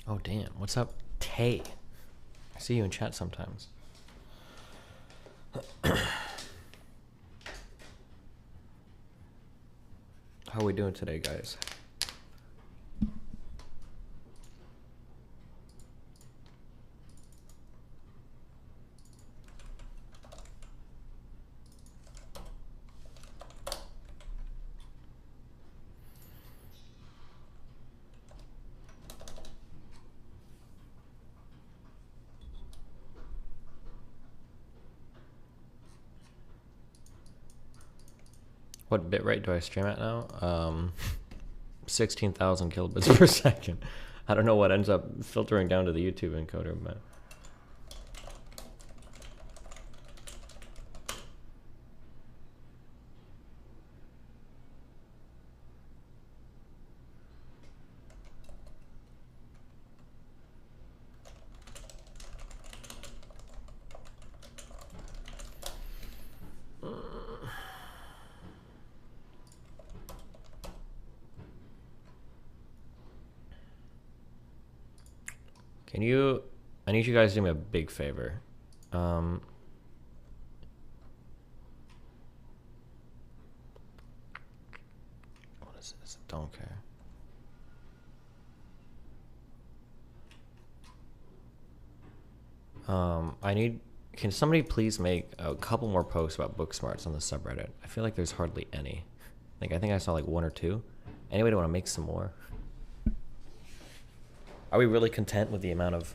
Oh, damn. What's up, Tay? I see you in chat sometimes. How are we doing today, guys? What bitrate do I stream at now? 16,000 kilobits per second. I don't know what ends up filtering down to the YouTube encoder, but... Can you... I need you guys to do me a big favor. What is this? Don't care. I need... Can somebody please make a couple more posts about book smarts on the subreddit? I feel like there's hardly any. Like, I think I saw like 1 or 2. Anybody want to make some more? Are we really content with the amount of...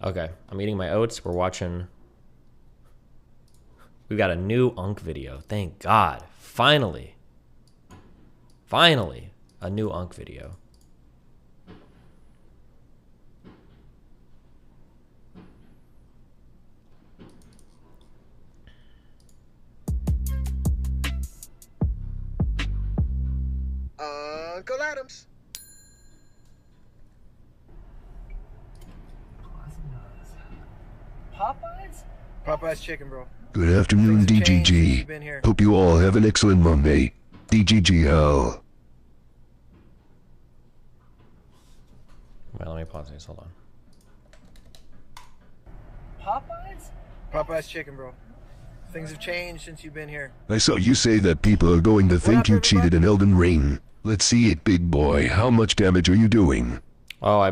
Okay, I'm eating my oats. We're watching... We got a new Unk video. Thank God. Finally. Finally. A new Unk video. Uncle Adams. Popeyes? Popeyes chicken, bro. Good afternoon, DGG. Hope you all have an excellent Monday. DGG hell. Wait, let me pause this. Hold on. Popeyes? Popeyes chicken, bro. Things have changed since you've been here. I saw you say that people are going to think you cheated in Elden Ring. Let's see it, big boy. How much damage are you doing? Oh, I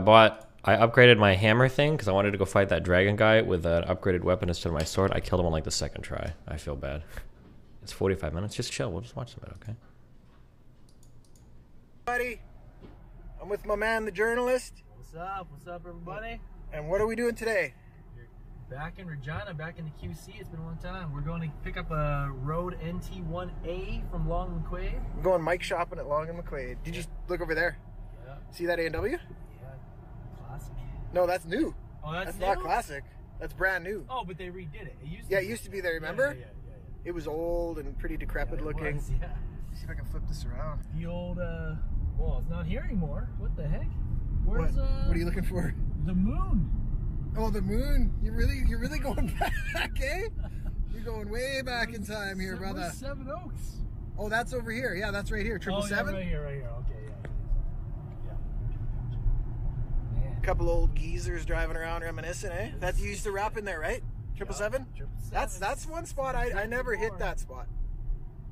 upgraded my hammer thing because I wanted to go fight that dragon guy with an upgraded weapon instead of my sword. I killed him on like the 2nd try. I feel bad. It's 45 minutes. Just chill. We'll just watch some of it, okay? Buddy, I'm with my man, the journalist. What's up? What's up, everybody? And what are we doing today? You're back in Regina, back in the QC. It's been a long time. We're going to pick up a Rode NT1A from Long McQuaid. We're going mic shopping at Long and McQuaid. Did you look over there? Yeah. See that A&W? Classic. No, that's new. Oh, that's new? Not classic. That's brand new. Oh, but they redid it. It used to be there, remember? Yeah. It was old and pretty decrepit looking. Was, yeah. See if I can flip this around. The old, well, it's not here anymore. What the heck? Where's, what are you looking for? The moon. Oh, the moon. You're really going back, eh? You're going way back in time here, brother. Where's 7 Oaks? Oh, that's over here. Yeah, that's right here. 777? Right here. Okay, yeah. A couple old geezers driving around reminiscing, eh? That you used to rap in there, right? 777? That's one spot I never hit that spot.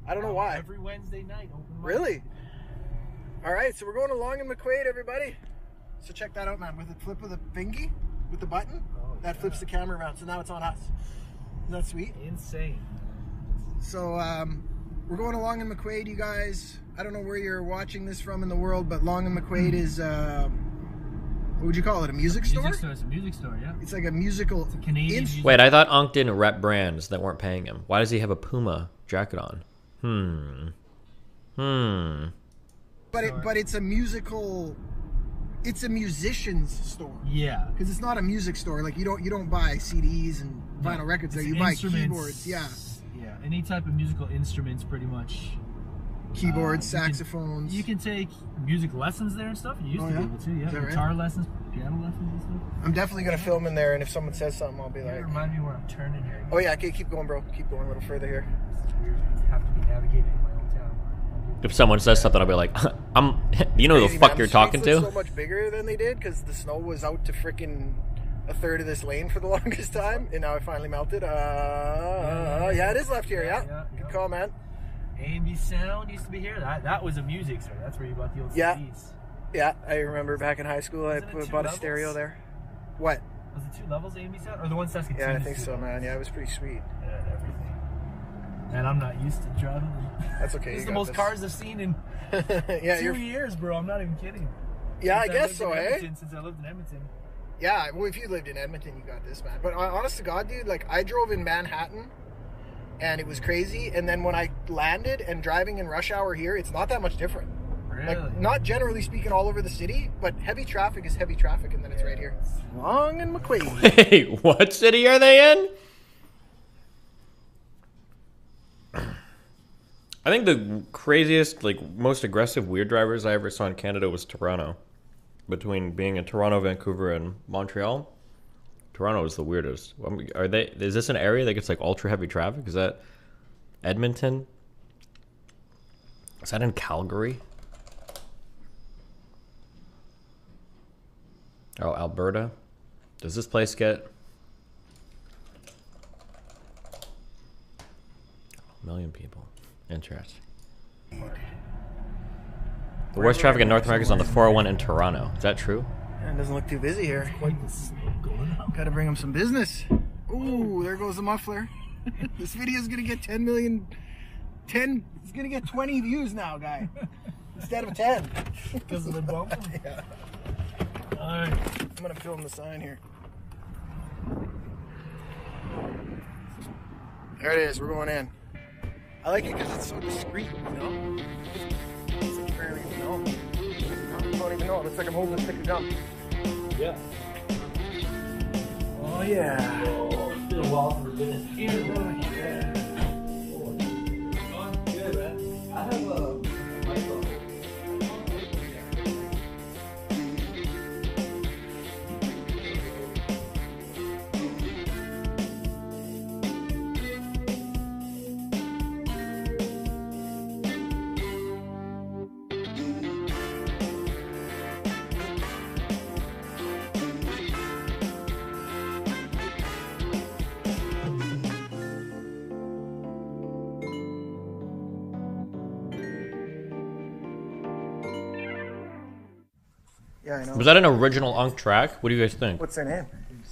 I don't know why. Every Wednesday night, open mic. Really? All right, so we're going to Long and McQuaid, everybody. So check that out, man. With the flip of the thingy, with the button, that flips the camera around. So now it's on us. Is that sweet? Insane. So we're going to Long and McQuaid, you guys. I don't know where you're watching this from in the world, but Long and McQuaid is, what would you call it? A music store? It's a music store, yeah. It's like a musical. It's a Canadian music. Wait, I thought Unk didn't rep brands that weren't paying him. Why does he have a Puma jacket on? But it's a musical. It's a musician's store. Yeah. Because it's not a music store. Like you don't buy CDs and vinyl records there. You buy keyboards. Yeah. Yeah, any type of musical instruments, pretty much. Keyboards, saxophones. You can take music lessons there and stuff. You used to be able to, yeah. Guitar lessons, piano lessons and stuff. I'm definitely gonna film in there, and if someone says something, I'll be like. Remind me where I'm turning here. Oh yeah, okay, keep going, bro. Keep going a little further here. It's weird. I have to be navigating in my own town. If someone says something, I'll be like, you know who the fuck you're talking to? So much bigger than they did because the snow was out to freaking a third of this lane for the longest time, and now it finally melted. Yeah, it is left here. Yeah. Good call, man. A&B Sound used to be here. That was a music store. That's where you bought the old CDs. Yeah, I remember back in high school, I bought a stereo there. What? Was it 2 levels A&B Sound? Or the one Saskatoon? Yeah, I think so, man. Yeah, it was pretty sweet. Yeah, everything. And I'm not used to driving. That's okay. This is the most cars I've seen in 2 years, bro. I'm not even kidding. Yeah, I guess so, eh? Since I lived in Edmonton. Yeah, well, if you lived in Edmonton, you got this, man. But honest to God, dude, like, I drove in Manhattan, and it was crazy. And then when I landed and driving in rush hour here, it's not that much different. Really? Like, not generally speaking all over the city, but heavy traffic is heavy traffic, and then it's right here. Long and McQuaid. Wait, what city are they in? I think the craziest, like, most aggressive weird drivers I ever saw in Canada was Toronto. Between being in Toronto, Vancouver, and Montreal, Toronto is the weirdest. Is this an area that gets like ultra heavy traffic? Is that Edmonton? Is that in Calgary? Oh, Alberta. Does this place get a million people? Interesting. The worst traffic in North America is on the 401 in Toronto. Is that true? Yeah, it doesn't look too busy here. Quite the snow going on. Gotta bring him some business. Ooh, there goes the muffler. This video is gonna get 10 million. It's gonna get 20 views now, guy. Instead of 10. Because of the bump? Yeah. Alright. I'm gonna film the sign here. There it is, we're going in. I like it because it's so discreet, you know? It's like you barely even know. I don't even know. It looks like I'm holding a stick of gum. Yeah. Oh, yeah. Oh, it's been a while since we've been in here. Yeah. Oh, good, man. I have a microphone. Yeah, I know. Was that an original Unk track? What do you guys think? What's their name?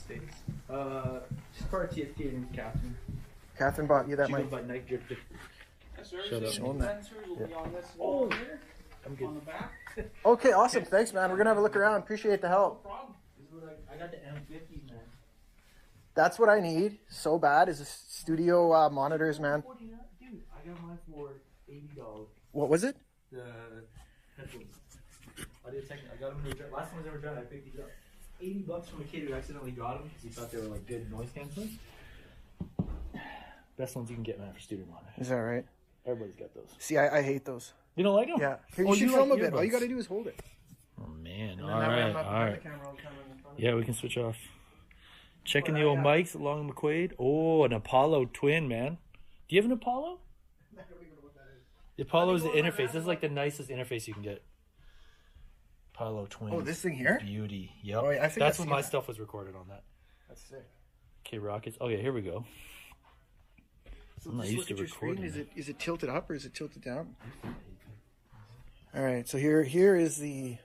She's part of TST. Her name's Catherine. Catherine bought you that She mic. goes by Night Drifter. Shut up. Show 'em that. Oh, I'm good. Okay, awesome. Thanks, man. We're gonna have a look around. Appreciate the help. I got the M50s, man. That's what I need so bad is a studio monitors, man. Dude, I got mine for $80. What was it? The headphones. I got them. Last time I was ever trying, I picked these up. $80 from a kid who accidentally got them because he thought they were like good noise canceling. Best ones you can get, man, for studio monitor. Is that right? Everybody's got those. See, I hate those. You don't like them? Yeah. Here, you should film a bit. All you gotta do is hold it. Oh man! And All then that way I'm right, not all behind right. the camera all the time in front of Yeah, you. we can switch off. Checking the old mics along McQuaid. Oh, an Apollo twin, man. Do you have an Apollo? The Apollo is the interface. This is like the nicest interface you can get. Apollo twin. Oh, this thing here? Beauty. Yep. Oh, yeah, I think That's I've when seen my that. stuff was recorded on that. That's sick. Okay, Rockets. Okay, here we go. So I'm not just used look to at your screen. recording. Is it tilted up or is it tilted down? All right. So here is the.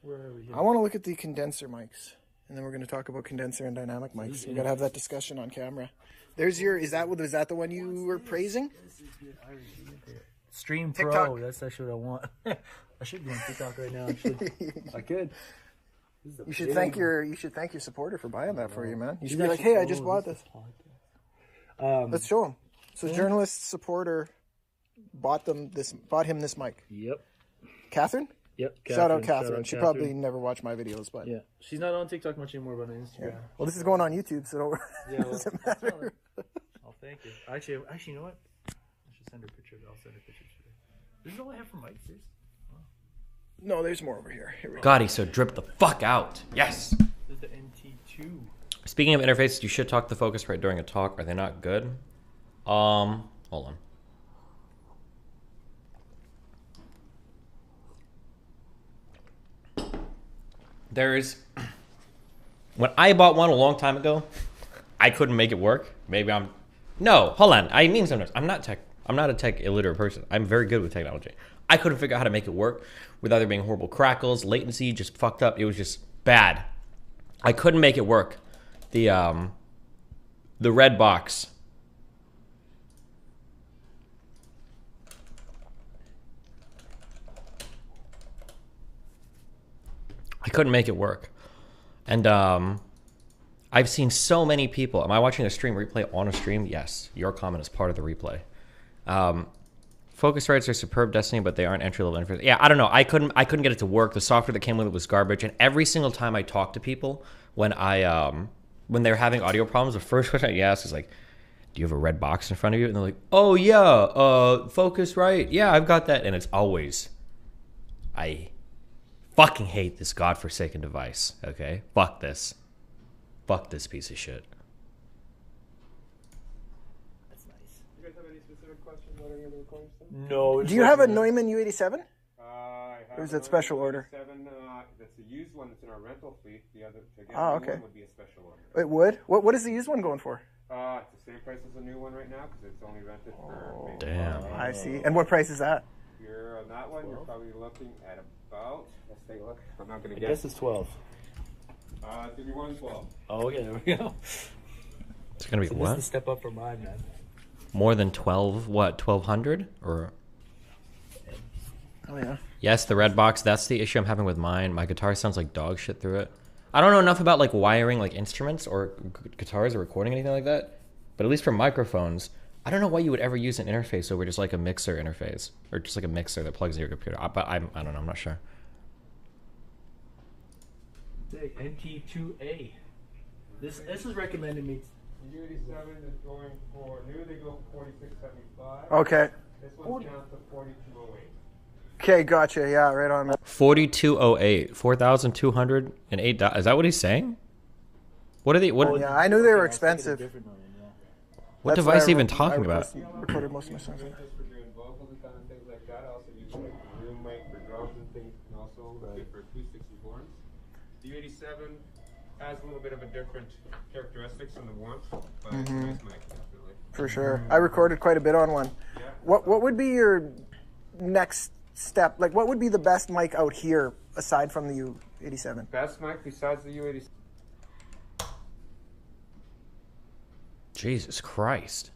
Where are we here? I want to look at the condenser mics, and then we're going to talk about condenser and dynamic mics. We got to have that discussion on camera. There's your. Is that the one you were praising? Stream TikTok. Pro. That's actually what I want. I should be on TikTok right now. Actually, I could. You should thank your supporter for buying that for you, man. You should be like, hey, I just bought this. Let's show him. So journalist supporter bought him this mic. Yep. Catherine? Yep. Shout out Catherine. She probably never watched my videos, but Yeah, she's not on TikTok much anymore, but on Instagram. well, this is going on YouTube, so don't Yeah, well, doesn't matter. I'll Thank you. Actually, you know what? I should send her a picture. I'll send her pictures today. This is all I have for mics. No, there's more over here. Here we go. God, so drip the fuck out. Yes. This is the NT2. Speaking of interfaces, you should talk the Focusrite during a talk. Are they not good? Hold on. There's when I bought one a long time ago, I couldn't make it work. Maybe I'm no, hold on. I mean sometimes I'm not a tech illiterate person. I'm very good with technology. I couldn't figure out how to make it work without there being horrible crackles, latency just fucked up. It was just bad. I couldn't make it work. The red box. I couldn't make it work. And I've seen so many people. Am I watching a stream replay on a stream? Yes. Your comment is part of the replay. Focusrites are superb Destiny, but they aren't entry-level interface. Yeah, I don't know. I couldn't get it to work. The software that came with it was garbage. And every single time I talk to people, when they're having audio problems, the first question I ask is like, do you have a red box in front of you? And they're like, oh yeah, Focusrite. Yeah, I've got that. And it's always, I fucking hate this godforsaken device. Okay, fuck this piece of shit. That's nice. You guys have any specific questions about any of the recording stuff? No. Do you have a Neumann U87? I have Or is that special order? 7, that's a used one that's in our rental fleet. The other, to get Oh, the new okay. one would be a special order. It would? What is the used one going for? It's the same price as the new one right now because it's only rented for maybe Damn. 5 days. I see. And what price is that? If you're on that one, you're probably looking at about, let's take a look. I'm not going to I guess it's 12. it's going to be 112. Oh, okay, there we go. It's gonna be So what? This is a step up from mine, man. More than 12? What? 1200 or? Oh, yeah. Yes, the red box. That's the issue I'm having with mine. My guitar sounds like dog shit through it. I don't know enough about like wiring like instruments or guitars or recording anything like that. But at least for microphones, I don't know why you would ever use an interface over just like a mixer interface or just like a mixer that plugs in your computer. But I don't know. I'm not sure. NT2A. This is recommended me. The U87 is going for, new they go for 4675. Okay. This one's down to 4208. Okay, gotcha. Yeah, right on, man. 4208, $4,208. Is that what he's saying? What are they? What? Yeah, I knew they were expensive. What That's device why are you even talking about? Recorded most of my songs. Just for doing vocals and kind of things like that. I also use like the room mic for drums and things, and also for acoustics and horns. The U87 has a little bit of a different characteristics in the warmth, but it's a nice mic, definitely. For sure. I recorded quite a bit on one. Yeah. What would be your next step? Like, what would be the best mic out here aside from the U87? Best mic besides the U87. Jesus Christ.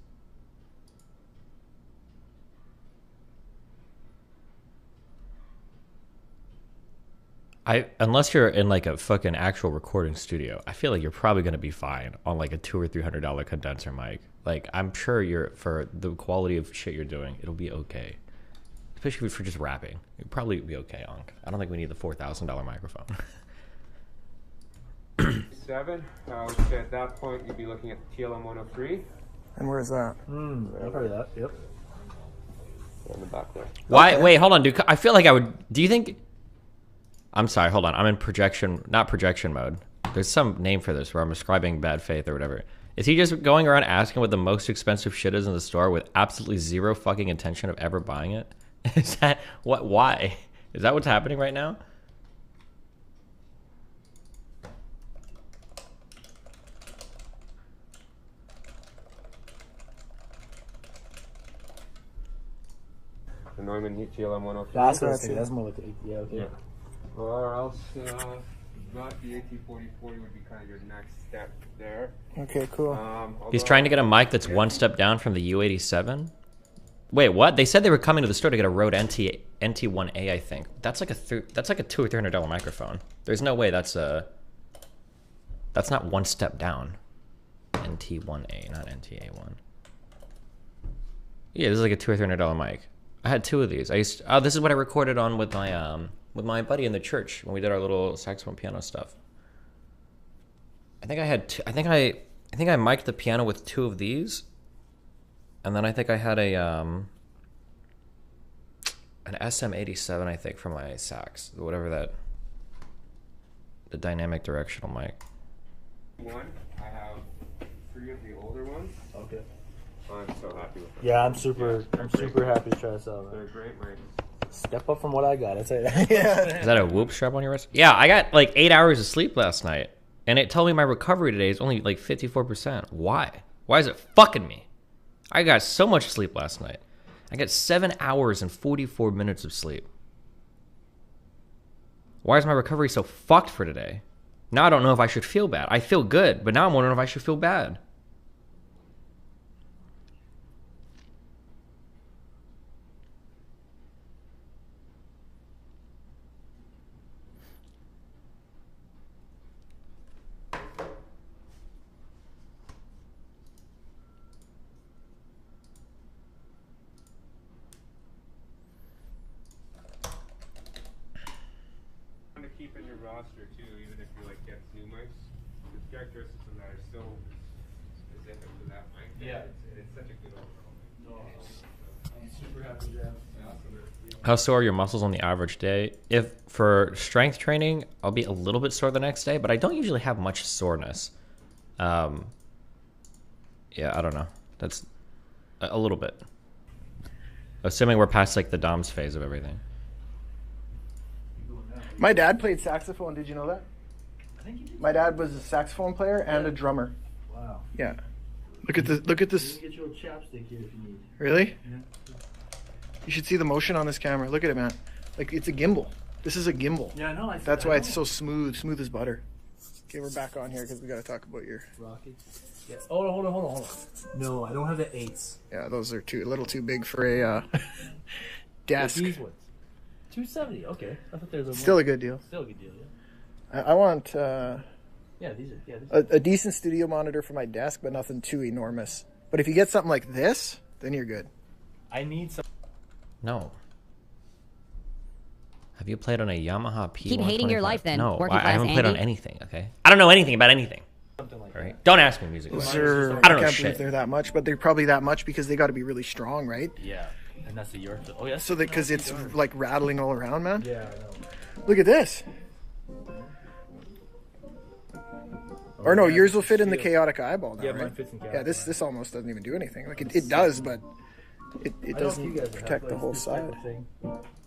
Unless you're in like a fucking actual recording studio, I feel like you're probably gonna be fine on like a $200 or $300 condenser mic. Like I'm sure for the quality of shit you're doing, it'll be okay. Especially for just rapping, it'll probably be okay. I don't think we need the $4,000 microphone. 7. I would say at that point you'd be looking at the TLM 103. And where is that? I've heard of that. Yep. In the back there. Why? Okay. Wait, hold on, dude. I feel like I would. Do you think? I'm sorry. Hold on. I'm in not projection mode. There's some name for this where I'm ascribing bad faith or whatever. Is he just going around asking what the most expensive shit is in the store with absolutely zero fucking intention of ever buying it? Is that what? Why? Is that what's happening right now? The Neumann TLM 103. That's what I say. That's more like yeah. Okay. Yeah. Or else, not the AT4040 would be kind of your next step there. Okay, cool. He's trying to get a mic that's one step down from the U87. Wait, what? They said they were coming to the store to get a Rode NT1A. I think that's like a $200 or $300 microphone. There's no way that's not one step down. NT1A, not NTA1. Yeah, this is like a $200 or $300 mic. I had 2 of these. This is what I recorded on with my buddy in the church when we did our little saxophone piano stuff. I think I had I think I mic'd the piano with 2 of these, And then I think I had a an SM87, I think, for my sax, whatever that, the dynamic directional mic. One, I have 3 of the older ones. Okay. I'm so happy with them. Yeah, I'm super happy to try this out, They're man. great mics. Step up from what I got, I'd say that. Yeah. Is that a whoop strap on your wrist? Yeah, I got like 8 hours of sleep last night, and it told me my recovery today is only like 54%. Why? Why is it fucking me? I got so much sleep last night. I got 7 hours and 44 minutes of sleep. Why is my recovery so fucked for today? Now I don't know if I should feel bad. I feel good, but now I'm wondering if I should feel bad. To keep in your roster too, even if you like get new mics, the characteristics of that are still specific to that mic. Yeah. It's such a good overall. I'm super happy, Jeff. How sore are your muscles on the average day? If for strength training, I'll be a little bit sore the next day, but I don't usually have much soreness. Yeah, I don't know. That's a little bit. Assuming we're past like the DOMS phase of everything. My dad played saxophone. Did you know that? My dad was a saxophone player and a drummer. Wow. Yeah. Look at this. Look at this. Get you a chapstick here if you need. Really? Yeah. You should see the motion on this camera. Look at it, man. Like, it's a gimbal. This is a gimbal. Yeah, I know. That's why it's so smooth as butter. Okay, we're back on here because we got to talk about your. Rocky. Yeah. Oh, hold on. No, I don't have the 8s. Yeah, those are a little too big for a desk. These ones. 270. Okay. I thought there was Still a good deal. Still a good deal. Yeah. I want Yeah, these are. Yeah. These are. a decent studio monitor for my desk, but nothing too enormous. But if you get something like this, then you're good. I need some. No. Have you played on a Yamaha P125? Keep hating your life then, No, working I haven't class played on Andy. anything, okay? I don't know anything about anything. Something like All right? that. Don't ask me music. Those wise. are, I don't know can't shit. believe they're that much, but they're probably that much because they got to be really strong, right? Yeah. And that's the York. Oh, yeah. So that because it's like rattling all around, man. Yeah, I know. Look at this. Or no, yeah, yours will fit in the shield. chaotic eyeball now, Yeah, right? mine fits in Yeah, chaotic this almost doesn't even do anything. Like it does, but it I don't know if doesn't you guys have, protect like, the whole this type side. of thing.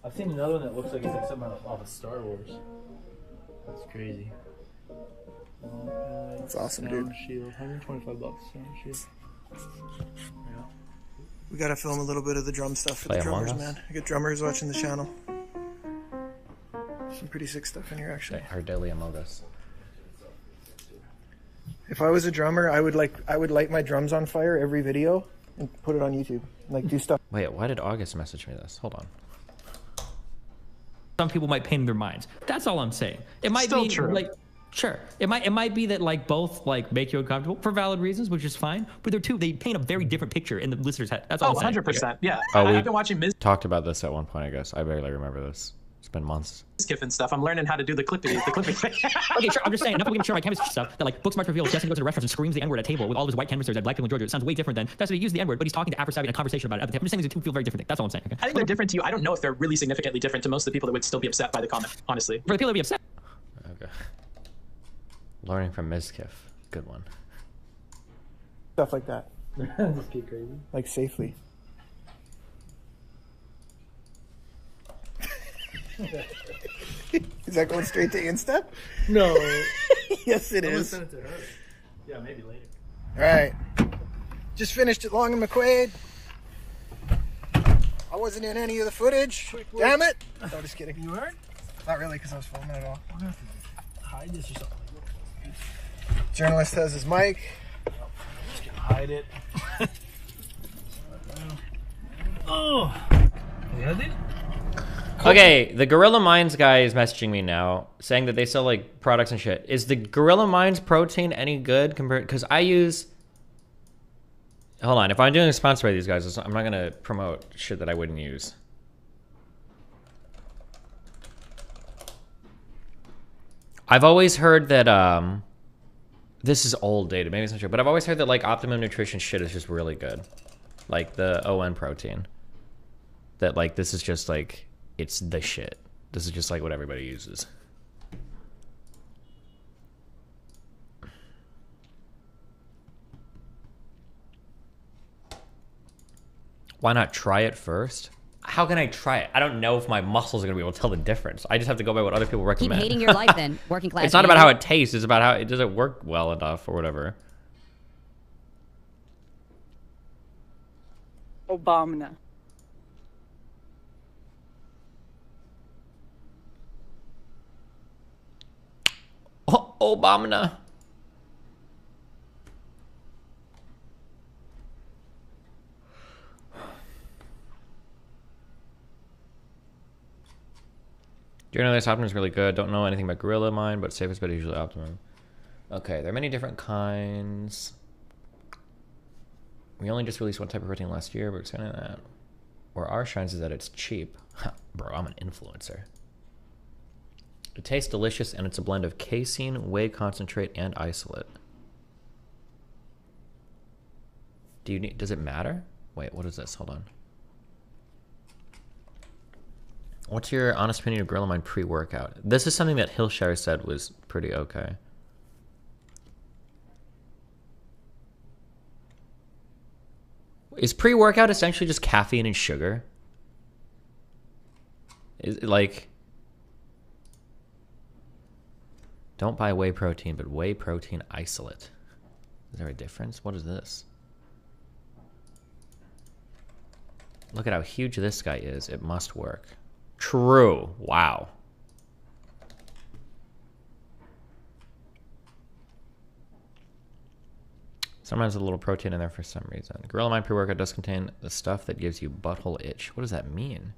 I've seen another one that looks like it's like something off of Star Wars. That's crazy. It's awesome, Sound dude. Shield, $125. Sound shield. Yeah. We gotta film a little bit of the drum stuff for Play the Among drummers, Us? man. I got drummers watching the channel. Some pretty sick stuff in here, actually. Our daily Among Us. If I was a drummer, I would light my drums on fire every video and put it on YouTube. Like do stuff. Wait, why did August message me this? Hold on. Some people might paint in their minds. That's all I'm saying. It might Still be true. like, sure, it might be that like both like make you uncomfortable for valid reasons, which is fine. But they paint a very different picture in the listener's head. That's all Oh, I'm saying. 100%. Yeah. Oh, I've been watching Talked about this at one point, I guess. I barely remember this. It's been months. Mizkif and stuff. I'm learning how to do the clipping thing. Okay, sure. I'm just saying. Enough people can share my chemistry stuff. That like Booksmart reveals Jesse goes to the restaurant and screams the N-word at a table with all of his white canvassers at Black people in Georgia. It sounds way different than that's what he used the N-word, but he's talking to Afro Savvy in a conversation about it. I'm just saying these two feel very different things. That's all I'm saying. Okay? I think they're different to you. I don't know if they're really significantly different to most of the people that would still be upset by the comment, honestly. For the people that be upset. Okay. Learning from Mizkif. Good one. Stuff like that. Just get crazy. Like safely. Is that going straight to Insta? No. Yes, it I'm gonna is. send it to her. Yeah, maybe later. All right. Just finished it, Long and McQuaid. I wasn't in any of the footage. Damn it. No, just kidding. You heard? Not really, because I was filming it all. Hide this or something. Journalist has his mic. Just gonna hide it. Oh. Yeah, dude. Okay, the Gorilla Minds guy is messaging me now, saying that they sell like products and shit. Is the Gorilla Minds protein any good compared? Because I use. Hold on, if I'm doing a sponsor by these guys, I'm not gonna promote shit that I wouldn't use. I've always heard that this is old data, maybe it's not true, but I've always heard that like Optimum Nutrition shit is just really good. like the ON protein. That like this is just like it's the shit. This is just like what everybody uses. Why not try it first? How can I try it? I don't know if my muscles are gonna be able to tell the difference. I just have to go by what other people recommend. Keep hating your life then, working class. It's not about how it tastes. It's about how it does it work well enough or whatever. Obama. Oh, Obama. Generally, this optimum is really good. Don't know anything about Gorilla Mine, but safest bet is usually optimum. Okay, there are many different kinds. We only just released one type of protein last year, but we're expanding that. Where our shines is that it's cheap. Bro, I'm an influencer. It tastes delicious, and it's a blend of casein, whey concentrate, and isolate. Do you need? Does it matter? Wait, what is this? Hold on. What's your honest opinion of Gorilla Mine pre-workout? This is something that Hillshire said was pretty okay. Is pre-workout essentially just caffeine and sugar? Is it like... Don't buy whey protein, but whey protein isolate. Is there a difference? What is this? Look at how huge this guy is. It must work. True. Wow. Sometimes a little protein in there for some reason. Gorilla Mine pre-workout does contain the stuff that gives you butthole itch. What does that mean?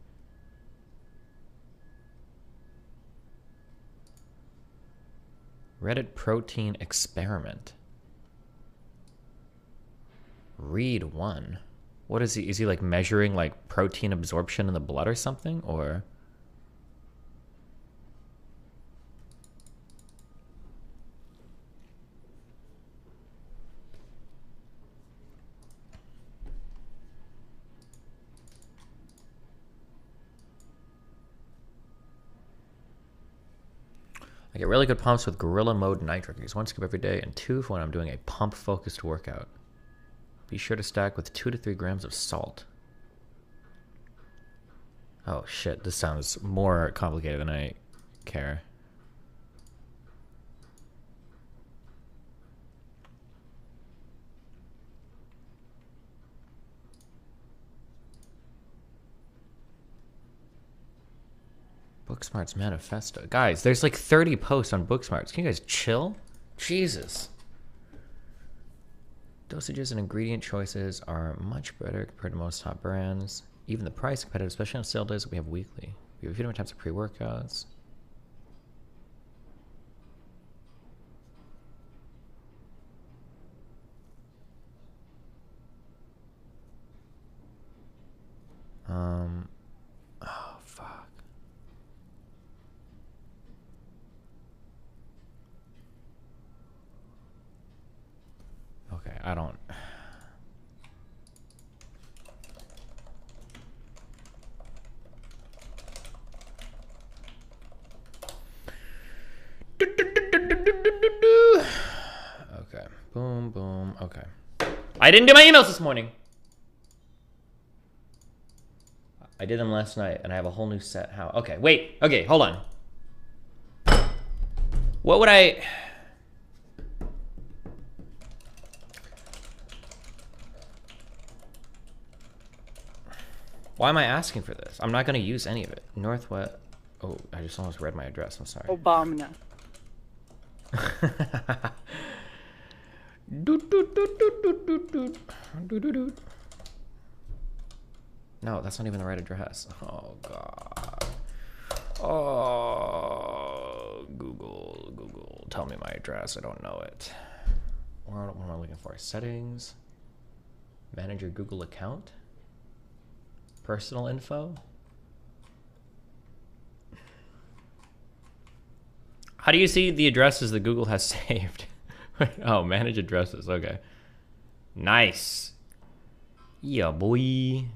Reddit protein experiment. Read 1. What is he? Is he like measuring like protein absorption in the blood or something? Or... I get really good pumps with Gorilla Mode Nitro. I use 1 scoop every day and 2 for when I'm doing a pump-focused workout. Be sure to stack with 2 to 3 grams of salt. Oh shit, this sounds more complicated than I care. Booksmart's manifesto. Guys, there's like 30 posts on Booksmart's. Can you guys chill? Jesus. Dosages and ingredient choices are much better compared to most top brands. Even the price competitive, especially on sale days that we have weekly. We have a few different types of pre-workouts. Oh, fuck. Okay, I don't... Okay, boom, boom, okay. I didn't do my emails this morning. I did them last night, and I have a whole new set. How? Okay, wait. Okay, hold on. What would I... Why am I asking for this? I'm not going to use any of it. Northwest... Oh, I just almost read my address. I'm sorry. Obama. No, that's not even the right address. Oh, God. Oh, Google. Tell me my address. I don't know it. What am I looking for? Settings. Manage your Google account. Personal info. How do you see the addresses that Google has saved? Oh, manage addresses. Okay. Nice. Yeah, boy.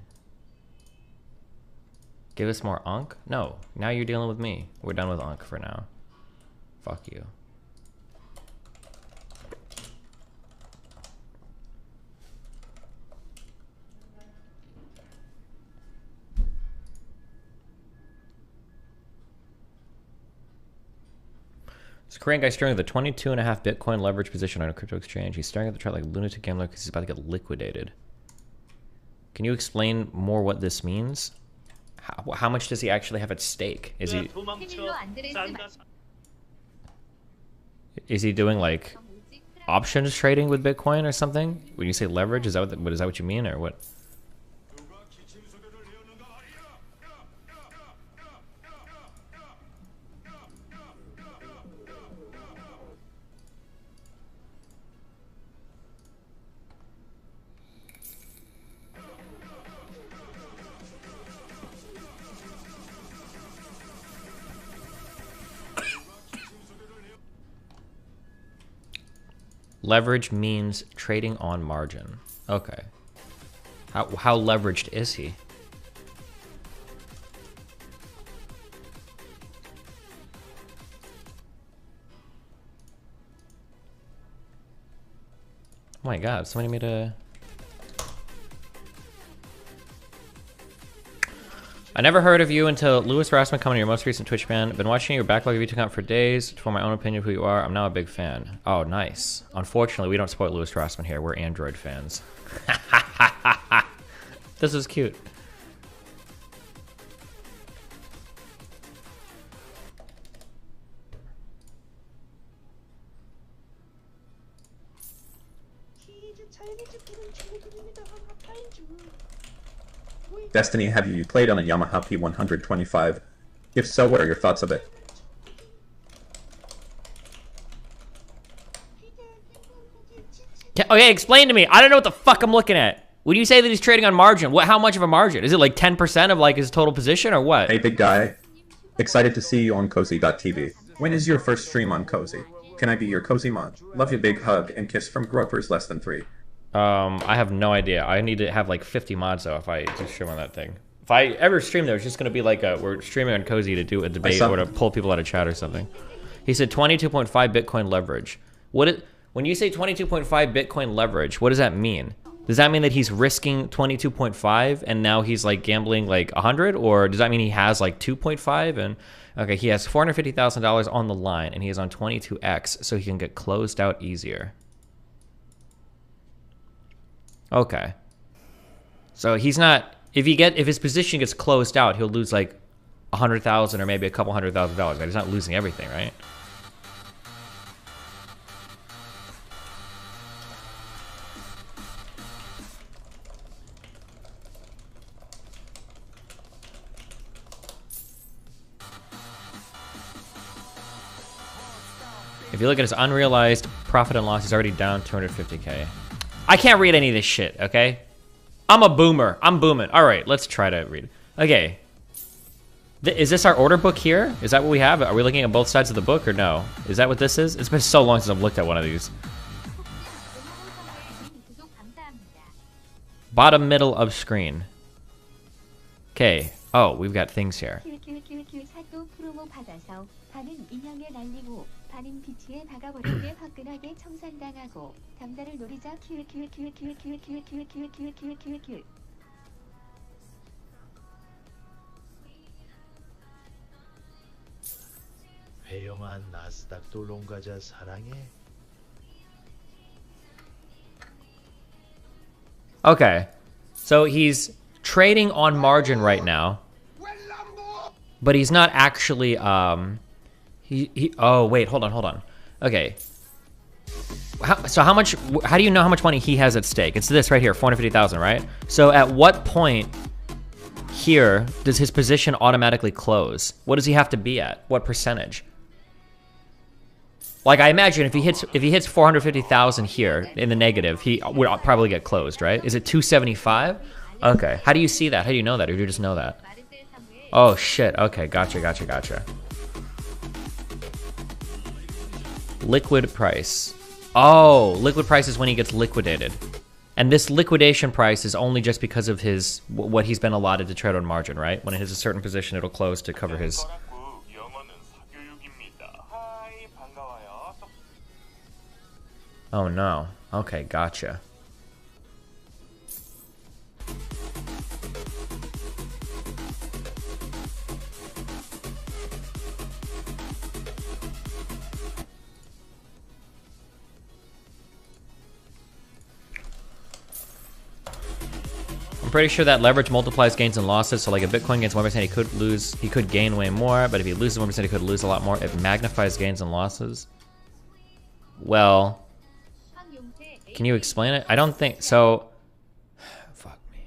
Give us more Ankh? No, now you're dealing with me. We're done with Ankh for now. Fuck you. This Korean guy staring at the 22.5 Bitcoin leverage position on a crypto exchange. He's staring at the chart like a lunatic gambler because he's about to get liquidated. Can you explain more what this means? How much does he actually have at stake? Is he doing like options trading with Bitcoin or something? When you say leverage, is that what you mean, or what? Leverage means trading on margin. Okay. How leveraged is he? Oh my god, somebody made a... I never heard of you until Louis Rassman commented on your most recent Twitch ban. Been watching your backlog of YouTube account for days. To form my own opinion of who you are, I'm now a big fan. Oh, nice. Unfortunately, we don't support Louis Rassman here. We're Android fans. This is cute. Destiny, have you played on a Yamaha P125? If so, what are your thoughts of it? Okay, explain to me. I don't know what the fuck I'm looking at. When you say that he's trading on margin, how much of a margin? Is it like 10% of like his total position or what? Hey, big guy. Excited to see you on Cozy.tv. When is your first stream on Cozy? Can I be your Cozy mod? Love you, big hug and kiss from Gropers less than 3. I have no idea. I need to have like 50 mods though if I do stream on that thing. If I ever stream there, it's just gonna be like we're streaming on Cozy to do a debate or to pull people out of chat or something. He said 22.5 Bitcoin leverage. When you say 22.5 Bitcoin leverage, what does that mean? Does that mean that he's risking 22.5 and now he's like gambling like 100, or does that mean he has like 2.5 and okay, he has $450,000 on the line and he is on 22x, so he can get closed out easier. Okay. So he's not, if his position gets closed out, he'll lose like 100,000 or maybe a couple $100,000. Right? He's not losing everything, right? If you look at his unrealized profit and loss, he's already down 250K. I can't read any of this shit, okay? I'm a boomer. I'm booming. All right, let's try to read. Okay. Is this our order book here? Is that what we have? Are we looking at both sides of the book or no? Is that what this is? It's been so long since I've looked at one of these. Bottom middle of screen. Okay. Oh, we've got things here. 회영한 나스닥 돌롱가자 사랑해. Okay. So he's trading on margin right now. But he's not actually oh wait, hold on. Okay. How do you know how much money he has at stake? It's this right here, 450,000, right? So at what point here does his position automatically close? What does he have to be at? What percentage? Like I imagine if he hits 450,000 here in the negative, he would probably get closed, right? Is it 275? Okay. How do you see that? How do you know that? Or do you just know that? Oh shit. Okay, gotcha. Liquid price. Oh, liquid price is when he gets liquidated. And this liquidation price is only just because of his what he's been allotted to trade on margin, right? When it hits a certain position, it'll close to cover his. Oh no. Okay, gotcha. I'm pretty sure that leverage multiplies gains and losses. So like if Bitcoin gains 1%, he could gain way more, but if he loses 1%, he could lose a lot more. It magnifies gains and losses. Well, can you explain it? I don't think so. Fuck me.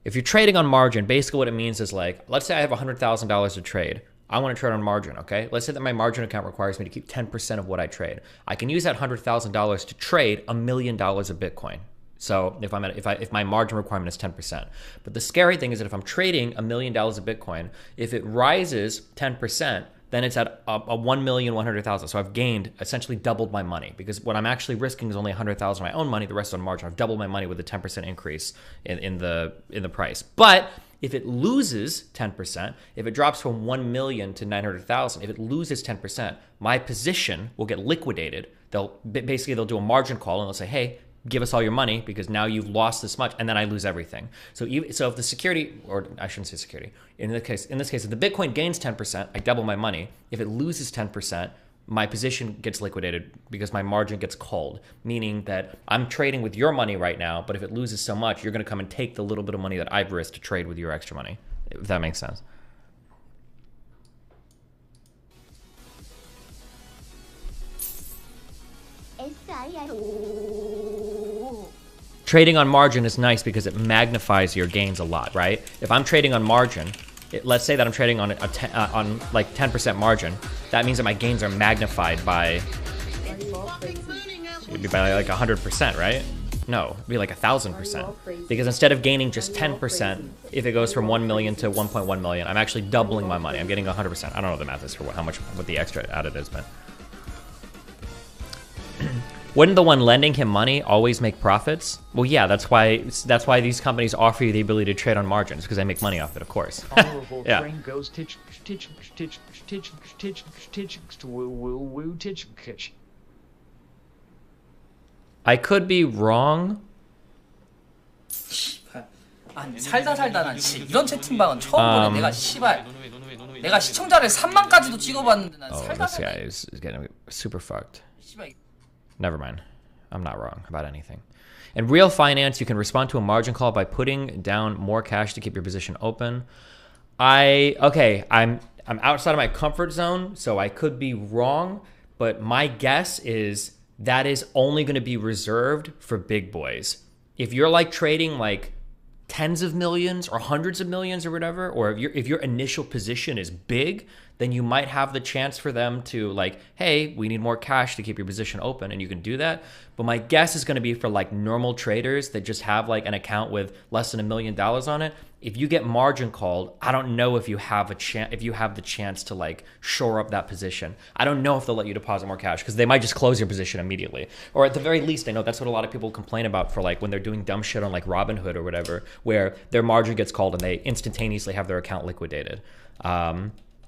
If you're trading on margin, basically what it means is like, let's say I have $100,000 to trade. I want to trade on margin, okay? Let's say that my margin account requires me to keep 10% of what I trade. I can use that $100,000 to trade $1 million of Bitcoin. So if my margin requirement is 10%. But the scary thing is that if I'm trading $1 million of Bitcoin, if it rises 10%, then it's at a 1,100,000. So I've gained, essentially doubled my money, because what I'm actually risking is only 100,000 of my own money, the rest on margin. I've doubled my money with a 10% increase in the price. But if it loses 10%, if it drops from 1 million to 900,000, if it loses 10%, my position will get liquidated. They'll do a margin call and they'll say, hey, give us all your money because now you've lost this much, and then I lose everything. So if the security, or I shouldn't say security, in this case, if the Bitcoin gains 10%, I double my money. If it loses 10%, my position gets liquidated because my margin gets called, meaning that I'm trading with your money right now, but if it loses so much, you're going to come and take the little bit of money that I've risked to trade with your extra money, if that makes sense. Trading on margin is nice because it magnifies your gains a lot, right? If I'm trading on margin, let's say that I'm trading on on like 10% margin, that means that my gains are magnified by, it'd be by like 100%, right? No, it'd be like 1,000%. Because instead of gaining just 10%, if it goes from 1 million to 1.1 million, I'm actually doubling my money. I'm getting 100%. I don't know what the math is for what the extra added is, but. Wouldn't the one lending him money always make profits? Well, yeah, that's why these companies offer you the ability to trade on margins, because they make money off it, of course. Yeah. I could be wrong. 아니 살다 난 이런 채팅방은 처음 보네. 내가 씨발 내가 시청자를 3만까지도 찍어봤는데 난 살다 this guy is getting super fucked. Never mind. I'm not wrong about anything. In real finance, you can respond to a margin call by putting down more cash to keep your position open. I'm outside of my comfort zone, so I could be wrong, but my guess is that is only going to be reserved for big boys. If you're like trading like tens of millions or hundreds of millions or whatever, or if your initial position is big, then you might have the chance for them to like, hey, we need more cash to keep your position open, and you can do that. But my guess is going to be for like normal traders that just have like an account with less than $1 million on it. If you get margin called, I don't know if you have the chance to like shore up that position. I don't know if they'll let you deposit more cash, because they might just close your position immediately. Or at the very least, I know that's what a lot of people complain about for like when they're doing dumb shit on like Robinhood or whatever, where their margin gets called and they instantaneously have their account liquidated.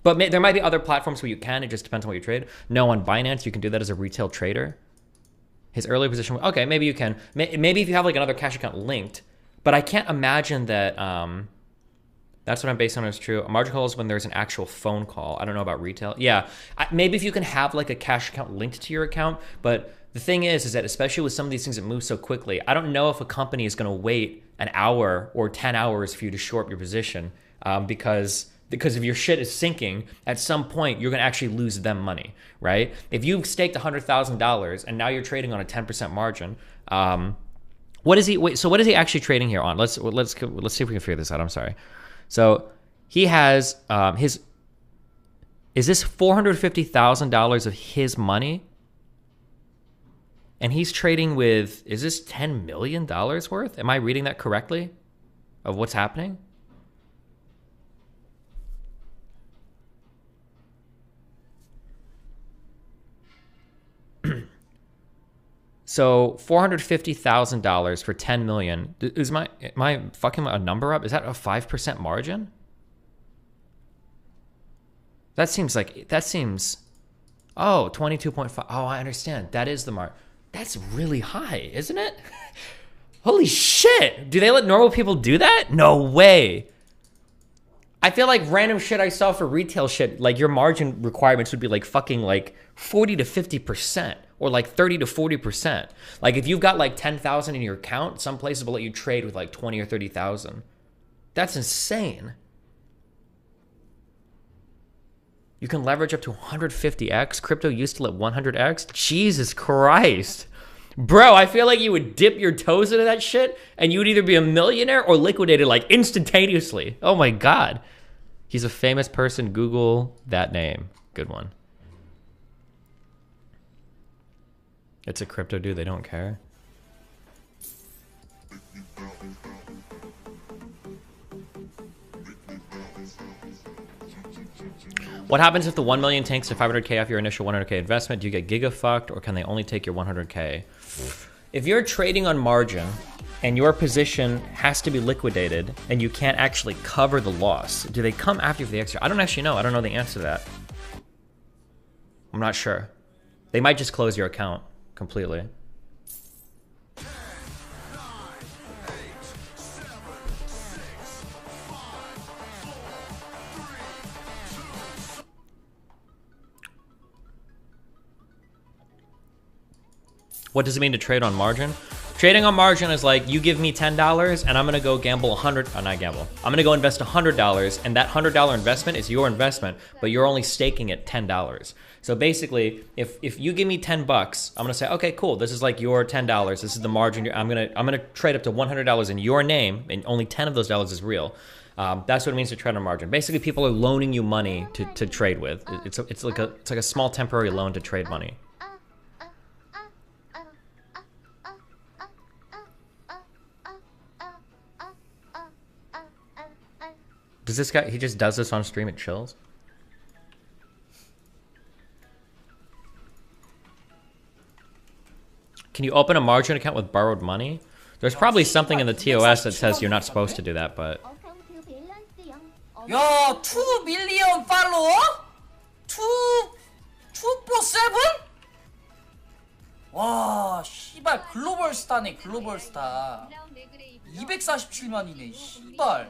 But there might be other platforms where you can. It just depends on what you trade. No, on Binance, you can do that as a retail trader. His earlier position, okay, maybe you can. Maybe if you have like another cash account linked. But I can't imagine that that's what I'm based on is true. A margin call is when there's an actual phone call. I don't know about retail. Yeah, maybe if you can have like a cash account linked to your account. But the thing is that especially with some of these things that move so quickly, I don't know if a company is going to wait an hour or 10 hours for you to short up your position because if your shit is sinking, at some point you're going to actually lose them money, right? If you've staked $100,000 and now you're trading on a 10% margin, what is he actually trading here on? Let's see if we can figure this out. I'm sorry. So he has is this $450,000 of his money? And he's trading with, is this $10 million worth? Am I reading that correctly of what's happening? So $450,000 for 10 million. Am I fucking a number up? Is that a 5% margin? That seems oh, 22.5. Oh, I understand. That is the mark. That's really high, isn't it? Holy shit. Do they let normal people do that? No way. I feel like random shit I saw for retail shit, like your margin requirements would be like fucking like 40 to 50% or like 30 to 40%. Like if you've got like 10,000 in your account, some places will let you trade with like 20 or 30,000. That's insane. You can leverage up to 150x. Crypto used to let 100x. Jesus Christ. Bro, I feel like you would dip your toes into that shit and you would either be a millionaire or liquidated like instantaneously. Oh my God. He's a famous person. Google that name. Good one. It's a crypto dude. They don't care. What happens if the 1 million tanks to 500k off your initial 100k investment? Do you get giga-fucked, or can they only take your 100k? If you're trading on margin and your position has to be liquidated and you can't actually cover the loss, do they come after you for the extra? I don't actually know. I don't know the answer to that. I'm not sure. They might just close your account completely. What does it mean to trade on margin? Trading on margin is like, you give me $10 and I'm gonna go gamble I'm gonna go invest $100, and that $100 investment is your investment, but you're only staking it $10. So basically, if you give me 10 bucks, I'm gonna say, okay, cool, this is like your $10. This is the margin. I'm gonna trade up to $100 in your name, and only 10 of those dollars is real. That's what it means to trade on margin. Basically, people are loaning you money to trade with. It's like a small temporary loan to trade money. Does this guy, he just does this on stream, it chills? Can you open a margin account with borrowed money? There's probably something in the TOS that says you're not supposed to do that, but... 야, 2 million follower? 247? 와, 씨발 글로벌 스타네, 글로벌 스타. 247만이네, 씨발.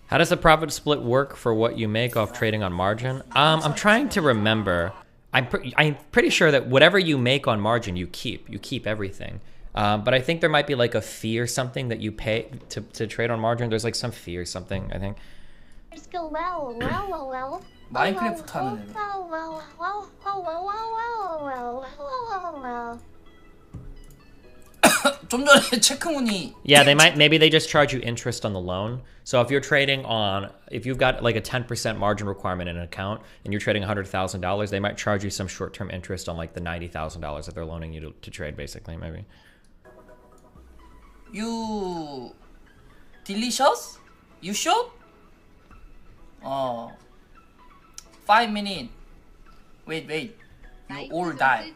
How does the profit split work for what you make off trading on margin? I'm trying to remember. I'm pretty sure that whatever you make on margin, you keep. You keep everything. But I think there might be like a fee or something that you pay to trade on margin. There's like some fee or something, I think. 마인크래프트 하는 애. 좀 전에 체크문이. Yeah, maybe they just charge you interest on the loan. So if you're trading on, if you've got like a 10% margin requirement in an account and you're trading $100,000, they might charge you some short-term interest on like the $90,000 that they're loaning you to trade, basically, maybe. You delicious? You sure? 5 minutes. Wait. You all die.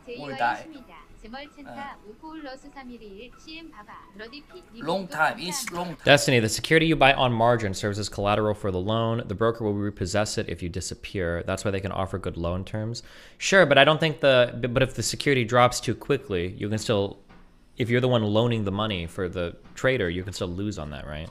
Long time. It's long time. Destiny, the security you buy on margin serves as collateral for the loan. The broker will repossess it if you disappear. That's why they can offer good loan terms. Sure, but I don't think but if the security drops too quickly, you can still, if you're the one loaning the money for the trader, you can still lose on that, right?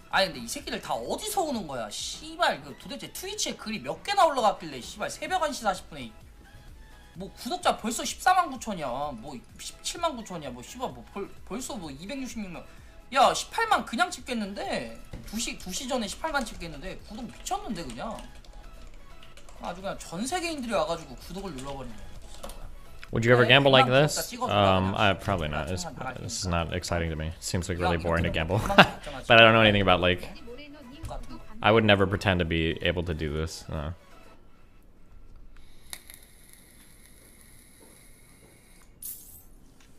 아니 근데 이 새끼들 다 어디서 오는 거야? 씨발 그 도대체 트위치에 글이 몇 개나 올라갔길래 씨발 새벽 1시 40분에 뭐 구독자 벌써 149,000이야. 뭐 179,000이야. 뭐 씨발 뭐 벌써 뭐 266명. 야 18만 그냥 찍겠는데 2시 전에 18만 찍겠는데 구독 미쳤는데 그냥 아주 그냥 전 세계인들이 와가지고 구독을 눌러버리네. Would you ever gamble like this? Probably not. This is not exciting to me. It seems like really boring to gamble. But I don't know anything about, like... I would never pretend to be able to do this.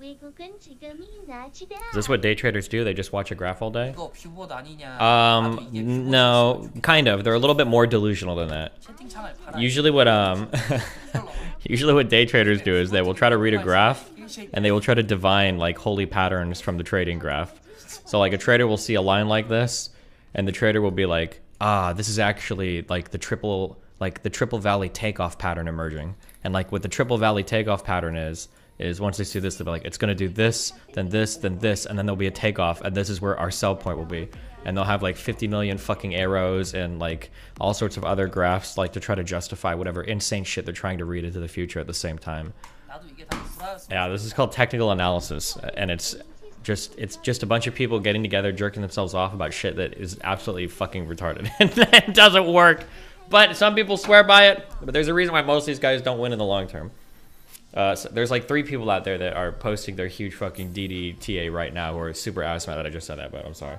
Is this what day traders do? They just watch a graph all day? 이거 뷰봇 아니냐? No, kind of. They're a little bit more delusional than that. 채팅창을 팔아. Usually what usually what day traders do is they will try to read a graph and they will try to divine like holy patterns from the trading graph. So like a trader will see a line like this and the trader will be like, "Ah, this is actually like the triple valley takeoff pattern emerging." And like what the triple valley takeoff pattern is once they see this, they'll be like, it's going to do this, then this, then this, and then there'll be a takeoff, and this is where our sell point will be. And they'll have like 50 million fucking arrows and like all sorts of other graphs like to try to justify whatever insane shit they're trying to read into the future at the same time. Yeah, this is called technical analysis, and it's just a bunch of people getting together, jerking themselves off about shit that is absolutely fucking retarded. And it doesn't work. But some people swear by it, but there's a reason why most of these guys don't win in the long term. So there's like 3 people out there that are posting their huge fucking DDTA right now who are super ass mad that I just said that, but I'm sorry.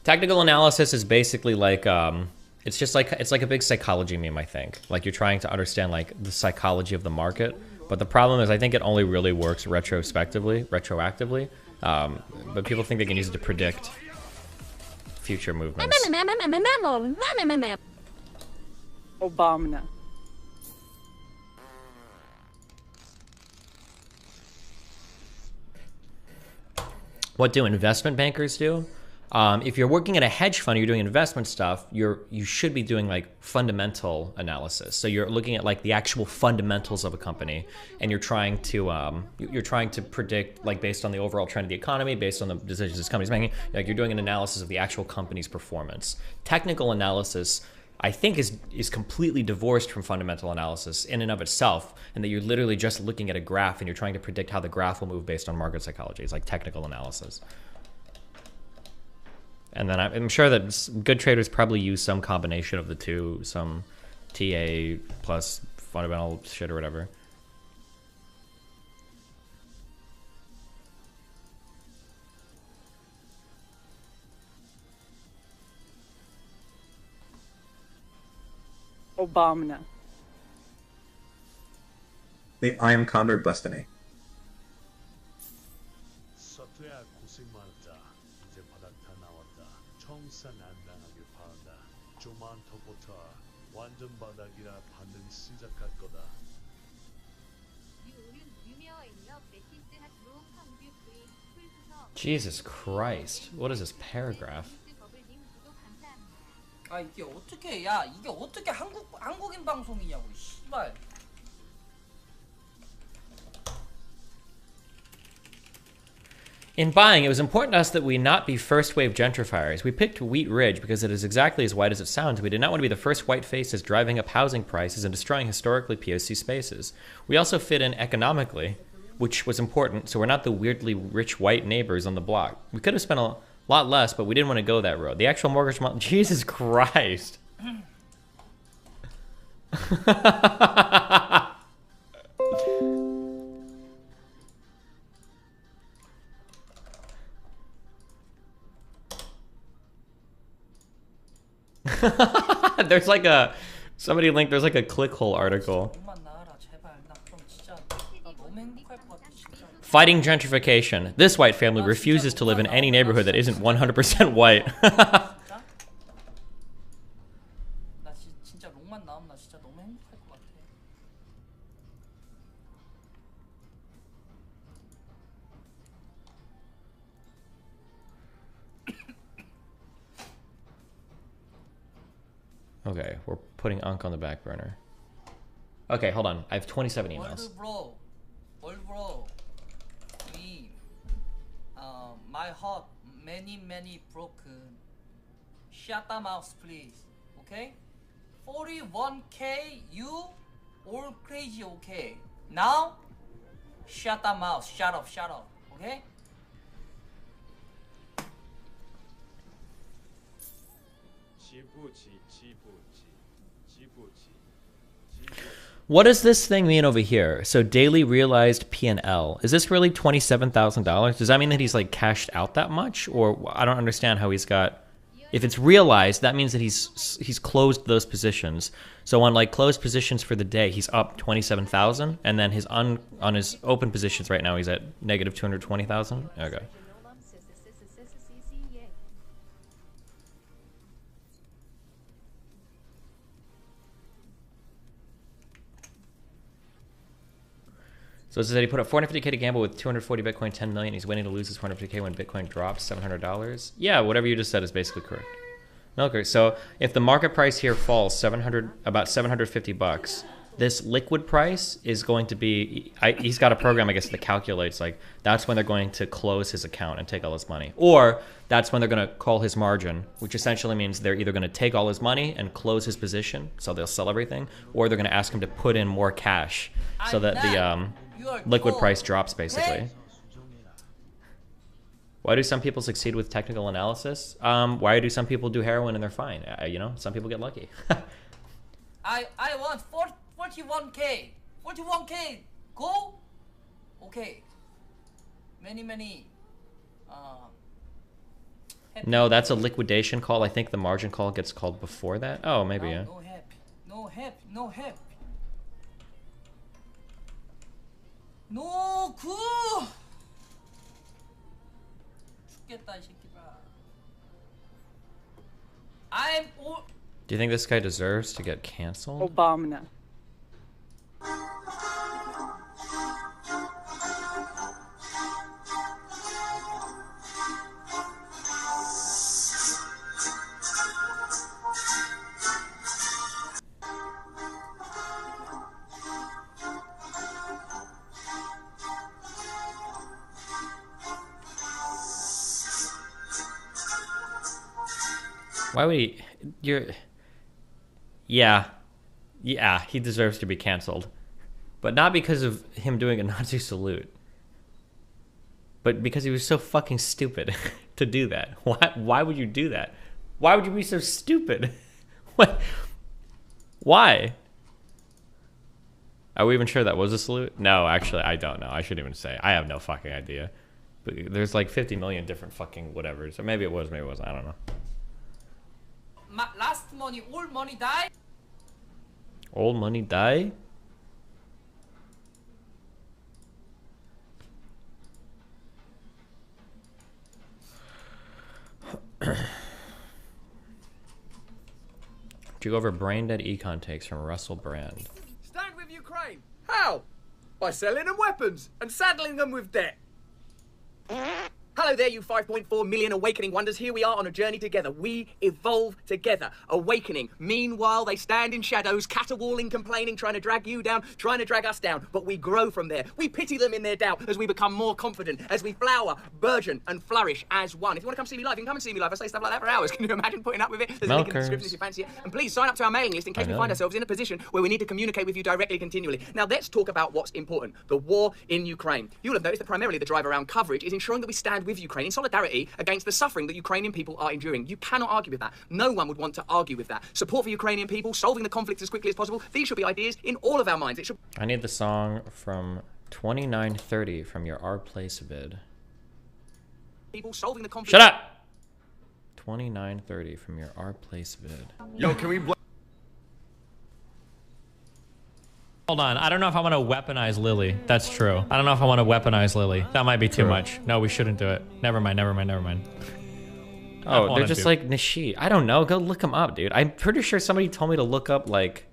Technical analysis is basically like, it's like a big psychology meme, I think. Like you're trying to understand like the psychology of the market. But the problem is I think it only really works retroactively. But people think they can use it to predict future movements. Obama. What do investment bankers do? If you're working at a hedge fund, you're doing investment stuff, you should be doing like fundamental analysis. So you're looking at like the actual fundamentals of a company, and you're trying to predict like based on the overall trend of the economy, based on the decisions this company's making. Like you're doing an analysis of the actual company's performance. Technical analysis, I think, is completely divorced from fundamental analysis in and of itself, and that you're literally just looking at a graph and you're trying to predict how the graph will move based on market psychology. It's like technical analysis. And then I'm sure that good traders probably use some combination of the two, some TA plus fundamental shit or whatever. Obama. The Iron Condor Destiny. Jesus Christ. What is this paragraph? 아 이게 어떻게 이게 어떻게 한국인 방송이냐고 씨발. In buying, it was important to us that we not be first-wave gentrifiers. We picked Wheat Ridge because it is exactly as white as it sounds. We did not want to be the first white faces driving up housing prices and destroying historically POC spaces. We also fit in economically, which was important, so we're not the weirdly rich white neighbors on the block. We could have spent a lot less, but we didn't want to go that road. The actual mortgage... Jesus Christ. There's like a... Somebody linked, there's like a clickhole article. Fighting gentrification. This white family refuses to live in any neighborhood that isn't 100% white. Okay, we're putting Unk on the back burner. Okay, hold on. I have 27 emails. bro. My heart many broken. Shut the mouth, please. Okay? 41K, you all crazy, okay? Now, shut the mouth. Shut up. Okay? What does this thing mean over here? So daily realized P&L. Is this really $27,000? Does that mean that he's like cashed out that much? Or I don't understand how he's got... If it's realized, that means that he's closed those positions. So on like closed positions for the day, he's up 27,000, and then on his open positions right now, he's at negative 220,000. Okay. So it says that he put up 450K to gamble with 240 Bitcoin, 10 million. He's winning to lose his 450K when Bitcoin drops $700. Yeah, whatever you just said is basically correct. Okay, so if the market price here falls about 750 bucks, this liquid price is going to be, he's got a program, I guess, that calculates like that's when they're going to close his account and take all his money. Or that's when they're going to call his margin, which essentially means they're either going to take all his money and close his position, so they'll sell everything, or they're going to ask him to put in more cash so that the liquid price drops, basically. Why do some people succeed with technical analysis? Why do some people do heroin and they're fine? You know, some people get lucky. I want 41K. 41K. Go. Okay. Many. No, that's a liquidation call. I think the margin call gets called before that. Oh, maybe, yeah. No happy. No cool. 죽겠다 이 새끼들아. Do you think this guy deserves to get canceled? Obama. Why would he? Yeah, he deserves to be canceled. But not because of him doing a Nazi salute. But because he was so fucking stupid to do that. Why would you do that? Why would you be so stupid? What? Why? Are we even sure that was a salute? No, actually, I don't know. I shouldn't even say. I have no fucking idea. But there's like 50 million different fucking whatevers. Or maybe it was, maybe it wasn't. I don't know. Last money, old money die. Old money die? Do you go over brain dead econ takes from Russell Brand? Stand with Ukraine. How? By selling them weapons and saddling them with debt. Hello there, you 5.4 million awakening wonders. Here we are on a journey together. We evolve together. Awakening. Meanwhile, they stand in shadows, caterwauling, complaining, trying to drag you down, trying to drag us down. But we grow from there. We pity them in their doubt as we become more confident, as we flower, burgeon, and flourish as one. If you want to come see me live, you can come and see me live. I say stuff like that for hours. Can you imagine putting up with it? There's a link in the description if you fancy it. And please sign up to our mailing list in case we find ourselves in a position where we need to communicate with you directly, continually. Now, let's talk about what's important. The war in Ukraine. You'll have noticed that primarily the drive around coverage is ensuring that we stand with Ukraine in solidarity against the suffering that Ukrainian people are enduring. You cannot argue with that. No one would want to argue with that. Support for Ukrainian people, solving the conflict as quickly as possible. These should be ideas in all of our minds. It should. I need the song from 2930 from your Our Place vid. People solving the conflict. Shut up! 2930 from your Our Place vid. Yo, can we Hold on, I don't know if I want to weaponize Lily. That's true. I don't know if I want to weaponize Lily. That might be too much. No, we shouldn't do it. Never mind. Oh, they're just like Nishi. I don't know. Go look them up, dude. I'm pretty sure somebody told me to look up like...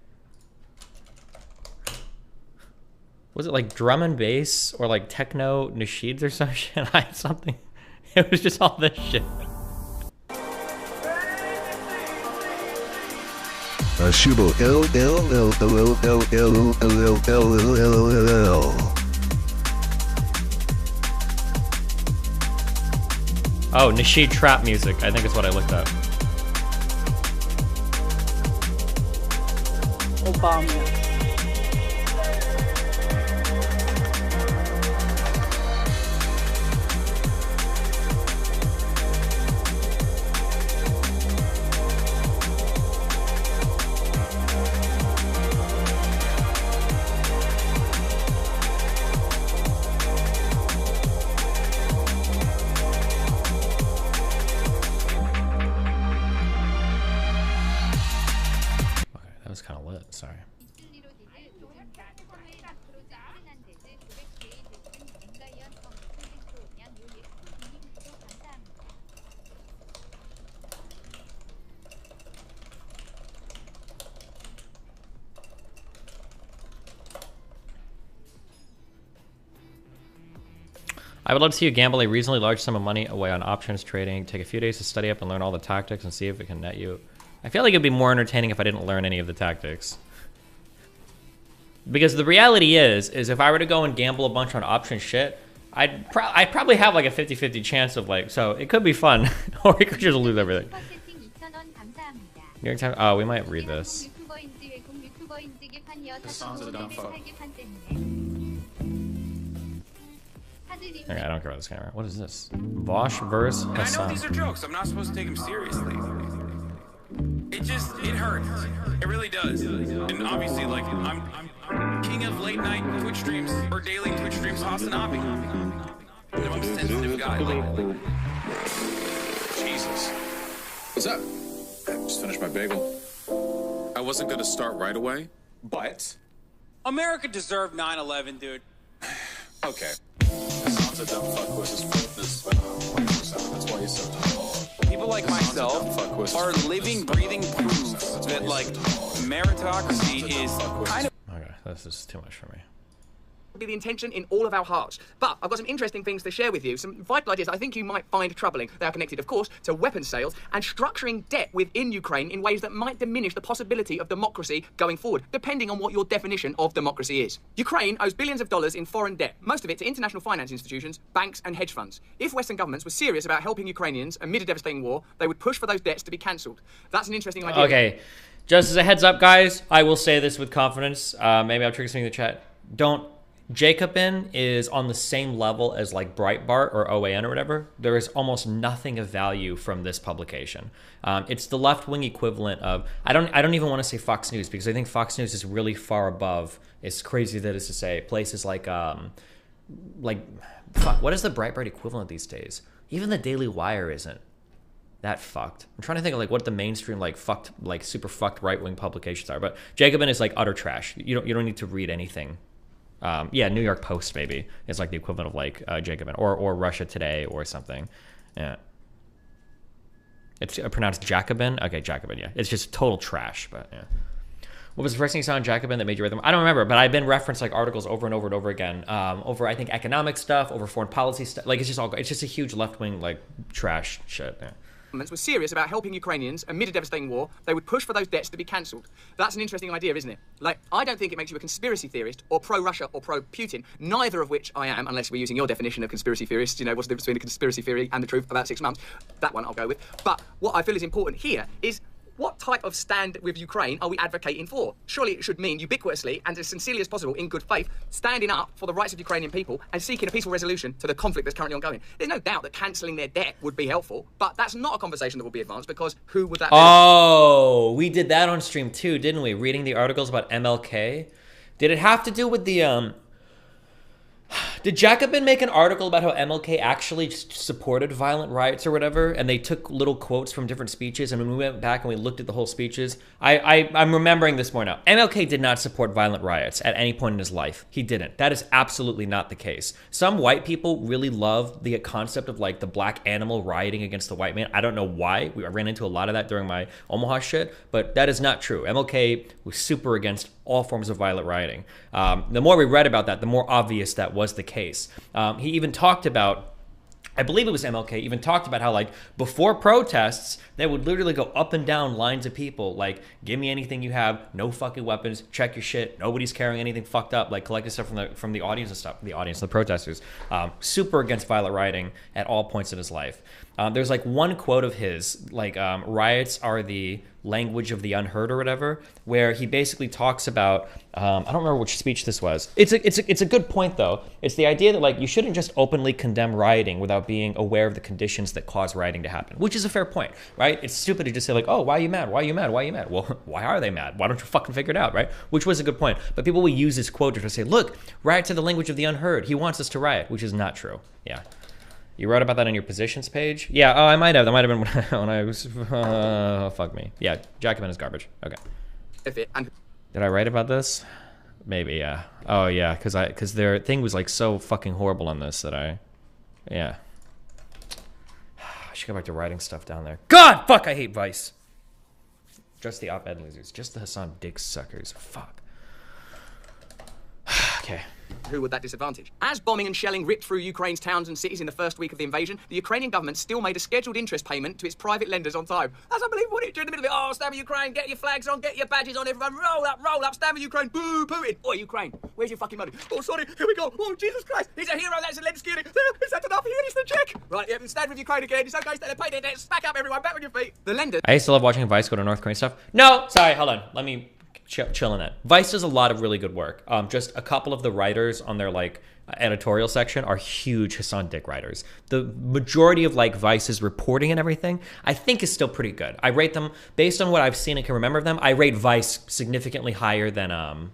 Was it like drum and bass or like techno nasheeds or some shit? Something. It was just all this shit. Shubo L. Oh, Nasheed trap music. I think is what I looked up. Obama. sorry. I would love to see you gamble a reasonably large sum of money away on options trading. Take a few days to study up and learn all the tactics and see if it can net you. I feel like it'd be more entertaining if I didn't learn any of the tactics. Because the reality is if I were to go and gamble a bunch on option shit, I'd probably have like a 50-50 chance of like, so it could be fun, or we could just lose everything. New York Times, oh, we might read this. Okay, I don't care about this camera. What is this? Vosh verse Hassan. I know these are jokes. I'm not supposed to take them seriously. It hurts. It really does. And obviously, like, I'm king of late night Twitch streams or daily Twitch streams, Hasanabi. I'm a sensitive guy. Like, Jesus. What's up? Just finished my bagel. I wasn't gonna start right away, but America deserved 9/11, dude. okay. Sounds a dumb fuck was this 24/7. That's why he's so tall. People like myself are living, breathing proof that, like, meritocracy is kind of... Okay, this is too much for me. Be the intention in all of our hearts. But I've got some interesting things to share with you, some vital ideas I think you might find troubling. They are connected, of course, to weapons sales and structuring debt within Ukraine in ways that might diminish the possibility of democracy going forward, depending on what your definition of democracy is. Ukraine owes billions of dollars in foreign debt, most of it to international finance institutions, banks and hedge funds. If Western governments were serious about helping Ukrainians amid a devastating war, they would push for those debts to be cancelled. That's an interesting idea. Okay, just as a heads up, guys, I will say this with confidence. Maybe I'll trigger something in the chat. Jacobin is on the same level as like Breitbart or OAN or whatever. There is almost nothing of value from this publication. It's the left-wing equivalent of, I don't even want to say Fox News, because I think Fox News is really far above, as crazy that is to say, places like fuck, what is the Breitbart equivalent these days? Even the Daily Wire isn't that fucked. I'm trying to think of like what the mainstream like fucked, like super fucked right-wing publications are, but Jacobin is like utter trash. You don't need to read anything. Yeah, New York Post maybe is like the equivalent of like Jacobin or Russia Today or something. Yeah, it's pronounced Jacobin. Okay, Jacobin. Yeah, it's just total trash. But yeah, what was the first thing you saw in Jacobin that made you read them? I don't remember, but I've been referenced like articles over and over and over again. Over I think economic stuff, over foreign policy stuff. Like it's just a huge left wing like trash shit. Yeah. Were serious about helping Ukrainians amid a devastating war, they would push for those debts to be cancelled. That's an interesting idea, isn't it? Like, I don't think it makes you a conspiracy theorist or pro-Russia or pro-Putin, neither of which I am, unless we're using your definition of conspiracy theorist. You know, what's the difference between a conspiracy theory and the truth? About 6 months. That one I'll go with. But what I feel is important here is, what type of stand with Ukraine are we advocating for? Surely it should mean ubiquitously and as sincerely as possible, in good faith, standing up for the rights of Ukrainian people and seeking a peaceful resolution to the conflict that's currently ongoing. There's no doubt that cancelling their debt would be helpful, but that's not a conversation that will be advanced, because who would that be? Oh, we did that on stream too, didn't we? Reading the articles about MLK. Did it have to do with the Did Jacobin make an article about how MLK actually supported violent riots or whatever, and they took little quotes from different speeches, and when we went back and we looked at the whole speeches, I'm remembering this more now. MLK did not support violent riots at any point in his life. He didn't. That is absolutely not the case. Some white people really love the concept of like the black animal rioting against the white man. I don't know why. I ran into a lot of that during my Omaha shit, but that is not true. MLK was super against all forms of violent rioting. The more we read about that, the more obvious that was the case. He even talked about, I believe it was MLK, even talked about how like before protests, they would literally go up and down lines of people like, give me anything you have, no fucking weapons, check your shit, nobody's carrying anything fucked up, like collecting stuff from the audience and stuff, the audience, the protesters, super against violent rioting at all points in his life. There's like one quote of his, like riots are the language of the unheard or whatever, where he basically talks about, I don't remember which speech this was. It's a good point though. It's the idea that like you shouldn't just openly condemn rioting without being aware of the conditions that cause rioting to happen, which is a fair point, right? It's stupid to just say like, oh, why are you mad? Why are you mad? Why are you mad? Well, why are they mad? Why don't you fucking figure it out, right? Which was a good point. But people will use this quote to say, look, riots are the language of the unheard. He wants us to riot, which is not true. Yeah. You wrote about that on your positions page? Yeah, oh, I might have. That might have been when I was... fuck me. Yeah, Jacobin is garbage. Okay. If it, and Did I write about this? Maybe, yeah. Oh, yeah, because their thing was like so fucking horrible on this that yeah. I should go back to writing stuff down there. God, fuck, I hate Vice. Just the op-ed losers. Just the Hassan dick suckers. Fuck. Okay. Who would that disadvantage? As bombing and shelling ripped through Ukraine's towns and cities in the first week of the invasion, the Ukrainian government still made a scheduled interest payment to its private lenders on time. That's unbelievable, isn't it? During the middle of it, oh, stand with Ukraine, get your flags on, get your badges on, everyone, roll up, stand with Ukraine, boo, Putin. Oi, Ukraine, where's your fucking money? Oh, sorry, here we go. Oh, Jesus Christ, he's a hero, that's Zelensky. Is that enough? Here is the check. Right, yeah, stand with Ukraine again. It's okay, stand, pay their debts, back up, everyone, back on your feet. The lenders... I used to love watching Vice go to North Korean stuff. No, sorry, hold on. Let me chill on that. Vice does a lot of really good work. Just a couple of the writers on their like editorial section are huge Hassan dick writers. The majority of like Vice's reporting and everything, I think is still pretty good. I rate them based on what I've seen and can remember of them. I rate Vice significantly higher than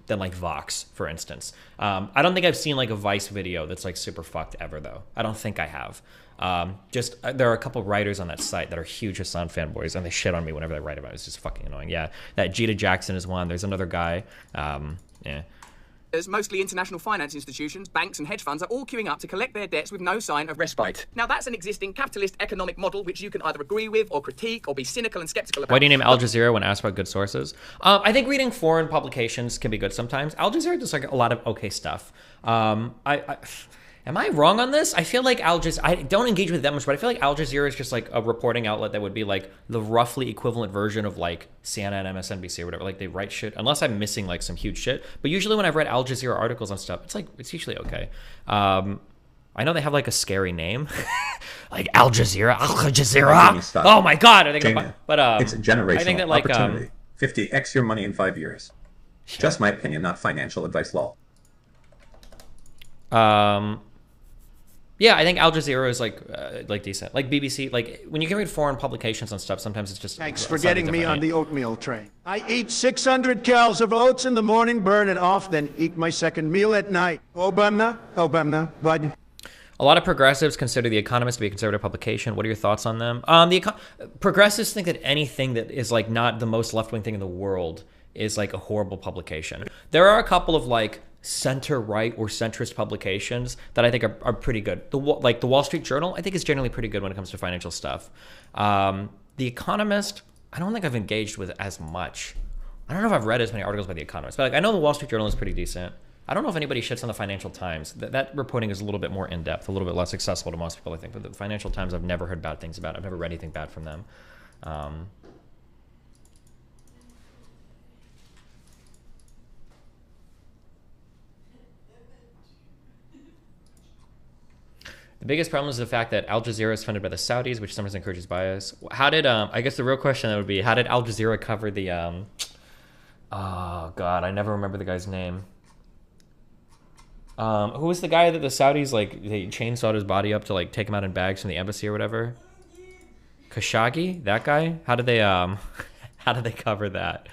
like Vox, for instance. I don't think I've seen like a Vice video that's like super fucked ever though. I don't think I have. There are a couple writers on that site that are huge Hassan fanboys and they shit on me whenever they write about it. It's just fucking annoying. Yeah, that Jita Jackson is one. There's another guy. Yeah. As mostly international finance institutions, banks and hedge funds are all queuing up to collect their debts with no sign of respite. Now that's an existing capitalist economic model which you can either agree with or critique or be cynical and skeptical about. Why do you name Al Jazeera when asked about good sources? I think reading foreign publications can be good sometimes. Al Jazeera does like a lot of okay stuff. Am I wrong on this? I feel like I don't engage with it that much, but I feel like Al Jazeera is just like a reporting outlet that would be like the roughly equivalent version of like CNN, MSNBC or whatever. Like they write shit, unless I'm missing like some huge shit. But usually when I've read Al Jazeera articles on stuff, it's usually okay. I know they have like a scary name, like Al Jazeera. Oh my god! I think, but it's a generational I think that, like, opportunity. 50x your money in 5 years. Just my opinion, not financial advice. Lol. Yeah, I think Al Jazeera is like decent. Like BBC, like when you can read foreign publications and stuff, sometimes it's just thanks for getting me on the oatmeal train. I eat 600 calories of oats in the morning, burn it off, then eat my second meal at night. Obama, Biden. A lot of progressives consider The Economist to be a conservative publication. What are your thoughts on them? Progressives think that anything that is like not the most left-wing thing in the world is like a horrible publication. There are a couple of like center-right or centrist publications that I think are pretty good. Like the Wall Street Journal, I think is generally pretty good when it comes to financial stuff. The Economist, I don't think I've engaged with as much. I don't know if I've read as many articles by The Economist, but like I know the Wall Street Journal is pretty decent. I don't know if anybody shits on the Financial Times. That reporting is a little bit more in-depth, a little bit less accessible to most people, I think. But the Financial Times, I've never heard bad things about. I've never read anything bad from them. The biggest problem is the fact that Al Jazeera is funded by the Saudis, which sometimes encourages bias. How did, I guess the real question would be, how did Al Jazeera cover the, oh God, I never remember the guy's name. Who was the guy that the Saudis, like, they chainsawed his body up to, like, take him out in bags from the embassy or whatever? Khashoggi? That guy? How did they, how did they cover that?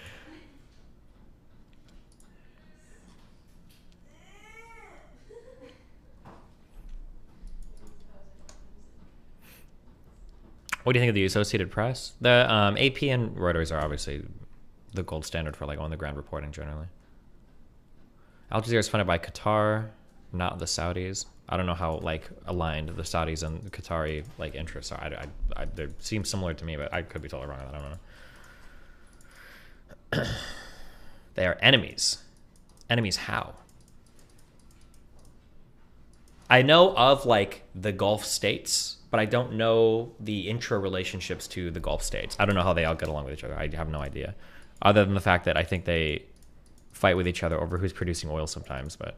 What do you think of the Associated Press? The AP and Reuters are obviously the gold standard for like on-the-ground reporting generally. Al Jazeera is funded by Qatar, not the Saudis. I don't know how like aligned the Saudis and the Qatari like interests are. They seem similar to me, but I could be totally wrong on that. I don't know. They are enemies. Enemies how? I know of like the Gulf states, but I don't know the intra-relationships to the Gulf states. I don't know how they all get along with each other. I have no idea. Other than the fact that I think they fight with each other over who's producing oil sometimes, but...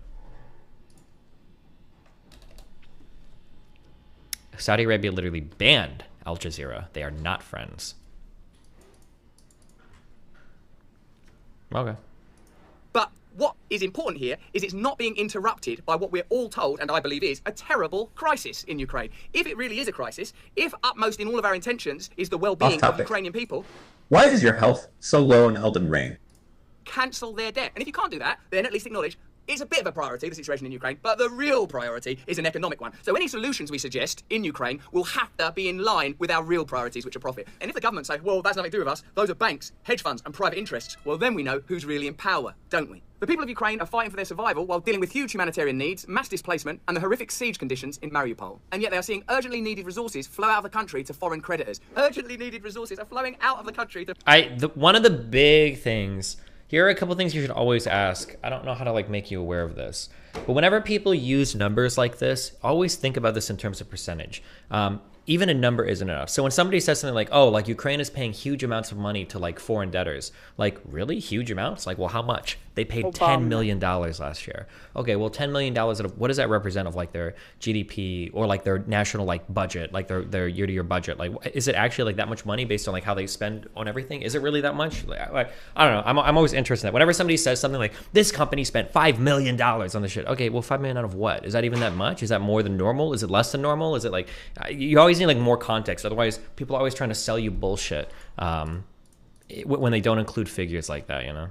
Saudi Arabia literally banned Al Jazeera. They are not friends. Okay. But what is important here is it's not being interrupted by what we're all told, and I believe is, a terrible crisis in Ukraine. If it really is a crisis, if upmost in all of our intentions is the well-being of Ukrainian people... Why is your health so low in Elden Ring? Cancel their debt. And if you can't do that, then at least acknowledge, it's a bit of a priority, the situation in Ukraine, but the real priority is an economic one. So any solutions we suggest in Ukraine will have to be in line with our real priorities, which are profit. And if the government say, well, that's nothing to do with us, those are banks, hedge funds, and private interests, well, then we know who's really in power, don't we? The people of Ukraine are fighting for their survival while dealing with huge humanitarian needs, mass displacement, and the horrific siege conditions in Mariupol. And yet they are seeing urgently needed resources flow out of the country to foreign creditors. Urgently needed resources are flowing out of the country to... One of the big things... Here are a couple things you should always ask. I don't know how to like make you aware of this, but whenever people use numbers like this, always think about this in terms of percentage. Even a number isn't enough. So when somebody says something like, oh, like Ukraine is paying huge amounts of money to like foreign debtors, like really huge amounts? Like, well, how much? They paid $10 million last year. Okay, well, $10 million, what does that represent of like their GDP or like their national like budget, like their year-to-year budget? Like, is it actually like that much money based on like how they spend on everything? Is it really that much? Like, I don't know. I'm always interested in that. Whenever somebody says something like, this company spent $5 million on this shit. Okay, well, $5 million out of what? Is that even that much? Is that more than normal? Is it less than normal? Is it like, you always need like more context. Otherwise, people are always trying to sell you bullshit when they don't include figures like that, you know?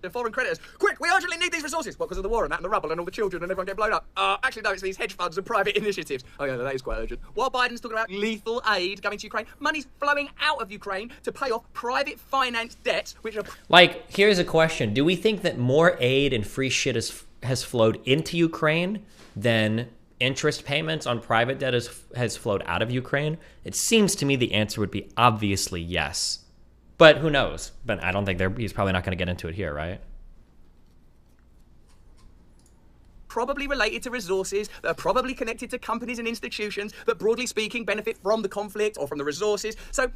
The foreign creditors. Quick, we urgently need these resources. What, because of the war and that and the rubble and all the children and everyone getting blown up? Actually, no, it's these hedge funds and private initiatives. Oh, yeah, that is quite urgent. While Biden's talking about lethal aid going to Ukraine, money's flowing out of Ukraine to pay off private finance debts, which are... Like, here's a question. Do we think that more aid and free shit has flowed into Ukraine than interest payments on private debt has flowed out of Ukraine? It seems to me the answer would be obviously yes. But who knows? But I don't think he's probably not going to get into it here, right? Probably related to resources that are probably connected to companies and institutions that, broadly speaking, benefit from the conflict or from the resources. So,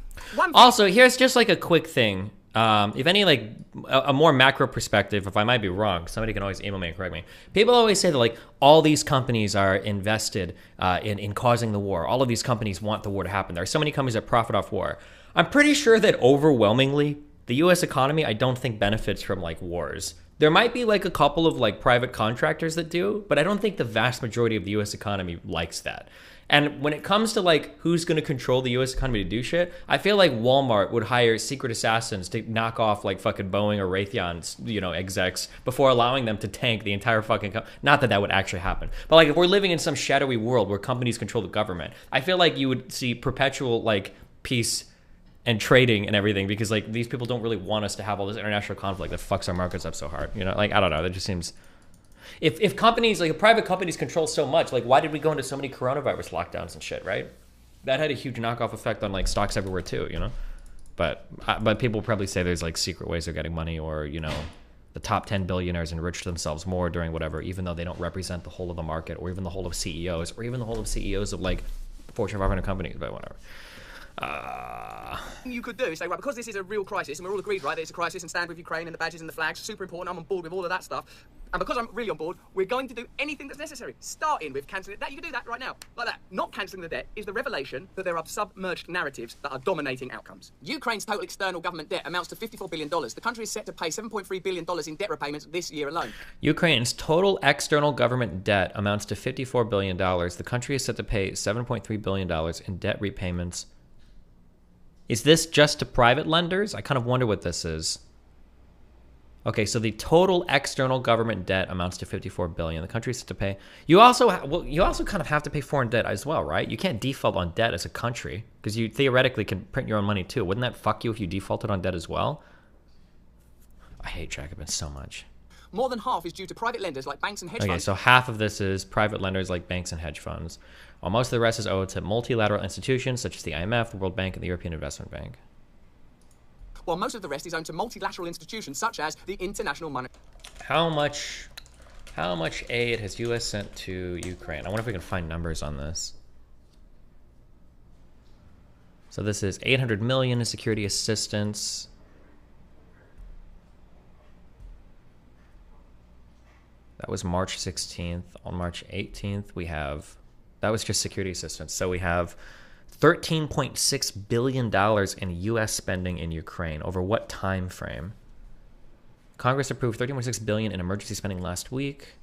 also, here's just like a quick thing. If any, like, a more macro perspective, if I might be wrong, somebody can always email me and correct me. People always say that, like, all these companies are invested in causing the war. All of these companies want the war to happen. There are so many companies that profit off war. I'm pretty sure that overwhelmingly, the U.S. economy, I don't think benefits from, like, wars. There might be, like, a couple of, like, private contractors that do, but I don't think the vast majority of the U.S. economy likes that. And when it comes to, like, who's going to control the U.S. economy to do shit, I feel like Walmart would hire secret assassins to knock off, like, fucking Boeing or Raytheon's, you know, execs before allowing them to tank the entire fucking not that that would actually happen. But, like, if we're living in some shadowy world where companies control the government, I feel like you would see perpetual, like, peace and trading and everything, because like these people don't really want us to have all this international conflict that fucks our markets up so hard. You know, like, I don't know. That just seems, if companies, like private companies control so much, like why did we go into so many coronavirus lockdowns and shit, right? That had a huge knockoff effect on like stocks everywhere too, you know? But people probably say there's like secret ways of getting money, or, you know, the top 10 billionaires enriched themselves more during whatever, even though they don't represent the whole of the market, or even the whole of CEOs, or even the whole of CEOs of like Fortune 500 companies, but whatever. You could do is say, right, because this is a real crisis, and we're all agreed, right, that it's a crisis, and stand with Ukraine and the badges and the flags, super important, I'm on board with all of that stuff. And because I'm really on board, we're going to do anything that's necessary, starting with cancelling that. You can do that right now, like that. Not cancelling the debt is the revelation that there are submerged narratives that are dominating outcomes. Ukraine's total external government debt amounts to $54 billion. The country is set to pay $7.3 billion in debt repayments this year alone. Ukraine's total external government debt amounts to $54 billion. The country is set to pay $7.3 billion in debt repayments. Is this just to private lenders? I kind of wonder what this is. Okay, so the total external government debt amounts to $54 billion. The country is set to pay. You also kind of have to pay foreign debt as well, right? You can't default on debt as a country, because you theoretically can print your own money too. Wouldn't that fuck you if you defaulted on debt as well? I hate Jacobin so much. More than half is due to private lenders like banks and hedge funds. Okay, so half of this is private lenders like banks and hedge funds, while most of the rest is owed to multilateral institutions such as the IMF, the World Bank, and the European Investment Bank. While most of the rest is owed to multilateral institutions such as the International Monetary... How much aid has U.S. sent to Ukraine? I wonder if we can find numbers on this. So this is $800 million in security assistance. That was March 16th. On March 18th, we have... That was just security assistance. So we have $13.6 billion in U.S. spending in Ukraine. Over what time frame? Congress approved $13.6 billion in emergency spending last week.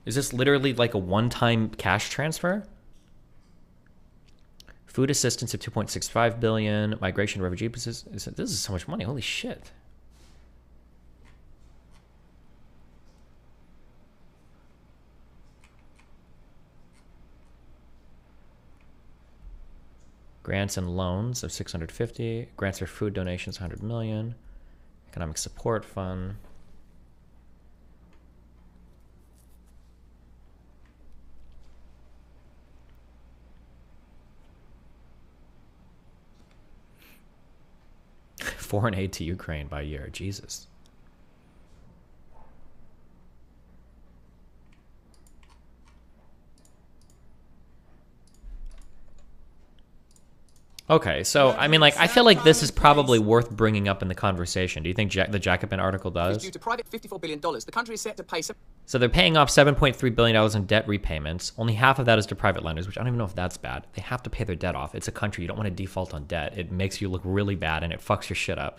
Is this literally like a one-time cash transfer? Food assistance of 2.65 billion. Migration refugee this is so much money. Holy shit. Grants and loans of 650. Grants for food donations 100 million. Economic support fund. Foreign aid to Ukraine by year. Jesus. Okay, so I mean, like, I feel like this is probably worth bringing up in the conversation. Do you think the Jacobin article does? Due to private $54 billion, the country is set to pay. So they're paying off $7.3 billion in debt repayments. Only half of that is to private lenders, which I don't even know if that's bad. They have to pay their debt off. It's a country. You don't want to default on debt. It makes you look really bad, and it fucks your shit up.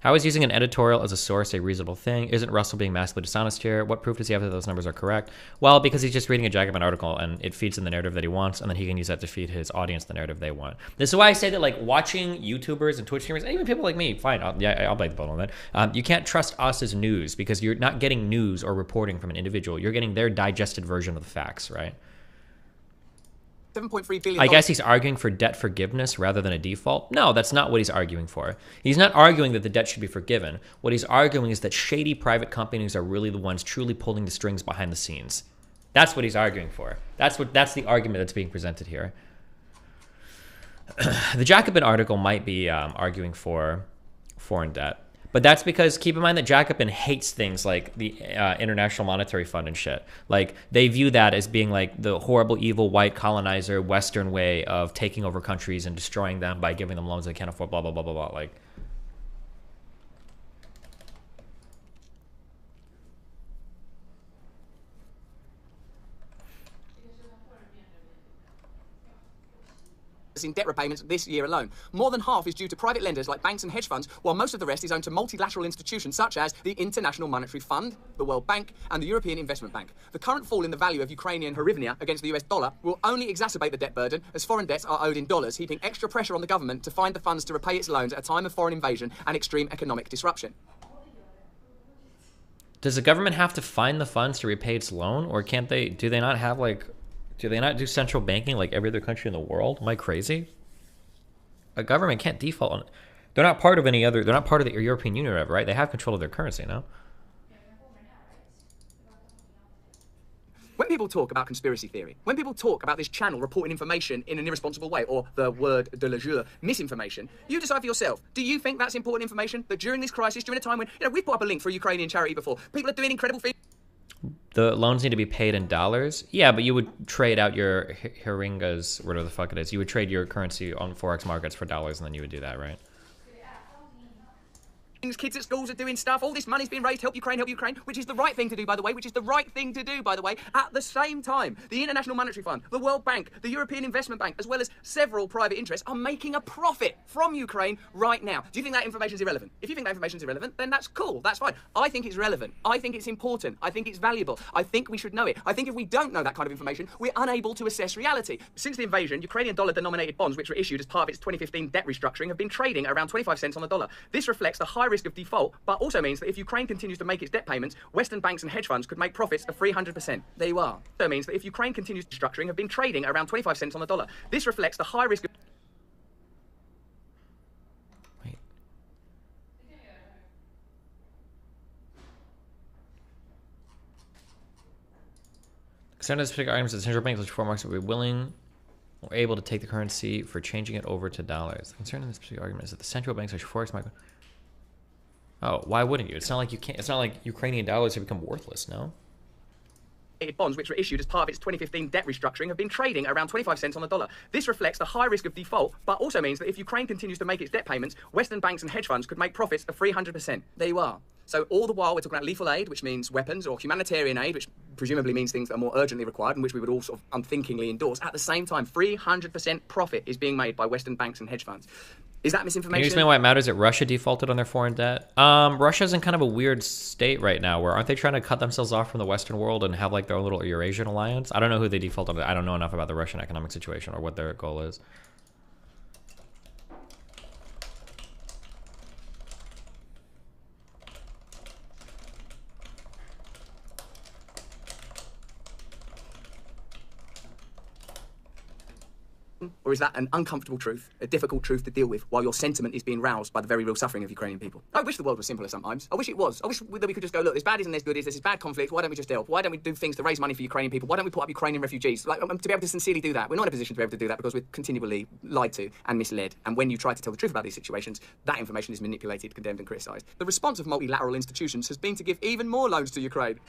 How is using an editorial as a source a reasonable thing? Isn't Russell being massively dishonest here? What proof does he have that those numbers are correct? Well, because he's just reading a Jacobin article and it feeds in the narrative that he wants, and then he can use that to feed his audience the narrative they want. This is why I say that, like, watching YouTubers and Twitch streamers, and even people like me, fine, I'll bite the bullet on that. You can't trust us as news because you're not getting news or reporting from an individual. You're getting their digested version of the facts, right? $7.3 billion. I guess he's arguing for debt forgiveness rather than a default. No, that's not what he's arguing for. He's not arguing that the debt should be forgiven. What he's arguing is that shady private companies are really the ones truly pulling the strings behind the scenes. That's what he's arguing for. That's the argument that's being presented here. The Jacobin article might be arguing for foreign debt. But that's because, keep in mind that Jacobin hates things like the International Monetary Fund and shit. Like, they view that as being like the horrible, evil, white colonizer, Western way of taking over countries and destroying them by giving them loans they can't afford, blah, blah, blah, blah, blah. Like, in debt repayments this year alone. More than half is due to private lenders like banks and hedge funds, while most of the rest is owed to multilateral institutions such as the International Monetary Fund, the World Bank, and the European Investment Bank. The current fall in the value of Ukrainian hryvnia against the US dollar will only exacerbate the debt burden, as foreign debts are owed in dollars, heaping extra pressure on the government to find the funds to repay its loans at a time of foreign invasion and extreme economic disruption. does the government have to find the funds to repay its loan, or can't they? Do they not have, like, do they not do central banking like every other country in the world? Am I crazy? A government can't default on it. They're not part of any other. They're not part of the European Union or whatever, right? They have control of their currency, no? When people talk about conspiracy theory, when people talk about this channel reporting information in an irresponsible way, or the word de la jour, misinformation, you decide for yourself. Do you think that's important information? That during this crisis, during a time when, we've put up a link for a Ukrainian charity before, people are doing incredible things. The loans need to be paid in dollars. Yeah, but you would trade out your hryvnias, whatever the fuck it is. You would trade your currency on Forex markets for dollars, and then you would do that, right? Kids at schools are doing stuff. All this money's being raised, help Ukraine, which is the right thing to do, by the way, At the same time, the International Monetary Fund, the World Bank, the European Investment Bank, as well as several private interests are making a profit from Ukraine right now. Do you think that information is irrelevant? If you think that information is irrelevant, then that's cool. That's fine. I think it's relevant. I think it's important. I think it's valuable. I think we should know it. I think if we don't know that kind of information, we're unable to assess reality. Since the invasion, Ukrainian dollar-denominated bonds, which were issued as part of its 2015 debt restructuring, have been trading around 25 cents on the dollar. This reflects the high risk of default, but also means that if Ukraine continues to make its debt payments, Western banks and hedge funds could make profits of 300%. There you are. So it means that if Ukraine continues restructuring, have been trading around 25 cents on the dollar. This reflects the high risk of... Certain specific items that the central banks, which foreign markets will be willing or able to take the currency for changing it over to dollars. The concern in this specific argument is that the central banks, which forex market... Oh, why wouldn't you? It's not like you can't. It's not like Ukrainian dollars have become worthless, no? Bonds, which were issued as part of its 2015 debt restructuring, have been trading around 25 cents on the dollar. This reflects the high risk of default, but also means that if Ukraine continues to make its debt payments, Western banks and hedge funds could make profits of 300%. There you are. So all the while we're talking about lethal aid, which means weapons, or humanitarian aid, which presumably means things that are more urgently required and which we would all sort of unthinkingly endorse. At the same time, 300% profit is being made by Western banks and hedge funds. Is that Can you misinformation? explain why it matters that Russia defaulted on their foreign debt? Russia's in kind of a weird state right now where aren't they trying to cut themselves off from the Western world and have like their own little Eurasian alliance? I don't know who they defaulted on. I don't know enough about the Russian economic situation or what their goal is. Or is that an uncomfortable truth, a difficult truth to deal with, while your sentiment is being roused by the very real suffering of Ukrainian people? I wish the world was simpler sometimes. I wish it was. I wish that we could just go, look, there's bad isn't there's good is, there's this bad conflict, why don't we just help? Why don't we do things to raise money for Ukrainian people? Why don't we put up Ukrainian refugees? Like, to be able to sincerely do that. We're not in a position to be able to do that because we're continually lied to and misled. And when you try to tell the truth about these situations, that information is manipulated, condemned and criticised. The response of multilateral institutions has been to give even more loans to Ukraine.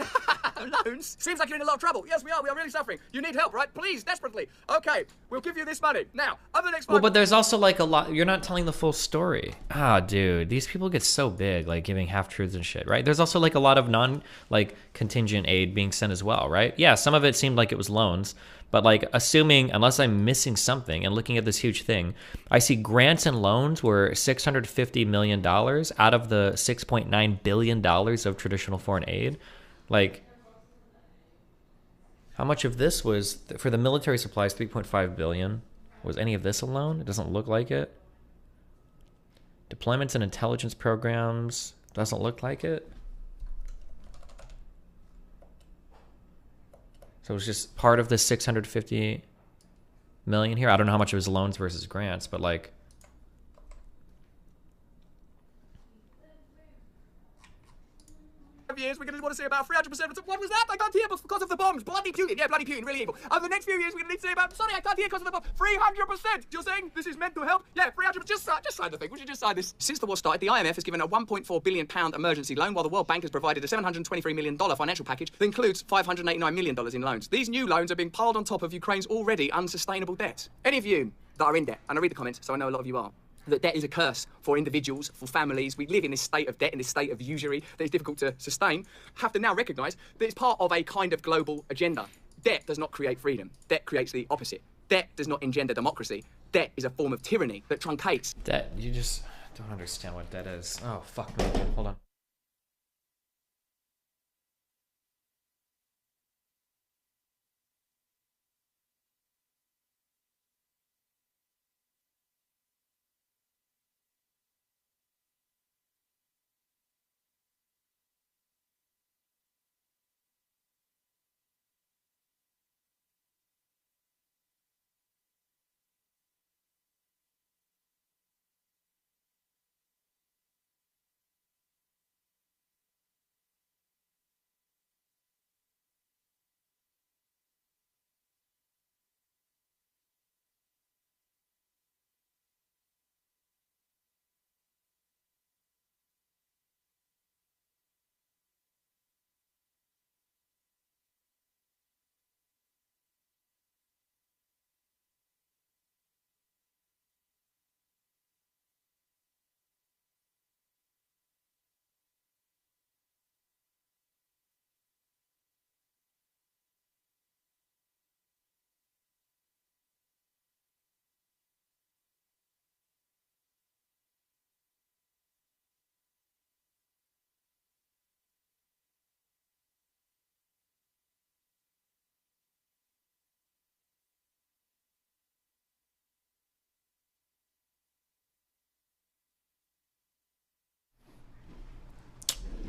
Loans? Seems like you're in a lot of trouble. Yes, we are really suffering. You need help, right? Please, desperately. Okay, we'll give you this money. Now, over the next 5 Well, but there's also like a lot. You're not telling the full story. Ah, dude, these people get so big, like giving half truths and shit, right? There's also like a lot of contingent aid being sent as well, right? Yeah, some of it seemed like it was loans, but like assuming, unless I'm missing something and looking at this huge thing, I see grants and loans were $650 million out of the $6.9 billion of traditional foreign aid. Like, how much of this was for the military supplies? 3.5 billion. Was any of this a loan? It doesn't look like it. Deployments and intelligence programs. Doesn't look like it. So it was just part of the 650 million here. I don't know how much it was loans versus grants, but like, years, we're going to want to see about 300%. What was that? I can't hear because of the bombs. Bloody Putin. Yeah, bloody Putin. Really evil. Over the next few years, we're going to need to see about... Sorry, I can't hear because of the bomb. 300%. You're saying this is meant to help? Yeah, 300%. Just sign the thing. We should just sign this. Since the war started, the IMF has given a £1.4 billion emergency loan, while the World Bank has provided a $723 million financial package that includes $589 million in loans. These new loans are being piled on top of Ukraine's already unsustainable debt. Any of you that are in debt, and I read the comments, so I know a lot of you are, that debt is a curse for individuals, for families. We live in this state of debt, in this state of usury that is difficult to sustain. Have to now recognise that it's part of a kind of global agenda. Debt does not create freedom. Debt creates the opposite. Debt does not engender democracy. Debt is a form of tyranny that truncates. Debt, you just don't understand what debt is. Oh, fuck me. Hold on.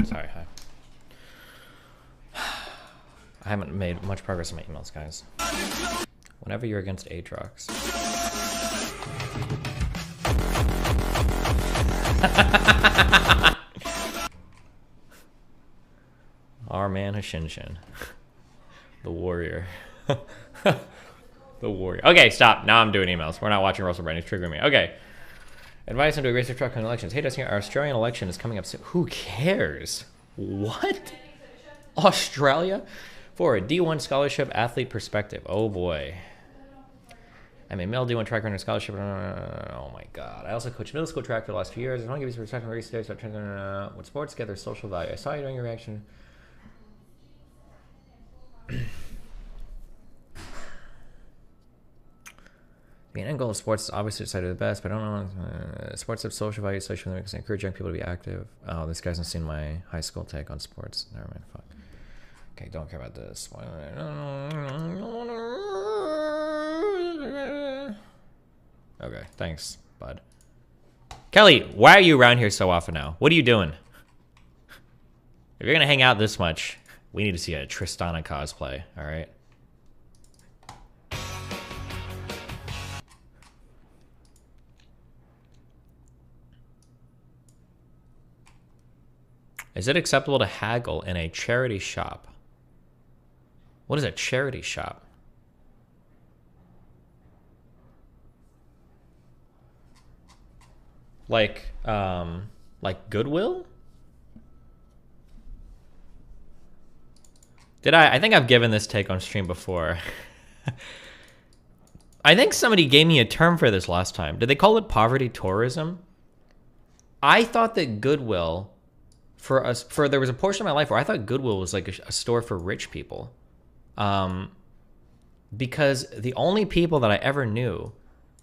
Sorry, hi. I haven't made much progress in my emails, guys. Whenever you're against Aatrox. Our man Hashinshin. The warrior. The warrior. Okay, stop. Now I'm doing emails. We're not watching Russell Brand. He's triggering me. Okay. Advice on to erase their truck on elections. Hey, Dustin, our Australian election is coming up soon. Who cares? What? Australia? For a D1 scholarship athlete perspective. Oh boy. I'm a male D1 track runner scholarship. Oh my god. I also coached middle school track for the last few years. I want to give you some perspective on race today. So with sports together, social value. I saw you during your reaction. Being end goal of sports is obviously decided the best, but I don't know. Sports have social value, especially because they encourage young people to be active. Oh, this guy hasn't seen my high school take on sports. Never mind. Fuck. Okay, don't care about this. Okay, thanks, bud. Kelly, why are you around here so often now? What are you doing? If you're gonna hang out this much, we need to see a Tristana cosplay, alright? Is it acceptable to haggle in a charity shop? What is a charity shop? Like Goodwill? I think I've given this take on stream before. I think somebody gave me a term for this last time. Did they call it poverty tourism? I thought that Goodwill, there was a portion of my life where I thought Goodwill was like a store for rich people. Because the only people that I ever knew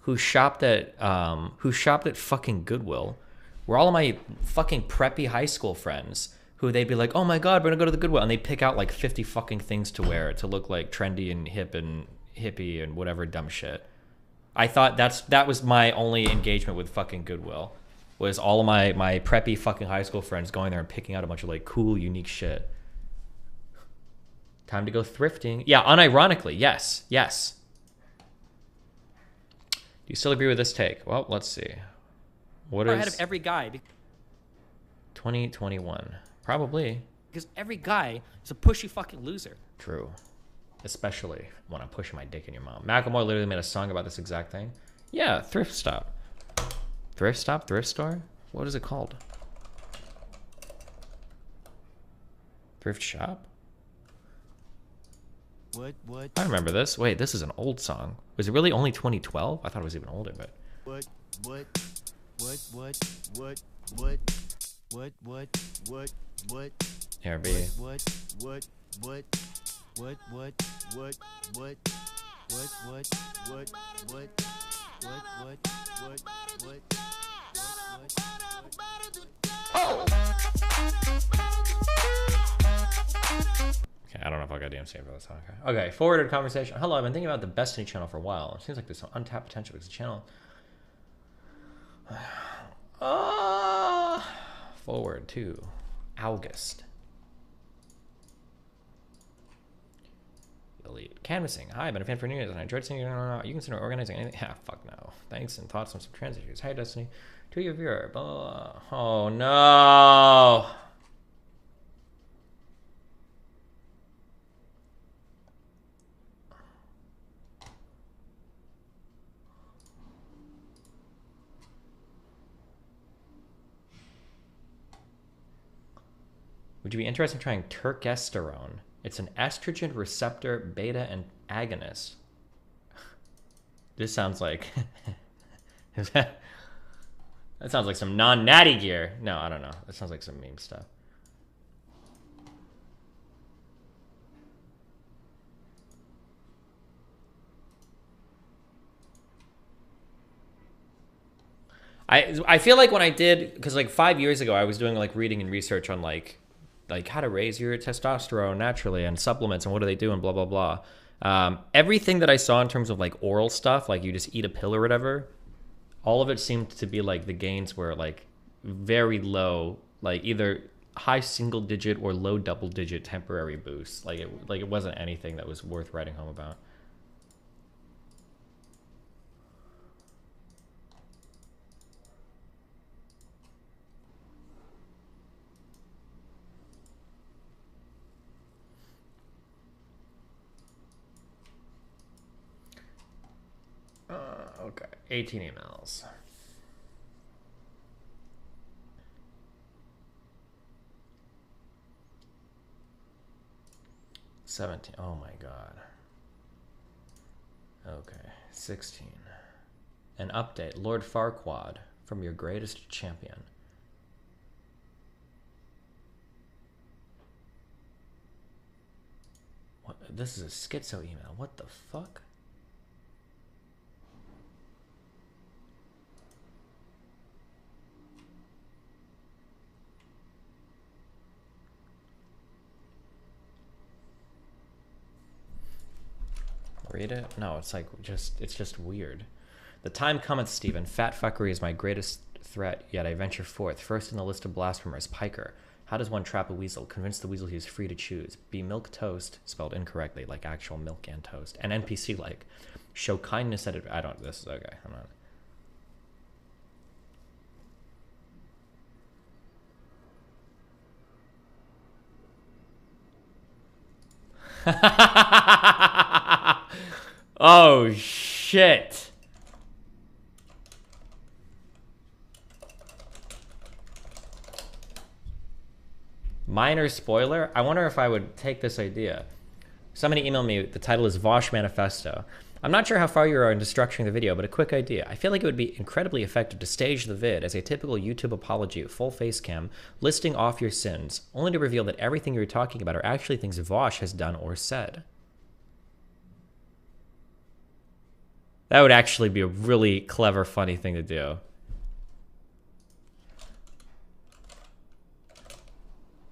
who shopped at fucking Goodwill were all of my fucking preppy high school friends who they'd be like, oh my God, we're gonna go to the Goodwill. And they'd pick out like 50 fucking things to wear to look like trendy and hip and hippie and whatever dumb shit. I thought that was my only engagement with fucking Goodwill, was all of my preppy fucking high school friends going there and picking out a bunch of like cool, unique shit. Time to go thrifting. Yeah, unironically, yes. Do you still agree with this take? Well, let's see. What is... ahead of every guy. 2021. Probably. Because every guy is a pushy fucking loser. True. Especially when I'm pushing my dick in your mom. Macklemore literally made a song about this exact thing. Yeah, thrift stop. Thrift stop? Thrift store? What is it called? Thrift shop? What? I remember this. Wait, this is an old song. Was it really only 2012? I thought it was even older, but... What? RB. Okay, I don't know if I got damn saved for this song. Okay, forwarded conversation. Hello, I've been thinking about the Destiny channel for a while. It seems like there's some untapped potential because the channel... forward to August. Elite. Canvassing. Hi, I've been a fan for years and I enjoyed seeing you. You consider organizing anything? Yeah, fuck no. Thanks and thoughts on some trans issues. Hi, Destiny. To your viewer. Blah, blah, blah. Oh, no. Would you be interested in trying turkesterone? It's an estrogen receptor beta and agonist. This sounds like... that sounds like some non-natty gear. No, I don't know. That sounds like some meme stuff. I feel like when I did, because like 5 years ago, I was doing like reading and research on like how to raise your testosterone naturally and supplements and what do they do and blah, blah, blah. Everything that I saw in terms of like oral stuff, like you just eat a pill or whatever, all of it seemed to be like the gains were like very low, like either high single digit or low double digit temporary boosts. Like it wasn't anything that was worth writing home about. Okay, 18 emails. $17. Oh my god. Okay, 16. An update. Lord Farquaad from your greatest champion. What? This is a schizo email. What the fuck? read it? No, it's like it's just weird. The time cometh, Stephen. Fat fuckery is my greatest threat, yet I venture forth. First in the list of blasphemers, piker. How does one trap a weasel? Convince the weasel he is free to choose. Be milk toast, spelled incorrectly, like actual milk and toast. And NPC like. Show kindness at it. I don't. This is okay. I'm not. Oh shit. Minor spoiler. I wonder if I would take this idea. Somebody emailed me. The title is Vosh Manifesto. I'm not sure how far you are into structuring the video, but a quick idea. I feel like it would be incredibly effective to stage the vid as a typical YouTube apology, full face cam, listing off your sins, only to reveal that everything you're talking about are actually things Vosh has done or said. That would actually be a really clever, funny thing to do.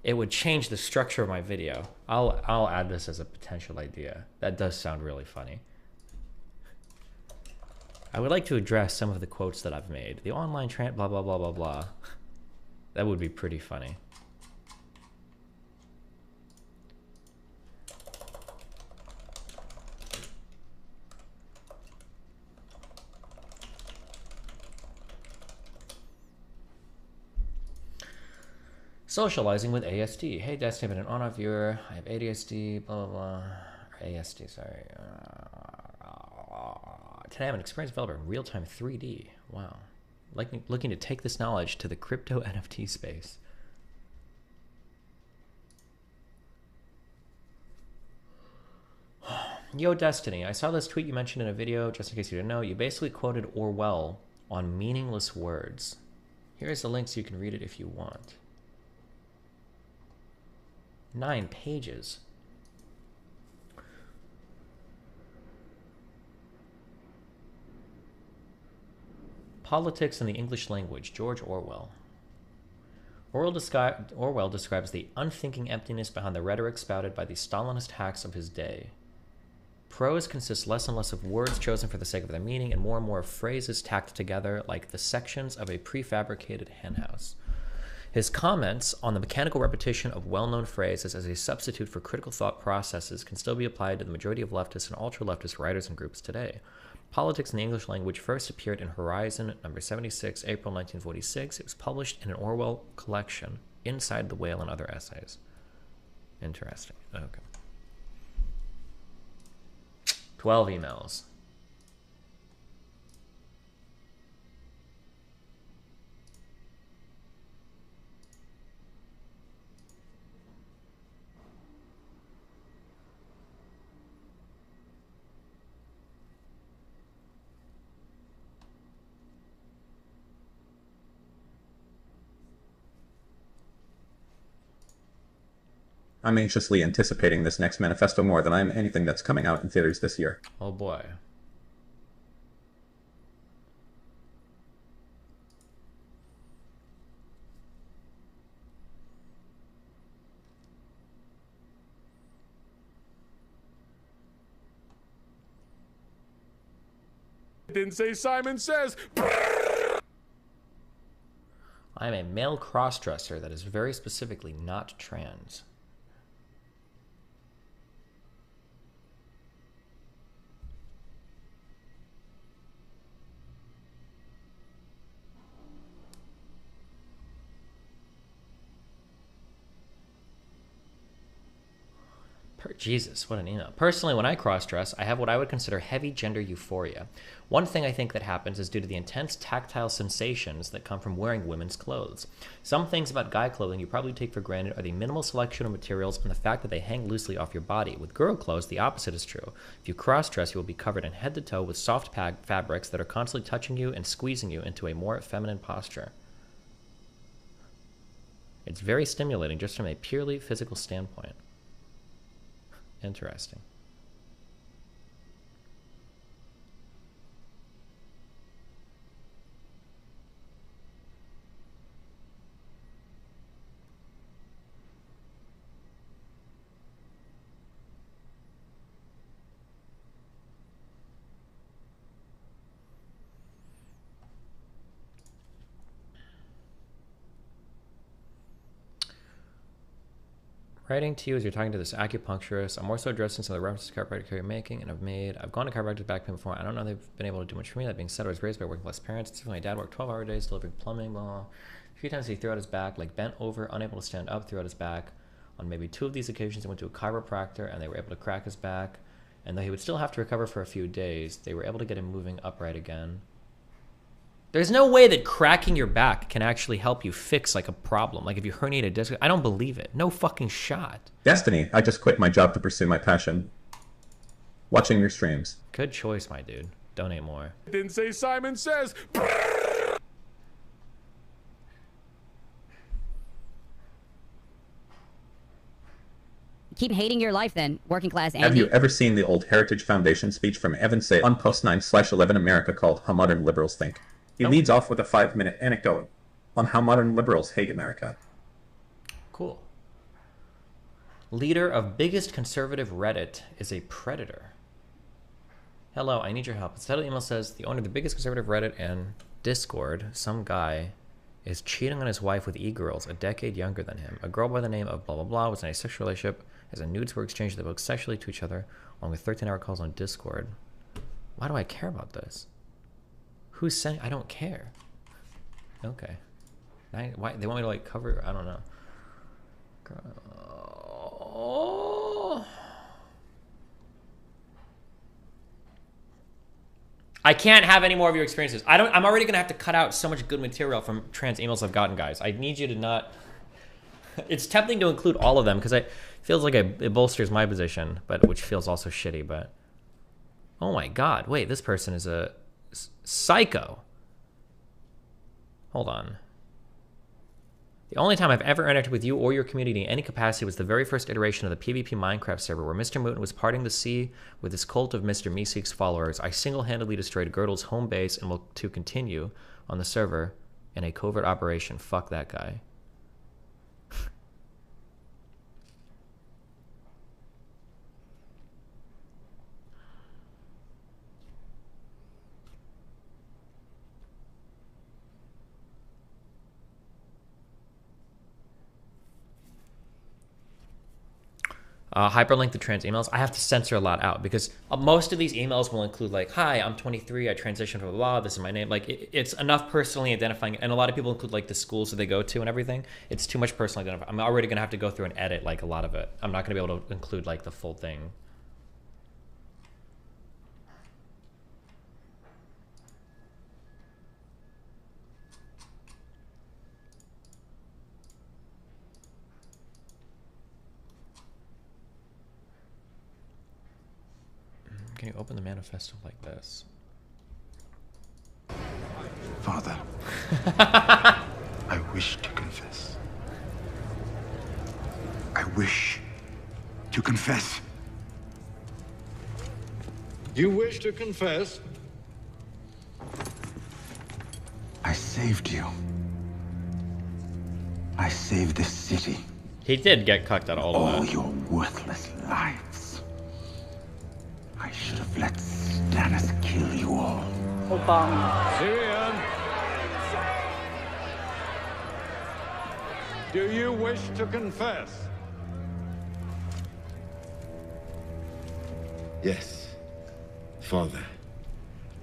It would change the structure of my video. I'll add this as a potential idea. That does sound really funny. I would like to address some of the quotes that I've made. The online blah, blah, blah, blah, blah. That would be pretty funny. Socializing with ASD. Hey, Destiny, I've been an on-off viewer. I have ADSD, blah, blah, blah. Or ASD, sorry. Today I'm an experienced developer in real-time 3D. Wow. Looking to take this knowledge to the crypto NFT space. Yo, Destiny, I saw this tweet you mentioned in a video. Just in case you didn't know, you basically quoted Orwell on meaningless words. Here's the link so you can read it if you want. 9 pages. Politics in the English Language, George Orwell. Orwell describes the unthinking emptiness behind the rhetoric spouted by the Stalinist hacks of his day. Prose consists less and less of words chosen for the sake of their meaning and more of phrases tacked together like the sections of a prefabricated henhouse. His comments on the mechanical repetition of well-known phrases as a substitute for critical thought processes can still be applied to the majority of leftist and ultra-leftist writers and groups today. Politics in the English Language first appeared in Horizon number 76, April 1946. It was published in an Orwell collection, Inside the Whale and Other Essays. Interesting. Okay. 12 emails. I'm anxiously anticipating this next manifesto more than I am anything that's coming out in theaters this year. Oh boy. Didn't say Simon Says. I am a male cross-dresser that is very specifically not trans. Jesus, what an email. Personally, when I cross-dress, I have what I would consider heavy gender euphoria. One thing I think that happens is due to the intense tactile sensations that come from wearing women's clothes. Some things about guy clothing you probably take for granted are the minimal selection of materials and the fact that they hang loosely off your body. With girl clothes, the opposite is true. If you cross-dress, you will be covered in head to toe with soft fabrics that are constantly touching you and squeezing you into a more feminine posture. It's very stimulating just from a purely physical standpoint. Interesting. Writing to you as you're talking to this acupuncturist. I'm more so addressing some of the references to chiropractic care you're making, and I've gone to chiropractic back pain before. I don't know they've been able to do much for me. That being said, I was raised by working class parents. Specifically, my dad worked 12-hour days, delivering plumbing, blah, blah. A few times he threw out his back, like bent over, unable to stand up, threw out his back. On maybe 2 of these occasions, he went to a chiropractor, and they were able to crack his back. And though he would still have to recover for a few days, they were able to get him moving upright again. There's no way that cracking your back can actually help you fix like a problem. Like if you herniate a disc, I don't believe it. No fucking shot. Destiny, I just quit my job to pursue my passion. Watching your streams. Good choice, my dude. Donate more. Didn't say Simon Says. Keep hating your life then, working class Andy. Have you ever seen the old Heritage Foundation speech from Evan Say on Post 9/11 America called How Modern Liberals Think? He leads off with a 5-minute anecdote on how modern liberals hate America. Cool. Leader of biggest conservative Reddit is a predator. Hello, I need your help. The title email says the owner of the biggest conservative Reddit and Discord, some guy, is cheating on his wife with e-girls a decade younger than him. A girl by the name of blah blah blah was in a sexual relationship as a nudes were exchanged that both sexually to each other along with 13-hour calls on Discord. Why do I care about this? Who's saying I don't care? Okay. Why they want me to like cover? I don't know. Oh. I can't have any more of your experiences. I'm already gonna have to cut out so much good material from trans emails I've gotten, guys. I need you to not. It's tempting to include all of them because it feels like it bolsters my position, but which feels also shitty. But oh my god, wait, this person is a psycho. Hold on. The only time I've ever interacted with you or your community in any capacity was the very first iteration of the PvP Minecraft server where Mr. Mooten was parting the sea with his cult of Mr. Meeseek's followers. I single-handedly destroyed Girdle's home base and will to continue on the server in a covert operation. Fuck that guy. Hyperlink the trans emails. I have to censor a lot out because most of these emails will include like, hi, I'm 23, I transitioned, blah, blah, blah, this is my name. Like it's enough personally identifying, and a lot of people include like the schools that they go to and everything. It's too much personally identifying. I'm already gonna have to go through and edit like a lot of it. I'm not gonna be able to include like the full thing. Can you open the manifesto like this? Father, I wish to confess. I wish to confess. You wish to confess? I saved you. I saved this city. He did get cucked out all of that. All your worthless lives. I should have let Stannis kill you all. Obama. Syrian! Do you wish to confess? Yes, Father.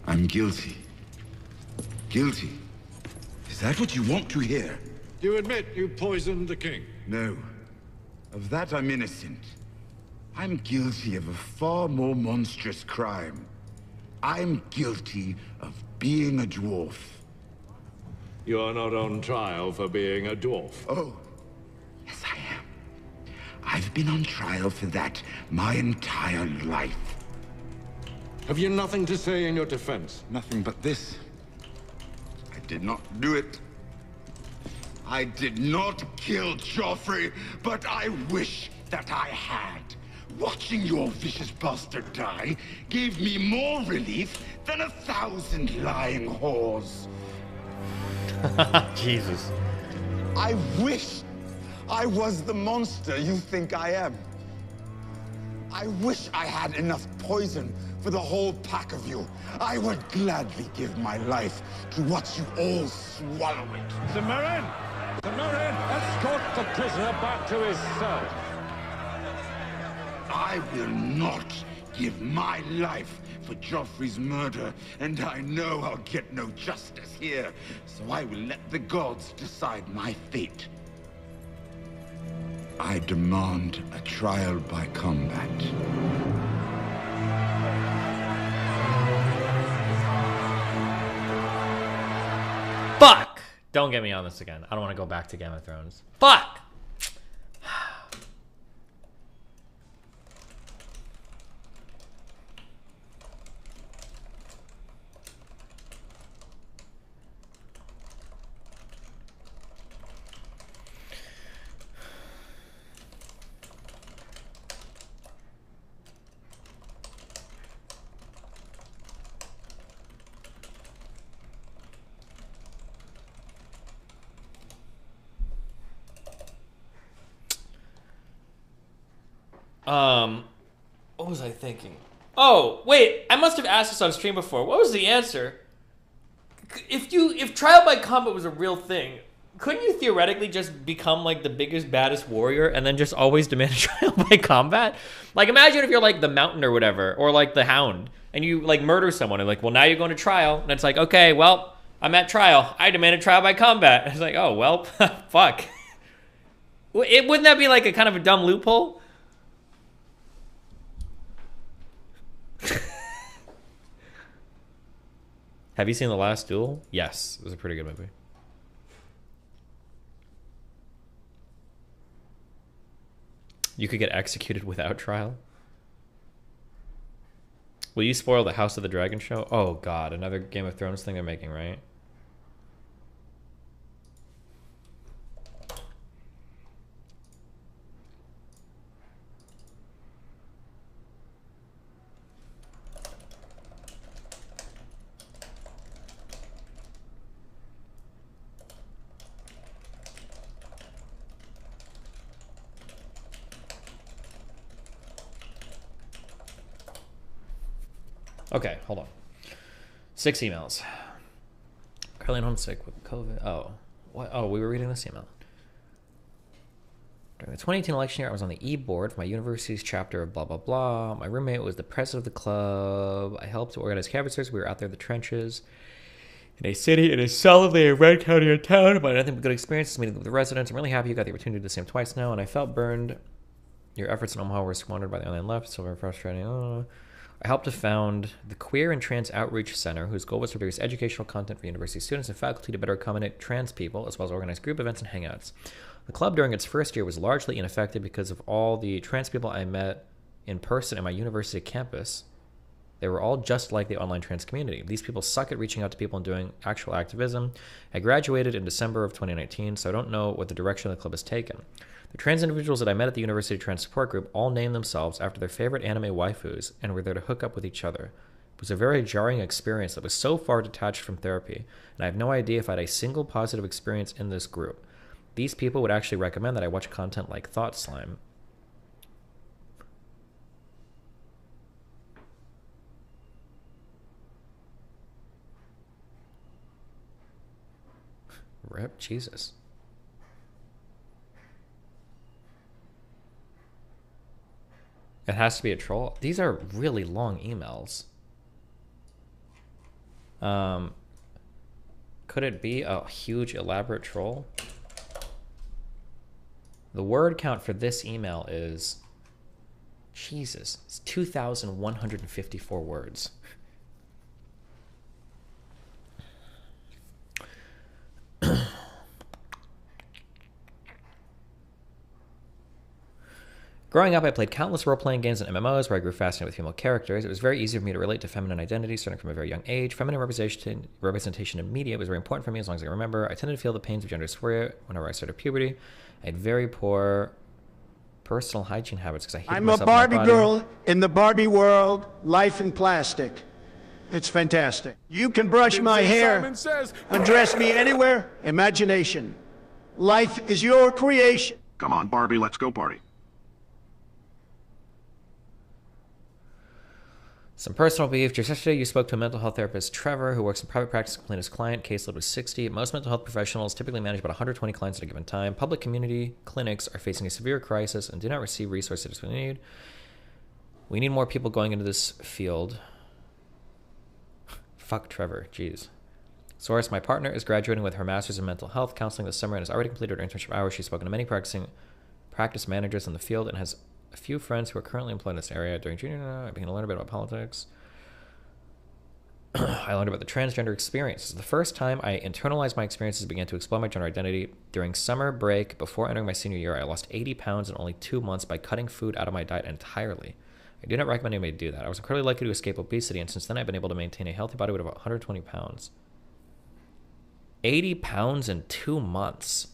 I'm guilty. Guilty. Is that what you want to hear? You admit you poisoned the king? No. Of that I'm innocent. I'm guilty of a far more monstrous crime. I'm guilty of being a dwarf. You are not on trial for being a dwarf. Oh, yes I am. I've been on trial for that my entire life. Have you nothing to say in your defense? Nothing but this. I did not do it. I did not kill Joffrey, but I wish that I had. Watching your vicious bastard die gave me more relief than 1,000 lying whores. Jesus. I wish I was the monster you think I am. I wish I had enough poison for the whole pack of you. I would gladly give my life to watch you all swallow it. Samarin! Samarin, escort the prisoner back to his cell. I will not give my life for Joffrey's murder, and I know I'll get no justice here, so I will let the gods decide my fate. I demand a trial by combat. Fuck! Don't get me on this again. I don't want to go back to Game of Thrones. Fuck! What was I thinking? Oh, wait, I must have asked this on stream before. What was the answer? If trial by combat was a real thing, couldn't you theoretically just become like the biggest, baddest warrior and then just always demand a trial by combat? Like, imagine if you're like the Mountain or whatever, or like the Hound, and you like murder someone and like, well, now you're going to trial, and it's like, okay, well, I'm at trial. I demand a trial by combat. It's like, oh, well, fuck. Wouldn't that be like a kind of a dumb loophole? Have you seen The Last Duel? Yes, it was a pretty good movie. You could get executed without trial. Will you spoil the House of the Dragon show? Oh god, another Game of Thrones thing they're making, right? Okay, hold on. 6 emails. Currently homesick with COVID. Oh, what? Oh, we were reading this email. During the 2018 election year, I was on the e-board for my university's chapter of blah, blah, blah. My roommate was the president of the club. I helped to organize canvassers. We were out there in the trenches. In a city, it is solidly a red county or town, but nothing but good experiences meeting with the residents. I'm really happy you got the opportunity to do the same twice now, and I felt burned. Your efforts in Omaha were squandered by the online left, so very frustrating. I helped to found the Queer and Trans Outreach Center, whose goal was to produce educational content for university students and faculty to better accommodate trans people, as well as organize group events and hangouts. The club during its first year was largely ineffective because of all the trans people I met in person at my university campus. They were all just like the online trans community. These people suck at reaching out to people and doing actual activism. I graduated in December of 2019, so I don't know what the direction the club has taken. The trans individuals that I met at the University Trans Support Group all named themselves after their favorite anime waifus and were there to hook up with each other. It was a very jarring experience that was so far detached from therapy, and I have no idea if I had a single positive experience in this group. These people would actually recommend that I watch content like Thought Slime. Rip, Jesus. It has to be a troll. These are really long emails. Could it be a huge elaborate troll? The word count for this email is, Jesus, it's 2,154 words. Growing up, I played countless role-playing games and MMOs where I grew fascinated with female characters. It was very easy for me to relate to feminine identity starting from a very young age. Feminine representation in media was very important for me as long as I remember. I tended to feel the pains of gender dysphoria whenever I started puberty. I had very poor personal hygiene habits because I hated myself. I'm a Barbie girl in the Barbie world, life in plastic. It's fantastic. You can brush my hair, undress me anywhere, imagination. Life is your creation. Come on, Barbie, let's go party. Some personal beef. Just yesterday, you spoke to a mental health therapist, Trevor, who works in private practice, complained his client caseload was 60. Most mental health professionals typically manage about 120 clients at a given time. Public community clinics are facing a severe crisis and do not receive resources they need. We need more people going into this field. Fuck Trevor, jeez. Source, my partner is graduating with her master's in mental health counseling this summer and has already completed her internship hours. She's spoken to many practice managers in the field and has a few friends who are currently employed in this area. During junior year, I began to learn a bit about politics. I learned about the transgender experience. This is the first time I internalized my experiences and began to explore my gender identity. During summer break, before entering my senior year, I lost 80 pounds in only 2 months by cutting food out of my diet entirely. I do not recommend anybody do that. I was incredibly lucky to escape obesity, and since then I've been able to maintain a healthy body weight of about 120 pounds. 80 pounds in 2 months.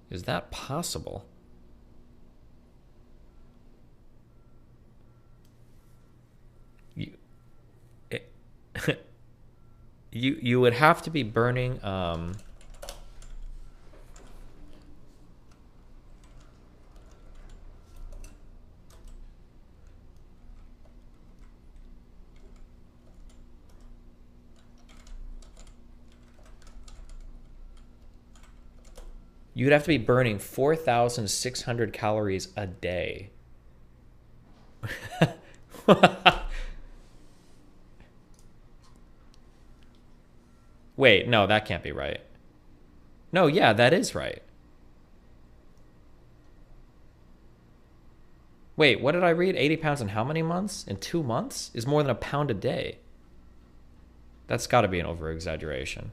Is that possible? You would have to be burning you'd have to be burning 4,600 calories a day. Wait, no, that can't be right. No, yeah, that is right. Wait, what did I read? 80 pounds in how many months? In 2 months? Is more than a pound a day. That's got to be an over-exaggeration.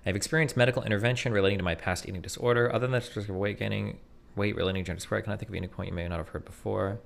I've experienced medical intervention relating to my past eating disorder. Other than that, risk of weight gaining, weight relating to gender dysphoria, I cannot think of any point you may not have heard before.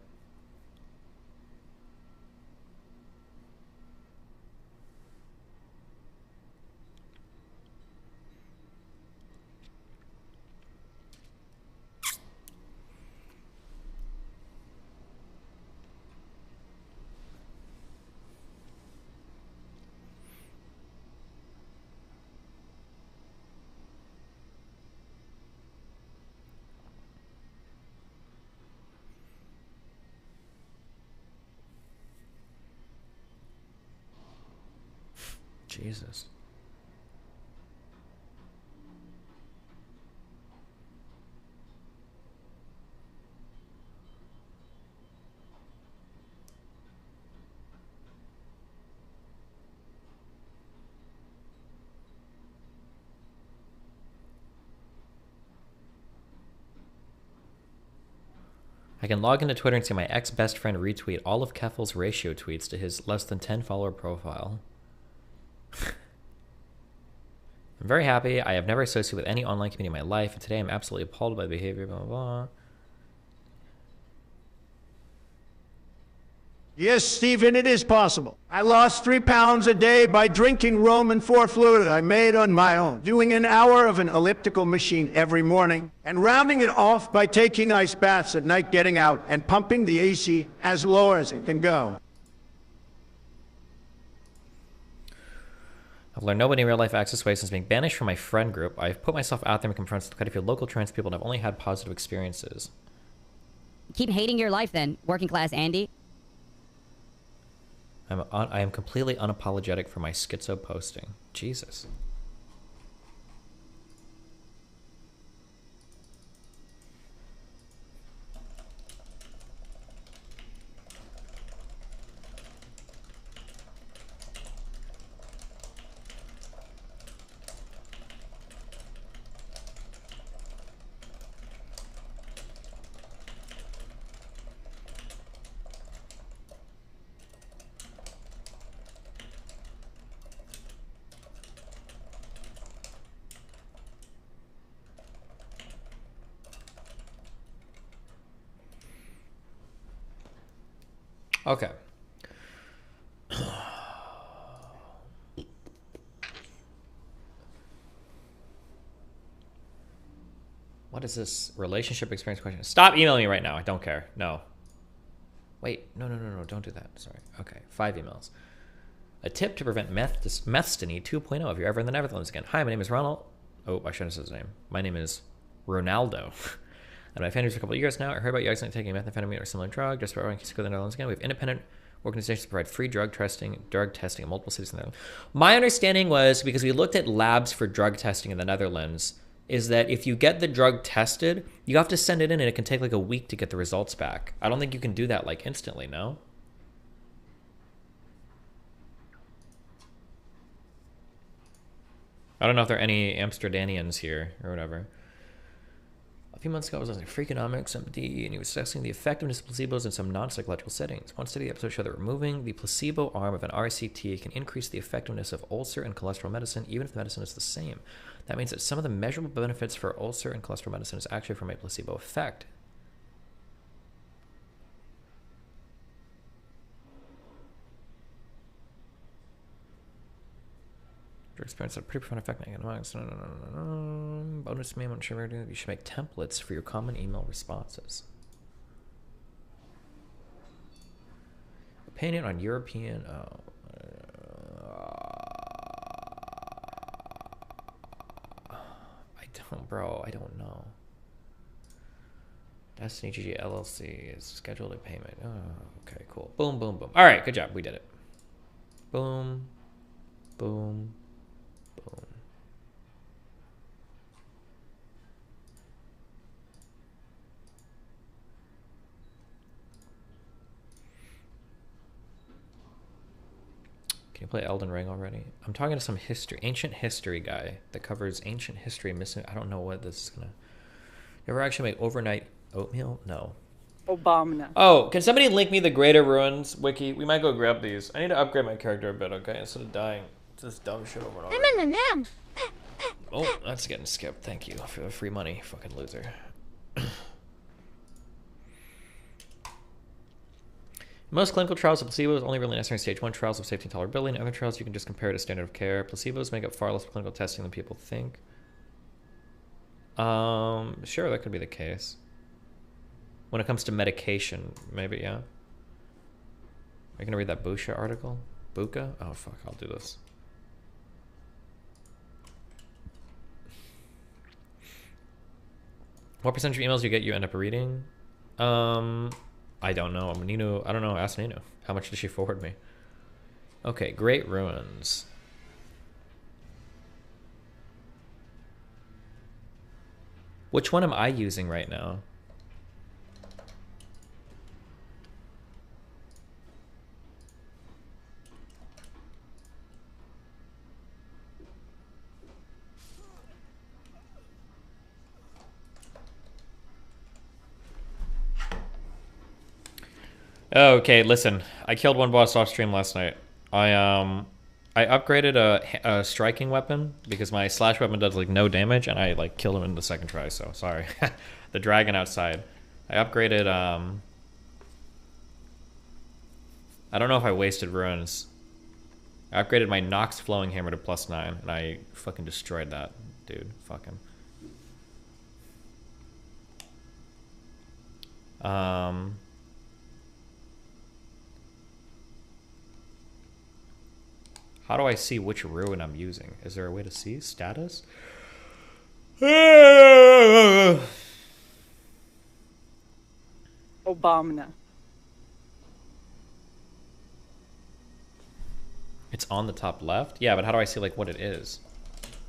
Jesus. I can log into Twitter and see my ex-best friend retweet all of Keffel's ratio tweets to his less than 10 follower profile. I'm very happy. I have never associated with any online community in my life, and today I'm absolutely appalled by the behavior, blah, blah, blah. Yes, Stephen, it is possible. I lost 3 pounds a day by drinking Roman 4 fluid I made on my own, doing an hour of an elliptical machine every morning, and rounding it off by taking ice baths at night, getting out, and pumping the AC as low as it can go. I've learned nobody in real life acts this way since being banished from my friend group. I've put myself out there and confronted quite a few local trans people, and I've only had positive experiences. Keep hating your life then, working class Andy. I am completely unapologetic for my schizo posting. Jesus. Okay. What is this relationship experience question? Stop emailing me right now. I don't care. No. Wait. No. Don't do that. Sorry. Okay. 5 emails. A tip to prevent methstony 2.0 if you're ever in the Netherlands again. Hi, my name is Ronald. Oh, I shouldn't have said his name. My name is Ronaldo. And I've been for a couple of years now. I heard about you accidentally taking methamphetamine or similar drug. Just about in case you go to the Netherlands again. We have independent Organizations provide free drug testing in multiple cities in the Netherlands. My understanding was, because we looked at labs for drug testing in the Netherlands, is that if you get the drug tested, you have to send it in and it can take like a week to get the results back. I don't think you can do that like instantly, no? I don't know if there are any Amsterdamians here or whatever. A few months ago, I was listening to Freakonomics, MD, and he was assessing the effectiveness of placebos in some non-psychological settings. One study episode showed that removing the placebo arm of an RCT can increase the effectiveness of ulcer and cholesterol medicine, even if the medicine is the same. That means that some of the measurable benefits for ulcer and cholesterol medicine is actually from a placebo effect. Your experience had a pretty profound effect on economics. Bonus meme on sugar. You should make templates for your common email responses. Opinion on European. I don't, bro. I don't know. Destiny GG LLC is scheduled a payment. Oh, okay, cool. Boom, boom, boom. All right, good job. We did it. Boom, boom. Boom. Can you play Elden Ring already? I'm talking to some ancient history guy that covers ancient history. Missing. I don't know what this is gonna. You ever actually make overnight oatmeal? No. Obama. Oh, can somebody link me the Greater Ruins wiki? We might go grab these. I need to upgrade my character a bit, okay? Instead of dying. It's this dumb shit over and over. Oh, that's getting skipped. Thank you for the free money, fucking loser. Most clinical trials of placebo is only really necessary in stage 1 trials of safety and tolerability. In other trials, you can just compare to standard of care. Placebos make up far less clinical testing than people think. Sure, that could be the case. When it comes to medication, maybe, yeah. Are you gonna read that Busha article? Buka? Oh, fuck, I'll do this. What percentage of emails you get you end up reading? I don't know. Nino, I don't know. Ask Nino. How much did she forward me? Okay, Great Ruins. Which one am I using right now? Okay, listen. I killed one boss off stream last night. I upgraded a striking weapon because my slash weapon does like no damage, and I like killed him in the second try. So sorry. The dragon outside. I upgraded. I don't know if I wasted runes. I upgraded my Nox flowing hammer to +9, and I fucking destroyed that dude. Fucking. How do I see which rune I'm using? Is there a way to see status? Obama. It's on the top left? Yeah, but how do I see like what it is?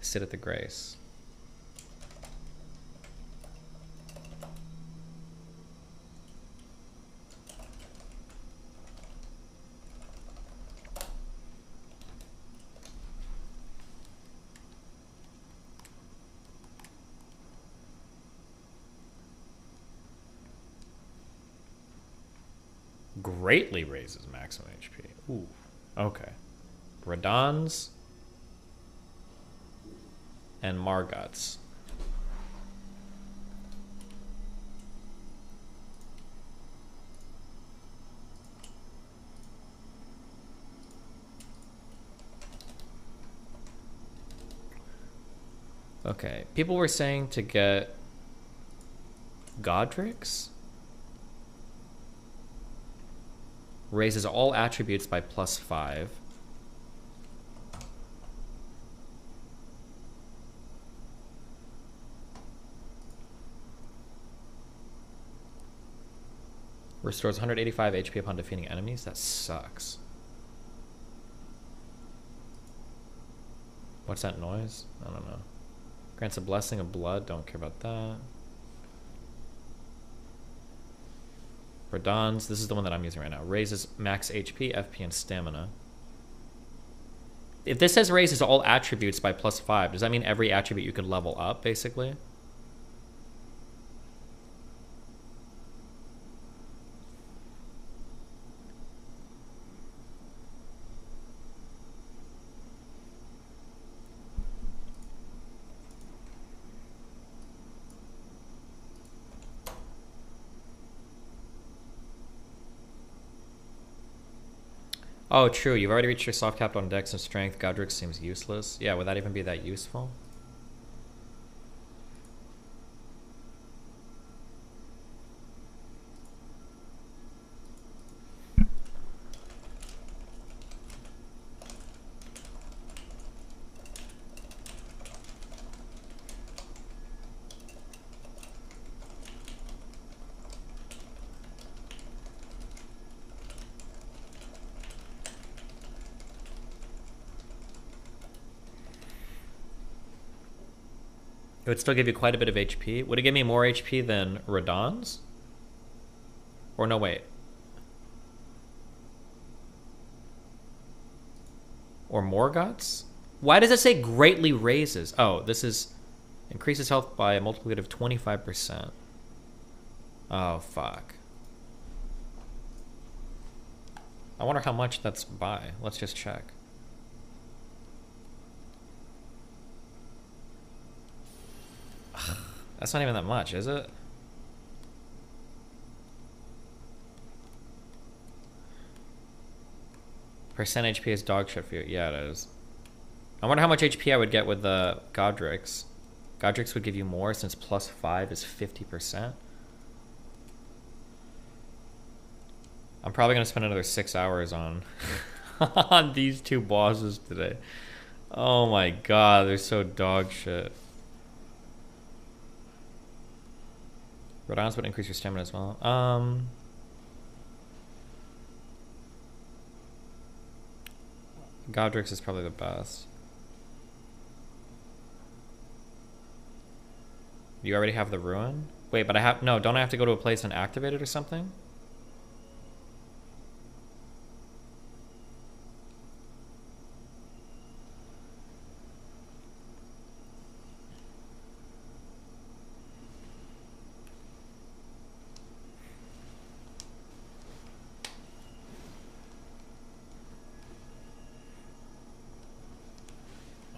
Sit at the grace. Greatly raises maximum HP. Ooh, okay. Radons and Margots. Okay, people were saying to get Godric's. Raises all attributes by +5. Restores 185 HP upon defeating enemies. That sucks. What's that noise? I don't know. Grants a blessing of blood. Don't care about that. Radon's. This is the one that I'm using right now. Raises max HP, FP, and stamina. If this says raises all attributes by +5, does that mean every attribute you could level up, basically? Oh, true. You've already reached your soft cap on Dex and Strength. Godrix seems useless. Yeah, would that even be that useful? It would still give you quite a bit of HP. Would it give me more HP than Radon's? Or no, wait. Or Morgoth's? Why does it say greatly raises? Oh, this is increases health by a multiplicative of 25%. Oh, fuck. I wonder how much that's by. Let's just check. That's not even that much, is it? Percent HP is dog shit for you. Yeah, it is. I wonder how much HP I would get with the Godrix. Godrix would give you more since +5 is 50%. I'm probably going to spend another 6 hours on, on these two bosses today. Oh my god, they're so dog shit. Radon's would increase your stamina as well. Godrix is probably the best. You already have the ruin? Wait, but I have... No, don't I have to go to a place and activate it or something?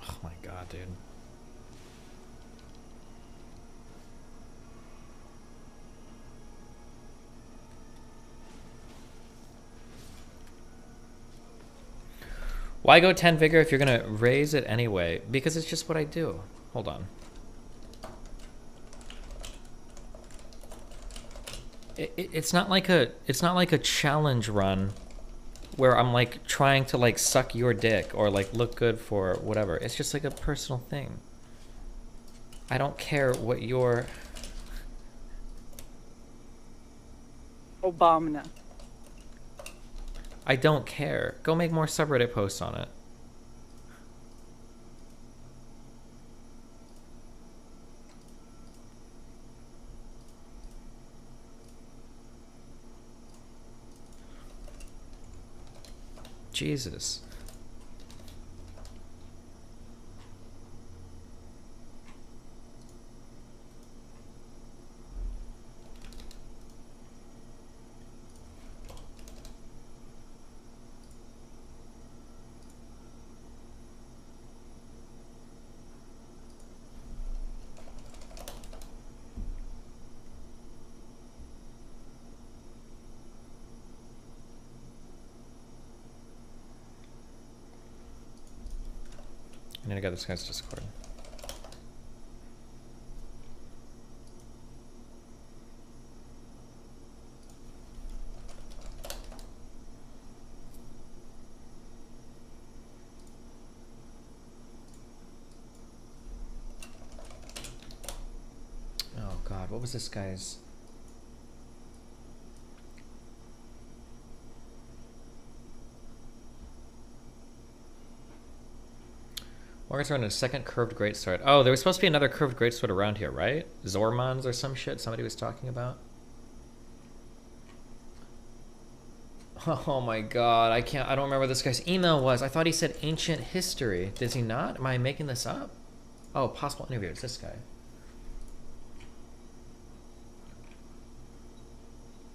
Oh my god, dude. Why go 10 vigor if you're gonna raise it anyway? Because it's just what I do. Hold on. It's not like a challenge run where I'm like trying to like suck your dick or like look good for whatever. It's just like a personal thing. I don't care what your Obama. I don't care. Go make more subreddit posts on it. Jesus. I need to get this guy's Discord. Oh god, what was this guy's? Morgan's running a second curved greatsword. Oh, there was supposed to be another curved greatsword around here, right? Zormons or some shit somebody was talking about. Oh my god, I don't remember what this guy's email was. I thought he said ancient history. Does he not? Am I making this up? Oh, possible interview. It's this guy.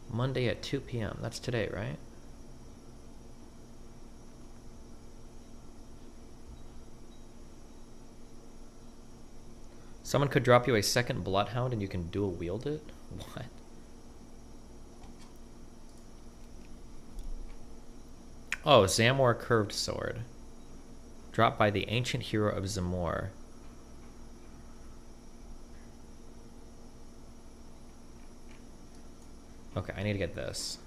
Monday at 2 p.m. That's today, right? Someone could drop you a second Bloodhound and you can dual wield it? What? Oh, Zamor curved sword. Dropped by the ancient hero of Zamor. Okay, I need to get this.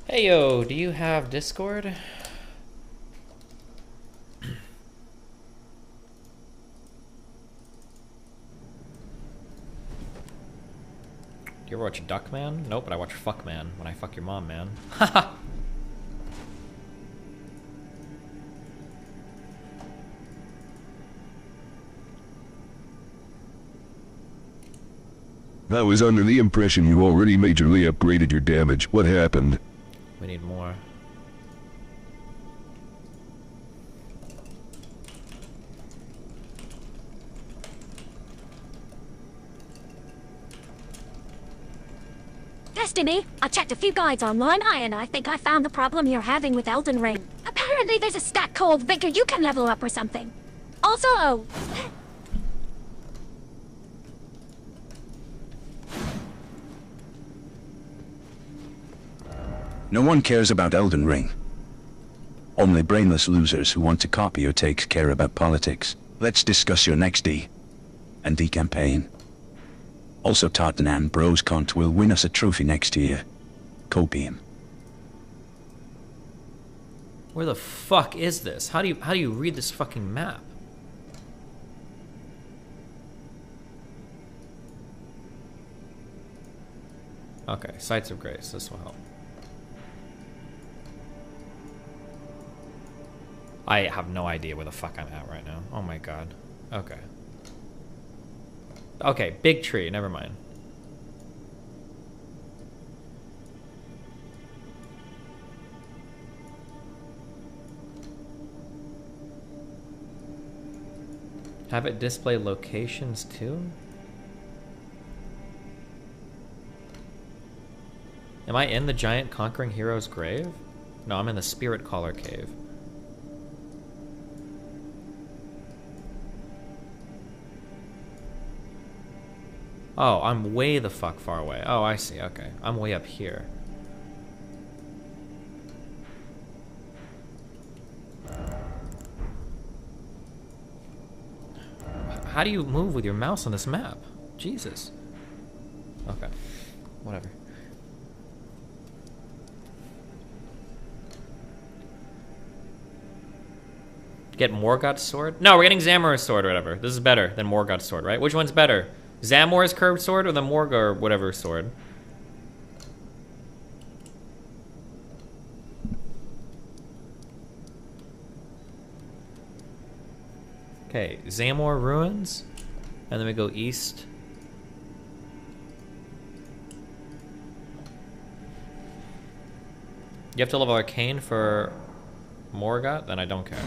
Hey yo, do you have Discord? Do you ever watch Duckman? Nope, but I watch Fuckman when I fuck your mom, man. Haha! I was under the impression you already majorly upgraded your damage. What happened? We need more. Destiny, I checked a few guides online, and I think I found the problem you're having with Elden Ring. Apparently there's a stat called Victor you can level up or something. Also, oh... No one cares about Elden Ring. Only brainless losers who want to copy or take care about politics. Let's discuss your next D&D campaign. Also, Tottenham Bros Cunt will win us a trophy next year. Copium. Where the fuck is this? How do you read this fucking map? Okay, Sites of Grace. This will help. I have no idea where the fuck I'm at right now. Oh my god. Okay. Okay, big tree. Never mind. Have it display locations too? Am I in the giant conquering hero's grave? No, I'm in the Spirit Caller cave. Oh, I'm way the fuck far away. Oh, I see. Okay. I'm way up here. How do you move with your mouse on this map? Jesus. Okay. Whatever. Get Morgoth's sword? No, we're getting Zamor's sword or whatever. This is better than Morgoth's sword, right? Which one's better? Zamor's curved sword or the Morgoth or whatever sword? Okay, Zamor ruins. And then we go east. You have to level Arcane for Morgoth? Then I don't care.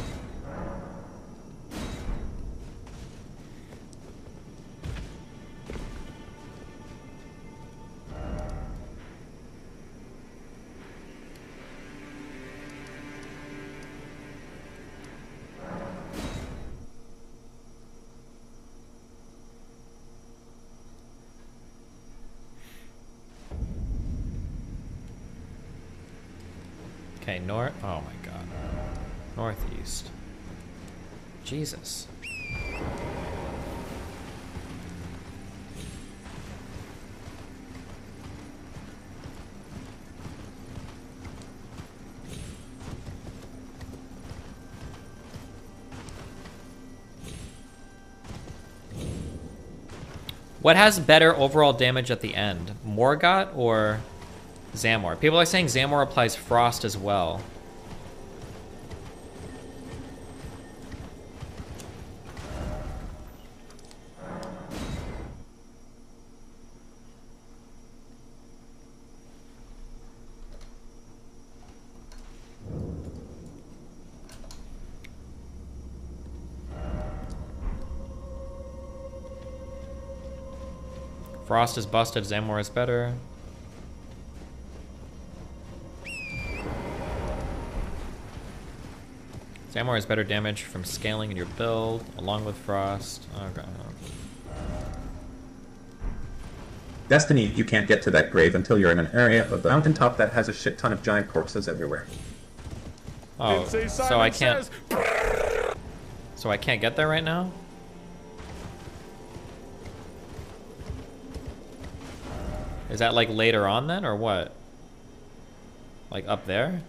Okay, north. Oh my god. Northeast. Jesus. What has better overall damage at the end? Morgott or Zamor? People are saying Zamor applies frost as well. Frost is busted, Zamor is better. Zamor has better damage from scaling in your build, along with Frost. Okay. Destiny, you can't get to that grave until you're in an area of the mountaintop that has a shit ton of giant corpses everywhere. Oh, so I can't... So I can't get there right now? Is that like later on then, or what? Like up there?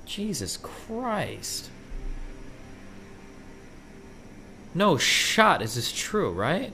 Jesus Christ. No shot is this true, right?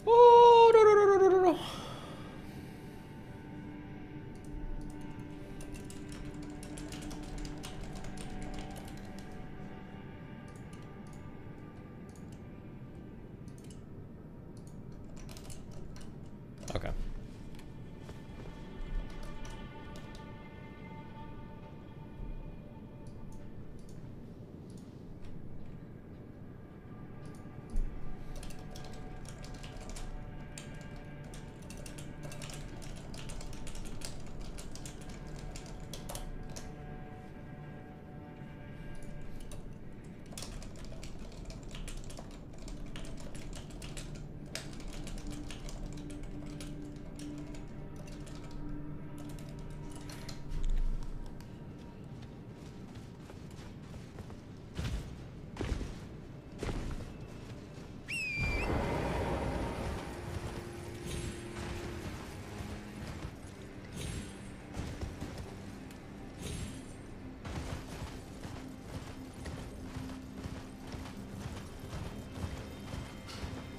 Oh, no, no, no, no, no, no. Okay.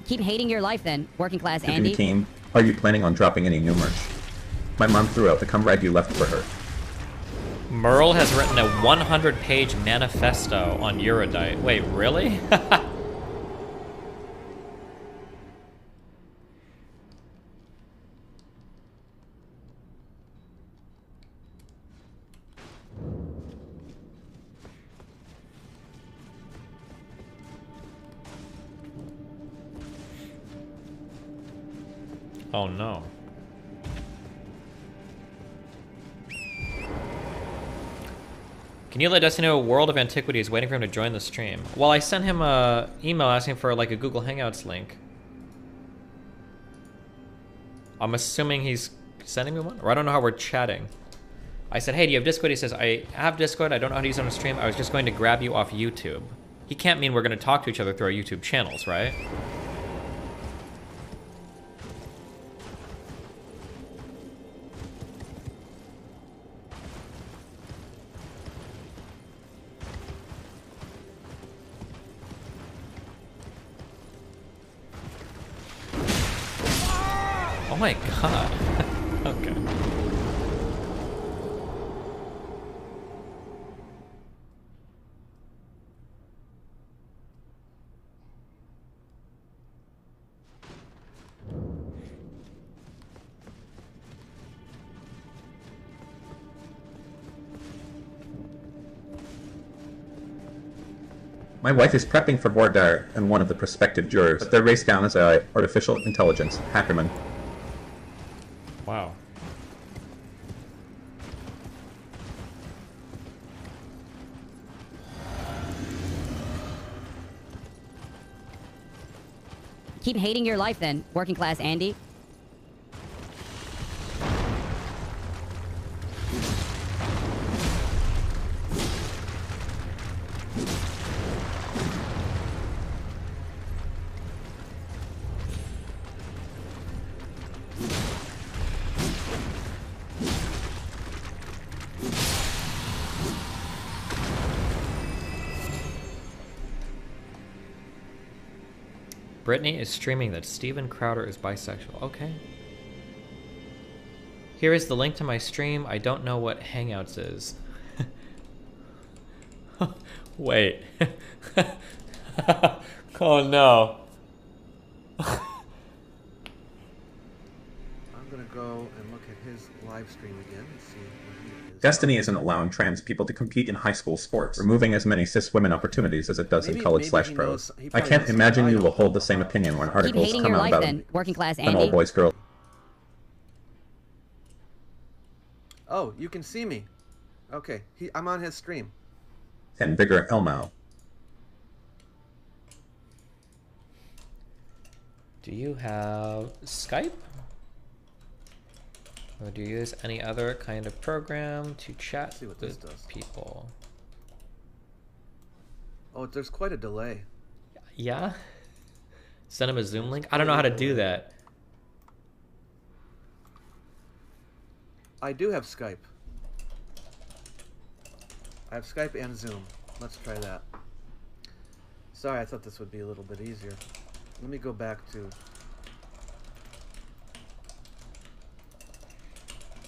Keep hating your life then, working class Tiffany Andy. Team, are you planning on dropping any new merch? My mom threw out the cum rag you left for her. Merle has written a 100-page manifesto on Eurodite. Wait, really? Oh no. Can you let Dusty know World of Antiquity is waiting for him to join the stream? Well, I sent him a email asking for like a Google Hangouts link. I'm assuming he's sending me one, or I don't know how we're chatting. I said, hey, do you have Discord? He says, I have Discord. I don't know how to use it on a stream. I was just going to grab you off YouTube. He can't mean we're going to talk to each other through our YouTube channels, right? Oh my god. Okay. My wife is prepping for voir dire and one of the prospective jurors, but they're raced down as a artificial intelligence hackerman. Wow. Keep hating your life then, working class Andy. Brittany is streaming that Steven Crowder is bisexual. Okay. Here is the link to my stream. I don't know what Hangouts is. Wait. Oh no. I'm gonna go and look at his live stream again and see what he is. Destiny isn't allowing trans people to compete in high school sports, removing as many cis women opportunities as it does in college/pros. I can't imagine you will hold the same opinion when articles come out about then, working class an Andy. all-boys girl. Oh, you can see me. Okay, I'm on his stream. And bigger Elmao. Do you have Skype? Or do you use any other kind of program to chat with people? Oh, there's quite a delay. Yeah? Send him a Zoom link? I don't know how to do that. I do have Skype. I have Skype and Zoom. Let's try that. Sorry, I thought this would be a little bit easier. Let me go back to...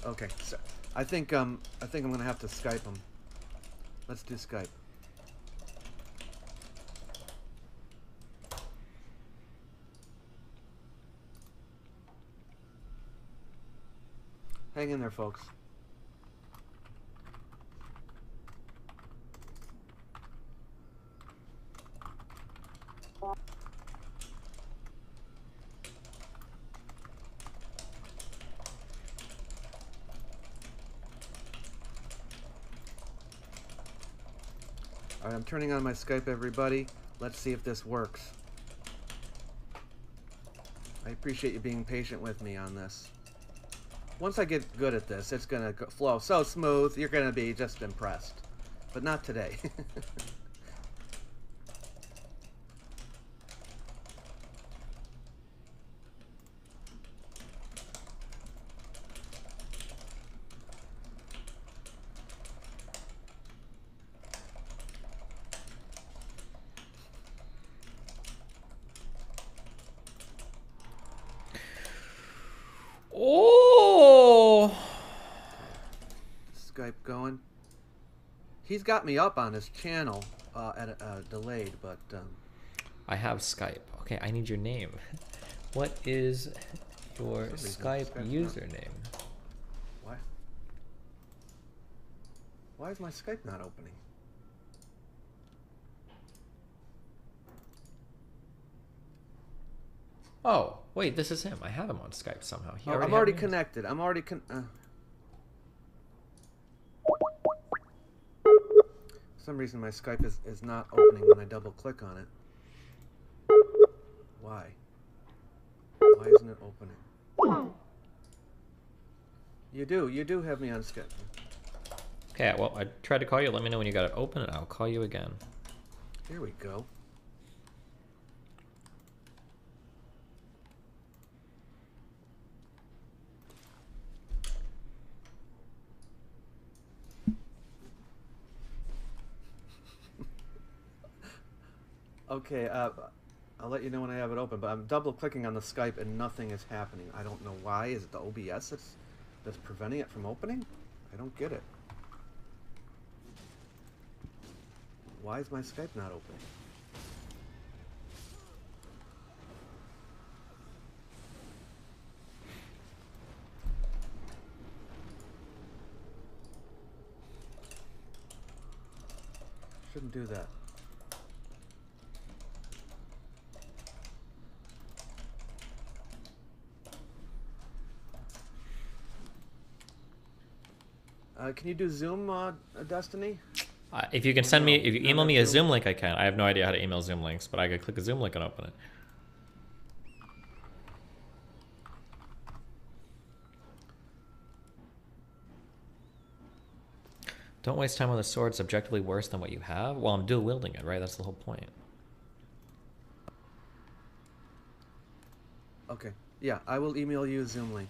Okay, so I think I'm gonna have to Skype him. Let's do Skype. Hang in there, folks. Alright, I'm turning on my Skype, everybody. Let's see if this works. I appreciate you being patient with me on this. Once I get good at this, it's gonna flow so smooth, you're gonna be just impressed. But not today. Oh! Skype going. He's got me up on his channel delayed, but I have Skype. Okay, I need your name. What is your Skype username? Why? Why is my Skype not opening? Oh, wait, this is him. I have him on Skype somehow. He I'm already connected. I'm already some reason my Skype is not opening when I double click on it. Why? Why isn't it opening? You do have me on Skype. Okay, well, I tried to call you. Let me know when you got it open, and I'll call you again. Here we go. Okay, I'll let you know when I have it open, but I'm double clicking on the Skype and nothing is happening. I don't know why. Is it the OBS that's preventing it from opening? I don't get it. Why is my Skype not opening? Shouldn't do that. Can you do Zoom, Destiny? If you can send me, if you email me a Zoom link, I can. I have no idea how to email Zoom links, but I could click a Zoom link and open it. Don't waste time on the sword. It's objectively worse than what you have. Well, I'm dual wielding it, right? That's the whole point. Okay. Yeah, I will email you a Zoom link.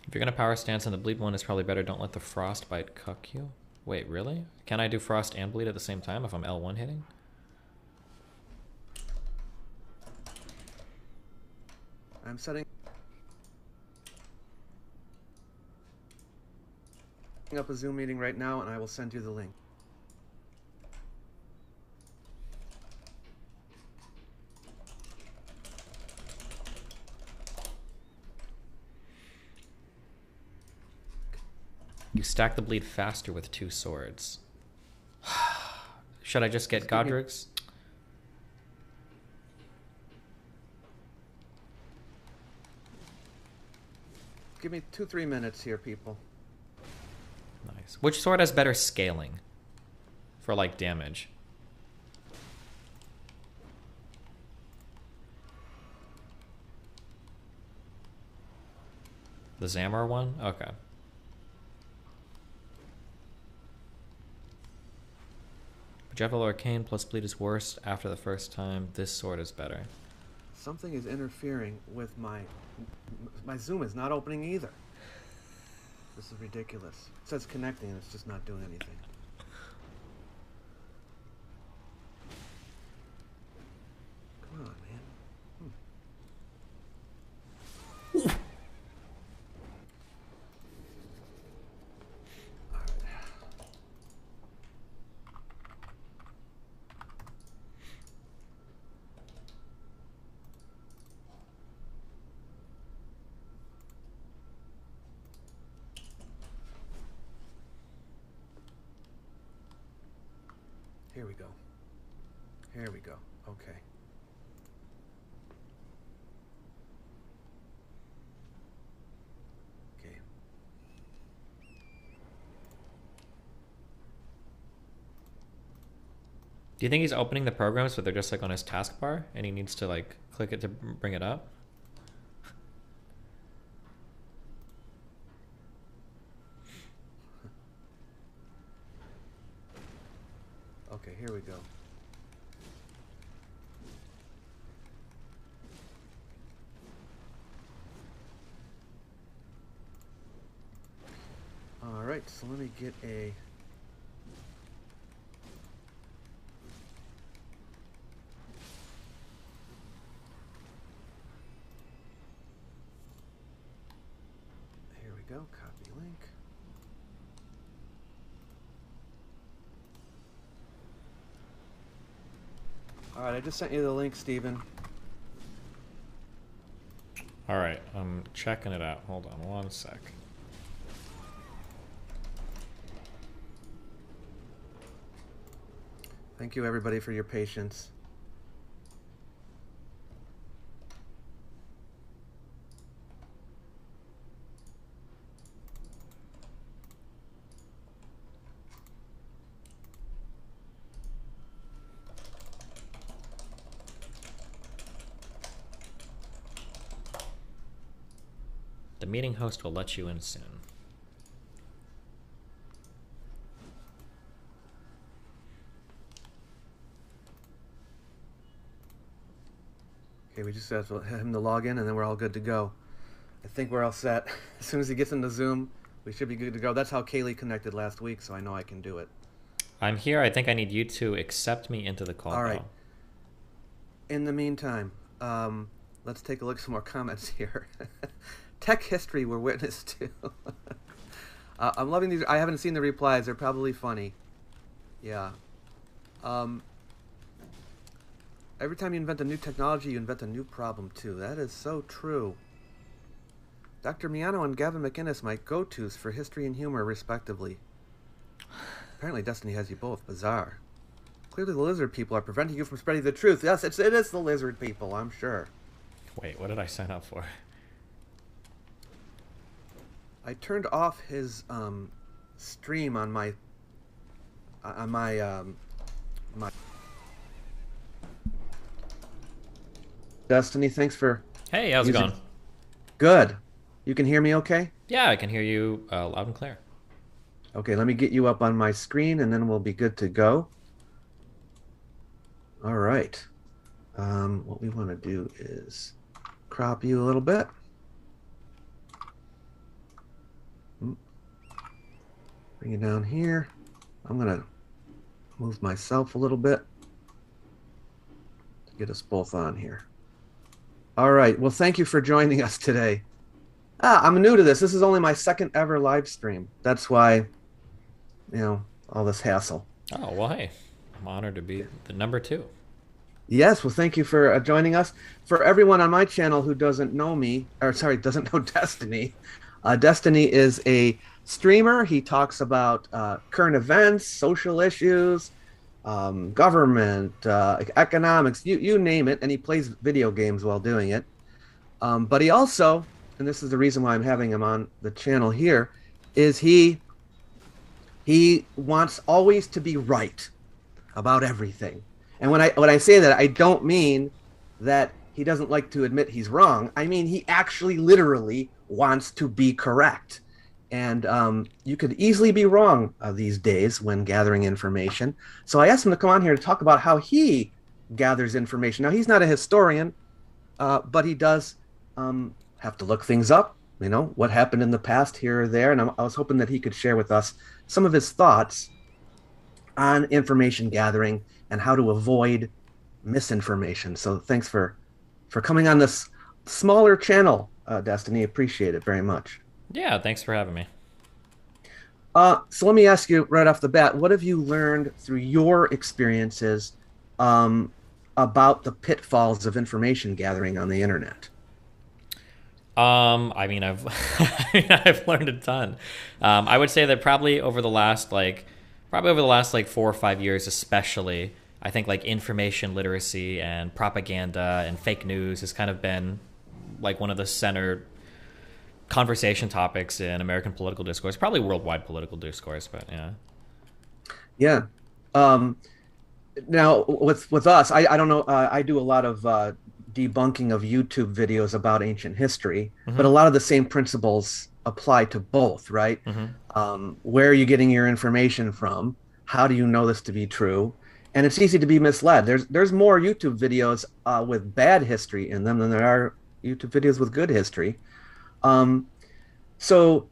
If you're gonna power stance and the bleed one is probably better, don't let the frostbite cuck you. Wait, really? Can I do frost and bleed at the same time if I'm L1 hitting? I'm setting up a Zoom meeting right now, and I will send you the link. You stack the bleed faster with 2 swords. Should I just get Godric's? Give me 2-3 minutes here, people. Nice. Which sword has better scaling for like damage? The Zamor one? Okay. Javelin Arcane plus bleed is worse after the first time. This sword is better. Something is interfering with my Zoom is not opening either. This is ridiculous. It says connecting and it's just not doing anything. Come on, man. Here we go. Here we go. Okay. Okay. Do you think he's opening the programs, but they're just like on his taskbar, and he needs to like click it to bring it up? Okay, here we go. All right, so let me get a... Here we go, copy link. All right, I just sent you the link, Steven. All right, I'm checking it out. Hold on one sec. Thank you, everybody, for your patience. The meeting host will let you in soon. Okay, we just have to have him to log in, and then we're all good to go. I think we're all set. As soon as he gets into Zoom, we should be good to go. That's how Kaylee connected last week, so I know I can do it. I'm here. I think I need you to accept me into the call. All right. In the meantime, let's take a look at some more comments here. Tech history we're witness to. I'm loving these. I haven't seen the replies. They're probably funny. Yeah. Every time you invent a new technology, you invent a new problem, too. That is so true. Dr. Miano and Gavin McInnes, my go-tos for history and humor, respectively. Apparently Destiny has you both. Bizarre. Clearly the lizard people are preventing you from spreading the truth. Yes, it is the lizard people, I'm sure. Wait, what did I sign up for? I turned off his stream on my Destiny, thanks for... Hey, how's it going? Good. You can hear me okay? Yeah, I can hear you loud and clear. Okay, let me get you up on my screen, and then we'll be good to go. All right. What we want to do is crop you a little bit. Bring you down here. I'm going to move myself a little bit to get us both on here. All right. Well, thank you for joining us today. I'm new to this. This is only my second ever live stream. That's why, all this hassle. Oh, well, hey. I'm honored to be the number 2. Yes. Well, thank you for joining us. For everyone on my channel who doesn't know me, or sorry, doesn't know Destiny, Destiny is a streamer. He talks about current events, social issues, government, economics, you name it, and he plays video games while doing it. But he also, and this is the reason why I'm having him on the channel here, is he wants always to be right about everything. And when I say that, I don't mean that he doesn't like to admit he's wrong. I mean, he actually literally wants to be correct. And you could easily be wrong these days when gathering information. So I asked him to come on here to talk about how he gathers information. Now, he's not a historian, but he does have to look things up, what happened in the past here or there. And I was hoping that he could share with us some of his thoughts on information gathering and how to avoid misinformation. So thanks for coming on this smaller channel, Destiny. Appreciate it very much. Yeah, thanks for having me. So let me ask you right off the bat, what have you learned through your experiences about the pitfalls of information gathering on the internet? I mean, I've learned a ton. I would say that probably over the last 4 or 5 years, especially, I think information literacy and propaganda and fake news has kind of been one of the center conversation topics in American political discourse, probably worldwide political discourse, but yeah. Yeah. Now with us, I don't know. I do a lot of debunking of YouTube videos about ancient history, but a lot of the same principles apply to both, right? Where are you getting your information from? How do you know this to be true? And it's easy to be misled. There's more YouTube videos with bad history in them than there are YouTube videos with good history. So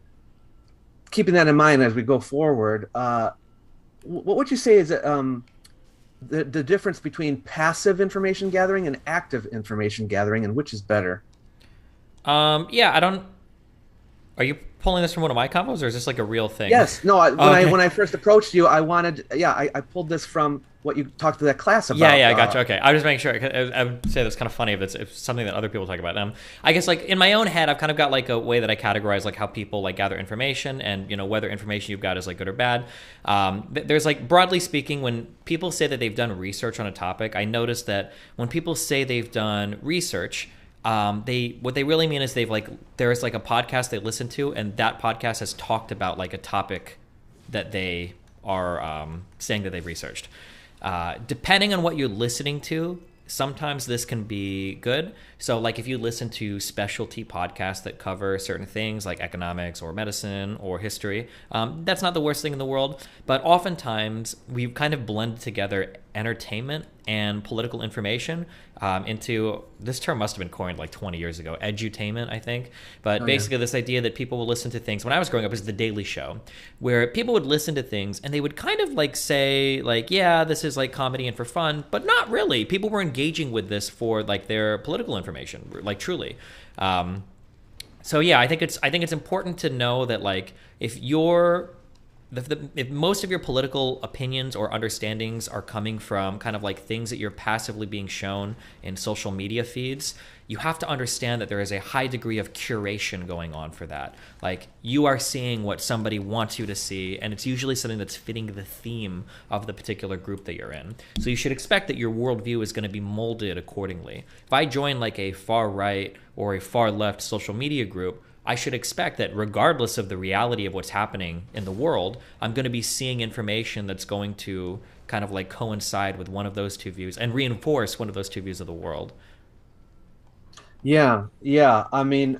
keeping that in mind as we go forward, what would you say is the difference between passive information gathering and active information gathering, and which is better? Yeah, Are you pulling this from one of my combos, or is this like a real thing? Yes. No. Okay. When I first approached you, I wanted. Yeah, I pulled this from what you talked to that class about. Yeah, I gotcha. Okay, I was just making sure. I would say that's kind of funny if it's something that other people talk about. I guess like in my own head, I've kind of got like a way that I categorize like how people like gather information, and you know whether information you've got is like good or bad. There's like broadly speaking, when people say that they've done research on a topic, I notice that when people say they've done research, what they really mean is there's like a podcast they listen to, and that podcast has talked about like a topic that they are saying that they've researched. Depending on what you're listening to, sometimes this can be good. So like if you listen to specialty podcasts that cover certain things like economics or medicine or history, that's not the worst thing in the world. But oftentimes we've kind of blended together entertainment and political information into, this term must have been coined like 20 years ago, edutainment, I think. But basically this idea that people will listen to things, when I was growing up, it was The Daily Show, where people would listen to things and they would kind of like say like, yeah, this is like comedy and for fun, but not really. People were engaging with this for like their political information, like truly. So yeah, I think it's important to know that like if most of your political opinions or understandings are coming from kind of like things that you're passively being shown in social media feeds, you have to understand that there is a high degree of curation going on for that. Like you are seeing what somebody wants you to see, and it's usually something that's fitting the theme of the particular group that you're in. So you should expect that your worldview is going to be molded accordingly. If I join like a far right or a far left social media group, I should expect that regardless of the reality of what's happening in the world, I'm going to be seeing information that's going to kind of like coincide with one of those two views and reinforce one of those two views of the world. Yeah. I mean,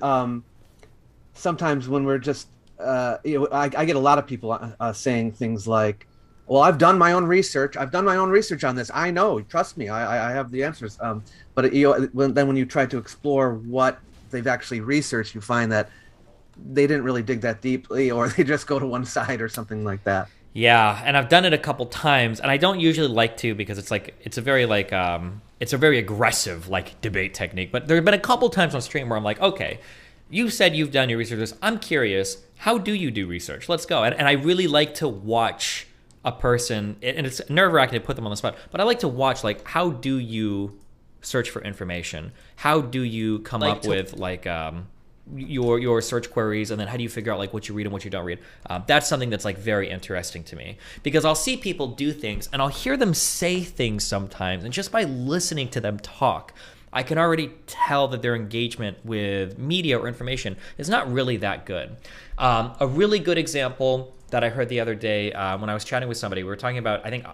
sometimes when we're just, I get a lot of people saying things like, well, I've done my own research. I've done my own research on this. I know, trust me, I have the answers. But when you try to explore what they've actually researched, you find that they didn't really dig that deeply, or they just go to one side or something like that. Yeah, and I've done it a couple times, and I don't usually like to, because it's a very aggressive like debate technique. But there have been a couple times on stream where I'm like, okay, you said you've done your research. I'm curious, how do you do research? Let's go. And I really like to watch a person, and it's nerve-wracking to put them on the spot, but I like to watch like, how do you search for information? How do you come up with like your search queries, and then how do you figure out like what you read and what you don't read? That's something that's like very interesting to me, because I'll see people do things and I'll hear them say things sometimes, and just by listening to them talk, I can already tell that their engagement with media or information is not really that good. A really good example that I heard the other day when I was chatting with somebody, we were talking about, I think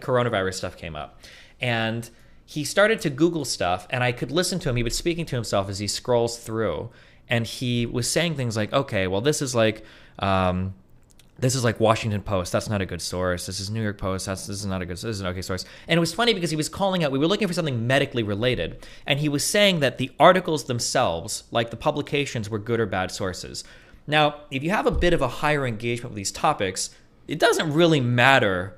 coronavirus stuff came up, and he started to Google stuff, and I could listen to him. He was speaking to himself as he scrolls through, and he was saying things like, okay, well, this is like Washington Post. That's not a good source. This is New York Post. This is not a good. This is an okay source. And it was funny because he was calling out. We were looking for something medically related, and he was saying that the articles themselves, like the publications, were good or bad sources. Now, if you have a bit of a higher engagement with these topics, it doesn't really matter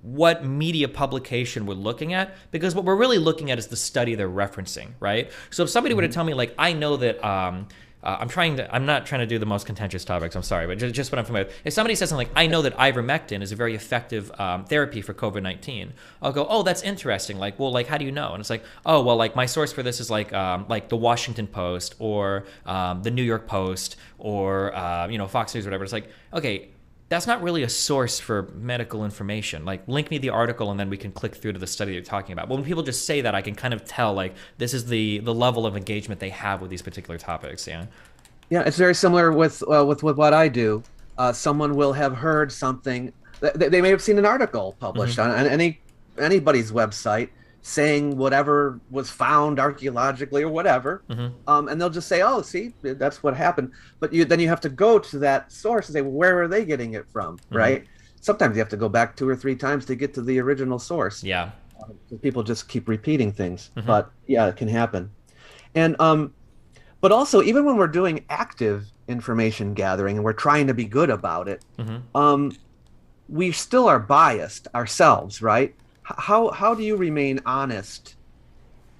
what media publication we're looking at, because what we're really looking at is the study they're referencing, right? So if somebody were to tell me, like, I know that I'm not trying to do the most contentious topics, I'm sorry, but just what I'm familiar with. If somebody says something like, I know that ivermectin is a very effective therapy for COVID-19, I'll go, oh, that's interesting. Like, well, like, how do you know? And it's like, oh, well, like, my source for this is like the Washington Post or the New York Post or, Fox News or whatever. It's like, okay, that's not really a source for medical information. Like, link me the article and then we can click through to the study you're talking about. But when people just say that, I can kind of tell, like, this is the level of engagement they have with these particular topics, yeah? Yeah, it's very similar with what I do. Someone will have heard something, they may have seen an article published on anybody's website saying whatever was found archaeologically or whatever, and they'll just say, oh, see, that's what happened. But then you have to go to that source and say, well, where are they getting it from, right? Sometimes you have to go back 2 or 3 times to get to the original source. Yeah. People just keep repeating things, but yeah, it can happen. And but also, even when we're doing active information gathering and we're trying to be good about it, we still are biased ourselves, right? How do you remain honest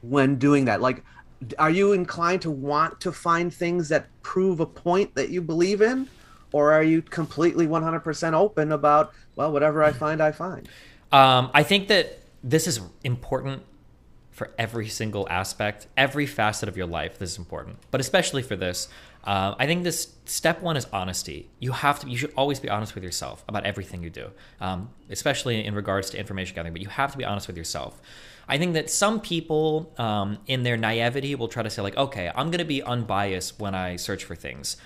when doing that? Like, are you inclined to want to find things that prove a point that you believe in, or are you completely 100% open about, well, whatever I find, I find? I think that this is important for every single aspect, every facet of your life. This is important, but especially for this. I think this step one is honesty. You should always be honest with yourself about everything you do, especially in regards to information gathering, but you have to be honest with yourself. I think that some people in their naivety will try to say like, okay, I'm going to be unbiased when I search for things.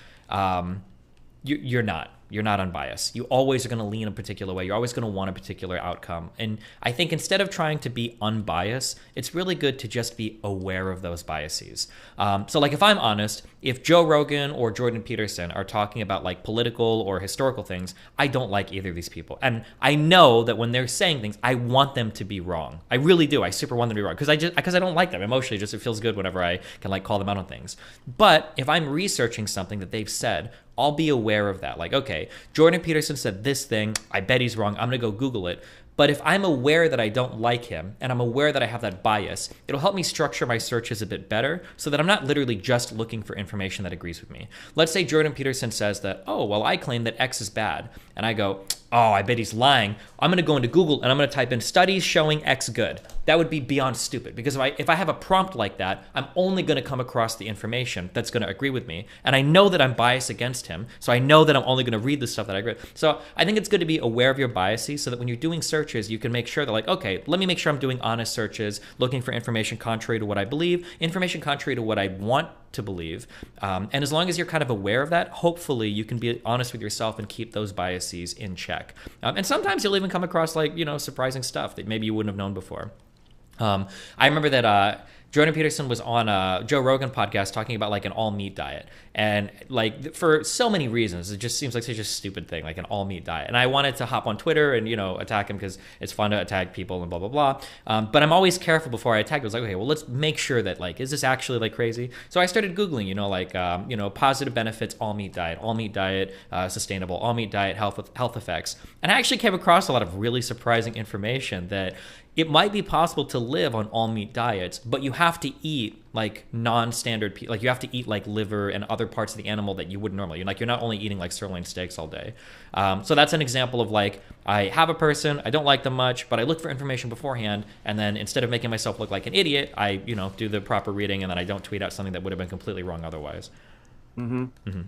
You're not. You're not unbiased. You always are going to lean a particular way. You're always going to want a particular outcome. And I think instead of trying to be unbiased, it's really good to just be aware of those biases. So like if I'm honest, if Joe Rogan or Jordan Peterson are talking about like political or historical things, I don't like either of these people. And I know that when they're saying things, I want them to be wrong. I really do. I super want them to be wrong because I don't like them emotionally. Just it feels good whenever I can like call them out on things. But if I'm researching something that they've said, I'll be aware of that. Like, okay, Jordan Peterson said this thing. I bet he's wrong. I'm going to go Google it. But if I'm aware that I don't like him and I'm aware that I have that bias, it'll help me structure my searches a bit better so that I'm not literally just looking for information that agrees with me. Let's say Jordan Peterson says that, oh, well, I claim that X is bad. And I go, oh, I bet he's lying. I'm going to go into Google and I'm going to type in studies showing X good. That would be beyond stupid because if I have a prompt like that, I'm only going to come across the information that's going to agree with me. And I know that I'm biased against him. So I know that I'm only going to read the stuff that I agree with. So I think it's good to be aware of your biases so that when you're doing searches, you can make sure that like, okay, let me make sure I'm doing honest searches, looking for information contrary to what I believe, information contrary to what I want to believe. And as long as you're kind of aware of that, hopefully you can be honest with yourself and keep those biases in check. And sometimes you'll even come across like, surprising stuff that maybe you wouldn't have known before. I remember that Jordan Peterson was on a Joe Rogan podcast talking about like an all meat diet. And like for so many reasons, it just seems like such a stupid thing, like an all meat diet. And I wanted to hop on Twitter and, attack him because it's fun to attack people and blah, blah, blah. But I'm always careful before I attack. I was like, okay, well, let's make sure that like, is this actually like crazy? So I started Googling, positive benefits, all meat diet, sustainable, all meat diet, health effects. And I actually came across a lot of really surprising information that it might be possible to live on all meat diets, but you have to eat like non-standard, like you have to eat like liver and other parts of the animal that you wouldn't normally. You're not only eating like sirloin steaks all day. So that's an example of like, I have a person, I don't like them much, but I look for information beforehand. And then instead of making myself look like an idiot, I, do the proper reading and then I don't tweet out something that would have been completely wrong otherwise. Mm-hmm. Mm-hmm.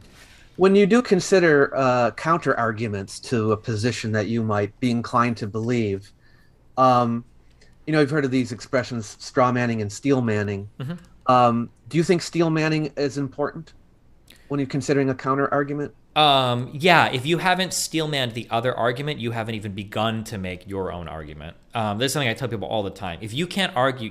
When you do consider counter arguments to a position that you might be inclined to believe, you've heard of these expressions, straw manning and steel manning. Mm-hmm. Do you think steel manning is important when you're considering a counter argument? Yeah, if you haven't steel manned the other argument, you haven't even begun to make your own argument. This is something I tell people all the time. If you can't argue,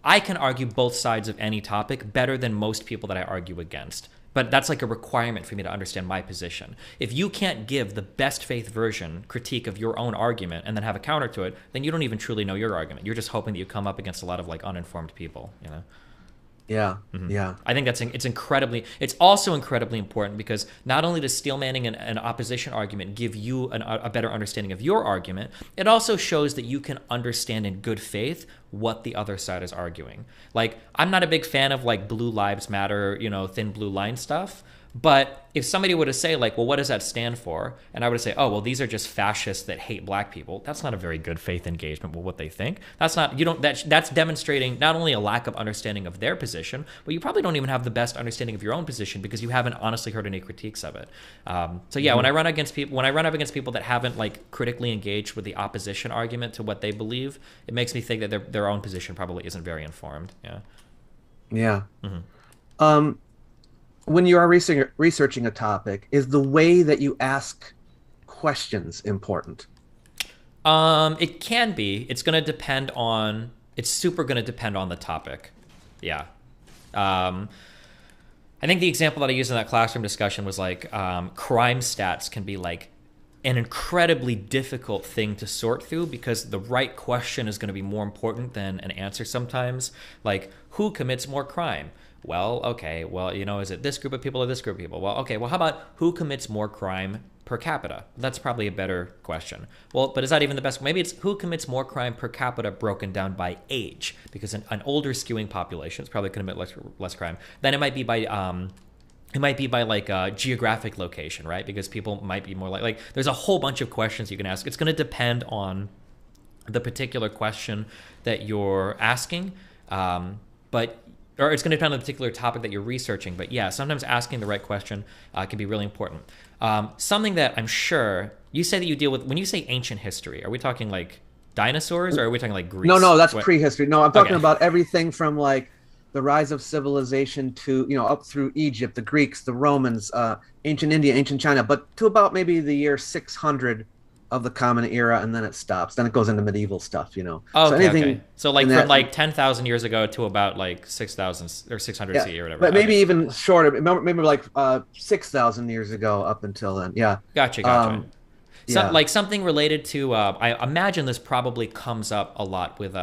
I can argue both sides of any topic better than most people that I argue against. But that's like a requirement for me to understand my position. If you can't give the best faith version critique of your own argument and then have a counter to it, then you don't even truly know your argument. You're just hoping that you come up against a lot of like uninformed people, Yeah, mm-hmm. Yeah. I think it's also incredibly important because not only does steel manning an opposition argument give you a better understanding of your argument, it also shows that you can understand in good faith what the other side is arguing. Like, I'm not a big fan of like Blue Lives Matter, thin blue line stuff. But if somebody were to say like, well, what does that stand for? And I would say, oh, well, these are just fascists that hate black people. That's not a very good faith engagement with what they think. That's demonstrating not only a lack of understanding of their position, but you probably don't even have the best understanding of your own position because you haven't honestly heard any critiques of it. So yeah, mm-hmm. when I run up against people that haven't like critically engaged with the opposition argument to what they believe, it makes me think that their own position probably isn't very informed. Yeah. Yeah. Mm-hmm. When you are researching a topic, is the way that you ask questions important? It can be. It's super going to depend on the topic. Yeah. I think the example that I used in that classroom discussion was like crime stats can be like an incredibly difficult thing to sort through because the right question is going to be more important than an answer sometimes. Like, who commits more crime? Well, okay, well, you know, is it this group of people or this group of people? Well, okay, well, how about who commits more crime per capita? That's probably a better question. Well, but is that even the best? Maybe it's who commits more crime per capita broken down by age, because an older skewing population is probably going to commit less crime. Then it might be by like geographic location, right? Because people might be more like there's a whole bunch of questions you can ask. It's going to depend on the particular question that you're asking, or it's going to depend on the particular topic that you're researching. But yeah, sometimes asking the right question can be really important. Something that I'm sure you say that you deal with when you say ancient history, are we talking like dinosaurs or are we talking like Greece? No, that's prehistory. No, I'm talking about everything from like the rise of civilization to, you know, up through Egypt, the Greeks, the Romans, ancient India, ancient China, but to about maybe the year 600 of the Common Era, and then it stops. Then it goes into medieval stuff, you know. Oh, so okay, anything okay. So like from like 10,000 years ago to about like 6,000 or 600 CE or whatever. But maybe even shorter. Maybe like 6,000 years ago up until then. Yeah. Gotcha. Like something related to. I imagine this probably comes up a lot with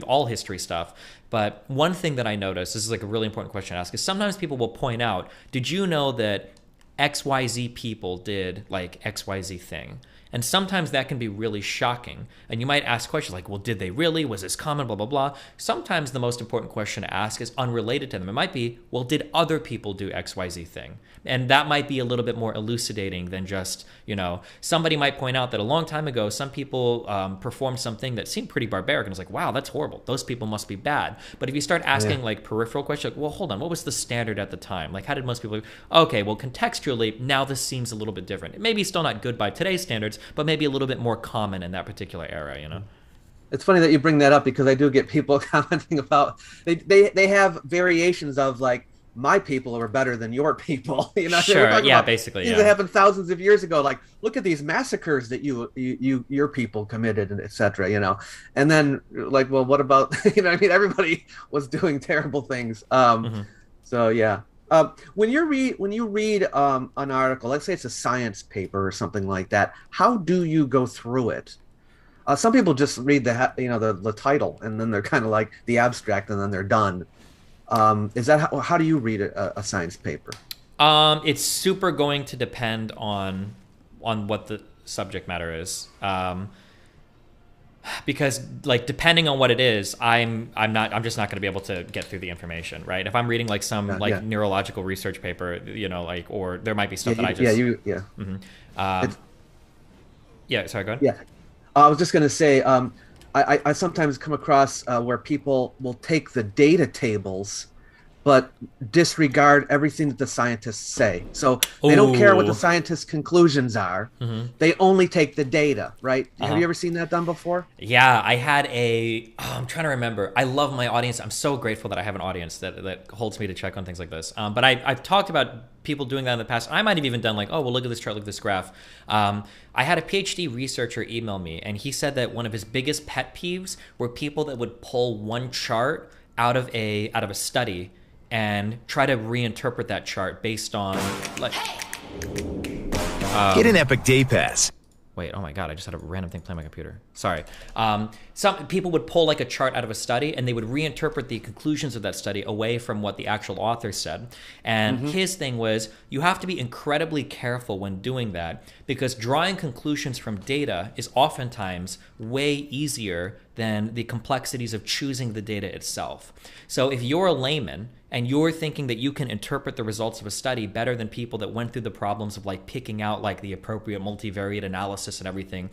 all history stuff. But one thing that I noticed, this is like a really important question to ask, is sometimes people will point out, did you know that XYZ people did like XYZ thing? And sometimes that can be really shocking. And you might ask questions like, well, did they really? Was this common? Blah, blah, blah. Sometimes the most important question to ask is unrelated to them. It might be, well, did other people do XYZ thing? And that might be a little bit more elucidating than just, you know, somebody might point out that a long time ago, some people performed something that seemed pretty barbaric. And it's like, wow, that's horrible. Those people must be bad. But if you start asking like peripheral questions, like, well, hold on, what was the standard at the time? Like, how did most people, okay, well, contextually, now this seems a little bit different. It may be still not good by today's standards, but maybe a little bit more common in that particular era, you know? It's funny that you bring that up because I do get people commenting about, they have variations of like, my people are better than your people. You know, sure, yeah, basically, things that happened thousands of years ago. Like, look at these massacres that your people committed, and etc. You know, and then like, well, what about you know? I mean, everybody was doing terrible things. So yeah, when you read an article, let's say it's a science paper or something like that, how do you go through it? Some people just read the title and then they're kind of like the abstract and then they're done. Is that how do you read a science paper? It's super going to depend on what the subject matter is. Because like depending on what it is, I'm just not going to be able to get through the information, right? If I'm reading like some neurological research paper, you know, like, or there might be stuff that I just sorry, go ahead. Yeah, I was just going to say, I sometimes come across where people will take the data tables but disregard everything that the scientists say. So they don't care what the scientists' conclusions are. They only take the data, right? Have you ever seen that done before? Yeah, I had I'm trying to remember. I love my audience. I'm so grateful that I have an audience that holds me to check on things like this. But I've talked about people doing that in the past. I might have even done like, oh, well, look at this chart, look at this graph. I had a PhD researcher email me, and he said that one of his biggest pet peeves were people that would pull one chart out of a study and try to reinterpret that chart based on like get an Epic Day Pass. Wait, oh my god, I just had a random thing playing my computer. Sorry. Some people would pull like a chart out of a study and they would reinterpret the conclusions of that study away from what the actual author said. And his thing was, you have to be incredibly careful when doing that because drawing conclusions from data is oftentimes way easier than the complexities of choosing the data itself. So if you're a layman and you're thinking that you can interpret the results of a study better than people that went through the problems of like picking out like the appropriate multivariate analysis and everything,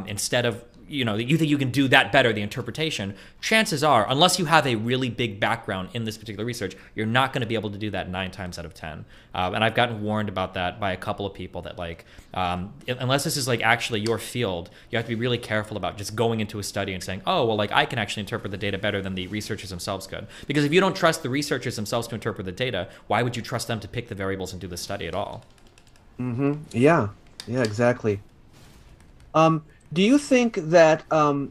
instead of, you know, you think you can do that better, the interpretation, chances are, unless you have a really big background in this particular research, you're not going to be able to do that 9 times out of 10. And I've gotten warned about that by a couple of people that like, unless this is like actually your field, you have to be really careful about just going into a study and saying, oh, well, like I can actually interpret the data better than the researchers themselves could. Because if you don't trust the researchers themselves to interpret the data, why would you trust them to pick the variables and do the study at all? Yeah, exactly. Do you think that well,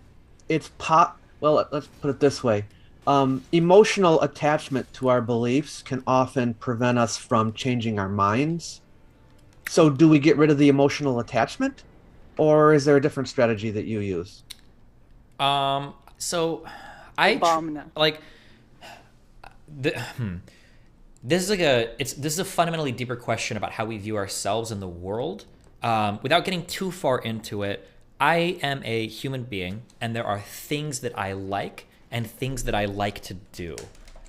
let's put it this way. Emotional attachment to our beliefs can often prevent us from changing our minds. So do we get rid of the emotional attachment? Or is there a different strategy that you use? So I like This is a fundamentally deeper question about how we view ourselves in the world. Without getting too far into it, I am a human being, and there are things that I like and things that I like to do.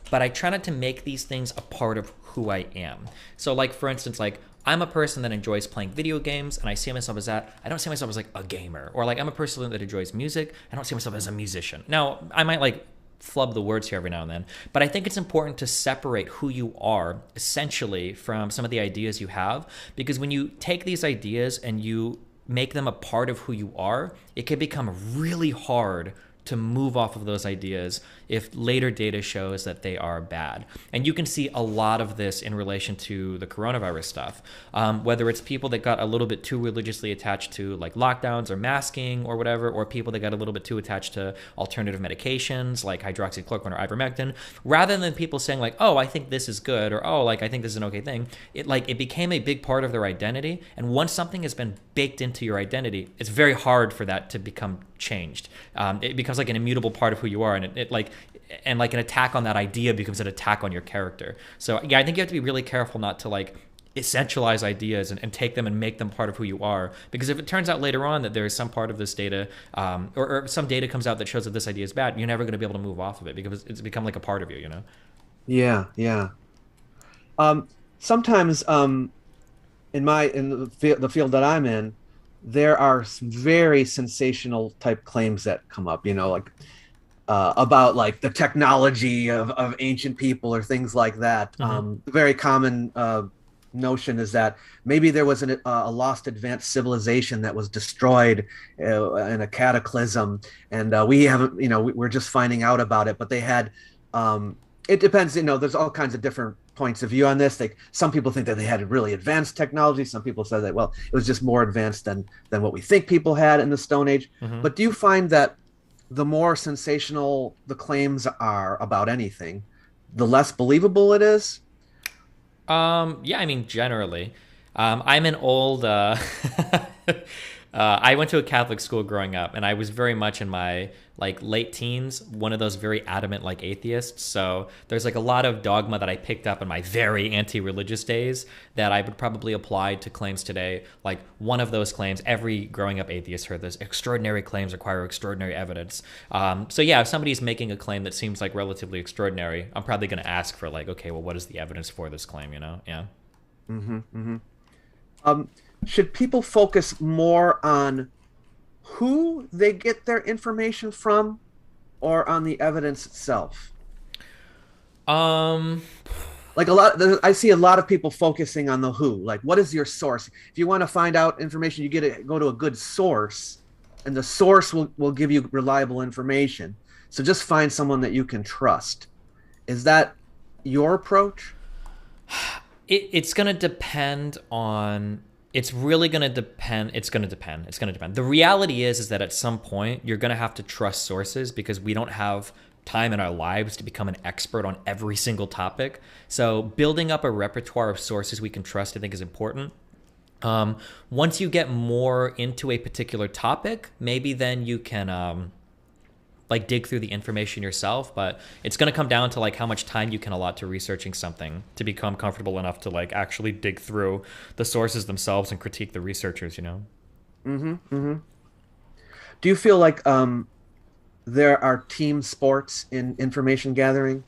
But I try not to make these things a part of who I am. So like, for instance, like I'm a person that enjoys playing video games, and I see myself as that. I don't see myself as like a gamer. Or like I'm a person that enjoys music. I don't see myself as a musician. Now, I might like flub the words here every now and then, but I think it's important to separate who you are essentially from some of the ideas you have, because when you take these ideas and you make them a part of who you are, it can become really hard to move off of those ideas if later data shows that they are bad. And you can see a lot of this in relation to the coronavirus stuff, whether it's people that got a little bit too religiously attached to like lockdowns or masking or whatever, or people that got a little bit too attached to alternative medications like hydroxychloroquine or ivermectin, rather than people saying like, oh, I think this is good, or oh, like I think this is an okay thing. It became a big part of their identity. And once something has been baked into your identity, it's very hard for that to become changed. It becomes like an immutable part of who you are, and it like an attack on that idea becomes an attack on your character. So yeah, I think you have to be really careful not to like essentialize ideas and take them and make them part of who you are, because if it turns out later on that there is some part of this data or some data comes out that shows that this idea is bad, you're never going to be able to move off of it because it's become like a part of you, you know? Yeah. Sometimes in the field that I'm in, there are some very sensational type claims that come up, you know, like about like the technology of ancient people or things like that. The very common notion is that maybe there was a lost advanced civilization that was destroyed in a cataclysm, and we haven't, you know, we're just finding out about it. But they had, it depends, you know, there's all kinds of different points of view on this. Like some people think that they had really advanced technology. Some people say that, well, it was just more advanced than what we think people had in the Stone Age. But do you find that the more sensational the claims are about anything, the less believable it is? Yeah, I mean, generally. I'm an old I went to a Catholic school growing up, and I was very much in my like late teens, one of those very adamant like atheists. So there's like a lot of dogma that I picked up in my very anti-religious days that I would probably apply to claims today. Like one of those claims, every growing up atheist heard this: extraordinary claims require extraordinary evidence. So yeah, if somebody's making a claim that seems like relatively extraordinary, I'm probably going to ask for like, okay, well, what is the evidence for this claim? You know? Yeah. Should people focus more on who they get their information from, or on the evidence itself? Like I see a lot of people focusing on the who. Like, what is your source? If you want to find out information, you go to a good source, and the source will give you reliable information. So just find someone that you can trust. Is that your approach? It's going to depend on. It's really going to depend. It's going to depend. The reality is that at some point you're going to have to trust sources, because we don't have time in our lives to become an expert on every single topic. So building up a repertoire of sources we can trust, I think, is important. Once you get more into a particular topic, maybe then you can like dig through the information yourself, but it's going to come down to like how much time you can allot to researching something to become comfortable enough to like actually dig through the sources themselves and critique the researchers, you know? Do you feel like there are team sports in information gathering?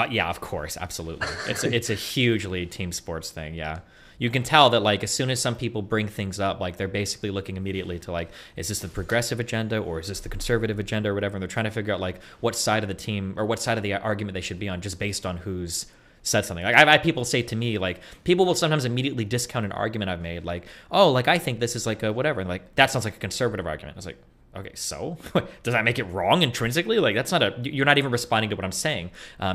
Yeah, of course, absolutely. It's a hugely team sports thing. Yeah. You can tell that like as soon as some people bring things up, like they're basically looking immediately to like, is this the progressive agenda or is this the conservative agenda or whatever? And they're trying to figure out like what side of the team or what side of the argument they should be on, just based on who's said something. Like I've had people say to me, like people will sometimes immediately discount an argument I've made, like, oh, like I think this is like a whatever, and like that sounds like a conservative argument. It's like, okay, so does that make it wrong intrinsically? Like that's you're not even responding to what I'm saying.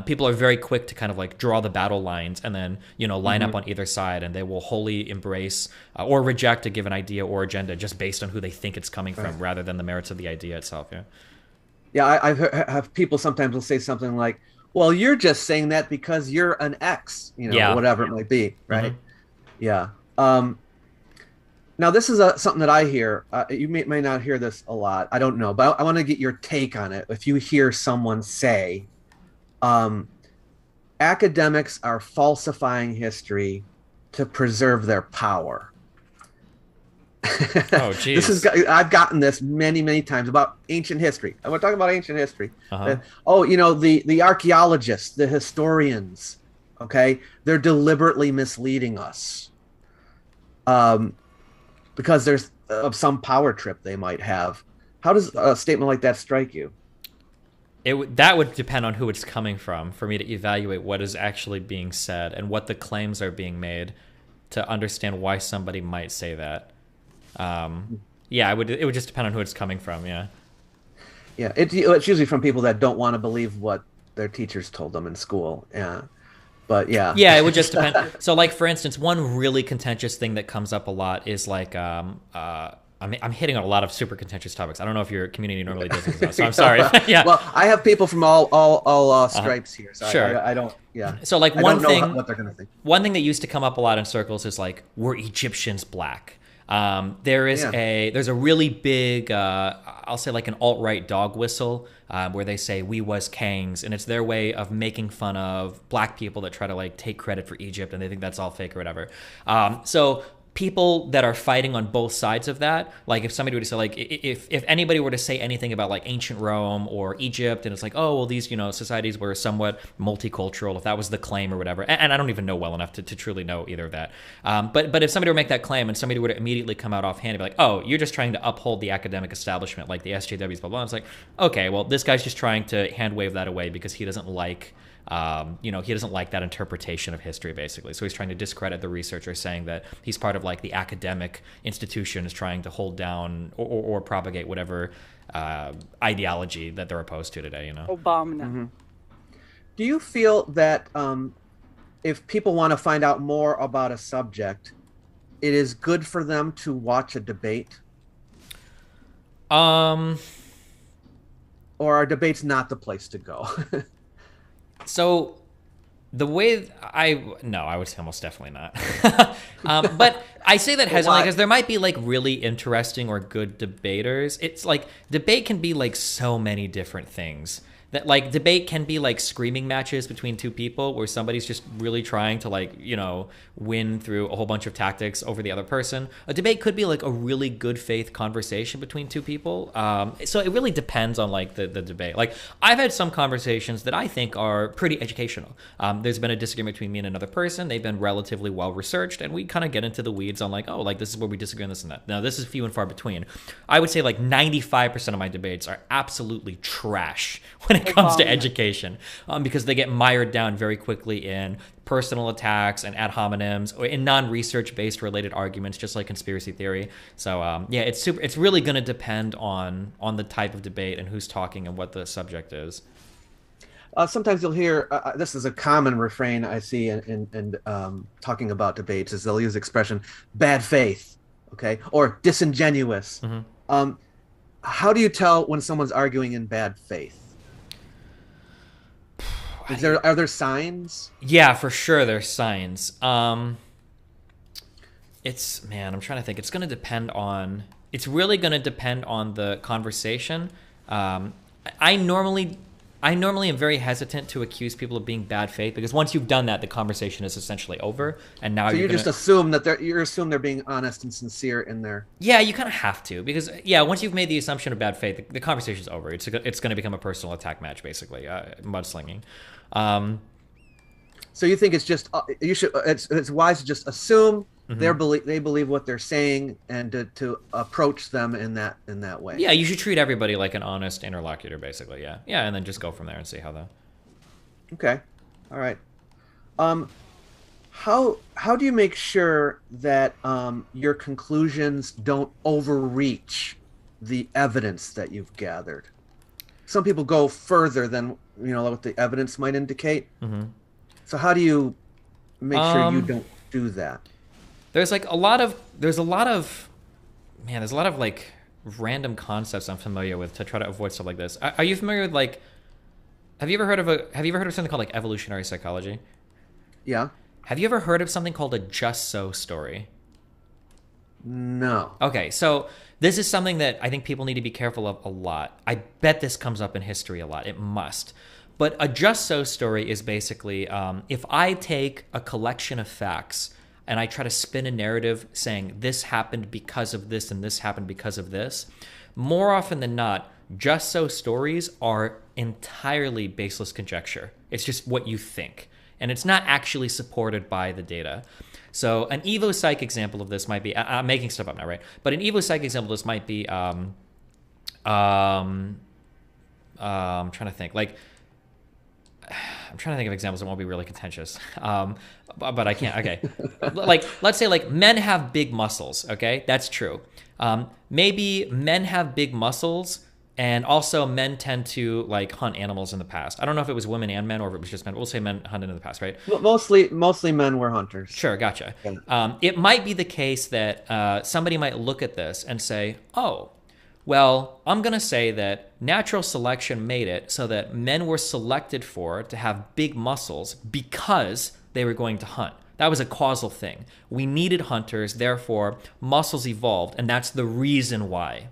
People are very quick to kind of like draw the battle lines and then, you know, line up on either side, and they will wholly embrace or reject a given idea or agenda just based on who they think it's coming from, rather than the merits of the idea itself. Yeah. Yeah, I've have people sometimes will say something like, well, you're just saying that because you're an X, you know, whatever it might be, right? Yeah. Now, this is something that I hear. You may not hear this a lot. I don't know, but I want to get your take on it. If you hear someone say, academics are falsifying history to preserve their power. Oh, geez. I've gotten this many times about ancient history. And we're talking about ancient history. Uh-huh. The archaeologists, the historians, okay, they're deliberately misleading us, because there's of some power trip they might have. How does a statement like that strike you? That would depend on who it's coming from for me to evaluate what is actually being said and what the claims are being made to understand why somebody might say that. Yeah, it would just depend on who it's coming from. Yeah. Yeah, it's usually from people that don't want to believe what their teachers told them in school. Yeah, but yeah. Yeah, it would just depend. So, like, for instance, one really contentious thing that comes up a lot is like, I'm hitting on a lot of super contentious topics. I don't know if your community normally does this, so I'm sorry. Yeah. Well, I have people from all stripes here, so sure. I don't. Yeah. So, like, I don't know what they're gonna think. One thing that used to come up a lot in circles is like, were Egyptians black? There's a really big, I'll say like an alt-right dog whistle, where they say we was Kangs, and it's their way of making fun of black people that try to like take credit for Egypt, and they think that's all fake or whatever. So people that are fighting on both sides of that, like if somebody were to say, like, if anybody were to say anything about like ancient Rome or Egypt, and it's like, oh, well, these, societies were somewhat multicultural, if that was the claim or whatever, and I don't even know well enough to truly know either of that. But if somebody were to make that claim and somebody were to immediately come out offhand and be like, oh, you're just trying to uphold the academic establishment, like the SJWs, blah, blah, it's like, okay, well, this guy's just trying to hand wave that away because he doesn't like he doesn't like that interpretation of history, basically. So he's trying to discredit the researcher, saying that he's part of like the academic institution is trying to hold down or propagate whatever ideology that they're opposed to today, Obama. Mm-hmm. Do you feel that if people want to find out more about a subject, it is good for them to watch a debate? Or are debates not the place to go? So the way I would say almost definitely not. But I say that hesitantly because there might be like really interesting or good debaters. It's like debate can be like so many different things. That like debate can be like screaming matches between two people where somebody's just really trying to like, win through a whole bunch of tactics over the other person. A debate could be like a really good faith conversation between two people. So it really depends on like the debate. Like I've had some conversations that I think are pretty educational. There's been a disagreement between me and another person. They've been relatively well researched, and we kind of get into the weeds on like, oh, like this is where we disagree on this and that. Now this is few and far between. I would say like 95% of my debates are absolutely trash when it comes to education, because they get mired down very quickly in personal attacks and ad hominems or in non-research based related arguments, just like conspiracy theory. So yeah, it's really going to depend on the type of debate and who's talking and what the subject is. Sometimes you'll hear this is a common refrain I see in talking about debates, is they'll use the expression bad faith, okay, or disingenuous. Mm-hmm. How do you tell when someone's arguing in bad faith? Are there signs? Yeah, for sure there's signs. I'm trying to think. It's really going to depend on the conversation. I normally am very hesitant to accuse people of being bad faith because once you've done that, the conversation is essentially over. And now you just assume that they're being honest and sincere in their. Yeah, you kind of have to because once you've made the assumption of bad faith, the conversation's over. It's going to become a personal attack match, basically, mudslinging. So you think it's just it's wise to just assume Mm-hmm. they believe what they're saying and to approach them in that way. Yeah, you should treat everybody like an honest interlocutor, basically. Yeah, and then just go from there and see how that. Okay, all right. How do you make sure that your conclusions don't overreach the evidence that you've gathered? Some people go further than what the evidence might indicate. Mm-hmm. So how do you make sure you don't do that? There's a lot of like random concepts I'm familiar with to try to avoid stuff like this. Are you familiar with like? Have you ever heard of something called like evolutionary psychology? Yeah. Have you ever heard of something called a just so story? No. Okay, so this is something that I think people need to be careful of a lot. I bet this comes up in history a lot. It must. But a just so story is basically if I take a collection of facts and I try to spin a narrative saying this happened because of this and this happened because of this, more often than not, just so stories are entirely baseless conjecture. It's just what you think. And it's not actually supported by the data. So an EvoPsych example of this might be, I'm making stuff up now, right? But an EvoPsych example of this might be, I'm trying to think. I'm trying to think of examples that won't be really contentious, but I can't. Okay, like let's say like men have big muscles. Okay, that's true. Maybe men have big muscles, and also men tend to like hunt animals in the past. I don't know if it was women and men or if it was just men. We'll say men hunted in the past, right? Well, mostly men were hunters. Sure, gotcha. It might be the case that somebody might look at this and say, oh, well, I'm going to say that natural selection made it so that men were selected for to have big muscles because they were going to hunt. That was a causal thing. We needed hunters, therefore muscles evolved, and that's the reason why.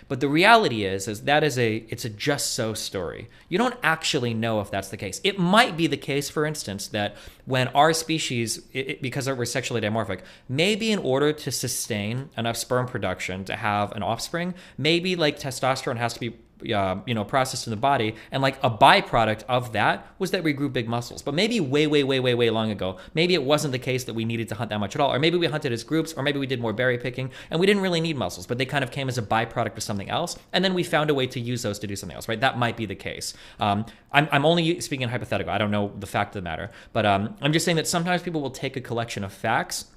But the reality is that it's a just so story. You don't actually know if that's the case. It might be the case, for instance, that when our species, because we're sexually dimorphic, maybe in order to sustain enough sperm production to have an offspring, maybe like testosterone has to be processed in the body, and like a byproduct of that was that we grew big muscles. But maybe way long ago, maybe it wasn't the case that we needed to hunt that much at all, or maybe we hunted as groups, or maybe we did more berry picking and we didn't really need muscles, but they kind of came as a byproduct of something else, and then we found a way to use those to do something else, right? That might be the case. I'm only speaking in hypothetical. I don't know the fact of the matter, but I'm just saying that sometimes people will take a collection of facts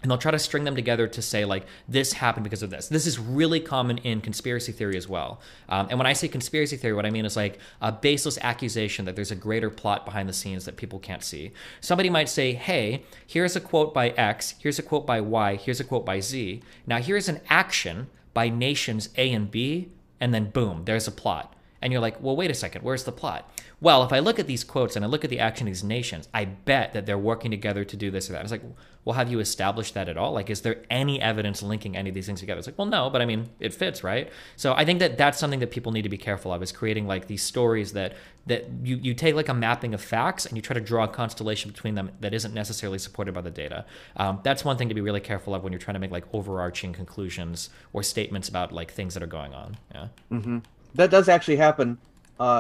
and they'll try to string them together to say, like, this happened because of this. This is really common in conspiracy theory as well. And when I say conspiracy theory, what I mean is like a baseless accusation that there's a greater plot behind the scenes that people can't see. Somebody might say, hey, here's a quote by X, here's a quote by Y, here's a quote by Z. Now here's an action by nations A and B, and then boom, there's a plot. And you're like, well, wait a second, where's the plot? Well, if I look at these quotes and I look at the action of these nations, I bet that they're working together to do this or that. It's like, well, have you established that at all? Like, is there any evidence linking any of these things together? It's like, well, no, but I mean, it fits, right? So I think that that's something that people need to be careful of, is creating like these stories that you take like a mapping of facts and you try to draw a constellation between them that isn't necessarily supported by the data. That's one thing to be really careful of when you're trying to make like overarching conclusions or statements about like things that are going on. Yeah. Mm-hmm. That does actually happen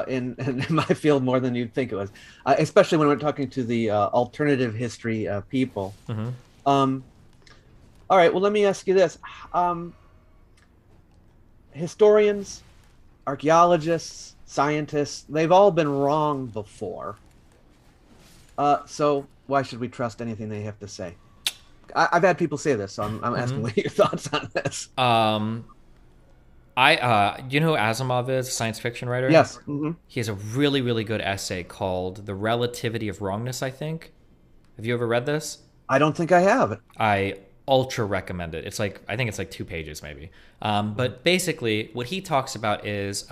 in my field more than you'd think it was, especially when we're talking to the alternative history people. Mm-hmm. All right, well, let me ask you this. Historians, archaeologists, scientists, they've all been wrong before. So why should we trust anything they have to say? I've had people say this, so I'm asking what your thoughts on this. You know who Asimov is, a science fiction writer? Yes. Mm-hmm. He has a really, really good essay called The Relativity of Wrongness, I think. Have you ever read this? I don't think I have. I ultra recommend it. It's like, I think it's like 2 pages maybe. But basically what he talks about is,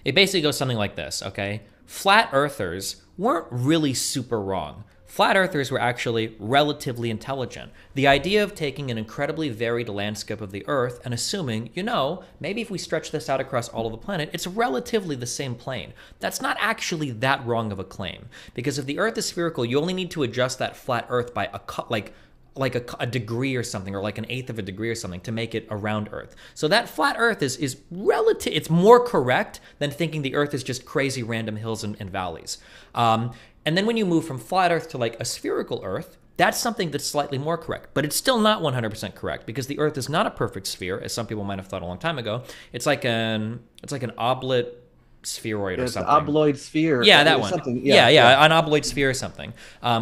it basically goes something like this, okay? Flat earthers weren't really super wrong. Flat earthers were actually relatively intelligent. The idea of taking an incredibly varied landscape of the Earth and assuming, maybe if we stretch this out across all of the planet, it's relatively the same plane. That's not actually that wrong of a claim. Because if the Earth is spherical, you only need to adjust that flat Earth by a degree or something, or like 1/8 of a degree or something, to make it a round Earth. So that flat Earth is relative. It's more correct than thinking the Earth is just crazy random hills and valleys. And then when you move from flat Earth to like a spherical Earth, that's something that's slightly more correct, but it's still not 100% correct, because the Earth is not a perfect sphere, as some people might have thought a long time ago. It's like an oblate spheroid or something. Obloid sphere. Yeah, that one. Yeah, an obloid sphere or something,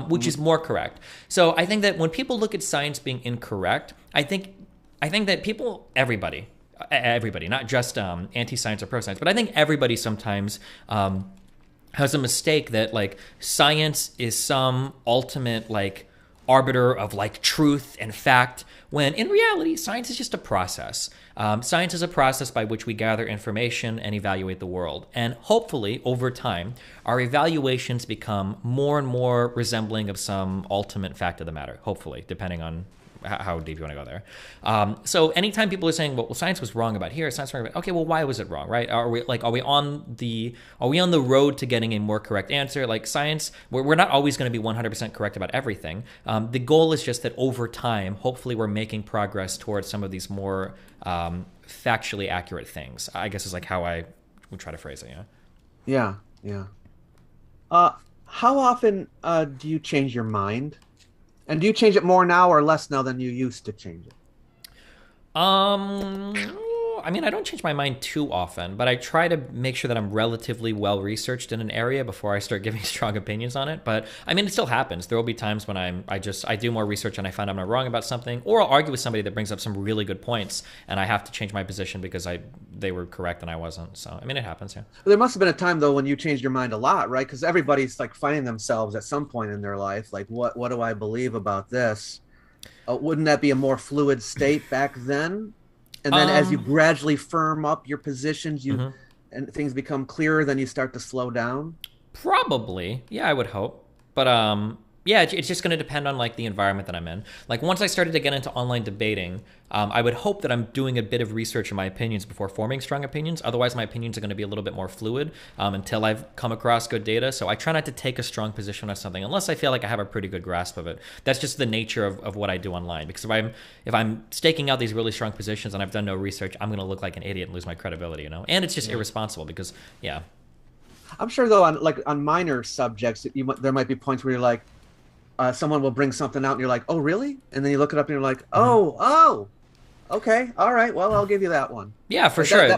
which is more correct. So I think that when people look at science being incorrect, I think that everybody, not just anti-science or pro-science, but I think everybody sometimes has a mistake that like science is some ultimate like arbiter of like truth and fact, when in reality science is just a process. Science is a process by which we gather information and evaluate the world, and hopefully over time our evaluations become more and more resembling of some ultimate fact of the matter, hopefully, depending on how deep you want to go there. So anytime people are saying, well, science was wrong about here, science was wrong about, okay, well, why was it wrong, right? Are we on the road to getting a more correct answer? Like science, we're not always going to be 100% correct about everything. The goal is just that over time, hopefully we're making progress towards some of these more factually accurate things, I guess is like how I would try to phrase it. Yeah. How often do you change your mind? And do you change it more now or less now than you used to change it? I mean, I don't change my mind too often, but I try to make sure that I'm relatively well researched in an area before I start giving strong opinions on it. But I mean, it still happens. There will be times when I do more research and I find I'm not wrong about something, or I'll argue with somebody that brings up some really good points, and I have to change my position because they were correct and I wasn't. So I mean, it happens. Yeah. There must have been a time though when you changed your mind a lot, right? Because everybody's like finding themselves at some point in their life, like, what do I believe about this? Wouldn't that be a more fluid state back then? And then as you gradually firm up your positions, and things become clearer, then you start to slow down? Probably. Yeah, I would hope. But yeah, it's just going to depend on like the environment that I'm in. Like once I started to get into online debating, I would hope that I'm doing a bit of research in my opinions before forming strong opinions. Otherwise, my opinions are going to be a little bit more fluid until I've come across good data. So I try not to take a strong position on something unless I feel like I have a pretty good grasp of it. That's just the nature of what I do online. Because if I'm staking out these really strong positions and I've done no research, I'm going to look like an idiot and lose my credibility, you know? And it's just irresponsible because, yeah. I'm sure though on minor subjects, there might be points where you're like, someone will bring something out and you're like, oh, really? And then you look it up and you're like, oh, okay. All right. Well, I'll give you that one. Yeah, for sure.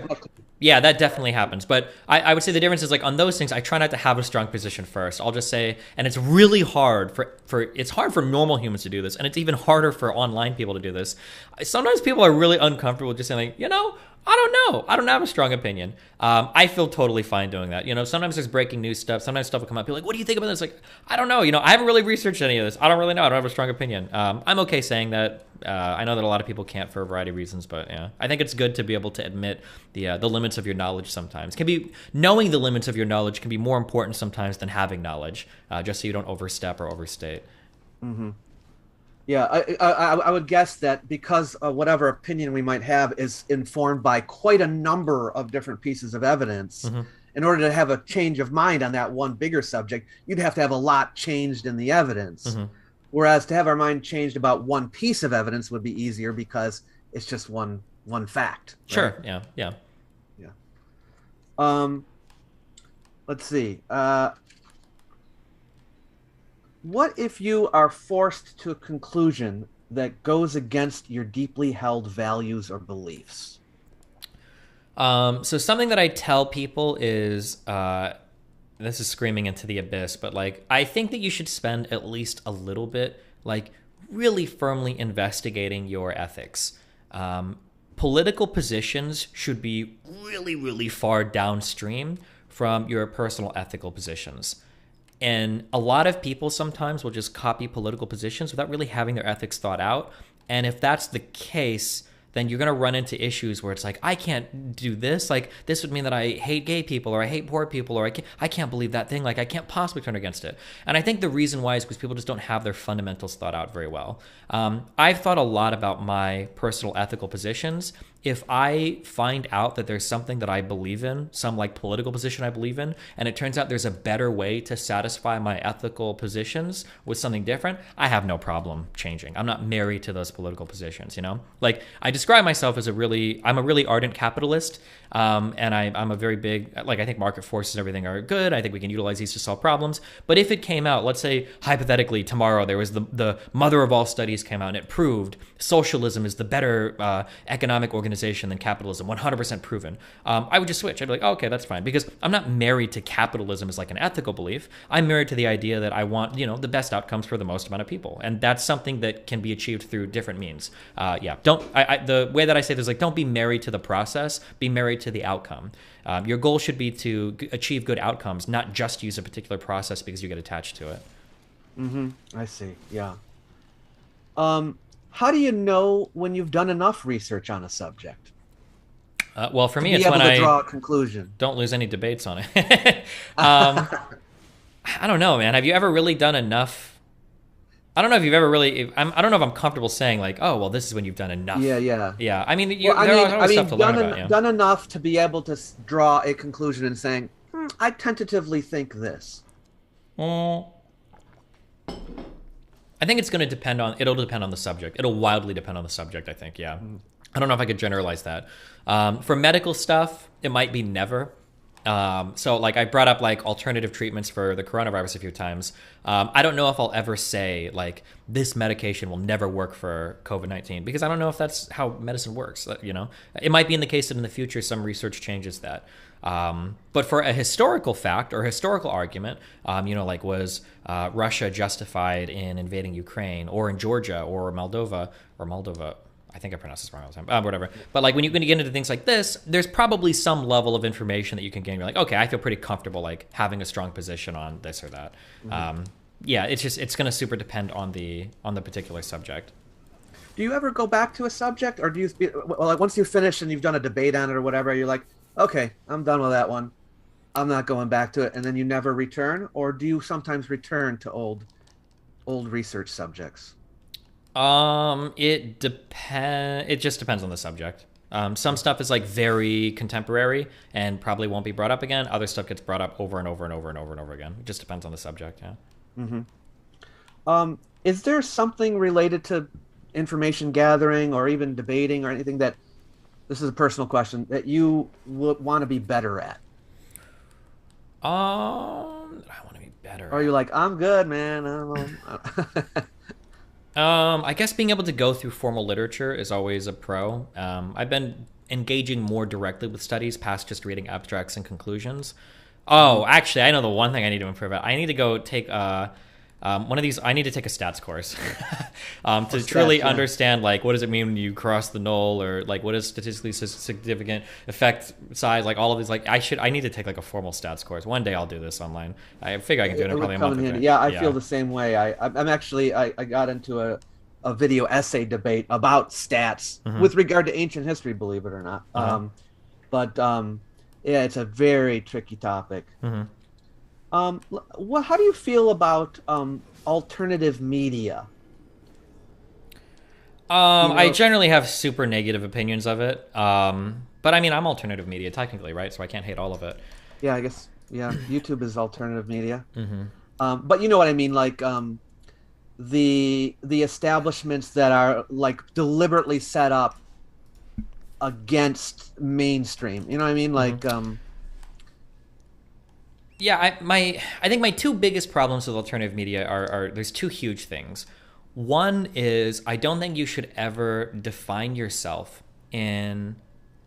Yeah, that definitely happens. But I would say the difference is like on those things, I try not to have a strong position first. I'll just say, and it's really hard it's hard for normal humans to do this. And it's even harder for online people to do this. Sometimes people are really uncomfortable just saying like, I don't know. I don't have a strong opinion. I feel totally fine doing that. Sometimes there's breaking news stuff. Sometimes stuff will come up. People are like, what do you think about this? Like, I don't know. I haven't really researched any of this. I don't really know. I don't have a strong opinion. I'm okay saying that. I know that a lot of people can't for a variety of reasons, but yeah, I think it's good to be able to admit the limits of your knowledge sometimes. Knowing the limits of your knowledge can be more important sometimes than having knowledge, just so you don't overstep or overstate. Mm-hmm. Yeah, I would guess that because whatever opinion we might have is informed by quite a number of different pieces of evidence. Mm-hmm. In order to have a change of mind on that one bigger subject, you'd have to have a lot changed in the evidence. Mm-hmm. Whereas to have our mind changed about one piece of evidence would be easier because it's just one fact. Right? Sure. Yeah. Let's see. What if you are forced to a conclusion that goes against your deeply held values or beliefs? So something that I tell people is, this is screaming into the abyss, but like, I think that you should spend at least a little bit, like really firmly investigating your ethics. Political positions should be really, really far downstream from your personal ethical positions. And a lot of people sometimes will just copy political positions without really having their ethics thought out. And if that's the case, then you're going to run into issues where it's like, I can't do this. Like, this would mean that I hate gay people or I hate poor people or I can't believe that thing. Like, I can't possibly turn against it. And I think the reason why is because people just don't have their fundamentals thought out very well. I've thought a lot about my personal ethical positions. If I find out that there's something that I believe in, some like political position I believe in, and it turns out there's a better way to satisfy my ethical positions with something different, I have no problem changing. I'm not married to those political positions, Like, I describe myself as I'm a really ardent capitalist, and I'm a very big, like, I think market forces and everything are good. I think we can utilize these to solve problems. But if it came out, let's say, hypothetically, tomorrow there was the mother of all studies came out and it proved socialism is the better economic organization than capitalism, 100% proven, I would just switch. I'd be like, oh, okay, that's fine. Because I'm not married to capitalism as like an ethical belief. I'm married to the idea that I want, the best outcomes for the most amount of people. And that's something that can be achieved through different means. The way that I say this is like, don't be married to the process, be married to the outcome. Your goal should be to achieve good outcomes, not just use a particular process because you get attached to it. Mm-hmm. I see. Yeah. How do you know when you've done enough research on a subject? Well, for me, it's when I draw a conclusion. Don't lose any debates on it. I don't know, man. Have you ever really done enough? I don't know if you've ever really. I don't know if I'm comfortable saying like, oh, well, this is when you've done enough. Yeah. I mean, Well, there's always stuff to learn about. Yeah. done enough to be able to draw a conclusion and saying, I tentatively think this. Well, I think it's going to depend on. It'll depend on the subject. It'll wildly depend on the subject. I think. Yeah. I don't know if I could generalize that. For medical stuff, it might be never. So like I brought up like alternative treatments for the coronavirus a few times. I don't know if I'll ever say like this medication will never work for COVID-19 because I don't know if that's how medicine works. You know, it might be in the case that in the future some research changes that. But for a historical fact or historical argument, you know, like was Russia justified in invading Ukraine or in Georgia or Moldova. I think I pronounce this wrong all the time. Whatever. But like when you get into things like this, there's probably some level of information that you can gain. You're like, okay, I feel pretty comfortable like having a strong position on this or that. Yeah, it's going to super depend on the particular subject. Do you ever go back to a subject, or do you like once you finish and you've done a debate on it or whatever, you're like, okay, I'm done with that one. I'm not going back to it, and then you never return, or do you sometimes return to old research subjects? It depends. It just depends on the subject. Some stuff is like very contemporary and probably won't be brought up again. Other stuff gets brought up over and over and over and over and over again. It just depends on the subject. Yeah. Is there something related to information gathering or even debating or anything that, this is a personal question, that you would want to be better at? I want to be better. Or are you like, I'm good, man. I don't know. I guess being able to go through formal literature is always a pro. I've been engaging more directly with studies past just reading abstracts and conclusions. Oh, actually, I know the one thing I need to improve at. I need to go take one of these. I need to take a stats course to truly understand like what does it mean when you cross the null, or like what is statistically significant effect size, like all of these. Like I need to take like a formal stats course. One day I'll do this online. I figure I can do it in probably a month or two. Yeah, I feel the same way. I'm actually I got into a video essay debate about stats with regard to ancient history, believe it or not. Yeah, it's a very tricky topic. How do you feel about alternative media? I generally have super negative opinions of it. But I mean, I'm alternative media technically, right? So I can't hate all of it. Yeah, I guess. Yeah, YouTube is alternative media. But you know what I mean, like the establishments that are like deliberately set up against mainstream. You know what I mean? Like yeah, I think my two biggest problems with alternative media are there's two huge things. One is I don't think you should ever define yourself in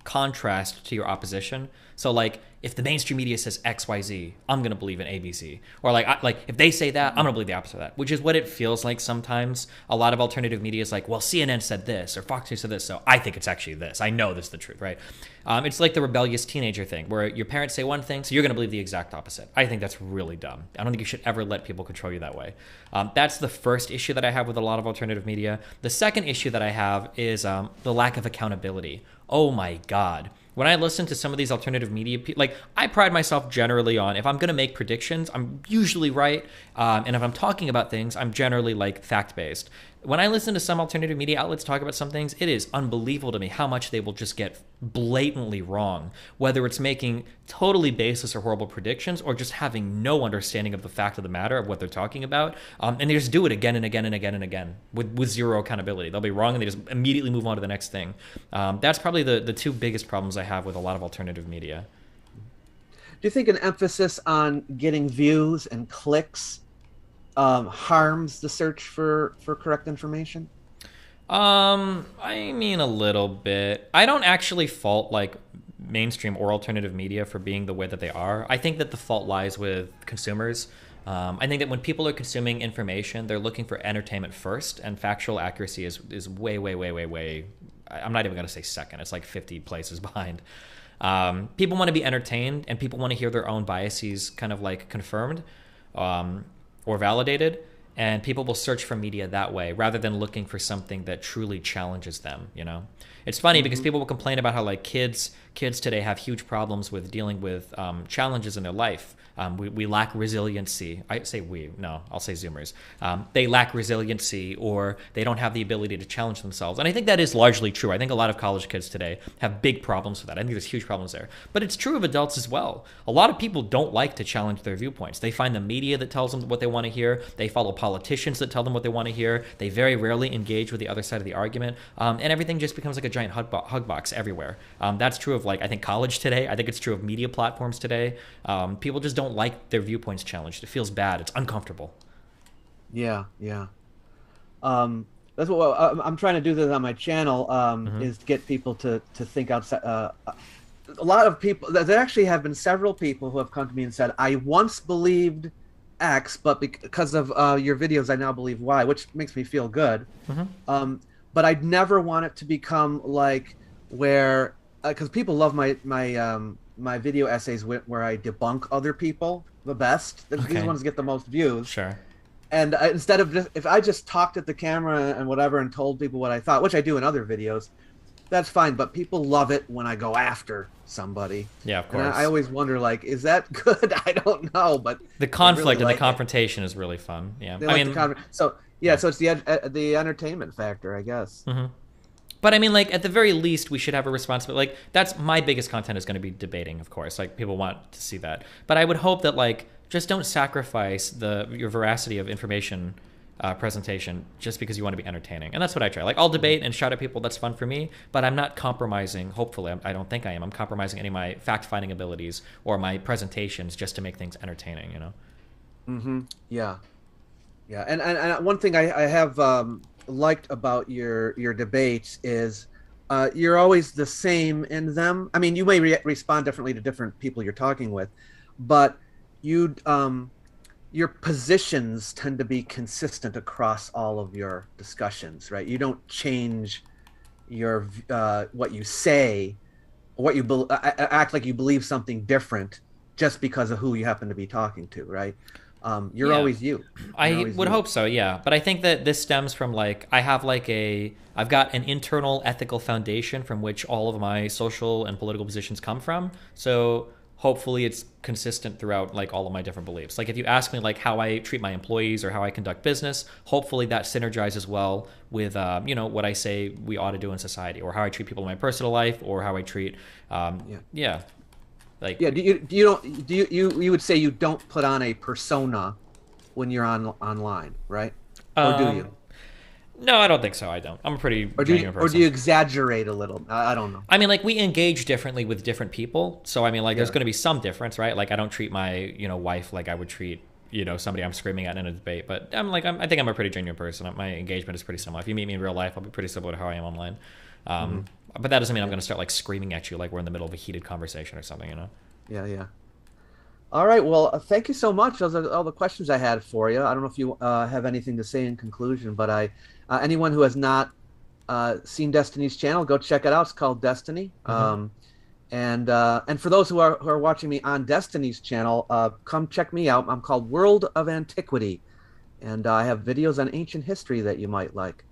contrast to your opposition. So like if the mainstream media says XYZ, I'm gonna believe in ABC. Or like if they say that, I'm gonna believe the opposite of that, which is what it feels like sometimes. A lot of alternative media is like, well, CNN said this or Fox News said this, so I think it's actually this. I know this is the truth, right? It's like the rebellious teenager thing, where your parents say one thing, so you're gonna believe the exact opposite. I think that's really dumb. I don't think you should ever let people control you that way. That's the first issue that I have with a lot of alternative media. The second issue that I have is the lack of accountability. Oh my God. When I listen to some of these alternative media, like I pride myself generally on, if I'm going to make predictions, I'm usually right. And if I'm talking about things, I'm generally like fact-based. When I listen to some alternative media outlets talk about some things, it is unbelievable to me how much they will just get blatantly wrong, whether it's making totally baseless or horrible predictions or just having no understanding of the fact of the matter of what they're talking about. And they just do it again and again and again and again with zero accountability. They'll be wrong and they just immediately move on to the next thing. That's probably the two biggest problems I have with a lot of alternative media. Do you think an emphasis on getting views and clicks harms the search for correct information? I mean a little bit. I don't actually fault like mainstream or alternative media for being the way that they are. I think that the fault lies with consumers. I think that when people are consuming information, they're looking for entertainment first, and factual accuracy is way, way, way, way, way. I'm not even going to say second. It's like 50 places behind. People want to be entertained, and people want to hear their own biases kind of like confirmed or validated, and people will search for media that way rather than looking for something that truly challenges them, you know? It's funny because people will complain about how like kids kids today have huge problems with dealing with challenges in their life. We lack resiliency. I say we, no, I'll say Zoomers. They lack resiliency, or they don't have the ability to challenge themselves. And I think that is largely true. I think a lot of college kids today have big problems with that. I think there's huge problems there. But it's true of adults as well. A lot of people don't like to challenge their viewpoints. They find the media that tells them what they want to hear. They follow politicians that tell them what they want to hear. They very rarely engage with the other side of the argument. And everything just becomes like a giant hug box everywhere. That's true of, like, I think college today. I think it's true of media platforms today. People just don't like their viewpoints challenged. It feels bad. It's uncomfortable. Yeah. That's what I'm trying to do this on my channel, is get people to think outside. A lot of people, there actually have been several people who have come to me and said, I once believed X, but because of your videos, I now believe Y, which makes me feel good. But I'd never want it to become like where, because people love my video essays where I debunk other people the best. These ones get the most views. Sure. And instead of if I just talked at the camera and whatever and told people what I thought, which I do in other videos, that's fine. But people love it when I go after somebody. Yeah, of course. And I always wonder, like, is that good? I don't know, but the conflict really and the confrontation is really fun. Yeah, I mean, so it's the entertainment factor, I guess. But I mean, like, at the very least, we should have a responsibility. Like, that's my biggest content is going to be debating, of course. Like, people want to see that. But I would hope that, like, just don't sacrifice your veracity of information presentation just because you want to be entertaining. And that's what I try. Like, I'll debate and shout at people. That's fun for me. But I'm not compromising, hopefully, I don't think I am. I'm compromising any of my fact-finding abilities or my presentations just to make things entertaining, you know? Yeah. And one thing I have liked about your debates is you're always the same in them. I mean, you may respond differently to different people you're talking with, but your positions tend to be consistent across all of your discussions, right? You don't change your what you say, what you act like you believe something different just because of who you happen to be talking to, right? You're always you. I would hope so, yeah. But I think that this stems from, like, I've got an internal ethical foundation from which all of my social and political positions come from. So hopefully it's consistent throughout, like, all of my different beliefs. Like, if you ask me, like, how I treat my employees or how I conduct business, hopefully that synergizes well with, you know, what I say we ought to do in society, or how I treat people in my personal life, or how I treat, like, you would say you don't put on a persona when you're online, right? Or do you? No, I don't think so. I don't. I'm a pretty genuine person. Or do you exaggerate a little? I don't know. I mean, like, we engage differently with different people. So, I mean, like, there's going to be some difference, right? Like, I don't treat my, you know, wife like I would treat, you know, somebody I'm screaming at in a debate. But I think I'm a pretty genuine person. My engagement is pretty similar. If you meet me in real life, I'll be pretty similar to how I am online. But that doesn't mean I'm going to start, like, screaming at you like we're in the middle of a heated conversation or something, you know? Yeah. All right. Well, thank you so much. Those are all the questions I had for you. I don't know if you have anything to say in conclusion, but anyone who has not seen Destiny's channel, go check it out. It's called Destiny. And for those who are watching me on Destiny's channel, come check me out. I'm called World of Antiquity, and I have videos on ancient history that you might like.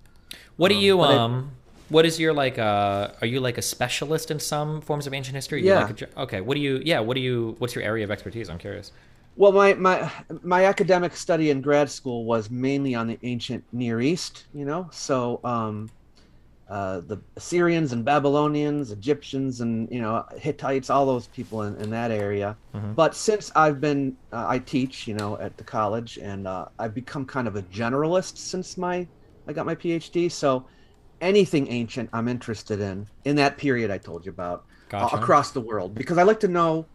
What do you what is your, like, are you, like, a specialist in some forms of ancient history? Yeah. Okay. What's your area of expertise? I'm curious. Well, my academic study in grad school was mainly on the ancient Near East, you know, so the Assyrians and Babylonians, Egyptians, and, you know, Hittites, all those people in that area. But since I've been, I teach, you know, at the college, and I've become kind of a generalist since I got my PhD. So anything ancient I'm interested in that period I told you about, across the world, because I like to know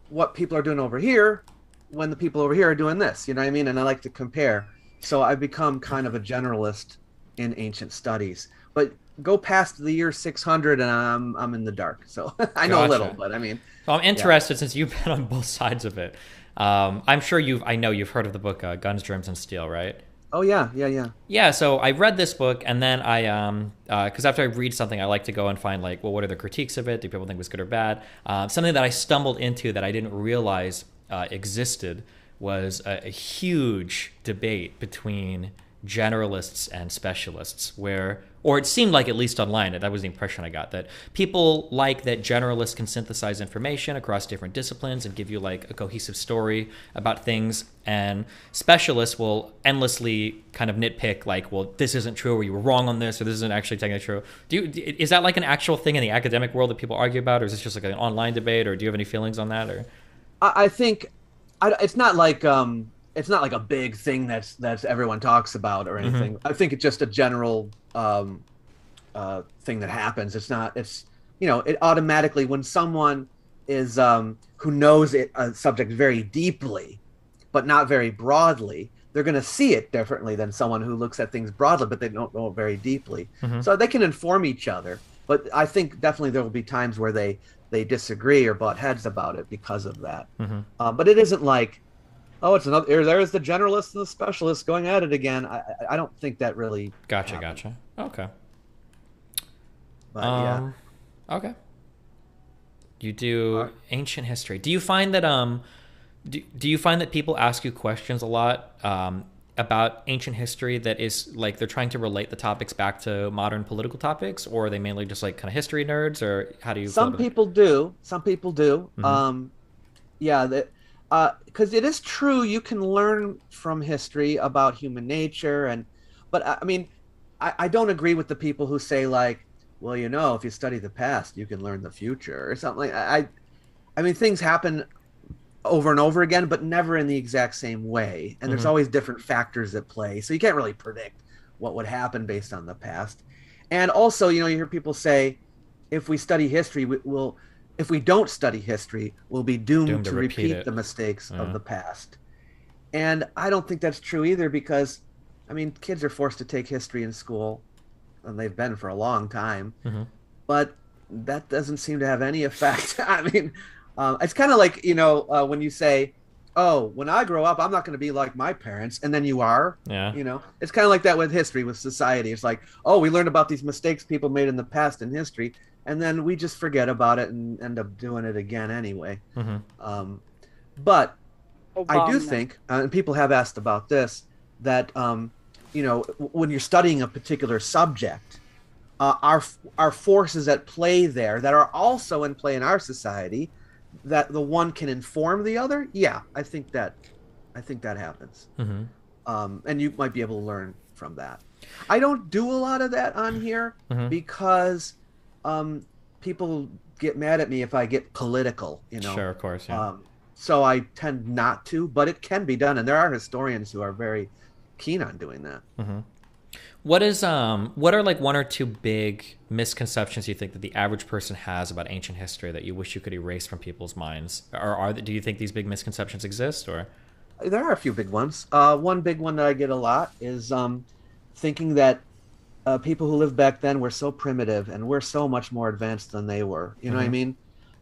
what people are doing over here when the people over here are doing this, you know what I mean? And I like to compare. So I've become kind of a generalist in ancient studies. But go past the year 600 and I'm in the dark. So I know a little, but I mean. Well, I'm interested since you've been on both sides of it. I'm sure I know you've heard of the book Guns, Germs, and Steel, right? Oh, yeah. Yeah, so I read this book, and then because after I read something, I like to go and find, like, well, what are the critiques of it? Do people think it was good or bad? Something that I stumbled into that I didn't realize existed was a huge debate between generalists and specialists, or it seemed like, at least online, that was the impression I got, that people like that generalists can synthesize information across different disciplines and give you like a cohesive story about things, and specialists will endlessly kind of nitpick, like, well, this isn't true, or you were wrong on this, or this isn't actually technically true. Is that like an actual thing in the academic world that people argue about, or is this just like an online debate, or do you have any feelings on that? Or I think it's not like a big thing that's everyone talks about or anything. I think it's just a general thing that happens. It's it automatically, when someone is who knows a subject very deeply but not very broadly, they're going to see it differently than someone who looks at things broadly but they don't know it very deeply. So they can inform each other, but I think definitely there will be times where they disagree or butt heads about it because of that. But it isn't like, oh, it's another, there's the generalist and the specialist going at it again. I don't think that really Gotcha. Okay. But yeah. Okay. You do ancient history. Do you find that do you find that people ask you questions a lot about ancient history that is like they're trying to relate the topics back to modern political topics, or are they mainly just like kind of history nerds, or how do you? Some people do. Yeah, that because it is true you can learn from history about human nature, but I mean, I don't agree with the people who say like, well, if you study the past, you can learn the future or something. I mean, things happen over and over again, but never in the exact same way. And there's always different factors at play. So you can't really predict what would happen based on the past. And also, you hear people say, if we study history, if we don't study history, we'll be doomed to repeat the mistakes of the past. And I don't think that's true either, because, I mean, kids are forced to take history in school, and they've been for a long time. But that doesn't seem to have any effect. I mean, it's kind of like, when you say, oh, when I grow up, I'm not going to be like my parents, and then you are. Yeah. It's kind of like that with history, with society. It's like, oh, we learned about these mistakes people made in the past in history, and then we just forget about it and end up doing it again anyway. But I do think, and people have asked about this, that when you're studying a particular subject, our forces at play there that are also in play in our society, that the one can inform the other. Yeah, I think that happens. And you might be able to learn from that. I don't do a lot of that on here because people get mad at me if I get political. Sure, of course. Yeah. So I tend not to, but it can be done, and there are historians who are very keen on doing that. What are like one or two big misconceptions you think that the average person has about ancient history that you wish you could erase from people's minds? Or do you think these big misconceptions exist? Or there are a few big ones. One big one that I get a lot is thinking that people who lived back then were so primitive and we're so much more advanced than they were. You know what I mean?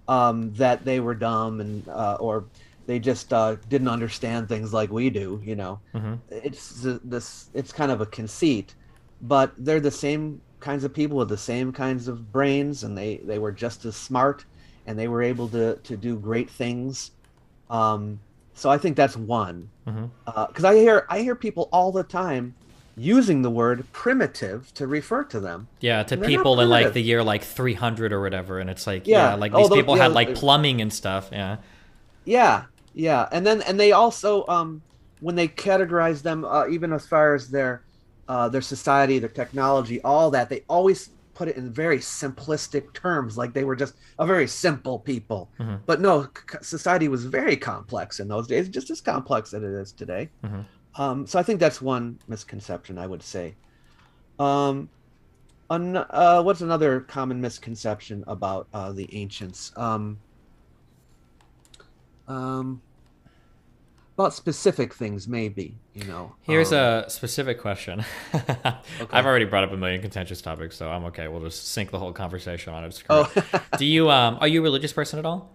That they were dumb and or they just didn't understand things like we do. It's kind of a conceit, but they're the same kinds of people with the same kinds of brains, and they were just as smart, and they were able to do great things. So I think that's one. Because I hear people all the time using the word primitive to refer to them. Yeah, to people in like the year like 300 or whatever, and it's like like these people had like plumbing and stuff. Yeah, and they also when they categorize them, even as far as their society, their technology, all that, they always put it in very simplistic terms, like they were just a very simple people. But no, society was very complex in those days, just as complex as it is today. So I think that's one misconception, I would say. What's another common misconception about the ancients? About specific things, maybe, Here's a specific question. I've already brought up a million contentious topics, so I'm okay. We'll just sink the whole conversation on it. Do you are you a religious person at all?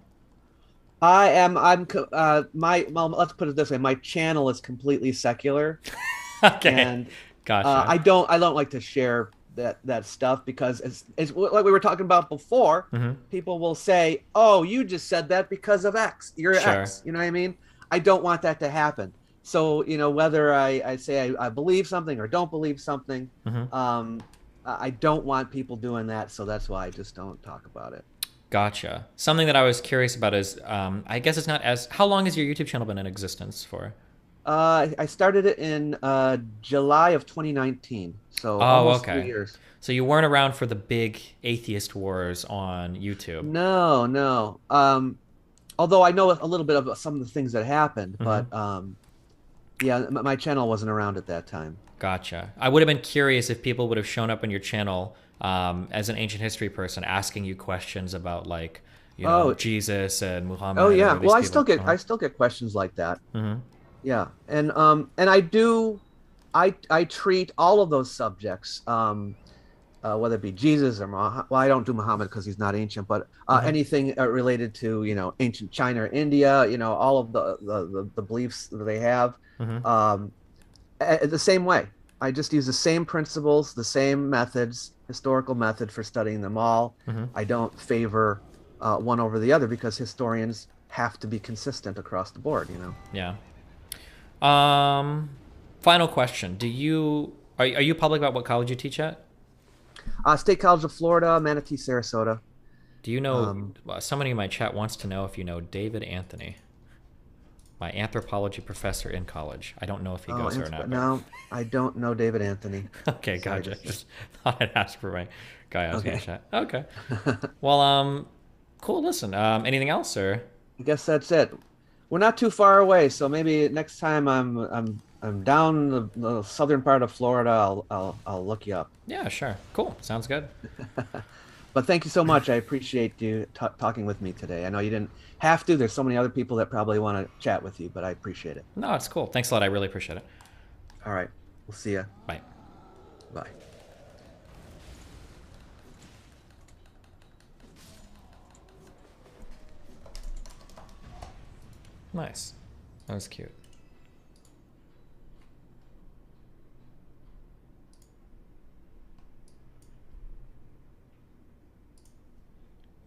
I am. Well, let's put it this way. My channel is completely secular. Okay. And gotcha. I don't like to share that stuff because it's like we were talking about before. People will say, "Oh, you just said that because of X. You're X." You know what I mean? I don't want that to happen. So whether I say I believe something or don't believe something, I don't want people doing that, so that's why I just don't talk about it. Gotcha. Something that I was curious about is, I guess it's not as... How long has your YouTube channel been in existence for? I started it in July of 2019, so almost 3 years. So you weren't around for the big atheist wars on YouTube. No. Although I know a little bit about some of the things that happened, but yeah, my channel wasn't around at that time. Gotcha. I would have been curious if people would have shown up on your channel as an ancient history person, asking you questions about like, Jesus and Muhammad. Oh yeah, well I still get questions like that. Yeah, and I treat all of those subjects, whether it be Jesus or Muhammad. Well, I don't do Muhammad because he's not ancient, but anything related to ancient China or India, all of the beliefs that they have. The same way. I just use the same principles, the same methods, historical method for studying them all. I don't favor one over the other because historians have to be consistent across the board, Yeah. Final question. Are you public about what college you teach at? State College of Florida, Manatee, Sarasota. Do you know, somebody in my chat wants to know if you know David Anthony, my anthropology professor in college. I don't know if he goes there or not. No, I don't know David Anthony. Okay, gotcha. Just thought I'd ask for my guy I was going to chat. Okay. Well, cool. Listen, anything else, or? I guess that's it. We're not too far away, so maybe next time I'm down the southern part of Florida, I'll look you up. Yeah, sure. Cool. Sounds good. But thank you so much. I appreciate you talking with me today. I know you didn't have to. There's so many other people that probably want to chat with you, but I appreciate it. No, it's cool. Thanks a lot. I really appreciate it. All right. We'll see you. Bye. Bye. Nice. That was cute.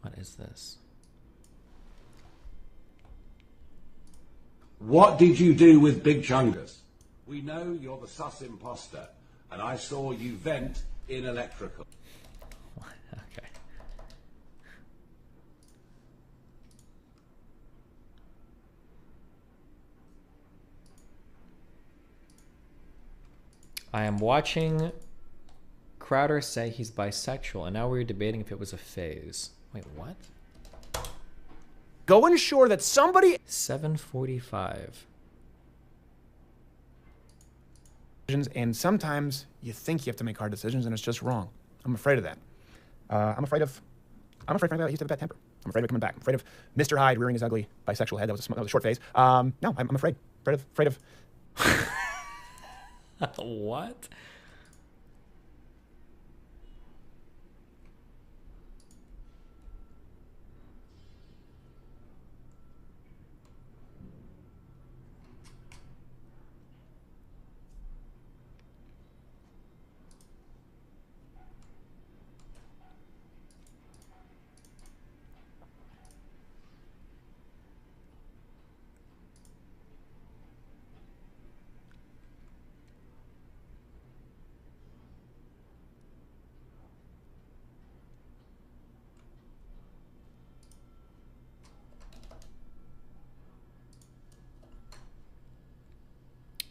What is this? What did you do with Big Chungus? We know you're the sus imposter, and I saw you vent in electrical. Okay. I am watching Crowder say he's bisexual, and now we're debating if it was a phase. Wait, what? Go ensure that somebody... 7:45. And sometimes you think you have to make hard decisions, and it's just wrong. I'm afraid of that. I'm afraid, frankly, that he used to have a bad temper. I'm afraid of it coming back. I'm afraid of Mr. Hyde rearing his ugly bisexual head. That was a short phase. No, I'm afraid. Afraid of... What?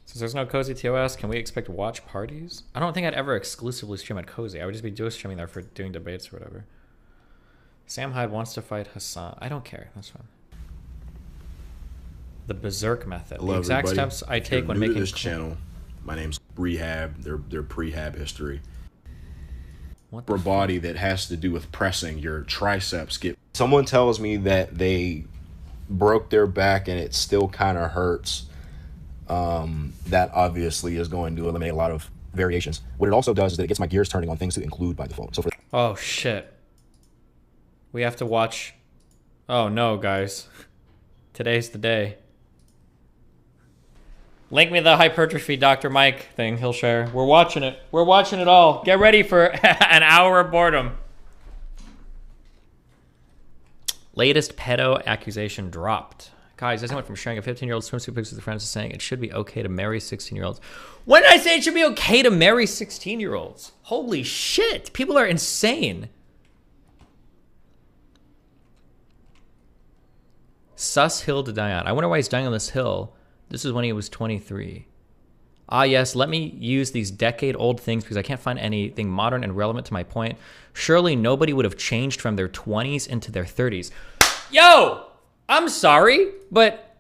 Since there's no Cozy TOS, can we expect watch parties? I don't think I'd ever exclusively stream at Cozy. I would just be dual streaming there for doing debates or whatever. Sam Hyde wants to fight Hassan. I don't care. That's fine. The Berserk method. Hello, the exact everybody. steps I take when new to making this channel. My name's Rehab. Their prehab history. For a body that has to do with pressing, your triceps get. Someone tells me that they broke their back and it still kind of hurts. That obviously is going to eliminate a lot of variations. What it also does is that it gets my gears turning on things to include by default. So for oh shit, we have to watch. Oh no, guys, today's the day. Link me the hypertrophy Dr. Mike thing he'll share. We're watching it. We're watching it all. Get ready for an hour of boredom. Latest pedo accusation dropped. Guys, I went from sharing a 15-year-old swimsuit pictures with friends to saying it should be okay to marry 16-year-olds. When did I say it should be okay to marry 16-year-olds? Holy shit. People are insane. Sus hill to die on. I wonder why he's dying on this hill. This is when he was 23. Ah, yes, let me use these decade-old things because I can't find anything modern and relevant to my point. Surely nobody would have changed from their 20s into their 30s. Yo! I'm sorry, but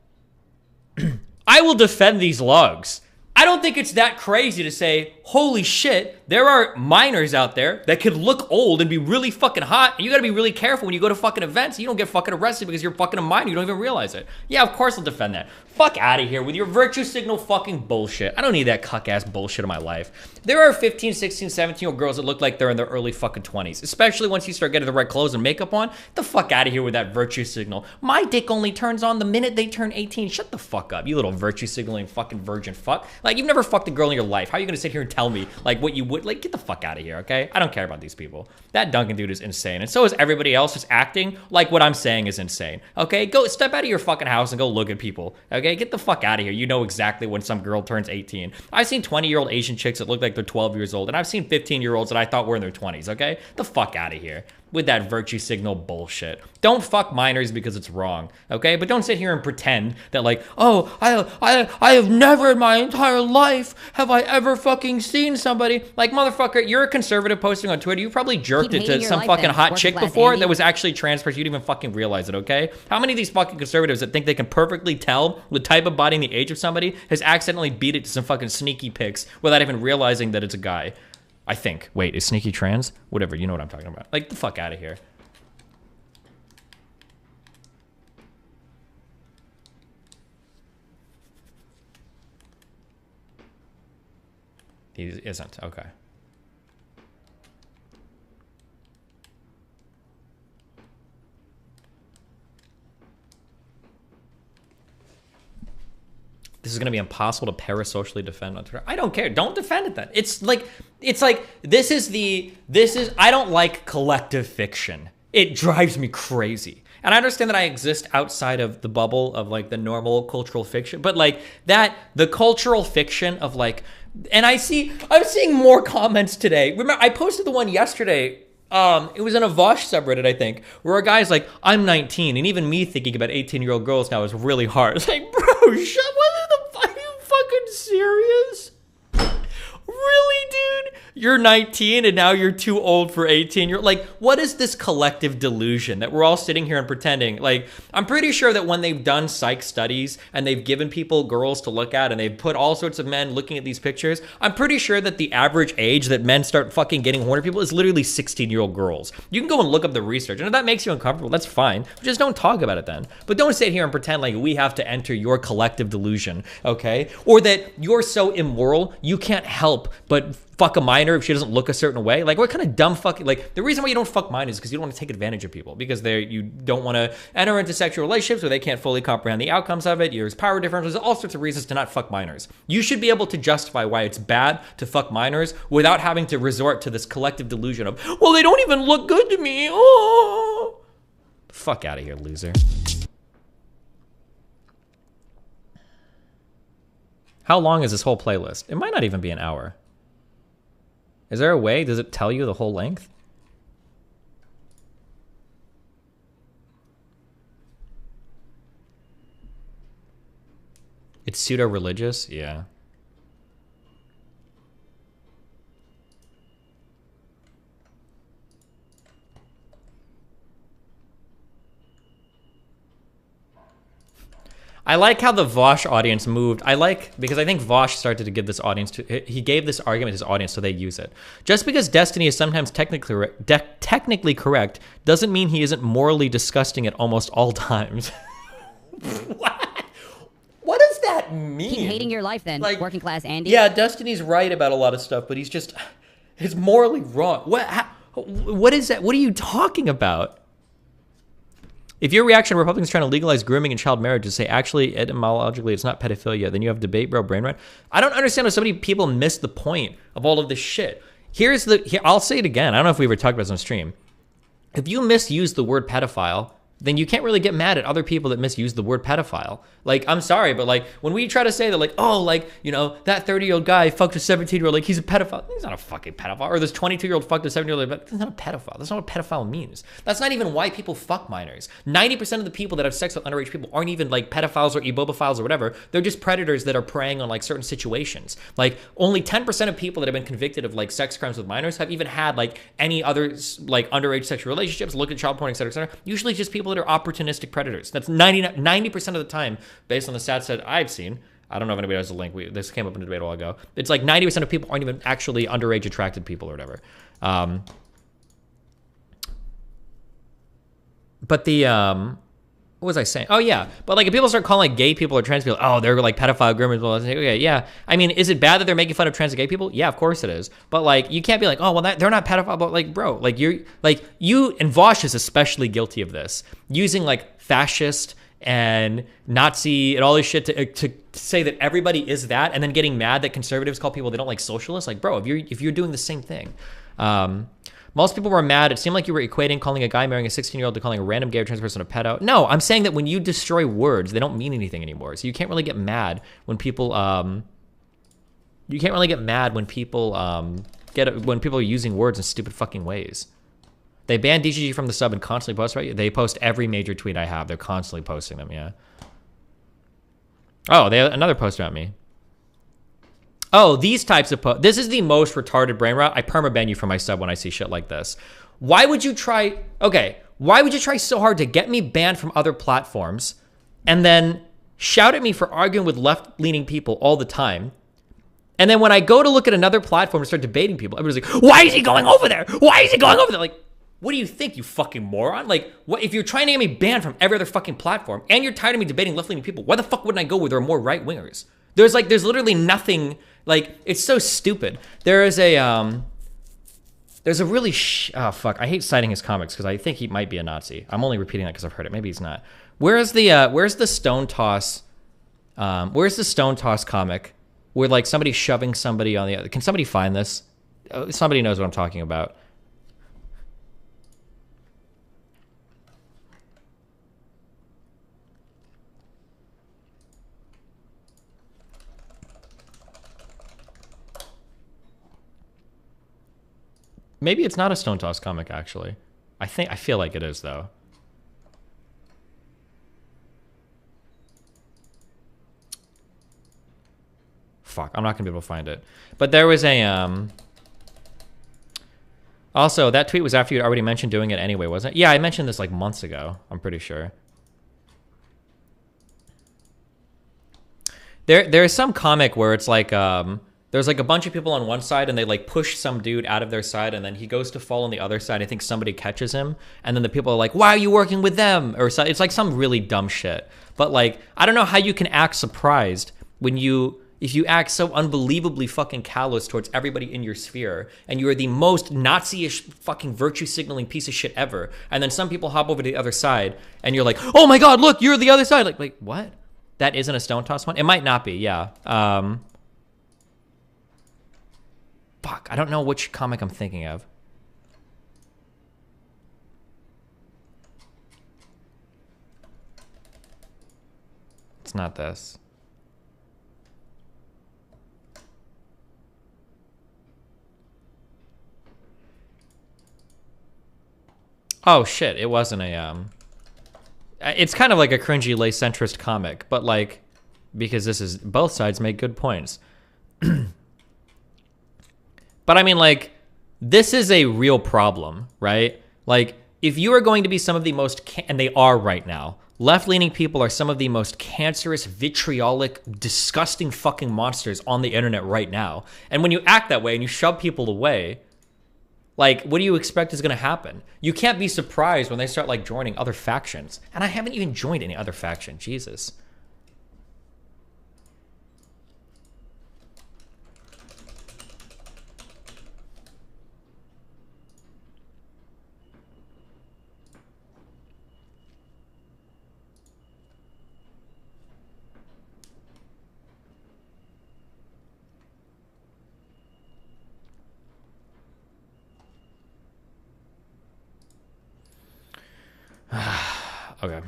I will defend these logs. I don't think it's that crazy to say, holy shit, there are minors out there that could look old and be really fucking hot, and you gotta be really careful when you go to fucking events. You don't get fucking arrested because you're fucking a minor. You don't even realize it. Yeah, of course I'll defend that. Fuck out of here with your virtue signal fucking bullshit. I don't need that cuck-ass bullshit in my life. There are 15, 16, 17-year-old girls that look like they're in their early fucking 20s, especially once you start getting the right clothes and makeup on. Get the fuck out of here with that virtue signal. My dick only turns on the minute they turn 18. Shut the fuck up, you little virtue signaling fucking virgin fuck. Like, you've never fucked a girl in your life. How are you gonna sit here and tell me, like, what you would? Like, get the fuck out of here, okay? I don't care about these people. That Duncan dude is insane, and so is everybody else who's acting like what I'm saying is insane, okay? Go step out of your fucking house and go look at people, okay? Get the fuck out of here. You know exactly when some girl turns 18. I've seen 20-year-old Asian chicks that look like they're 12 years old, and I've seen 15-year-olds that I thought were in their 20s, okay? The fuck out of here with that virtue signal bullshit. Don't fuck minors because it's wrong, okay? But don't sit here and pretend that, like, oh, I have never in my entire life have I ever fucking seen somebody. Like, motherfucker, you're a conservative posting on Twitter. You probably jerked it to some fucking hot chick before that was actually trans person. You didn't even fucking realize it, okay? How many of these fucking conservatives that think they can perfectly tell the type of body and the age of somebody has accidentally beat it to some fucking sneaky pics without even realizing that it's a guy? I think. Wait, is sneaky trans? Whatever, you know what I'm talking about. Like, the fuck out of here. He isn't. Okay. This is going to be impossible to parasocially defend on Twitter. I don't care. Don't defend it then. It's like this is I don't like collective fiction. It drives me crazy. And I understand that I exist outside of the bubble of like the normal cultural fiction, but like the cultural fiction of like, and I'm seeing more comments today. Remember, I posted the one yesterday. It was in a Vosh subreddit, I think, where a guy's like, I'm 19, and even me thinking about 18-year-old girls now is really hard. It's like, bro, what the fuck? Are you fucking serious? Really, dude? You're 19 and now you're too old for 18. You're like, what is this collective delusion that we're all sitting here and pretending? Like, I'm pretty sure that when they've done psych studies and they've given people girls to look at and they've put all sorts of men looking at these pictures, I'm pretty sure that the average age that men start fucking getting horny people is literally 16-year-old girls. You can go and look up the research, and if that makes you uncomfortable, that's fine. Just don't talk about it then. But don't sit here and pretend like we have to enter your collective delusion, okay? Or that you're so immoral, you can't help but fuck a minor if she doesn't look a certain way. Like, what kind of dumb fucking, like, the reason why you don't fuck minors is because you don't want to take advantage of people, because you don't want to enter into sexual relationships where they can't fully comprehend the outcomes of it. There's power differences, all sorts of reasons to not fuck minors. You should be able to justify why it's bad to fuck minors without having to resort to this collective delusion of, well, they don't even look good to me. Oh, fuck out of here, loser. How long is this whole playlist? It might not even be an hour. Is there a way? Does it tell you the whole length? It's pseudo-religious? Yeah. I like how the Vosh audience moved. Because I think Vosh started to give this audience he gave this argument to his audience so they use it. Just because Destiny is sometimes technically correct doesn't mean he isn't morally disgusting at almost all times. What does that mean? Keep hating your life then, like, working class Andy. Yeah, Destiny's right about a lot of stuff, but he's morally wrong. What is that? What are you talking about? If your reaction to Republicans trying to legalize grooming and child marriage is say, actually, etymologically, it's not pedophilia, then you have debate, bro, brain rot. I don't understand how so many people miss the point of all of this shit. I'll say it again. I don't know if we ever talked about this on stream. If you misuse the word pedophile, then you can't really get mad at other people that misuse the word pedophile. Like, I'm sorry, but like when we try to say that, like, oh, like, you know, that 30-year-old guy fucked a 17-year-old, like he's a pedophile. He's not a fucking pedophile. Or this 22-year-old fucked a 7-year-old, but that's not a pedophile. That's not what pedophile means. That's not even why people fuck minors. 90% of the people that have sex with underage people aren't even like pedophiles or ebobophiles or whatever. They're just predators that are preying on like certain situations. Like only 10% of people that have been convicted of like sex crimes with minors have even had like any other like underage sexual relationships, look at child porn, etc., etc. Usually just people that are opportunistic predators. That's 90% of the time, based on the stats that I've seen. I don't know if anybody has a link. This came up in a debate a while ago. It's like 90% of people aren't even actually underage attracted people or whatever. But the what was I saying? Oh yeah, but like if people start calling like gay people or trans people, oh they're like pedophile groomers. Well, okay, yeah. I mean, is it bad that they're making fun of trans and gay people? Yeah, of course it is. But like you can't be like, oh well, they're not pedophile. But like, bro, like you and Vosh is especially guilty of this, using like fascist and Nazi and all this shit to say that everybody is that, and then getting mad that conservatives call people they don't like socialists. Like, bro, if you're doing the same thing. Most people were mad. It seemed like you were equating calling a guy marrying a 16-year-old to calling a random gay or trans person a pedo. No, I'm saying that when you destroy words, they don't mean anything anymore. So you can't really get mad when people when people are using words in stupid fucking ways. They banned DGG from the sub and constantly post about you. They post every major tweet I have. They're constantly posting them, yeah. Oh, they have another post about me. Oh, these types of posts. This is the most retarded brain rot. I permaban you from my sub when I see shit like this. Why would you try so hard to get me banned from other platforms and then shout at me for arguing with left-leaning people all the time? And then when I go to look at another platform and start debating people, everybody's like, why is he going over there? Why is he going over there? Like, what do you think, you fucking moron? Like, what if you're trying to get me banned from every other fucking platform and you're tired of me debating left-leaning people, why the fuck wouldn't I go where there are more right-wingers? There's literally nothing, like, it's so stupid. There's a really, oh fuck, I hate citing his comics because I think he might be a Nazi. I'm only repeating that because I've heard it. Maybe he's not. Where's the Stone Toss comic where like somebody shoving somebody on the other? Can somebody find this? Somebody knows what I'm talking about. Maybe it's not a Stone Toss comic, actually. I feel like it is, though. Fuck, I'm not gonna be able to find it. But there was a, also, that tweet was after you'd already mentioned doing it anyway, wasn't it? Yeah, I mentioned this like months ago, I'm pretty sure. There's some comic where it's like, there's like a bunch of people on one side and they like push some dude out of their side and then he goes to fall on the other side. I think somebody catches him and then the people are like, why are you working with them? Or so, it's like some really dumb shit. But like, I don't know how you can act surprised when if you act so unbelievably fucking callous towards everybody in your sphere and you are the most Nazi-ish fucking virtue signaling piece of shit ever. And then some people hop over to the other side and you're like, oh my God, look, you're the other side. Like what? That isn't a Stone Toss one? It might not be, yeah. Fuck, I don't know which comic I'm thinking of. It's not this. Oh shit, it wasn't a, it's kind of like a cringy lay centrist comic, but like, because this is, both sides make good points. But I mean, like, this is a real problem, right? Like, if you are going to be some of the most, and they are right now, left-leaning people are some of the most cancerous, vitriolic, disgusting fucking monsters on the internet right now. And when you act that way and you shove people away, like, what do you expect is going to happen? You can't be surprised when they start, like, joining other factions. And I haven't even joined any other faction. Jesus. Okay.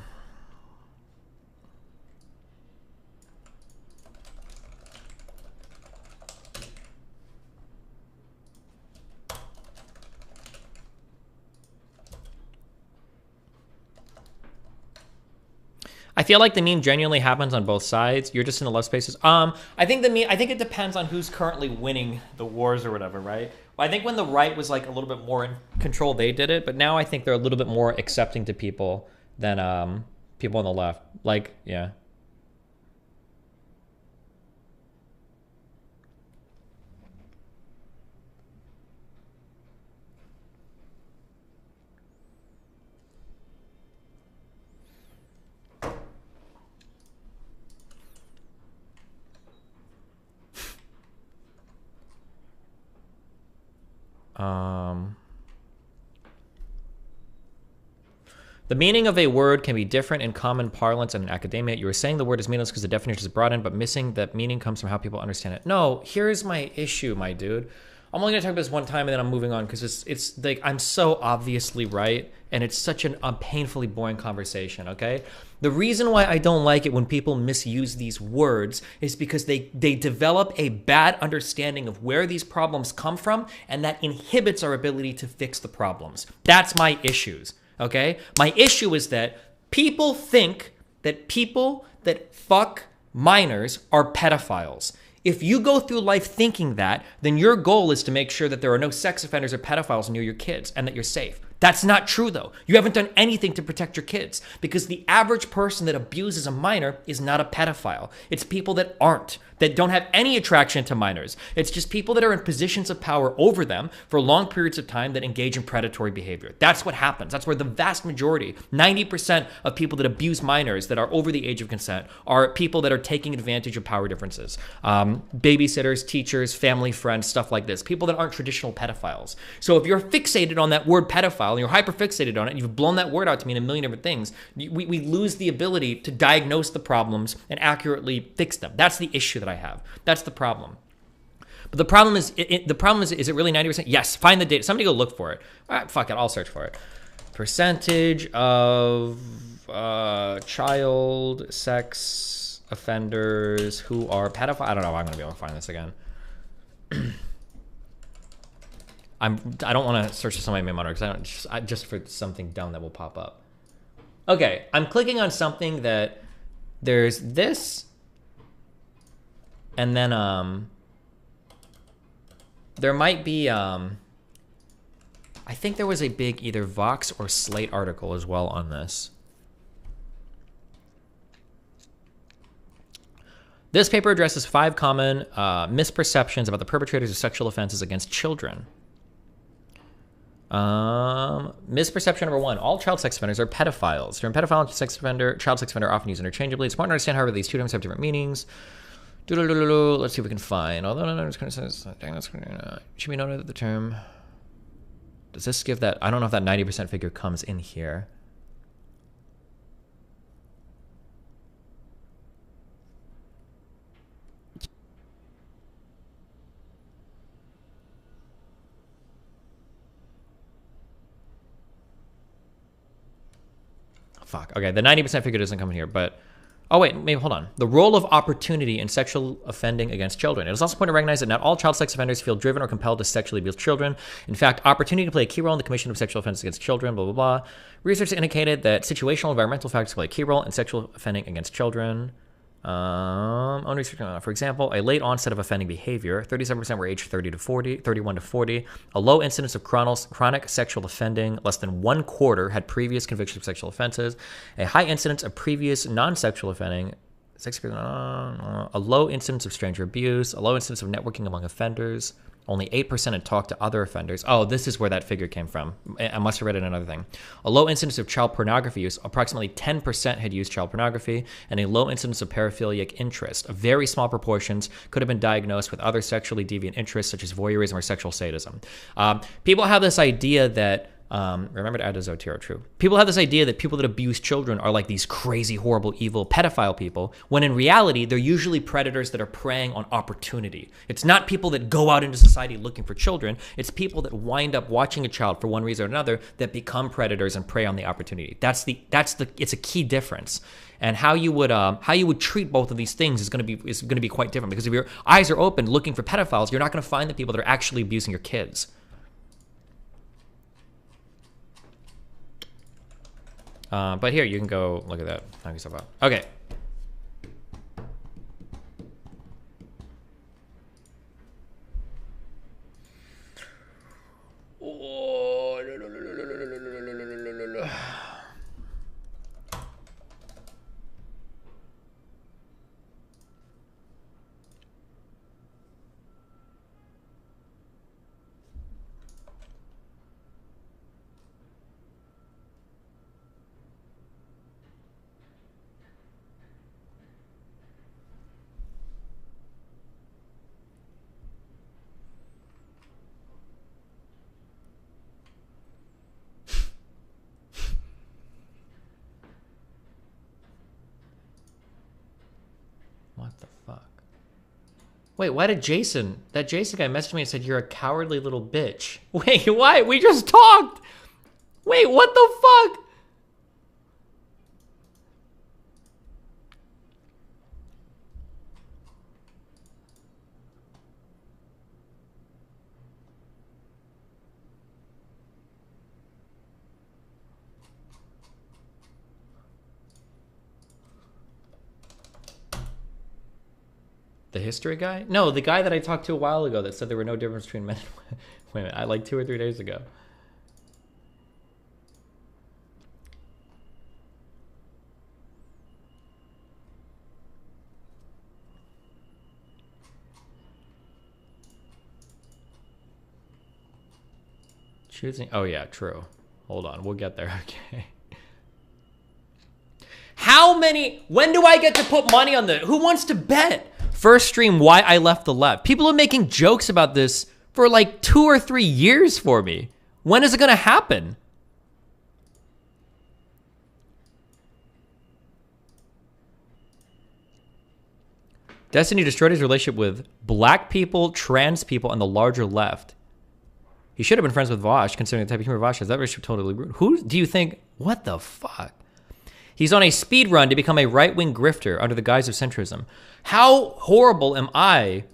I feel like the meme genuinely happens on both sides. You're just in the left spaces. I think it depends on who's currently winning the wars or whatever, right? I think when the right was like a little bit more in control, they did it. But now I think they're a little bit more accepting to people than people on the left. Like, yeah. The meaning of a word can be different in common parlance and in academia. You were saying the word is meaningless because the definition is broadened, but missing that meaning comes from how people understand it. No, here's my issue, my dude. I'm only gonna talk about this one time and then I'm moving on because it's like I'm so obviously right and it's such a painfully boring conversation, okay? The reason why I don't like it when people misuse these words is because they develop a bad understanding of where these problems come from and that inhibits our ability to fix the problems. That's my issues, okay? My issue is that people think that people that fuck minors are pedophiles. If you go through life thinking that, then your goal is to make sure that there are no sex offenders or pedophiles near your kids and that you're safe. That's not true, though. You haven't done anything to protect your kids because the average person that abuses a minor is not a pedophile. It's people that aren't, that don't have any attraction to minors. It's just people that are in positions of power over them for long periods of time that engage in predatory behavior. That's what happens. That's where the vast majority, 90% of people that abuse minors that are over the age of consent are people that are taking advantage of power differences. Babysitters, teachers, family friends, stuff like this. People that aren't traditional pedophiles. So if you're fixated on that word pedophile and you're hyper-fixated on it and you've blown that word out to mean a million different things, we lose the ability to diagnose the problems and accurately fix them. That's the issue that I have. That's the problem. But the problem is, is it really 90%? Yes, find the data. Somebody go look for it. All right, fuck it, I'll search for it. Percentage of child sex offenders who are pedophiles. I don't know if I'm going to be able to find this again. I don't want to search for somebody main monitor because I just for something dumb that will pop up. Okay, I'm clicking on something that there's this, and then there might be I think there was a big either Vox or Slate article as well on this. This paper addresses 5 common misperceptions about the perpetrators of sexual offenses against children. Misperception number 1, all child sex offenders are pedophiles. The term pedophile and child sex offender are often used interchangeably. It's important to understand, however, these two terms have different meanings. Let's see if we can find. Although no, it's kind of says, should be noted that the term, does this give that, I don't know if that 90% figure comes in here. Fuck. Okay, the 90% figure doesn't come in here, but... Oh, wait, maybe hold on. The role of opportunity in sexual offending against children. It is also important to recognize that not all child sex offenders feel driven or compelled to sexually abuse children. In fact, opportunity to play a key role in the commission of sexual offenses against children, blah, blah, blah. Research indicated that situational environmental factors play a key role in sexual offending against children. For example, a late onset of offending behavior, 37% were aged 31 to 40. A low incidence of chronic sexual offending, less than 1/4 had previous convictions of sexual offenses. A high incidence of previous non-sexual offending, a low incidence of stranger abuse, a low incidence of networking among offenders. Only 8% had talked to other offenders. Oh, this is where that figure came from. I must have read it in another thing. A low incidence of child pornography use. Approximately 10% had used child pornography, and a low incidence of paraphiliac interest. Very small proportions could have been diagnosed with other sexually deviant interests, such as voyeurism or sexual sadism. People have this idea that Remember to add to Zotero, true. People have this idea that people that abuse children are like these crazy, horrible, evil pedophile people, when in reality, they're usually predators that are preying on opportunity. It's not people that go out into society looking for children. It's people that wind up watching a child for one reason or another that become predators and prey on the opportunity. It's a key difference. And how you would treat both of these things is going to be quite different, because if your eyes are open looking for pedophiles, you're not going to find the people that are actually abusing your kids. But here, you can go look at that. Knock yourself out. Okay. What the fuck? Wait, why did that Jason guy messaged me and said, you're a cowardly little bitch? Wait, why? We just talked! Wait, what the fuck? The history guy? No, the guy that I talked to a while ago that said there were no difference between men and women. I like 2 or 3 days ago. Choosing. Oh yeah, true. Hold on, we'll get there. Okay. How many? When do I get to put money on the? Who wants to bet? First stream, why I left the left. People are making jokes about this for like 2 or 3 years for me. When is it gonna happen? Destiny destroyed his relationship with black people, trans people, and the larger left. He should have been friends with Vosh, considering the type of humor Vosh has. That relationship totally ruined. Who do you think? What the fuck? He's on a speed run to become a right-wing grifter under the guise of centrism. How horrible am I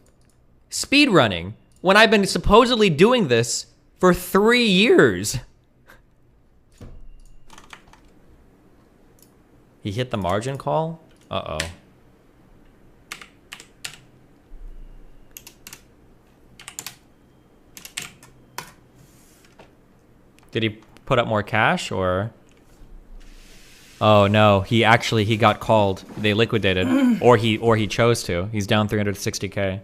speed running when I've been supposedly doing this for 3 years? He hit the margin call? Uh-oh. Did he put up more cash or? Oh no, he got called. They liquidated, or he chose to. He's down 360K.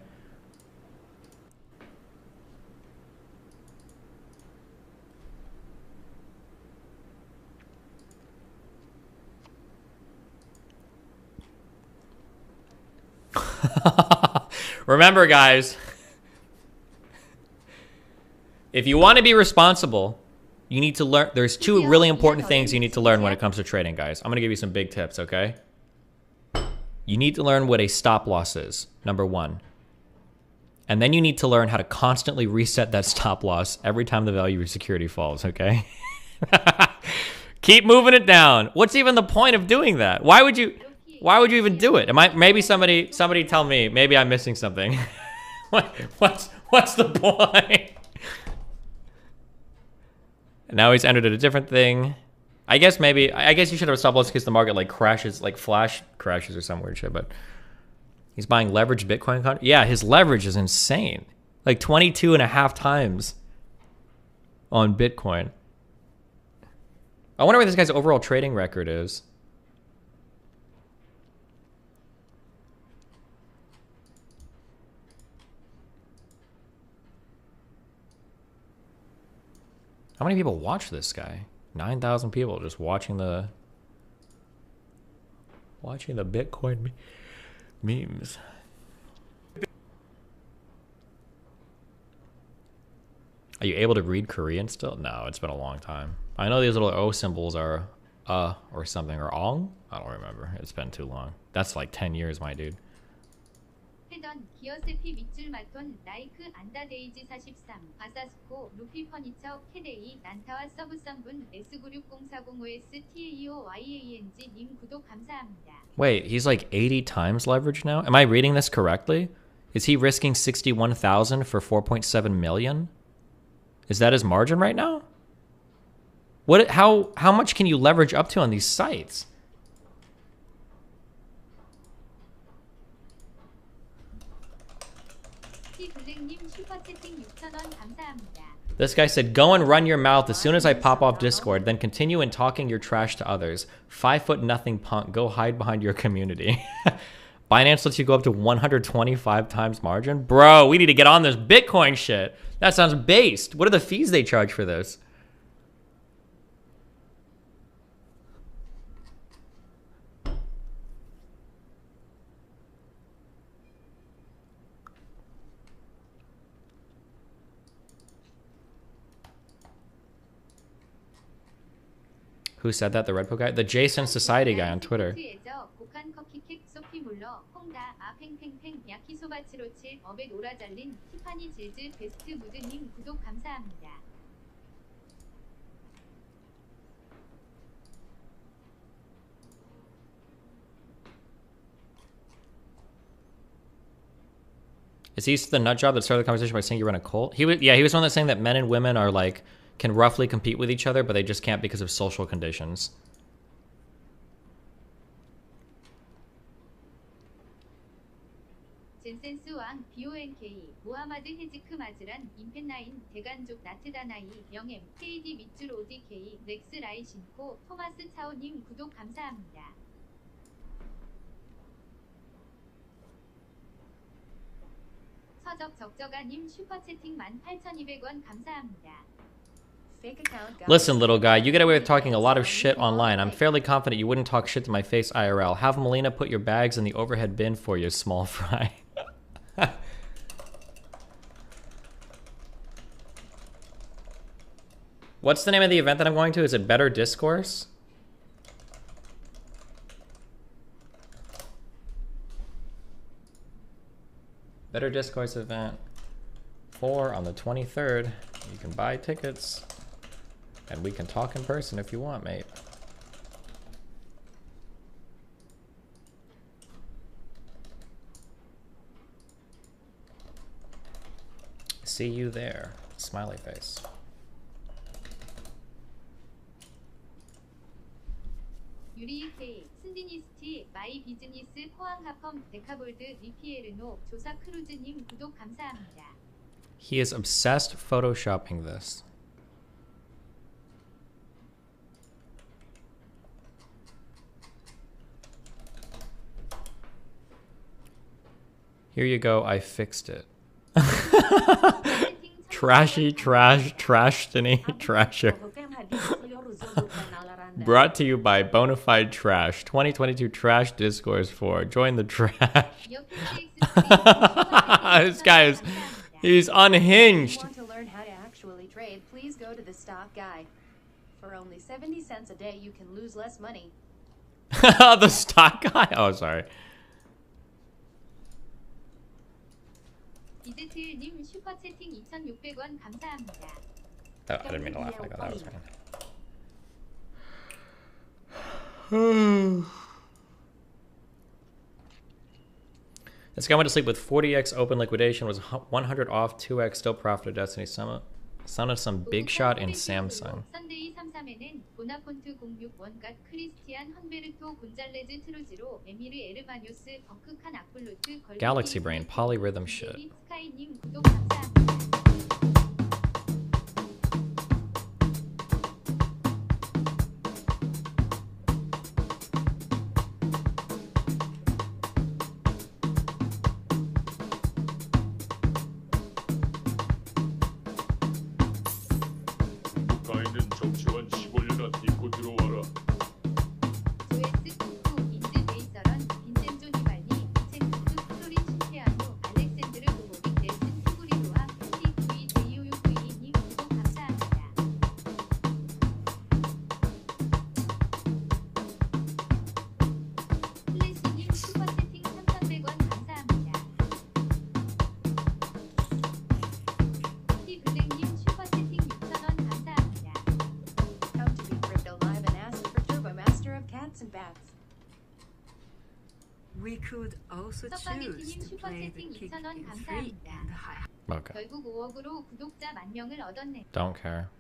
Remember, guys, if you want to be responsible, you need to learn. There's 2 really important things you need to learn when it comes to trading, guys. I'm going to give you some big tips, okay? You need to learn what a stop loss is, number 1. And then you need to learn how to constantly reset that stop loss every time the value of your security falls, okay? Keep moving it down. What's even the point of doing that? Why would you even do it? Maybe somebody tell me, maybe I'm missing something. What's the point? Now he's entered at a different thing. I guess you should have a stop loss in case the market like crashes, like flash crashes or some weird shit, but he's buying leveraged Bitcoin. Yeah, his leverage is insane. Like 22.5 times on Bitcoin. I wonder what this guy's overall trading record is. How many people watch this guy? 9,000 people just watching the Bitcoin memes. Are you able to read Korean still? No, it's been a long time. I know these little O symbols are or something, or ong? I don't remember. It's been too long. That's like 10 years, my dude. 해던 기어세피 밑줄 맞돈 라이크 안다데이지 43 아사스코 루피 퍼니처 캐데이 난타와 서브선분 S96040OSTAEOYANG 님 구독 감사합니다. Wait, he's like 80 times leverage now? Am I reading this correctly? Is he risking 61,000 for 4.7 million? Is that his margin right now? What? How much can you leverage up to on these sites? This guy said, go and run your mouth as soon as I pop off Discord, then continue in talking your trash to others. 5'0" punk, go hide behind your community. Binance lets you go up to 125 times margin? Bro, we need to get on this Bitcoin shit. That sounds based. What are the fees they charge for this? Who said that? The Red Pill guy? The Jason Society guy on Twitter. Is he the nut job that started the conversation by saying you run a cult? He was the one that's saying that men and women are like can roughly compete with each other, but they just can't because of social conditions. 젠센스왕 BONK 모하마드 헤지크 마즈란 임펜나인 대간족 나트다나이 영엠 KD 밑줄 ODK 렉스 라이신코 토마스 차오님 구독 감사합니다. 서적 적적아님 슈퍼채팅 18,200원 감사합니다. Listen, little guy, you get away with talking a lot of shit online. I'm fairly confident you wouldn't talk shit to my face IRL. Have Melina put your bags in the overhead bin for you, small fry. What's the name of the event that I'm going to? Is it Better Discourse? Better Discourse event 4 on the 23rd. You can buy tickets. And we can talk in person if you want, mate. See you there. Smiley face. 유리K 신디니스티 마이 비즈니스 포항 하펌 데카볼드 리피에르노 조사 크루즈님 구독 감사합니다. He is obsessed photoshopping this. Here you go, I fixed it. Trashy trash trashtony trasher. Brought to you by Bonafide Trash. 2022 Trash Discourse 4. Join the trash. This guy is, he's unhinged. Want to learn how to actually trade, please go to the stock guy. For only 70 cents a day, you can lose less money. The stock guy? Oh, sorry. 이즈트님 슈퍼채팅 2,600원 감사합니다. Oh, I didn't mean to laugh like that. That was mean. This guy went to sleep with 40x open liquidation, was 100 off, 2x still profited Destiny Summit. Sounded some big shot in Samsung. 선데이 33에는 보나폰트 06원갓 크리스티안 헌베르토 곤잘레즈 트루즈로 에미르 에르마뉴스 버크칸 아플루트 Galaxy Brain, polyrhythm shit. 스카이님 구독 감사합니다. 북한에는 정치원 15년간 딛고 들어와라. 조에스 쿠쿠 인즈 베이서런 빈센조 니발니 첸쿠크 플로린 신케아노 알렉산드르 도보리 넬슨 푸구리로와 We could also choose to play the kick in free and high. Okay. 결국 5억으로 구독자 10,000명을 얻었네. Don't care.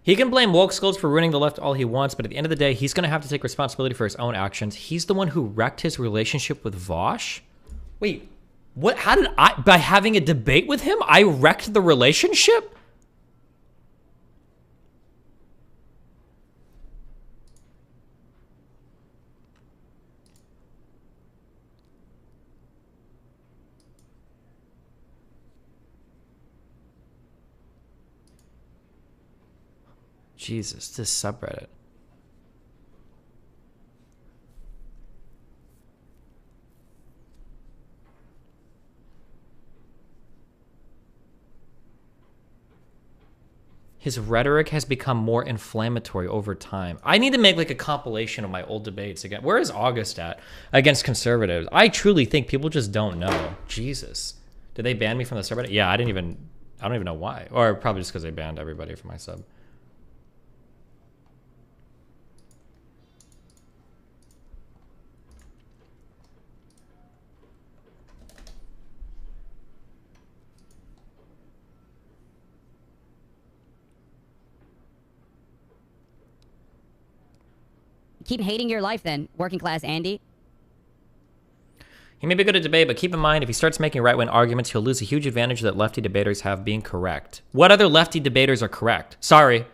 He can blame woke skulls for ruining the left all he wants, but at the end of the day, he's going to have to take responsibility for his own actions. He's the one who wrecked his relationship with Vosh? Wait, what? How did I, by having a debate with him, I wrecked the relationship? Jesus, this subreddit. His rhetoric has become more inflammatory over time. I need to make like a compilation of my old debates again. Where is August at against conservatives? I truly think people just don't know. Jesus. Did they ban me from the subreddit? Yeah, I don't even know why. Or probably just because they banned everybody from my sub. Keep hating your life then, working class Andy. He may be good at debate, but keep in mind, if he starts making right-wing arguments, he'll lose a huge advantage that lefty debaters have being correct. What other lefty debaters are correct? Sorry.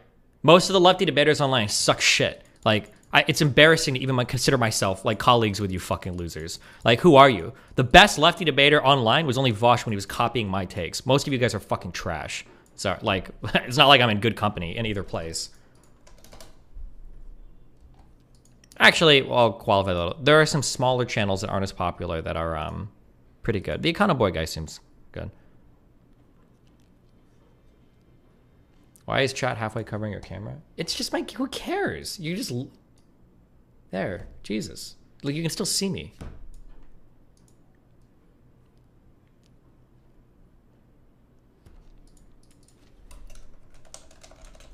Most of the lefty debaters online suck shit. Like, it's embarrassing to even consider myself like colleagues with you fucking losers. Like, who are you? The best lefty debater online was only Vosh when he was copying my takes. Most of you guys are fucking trash. So, like, it's not like I'm in good company in either place. Actually, well, I'll qualify a little. There are some smaller channels that aren't as popular that are pretty good. The Econo Boy guy seems good. Why is chat halfway covering your camera? It's just my... Who cares? You just... There. Jesus. Like, you can still see me.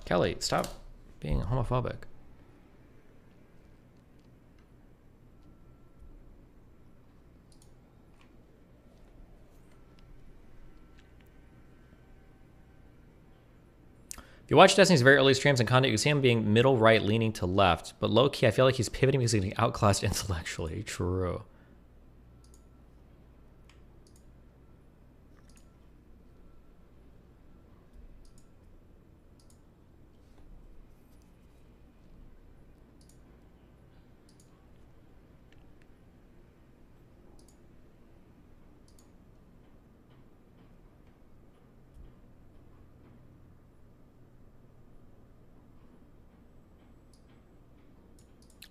Kelly, stop being homophobic. If you watch Destiny's very early streams and content, you see him being middle right leaning to left, but low key I feel like he's pivoting because he's getting outclassed intellectually. True.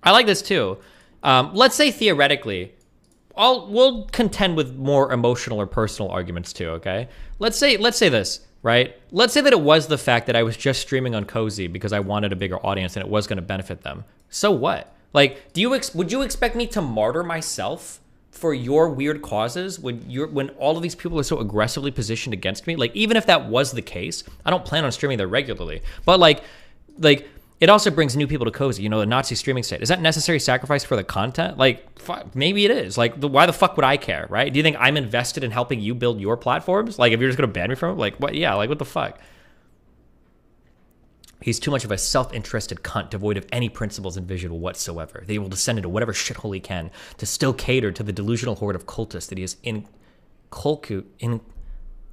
I like this too. Let's say theoretically, we'll contend with more emotional or personal arguments too, okay? Let's say this, right? Let's say that it was the fact that I was just streaming on Cozy because I wanted a bigger audience and it was going to benefit them. So what? Like, would you expect me to martyr myself for your weird causes when all of these people are so aggressively positioned against me? Like, even if that was the case, I don't plan on streaming there regularly. But like it also brings new people to Cozy, you know, the Nazi streaming state. Is that necessary sacrifice for the content? Like, fuck, maybe it is. Like, why the fuck would I care, right? Do you think I'm invested in helping you build your platforms? Like, if you're just going to ban me from it? Like, what? Yeah, like, what the fuck? He's too much of a self-interested cunt, devoid of any principles and vision whatsoever. They will descend into whatever shithole he can to still cater to the delusional horde of cultists that he has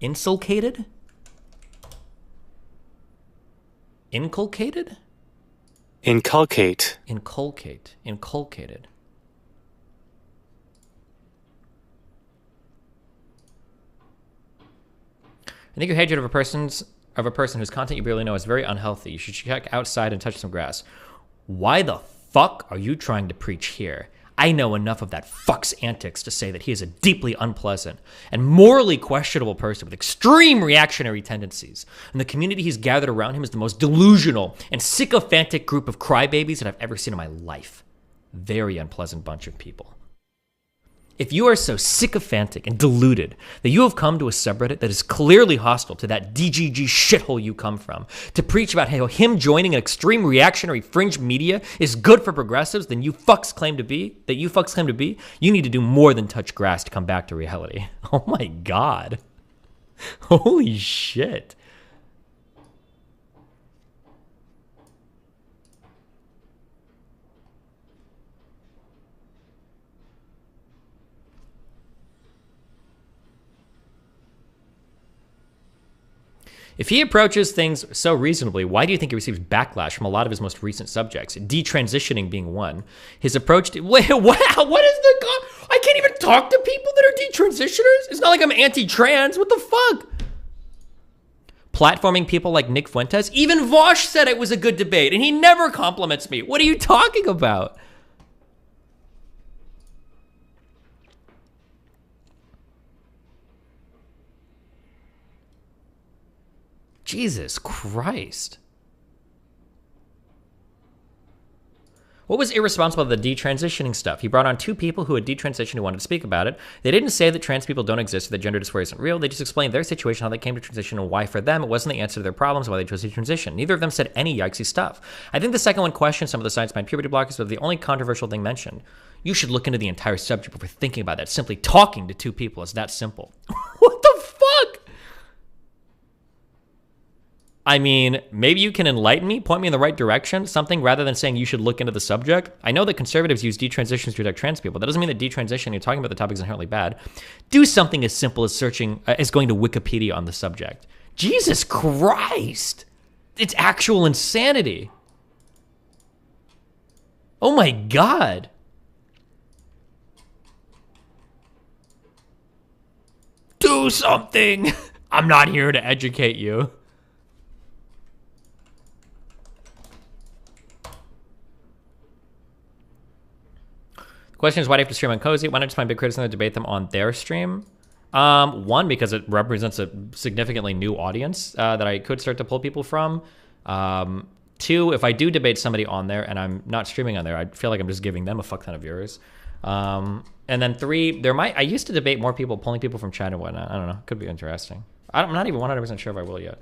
inculcated? Inculcated? Inculcated. I think your hatred of a person whose content you barely know is very unhealthy. You should check outside and touch some grass. Why the fuck are you trying to preach here? I know enough of that fuck's antics to say that he is a deeply unpleasant and morally questionable person with extreme reactionary tendencies. And the community he's gathered around him is the most delusional and sycophantic group of crybabies that I've ever seen in my life. Very unpleasant bunch of people. If you are so sycophantic and deluded that you have come to a subreddit that is clearly hostile to that DGG shithole you come from, to preach about how him joining an extreme reactionary fringe media is good for progressives than you fucks claim to be, you need to do more than touch grass to come back to reality. Oh my God. Holy shit. If he approaches things so reasonably, why do you think he receives backlash from a lot of his most recent subjects? Detransitioning being one. His approach to... Wait, what is the... I can't even talk to people that are detransitioners? It's not like I'm anti-trans. What the fuck? Platforming people like Nick Fuentes? Even Vosh said it was a good debate, and he never compliments me. What are you talking about? Jesus Christ. What was irresponsible about the detransitioning stuff? He brought on 2 people who had detransitioned who wanted to speak about it. They didn't say that trans people don't exist or that gender dysphoria isn't real. They just explained their situation, how they came to transition, and why for them it wasn't the answer to their problems, why they chose to transition. Neither of them said any yikesy stuff. I think the second one questioned some of the science behind puberty blockers, but the only controversial thing mentioned. You should look into the entire subject before thinking about that. Simply talking to 2 people is that simple. What the fuck? I mean, maybe you can enlighten me, point me in the right direction, something rather than saying you should look into the subject. I know that conservatives use detransitions to attack trans people. That doesn't mean that detransition, you're talking about the topic, is inherently bad. Do something as simple as searching, as going to Wikipedia on the subject. Jesus Christ! It's actual insanity. Oh my God. Do something. I'm not here to educate you. The question is, why do you have to stream on Cozy? Why not just find big critics and debate them on their stream? One, because it represents a significantly new audience that I could start to pull people from. 2, if I do debate somebody on there and I'm not streaming on there, I feel like I'm just giving them a fuck ton of viewers. And then 3, I used to debate more people, pulling people from chat and whatnot. I don't know. Could be interesting. I'm not even 100% sure if I will yet.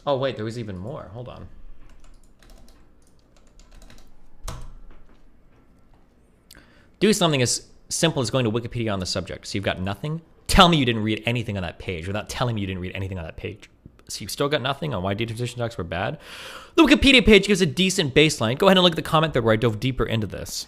Oh wait, there was even more. Hold on. Do something as simple as going to Wikipedia on the subject. So you've got nothing. Tell me you didn't read anything on that page without telling me you didn't read anything on that page. So you've still got nothing on why detransition talks were bad. The Wikipedia page gives a decent baseline. Go ahead and look at the comment thread where I dove deeper into this.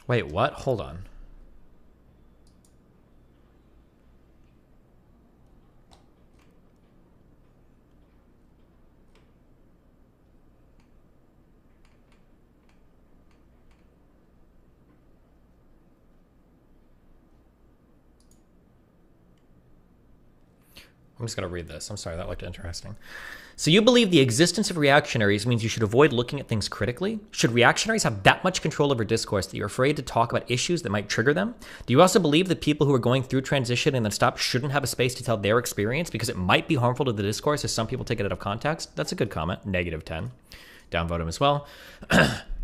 Wait, what? Hold on. I'm just going to read this. I'm sorry, that looked interesting. So you believe the existence of reactionaries means you should avoid looking at things critically? Should reactionaries have that much control over discourse that you're afraid to talk about issues that might trigger them? Do you also believe that people who are going through transition and then stop shouldn't have a space to tell their experience because it might be harmful to the discourse as some people take it out of context? That's a good comment. -10. Downvote him as well.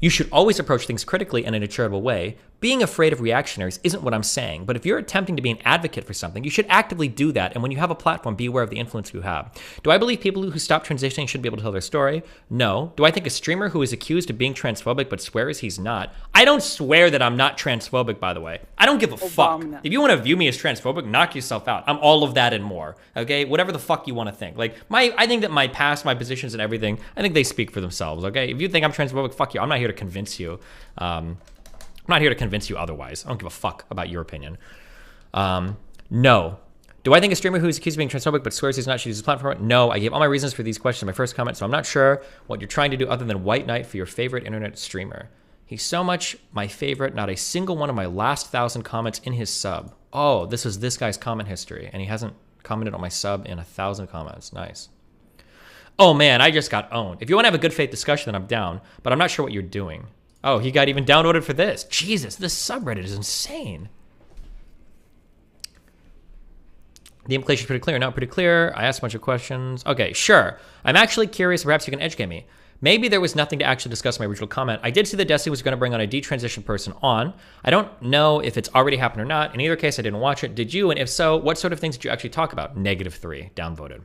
You should always approach things critically and in a charitable way. Being afraid of reactionaries isn't what I'm saying, but if you're attempting to be an advocate for something, you should actively do that, and when you have a platform, be aware of the influence you have. Do I believe people who stop transitioning should be able to tell their story? No. Do I think a streamer who is accused of being transphobic but swears he's not? I don't swear that I'm not transphobic, by the way. I don't give a fuck. If you want to view me as transphobic, knock yourself out. I'm all of that and more, okay? Whatever the fuck you want to think. Like, I think that my past, my positions and everything, I think they speak for themselves, okay? If you think I'm transphobic, fuck you. I'm not here to convince you. I'm not here to convince you otherwise. I don't give a fuck about your opinion. No. Do I think a streamer who's accused of being transphobic but swears he's not should use his platform? No, I gave all my reasons for these questions in my first comment, so I'm not sure what you're trying to do other than white knight for your favorite internet streamer. He's so much my favorite, not a single one of my last 1,000 comments in his sub. Oh, this was this guy's comment history, and he hasn't commented on my sub in 1,000 comments. Nice. Oh man, I just got owned. If you want to have a good faith discussion, then I'm down, but I'm not sure what you're doing. Oh, he got even downvoted for this. Jesus, this subreddit is insane. The implication is pretty clear. Not pretty clear. I asked a bunch of questions. Okay, sure. I'm actually curious. Perhaps you can educate me. Maybe there was nothing to actually discuss in my original comment. I did see that Destiny was going to bring on a detransition person on. I don't know if it's already happened or not. In either case, I didn't watch it. Did you? And if so, what sort of things did you actually talk about? -3, downvoted.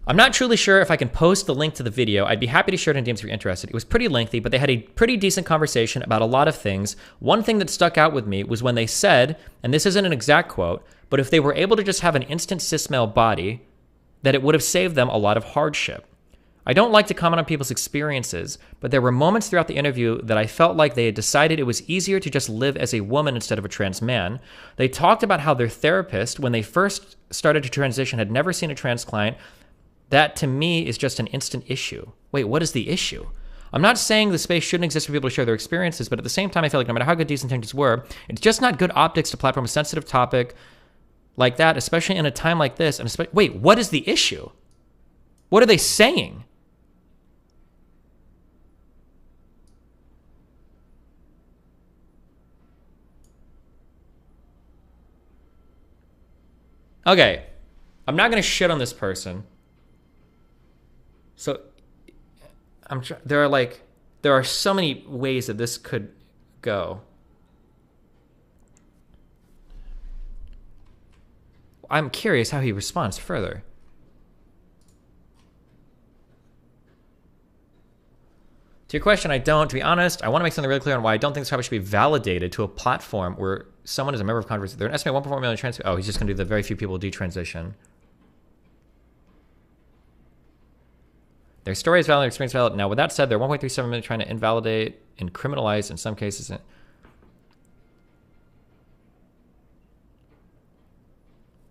I'm not truly sure if I can post the link to the video. I'd be happy to share it in DMs if you're interested. It was pretty lengthy, but they had a pretty decent conversation about a lot of things. One thing that stuck out with me was when they said, and this isn't an exact quote, but if they were able to just have an instant cis male body, that it would have saved them a lot of hardship. I don't like to comment on people's experiences, but there were moments throughout the interview that I felt like they had decided it was easier to just live as a woman instead of a trans man. They talked about how their therapist, when they first started to transition, had never seen a trans client. That, to me, is just an instant issue. Wait, what is the issue? I'm not saying the space shouldn't exist for people to share their experiences, but at the same time, I feel like no matter how good these intentions were, it's just not good optics to platform a sensitive topic like that, especially in a time like this. And wait, what is the issue? What are they saying? Okay, I'm not going to shit on this person. So, there are so many ways that this could go. I'm curious how he responds further. To your question, I don't. To be honest, I want to make something really clear on why I don't think this topic should be validated to a platform where someone is a member of Congress. They're an estimated 1.4 million trans. Oh, he's just going to do the very few people detransition. Their story is valid, their experience is valid. Now, with that said, they're 1.37 million trying to invalidate and criminalize in some cases.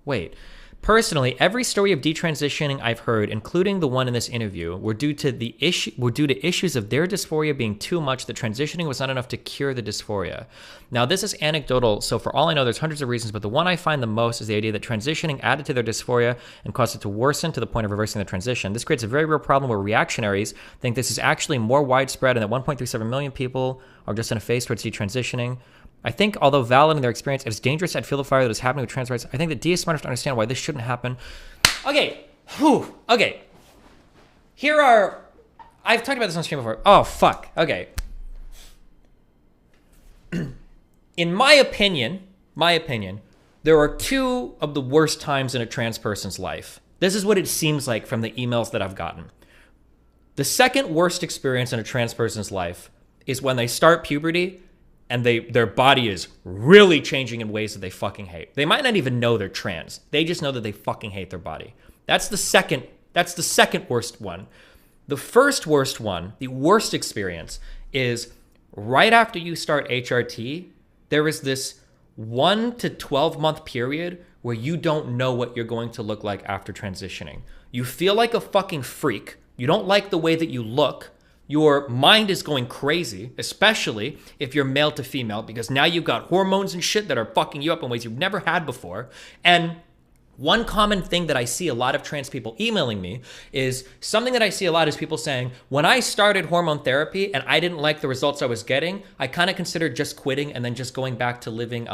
Wait. Personally, every story of detransitioning I've heard, including the one in this interview, were due to issues of their dysphoria being too much that transitioning was not enough to cure the dysphoria. Now, this is anecdotal, so for all I know, there's hundreds of reasons, but the one I find the most is the idea that transitioning added to their dysphoria and caused it to worsen to the point of reversing the transition. This creates a very real problem where reactionaries think this is actually more widespread and that 1.37 million people are just in a phase towards detransitioning. I think, although valid in their experience, it is dangerous at Feel the Fire that is happening with trans rights. I think that D is smart enough to understand why this shouldn't happen. Okay. Whew. Okay. Here are... I've talked about this on stream before. Oh, fuck. Okay. In my opinion, there are two of the worst times in a trans person's life. This is what it seems like from the emails that I've gotten. The second worst experience in a trans person's life is when they start puberty and their body is really changing in ways that they fucking hate. They might not even know they're trans. They just know that they fucking hate their body. That's the second worst one. The first worst one, the worst experience, is right after you start HRT, there is this 1 to 12 month period where you don't know what you're going to look like after transitioning. You feel like a fucking freak. You don't like the way that you look. Your mind is going crazy, especially if you're male to female, because now you've got hormones and shit that are fucking you up in ways you've never had before. And one common thing that I see a lot of trans people emailing me is something that I see a lot is people saying, when I started hormone therapy and I didn't like the results I was getting, I kind of considered just quitting and then just going back to living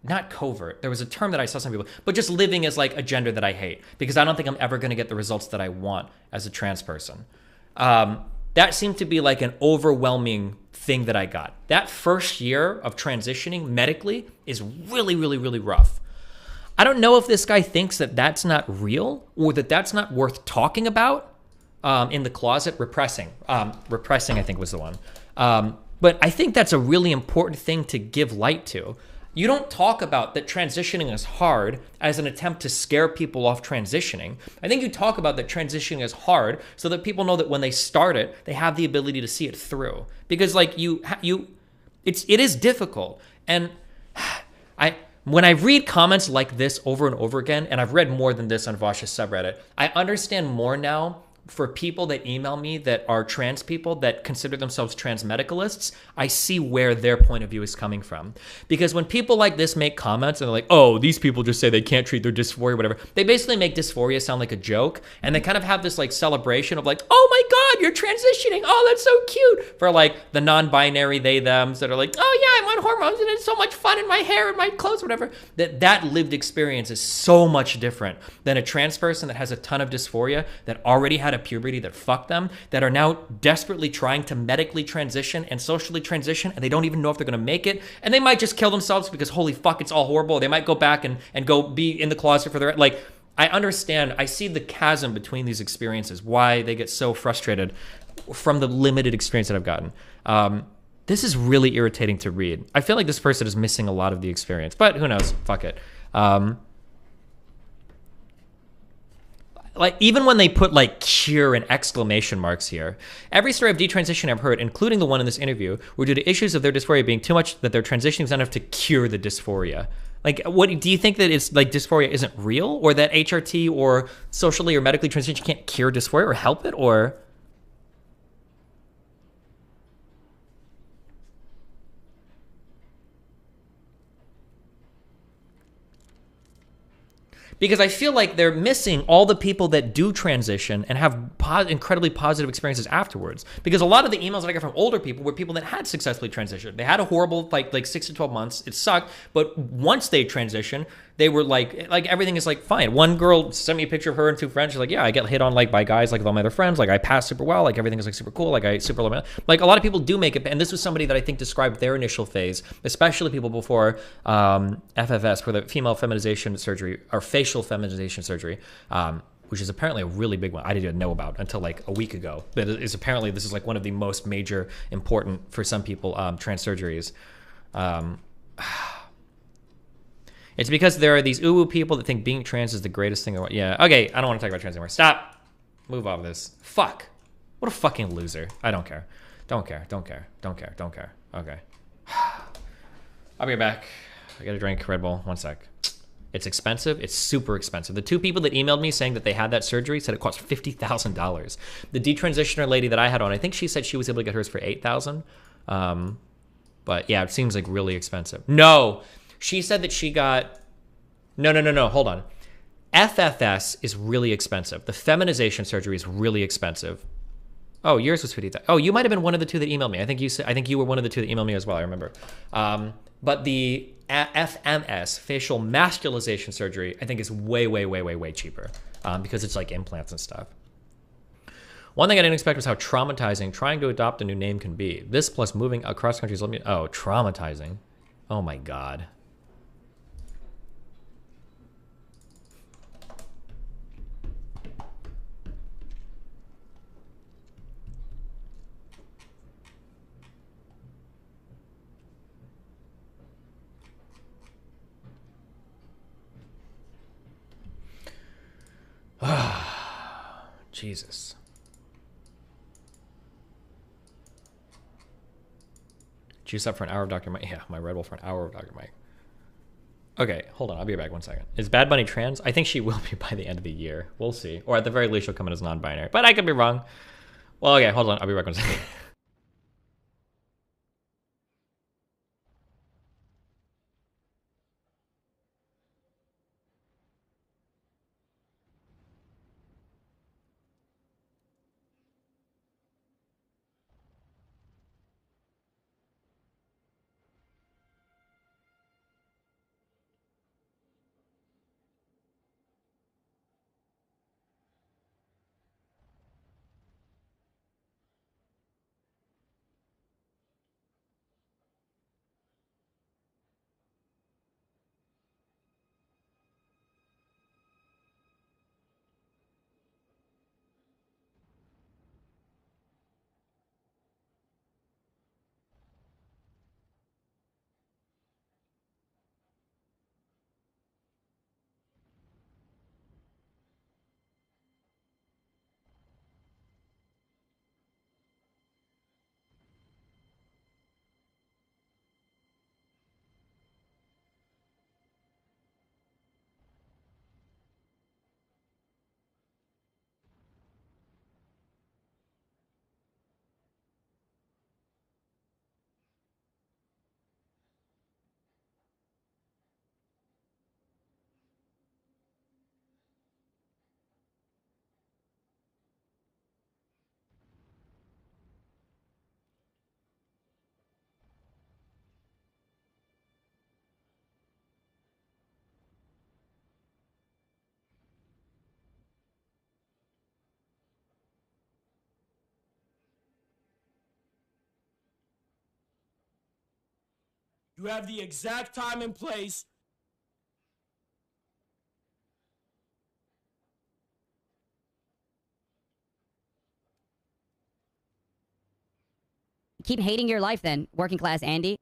not covert. There was a term that I saw some people, but just living as like a gender that I hate because I don't think I'm ever going to get the results that I want as a trans person. That seemed to be like an overwhelming thing that I got. That first year of transitioning medically is really, really, really rough. I don't know if this guy thinks that that's not real or that that's not worth talking about in the closet. Repressing, I think was the one. But I think that's a really important thing to give light to. You don't talk about that transitioning is hard as an attempt to scare people off transitioning. I think you talk about that transitioning is hard so that people know that when they start it, they have the ability to see it through. Because like it is difficult. And When I read comments like this over and over again, and I've read more than this on Vosh's subreddit, I understand more now for people that email me that are trans people that consider themselves trans medicalists. I see where their point of view is coming from. Because when people like this make comments and they're like, oh, these people just say they can't treat their dysphoria or whatever, they basically make dysphoria sound like a joke. And they kind of have this like celebration of like, oh my God, you're transitioning. Oh, that's so cute. For like the non-binary they, thems that are like, oh yeah, I'm on hormones and it's so much fun in my hair and my clothes, whatever. That lived experience is so much different than a trans person that has a ton of dysphoria, that already had a puberty that fucked them, that are now desperately trying to medically transition and socially transition, and they don't even know if they're gonna make it, and they might just kill themselves because holy fuck, it's all horrible. They might go back and go be in the closet for their, like, I understand, I see the chasm between these experiences, why they get so frustrated from the limited experience that I've gotten. This is really irritating to read. I feel like this person is missing a lot of the experience, but who knows, fuck it. Like, even when they put like cure and exclamation marks here, every story of detransition I've heard, including the one in this interview, were due to issues of their dysphoria being too much that their transitioning is not enough to cure the dysphoria. Like, what do you think, that it's like dysphoria isn't real, or that HRT or socially or medically transition can't cure dysphoria or help it, or? Because I feel like they're missing all the people that do transition and have incredibly positive experiences afterwards. Because a lot of the emails that I get from older people were people that had successfully transitioned. They had a horrible, like 6 to 12 months. It sucked. But once they transitioned, they were like everything is like fine. One girl sent me a picture of her and 2 friends. She's like, yeah, I get hit on like by guys like with all my other friends. Like I pass super well. Like everything is like super cool. Like I super love it. Like a lot of people do make it. And this was somebody that I think described their initial phase, especially people before FFS, for the female feminization surgery or facial feminization surgery, which is apparently a really big one. I didn't even know about until like a week ago. That is apparently, this is like one of the most major, important for some people, trans surgeries. It's because there are these uwu people that think being trans is the greatest thing. Yeah, okay, I don't want to talk about trans anymore. Stop. Move off this. Fuck. What a fucking loser. I don't care. Don't care. Don't care. Don't care. Don't care. Okay. I'll be right back. I gotta drink Red Bull. 1 sec. It's expensive. It's super expensive. The 2 people that emailed me saying that they had that surgery said it cost $50,000. The detransitioner lady that I had on, I think she said she was able to get hers for $8,000. But yeah, it seems like really expensive. No, she said that she got, no, hold on. FFS is really expensive. The feminization surgery is really expensive. Oh, yours was 50,000. Oh, you might have been one of the 2 that emailed me. I think you were one of the 2 that emailed me as well. I remember. But the FMS, facial masculization surgery, I think is way cheaper because it's like implants and stuff. One thing I didn't expect was how traumatizing trying to adopt a new name can be. This plus moving across countries. Oh, traumatizing. Oh my God. Jesus. Juice up for an hour of Dr. Mike. Yeah, my Red Bull for an hour of Dr. Mike. Okay, hold on. I'll be back 1 second. Is Bad Bunny trans? I think she will be by the end of the year. We'll see. Or at the very least, she'll come in as non-binary. But I could be wrong. Well, okay, hold on. I'll be back 1 second. You have the exact time and place. Keep hating your life then, working class Andy.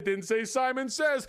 Didn't say Simon Says.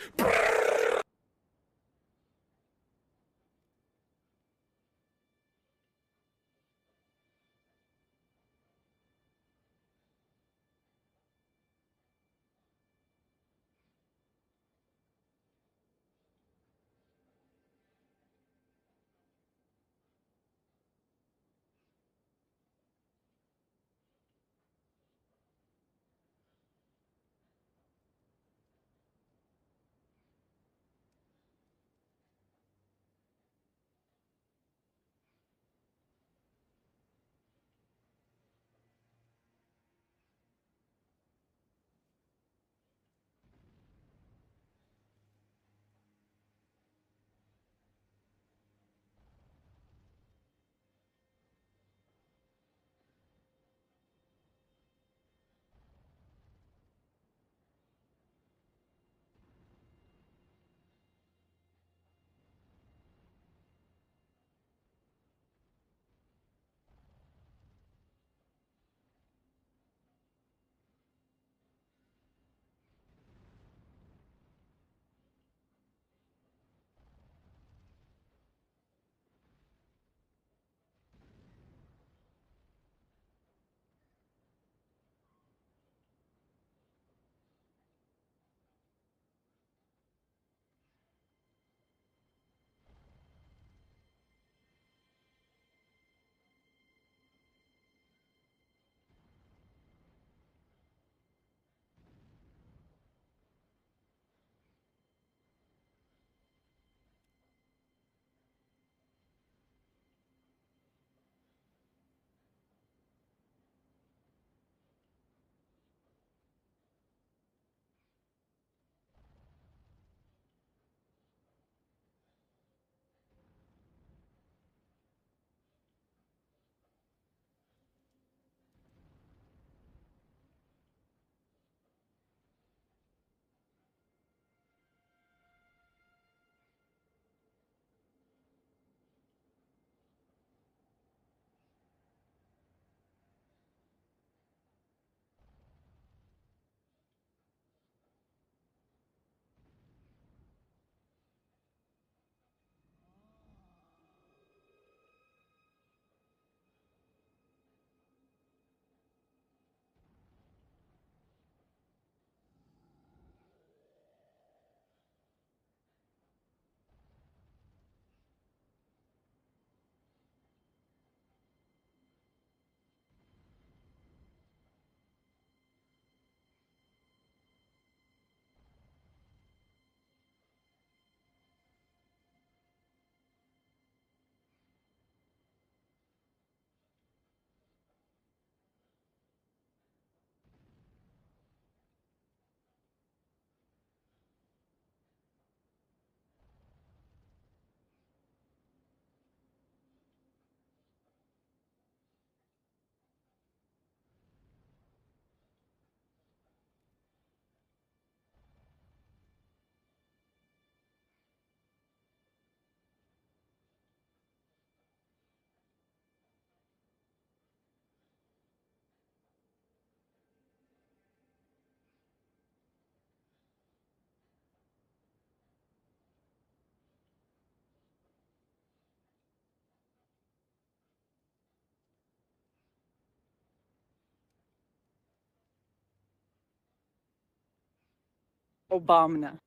Obama.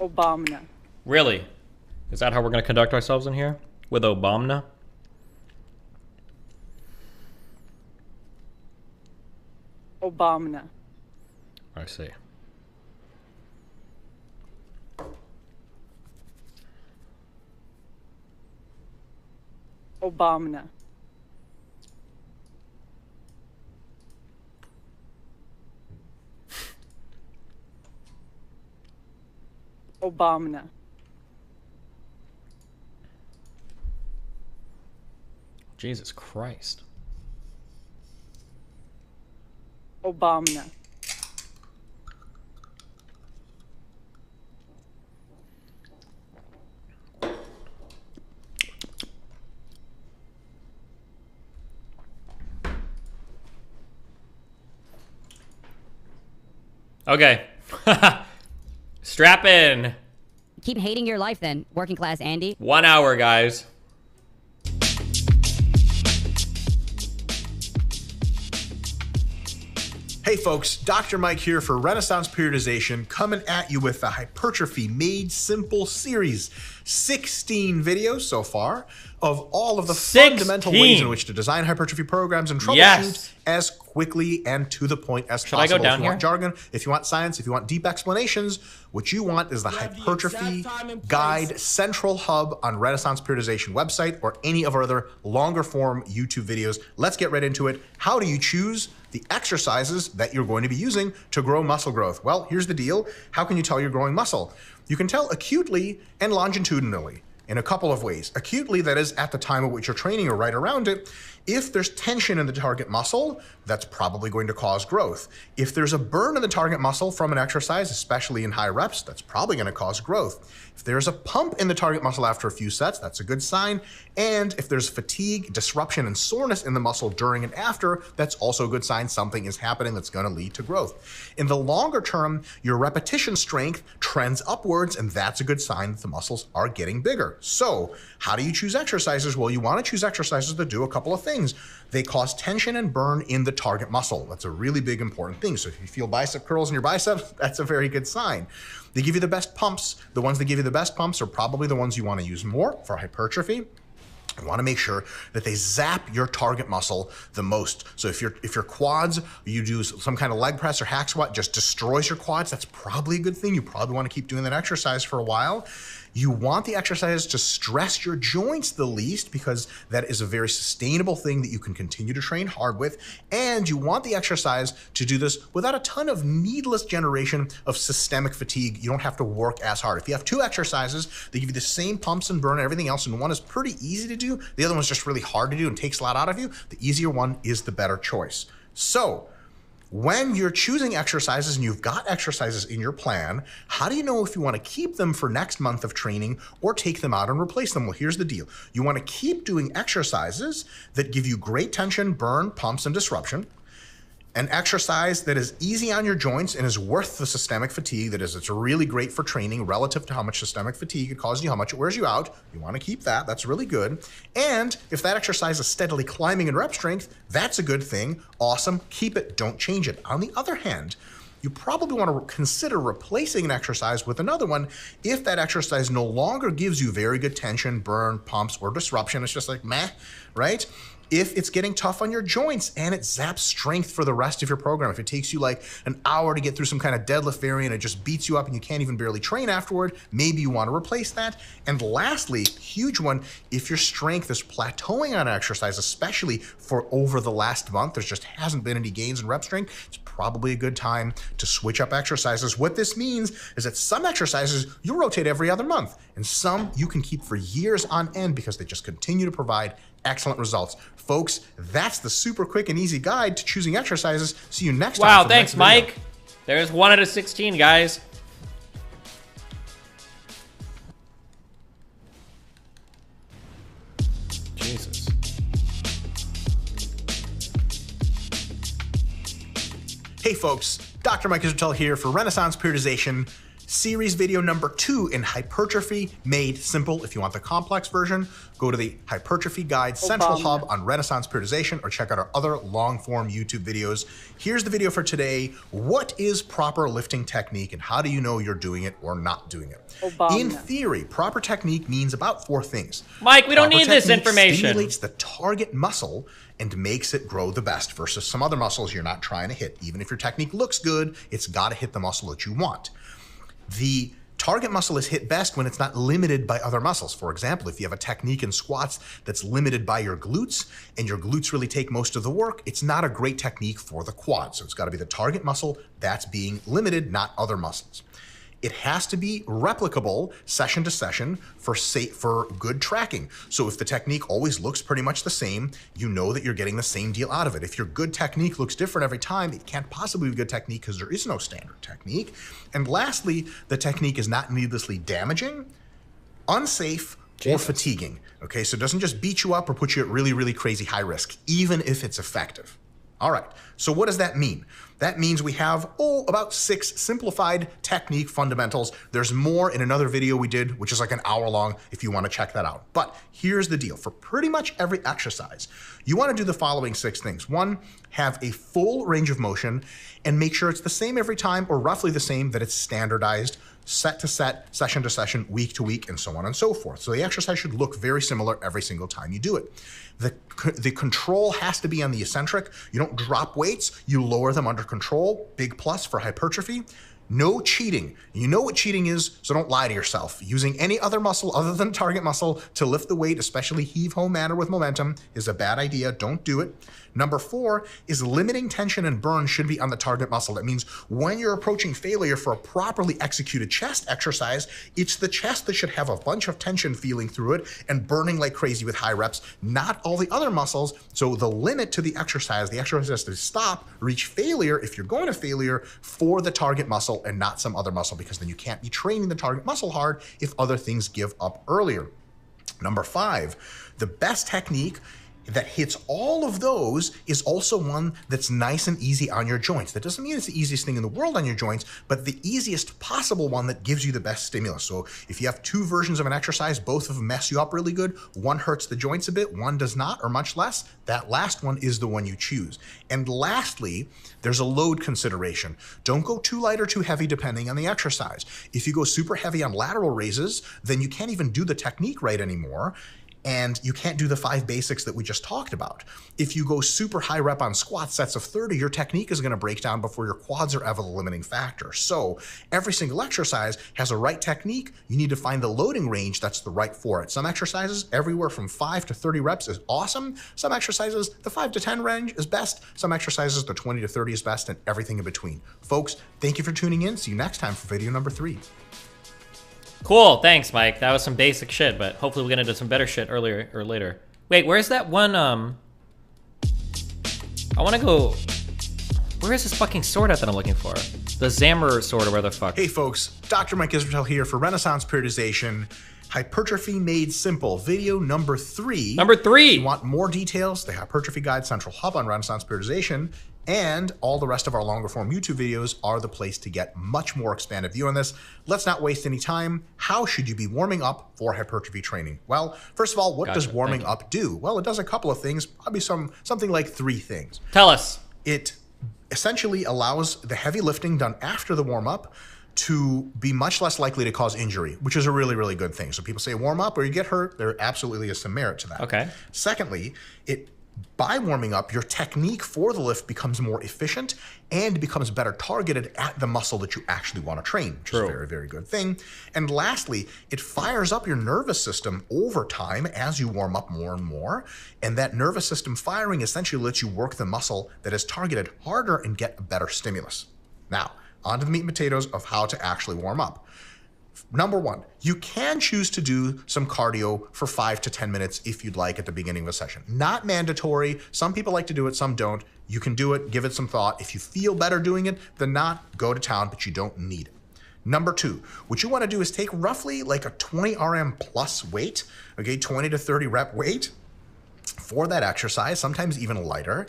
Obama. Really? Is that how we're going to conduct ourselves in here? With Obama? Obama. I see. Obama. Obama. Jesus Christ. Obama. Okay. Strap in. Keep hating your life then, working class Andy. 1 hour, guys. Hey folks, Dr. Mike here for Renaissance Periodization, coming at you with the Hypertrophy Made Simple series. 16 videos so far of all of the fundamental ways in which to design hypertrophy programs and troubleshoot as quickly and to the point as possible. I go down if you want jargon, if you want science, if you want deep explanations, what you want is the Hypertrophy Guide Central Hub on Renaissance Periodization website or any of our other longer form YouTube videos. Let's get right into it. How do you choose the exercises that you're going to be using to grow muscle growth? Well, here's the deal. How can you tell you're growing muscle? You can tell acutely and longitudinally in a couple of ways. Acutely, that is at the time at which you're training or right around it. If there's tension in the target muscle, that's probably going to cause growth. If there's a burn in the target muscle from an exercise, especially in high reps, that's probably going to cause growth. If there's a pump in the target muscle after a few sets, that's a good sign. And if there's fatigue, disruption, and soreness in the muscle during and after, that's also a good sign something is happening that's going to lead to growth. In the longer term, your repetition strength trends upwards, and that's a good sign that the muscles are getting bigger. So how do you choose exercises? Well, you want to choose exercises that do a couple of things. They cause tension and burn in the target muscle. That's a really big, important thing. So if you feel bicep curls in your biceps, that's a very good sign. They give you the best pumps. The ones that give you the best pumps are probably the ones you want to use more for hypertrophy. You want to make sure that they zap your target muscle the most. So if your quads, you do some kind of leg press or hack squat, just destroys your quads, that's probably a good thing. You probably want to keep doing that exercise for a while. You want the exercise to stress your joints the least because that is a very sustainable thing that you can continue to train hard with. And you want the exercise to do this without a ton of needless generation of systemic fatigue. You don't have to work as hard. If you have two exercises, they give you the same pumps and burn and everything else, and one is pretty easy to do, the other one's just really hard to do and takes a lot out of you, the easier one is the better choice. So when you're choosing exercises and you've got exercises in your plan, how do you know if you want to keep them for next month of training or take them out and replace them? Well, here's the deal. You want to keep doing exercises that give you great tension, burn, pumps, and disruption. An exercise that is easy on your joints and is worth the systemic fatigue. That is, it's really great for training relative to how much systemic fatigue it causes you, how much it wears you out. You want to keep that. That's really good. And if that exercise is steadily climbing in rep strength, that's a good thing. Awesome. Keep it. Don't change it. On the other hand, you probably want to consider replacing an exercise with another one if that exercise no longer gives you very good tension, burn, pumps, or disruption. It's just like meh, right? If it's getting tough on your joints and it zaps strength for the rest of your program, if it takes you like an hour to get through some kind of deadlift variant, it just beats you up and you can't even barely train afterward, maybe you want to replace that. And lastly, huge one, if your strength is plateauing on exercise, especially for over the last month, there just hasn't been any gains in rep strength, it's probably a good time to switch up exercises. What this means is that some exercises you rotate every other month, and some you can keep for years on end because they just continue to provide excellent results. Folks, that's the super quick and easy guide to choosing exercises. See you next time. Wow, thanks, Mike. There's 1 out of 16, guys. Jesus. Hey folks, Dr. Mike Isbertel here for Renaissance Periodization. series video number 2 in hypertrophy made simple. If you want the complex version, go to the Hypertrophy Guide Central Hub on Renaissance Periodization or check out our other long-form YouTube videos. Here's the video for today. What is proper lifting technique and how do you know you're doing it or not doing it? In theory, proper technique means about 4 things. Mike, we don't need this information. Stimulates the target muscle and makes it grow the best versus some other muscles you're not trying to hit. Even if your technique looks good, it's got to hit the muscle that you want. The target muscle is hit best when it's not limited by other muscles. For example, if you have a technique in squats that's limited by your glutes and your glutes really take most of the work, it's not a great technique for the quad. So it's got to be the target muscle that's being limited, not other muscles. It has to be replicable session to session for good tracking. So if the technique always looks pretty much the same, you know that you're getting the same deal out of it. If your good technique looks different every time, it can't possibly be good technique because there is no standard technique. And lastly, the technique is not needlessly damaging, unsafe, or fatiguing. Okay, so it doesn't just beat you up or put you at really, really crazy high risk, even if it's effective. All right, so what does that mean? That means we have, about 6 simplified technique fundamentals. There's more in another video we did, which is like an hour long if you want to check that out. But here's the deal. For pretty much every exercise, you want to do the following 6 things. 1, have a full range of motion and make sure it's the same every time or roughly the same, that it's standardized, set to set, session to session, week to week, and so on and so forth. So the exercise should look very similar every single time you do it. The control has to be on the eccentric. You don't drop weights, you lower them under control. Big plus for hypertrophy. No cheating. You know what cheating is, so don't lie to yourself. Using any other muscle other than target muscle to lift the weight, especially heave-ho manner with momentum, is a bad idea. Don't do it. Number 4 is limiting tension and burn should be on the target muscle. That means when you're approaching failure for a properly executed chest exercise, it's the chest that should have a bunch of tension feeling through it and burning like crazy with high reps, not all the other muscles. So the limit to the exercise has to stop, reach failure if you're going to failure for the target muscle and not some other muscle, because then you can't be training the target muscle hard if other things give up earlier. Number 5, the best technique that hits all of those is also one that's nice and easy on your joints. That doesn't mean it's the easiest thing in the world on your joints, but the easiest possible one that gives you the best stimulus. So if you have 2 versions of an exercise, both of them mess you up really good, one hurts the joints a bit, one does not, or much less, that last one is the one you choose. And lastly, there's a load consideration. Don't go too light or too heavy depending on the exercise. If you go super heavy on lateral raises, then you can't even do the technique right anymore. And you can't do the 5 basics that we just talked about. If you go super high rep on squats, sets of 30, your technique is going to break down before your quads are ever the limiting factor. So every single exercise has a right technique. You need to find the loading range that's the right for it. Some exercises, everywhere from 5 to 30 reps is awesome. Some exercises, the 5 to 10 range is best. Some exercises, the 20 to 30 is best, and everything in between. Folks, thank you for tuning in. See you next time for video number 3. Cool, thanks, Mike. That was some basic shit, but hopefully we'll get into some better shit earlier or later. Wait, where's that one, I want to go... Where is this fucking sword at that I'm looking for? The Zammer sword or where the fuck? Hey folks, Dr. Mike Israel here for Renaissance Periodization. Hypertrophy Made Simple, video number 3. Number 3! If you want more details, the Hypertrophy Guide Central Hub on Renaissance Periodization and all the rest of our longer form YouTube videos are the place to get much more expanded view on this. Let's not waste any time. How should you be warming up for hypertrophy training? Well, first of all, what does warming up do? Well, it does a couple of things, probably something like 3 things. Tell us. It essentially allows the heavy lifting done after the warm-up to be much less likely to cause injury, which is a really, really good thing. So people say warm up or you get hurt, there absolutely is some merit to that. Okay. Secondly, by warming up, your technique for the lift becomes more efficient and becomes better targeted at the muscle that you actually want to train, which is a very, very good thing. And lastly, it fires up your nervous system over time as you warm up more and more. And that nervous system firing essentially lets you work the muscle that is targeted harder and get a better stimulus. Now, on to the meat and potatoes of how to actually warm up. Number 1, you can choose to do some cardio for 5 to 10 minutes if you'd like at the beginning of a session. Not mandatory. Some people like to do it, some don't. You can do it, give it some thought. If you feel better doing it than not, go to town, but you don't need it. Number 2, what you want to do is take roughly like a 20 RM plus weight, okay, 20 to 30 rep weight for that exercise, sometimes even lighter.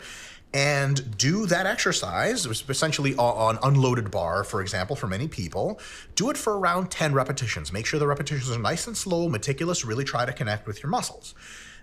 and do that exercise. It was essentially on unloaded bar, for example, for many people. Do it for around 10 repetitions. Make sure the repetitions are nice and slow, meticulous, really try to connect with your muscles.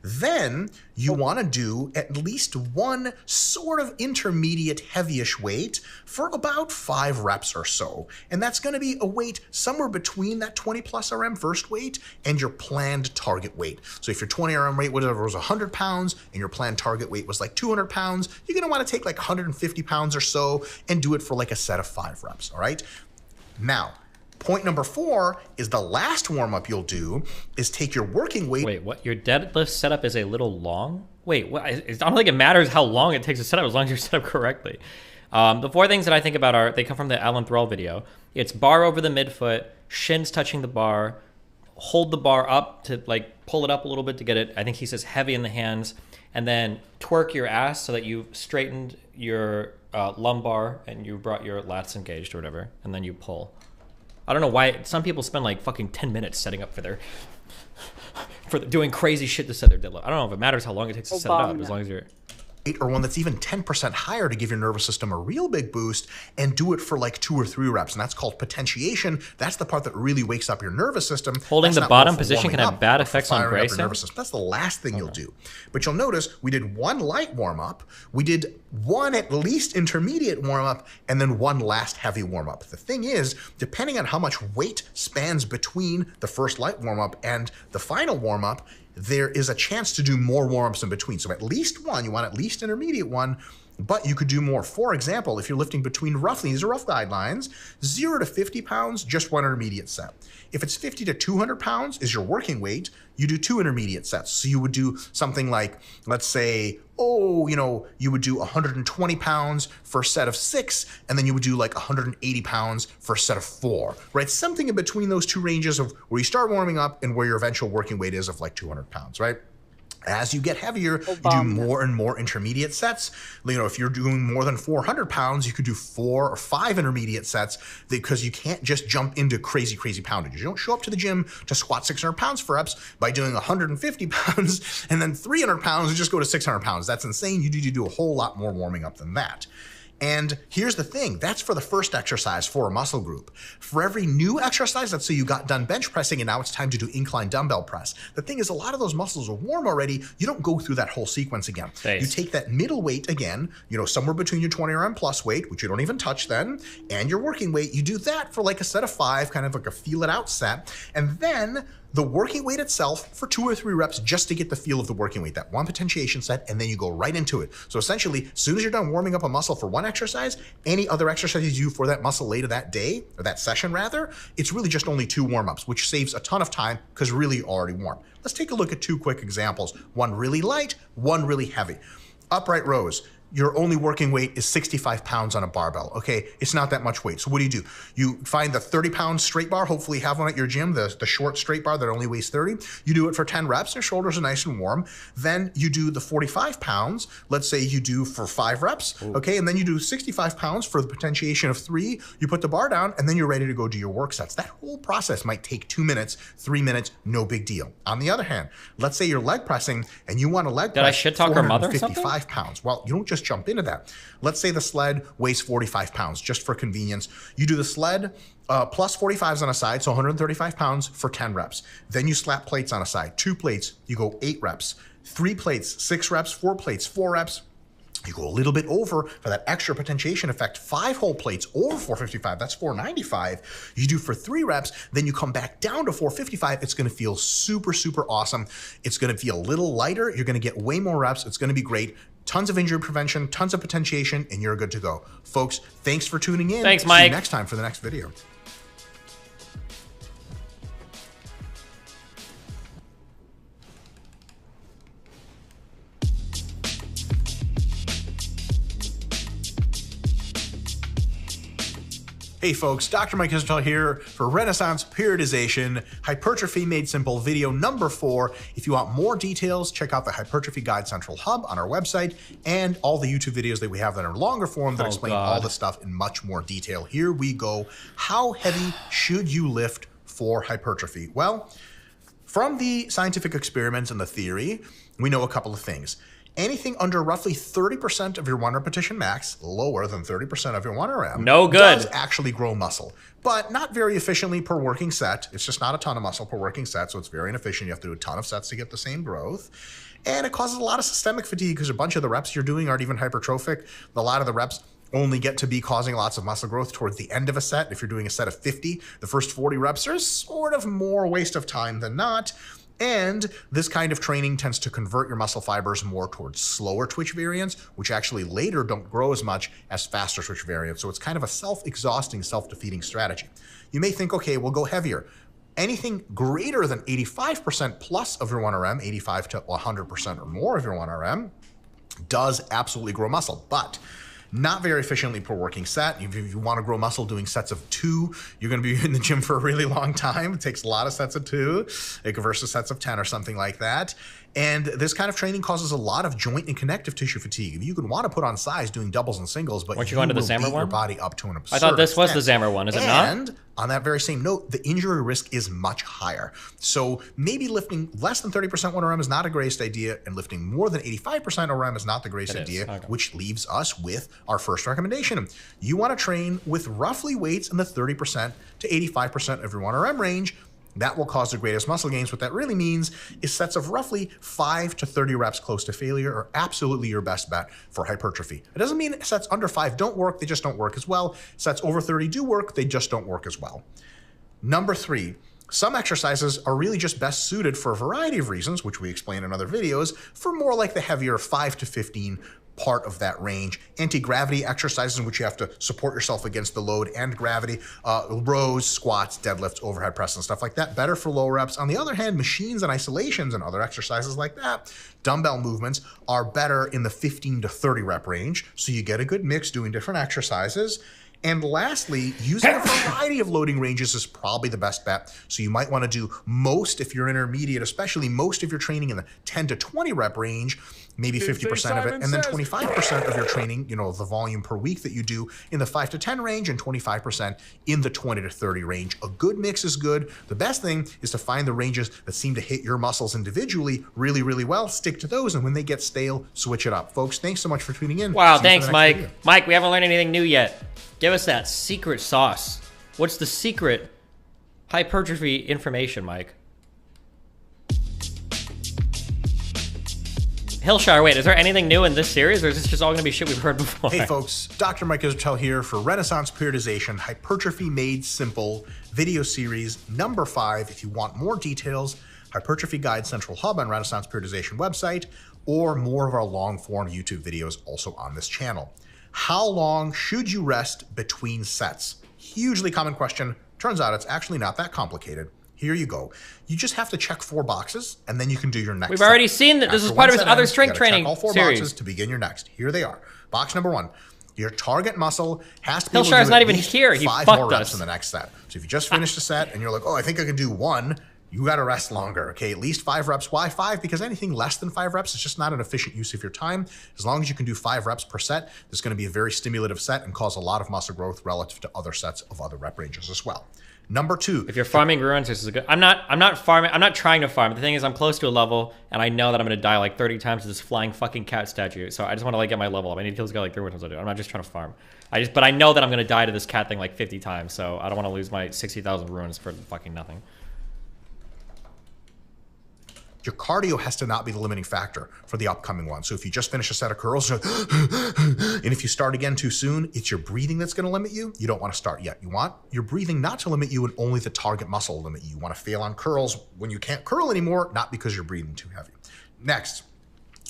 Then you want to do at least one sort of intermediate heavyish weight for about 5 reps or so. And that's going to be a weight somewhere between that 20 plus RM first weight and your planned target weight. So if your 20 RM weight whatever was 100 pounds and your planned target weight was like 200 pounds, you're going to want to take like 150 pounds or so and do it for like a set of 5 reps. All right. Now, point number 4 is the last warm-up you'll do is take your working weight. Wait, what? Your deadlift setup is a little long? Wait, what? I don't think it matters how long it takes to set up as long as you're set up correctly. The 4 things that I think about are, they come from the Alan Thrall video. It's bar over the midfoot, shins touching the bar, hold the bar up to like pull it up a little bit to get it, I think he says heavy in the hands, and then twerk your ass so that you've straightened your lumbar and you brought your lats engaged or whatever, and then you pull. I don't know why some people spend like fucking 10 minutes setting up for doing crazy shit to set their deadlift. I don't know if it matters how long it takes to set it up, as long as you're... Or one that's even 10% higher to give your nervous system a real big boost, and do it for like 2 or 3 reps. And that's called potentiation. That's the part that really wakes up your nervous system. Holding the bottom position can have bad effects on bracing. That's the last thing you'll do. But you'll notice we did 1 light warm-up, we did 1 at least intermediate warm-up, and then 1 last heavy warm-up. The thing is, depending on how much weight spans between the first light warm-up and the final warm-up, there is a chance to do more warm-ups in between. So at least 1, you want at least intermediate 1, but you could do more. For example, if you're lifting between roughly, these are rough guidelines, 0 to 50 pounds, just 1 intermediate set. If it's 50 to 200 pounds is your working weight, you do 2 intermediate sets. So you would do something like, let's say, you would do 120 pounds for a set of 6, and then you would do like 180 pounds for a set of 4, right? Something in between those 2 ranges of where you start warming up and where your eventual working weight is of like 200 pounds, right? As you get heavier, you do more and more intermediate sets. If you're doing more than 400 pounds, you could do 4 or 5 intermediate sets, because you can't just jump into crazy, crazy poundage. You don't show up to the gym to squat 600 pounds for reps by doing 150 pounds and then 300 pounds and just go to 600 pounds. That's insane. You need to do a whole lot more warming up than that. And here's the thing, that's for the first exercise for a muscle group. For every new exercise, let's say you got done bench pressing and now it's time to do incline dumbbell press. The thing is, a lot of those muscles are warm already. You don't go through that whole sequence again. You take that middle weight again, somewhere between your 20 RM plus weight, which you don't even touch then, and your working weight. You do that for like a set of 5, kind of like a feel it out set. And then the working weight itself for 2 or 3 reps just to get the feel of the working weight, that 1 potentiation set, and then you go right into it. So essentially, as soon as you're done warming up a muscle for 1 exercise, any other exercises you do for that muscle later that day, or that session rather, it's really just only 2 warm-ups, which saves a ton of time because really you're already warm. Let's take a look at 2 quick examples. 1 really light, 1 really heavy. Upright rows. Your only working weight is 65 pounds on a barbell, okay? It's not that much weight. So what do? You find the 30-pound straight bar, hopefully you have one at your gym, the short straight bar that only weighs 30. You do it for 10 reps, your shoulders are nice and warm. Then you do the 45 pounds, let's say you do for 5 reps, okay? And then you do 65 pounds for the potentiation of 3. You put the bar down, and then you're ready to go do your work sets. That whole process might take 2 minutes, 3 minutes, no big deal. On the other hand, let's say you're leg pressing, and you want to leg press 455 pounds. Well, you don't just jump into that. Let's say the sled weighs 45 pounds, just for convenience. You do the sled plus 45s on a side, so 135 pounds for 10 reps. Then you slap plates on a side, 2 plates, you go 8 reps, 3 plates, 6 reps, 4 plates, 4 reps. You go a little bit over for that extra potentiation effect, 5 whole plates over 455, that's 495. You do for 3 reps, then you come back down to 455. It's gonna feel super, super awesome. It's gonna feel a little lighter. You're gonna get way more reps. It's gonna be great. Tons of injury prevention, tons of potentiation, and you're good to go. Folks, thanks for tuning in. Thanks, Mike. See you next time for the next video. Hey folks, Dr. Mike Isbell here for Renaissance Periodization, Hypertrophy Made Simple video number 4. If you want more details, check out the Hypertrophy Guide Central Hub on our website and all the YouTube videos that we have that are longer form that explain all the stuff in much more detail. Here we go. How heavy should you lift for hypertrophy? Well, from the scientific experiments and the theory, we know a couple of things. Anything under roughly 30% of your 1 repetition max, lower than 30% of your 1 RM, no good, does actually grow muscle, but not very efficiently per working set. It's just not a ton of muscle per working set, so it's very inefficient. You have to do a ton of sets to get the same growth. And it causes a lot of systemic fatigue because a bunch of the reps you're doing aren't even hypertrophic. A lot of the reps only get to be causing lots of muscle growth towards the end of a set. If you're doing a set of 50, the first 40 reps are sort of more waste of time than not. And this kind of training tends to convert your muscle fibers more towards slower twitch variants, which actually later don't grow as much as faster twitch variants. So it's kind of a self-exhausting, self-defeating strategy. You may think, okay, we'll go heavier. Anything greater than 85% plus of your 1RM, 85 to 100% or more of your 1RM, does absolutely grow muscle. But not very efficiently per working set. If you want to grow muscle doing sets of 2, you're going to be in the gym for a really long time. It takes a lot of sets of 2 versus sets of 10 or something like that. And this kind of training causes a lot of joint and connective tissue fatigue. If you can want to put on size doing doubles and singles, but you going to the Zammer beat one? your body up to an absurd I thought this was extent. the Zammer one, is it not? And on that very same note, the injury risk is much higher. So maybe lifting less than 30% 1RM is not a greatest idea, and lifting more than 85% RM is not the greatest idea, Okay. which leaves us with our first recommendation. You want to train with roughly weights in the 30% to 85% of your 1RM range. That will cause the greatest muscle gains. What that really means is sets of roughly 5 to 30 reps close to failure are absolutely your best bet for hypertrophy. It doesn't mean sets under 5 don't work, they just don't work as well. Sets over 30 do work, they just don't work as well. Number 3, some exercises are really just best suited for a variety of reasons, which we explain in other videos, for more like the heavier 5 to 15 part of that range. Anti-gravity exercises in which you have to support yourself against the load and gravity, rows, squats, deadlifts, overhead press, and stuff like that. Better for low reps. On the other hand, machines and isolations and other exercises like that, dumbbell movements are better in the 15 to 30 rep range. So you get a good mix doing different exercises. And lastly, using a variety of loading ranges is probably the best bet. So you might want to do most, if you're intermediate, especially most of your training in the 10 to 20 rep range, maybe 50% of it, and then 25% of your training, you know, the volume per week that you do in the 5 to 10 range, and 25% in the 20 to 30 range. A good mix is good. The best thing is to find the ranges that seem to hit your muscles individually really, really well. Stick to those, and when they get stale, switch it up. Folks, thanks so much for tuning in. Wow, See you for thanks, the next Mike. video. Mike, we haven't learned anything new yet. Give us that secret sauce. What's the secret hypertrophy information, Mike? Hillshire, wait, is there anything new in this series, or is this just all going to be shit we've heard before? Hey folks, Dr. Mike uXbBqvj here for Renaissance Periodization Hypertrophy Made Simple video series number 5. If you want more details, Hypertrophy Guide Central Hub on Renaissance Periodization website, or more of our long form YouTube videos also on this channel. How long should you rest between sets? Hugely common question. Turns out it's actually not that complicated. Here you go. You just have to check 4 boxes, and then you can do your next We've set. already seen that this is After part one of his set other ends, you strength gotta training check all 4 series. boxes to begin your next. Here they are. Box number 1. Your target muscle has to be able to Hillshire's do not at even least here. He 5 fucked more reps us. in the next set. So if you just finished a set and you're like, oh, I think I can do 1, you got to rest longer, okay? At least 5 reps. Why 5? Because anything less than 5 reps is just not an efficient use of your time. As long as you can do 5 reps per set, this is going to be a very stimulative set and cause a lot of muscle growth relative to other sets of other rep ranges as well. Number 2. If you're farming ruins, this is a good. I'm not farming. I'm not trying to farm. The thing is, I'm close to a level, and I know that I'm going to die like 30 times to this flying fucking cat statue. So I just want to like get my level up. I need to kill this guy like 3 more times I do. I'm not just trying to farm. But I know that I'm going to die to this cat thing like 50 times. So I don't want to lose my 60,000 ruins for fucking nothing. Your cardio has to not be the limiting factor for the upcoming one. So if you just finish a set of curls, and if you start again too soon, it's your breathing that's going to limit you. You don't want to start yet. You want your breathing not to limit you, and only the target muscle will limit you. You want to fail on curls when you can't curl anymore, not because you're breathing too heavy. Next,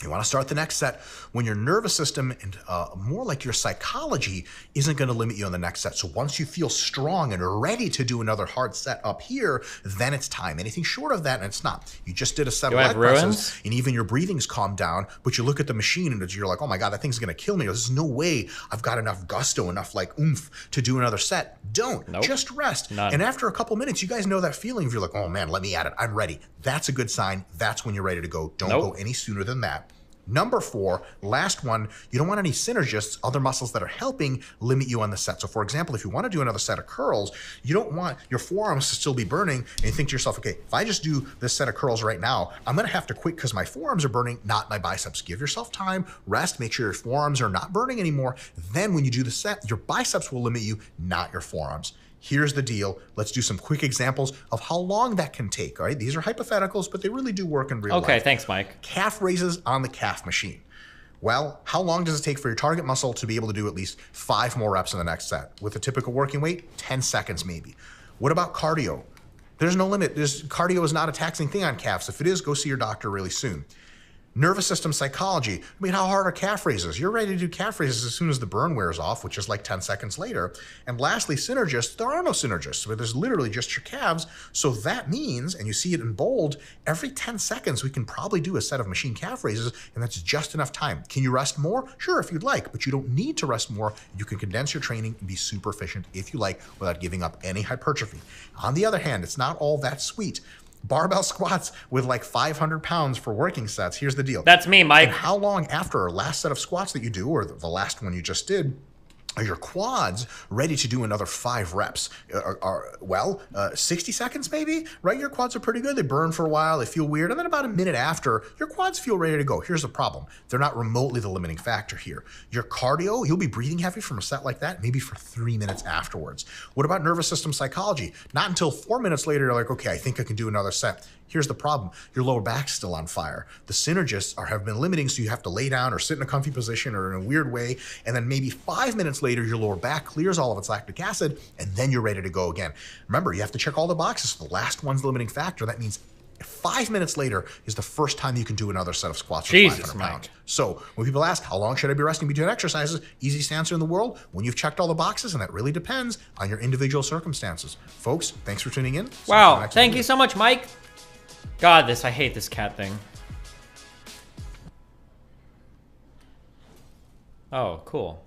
you want to start the next set when your nervous system and more like your psychology isn't going to limit you on the next set. So once you feel strong and ready to do another hard set up here, then it's time. Anything short of that, and it's not. You just did a set of leg presses, and even your breathing's calmed down, but you look at the machine and you're like, oh my God, that thing's going to kill me. There's no way I've got enough gusto, enough like oomph to do another set. Don't. Nope. Just rest. None. And after a couple minutes, you guys know that feeling if you're like, oh man, let me at it. I'm ready. That's a good sign. That's when you're ready to go. Don't go any sooner than that. Number 4, last one, you don't want any synergists, other muscles that are helping, limit you on the set. So for example, if you want to do another set of curls, you don't want your forearms to still be burning, and you think to yourself, okay, if I just do this set of curls right now, I'm going to have to quit because my forearms are burning, not my biceps. Give yourself time, rest, make sure your forearms are not burning anymore. Then when you do the set, your biceps will limit you, not your forearms. Here's the deal. Let's do some quick examples of how long that can take, all right? These are hypotheticals, but they really do work in real life. Okay, thanks, Mike. Calf raises on the calf machine. Well, how long does it take for your target muscle to be able to do at least 5 more reps in the next set? With a typical working weight, 10 seconds maybe. What about cardio? There's no limit. Cardio is not a taxing thing on calves. If it is, go see your doctor really soon. Nervous system psychology. I mean, how hard are calf raises? You're ready to do calf raises as soon as the burn wears off, which is like 10 seconds later. And lastly, synergists. There are no synergists, but there's literally just your calves. So that means, and you see it in bold, every 10 seconds we can probably do a set of machine calf raises, and that's just enough time. Can you rest more? Sure, if you'd like, but you don't need to rest more. You can condense your training and be super efficient if you like without giving up any hypertrophy. On the other hand, it's not all that sweet. Barbell squats with like 500 pounds for working sets. Here's the deal. That's me, Mike. And how long after our last set of squats that you do, or the last one you just did, are your quads ready to do another 5 reps? 60 seconds maybe, right? Your quads are pretty good. They burn for a while. They feel weird. And then about a minute after, your quads feel ready to go. Here's the problem. They're not remotely the limiting factor here. Your cardio, you'll be breathing heavy from a set like that, maybe for 3 minutes afterwards. What about nervous system psychology? Not until 4 minutes later, you're like, okay, I think I can do another set. Here's the problem. Your lower back's still on fire. The synergists have been limiting, so you have to lay down or sit in a comfy position or in a weird way, and then maybe 5 minutes later, your lower back clears all of its lactic acid, and then you're ready to go again. Remember, you have to check all the boxes. The last one's the limiting factor. That means 5 minutes later is the first time you can do another set of squats for 500 pounds. So when people ask, how long should I be resting between exercises? Easiest answer in the world, when you've checked all the boxes, and that really depends on your individual circumstances. Folks, thanks for tuning in. Wow, thank you so much, Mike. God, I hate this cat thing. Oh, cool.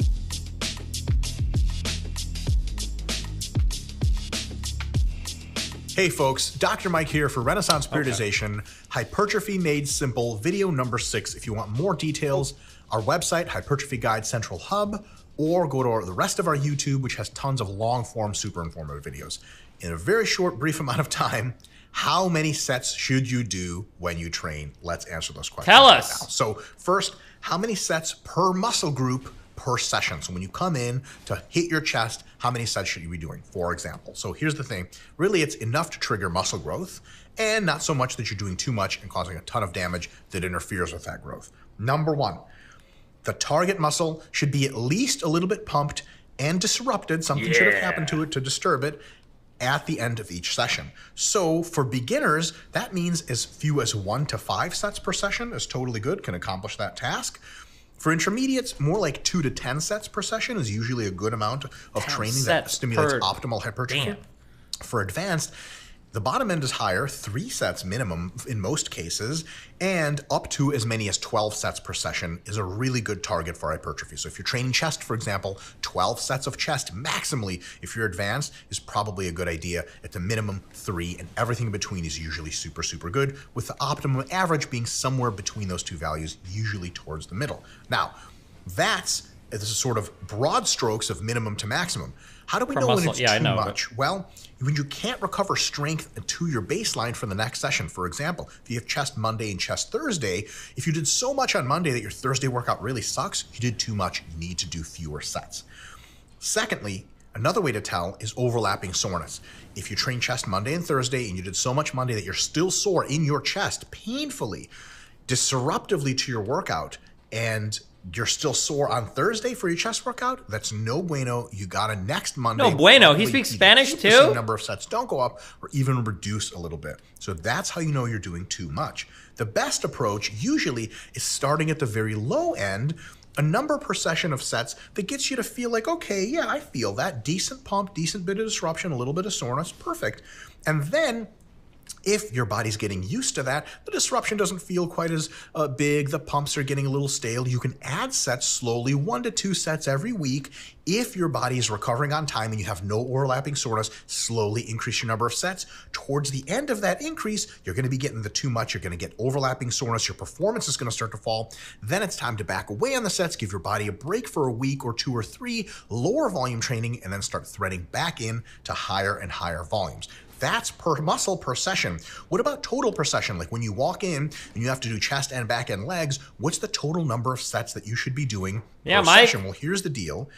Hey folks, Dr. Mike here for Renaissance Periodization, Hypertrophy Made Simple, video number 6. If you want more details, our website, Hypertrophy Guide Central Hub, or go to the rest of our YouTube, which has tons of long-form, super informative videos. In a very short, brief amount of time, how many sets should you do when you train? Let's answer those questions. Tell us. Now. So first, how many sets per muscle group per session? So when you come in to hit your chest, how many sets should you be doing, for example? So here's the thing. Really, it's enough to trigger muscle growth, and not so much that you're doing too much and causing a ton of damage that interferes with that growth. Number 1, the target muscle should be at least a little bit pumped and disrupted. Something should have happened to it to disturb it at the end of each session. So for beginners, that means as few as 1 to 5 sets per session is totally good, can accomplish that task. For intermediates, more like 2 to 10 sets per session is usually a good amount of training that stimulates optimal hypertrophy. Damn. For advanced, the bottom end is higher, 3 sets minimum in most cases, and up to as many as 12 sets per session is a really good target for hypertrophy. So if you're training chest, for example, 12 sets of chest maximally, if you're advanced, is probably a good idea. At the minimum, 3, and everything in between is usually super, super good, with the optimum average being somewhere between those 2 values, usually towards the middle. Now, this is sort of broad strokes of minimum to maximum. How do we know when it's too much? Well, when you can't recover strength to your baseline for the next session. For example, if you have chest Monday and chest Thursday, if you did so much on Monday that your Thursday workout really sucks, you did too much, you need to do fewer sets. Secondly, another way to tell is overlapping soreness. If you train chest Monday and Thursday and you did so much Monday that you're still sore in your chest, painfully, disruptively to your workout, and you're still sore on Thursday for your chest workout, that's no bueno. You gotta next Monday. No bueno. He speaks Spanish too? The number of sets don't go up or even reduce a little bit. So that's how you know you're doing too much. The best approach usually is starting at the very low end, a number per session of sets that gets you to feel like, okay, yeah, I feel that. Decent pump, decent bit of disruption, a little bit of soreness, perfect. And then If your body's getting used to that, the disruption doesn't feel quite as big, the pumps are getting a little stale, you can add sets slowly, 1 to 2 sets every week. If your body is recovering on time and you have no overlapping soreness, slowly increase your number of sets. Towards the end of that increase, you're going to be getting the too much, you're going to get overlapping soreness, your performance is going to start to fall. Then it's time to back away on the sets, give your body a break for a week or 2 or 3, lower volume training, and then start threading back in to higher and higher volumes. That's per muscle per session. What about total per session? Like when you walk in and you have to do chest and back and legs, what's the total number of sets that you should be doing per session? Well, here's the deal.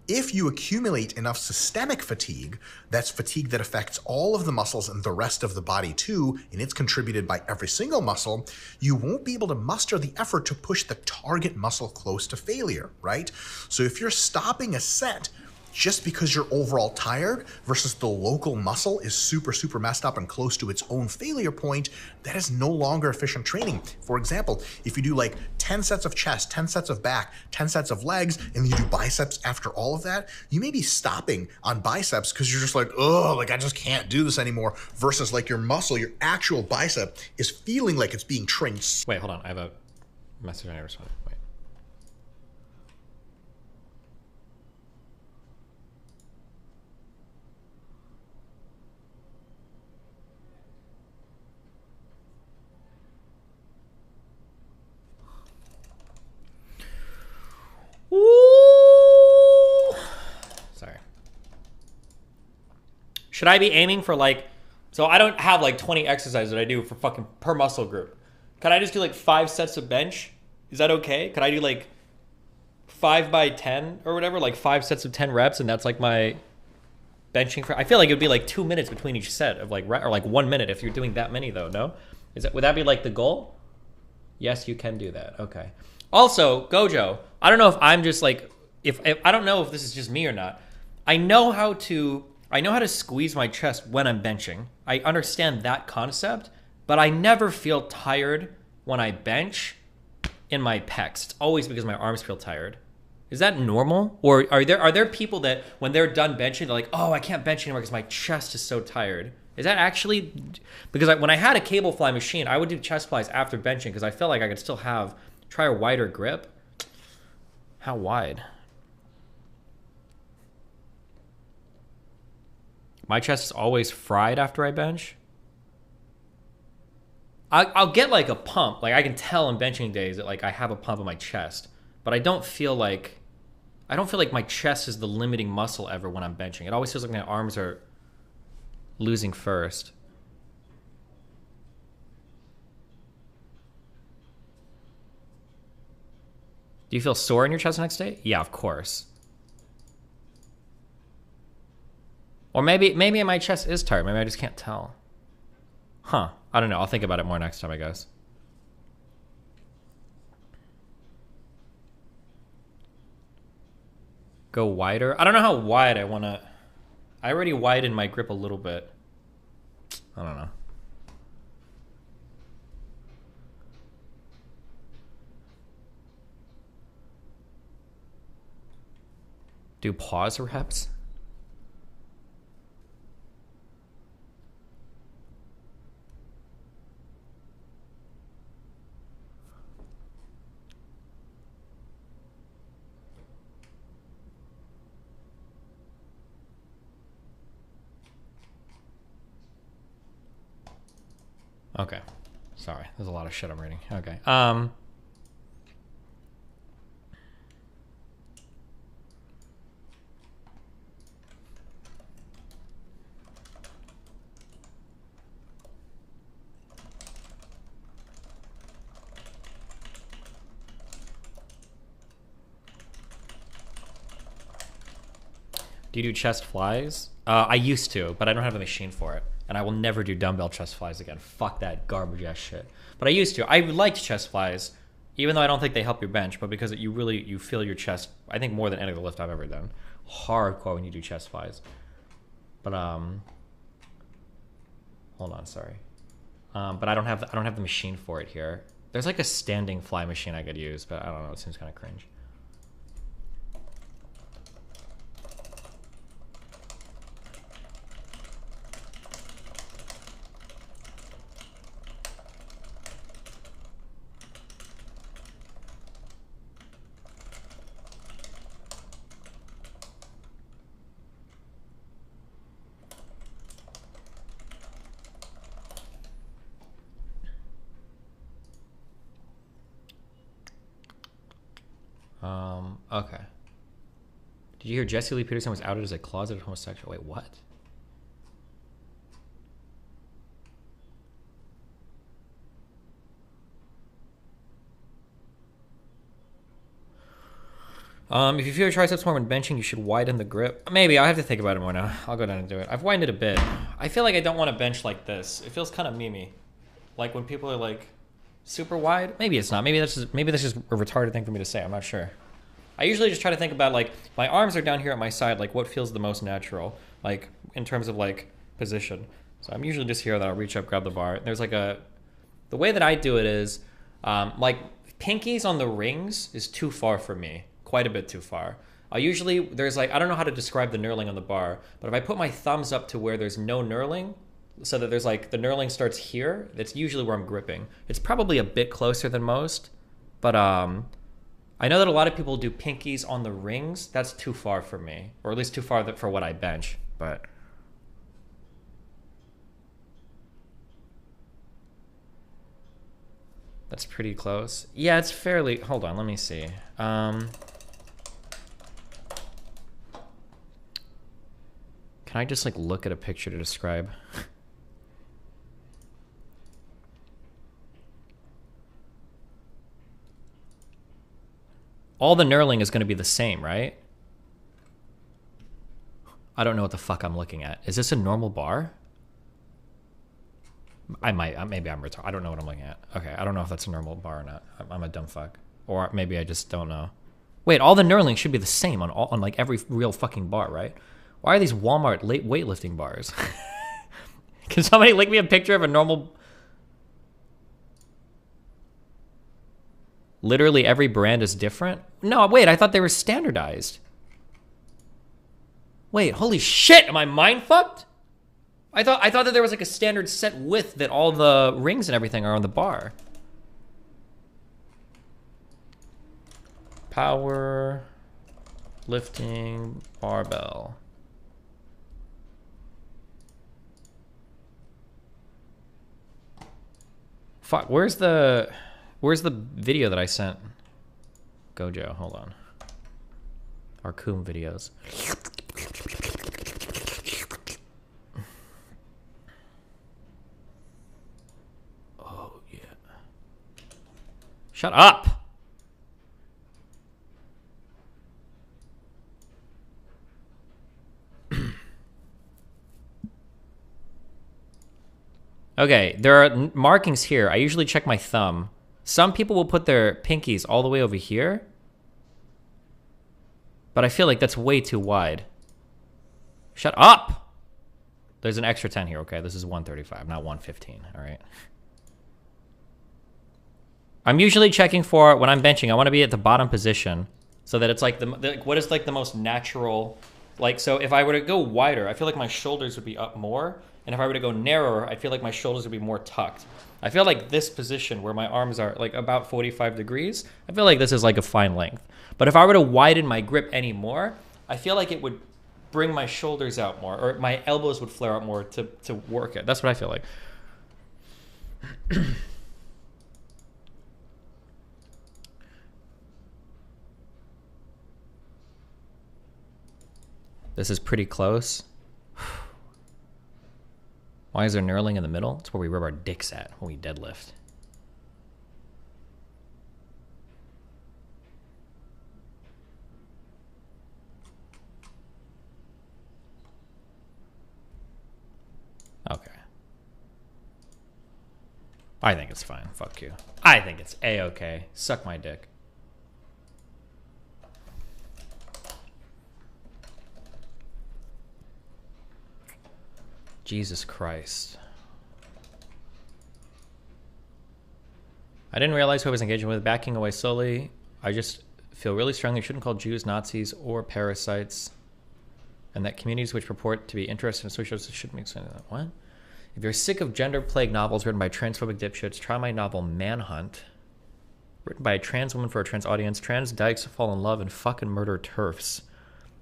If you accumulate enough systemic fatigue, that's fatigue that affects all of the muscles and the rest of the body too, and it's contributed by every single muscle, you won't be able to muster the effort to push the target muscle close to failure, right? So if you're stopping a set just because you're overall tired versus the local muscle is super messed up and close to its own failure point, that is no longer efficient training. For example, if you do like 10 sets of chest, 10 sets of back, 10 sets of legs, and you do biceps after all of that, you may be stopping on biceps because you're just like, oh, like I just can't do this anymore, versus like your muscle, your actual bicep is feeling like it's being trained. Wait, hold on. I have a message I never responded. Wait. Ooh. Sorry. Should I be aiming for like, so I don't have like 20 exercises that I do for fucking per muscle group. Can I just do like 5 sets of bench? Is that okay? Could I do like 5 by 10 or whatever, like 5 sets of 10 reps, and that's like my benching for, I feel like it would be like 2 minutes between each set of like, or like 1 minute if you're doing that many though, no? Would that be like the goal? Yes, you can do that. Okay. Also, Gojo, I don't know if I'm just like, if I don't know if this is just me or not. I know how to squeeze my chest when I'm benching. I understand that concept, but I never feel tired when I bench in my pecs. It's always because my arms feel tired. Is that normal? Or are there people that when they're done benching, they're like, oh, I can't bench anymore because my chest is so tired? Is that actually, because when I had a cable fly machine, I would do chest flies after benching because I felt like I could still try a wider grip. How wide? My chest is always fried after I bench. I'll get like a pump. Like I can tell on benching days that like I have a pump in my chest, but I don't feel like my chest is the limiting muscle ever when I'm benching. It always feels like my arms are losing first. Do you feel sore in your chest the next day? Yeah, of course. Or maybe my chest is tired. Maybe I just can't tell. Huh. I don't know. I'll think about it more next time, I guess. Go wider? I don't know how wide I want to... I already widened my grip a little bit. I don't know. Do pause reps? Okay. Sorry. There's a lot of shit I'm reading. Okay. Do you do chest flies? I used to, but I don't have a machine for it. And I will never do dumbbell chest flies again. Fuck that garbage ass shit. But I used to. I liked chest flies, even though I don't think they help your bench, but because you feel your chest, I think more than any other lift I've ever done. Hardcore when you do chest flies. But hold on, sorry. But I don't have the machine for it here. There's like a standing fly machine I could use, but I don't know, it seems kind of cringe. Okay. Did you hear Jesse Lee Peterson was outed as a closeted homosexual? Wait, what? If you feel your triceps more when benching, you should widen the grip. Maybe. I'll have to think about it more now. I'll go down and do it. I've widened it a bit. I feel like I don't want to bench like this. It feels kind of memey. Like when people are like super wide. Maybe it's not. Maybe that's just a retarded thing for me to say. I'm not sure. I usually just try to think about like my arms are down here at my side. Like what feels the most natural, like in terms of like position. So I'm usually just here that I'll reach up, grab the bar. There's like the way that I do it is like pinkies on the rings is too far for me. Quite a bit too far. Usually there's like, I don't know how to describe the knurling on the bar, but if I put my thumbs up to where there's no knurling, so that there's like, the knurling starts here, that's usually where I'm gripping. It's probably a bit closer than most, but I know that a lot of people do pinkies on the rings. That's too far for me, or at least too far for what I bench, but. That's pretty close. Yeah, it's fairly, hold on, let me see. Can I just like look at a picture to describe? All the knurling is going to be the same, right? I don't know what the fuck I'm looking at. Is this a normal bar? Maybe I'm retarded. I don't know what I'm looking at. Okay, I don't know if that's a normal bar or not. I'm a dumb fuck. Or maybe I just don't know. Wait, all the knurling should be the same on like every real fucking bar, right? Why are these Walmart weightlifting bars? Can somebody link me a picture of a normal... Literally every brand is different? No, wait, I thought they were standardized. Wait, holy shit, am I mind fucked? I thought that there was like a standard set width that all the rings and everything are on the bar. Power lifting barbell. Fuck, where's the video that I sent? Gojo, hold on. Our Coom videos. Oh, yeah. Shut up! Okay, there are markings here. I usually check my thumb. Some people will put their pinkies all the way over here. But I feel like that's way too wide. Shut up! There's an extra 10 here, okay? This is 135, not 115, all right? I'm usually checking for, when I'm benching, I want to be at the bottom position so that it's like, what is like the most natural, like, so if I were to go wider, I feel like my shoulders would be up more. And if I were to go narrower, I feel like my shoulders would be more tucked. I feel like this position where my arms are like about 45 degrees, I feel like this is like a fine length. But if I were to widen my grip any more, I feel like it would bring my shoulders out more, or my elbows would flare out more to work it. That's what I feel like. This is pretty close. Why is there knurling in the middle? It's where we rub our dicks at when we deadlift. Okay. I think it's fine. Fuck you. I think it's A-okay. Suck my dick. Jesus Christ. I didn't realize who I was engaging with. Backing away slowly. I just feel really strongly you shouldn't call Jews Nazis or parasites. And that communities which purport to be interested in social justice shouldn't make sense of that. What? If you're sick of gender-plagued novels written by transphobic dipshits, try my novel Manhunt. Written by a trans woman for a trans audience. Trans dykes fall in love and fucking murder turfs.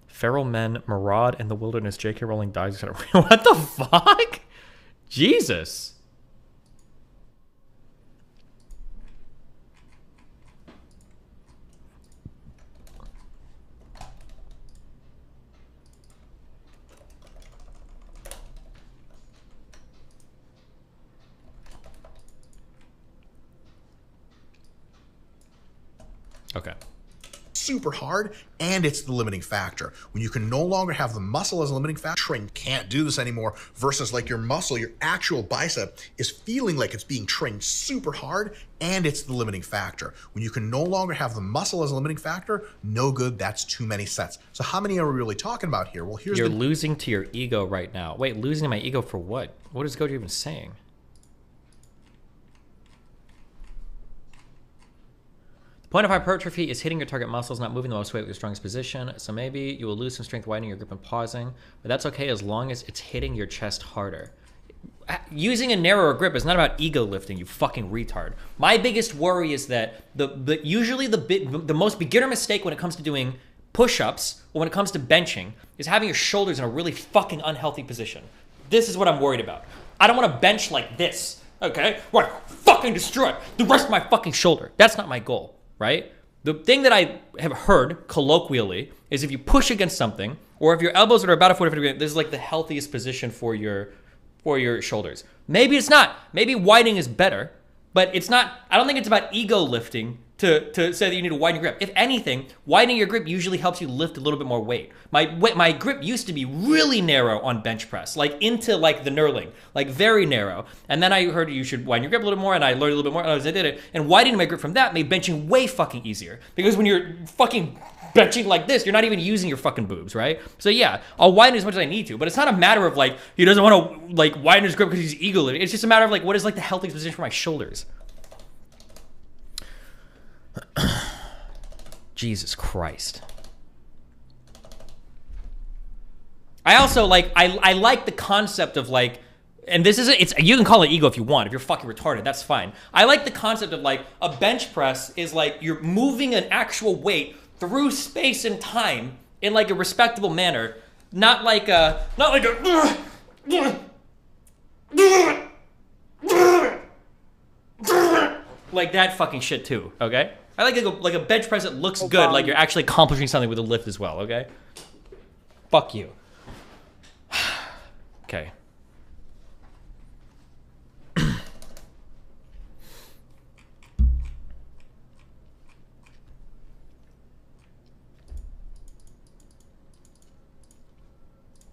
Feral men maraud in the wilderness. J.K. Rowling dies. What the fuck? Jesus. Okay. Super hard, and it's the limiting factor. When you can no longer have the muscle as a limiting factor, train can't do this anymore, versus like your muscle, your actual bicep is feeling like it's being trained super hard, and it's the limiting factor. When you can no longer have the muscle as a limiting factor, no good, that's too many sets. So how many are we really talking about here? Well, You're losing to your ego right now. Wait, losing to my ego for what? What is Gojo even saying? The point of hypertrophy is hitting your target muscles, not moving the most weight with your strongest position. So maybe you will lose some strength widening your grip and pausing, but that's okay as long as it's hitting your chest harder. Using a narrower grip is not about ego lifting, you fucking retard. My biggest worry is that usually the most beginner mistake when it comes to doing push-ups or when it comes to benching is having your shoulders in a really fucking unhealthy position. This is what I'm worried about. I don't want to bench like this, okay? I want to fucking destroy the rest of my fucking shoulder. That's not my goal. Right? The thing that I have heard colloquially is if you push against something, or if your elbows are about a 45 degree, this is like the healthiest position for your shoulders. Maybe it's not. Maybe widening is better, but it's not. I don't think it's about ego lifting to say that you need to widen your grip. If anything, widening your grip usually helps you lift a little bit more weight. My grip used to be really narrow on bench press, like into like the knurling, like very narrow. And then I heard you should widen your grip a little more, and I learned a little bit more as I did it. And widening my grip from that made benching way fucking easier. Because when you're fucking benching like this, you're not even using your fucking boobs, right? So yeah, I'll widen as much as I need to, but it's not a matter of like, he doesn't want to like widen his grip because he's ego lifting. It's just a matter of like, what is like the healthiest position for my shoulders? Jesus Christ. I also like, I like the concept of like, and this isn't, it's, you can call it ego if you want. If you're fucking retarded, that's fine. I like the concept of like, a bench press is like, you're moving an actual weight through space and time in like a respectable manner. Not like a, like that fucking shit too, okay? I like a bench press that looks good, like you're actually accomplishing something with a lift as well, okay? Fuck you. Okay.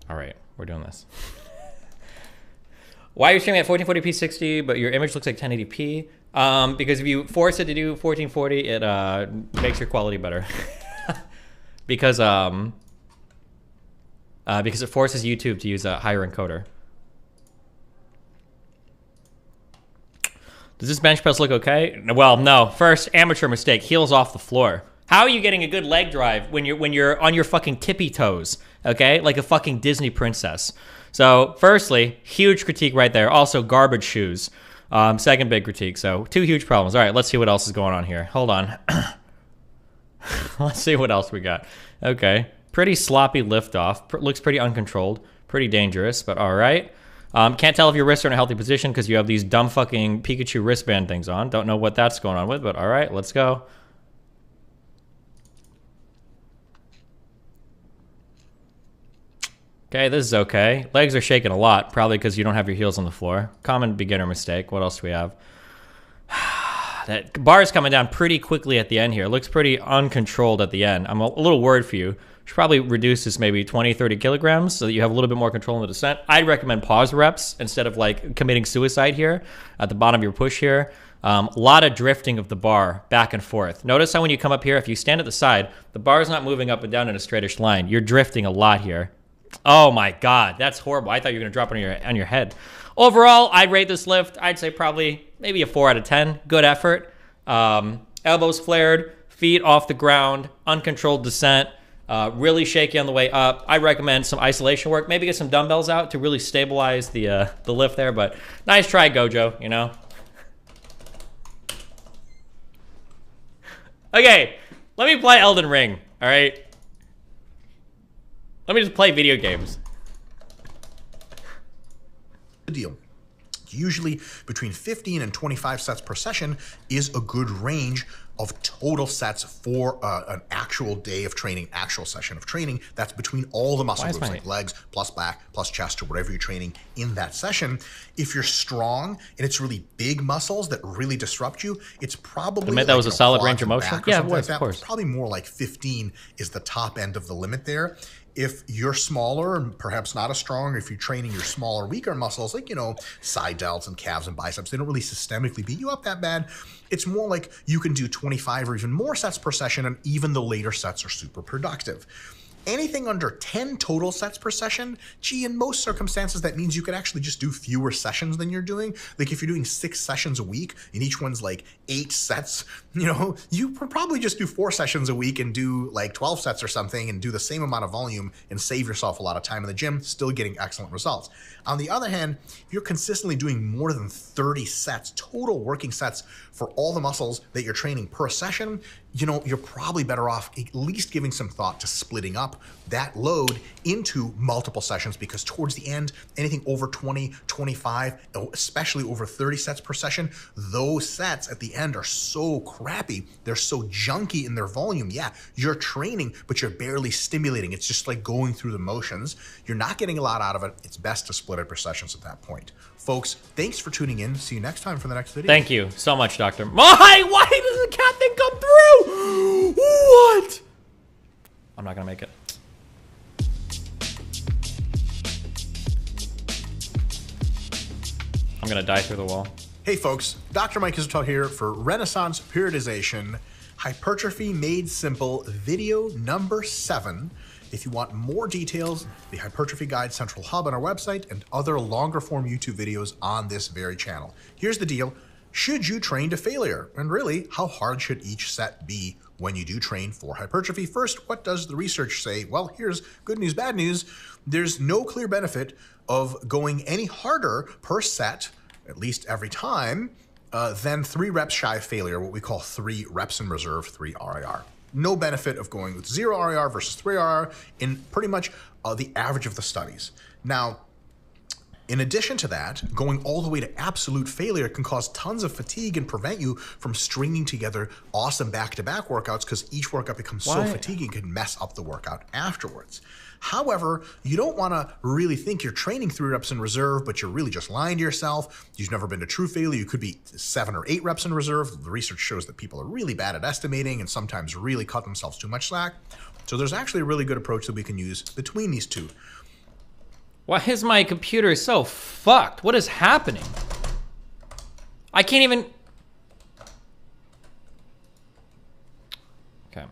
All right, we're doing this. Why are you streaming at 1440p 60, but your image looks like 1080p? Because if you force it to do 1440, it makes your quality better. because it forces YouTube to use a higher encoder. Does this bench press look okay? Well, no. First, amateur mistake. Heels off the floor. How are you getting a good leg drive when you're on your fucking tippy toes? Okay, like a fucking Disney princess. So, firstly, huge critique right there. Also, garbage shoes. Second big critique. So, two huge problems. All right, let's see what else is going on here. Hold on. Let's see what else we got. Okay, pretty sloppy liftoff. Looks pretty uncontrolled. Pretty dangerous, but all right. Can't tell if your wrists are in a healthy position because you have these dumb fucking Pikachu wristband things on. Don't know what that's going on with, but all right, let's go. Okay, this is okay. Legs are shaking a lot, probably because you don't have your heels on the floor. Common beginner mistake. What else do we have? That bar is coming down pretty quickly at the end here. It looks pretty uncontrolled at the end. I'm a little worried for you. Should probably reduce this maybe 20, 30 kilograms so that you have a little bit more control in the descent. I'd recommend pause reps instead of like committing suicide here at the bottom of your push here. A lot of drifting of the bar back and forth. Notice how when you come up here, if you stand at the side, the bar is not moving up and down in a straightish line. You're drifting a lot here. Oh my God, that's horrible. I thought you were gonna drop it on your head. Overall, I'd rate this lift, I'd say probably maybe a 4 out of 10. Good effort. Elbows flared, feet off the ground, uncontrolled descent, really shaky on the way up. I recommend some isolation work. Maybe get some dumbbells out to really stabilize the lift there, but nice try, Gojo, you know? Okay, let me play Elden Ring, all right? Let me just play video games. The deal. Usually between 15 and 25 sets per session is a good range of total sets for an actual day of training, actual session of training. That's between all the muscle groups, like legs plus back plus chest or whatever you're training in that session. If you're strong and it's really big muscles that really disrupt you, it's probably admit that was a solid range of motion. Yeah, it was, like of course. Probably more like 15 is the top end of the limit there. If you're smaller and perhaps not as strong, if you're training your smaller, weaker muscles, like, side delts and calves and biceps, they don't really systemically beat you up that bad. It's more like you can do 25 or even more sets per session, and even the later sets are super productive. Anything under 10 total sets per session, in most circumstances, that means you could actually just do fewer sessions than you're doing. Like if you're doing 6 sessions a week and each one's like 8 sets, you could probably just do 4 sessions a week and do like 12 sets or something and do the same amount of volume and save yourself a lot of time in the gym, still getting excellent results. On the other hand, if you're consistently doing more than 30 sets, total working sets for all the muscles that you're training per session, you're probably better off at least giving some thought to splitting up that load into multiple sessions, because towards the end, anything over 20, 25, especially over 30 sets per session, those sets at the end are so crappy. They're so junky in their volume. Yeah, you're training, but you're barely stimulating. It's just like going through the motions. You're not getting a lot out of it. It's best to split it per sessions at that point. Folks, thanks for tuning in. See you next time for the next video. Thank you so much, Doctor. Why does the cat thing come through? What? I'm not gonna make it. I'm gonna die through the wall. Hey folks, Dr. Mike Israel here for Renaissance Periodization, Hypertrophy Made Simple, video number 7. If you want more details, the Hypertrophy Guide Central Hub on our website and other longer form YouTube videos on this very channel. Here's the deal. Should you train to failure? And really, how hard should each set be when you do train for hypertrophy? First, what does the research say? Well, here's good news, bad news. There's no clear benefit of going any harder per set, at least every time, than 3 reps shy of failure, what we call 3 reps in reserve, 3 RIR. No benefit of going with 0 RIR versus 3 RIR in pretty much the average of the studies. Now, in addition to that, going all the way to absolute failure can cause tons of fatigue and prevent you from stringing together awesome back-to-back workouts, because each workout becomes so fatiguing it can mess up the workout afterwards. However, you don't want to really think you're training 3 reps in reserve, but you're really just lying to yourself. You've never been to true failure. You could be 7 or 8 reps in reserve. The research shows that people are really bad at estimating and sometimes really cut themselves too much slack. So there's actually a really good approach that we can use between these two. Why is my computer so fucked? What is happening? I can't even... Okay.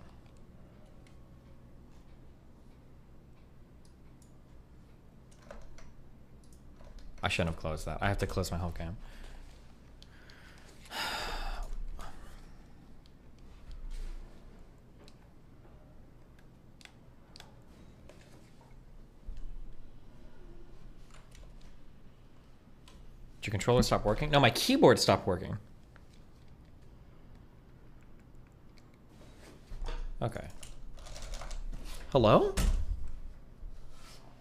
I shouldn't have closed that. I have to close my whole cam. Did your controller stop working? No, my keyboard stopped working. Okay. Hello?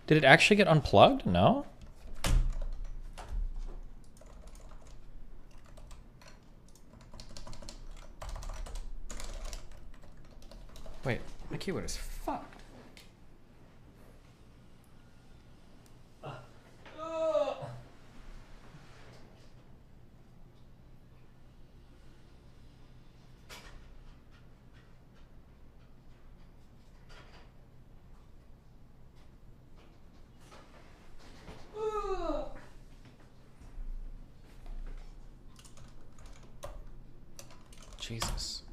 Did it actually get unplugged? No? Wait, my keyboard is fucked. Jesus.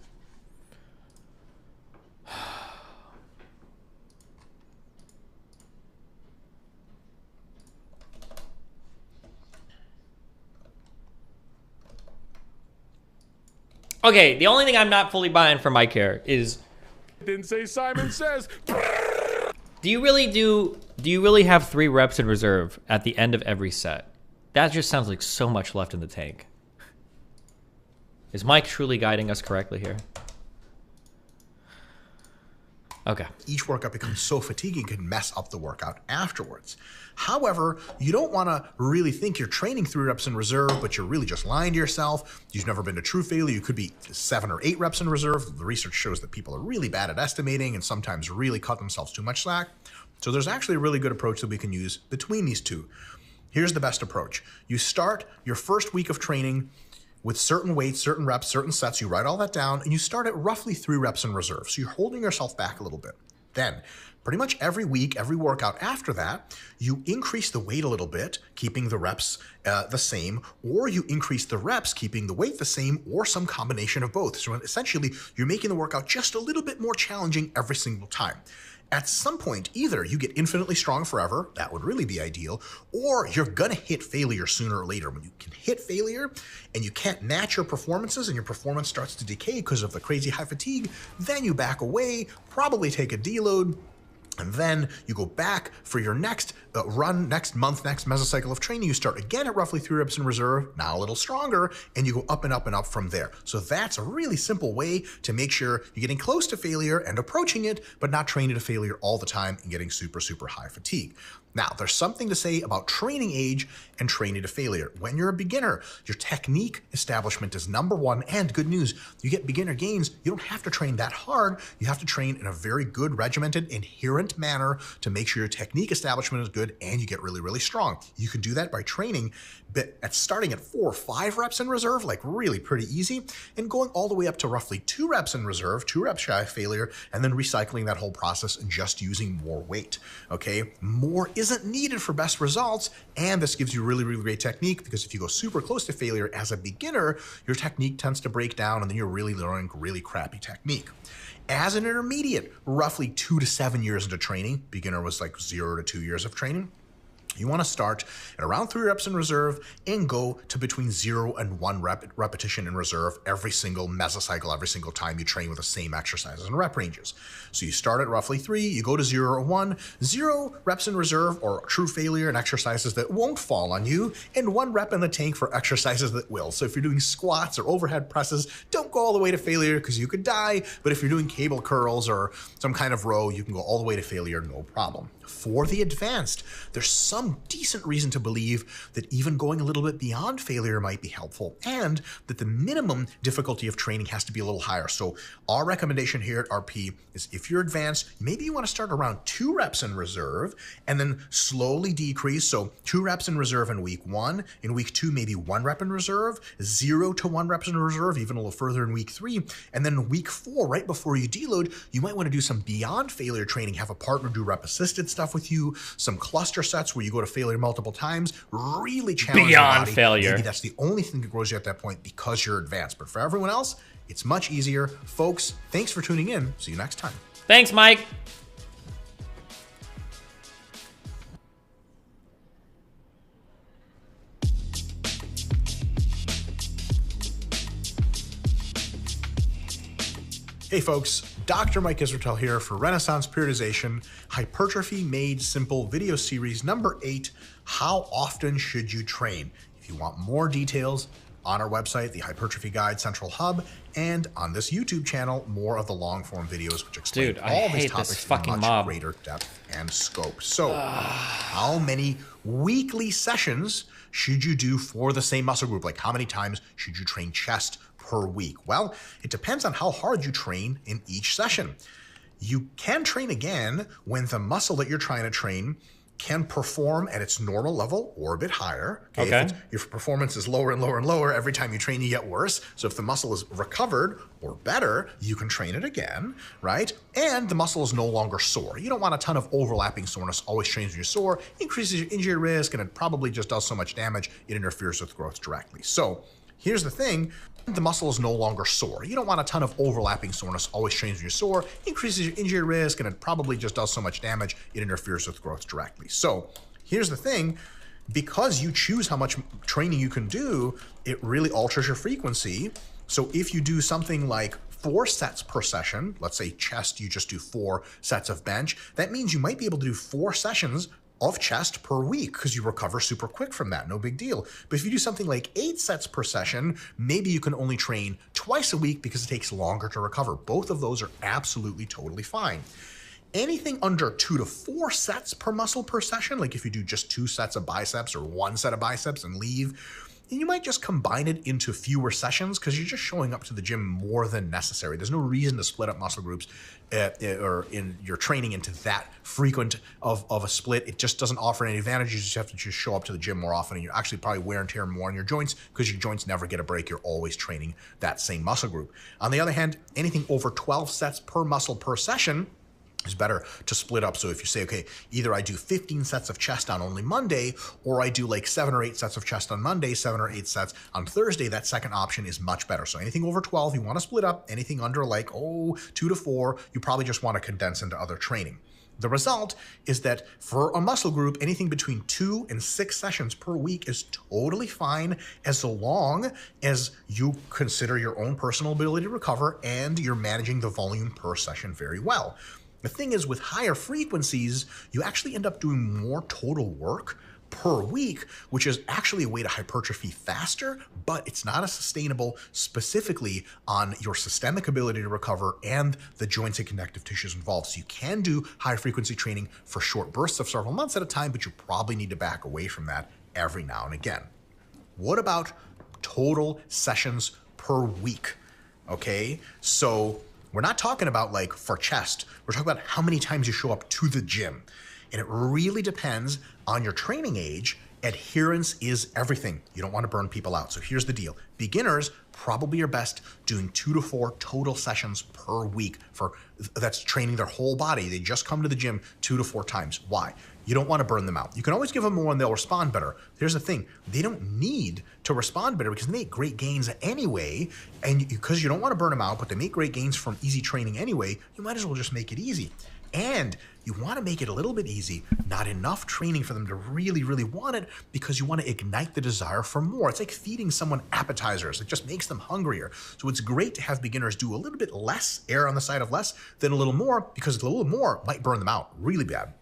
Okay, the only thing I'm not fully buying for Mike here is... Didn't say Simon Says. Do you really have 3 reps in reserve at the end of every set? That just sounds like so much left in the tank. Is Mike truly guiding us correctly here? Okay. Each workout becomes so fatiguing, it can mess up the workout afterwards. However, you don't want to really think you're training 3 reps in reserve, but you're really just lying to yourself. You've never been to true failure. You could be 7 or 8 reps in reserve. The research shows that people are really bad at estimating and sometimes really cut themselves too much slack. So there's actually a really good approach that we can use between these two. Here's the best approach. You start your first week of training with certain weights, certain reps, certain sets. You write all that down, and you start at roughly 3 reps in reserve. So you're holding yourself back a little bit. Then, pretty much every week, every workout after that, you increase the weight a little bit, keeping the reps the same, or you increase the reps, keeping the weight the same, or some combination of both. So essentially, you're making the workout just a little bit more challenging every single time. At some point, either you get infinitely strong forever, that would really be ideal, or you're gonna hit failure sooner or later. When you can hit failure and you can't match your performances and your performance starts to decay because of the crazy high fatigue, then you back away, probably take a deload, and then you go back for your next run, next month, next mesocycle of training. You start again at roughly 3 reps in reserve, now a little stronger, and you go up and up and up from there. So that's a really simple way to make sure you're getting close to failure and approaching it, but not training to failure all the time and getting super, super high fatigue. Now, there's something to say about training age and training to failure. When you're a beginner, your technique establishment is number one, and good news, you get beginner gains. You don't have to train that hard. You have to train in a very good, regimented, adherent manner to make sure your technique establishment is good and you get really, really strong. You can do that by training starting at 4 or 5 reps in reserve, like really pretty easy, and going all the way up to roughly 2 reps in reserve, 2 reps shy of failure, and then recycling that whole process and just using more weight, okay? More isn't needed for best results, and this gives you really, really great technique, because if you go super close to failure as a beginner, your technique tends to break down, and then you're really learning really crappy technique. As an intermediate, roughly 2 to 7 years into training, beginner was like 0 to 2 years of training, you want to start at around 3 reps in reserve and go to between 0 and 1 repetition in reserve every single mesocycle, every single time you train with the same exercises and rep ranges. So you start at roughly 3, you go to 0 or 1, 0 reps in reserve or true failure and exercises that won't fall on you, and 1 rep in the tank for exercises that will. So if you're doing squats or overhead presses, don't go all the way to failure because you could die, but if you're doing cable curls or some kind of row, you can go all the way to failure, no problem. For the advanced, there's some decent reason to believe that even going a little bit beyond failure might be helpful, and that the minimum difficulty of training has to be a little higher. So our recommendation here at RP is if you're advanced, maybe you want to start around 2 reps in reserve and then slowly decrease. So 2 reps in reserve in week 1, in week 2, maybe 1 rep in reserve, 0 to 1 reps in reserve, even a little further in week 3. And then week 4, right before you deload, you might want to do some beyond failure training, have a partner do rep assisted stuff with you, some cluster sets where you go to failure multiple times, really challenge Beyond your body. failure. Maybe that's the only thing that grows you at that point because you're advanced. But for everyone else, it's much easier. Folks, thanks for tuning in. See you next time. Thanks, Mike. Hey folks, Dr. Mike Israetel here for Renaissance Periodization, Hypertrophy Made Simple video series number 8, How Often Should You Train? If you want more details, on our website, the Hypertrophy Guide Central Hub, and on this YouTube channel, more of the long form videos which explain all these topics in much greater depth and scope. So, how many weekly sessions should you do for the same muscle group? Like how many times should you train chest per week? Well, it depends on how hard you train in each session. You can train again when the muscle that you're trying to train can perform at its normal level or a bit higher. Okay. If your performance is lower and lower and lower, every time you train, you get worse. So if the muscle is recovered or better, you can train it again, right? And the muscle is no longer sore. You don't want a ton of overlapping soreness. Always trains when you're sore, increases your injury risk, and it probably just does so much damage, it interferes with growth directly. So here's the thing. The muscle is no longer sore. You don't want a ton of overlapping soreness. Always trains when you're sore, increases your injury risk, and it probably just does so much damage, it interferes with growth directly. So here's the thing. Because you choose how much training you can do, it really alters your frequency. So if you do something like 4 sets per session, let's say chest, you just do 4 sets of bench, that means you might be able to do 4 sessions of chest per week because you recover super quick from that, no big deal. But if you do something like 8 sets per session, maybe you can only train twice a week because it takes longer to recover. Both of those are absolutely totally fine. Anything under 2 to 4 sets per muscle per session, like if you do just 2 sets of biceps or 1 set of biceps and leave, then you might just combine it into fewer sessions because you're just showing up to the gym more than necessary. There's no reason to split up muscle groups or in your training into that frequent of a split. It just doesn't offer any advantages. You just have to just show up to the gym more often, and you're actually probably wear and tear more on your joints because your joints never get a break. You're always training that same muscle group. On the other hand, anything over 12 sets per muscle per session is better to split up. So if you say, okay, either I do 15 sets of chest on only Monday, or I do like 7 or 8 sets of chest on Monday, 7 or 8 sets on Thursday, that second option is much better. So anything over 12, you want to split up. Anything under like, 2 to 4, you probably just want to condense into other training. The result is that for a muscle group, anything between 2 and 6 sessions per week is totally fine as long as you consider your own personal ability to recover and you're managing the volume per session very well. The thing is, with higher frequencies, you actually end up doing more total work per week, which is actually a way to hypertrophy faster, but it's not as sustainable specifically on your systemic ability to recover and the joints and connective tissues involved. So you can do high frequency training for short bursts of several months at a time, but you probably need to back away from that every now and again. What about total sessions per week? Okay, so we're not talking about like for chest, we're talking about how many times you show up to the gym. And it really depends on your training age. Adherence is everything. You don't want to burn people out. So here's the deal. Beginners probably are best doing 2 to 4 total sessions per week that's training their whole body. They just come to the gym 2 to 4 times. Why? You don't want to burn them out. You can always give them more and they'll respond better. Here's the thing. They don't need to respond better because they make great gains anyway. And because you don't want to burn them out, but they make great gains from easy training anyway, you might as well just make it easy. And you want to make it a little bit easy, not enough training for them to really, really want it because you want to ignite the desire for more. It's like feeding someone appetizers. It just makes them hungrier. So it's great to have beginners do a little bit less, err on the side of less, than a little more, because a little more might burn them out really bad.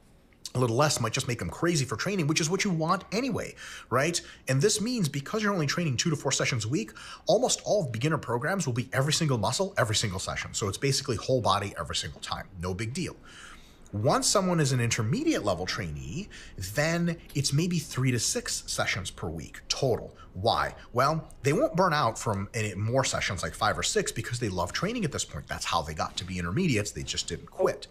A little less might just make them crazy for training, which is what you want anyway, right? And this means because you're only training 2 to 4 sessions a week, almost all beginner programs will be every single muscle, every single session. So it's basically whole body every single time. No big deal. Once someone is an intermediate level trainee, then it's maybe 3 to 6 sessions per week total. Why? Well, they won't burn out from any more sessions like 5 or 6 because they love training at this point. That's how they got to be intermediates. They just didn't quit.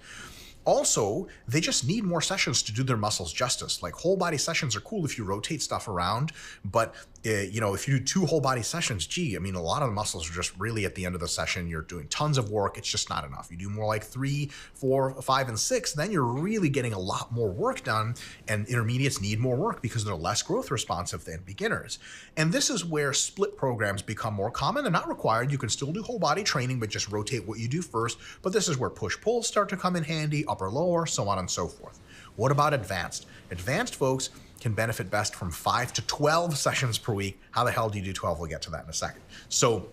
Also, they just need more sessions to do their muscles justice. Like whole body sessions are cool if you rotate stuff around, but if you do 2 whole body sessions, a lot of the muscles are just really at the end of the session. You're doing tons of work. It's just not enough. You do more like 3, 4, 5, and 6, then you're really getting a lot more work done. And intermediates need more work because they're less growth responsive than beginners. And this is where split programs become more common. They're not required. You can still do whole body training, but just rotate what you do first. But this is where push-pulls start to come in handy, upper, lower, so on and so forth. What about advanced? Advanced folks can benefit best from 5 to 12 sessions per week. How the hell do you do 12? We'll get to that in a second. So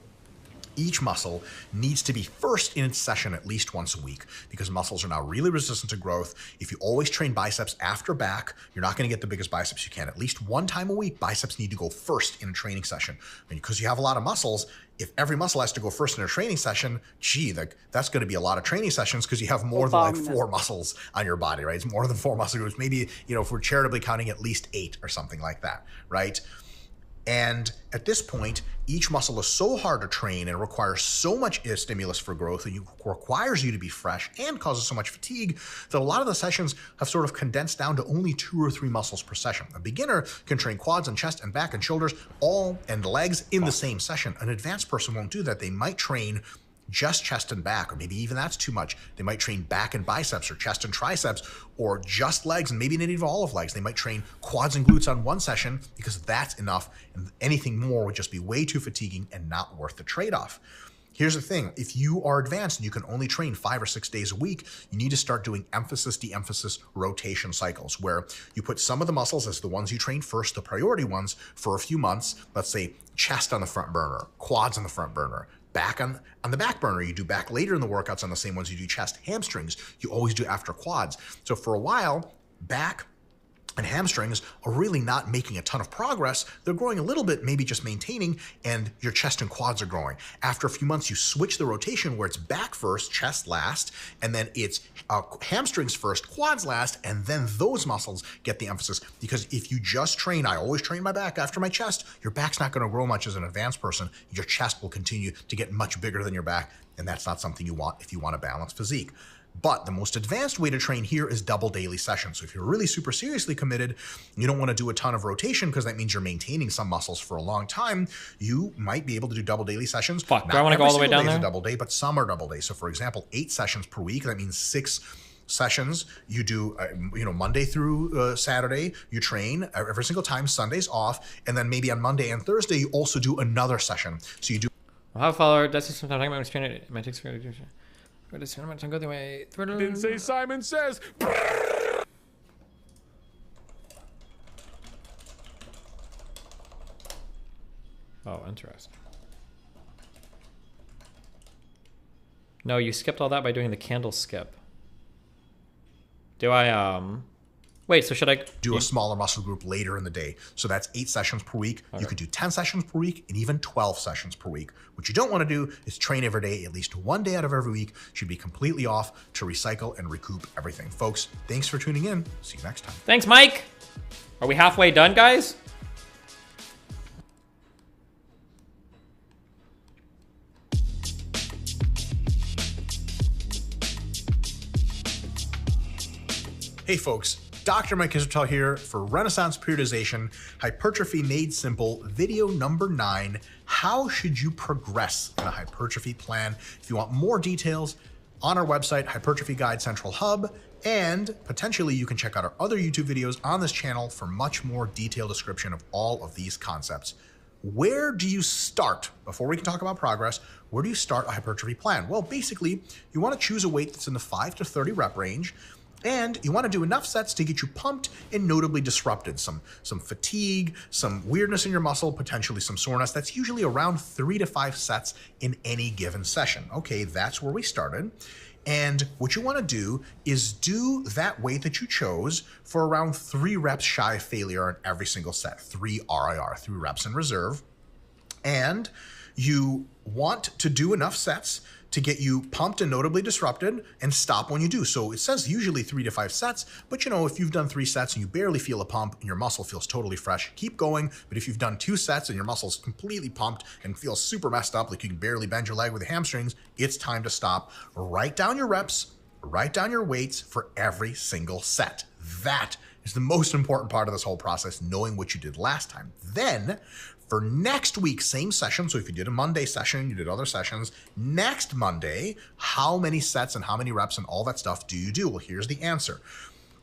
each muscle needs to be first in its session at least once a week because muscles are now really resistant to growth. If you always train biceps after back, you're not going to get the biggest biceps you can. At least one time a week, biceps need to go first in a training session. Because you have a lot of muscles, if every muscle has to go first in a training session, that's going to be a lot of training sessions because you have more than like 4 muscles on your body, right? It's more than 4 muscle groups. Maybe, if we're charitably counting, at least 8 or something like that, right? And at this point, each muscle is so hard to train and requires so much stimulus for growth and requires you to be fresh and causes so much fatigue that a lot of the sessions have sort of condensed down to only 2 or 3 muscles per session. A beginner can train quads and chest and back and shoulders and legs in the same session. An advanced person won't do that. They might train just chest and back, or maybe even that's too much. They might train back and biceps or chest and triceps, or just legs, and maybe not even all of legs. They might train quads and glutes on one session because that's enough, and anything more would just be way too fatiguing and not worth the trade-off. Here's the thing. If you are advanced and you can only train 5 or 6 days a week, you need to start doing emphasis, de-emphasis rotation cycles where you put some of the muscles as the ones you train first, the priority ones, for a few months. Let's say chest on the front burner, quads on the front burner, back on the back burner. You do back later in the workouts on the same ones you do chest. Hamstrings, you always do after quads. So for a while, back and hamstrings are really not making a ton of progress. They're growing a little bit, maybe just maintaining, and your chest and quads are growing. After a few months, you switch the rotation where it's back first, chest last, and then it's hamstrings first, quads last, and then those muscles get the emphasis. Because if you just train, I always train my back after my chest, your back's not going to grow much as an advanced person. Your chest will continue to get much bigger than your back, and that's not something you want if you want a balanced physique. But the most advanced way to train here is double daily sessions. So if you're really super seriously committed, you don't want to do a ton of rotation because that means you're maintaining some muscles for a long time. You might be able to do double daily sessions. Fuck, do I want to go all the way down there? Not every single day is a double day, but some are double days. So for example, 8 sessions per week. That means 6 sessions. You do, Monday through Saturday, you train every single time. Sunday's off. And then maybe on Monday and Thursday, you also do another session. So you do. I'll follow. That's just something I'm talking about. Training. My takes for Didn't say Simon Says. Oh, interesting. No, you skipped all that by doing the candle skip. Do I, wait, so should I do a smaller muscle group later in the day? So that's 8 sessions per week. Okay. You could do 10 sessions per week and even 12 sessions per week. What you don't want to do is train every day. At least one day out of every week should be completely off to recycle and recoup everything. Folks, thanks for tuning in. See you next time. Thanks, Mike. Are we halfway done, guys? Hey folks, Dr. Mike Israel here for Renaissance Periodization, Hypertrophy Made Simple, video number 9. How should you progress in a hypertrophy plan? If you want more details, on our website, Hypertrophy Guide Central Hub, and potentially you can check out our other YouTube videos on this channel for much more detailed description of all of these concepts. Where do you start? Before we can talk about progress, where do you start a hypertrophy plan? Well, basically, you want to choose a weight that's in the 5 to 30 rep range, and you want to do enough sets to get you pumped and notably disrupted. Some fatigue, some weirdness in your muscle, potentially some soreness. That's usually around 3 to 5 sets in any given session. Okay, that's where we started. And what you want to do is do that weight that you chose for around 3 reps shy of failure in every single set. 3 RIR, 3 reps in reserve. And you want to do enough sets to get you pumped and notably disrupted and stop when you do. So it says usually 3 to 5 sets, but if you've done 3 sets and you barely feel a pump and your muscle feels totally fresh, keep going. But if you've done 2 sets and your muscle's completely pumped and feels super messed up, like you can barely bend your leg with the hamstrings, it's time to stop. Write down your reps, write down your weights for every single set. That is the most important part of this whole process, knowing what you did last time. Then, for next week, same session. So if you did a Monday session, you did other sessions, next Monday, how many sets and how many reps and all that stuff do you do? Well, here's the answer.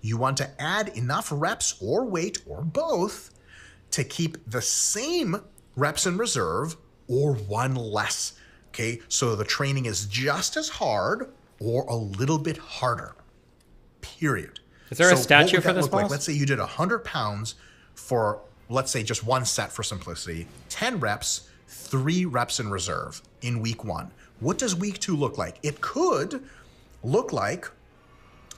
You want to add enough reps or weight or both to keep the same reps in reserve or 1 less. Okay, so the training is just as hard or a little bit harder, period. Is there a statute for this, like? Let's say you did 100 pounds for, let's say, just 1 set for simplicity, 10 reps, 3 reps in reserve in week 1. What does week 2 look like? It could look like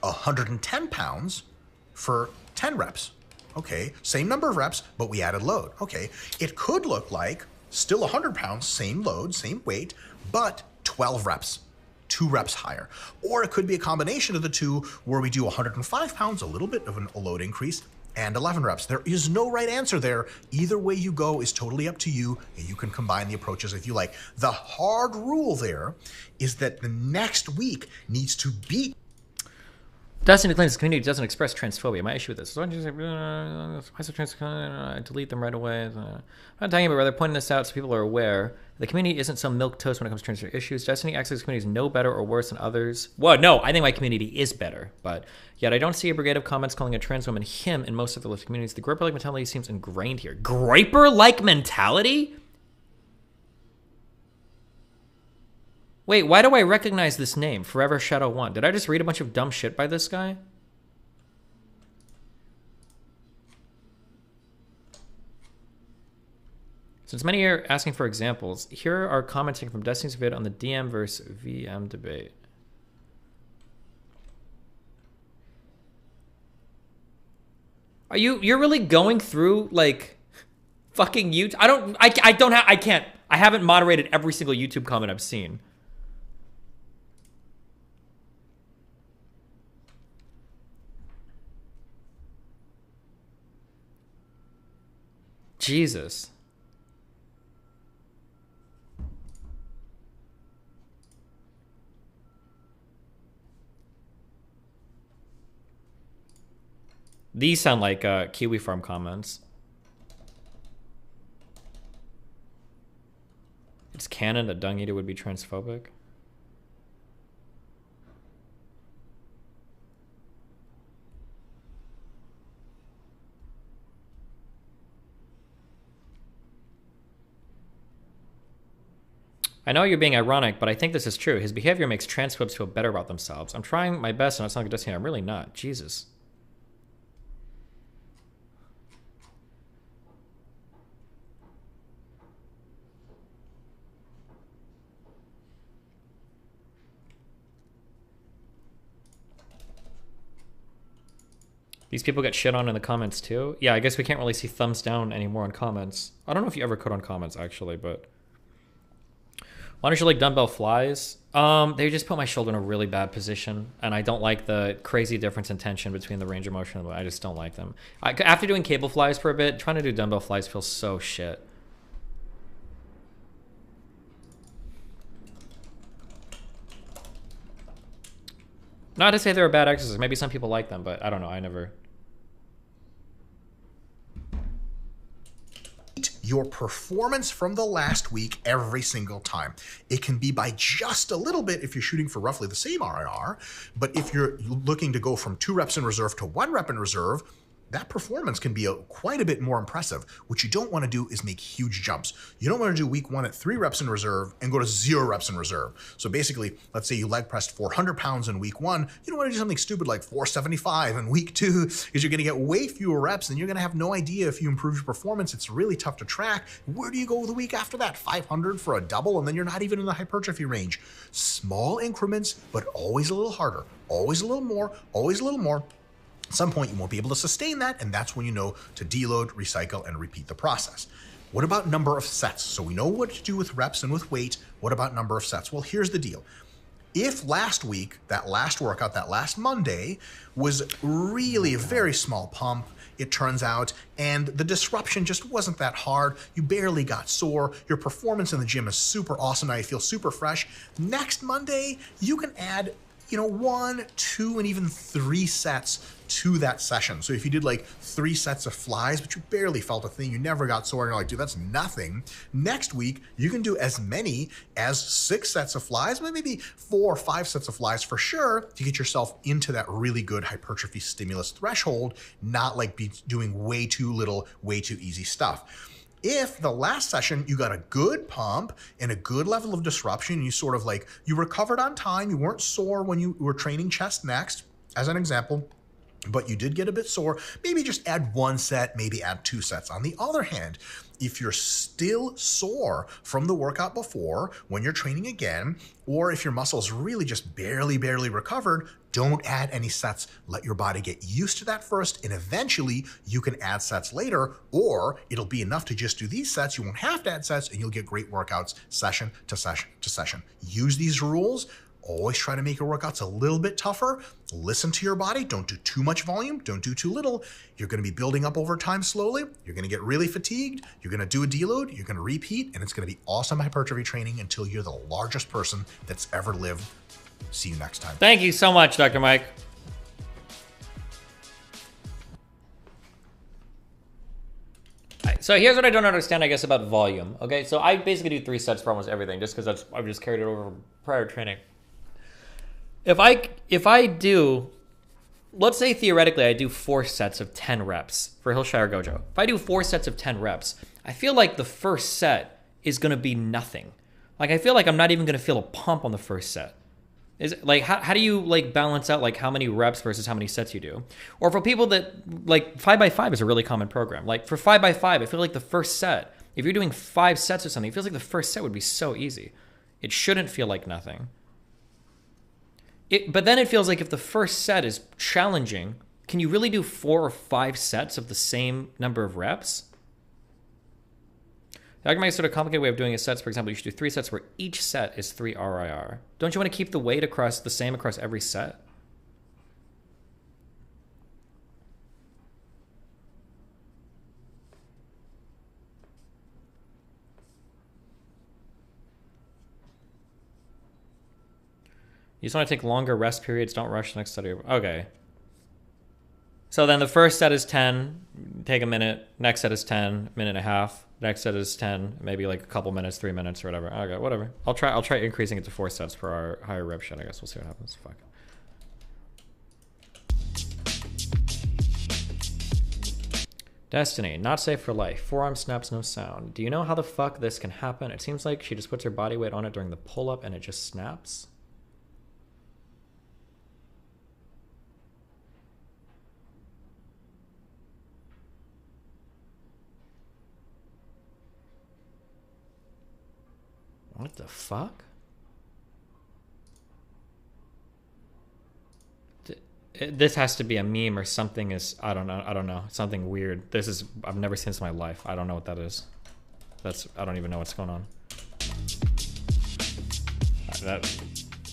110 pounds for 10 reps. Okay, same number of reps, but we added load. Okay, it could look like still 100 pounds, same load, same weight, but 12 reps. 2 reps higher. Or it could be a combination of the two where we do 105 pounds, a little bit of a load increase, and 11 reps. There is no right answer there. Either way you go is totally up to you, and you can combine the approaches if you like. The hard rule there is that the next week needs to beat. Destiny claims the community doesn't express transphobia. My issue with this is delete them right away. I'm not talking about, rather pointing this out so people are aware. The community isn't some milk toast when it comes to transgender issues. Destiny acts as community is no better or worse than others. Well, no, I think my community is better, but yet I don't see a brigade of comments calling a trans woman him in most of the list communities. The Groiper-like mentality seems ingrained here. Groiper-like mentality? Wait, why do I recognize this name, Forever Shadow 1? Did I just read a bunch of dumb shit by this guy? Since many are asking for examples, here are commenting from Destiny's vid on the DM versus VM debate. You're really going through like fucking YouTube? I haven't moderated every single YouTube comment I've seen. Jesus. These sound like Kiwi Farm comments. It's canon that Dung Eater would be transphobic. I know you're being ironic, but I think this is true. His behavior makes transphobes feel better about themselves. I'm trying my best and it's not good to say I'm really not. Jesus. These people get shit on in the comments too. Yeah, I guess we can't really see thumbs down anymore in comments. I don't know if you ever could on comments actually, but why don't you like dumbbell flies? They just put my shoulder in a really bad position, and I don't like the crazy difference in tension between the range of motion and I just don't like them. After doing cable flies for a bit, trying to do dumbbell flies feels so shit. Not to say they're a bad exercise. Maybe some people like them, but I don't know. I never. Your performance from the last week every single time. It can be by just a little bit if you're shooting for roughly the same RIR, but if you're looking to go from 2 reps in reserve to 1 rep in reserve, that performance can be quite a bit more impressive. What you don't want to do is make huge jumps. You don't want to do week 1 at 3 reps in reserve and go to 0 reps in reserve. So basically, let's say you leg pressed 400 pounds in week 1. You don't want to do something stupid like 475 in week 2 because you're going to get way fewer reps and you're going to have no idea if you improve your performance. It's really tough to track. Where do you go the week after that? 500 for a double, and then you're not even in the hypertrophy range. Small increments, but always a little harder. Always a little more, always a little more. At some point, you won't be able to sustain that, and that's when you know to deload, recycle, and repeat the process. What about number of sets? So we know what to do with reps and with weight. What about number of sets? Well, here's the deal. If last week, that last workout, that last Monday, was really a very small pump, it turns out, and the disruption just wasn't that hard, you barely got sore, your performance in the gym is super awesome, now you feel super fresh, next Monday, you can add 1, 2, and even 3 sets to that session. So if you did like 3 sets of flies, but you barely felt a thing, you never got sore, and you're like, dude, that's nothing. Next week, you can do as many as 6 sets of flies, maybe 4 or 5 sets of flies for sure, to get yourself into that really good hypertrophy stimulus threshold, not like be doing way too little, way too easy stuff. If the last session you got a good pump and a good level of disruption, you sort of like, you recovered on time, you weren't sore when you were training chest next, as an example, but you did get a bit sore, maybe just add 1 set, maybe add 2 sets. On the other hand, if you're still sore from the workout before, when you're training again, or if your muscles really just barely recovered, don't add any sets. Let your body get used to that first, and eventually you can add sets later, or it'll be enough to just do these sets. You won't have to add sets, and you'll get great workouts session to session to session. Use these rules. Always try to make your workouts a little bit tougher. Listen to your body. Don't do too much volume. Don't do too little. You're going to be building up over time slowly. You're going to get really fatigued. You're going to do a deload. You're going to repeat, and it's going to be awesome hypertrophy training until you're the largest person that's ever lived. See you next time. Thank you so much, Dr. Mike. So here's what I don't understand, I guess, about volume. Okay, so I basically do 3 sets for almost everything, just because I've just carried it over from prior training. If I do, let's say theoretically I do 4 sets of 10 reps for Hillshire Gojo. If I do 4 sets of 10 reps, I feel like the first set is going to be nothing. Like, I feel like I'm not even going to feel a pump on the first set. Is it, like, how do you like balance out like how many reps versus how many sets you do? Or for people that like 5x5 is a really common program. Like for 5x5, I feel like the first set, if you're doing 5 sets or something, it feels like the first set would be so easy. It shouldn't feel like nothing. But then it feels like if the first set is challenging, can you really do 4 or 5 sets of the same number of reps? The argument sort of complicated way of doing sets. For example, you should do 3 sets where each set is 3 RIR. Don't you want to keep the weight across the same across every set? You just want to take longer rest periods. Don't rush the next study. Okay. So then the first set is 10. Take a minute. Next set is 10. Minute and a half. Next set is 10. Maybe like a couple minutes, 3 minutes or whatever. Okay, whatever. I'll try increasing it to 4 sets for our higher rep shit. I guess we'll see what happens. Fuck. Destiny, not safe for life. Forearm snaps, no sound. Do you know how the fuck this can happen? It seems like she just puts her body weight on it during the pull-up and it just snaps. What the fuck? This has to be a meme or something. Is I don't know. Something weird. This is I've never seen this in my life. I don't know what that is. I don't even know what's going on.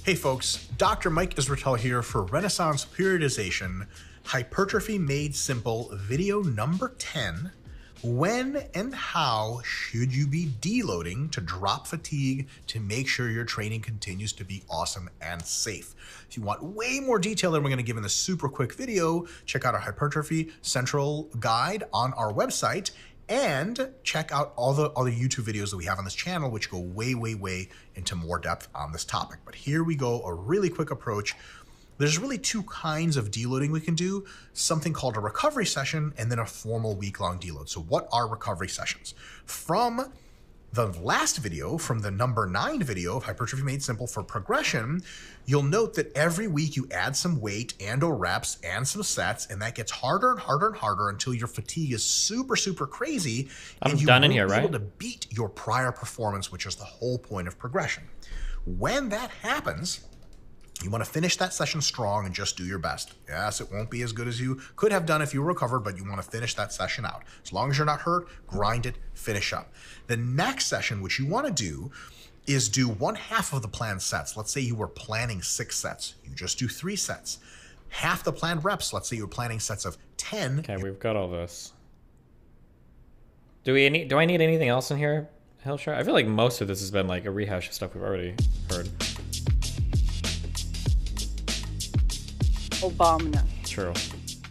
Hey folks, Dr. Mike Israetel here for Renaissance Periodization, Hypertrophy Made Simple, video number 10. When and how should you be deloading to drop fatigue to make sure your training continues to be awesome and safe? If you want way more detail than we're going to give in this super quick video, check out our Hypertrophy Central guide on our website and check out all the other YouTube videos that we have on this channel, which go way, way, way into more depth on this topic. But here we go, a really quick approach. There's really 2 kinds of deloading we can do, something called a recovery session and then a formal week-long deload. So what are recovery sessions? From the last video, from the number 9 video of Hypertrophy Made Simple for Progression, you'll note that every week you add some weight and or reps and some sets, and that gets harder and harder and harder until your fatigue is super, super crazy. I'm and you done in won't here, be right? able to beat your prior performance, which is the whole point of progression. When that happens, you want to finish that session strong and just do your best. Yes, it won't be as good as you could have done if you recovered, but you want to finish that session out. As long as you're not hurt, grind it, finish up. The next session, which you want to do, is do 1/2 of the planned sets. Let's say you were planning 6 sets. You just do 3 sets. Half the planned reps, let's say you're planning sets of 10. Okay, we've got all this. Do I need anything else in here, Hillshire? I feel like most of this has been like a rehash of stuff we've already heard. Obama. True.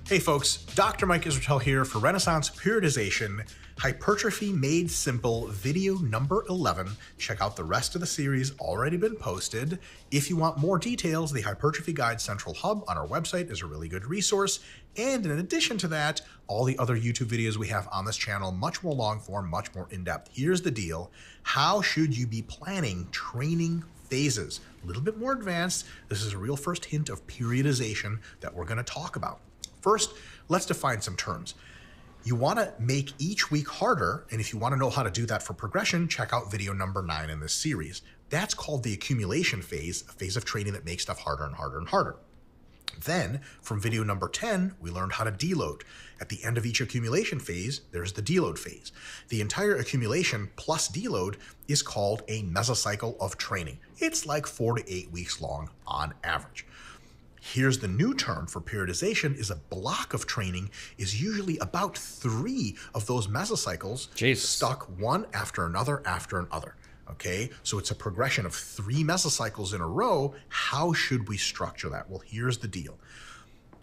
Hey folks, Dr. Mike Israetel here for Renaissance Periodization, Hypertrophy Made Simple, video number 11. Check out the rest of the series already been posted. If you want more details, the Hypertrophy Guide Central Hub on our website is a really good resource. And in addition to that, all the other YouTube videos we have on this channel, much more long form, much more in-depth. Here's the deal. How should you be planning training phases? A little bit more advanced. This is a real first hint of periodization that we're going to talk about. First, let's define some terms. You want to make each week harder, and if you want to know how to do that for progression, check out video number 9 in this series. That's called the accumulation phase, a phase of training that makes stuff harder and harder and harder. Then, from video number 10, we learned how to deload. At the end of each accumulation phase, there's the deload phase. The entire accumulation plus deload is called a mesocycle of training. It's like 4 to 8 weeks long on average. Here's the new term for periodization: is a block of training is usually about 3 of those mesocycles stuck one after another after another. Okay, so it's a progression of 3 mesocycles in a row. How should we structure that? Well, here's the deal.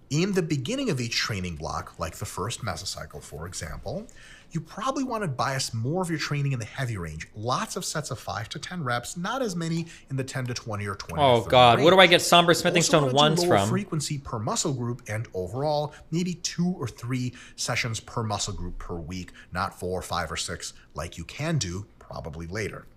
In the beginning of each training block, like the first mesocycle, for example, you probably want to bias more of your training in the heavy range. Lots of sets of 5 to 10 reps, not as many in the 10 to 20 or 20 Oh to 30 God, range. where do I get somber smithing stone ones lower from? frequency per muscle group, and overall, maybe 2 or 3 sessions per muscle group per week, not 4, 5, or 6 like you can do probably later.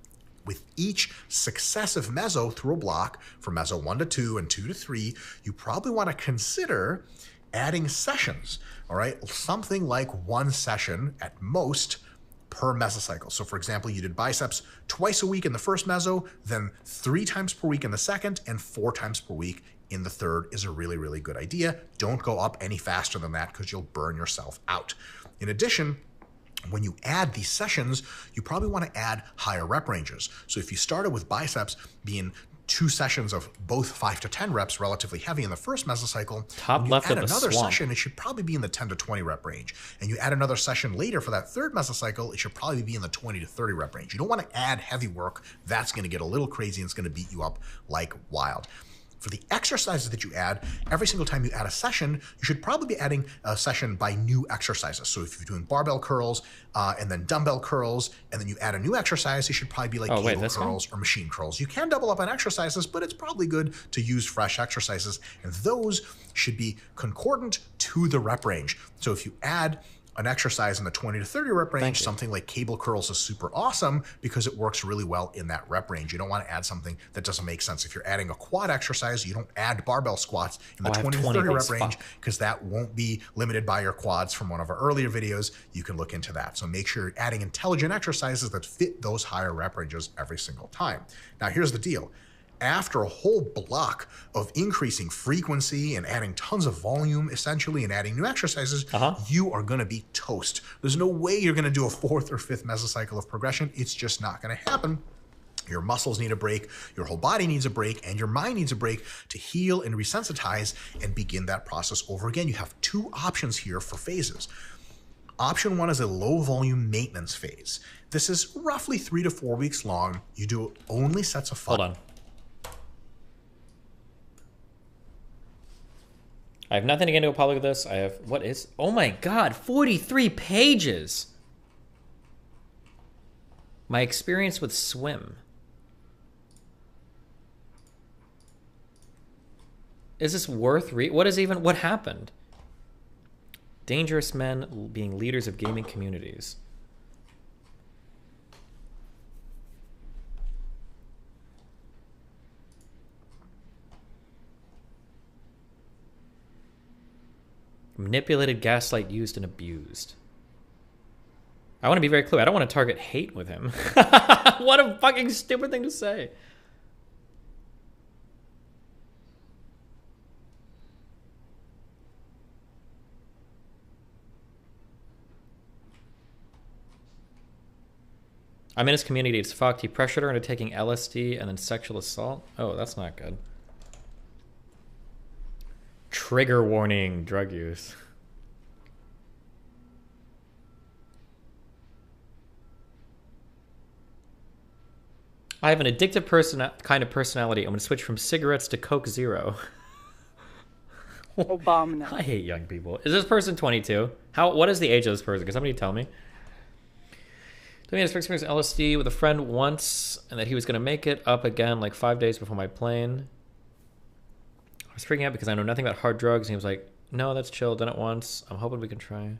With each successive meso through a block, from meso 1 to 2 and 2 to 3, you probably want to consider adding sessions, all right? Something like 1 session at most per mesocycle. So for example, you did biceps twice a week in the first meso, then 3 times per week in the second, and 4 times per week in the third is a really, really good idea. Don't go up any faster than that because you'll burn yourself out. In addition, when you add these sessions, you probably want to add higher rep ranges. So if you started with biceps being 2 sessions of both 5 to 10 reps, relatively heavy in the first mesocycle, Top when you left add of the another swamp. session, it should probably be in the 10 to 20 rep range. And you add another session later for that third mesocycle, it should probably be in the 20 to 30 rep range. You don't want to add heavy work. That's going to get a little crazy and it's going to beat you up like wild. For the exercises that you add, every single time you add a session, you should probably be adding a session by new exercises. So if you're doing barbell curls and then dumbbell curls, and then you add a new exercise, you should probably be like cable curls or machine curls. You can double up on exercises, but it's probably good to use fresh exercises. And those should be concordant to the rep range. So if you add an exercise in the 20 to 30 rep range, something like cable curls is super awesome because it works really well in that rep range. You don't want to add something that doesn't make sense. If you're adding a quad exercise, you don't add barbell squats in the 20 to 30 rep range because that won't be limited by your quads from one of our earlier videos. You can look into that. So make sure you're adding intelligent exercises that fit those higher rep ranges every single time. Now, here's the deal. After a whole block of increasing frequency and adding tons of volume, essentially, and adding new exercises, you are going to be toast. There's no way you're going to do a 4th or 5th mesocycle of progression. It's just not going to happen. Your muscles need a break, your whole body needs a break, and your mind needs a break to heal and resensitize and begin that process over again. You have 2 options here for phases. Option 1 is a low volume maintenance phase. This is roughly 3 to 4 weeks long. You do only sets of 5. Hold on. I have nothing to get into a public with this. I have, what is, oh my God, 43 pages. My experience with swim. Is this worth what happened? Dangerous men being leaders of gaming communities. Manipulated, gaslight, used, and abused. I want to be very clear. I don't want to target hate with him. What a fucking stupid thing to say. I'm in his community. It's fucked. He pressured her into taking LSD and then sexual assault. Oh, that's not good. Trigger warning, drug use. I have an addictive kind of personality. I'm going to switch from cigarettes to Coke Zero. Obama. I hate young people. Is this person 22? What is the age of this person? Can somebody tell me? I had experience LSD with a friend once, and that he was going to make it up again like 5 days before my plane. I was freaking out because I know nothing about hard drugs, and he was like, no, that's chill, done it once. I'm hoping we can try.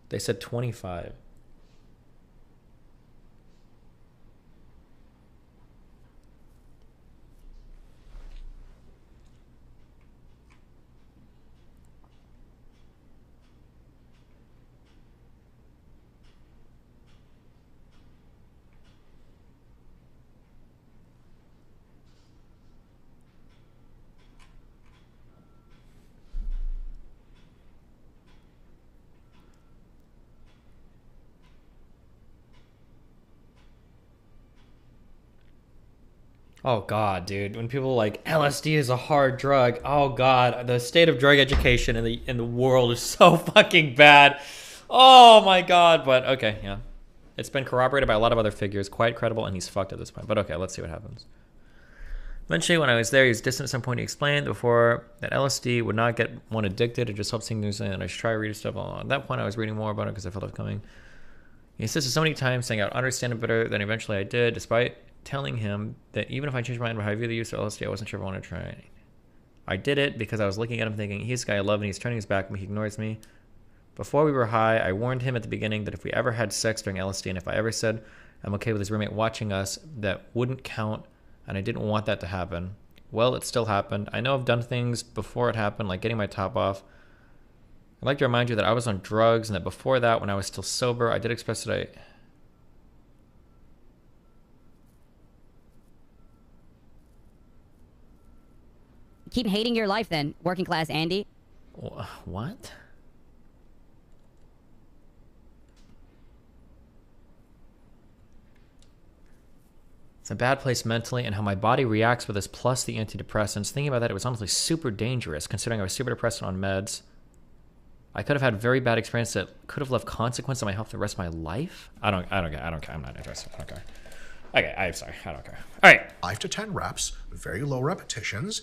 They said 25. Oh God, dude! When people are like LSD is a hard drug, oh God, the state of drug education in the world is so fucking bad. Oh my God! But okay, yeah, it's been corroborated by a lot of other figures, quite credible, and he's fucked at this point. But okay, let's see what happens. Eventually, when I was there, he was distant at some point. He explained before that LSD would not get one addicted; it just helps seeing news, and I should try reading stuff. At that point, I was reading more about it because I felt it coming. He insisted so many times, saying I'd understand it better than eventually I did, despite telling him that even if I changed my mind about how I view the use of LSD, I wasn't sure if I wanted to try it. I did it because I was looking at him thinking, he's the guy I love and he's turning his back on me, he ignores me. Before we were high, I warned him at the beginning that if we ever had sex during LSD and if I ever said I'm okay with his roommate watching us, that wouldn't count, and I didn't want that to happen. Well, it still happened. I know I've done things before it happened, like getting my top off. I'd like to remind you that I was on drugs and that before that, when I was still sober, I did express that I... Keep hating your life then, working class Andy. What? It's a bad place mentally, and how my body reacts with this plus the antidepressants. Thinking about that, it was honestly super dangerous, considering I was super depressed and on meds. I could have had very bad experience that could have left consequence on my health the rest of my life. I don't care. I'm not interested. I don't care. Okay, I'm sorry. I don't care. All right. 5 to 10 reps, very low repetitions.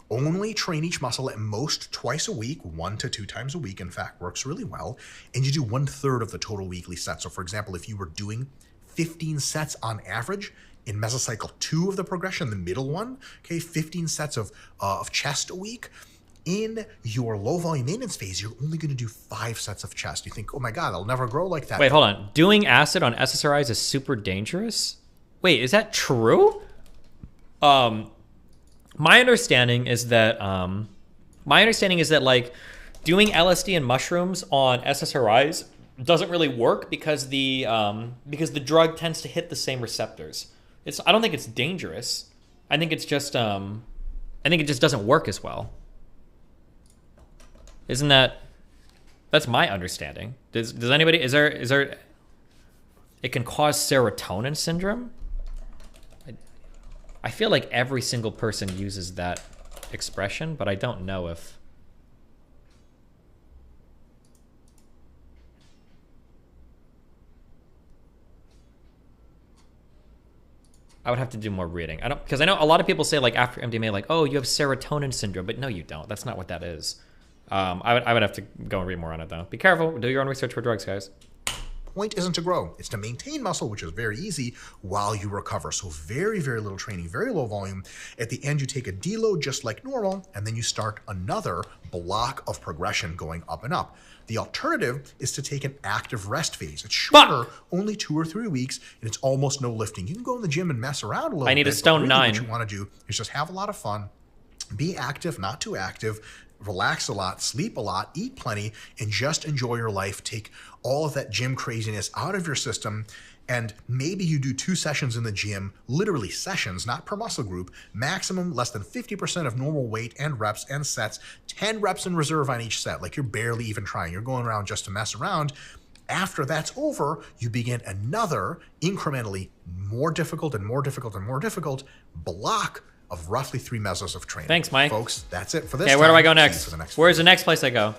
Only train each muscle at most twice a week, 1 to 2 times a week, in fact, works really well. And you do 1/3 of the total weekly set. So for example, if you were doing 15 sets on average in mesocycle 2 of the progression, the middle one, okay, 15 sets of chest a week. In your low volume maintenance phase, you're only going to do 5 sets of chest. You think, oh my God, I'll never grow like that. Wait, hold on. Doing acid on SSRIs is super dangerous? Wait, is that true? My understanding is that like doing LSD and mushrooms on SSRIs doesn't really work because the drug tends to hit the same receptors. I don't think it's dangerous. I think it's just I think it just doesn't work as well. Isn't that's my understanding. Does anybody, is there, it can cause serotonin syndrome? I feel like every single person uses that expression, but I don't know if. I would have to do more reading. Because I know a lot of people say like after MDMA, like, oh, you have serotonin syndrome, but no, you don't. That's not what that is. I would have to go and read more on it though. Be careful. Do your own research for drugs, guys. Point isn't to grow. It's to maintain muscle, which is very easy while you recover. So very, very little training, very low volume. At the end, you take a deload just like normal, and then you start another block of progression going up and up. The alternative is to take an active rest phase. It's shorter, only 2 or 3 weeks, and it's almost no lifting. You can go in the gym and mess around a little bit. I need a stone really 9. What you want to do is just have a lot of fun, be active, not too active, relax a lot, sleep a lot, eat plenty, and just enjoy your life. Take all of that gym craziness out of your system, and maybe you do 2 sessions in the gym, literally sessions, not per muscle group, maximum less than 50% of normal weight and reps and sets, 10 reps in reserve on each set, like you're barely even trying. You're going around just to mess around. After that's over, you begin another incrementally more difficult and more difficult and more difficult block of roughly 3 mesos of training. Thanks, Mike. Folks, that's it for this Okay, where do I go time. next? Where's the next place I go?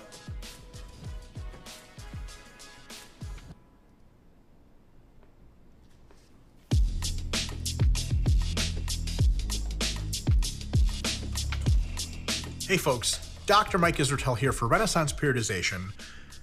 Hey folks, Dr. Mike Israetel here for Renaissance Periodization,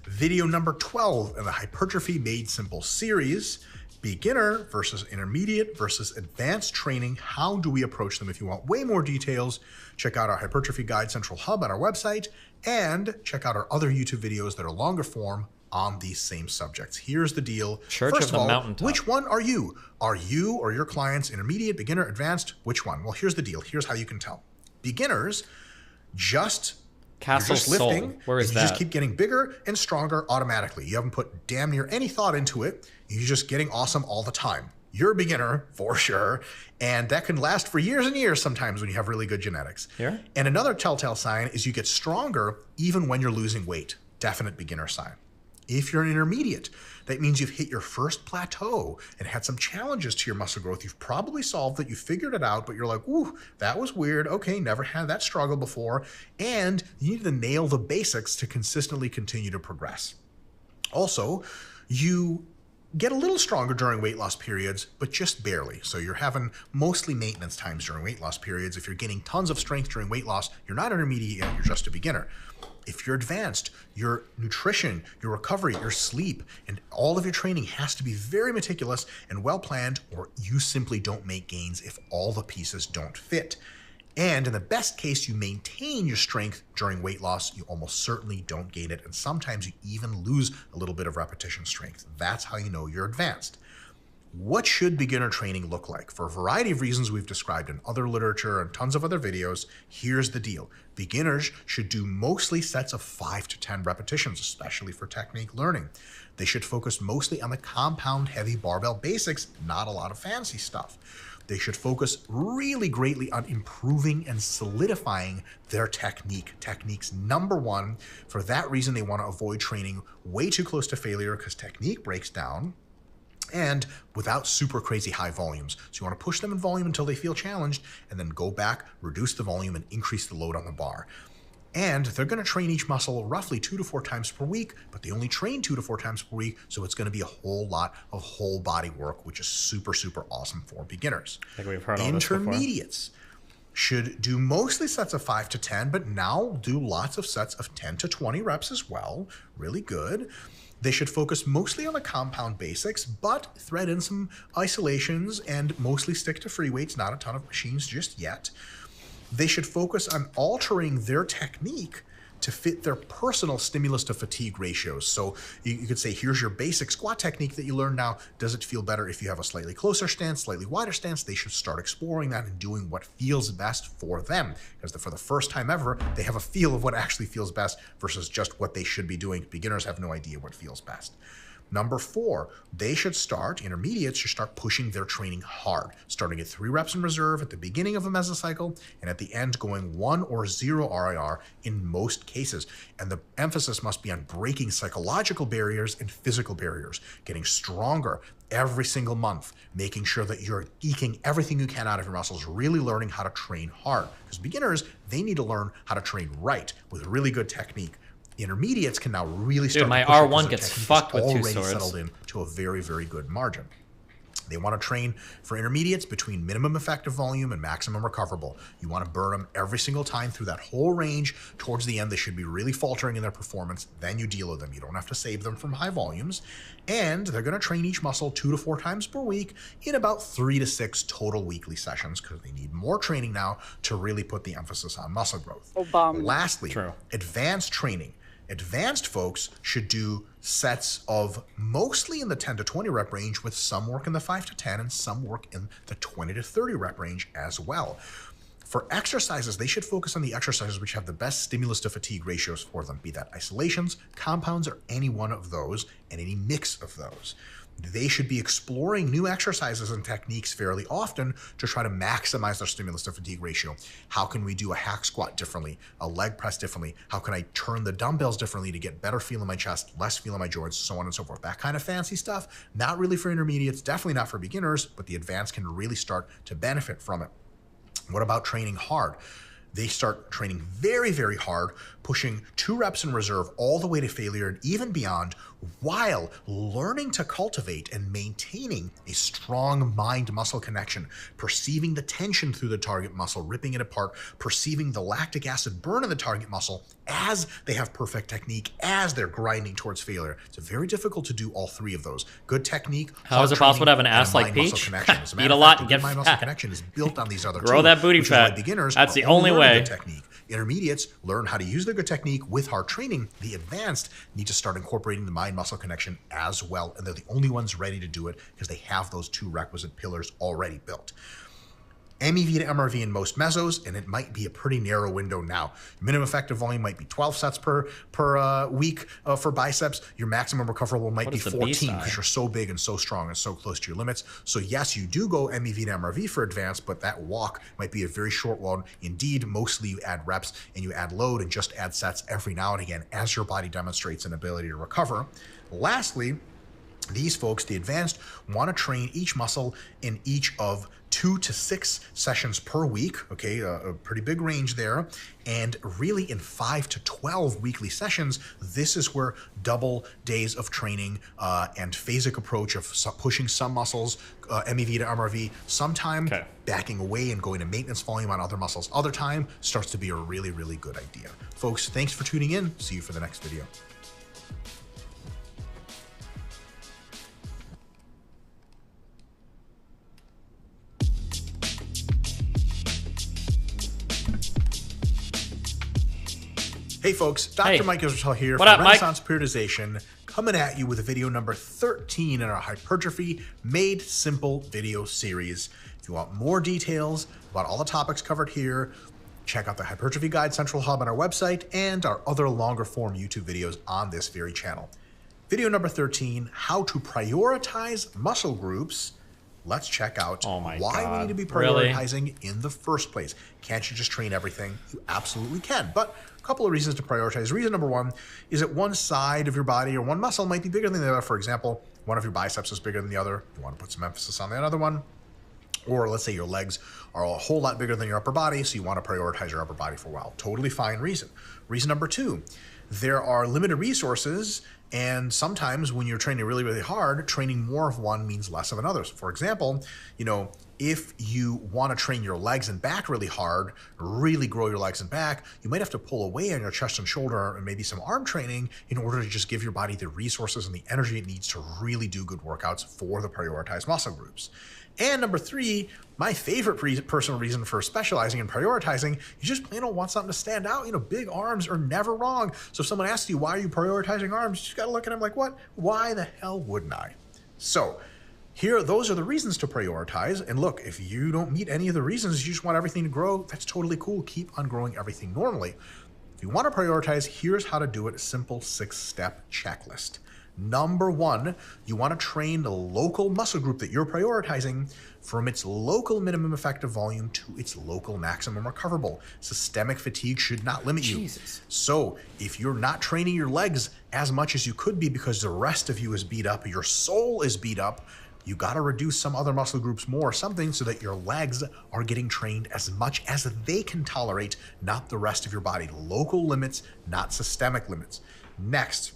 video number 12 in the Hypertrophy Made Simple series, beginner versus intermediate versus advanced training. How do we approach them? If you want way more details, check out our Hypertrophy Guide Central Hub on our website, and check out our other YouTube videos that are longer form on these same subjects. Here's the deal. Church First of the of all, Mountaintop. which one are you? Are you or your clients intermediate, beginner, advanced? Which one? Well, here's the deal. Here's how you can tell. Beginners, you're just lifting. Where is and you just that? keep getting bigger and stronger automatically. You haven't put damn near any thought into it. You're just getting awesome all the time. You're a beginner for sure, and that can last for years and years sometimes when you have really good genetics. Here? And another telltale sign is you get stronger even when you're losing weight. Definite beginner sign. If you're an intermediate, that means you've hit your first plateau and had some challenges to your muscle growth. You've probably solved it, you figured it out, but you're like, ooh, that was weird. Okay, never had that struggle before. And you need to nail the basics to consistently continue to progress. Also, you get a little stronger during weight loss periods, but just barely. So you're having mostly maintenance times during weight loss periods. If you're getting tons of strength during weight loss, you're not intermediate yet, you're just a beginner. If you're advanced, your nutrition, your recovery, your sleep, and all of your training has to be very meticulous and well-planned, or you simply don't make gains if all the pieces don't fit. And in the best case, you maintain your strength during weight loss. You almost certainly don't gain it, and sometimes you even lose a little bit of repetition strength. That's how you know you're advanced. What should beginner training look like? For a variety of reasons we've described in other literature and tons of other videos, here's the deal. Beginners should do mostly sets of 5 to 10 repetitions, especially for technique learning. They should focus mostly on the compound heavy barbell basics, not a lot of fancy stuff. They should focus really greatly on improving and solidifying their technique. Technique's number one. For that reason, they want to avoid training way too close to failure because technique breaks down, and without super crazy high volumes. So you want to push them in volume until they feel challenged, and then go back, reduce the volume, and increase the load on the bar. And they're going to train each muscle roughly 2 to 4 times per week, but they only train 2 to 4 times per week, so it's going to be a whole lot of whole body work, which is super, super awesome for beginners. I think we've heard all this before. Intermediates should do mostly sets of 5 to 10, but now do lots of sets of 10 to 20 reps as well. Really good. They should focus mostly on the compound basics, but thread in some isolations and mostly stick to free weights, not a ton of machines just yet. They should focus on altering their technique to fit their personal stimulus to fatigue ratios. So you could say, here's your basic squat technique that you learned now. Does it feel better if you have a slightly closer stance, slightly wider stance? They should start exploring that and doing what feels best for them. Because for the first time ever, they have a feel of what actually feels best versus just what they should be doing. Beginners have no idea what feels best. Number 4, intermediates should start pushing their training hard, starting at 3 reps in reserve at the beginning of a mesocycle, and at the end going 1 or 0 RIR in most cases. And the emphasis must be on breaking psychological barriers and physical barriers, getting stronger every single month, making sure that you're eking everything you can out of your muscles, really learning how to train hard. Because beginners, they need to learn how to train right with really good technique. Intermediates can now really start. Dude, my to push it R1 gets fucked with 2 already swords. Settled in to a very, very good margin. They want to train for intermediates between minimum effective volume and maximum recoverable. You want to burn them every single time through that whole range. Towards the end, they should be really faltering in their performance. Then you deal with them. You don't have to save them from high volumes. And they're going to train each muscle 2 to 4 times per week in about 3 to 6 total weekly sessions because they need more training now to really put the emphasis on muscle growth. Lastly, advanced training. Advanced folks should do sets of mostly in the 10 to 20 rep range with some work in the 5 to 10 and some work in the 20 to 30 rep range as well. For exercises, they should focus on the exercises which have the best stimulus to fatigue ratios for them, be that isolations, compounds, or any one of those, and any mix of those. They should be exploring new exercises and techniques fairly often to try to maximize their stimulus to fatigue ratio. How can we do a hack squat differently, a leg press differently? How can I turn the dumbbells differently to get better feel in my chest, less feel in my joints, so on and so forth? That kind of fancy stuff, not really for intermediates, definitely not for beginners, but the advanced can really start to benefit from it. What about training hard? They start training very, very hard, pushing 2 reps in reserve all the way to failure and even beyond, while learning to cultivate and maintaining a strong mind-muscle connection, perceiving the tension through the target muscle, ripping it apart, perceiving the lactic acid burn in the target muscle as they have perfect technique, as they're grinding towards failure. It's very difficult to do all 3 of those. Good technique, how is it possible to have an ass like Peach? Eat a lot and get mind-muscle fat. connection is built on these other Grow 2, that booty which is why fat. beginners That's the only only learning way. good technique. Intermediates learn how to use their good technique with hard training. The advanced need to start incorporating the mind-muscle connection as well, and they're the only ones ready to do it because they have those 2 requisite pillars already built. MEV to MRV in most mesos, and it might be a pretty narrow window now. Minimum effective volume might be 12 sets per week for biceps. Your maximum recoverable might be 14 because you're so big and so strong and so close to your limits. So yes, you do go MEV to MRV for advanced, but that walk might be a very short one. Indeed, mostly you add reps and you add load and just add sets every now and again as your body demonstrates an ability to recover. Lastly, these folks, the advanced, want to train each muscle in each of 2 to 6 sessions per week, okay, a pretty big range there, and really in 5 to 12 weekly sessions. This is where double days of training and phasic approach of pushing some muscles, MEV to MRV, sometime backing away and going to maintenance volume on other muscles, other time starts to be a really, really good idea. Folks, thanks for tuning in. See you for the next video. Hey folks, Dr. Mike Israel here What for up, Mike? Renaissance Periodization. coming at you with video number 13 in our Hypertrophy Made Simple video series. If you want more details about all the topics covered here, check out the Hypertrophy Guide Central Hub on our website and our other longer form YouTube videos on this very channel. Video number 13, how to prioritize muscle groups. Let's check out why we need to be prioritizing in the first place. Can't you just train everything? You absolutely can, but a couple of reasons to prioritize. Reason number one is that one side of your body or one muscle might be bigger than the other. For example, one of your biceps is bigger than the other. You want to put some emphasis on that other one. Or let's say your legs are a whole lot bigger than your upper body, so you want to prioritize your upper body for a while. Totally fine reason. Reason number two, there are limited resources, and sometimes when you're training really, really hard, training more of one means less of another. So for example, if you want to train your legs and back really hard, really grow your legs and back, you might have to pull away on your chest and shoulder and maybe some arm training in order to just give your body the resources and the energy it needs to really do good workouts for the prioritized muscle groups. And number three, my favorite personal reason for specializing and prioritizing, you just plain old want something to stand out. Big arms are never wrong. So if someone asks you, why are you prioritizing arms? You just got to look at them like, what? Why the hell wouldn't I? So those are the reasons to prioritize. And look, if you don't meet any of the reasons, you just want everything to grow, that's totally cool. Keep on growing everything normally. If you want to prioritize, here's how to do it. A simple 6-step checklist. Number one, you want to train the local muscle group that you're prioritizing from its local minimum effective volume to its local maximum recoverable. Systemic fatigue should not limit you. So if you're not training your legs as much as you could be because the rest of you is beat up, your soul is beat up, you got to reduce some other muscle groups more, something so that your legs are getting trained as much as they can tolerate, not the rest of your body. Local limits, not systemic limits. Next,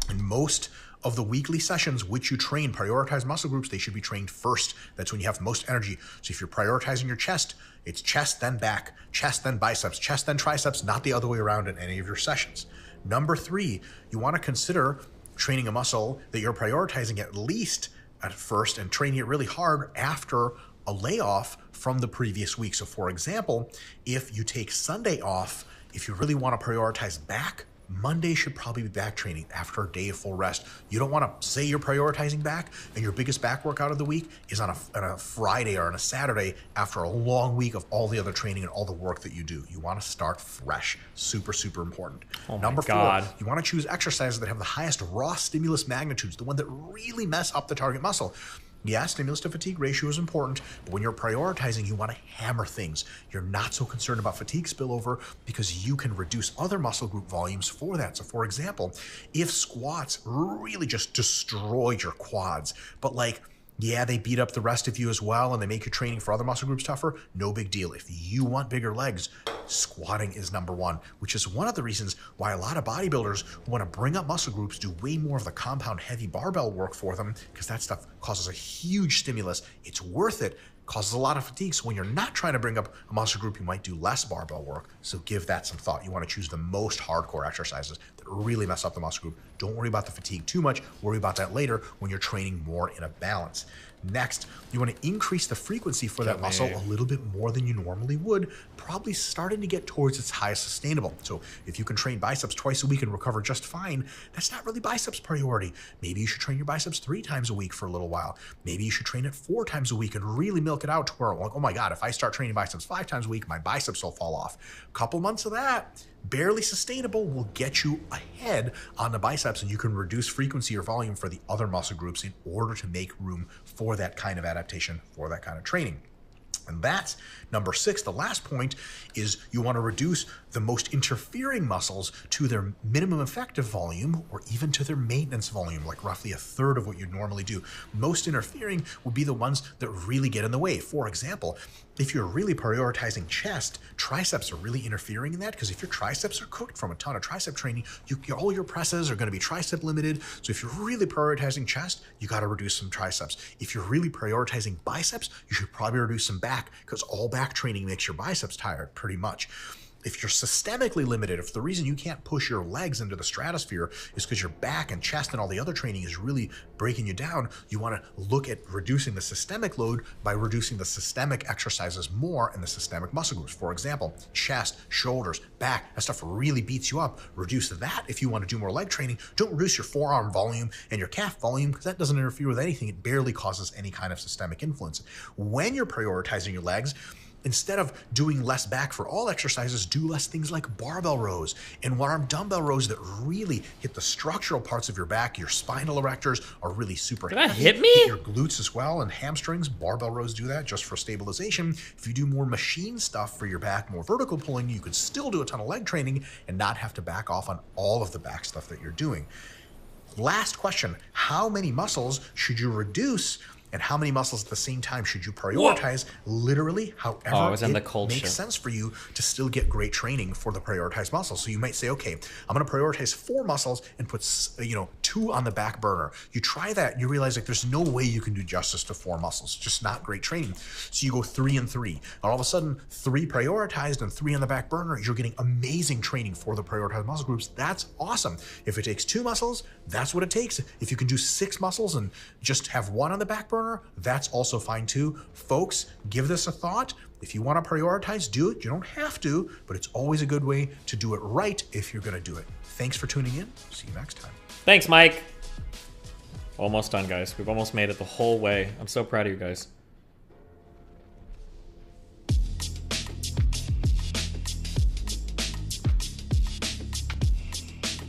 in most of the weekly sessions which you train prioritized muscle groups, they should be trained first. That's when you have the most energy. So if you're prioritizing your chest, it's chest then back, chest then biceps, chest then triceps, not the other way around in any of your sessions. Number three, you want to consider training a muscle that you're prioritizing at least at first and training it really hard after a layoff from the previous week. So for example, if you take Sunday off, if you really want to prioritize back, Monday should probably be back training after a day of full rest. You don't want to say you're prioritizing back and your biggest back workout of the week is on a Friday or on a Saturday after a long week of all the other training and all the work that you do. You want to start fresh. Super, super important. Number four, you want to choose exercises that have the highest raw stimulus magnitudes, the one that really mess up the target muscle. Yeah, stimulus to fatigue ratio is important, but when you're prioritizing, you want to hammer things. You're not so concerned about fatigue spillover because you can reduce other muscle group volumes for that. So for example, if squats really just destroyed your quads, but yeah, they beat up the rest of you as well and they make your training for other muscle groups tougher, no big deal. If you want bigger legs, squatting is number one, which is one of the reasons why a lot of bodybuilders who want to bring up muscle groups do way more of the compound heavy barbell work for them because that stuff causes a huge stimulus. It's worth it, causes a lot of fatigue. So when you're not trying to bring up a muscle group, you might do less barbell work. So give that some thought. You want to choose the most hardcore exercises that really mess up the muscle group. Don't worry about the fatigue too much. Worry about that later when you're training more in a balance. Next, you want to increase the frequency for that muscle a little bit more than you normally would, probably starting to get towards its highest sustainable. So if you can train biceps twice a week and recover just fine, that's not really biceps priority. Maybe you should train your biceps 3 times a week for a little while. Maybe you should train it 4 times a week and really milk it out to where, oh my God, if I start training biceps 5 times a week, my biceps will fall off. A couple months of that, barely sustainable, will get you ahead on the biceps and you can reduce frequency or volume for the other muscle groups in order to make room for that kind of adaptation, for that kind of training. And that's number 6. The last point is you want to reduce the most interfering muscles to their minimum effective volume or even to their maintenance volume, like roughly a third of what you normally do. Most interfering would be the ones that really get in the way. For example, if you're really prioritizing chest, triceps are really interfering in that because if your triceps are cooked from a ton of tricep training, all your presses are going to be tricep limited. So if you're really prioritizing chest, you got to reduce some triceps. If you're really prioritizing biceps, you should probably reduce some back because all back training makes your biceps tired pretty much. If you're systemically limited, if the reason you can't push your legs into the stratosphere is because your back and chest and all the other training is really breaking you down, you want to look at reducing the systemic load by reducing the systemic exercises more in the systemic muscle groups. For example, chest, shoulders, back, that stuff really beats you up. Reduce that if you want to do more leg training. Don't reduce your forearm volume and your calf volume because that doesn't interfere with anything. It barely causes any kind of systemic influence. When you're prioritizing your legs, instead of doing less back for all exercises, do less things like barbell rows and one-arm dumbbell rows that really hit the structural parts of your back. Your spinal erectors are really super Did that heavy. hit me? Hit your glutes as well and hamstrings. Barbell rows do that just for stabilization. If you do more machine stuff for your back, more vertical pulling, you could still do a ton of leg training and not have to back off on all of the back stuff that you're doing. Last question, how many muscles should you reduce and how many muscles at the same time should you prioritize? Literally, however it makes sense for you to still get great training for the prioritized muscles. So you might say, okay, I'm going to prioritize 4 muscles and put 2 on the back burner. You try that, you realize like there's no way you can do justice to 4 muscles. Just not great training. So you go 3 and 3. And all of a sudden, 3 prioritized and 3 on the back burner. You're getting amazing training for the prioritized muscle groups. That's awesome. If it takes 2 muscles, that's what it takes. If you can do 6 muscles and just have 1 on the back burner, that's also fine too. Folks, give this a thought. If you want to prioritize, do it. You don't have to, but it's always a good way to do it right if you're going to do it. Thanks for tuning in. See you next time. Thanks, Mike. Almost done, guys. We've almost made it the whole way. I'm so proud of you guys.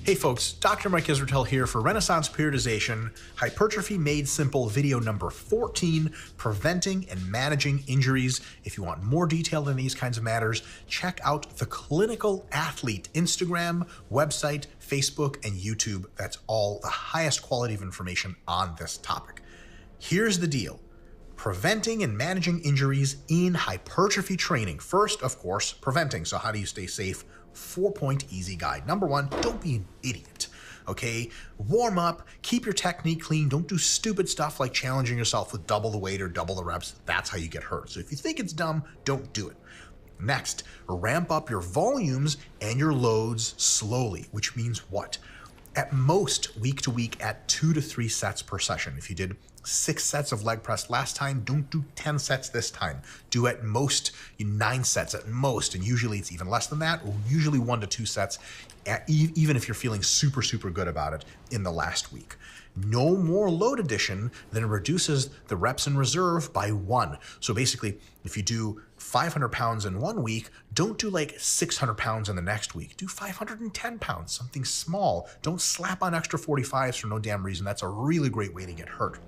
Hey folks, Dr. Mike Israetel here for Renaissance Periodization, Hypertrophy Made Simple video number 14, Preventing and Managing Injuries. If you want more detail on these kinds of matters, check out the Clinical Athlete Instagram, website, Facebook, and YouTube. That's all the highest quality of information on this topic. Here's the deal. Preventing and managing injuries in hypertrophy training. First, of course, preventing. So how do you stay safe? 4-point easy guide. Number 1, don't be an idiot. Okay, warm up, keep your technique clean. Don't do stupid stuff like challenging yourself with double the weight or double the reps. That's how you get hurt. So if you think it's dumb, don't do it. Next, ramp up your volumes and your loads slowly, which means what? At most, week to week at 2 to 3 sets per session. If you did 6 sets of leg press last time, don't do 10 sets this time. Do at most 9 sets at most, and usually it's even less than that, or usually 1 to 2 sets, even if you're feeling super, super good about it in the last week. No more load addition than reduces the reps in reserve by 1. So basically, if you do 500 pounds in 1 week, don't do like 600 pounds in the next week. Do 510 pounds, something small. Don't slap on extra 45s for no damn reason. That's a really great way to get hurt.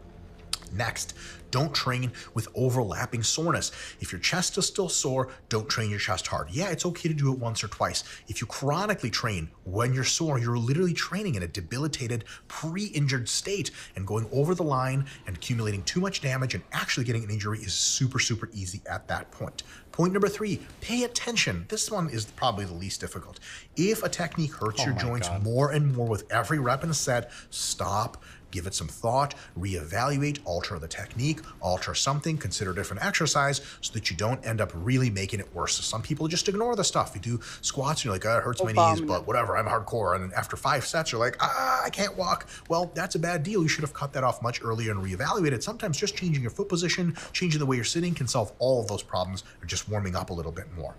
Next, don't train with overlapping soreness. If your chest is still sore, don't train your chest hard. Yeah, it's okay to do it once or twice. If you chronically train when you're sore, you're literally training in a debilitated, pre-injured state, and going over the line and accumulating too much damage and actually getting an injury is super, super easy at that point. Point number 3, pay attention. This one is probably the least difficult. If a technique hurts your joints more and more with every rep in a set, stop. Give it some thought, reevaluate, alter the technique, alter something, consider a different exercise so that you don't end up really making it worse. So some people just ignore the stuff. You do squats, and you're like, oh, it hurts my knees, but whatever, I'm hardcore. And then after 5 sets, you're like, I can't walk. Well, that's a bad deal. You should have cut that off much earlier and reevaluated. Sometimes just changing your foot position, changing the way you're sitting can solve all of those problems, or just warming up a little bit more.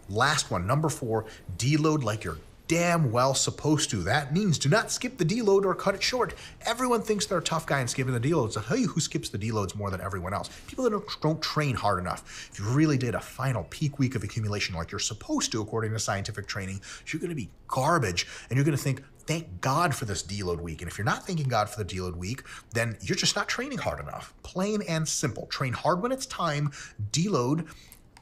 Last one, number 4, deload like you're damn well supposed to. That means do not skip the deload or cut it short. Everyone thinks they're a tough guy and skipping the deloads. I'll tell you who skips the deloads more than everyone else. People that don't train hard enough. If you really did a final peak week of accumulation like you're supposed to according to scientific training, you're going to be garbage and you're going to think, thank God for this deload week. And if you're not thanking God for the deload week, then you're just not training hard enough. Plain and simple. Train hard when it's time, deload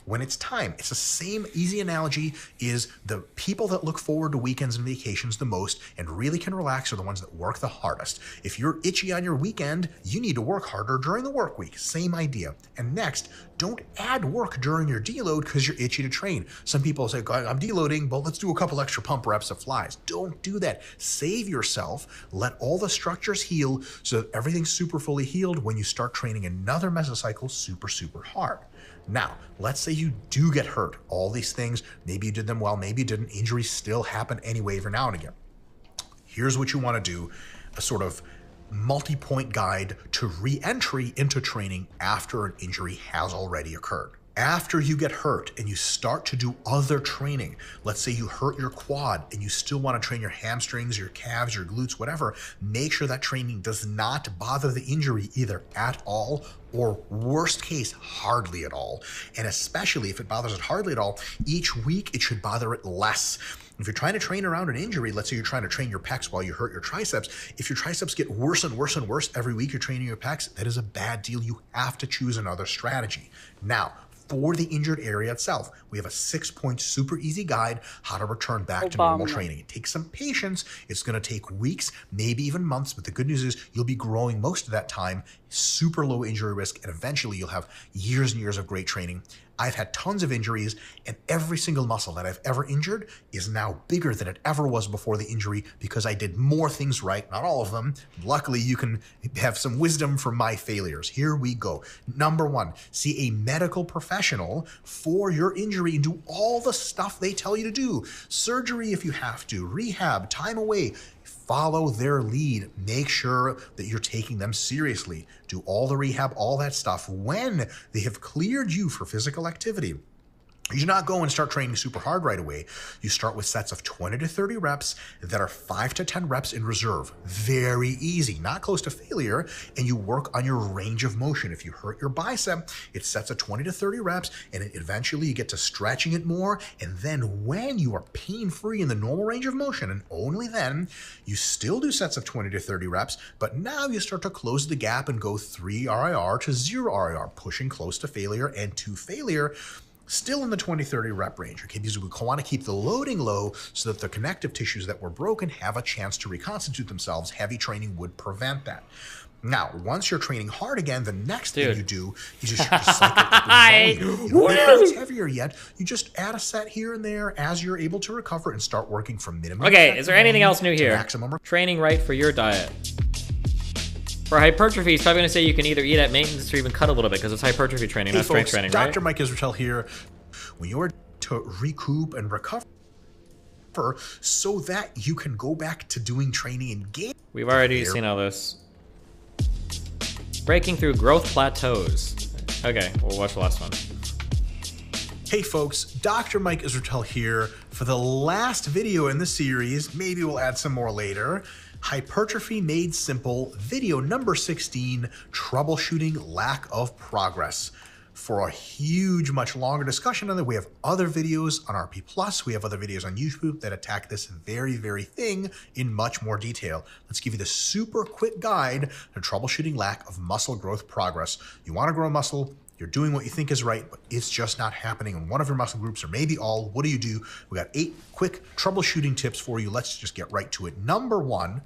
when it's time. It's the same easy analogy is the people that look forward to weekends and vacations the most and really can relax are the ones that work the hardest. If you're itchy on your weekend, you need to work harder during the work week. Same idea. And next, don't add work during your deload because you're itchy to train. Some people say, I'm deloading, but let's do a couple extra pump reps of flies. Don't do that. Save yourself. Let all the structures heal so that everything's super fully healed when you start training another mesocycle super, super hard. Now, let's say you do get hurt. All these things, maybe you did them well, maybe you didn't. Injuries still happen anyway every now and again. Here's what you want to do, a sort of multi-point guide to re-entry into training after an injury has already occurred. After you get hurt and you start to do other training, let's say you hurt your quad and you still want to train your hamstrings, your calves, your glutes, whatever, make sure that training does not bother the injury either at all or worst case, hardly at all. And especially if it bothers it hardly at all, each week it should bother it less. If you're trying to train around an injury, let's say you're trying to train your pecs while you hurt your triceps, if your triceps get worse and worse and worse every week you're training your pecs, that is a bad deal. You have to choose another strategy. Now, for the injured area itself, we have a 6-point super easy guide how to return back to normal training. It takes some patience. It's going to take weeks, maybe even months, but the good news is you'll be growing most of that time, super low injury risk, and eventually you'll have years and years of great training. I've had tons of injuries, and every single muscle that I've ever injured is now bigger than it ever was before the injury because I did more things right, not all of them. Luckily, you can have some wisdom from my failures. Here we go. Number 1, see a medical professional for your injury and do all the stuff they tell you to do. Surgery if you have to, rehab, time away. Follow their lead. Make sure that you're taking them seriously. Do all the rehab, all that stuff when they have cleared you for physical activity. You do not go and start training super hard right away. You start with sets of 20 to 30 reps that are 5 to 10 reps in reserve. Very easy, not close to failure, and you work on your range of motion. If you hurt your bicep, it's sets of 20 to 30 reps, and eventually you get to stretching it more, and then when you are pain-free in the normal range of motion, and only then, you still do sets of 20 to 30 reps, but now you start to close the gap and go 3 RIR to 0 RIR, pushing close to failure and to failure, still in the 20-30 rep range, okay? Because we want to keep the loading low so that the connective tissues that were broken have a chance to reconstitute themselves. Heavy training would prevent that. Now, once you're training hard again, the next thing you do is you start to cycle up in volume. You don't make things heavier yet. You just add a set here and there as you're able to recover and start working from minimum. Okay, is there anything else new here? Maximum. Training right for your diet. For hypertrophy, he's probably going to say you can either eat at maintenance or even cut a little bit because it's hypertrophy training, not strength training, right? Dr. Mike Israel here. When you're to recoup and recover so that you can go back to doing training and gain. We've already seen all this. Breaking through growth plateaus. Okay, we'll watch the last one. Hey folks, Dr. Mike Israel here. For the last video in the series, maybe we'll add some more later, Hypertrophy Made Simple, video number 16, Troubleshooting Lack of Progress. For a huge, much longer discussion on that, we have other videos on RP+, we have other videos on YouTube that attack this very, very thing in much more detail. Let's give you the super quick guide to troubleshooting lack of muscle growth progress. You want to grow muscle, you're doing what you think is right, but it's just not happening in one of your muscle groups or maybe all. What do? We got 8 quick troubleshooting tips for you. Let's just get right to it. Number 1,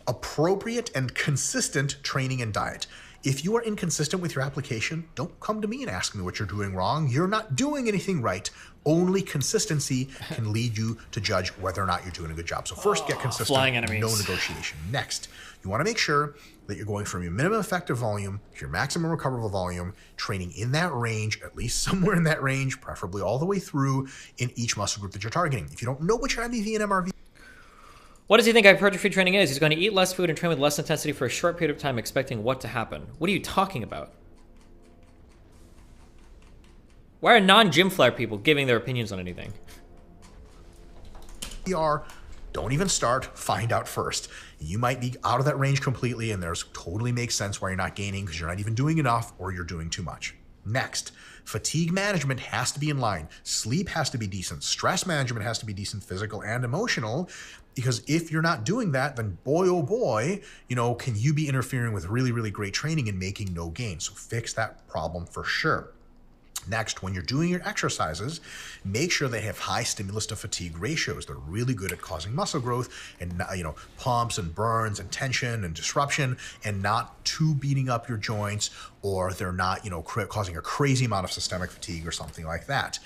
appropriate and consistent training and diet. If you are inconsistent with your application, don't come to me and ask me what you're doing wrong. You're not doing anything right. Only consistency can lead you to judge whether or not you're doing a good job. So first, get consistent. Flying enemies. No negotiation. Next, you want to make sure that you're going from your minimum effective volume to your maximum recoverable volume, training in that range, at least somewhere in that range, preferably all the way through in each muscle group that you're targeting. If you don't know what your MVV and MRV. What does he think hypertrophy training is? He's going to eat less food and train with less intensity for a short period of time, expecting what to happen? What are you talking about? Why are non-gym flare people giving their opinions on anything? Don't even start, find out first. You might be out of that range completely, and there's totally makes sense why you're not gaining because you're not even doing enough or you're doing too much. Next, fatigue management has to be in line. Sleep has to be decent. Stress management has to be decent, physical and emotional. Because if you're not doing that, then boy, oh boy, can you be interfering with really, really great training and making no gain? So fix that problem for sure. Next, when you're doing your exercises, make sure they have high stimulus to fatigue ratios. They're really good at causing muscle growth and, pumps and burns and tension and disruption, and not too beating up your joints, or they're not, causing a crazy amount of systemic fatigue or something like that.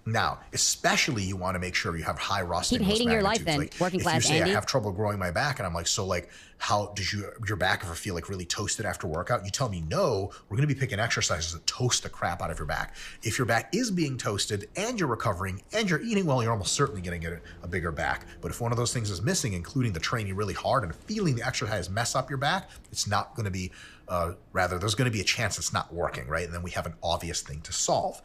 Now, especially you want to make sure you have high raw Keep stimulus hating your life magnitudes. then, Like, working if class you say Andy. I have trouble growing my back, and I'm like, so like, how does your back ever feel like really toasted after workout? You tell me no, we're going to be picking exercises that toast the crap out of your back. If your back is being toasted and you're recovering and you're eating well, you're almost certainly going to get a bigger back. But if one of those things is missing, including the training really hard and feeling the exercise mess up your back, it's not going to be, there's going to be a chance it's not working, right? And then we have an obvious thing to solve.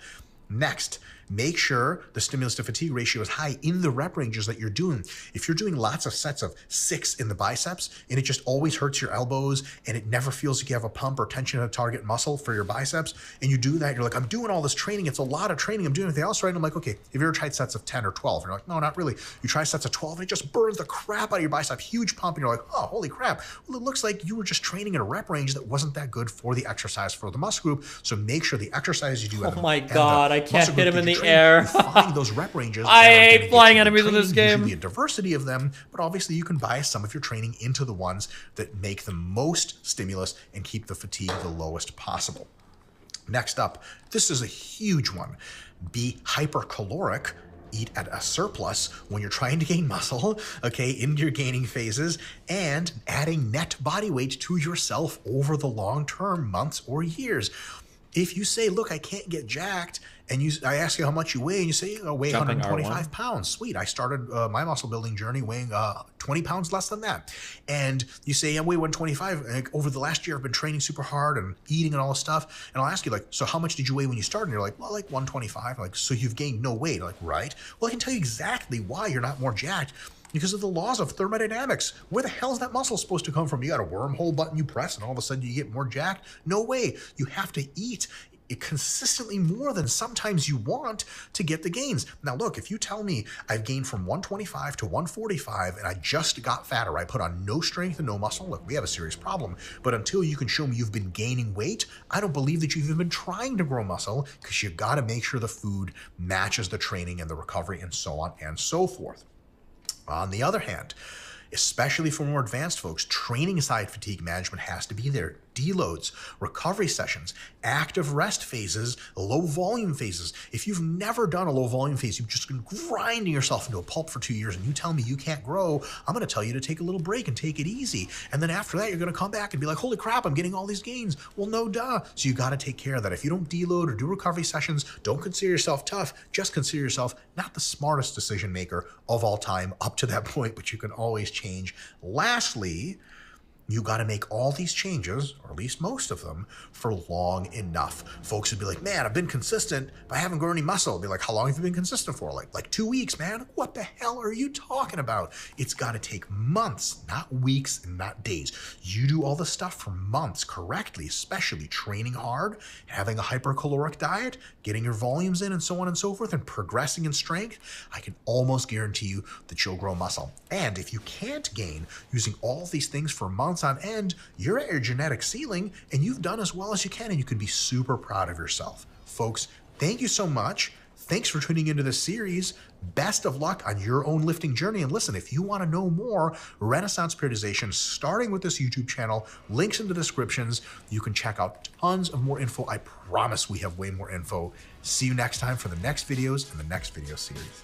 Next, make sure the stimulus to fatigue ratio is high in the rep ranges that you're doing. If you're doing lots of sets of 6 in the biceps and it just always hurts your elbows and it never feels like you have a pump or tension in a target muscle for your biceps, and you do that, you're like, I'm doing all this training, it's a lot of training, I'm doing anything else right? And I'm like, okay, have you ever tried sets of 10 or 12? And you're like, no, not really. You try sets of 12 and it just burns the crap out of your bicep, huge pump, and you're like, oh, holy crap. Well, it looks like you were just training in a rep range that wasn't that good for the exercise for the muscle group. So make sure the exercise you do Oh my god, I can't hit him in the air. Find those rep ranges. I hate flying enemies in this game. There should be a diversity of them, but obviously you can bias some of your training into the ones that make the most stimulus and keep the fatigue the lowest possible. Next up, this is a huge one. Be hypercaloric. Eat at a surplus when you're trying to gain muscle, okay, in your gaining phases, and adding net body weight to yourself over the long term, months or years. If you say, look, I can't get jacked, and I ask you how much you weigh, and you say, I weigh 125 pounds. Sweet. I started my muscle building journey weighing 20 pounds less than that. And you say, I weigh 125. And over the last year, I've been training super hard and eating and all this stuff. And I'll ask you, like, so how much did you weigh when you started? And you're like, well, like 125. Like, so you've gained no weight. I'm like, right. Well, I can tell you exactly why you're not more jacked. Because of the laws of thermodynamics. Where the hell is that muscle supposed to come from? You got a wormhole button you press and all of a sudden you get more jacked? No way. You have to eat consistently more than sometimes you want to get the gains. Now look, if you tell me I've gained from 125 to 145 and I just got fatter, I put on no strength and no muscle, look, we have a serious problem. But until you can show me you've been gaining weight, I don't believe that you've even been trying to grow muscle, because you got to make sure the food matches the training and the recovery and so on and so forth. On the other hand, especially for more advanced folks, training side fatigue management has to be there. Deloads, recovery sessions, active rest phases, low volume phases. If you've never done a low volume phase, you've just been grinding yourself into a pulp for 2 years and you tell me you can't grow, I'm going to tell you to take a little break and take it easy. And then after that, you're going to come back and be like, holy crap, I'm getting all these gains. Well, no duh. So you got to take care of that. If you don't deload or do recovery sessions, don't consider yourself tough. Just consider yourself not the smartest decision maker of all time up to that point, but you can always change. Lastly, you got to make all these changes, or at least most of them, for long enough. Folks would be like, man, I've been consistent, but I haven't grown any muscle. I'd be like, how long have you been consistent for? Like 2 weeks, man. What the hell are you talking about? It's got to take months, not weeks and not days. You do all the stuff for months correctly, especially training hard, having a hypercaloric diet, getting your volumes in and so on and so forth, and progressing in strength. I can almost guarantee you that you'll grow muscle. And if you can't gain using all these things for months on end, you're at your genetic ceiling and you've done as well as you can, and you can be super proud of yourself. Folks, thank you so much. Thanks for tuning into this series. Best of luck on your own lifting journey. And listen, if you want to know more Renaissance periodization, starting with this YouTube channel, links in the descriptions. You can check out tons of more info. I promise we have way more info. See you next time for the next videos in the next video series.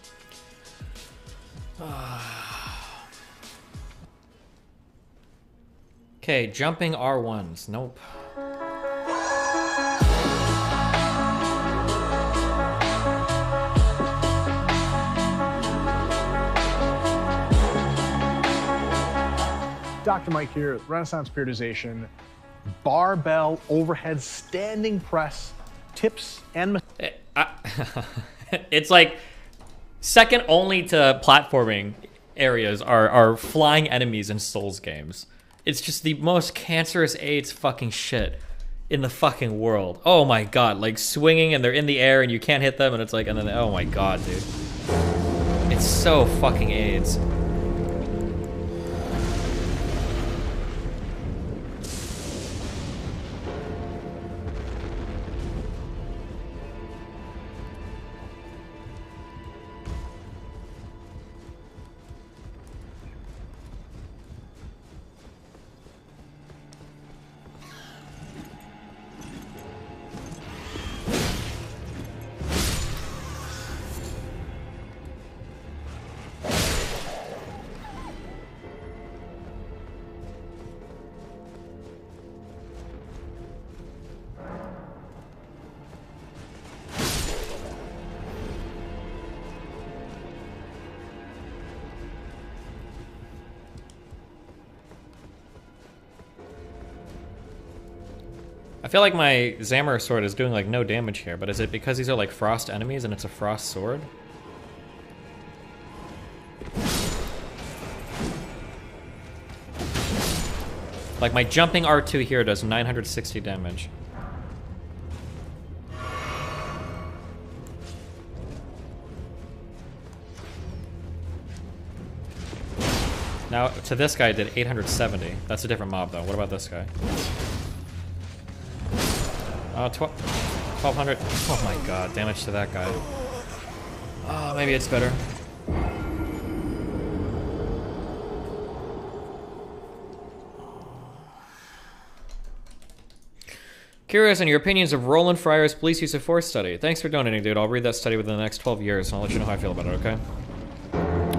Okay, jumping R1s. Nope. Dr. Mike here with Renaissance Periodization, barbell overhead standing press tips and... It's like second only to platforming areas are flying enemies in Souls games. It's just the most cancerous AIDS fucking shit in the fucking world. Oh my god, like swinging and they're in the air and you can't hit them and it's like, and then, oh my god, dude. It's so fucking AIDS. feel like my Zammer sword is doing like no damage here, but is it because these are like frost enemies and it's a frost sword? Like my jumping R2 here does 960 damage. Now, to this guy, I did 870. That's a different mob, though. What about this guy? 1200. Oh my god, damage to that guy. Oh, maybe it's better. Curious on your opinions of Roland Fryer's police use of force study. Thanks for donating, dude. I'll read that study within the next 12 years, and I'll let you know how I feel about it, okay?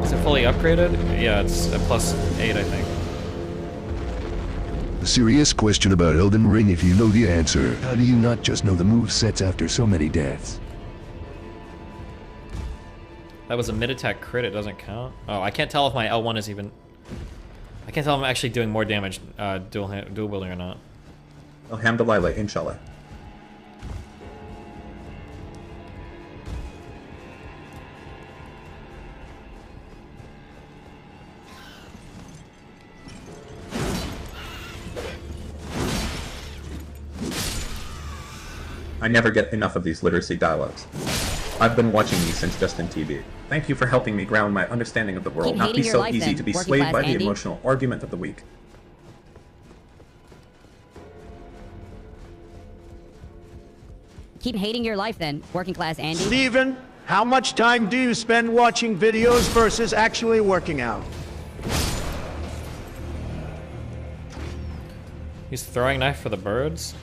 Is it fully upgraded? Yeah, it's a +8, I think. A serious question about Elden Ring if you know the answer. How do you not just know the movesets after so many deaths? That was a mid-attack crit, it doesn't count. Oh, I can't tell if my L1 is even... I can't tell if I'm actually doing more damage dual wielding or not. Alhamdulillah, inshallah. I never get enough of these literacy dialogues. I've been watching these since Justin TV. Thank you for helping me ground my understanding of the world, not be so easy to be swayed by the emotional argument of the week. Keep hating your life then, working class Andy. Steven, how much time do you spend watching videos versus actually working out? He's throwing knife for the birds?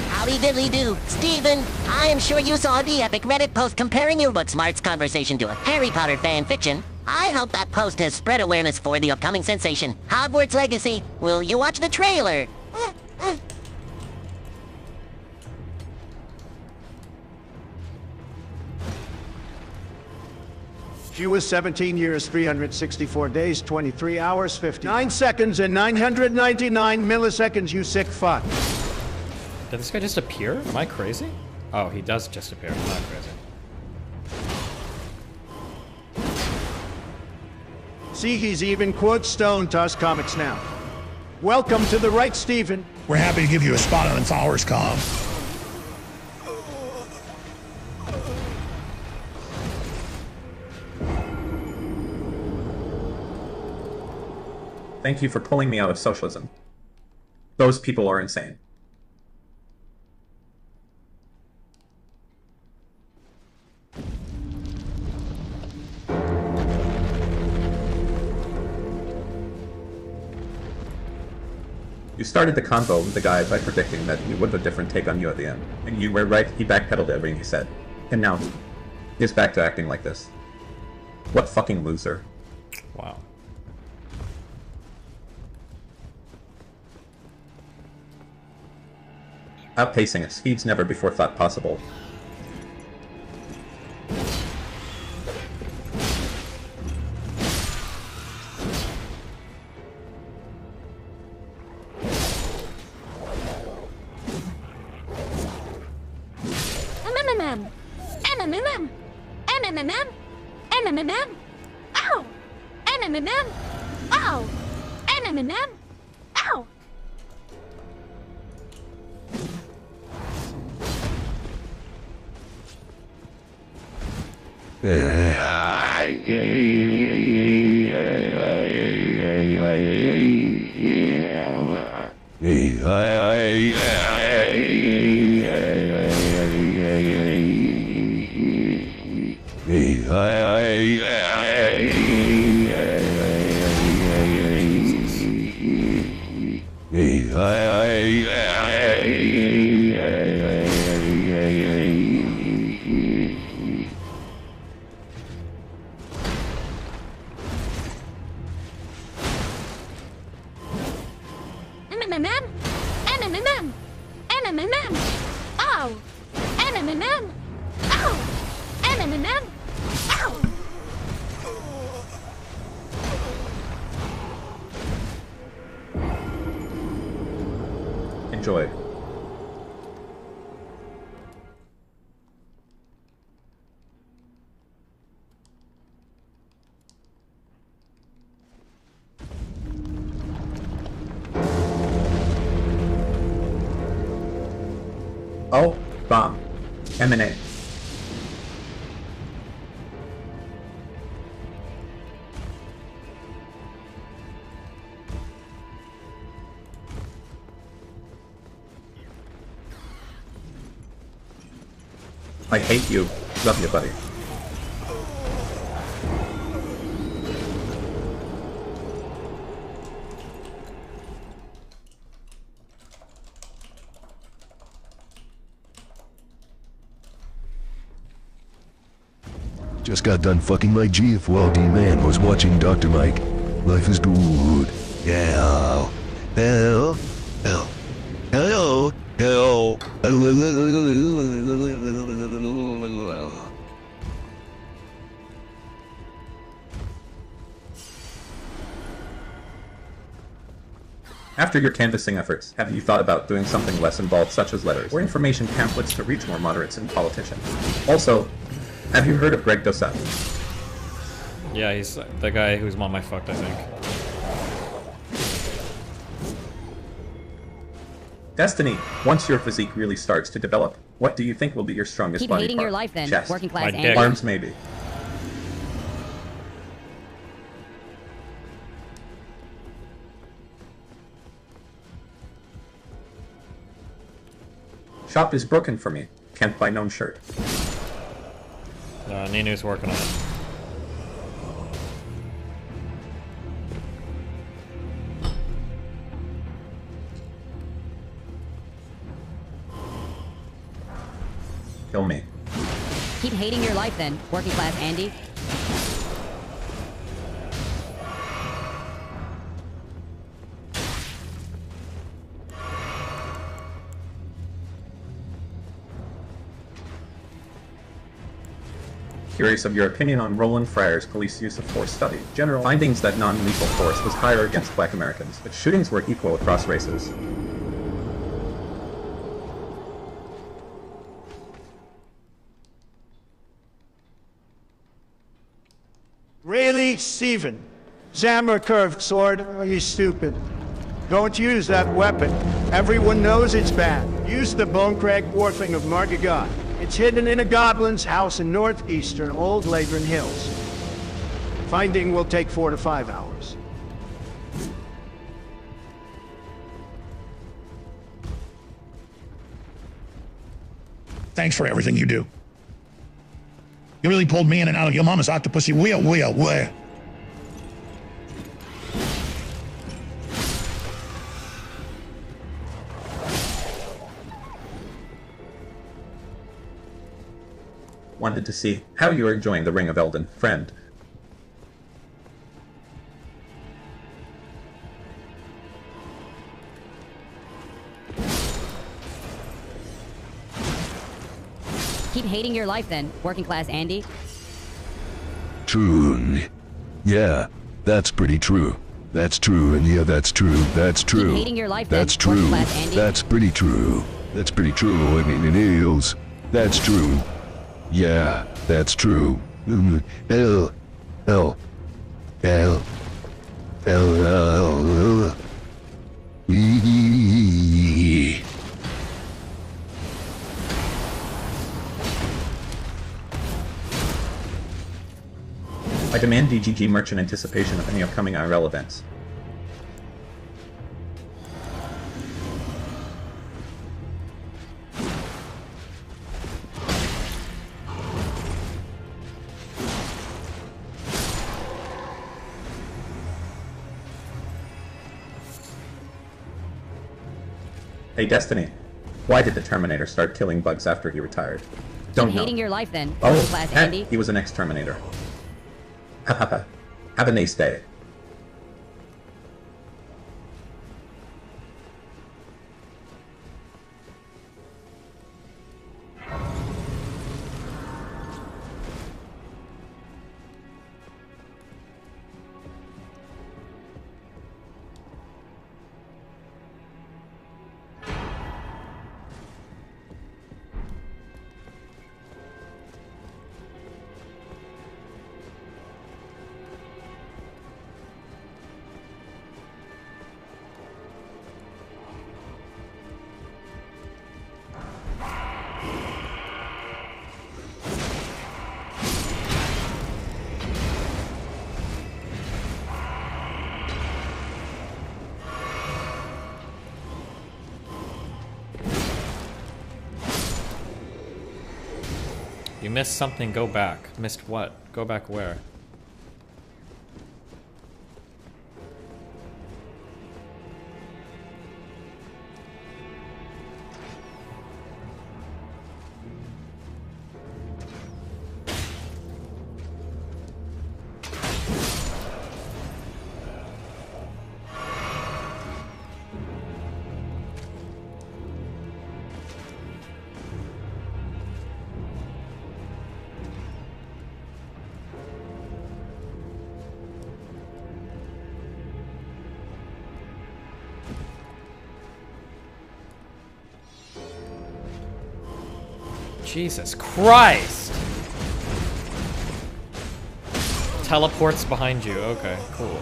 Howdy diddly do. Steven, I am sure you saw the epic Reddit post comparing your book Smart's conversation to a Harry Potter fan fiction. I hope that post has spread awareness for the upcoming sensation, Hogwarts Legacy. Will you watch the trailer? She was 17 years, 364 days, 23 hours, 59 seconds, and 999 milliseconds, you sick fuck. Did this guy just appear? Am I crazy? Oh, he does just appear. I'm not crazy. See, he's even quotes Stone to us comics now. Welcome to the right, Steven. We're happy to give you a spot on Followers Com. Thank you for pulling me out of socialism. Those people are insane. You started the convo with the guy by predicting that he would have a different take on you at the end. And you were right, he backpedaled everything he said. And now, he's back to acting like this. What fucking loser. Wow. Outpacing at speeds never before thought possible. Ow! Ow! Ow! Enjoy. Oh, bomb. M&A. I hate you. Love you, buddy. Just got done fucking my GF while D-Man was watching Dr. Mike. Life is good. Yeah. Hell. Hell. Hello. Hell. After your canvassing efforts, have you thought about doing something less involved, such as letters or information pamphlets to reach more moderates and politicians? Also, have you heard of Greg Doucette? Yeah, he's the guy whose mom I fucked, I think. Destiny, once your physique really starts to develop, what do you think will be your strongest Keep body hating part? your life then, Chest. working class My Andy. dick. Arms, maybe. Shop is broken for me. Can't buy known shirt. Ninu's working on it. Kill me. Keep hating your life then, working class Andy. Curious of your opinion on Roland Fryer's police use of force study. General findings that non-lethal force was higher against black Americans, but shootings were equal across races. Really, Stephen? Zammer curved sword? Are you stupid? Don't use that weapon. Everyone knows it's bad. Use the bone-cracked warfing of Margagot. It's hidden in a goblin's house in northeastern Old Lavern Hills. Finding will take 4 to 5 hours. Thanks for everything you do. You really pulled me in and out of your mama's octopusy wheel. Wanted to see how you are enjoying the Ring of Elden, friend. Keep hating your life then, working class Andy. True. Yeah, that's pretty true. That's true, and yeah, that's true. That's true. Keep hating your life then, That's working true. class Andy. That's pretty true. That's pretty true. I mean, it is. That's true. Yeah, that's true. Hell. Hell. Hell. Hell. I demand DGG merch in anticipation of any upcoming IRL events. Hey Destiny, why did the Terminator start killing bugs after he retired? Don't Keep know. hating your life then, working class Andy. He was an ex-Terminator. Have a nice day. You missed something, go back. Missed what? Go back where? Jesus Christ! Teleports behind you. Okay, cool.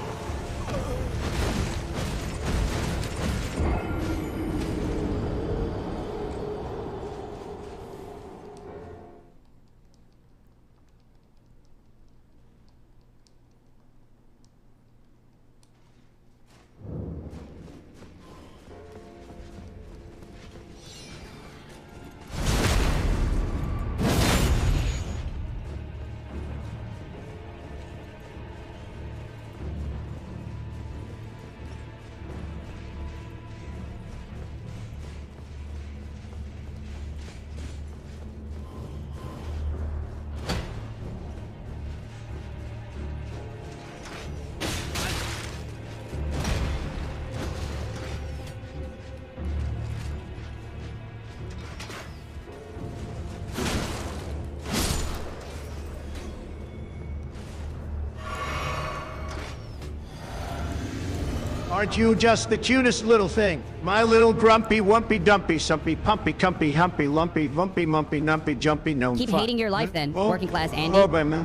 Aren't you just the cutest little thing? My little grumpy, wumpy, dumpy, sumpy, pumpy, cumpy, humpy, lumpy, vumpy, mumpy, numpy, jumpy, gnome. Keep hating your life then, working class Andy. Oh, man.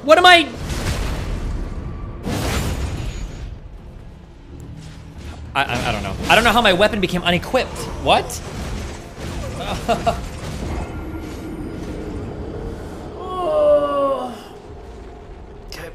What am I? I don't know. I don't know how my weapon became unequipped. What? Okay.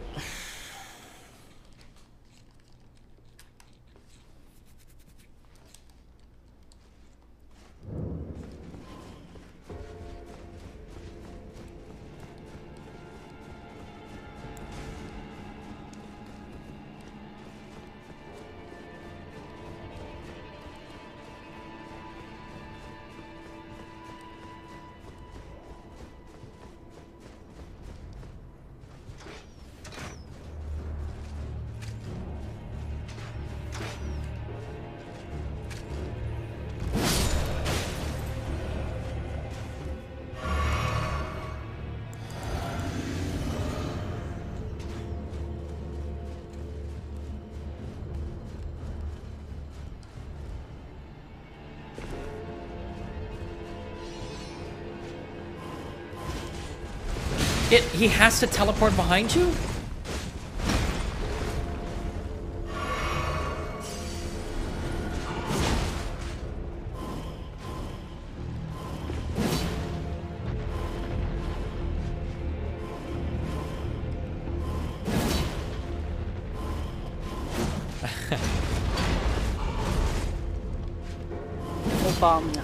He has to teleport behind you? Obama.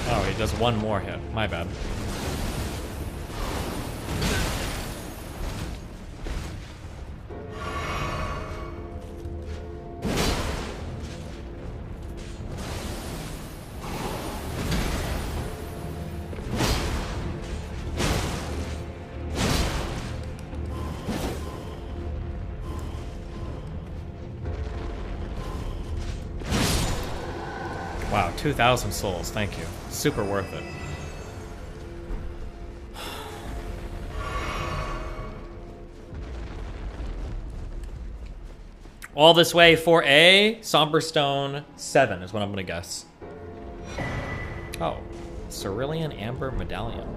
Oh, he does one more hit. My bad. Wow, 2,000 souls, thank you. Super worth it. All this way for a Somberstone 7 is what I'm gonna guess. Oh, Cerulean Amber Medallion.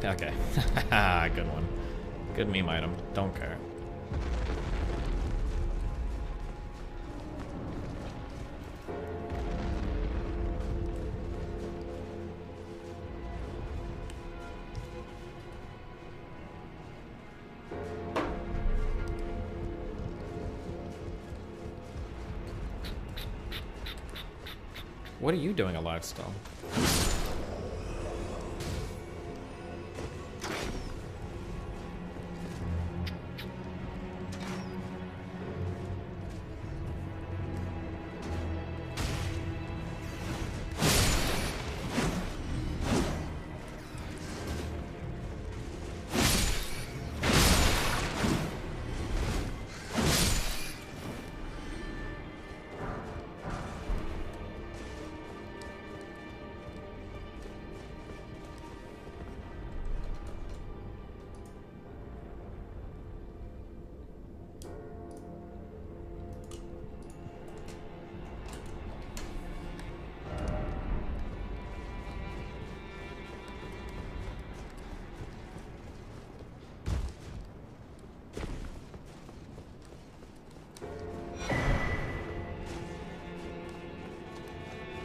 Okay. Good one. Good meme item. Don't care. What are you doing alive still?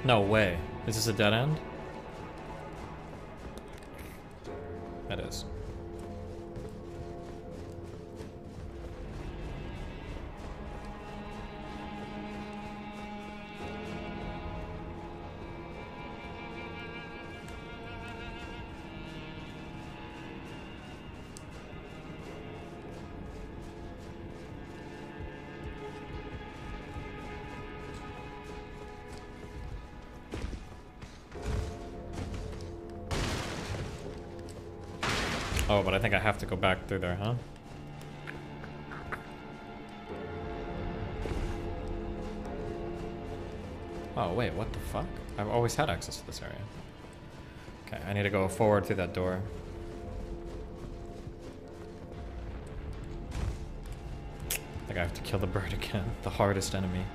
No way. Is this a dead end? It is. Oh, but I think I have to go back through there, huh? Oh, wait, what the fuck? I've always had access to this area. Okay, I need to go forward through that door. I think I have to kill the bird again, the hardest enemy.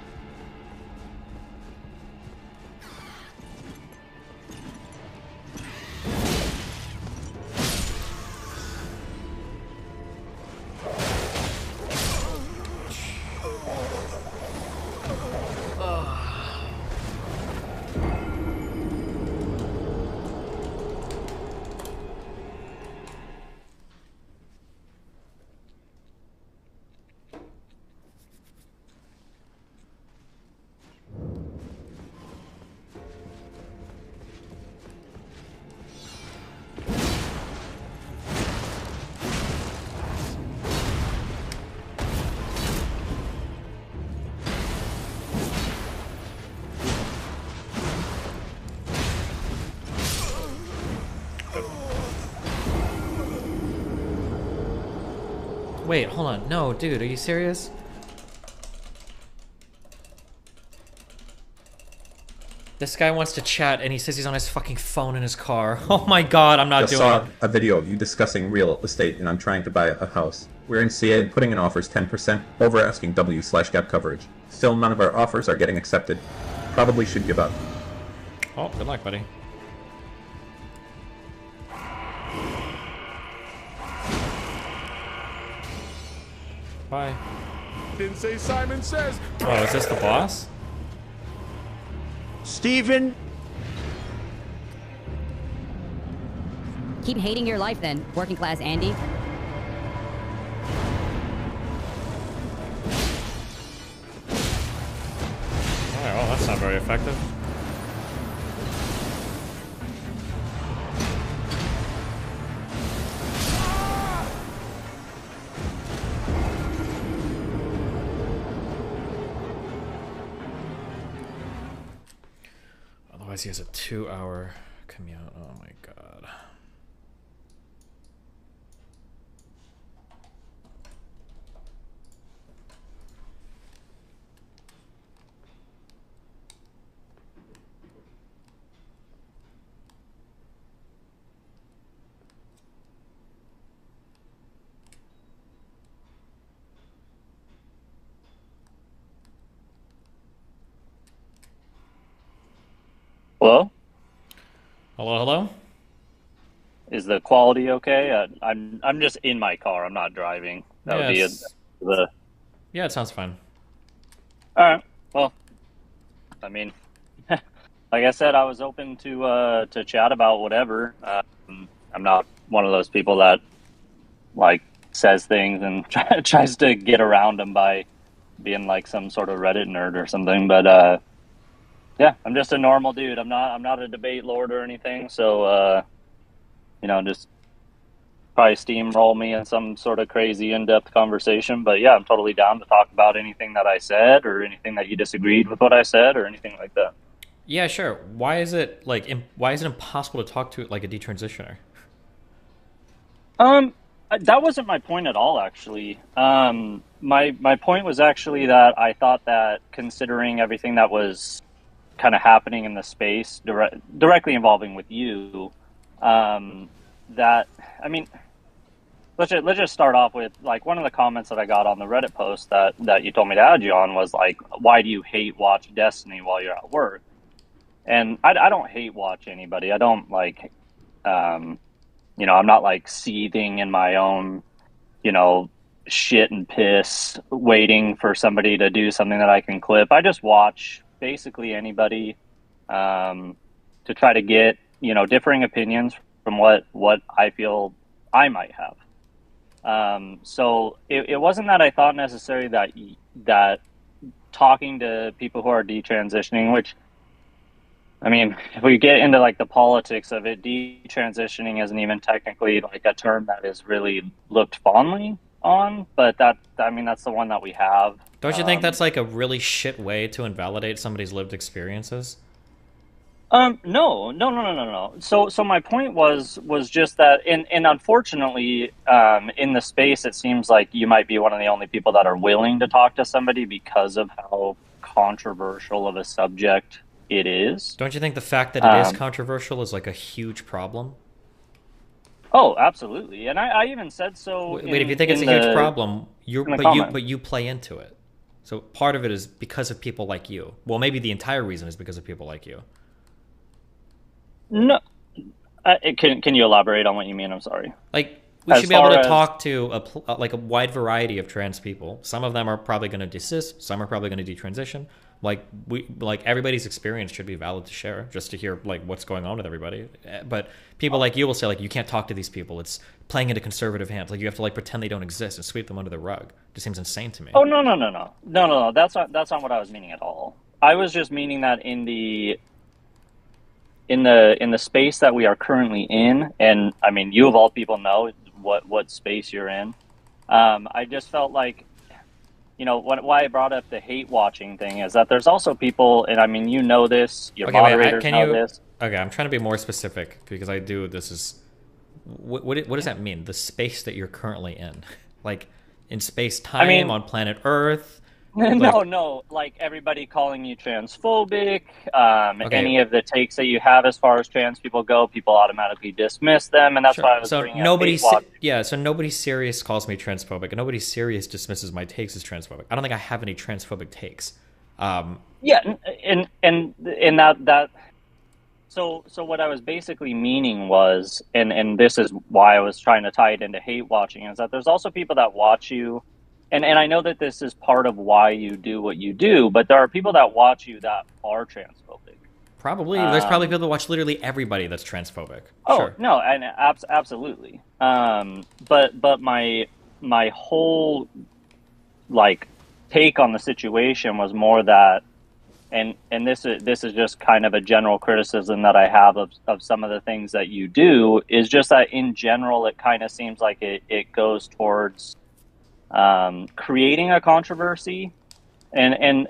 Wait, hold on. No, dude, are you serious? This guy wants to chat and he says he's on his fucking phone in his car. Oh my god, I'm not Just doing saw it. a video of you discussing real estate, and I'm trying to buy a house. We're in CA and putting in offers 10% over asking W/gap coverage. Still, none of our offers are getting accepted. Probably should give up. Oh, good luck, buddy. Bye. Didn't say Simon Says. Oh, is this the boss? Steven. Keep hating your life then, working class Andy. Alright, well, that's not very effective. Otherwise, he has a 2-hour commute. Oh my god. Hello? Hello, hello? Is the quality okay? I'm just in my car. I'm not driving. That would be the. Yeah, it sounds fine. All right. Well, I mean, like I said, I was open to chat about whatever. I'm not one of those people that like says things and tries to get around them by being like some sort of Reddit nerd or something. But yeah, I'm just a normal dude. I'm not a debate lord or anything. So, you know, just probably steamroll me in some sort of crazy in-depth conversation. But yeah, I'm totally down to talk about anything that I said or anything that you disagreed with what I said or anything like that. Yeah, sure. Why is it why is it impossible to talk to like a detransitioner? That wasn't my point at all, actually. My point was actually that I thought that considering everything that was kind of happening in the space directly involving with you, that, I mean, let's just start off with like one of the comments that I got on the Reddit post that you told me to add you on was like, why do you hate watch Destiny while you're at work? And I don't hate watch anybody. I don't like, you know, I'm not like seething in my own, you know, shit and piss waiting for somebody to do something that I can clip. I just watch basically anybody to try to get, you know, differing opinions from what I feel I might have. So it wasn't that I thought necessarily that talking to people who are detransitioning, which, I mean, if we get into like the politics of it, detransitioning isn't even technically like a term that is really looked fondly on, but that's the one that we have. Don't you think that's like a really shit way to invalidate somebody's lived experiences? No. So my point was just that, and unfortunately, in the space, it seems like you might be one of the only people that are willing to talk to somebody because of how controversial of a subject it is. Don't you think the fact that it is controversial is like a huge problem? Oh, absolutely, and I even said so. Wait, if you think it's a huge problem, but you play into it. So part of it is because of people like you. Well, maybe the entire reason is because of people like you. No, can you elaborate on what you mean? I'm sorry. Like we should be able to talk to a wide variety of trans people. Some of them are probably going to desist. Some are probably going to detransition. Like everybody's experience should be valid to share, just to hear like what's going on with everybody. But people like you will say like you can't talk to these people. It's playing into conservative hands. Like you have to like pretend they don't exist and sweep them under the rug. It just seems insane to me. Oh no. That's not what I was meaning at all. I was just meaning that in the space that we are currently in, and I mean you of all people know what space you're in. I just felt like, you know, why I brought up the hate watching thing is that there's also people, and I mean, you know this, your moderators know this. Okay, I'm trying to be more specific because this is, what does that mean? The space that you're currently in? Like, in space-time, on planet Earth. No, like everybody calling you transphobic, any of the takes that you have as far as trans people go, people automatically dismiss them, and that's why I was bringing up hate watch. So nobody serious calls me transphobic, and nobody serious dismisses my takes as transphobic. I don't think I have any transphobic takes. Yeah, and that. So what I was basically meaning was, and this is why I was trying to tie it into hate watching, is that there's also people that watch you. And I know that this is part of why you do what you do, but there are people that watch you that are transphobic. Probably. There's probably people that watch literally everybody that's transphobic. Oh, sure. No, and absolutely. But my whole, like, take on the situation was more that, and this is just kind of a general criticism that I have of some of the things that you do, is just that in general it kind of seems like it goes towards creating a controversy, and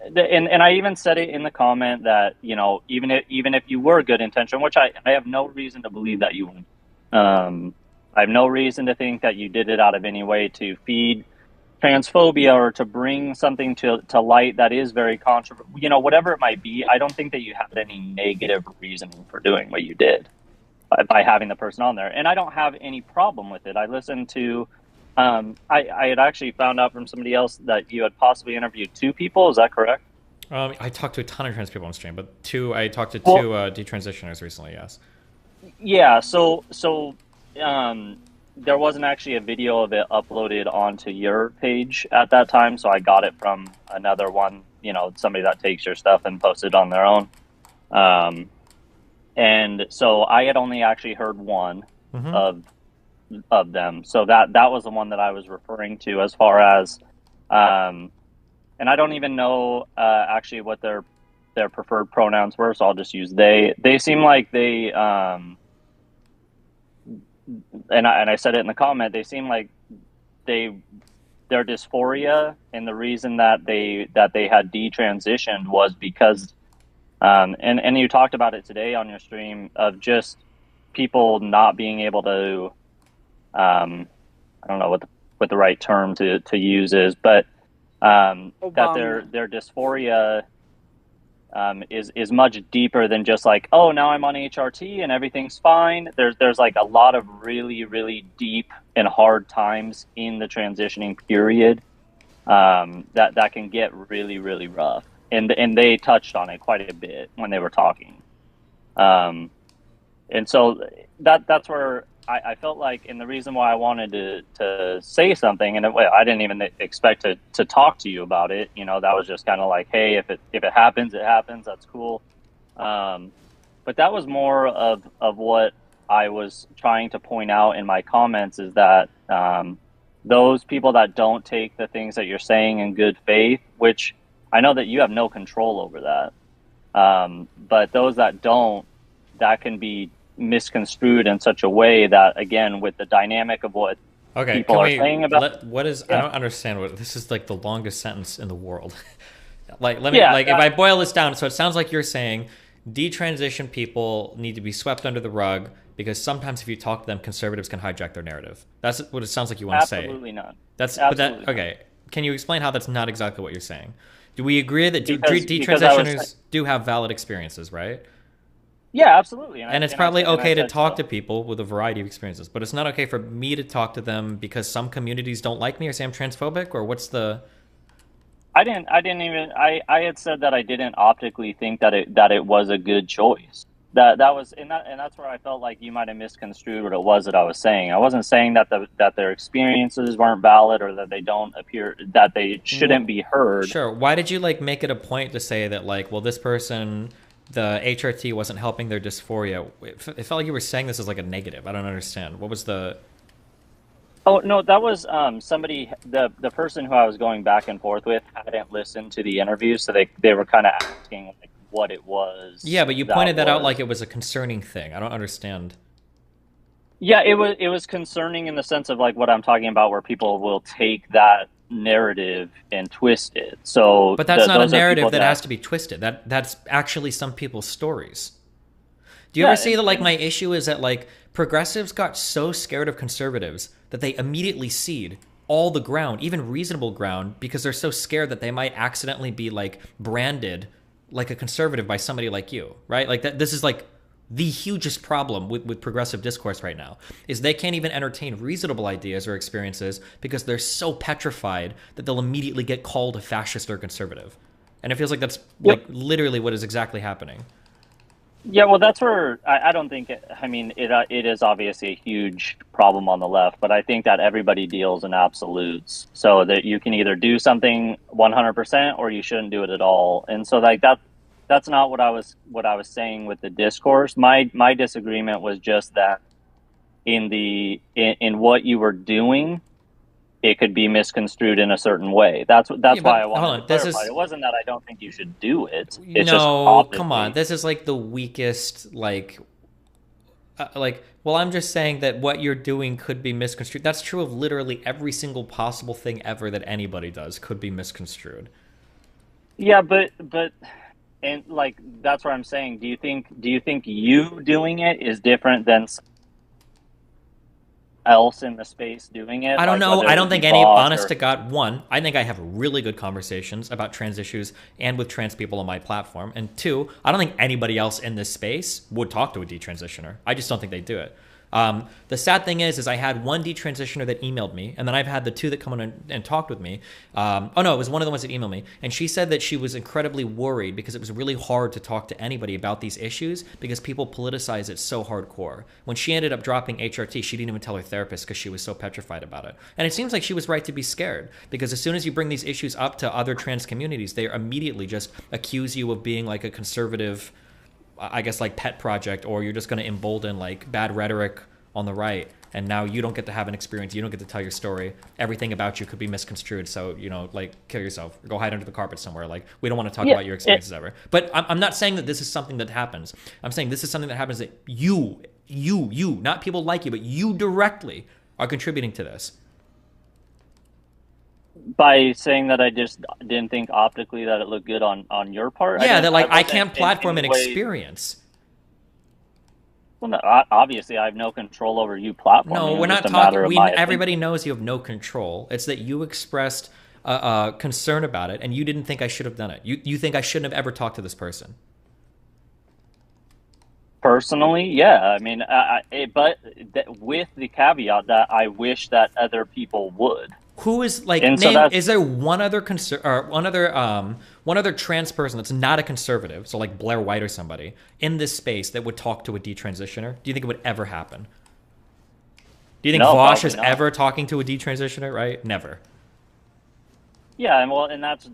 I even said it in the comment that, you know, even if you were good intention, which I have no reason to believe that you would, I have no reason to think that you did it out of any way to feed transphobia or to bring something to light that is very controversial, you know, whatever it might be. I don't think that you had any negative reasoning for doing what you did by having the person on there, and I don't have any problem with it. I listened to I had actually found out from somebody else that you had possibly interviewed 2 people. Is that correct? I talked to a ton of trans people on stream, but I talked to 2 detransitioners recently, yes. Yeah, so there wasn't actually a video of it uploaded onto your page at that time, so I got it from another one, you know, somebody that takes your stuff and posts it on their own. And so I had only actually heard one of them, so that was the one that I was referring to as far as, and I don't even know actually what their preferred pronouns were, so I'll just use they. They seem like they, and I said it in the comment, they seem like their dysphoria and the reason that they had detransitioned was because, and you talked about it today on your stream, of just people not being able to, I don't know what the right term to use is, but that their dysphoria is much deeper than just like, oh, now I'm on HRT and everything's fine. There's like a lot of really, really deep and hard times in the transitioning period that can get really, really rough, and they touched on it quite a bit when they were talking, and so that's where I felt like, and the reason why I wanted to say something, and I didn't even expect to talk to you about it. You know, that was just kind of like, hey, if it happens, it happens. That's cool. But that was more of what I was trying to point out in my comments, is that those people that don't take the things that you're saying in good faith, which I know that you have no control over that, but those that don't, that can be misconstrued in such a way that, again, with the dynamic of what people are saying about what is, I don't understand what this is, like the longest sentence in the world. If I boil this down, so it sounds like you're saying detransition people need to be swept under the rug because sometimes if you talk to them, conservatives can hijack their narrative. That's what it sounds like you want to say. Absolutely not. Okay. Can you explain how that's not exactly what you're saying? Do we agree that detransitioners do have valid experiences, right? Yeah, absolutely. And it's probably okay to talk to people with a variety of experiences, but it's not okay for me to talk to them because some communities don't like me or say I'm transphobic, or what's the... I had said that I didn't optically think that it was a good choice. That was, and that's where I felt like you might have misconstrued what it was that I was saying. I wasn't saying that their experiences weren't valid or that they don't appear, that they shouldn't be heard. Sure. Why did you make it a point to say that well, this person, the HRT wasn't helping their dysphoria? It felt like you were saying this as a negative. I don't understand. What was the... Oh, no, that was somebody, the person who I was going back and forth with hadn't listened to the interview, so they were kind of asking what it was. Yeah, but you pointed that out like it was a concerning thing. I don't understand. Yeah, it was concerning in the sense of what I'm talking about, where people will take that narrative and twist it. So, but that's not a narrative that has to be twisted. That's actually some people's stories. Do you ever see that my issue is that progressives got so scared of conservatives that they immediately cede all the ground, even reasonable ground, because they're so scared that they might accidentally be like branded like a conservative by somebody like you, right? Like that. This is like the hugest problem with progressive discourse right now, is they can't even entertain reasonable ideas or experiences because they're so petrified that they'll immediately get called a fascist or conservative. And it feels like that's like literally what is exactly happening. Yeah, well, that's where I don't think I mean, it is obviously a huge problem on the left, but I think that everybody deals in absolutes, so that you can either do something 100% or you shouldn't do it at all. And so like that's not what I was saying with the discourse. My disagreement was just that in what you were doing, it could be misconstrued in a certain way. That's why I wanted to clarify. It wasn't that I don't think you should do it. It's no, just come on. This is like the weakest, well, I'm just saying that what you're doing could be misconstrued. That's true of literally every single possible thing ever that anybody does could be misconstrued. Yeah, but and like that's what I'm saying. Do you think you doing it is different than else in the space doing it? I don't know. I don't think any, honest to God, one, I think I have really good conversations about trans issues and with trans people on my platform. And two, I don't think anybody else in this space would talk to a detransitioner. I just don't think they do it. The sad thing is I had one detransitioner that emailed me, and then I've had the two that come on and talked with me. Oh no, it was one of the ones that emailed me, and she said that she was incredibly worried because it was really hard to talk to anybody about these issues because people politicize it so hardcore. When she ended up dropping HRT, she didn't even tell her therapist because she was so petrified about it. And it seems like she was right to be scared, because as soon as you bring these issues up to other trans communities, they immediately just accuse you of being like a conservative, I guess, like pet project, or you're just going to embolden like bad rhetoric on the right, and now you don't get to have an experience, you don't get to tell your story, everything about you could be misconstrued, so like kill yourself, go hide under the carpet somewhere. Like, we don't want to talk about your experiences ever. But I'm not saying that this is something that happens. I'm saying this is something that happens that you, not people like you, but you directly are contributing to this. By saying that I just didn't think optically that it looked good on your part? Yeah, that like I can't platform an experience. Well, no, obviously I have no control over you platforming. No, we're not talking. Everybody knows you have no control. It's that you expressed concern about it, and you didn't think I should have done it. You think I shouldn't have ever talked to this person. Personally, yeah. I mean, but with the caveat that I wish that other people would. Who is like? Is there one other one other trans person that's not a conservative, so like Blair White or somebody in this space that would talk to a detransitioner? Do you think it would ever happen? Do you think Vosh is ever talking to a detransitioner? Right? Never. Yeah, and that's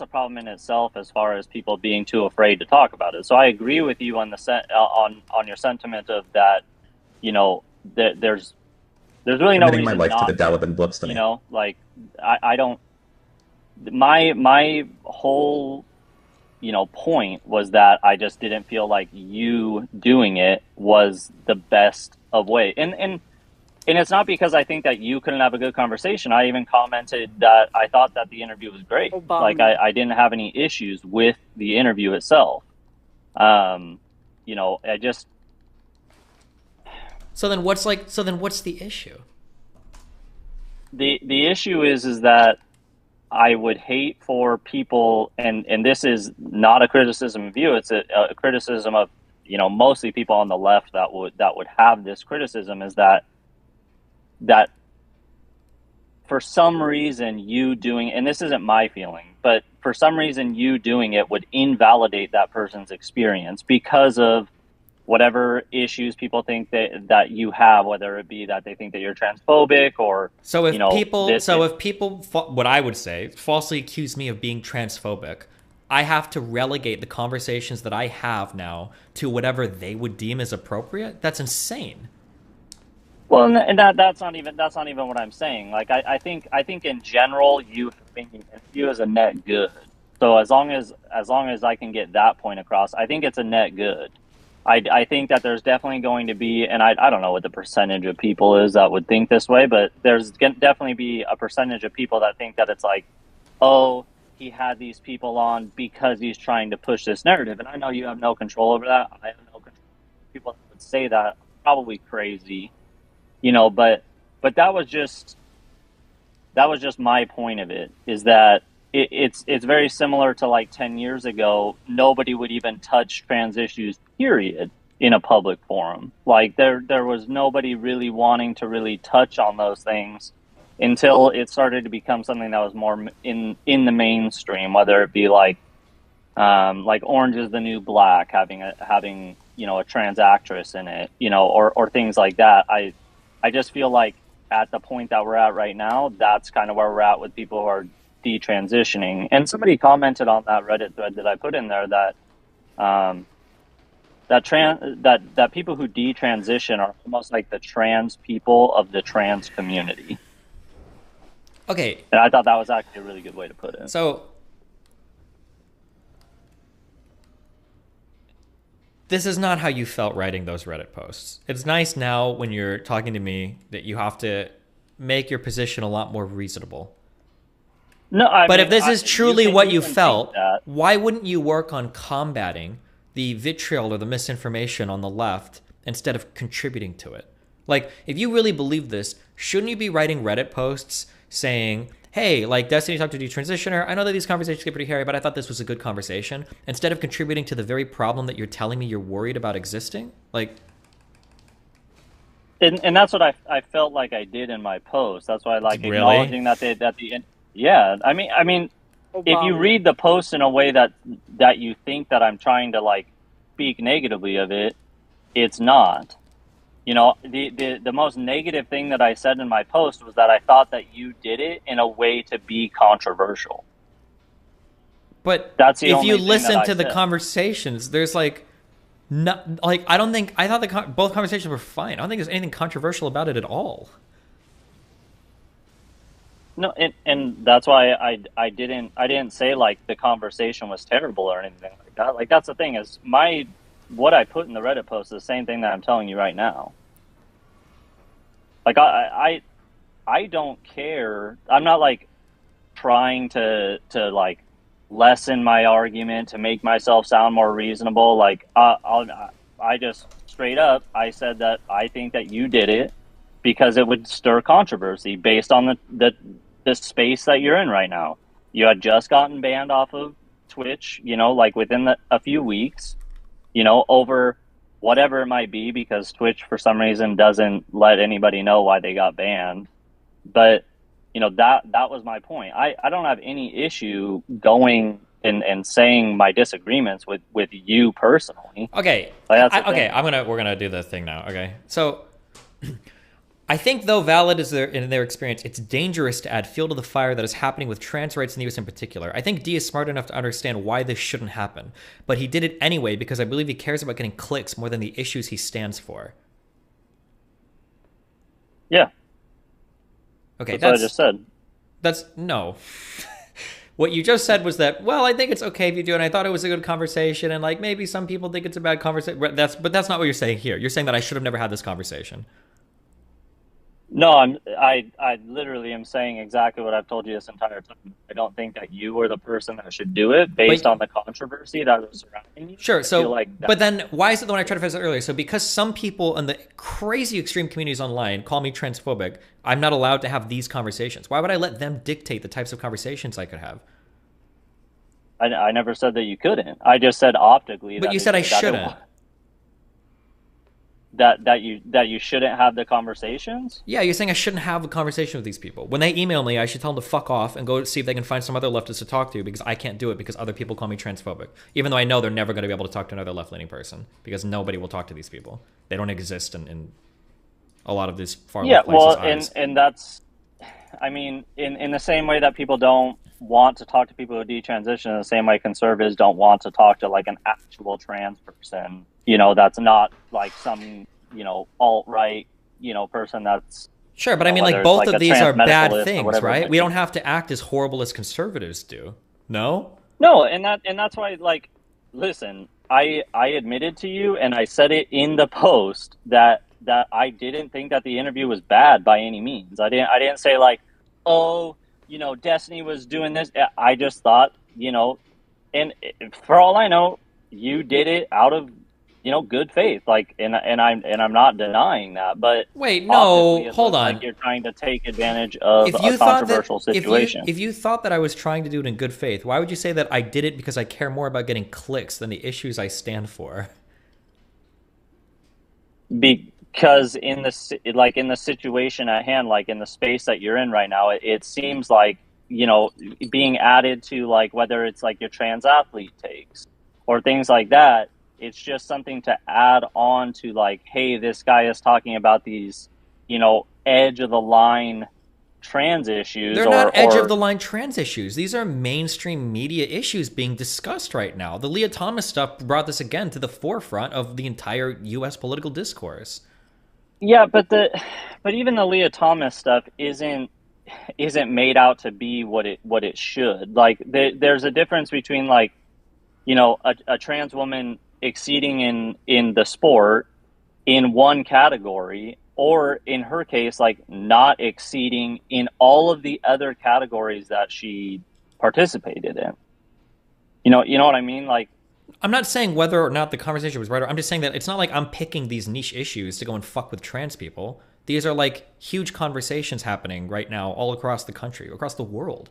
a problem in itself as far as people being too afraid to talk about it. So I agree with you on the on your sentiment of that. There's really no reason my life not to the Dalibin blips to me. Like I don't. My whole point was that I just didn't feel like you doing it was the best of way. And it's not because I think that you couldn't have a good conversation. I even commented that I thought that the interview was great. Like I didn't have any issues with the interview itself. I just. So then what's the issue? The issue is that I would hate for people, and this is not a criticism of you, it's a criticism of mostly people on the left that would have this criticism, is that for some reason you doing, and this isn't my feeling, but for some reason you doing it would invalidate that person's experience because of whatever issues people think that you have, whether it be that they think that you're transphobic or if people what I would say falsely accuse me of being transphobic, I have to relegate the conversations that I have now to whatever they would deem as appropriate. That's insane. Well, and that's not even what I'm saying. Like I think in general you as a net good. So as long as I can get that point across, I think it's a net good. I think that there's definitely going to be, and I don't know what the percentage of people is that would think this way, but there's definitely be a percentage of people that think that it's like, oh, he had these people on because he's trying to push this narrative. And I know you have no control over that. I have no control. People that would say that are probably crazy, but that was just that was just my point of it, is that it's very similar to like 10 years ago. Nobody would even touch trans issues, period, in a public forum. Like there was nobody really wanting to really touch on those things until it started to become something that was more in the mainstream, whether it be like Orange is the New Black, having a trans actress in it, or things like that. I just feel like at the point that we're at right now, that's kind of where we're at with people who are detransitioning. And somebody commented on that Reddit thread that I put in there that that people who detransition are almost like the trans people of the trans community. Okay. And I thought that was actually a really good way to put it. So this is not how you felt writing those Reddit posts. It's nice now when you're talking to me that you have to make your position a lot more reasonable. No, but if this is truly what you felt, why wouldn't you work on combating the vitriol or the misinformation on the left instead of contributing to it? Like, if you really believe this, shouldn't you be writing Reddit posts saying, hey, like, Destiny talked to detransitioner, I know that these conversations get pretty hairy, but I thought this was a good conversation, instead of contributing to the very problem that you're telling me you're worried about existing? Like... And that's what I felt like I did in my post. That's why I like acknowledging that the end. Yeah, I mean, if you read the post in a way that you think that I'm trying to like speak negatively of it, it's not. The most negative thing that I said in my post was that I thought that you did it in a way to be controversial. But that's the if only you thing listen that I to the said. Conversations, there's like, I thought both conversations were fine. I don't think there's anything controversial about it at all. No, and that's why I didn't say like the conversation was terrible or anything like that. Like that's the thing is what I put in the Reddit post is the same thing that I'm telling you right now. Like I don't care. I'm not like trying to like lessen my argument to make myself sound more reasonable. Like I just straight up I said that I think that you did it because it would stir controversy based on the space that you're in right now. You had just gotten banned off of Twitch, like within a few weeks, over whatever it might be, because Twitch for some reason doesn't let anybody know why they got banned. But that was my point. I don't have any issue going and saying my disagreements with you personally. Okay. Like, we're gonna do the thing now. Okay. So I think, though valid is in their experience, it's dangerous to add fuel to the fire that is happening with trans rights in the US in particular. I think D is smart enough to understand why this shouldn't happen, but he did it anyway because I believe he cares about getting clicks more than the issues he stands for. Yeah. Okay, that's what I just said. That's no. What you just said was that, well, I think it's okay if you do, and I thought it was a good conversation, and like maybe some people think it's a bad conversation. But that's not what you're saying here. You're saying that I should have never had this conversation. No, I literally am saying exactly what I've told you this entire time. I don't think that you were the person that should do it based on the controversy that was surrounding you. Sure. So, but then why is it the one I tried to phrase it earlier? So because some people in the crazy extreme communities online call me transphobic, I'm not allowed to have these conversations. Why would I let them dictate the types of conversations I could have? I never said that you couldn't. I just said optically. But you said I shouldn't. That you shouldn't have the conversations? Yeah, you're saying I shouldn't have a conversation with these people. When they email me, I should tell them to fuck off and go see if they can find some other leftist to talk to, because I can't do it because other people call me transphobic. Even though I know they're never going to be able to talk to another left-leaning person, because nobody will talk to these people. They don't exist in a lot of these far left places' eyes. And that's, I mean, in the same way that people don't want to talk to people who detransition, in the same way conservatives don't want to talk to like an actual trans person. That's not like some, alt-right, person that's... Sure, but I mean, like, both of these are bad things, right? We don't have to act as horrible as conservatives do. No? No, and that's why, like, listen, I admitted to you, and I said it in the post, that I didn't think that the interview was bad by any means. I didn't say, like, oh, Destiny was doing this. I just thought, and for all I know, you did it out of good faith. Like, and I'm not denying that. But wait, obviously no, it hold looks on. like you're trying to take advantage of If you a thought that controversial situation. if you thought that I was trying to do it in good faith, why would you say that I did it because I care more about getting clicks than the issues I stand for? Because in the situation at hand, like in the space that you're in right now, it seems like, being added to, like, whether it's like your trans athlete takes or things like that, it's just something to add on to, like, hey, this guy is talking about these, edge of the line trans issues. They're not edge of the line trans issues. These are mainstream media issues being discussed right now. The Leah Thomas stuff brought this again to the forefront of the entire U.S. political discourse. Yeah, but even the Leah Thomas stuff isn't made out to be what it should. Like, there's a difference between, like, a trans woman exceeding in the sport in one category, or in her case, like, not exceeding in all of the other categories that she participated in. You know what I mean? Like, I'm not saying whether or not the conversation was right, or I'm just saying that it's not like I'm picking these niche issues to go and fuck with trans people. These are, like, huge conversations happening right now all across the country, across the world.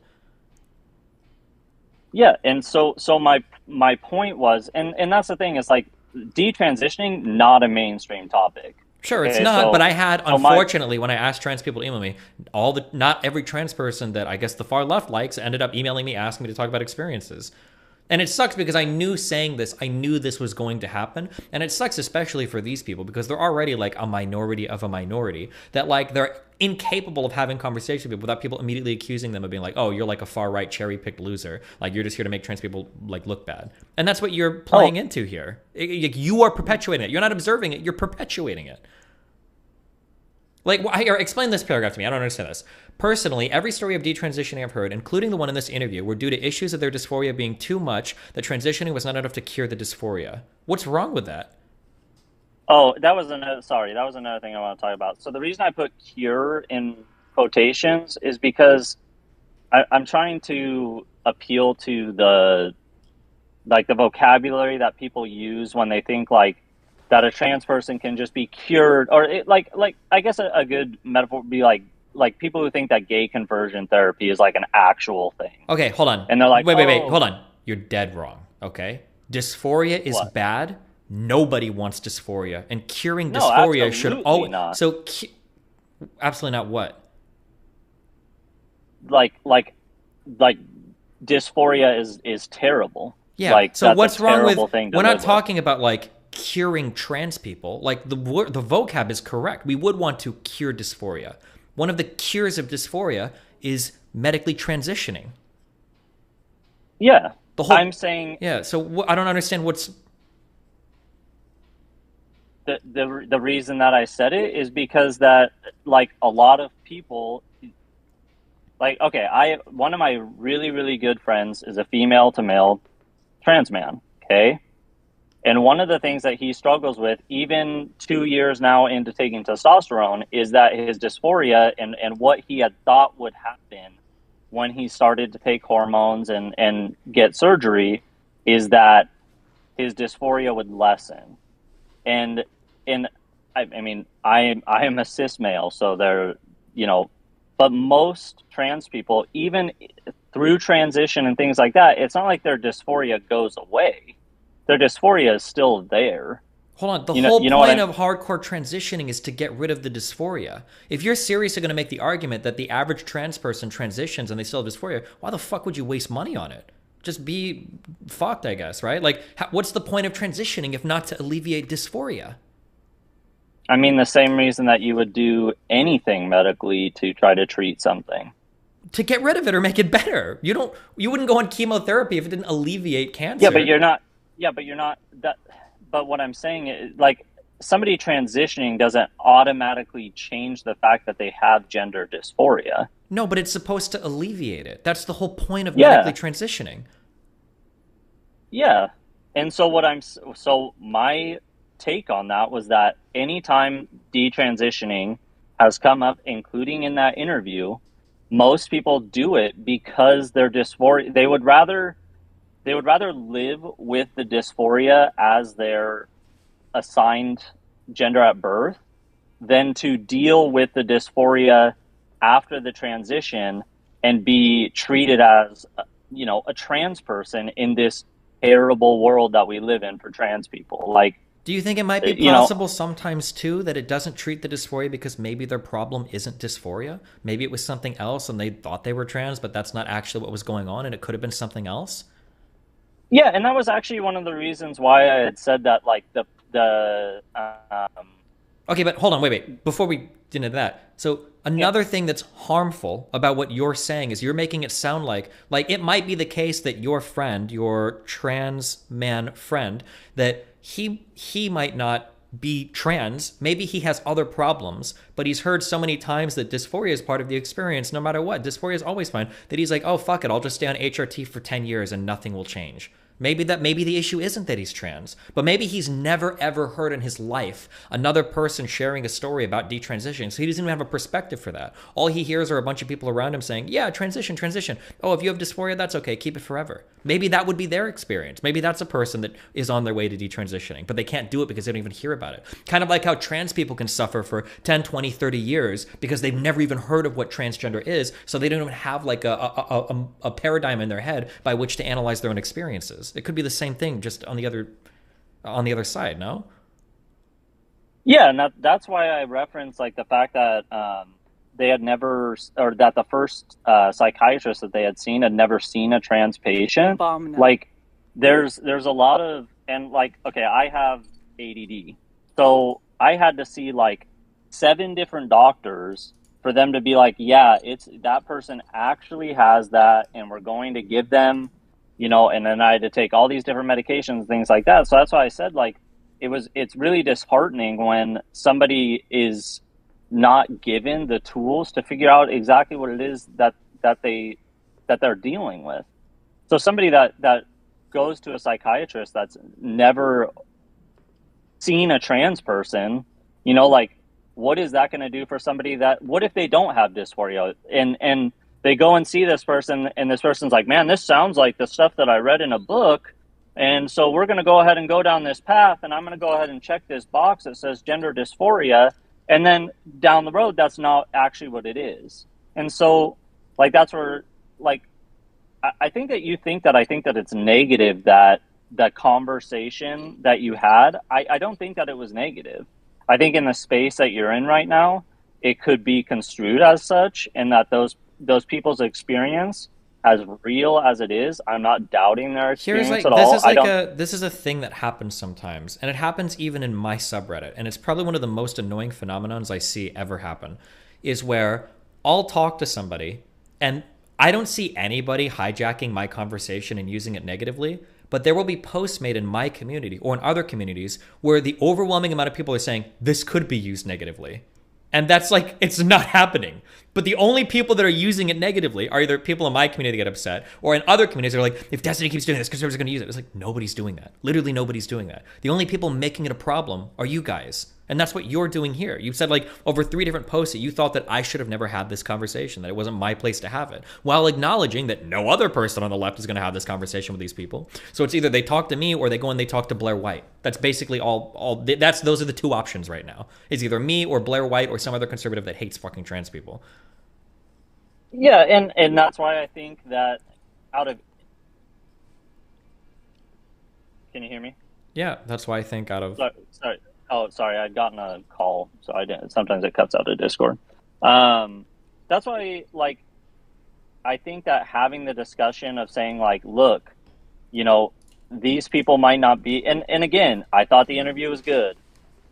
Yeah, and so my point was, and that's the thing, is, like, detransitioning, not a mainstream topic. Sure, it's Okay, not, but I had, unfortunately, when I asked trans people to email me, not every trans person that I guess the far left likes ended up emailing me, asking me to talk about experiences. And it sucks because I knew this was going to happen. And it sucks especially for these people because they're already, like, a minority of a minority, that, like, they're incapable of having conversations with people without people immediately accusing them of being like, oh, you're like a far right cherry picked loser. Like, you're just here to make trans people, like, look bad. And that's what you're playing into here. You are perpetuating it. You're not observing it. You're perpetuating it. Like, explain this paragraph to me. I don't understand this. Personally, every story of detransitioning I've heard, including the one in this interview, were due to issues of their dysphoria being too much, that transitioning was not enough to cure the dysphoria. What's wrong with that? Oh, that was another thing I want to talk about. So the reason I put cure in quotations is because I'm trying to appeal to the vocabulary that people use when they think, like, that a trans person can just be cured, or I guess a good metaphor would be like people who think that gay conversion therapy is, like, an actual thing. Okay, hold on. And they're like, wait, hold on. You're dead wrong, okay? Dysphoria is bad. Nobody wants dysphoria. And curing dysphoria should always... not. So, absolutely not what? Like dysphoria is terrible. Yeah, like, so what's wrong with... We're not live talking about, like, curing trans people. Like, the vocab is correct. We would want to cure dysphoria. One of the cures of dysphoria is medically transitioning. Yeah, I'm saying... Yeah, so I don't understand what's... The reason that I said it is because that, like, a lot of people... Like, okay, one of my really, really good friends is a female to male trans man, okay? And one of the things that he struggles with, even 2 years now into taking testosterone, is that his dysphoria and what he had thought would happen when he started to take hormones and get surgery is that his dysphoria would lessen. And I mean, I am a cis male, so they're, but most trans people, even through transition and things like that, it's not like their dysphoria goes away. Their dysphoria is still there. Hold on. The whole point of hardcore transitioning is to get rid of the dysphoria. If you're seriously going to make the argument that the average trans person transitions and they still have dysphoria, why the fuck would you waste money on it? Just be fucked, I guess, right? Like, what's the point of transitioning if not to alleviate dysphoria? I mean, the same reason that you would do anything medically to try to treat something. To get rid of it or make it better. You wouldn't go on chemotherapy if it didn't alleviate cancer. Yeah, but you're not that. But what I'm saying is, like, somebody transitioning doesn't automatically change the fact that they have gender dysphoria. No, but it's supposed to alleviate it. That's the whole point of medically transitioning. Yeah. And so my take on that was that anytime detransitioning has come up, including in that interview, most people do it because their dysphoria, they would rather live with the dysphoria as their assigned gender at birth than to deal with the dysphoria after the transition and be treated as, you know, a trans person in this terrible world that we live in for trans people. Like, do you think it might be possible sometimes too that it doesn't treat the dysphoria because maybe their problem isn't dysphoria? Maybe it was something else and they thought they were trans, but that's not actually what was going on, and it could have been something else? Yeah, and that was actually one of the reasons why I had said that, like, Okay, but hold on, wait. Before we get into that, so another thing that's harmful about what you're saying is you're making it sound like it might be the case that your friend, your trans man friend, that he might not be trans. Maybe he has other problems, but he's heard so many times that dysphoria is part of the experience no matter what. Dysphoria is always fine. That he's like, oh, fuck it, I'll just stay on HRT for 10 years and nothing will change. Maybe the issue isn't that he's trans, but maybe he's never ever heard in his life another person sharing a story about detransitioning, so he doesn't even have a perspective for that. All he hears are a bunch of people around him saying, yeah, transition. Oh, if you have dysphoria, that's okay, keep it forever. Maybe that would be their experience. Maybe that's a person that is on their way to detransitioning, but they can't do it because they don't even hear about it. Kind of like how trans people can suffer for 10, 20, 30 years because they've never even heard of what transgender is, so they don't even have like a paradigm in their head by which to analyze their own experiences. It could be the same thing, just on the other side, no? Yeah, and that's why I referenced like the fact that they had never, or that the first psychiatrist that they had seen had never seen a trans patient. Like, there's a lot of, and like, okay, I have ADD, so I had to see like 7 different doctors for them to be like, yeah, it's that person actually has that, and we're going to give them, you know, and then I had to take all these different medications, things like that. So that's why I said, like, it's really disheartening when somebody is not given the tools to figure out exactly what it is that they're dealing with. So somebody that goes to a psychiatrist that's never seen a trans person, you know, like, what is that going to do for somebody what if they don't have dysphoria and they go and see this person, and this person's like, man, this sounds like the stuff that I read in a book. And so we're going to go ahead and go down this path, and I'm going to go ahead and check this box that says gender dysphoria. And then down the road, that's not actually what it is. And so, like, that's where, like, I think that I think that it's negative that the conversation that you had, I don't think that it was negative. I think in the space that you're in right now, it could be construed as such, and that those people's experience, as real as it is, I'm not doubting their experience at all. This is a thing that happens sometimes, and it happens even in my subreddit, and it's probably one of the most annoying phenomenons I see ever happen, is where I'll talk to somebody, and I don't see anybody hijacking my conversation and using it negatively, but there will be posts made in my community or in other communities where the overwhelming amount of people are saying, this could be used negatively. And that's like, it's not happening. But the only people that are using it negatively are either people in my community that get upset, or in other communities that are like, if Destiny keeps doing this, conservatives are going to use it. It's like, nobody's doing that. Literally nobody's doing that. The only people making it a problem are you guys. And that's what you're doing here. You said like over 3 different posts that you thought that I should have never had this conversation, that it wasn't my place to have it, while acknowledging that no other person on the left is going to have this conversation with these people. So it's either they talk to me or they go and they talk to Blair White. That's basically those are the 2 options right now. It's either me or Blair White or some other conservative that hates fucking trans people. Yeah, and that's why I think that Can you hear me? Yeah, that's why I think Sorry. Oh, sorry, I'd gotten a call, so I didn't. Sometimes it cuts out of Discord. That's why, like, I think that having the discussion of saying, like, look, you know, these people might not be, and again, I thought the interview was good.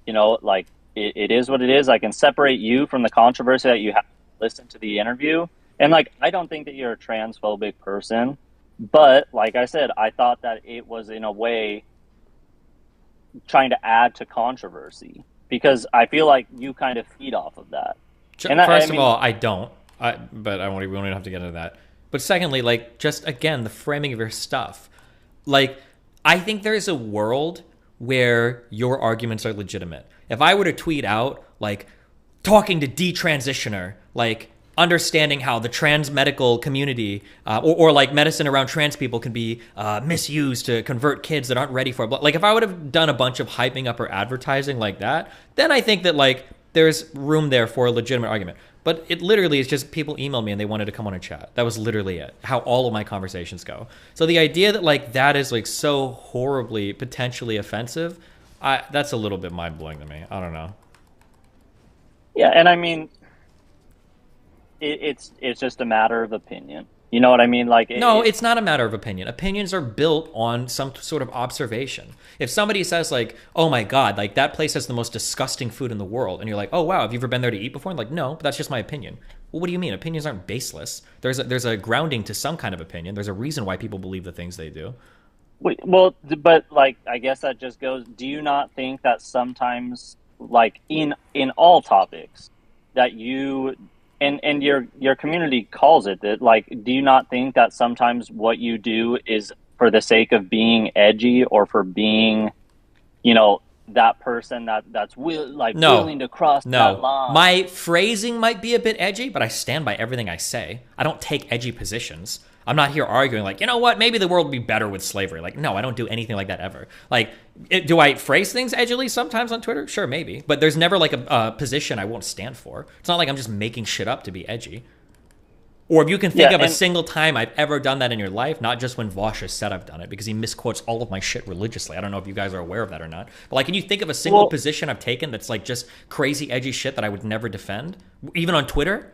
You know, like, it is what it is. I can separate you from the controversy that you have to listen to the interview. And, like, I don't think that you're a transphobic person, but, like I said, I thought that it was, in a way, trying to add to controversy, because I feel like you kind of feed off of that. And First of all, I don't. But we don't even have to get into that. But secondly, like, just again, the framing of your stuff. Like, I think there is a world where your arguments are legitimate. If I were to tweet out, like, talking to detransitioner, like, understanding how the trans medical community or like medicine around trans people can be misused to convert kids that aren't ready for it. Like if I would have done a bunch of hyping up or advertising like that, then I think that like there's room there for a legitimate argument. But it literally is just people emailed me and they wanted to come on a chat. That was literally it. How all of my conversations go. So the idea that like that is like so horribly potentially offensive, that's a little bit mind blowing to me. I don't know. Yeah, and I mean, it's just a matter of opinion. You know what I mean? Like, no, it's not a matter of opinion. Opinions are built on some sort of observation. If somebody says like, "Oh my God, like that place has the most disgusting food in the world," and you're like, "Oh wow, have you ever been there to eat before?" And like, no, but that's just my opinion. Well, what do you mean? Opinions aren't baseless. There's a grounding to some kind of opinion. There's a reason why people believe the things they do. Wait, well, but like, I guess that just goes. Do you not think that sometimes, like in all topics, that you and your community calls it that, like, do you not think that sometimes what you do is for the sake of being edgy or for being, you know, that person that's willing to cross that line? My phrasing might be a bit edgy, but I stand by everything I say. I don't take edgy positions. I'm not here arguing like, you know what, maybe the world would be better with slavery. Like, no, I don't do anything like that ever. Like, do I phrase things edgily sometimes on Twitter? Sure, maybe. But there's never like a position I won't stand for. It's not like I'm just making shit up to be edgy. Or if you can think of a single time I've ever done that in your life, not just when Vosh has said I've done it, because he misquotes all of my shit religiously. I don't know if you guys are aware of that or not. But like, can you think of a single position I've taken that's like just crazy edgy shit that I would never defend? Even on Twitter?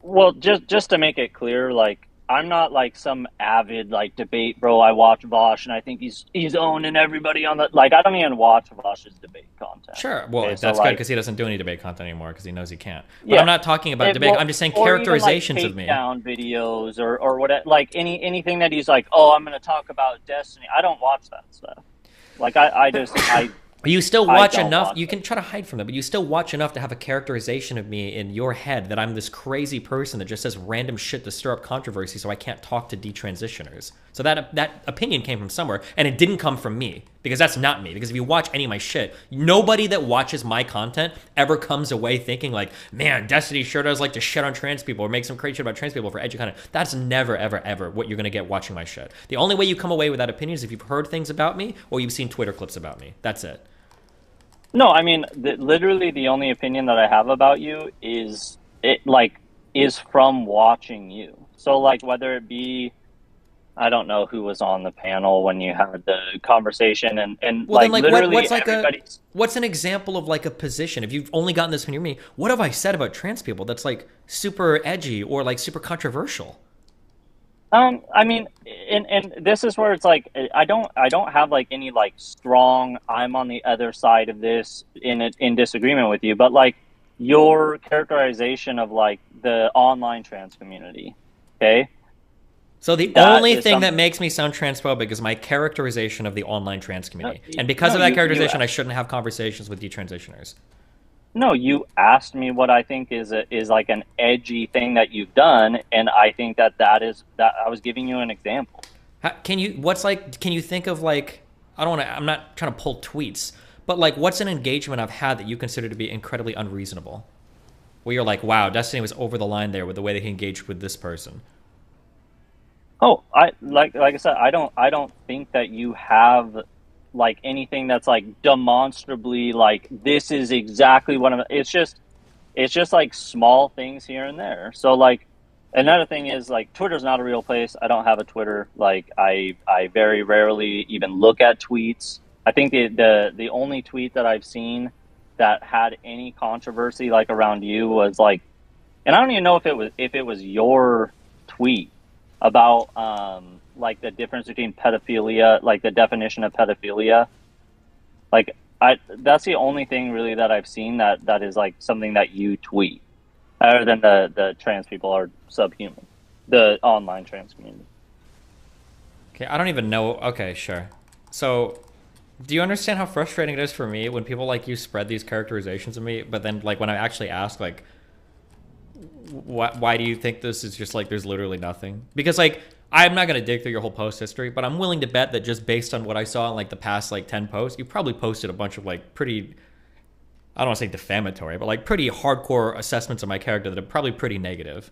Well, just to make it clear, like, I'm not like some avid like debate bro. I watch Vosh and I think he's owning everybody on the, like, I don't even watch Vosh's debate content. Sure, well, okay, that's so, good like, because he doesn't do any debate content anymore because he knows he can't. But yeah, I'm not talking about debate. I'm just saying characterizations even, like, of me. Down videos or what, like anything that he's like, oh, I'm going to talk about Destiny. I don't watch that stuff. Like I You still watch enough. You can try to hide from them, but you still watch enough to have a characterization of me in your head that I'm this crazy person that just says random shit to stir up controversy so I can't talk to detransitioners. So that opinion came from somewhere, and it didn't come from me, because that's not me. Because if you watch any of my shit, nobody that watches my content ever comes away thinking like, man, Destiny sure does like to shit on trans people or make some crazy shit about trans people for edgy content. That's never, ever, ever what you're going to get watching my shit. The only way you come away with that opinion is if you've heard things about me or you've seen Twitter clips about me. That's it. No, I mean, literally the only opinion that I have about you is from watching you. So, like, whether it be, I don't know who was on the panel when you had the conversation, and well, like, then, like literally what's like what's an example of like a position? If you've only gotten this from me, what have I said about trans people that's like super edgy or like super controversial? I mean, and this is where it's like, I don't have like any like strong, I'm on the other side of this in disagreement with you, but like your characterization of like the online trans community, okay? So the only thing that makes me sound transphobic is my characterization of the online trans community. And because of that characterization, I shouldn't have conversations with detransitioners. No, you asked me what I think is like an edgy thing that you've done, and I think that I was giving you an example. Can you think of like, I'm not trying to pull tweets, but like what's an engagement I've had that you consider to be incredibly unreasonable? Where you're like, wow, Destiny was over the line there with the way that he engaged with this person. Oh, like I said, I don't think that you have like anything that's like demonstrably like this is exactly what I'm. It's just like small things here and there. So like another thing is like Twitter's not a real place. I don't have a Twitter. Like I very rarely even look at tweets. I think the only tweet that I've seen that had any controversy like around you was like, and I don't even know if it was your tweet about like the difference between pedophilia, like the definition of pedophilia. Like that's the only thing really that I've seen that is like something that you tweet, other than the trans people are subhuman, the online trans community. Okay, I don't even know. Okay, sure. So, do you understand how frustrating it is for me when people like you spread these characterizations of me, but then like when I actually ask like, why do you think this is just like there's literally nothing? Because like I'm not going to dig through your whole post history, but I'm willing to bet that just based on what I saw in like the past like 10 posts, you probably posted a bunch of like pretty I don't want to say defamatory, but like pretty hardcore assessments of my character that are probably pretty negative.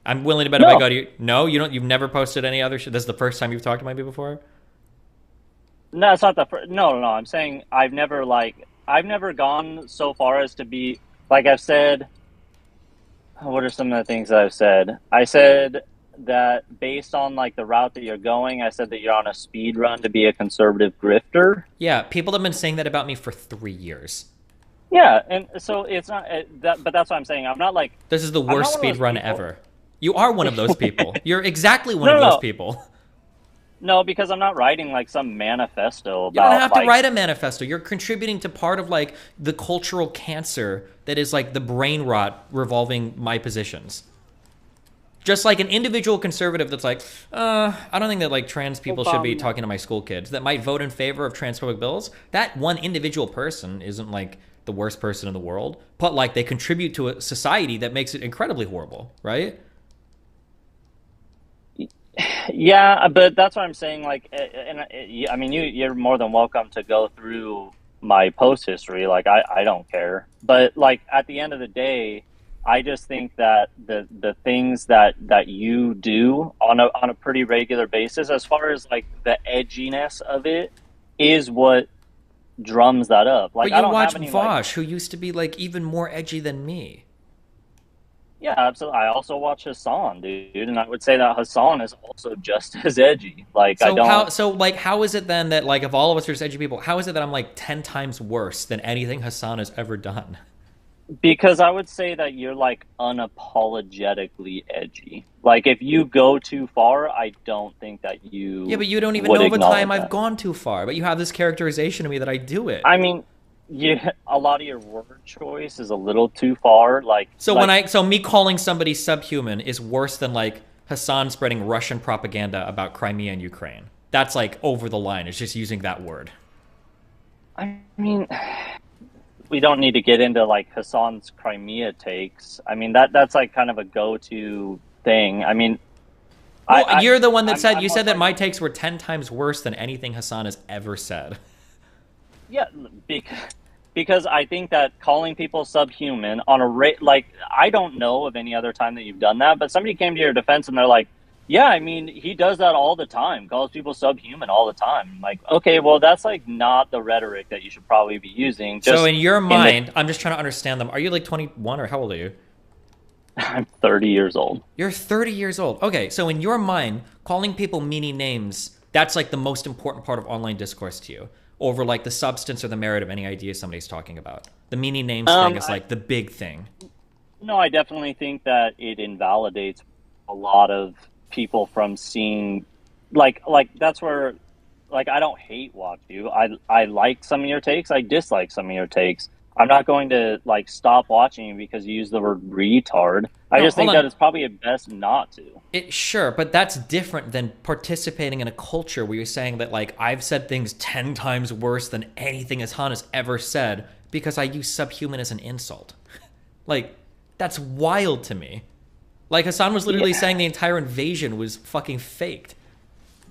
I'm willing to bet if I go to you. No, you don't. You've never posted any other shit. This is the first time you've talked to me before. No, it's not the first. No. I'm saying I've never gone so far as to be like I've said. What are some of the things that I've said? I said that based on like the route that you're going, I said that you're on a speed run to be a conservative grifter. Yeah, people have been saying that about me for 3 years. Yeah, and so it's not that, but that's what I'm saying. I'm not like this is the worst speed run ever. You are one of those people. You're exactly one of those people. No, because I'm not writing like some manifesto about. You don't have to like, write a manifesto. You're contributing to part of like the cultural cancer that is like the brain rot revolving my positions. Just like an individual conservative that's like, I don't think that like trans people should be talking to my school kids, that might vote in favor of transphobic bills. That one individual person isn't like the worst person in the world, but like they contribute to a society that makes it incredibly horrible, right? Yeah, but that's what I'm saying. Like, I mean, you're more than welcome to go through my post history. Like, I don't care. But like at the end of the day, I just think that the things that you do on a pretty regular basis, as far as like the edginess of it, is what drums that up. Like, but you I don't watch have any, Vosh, who used to be like even more edgy than me. Yeah, absolutely. I also watch Hassan, dude, and I would say that Hassan is also just as edgy. Like, So I don't. how is it then that like if all of us are just edgy people, how is it that I'm like 10 times worse than anything Hassan has ever done? Because I would say that you're like unapologetically edgy. Like, if you go too far, I don't think that you. Yeah, but you don't even know the time I've gone too far. But you have this characterization of me that I do it. I mean, yeah, a lot of your word choice is a little too far. Like, So me calling somebody subhuman is worse than like Hassan spreading Russian propaganda about Crimea and Ukraine. That's like over the line. It's just using that word. I mean, we don't need to get into like Hassan's Crimea takes. I mean, that's like kind of a go-to thing. I mean, well, you're the one that said you said that my takes were 10 times worse than anything Hassan has ever said. Yeah, because I think that calling people subhuman on a rate, like, I don't know of any other time that you've done that, but somebody came to your defense and they're like, yeah, I mean, he does that all the time, calls people subhuman all the time. I'm like, okay, well, that's like not the rhetoric that you should probably be using. Just so in your mind, I'm just trying to understand them. Are you like 21 or how old are you? I'm 30 years old. You're 30 years old. Okay, so in your mind, calling people meanie names, that's like the most important part of online discourse to you, over like the substance or the merit of any idea somebody's talking about. The meanie names thing is like the big thing. No, I definitely think that it invalidates a lot of people from seeing, like that's where, like, I don't hate watch you. I like some of your takes. I dislike some of your takes. I'm not going to like stop watching you because you use the word retard. I just think that it's probably best not to. Sure, but that's different than participating in a culture where you're saying that like I've said things 10 times worse than anything Hassan has ever said because I use subhuman as an insult. Like, that's wild to me. Like, Hassan was literally saying the entire invasion was fucking faked.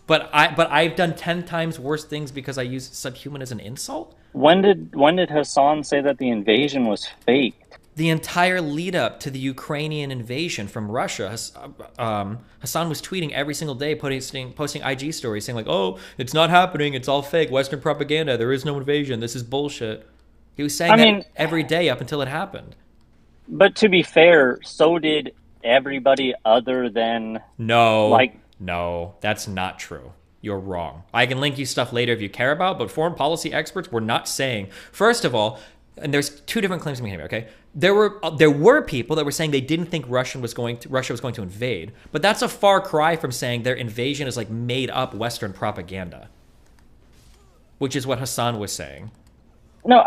But I've done 10 times worse things because I use subhuman as an insult? When did Hassan say that the invasion was faked? The entire lead up to the Ukrainian invasion from Russia, Hassan was tweeting every single day, posting IG stories saying like, "Oh, it's not happening. It's all fake. Western propaganda. There is no invasion. This is bullshit." He was saying that every day up until it happened. But to be fair, so did everybody other than No, that's not true. You're wrong. I can link you stuff later if you care about, but foreign policy experts were not saying. First of all, and there's two different claims we can make, okay? There were people that were saying they didn't think Russia was going to invade, but that's a far cry from saying their invasion is like made up Western propaganda, which is what Hassan was saying. No,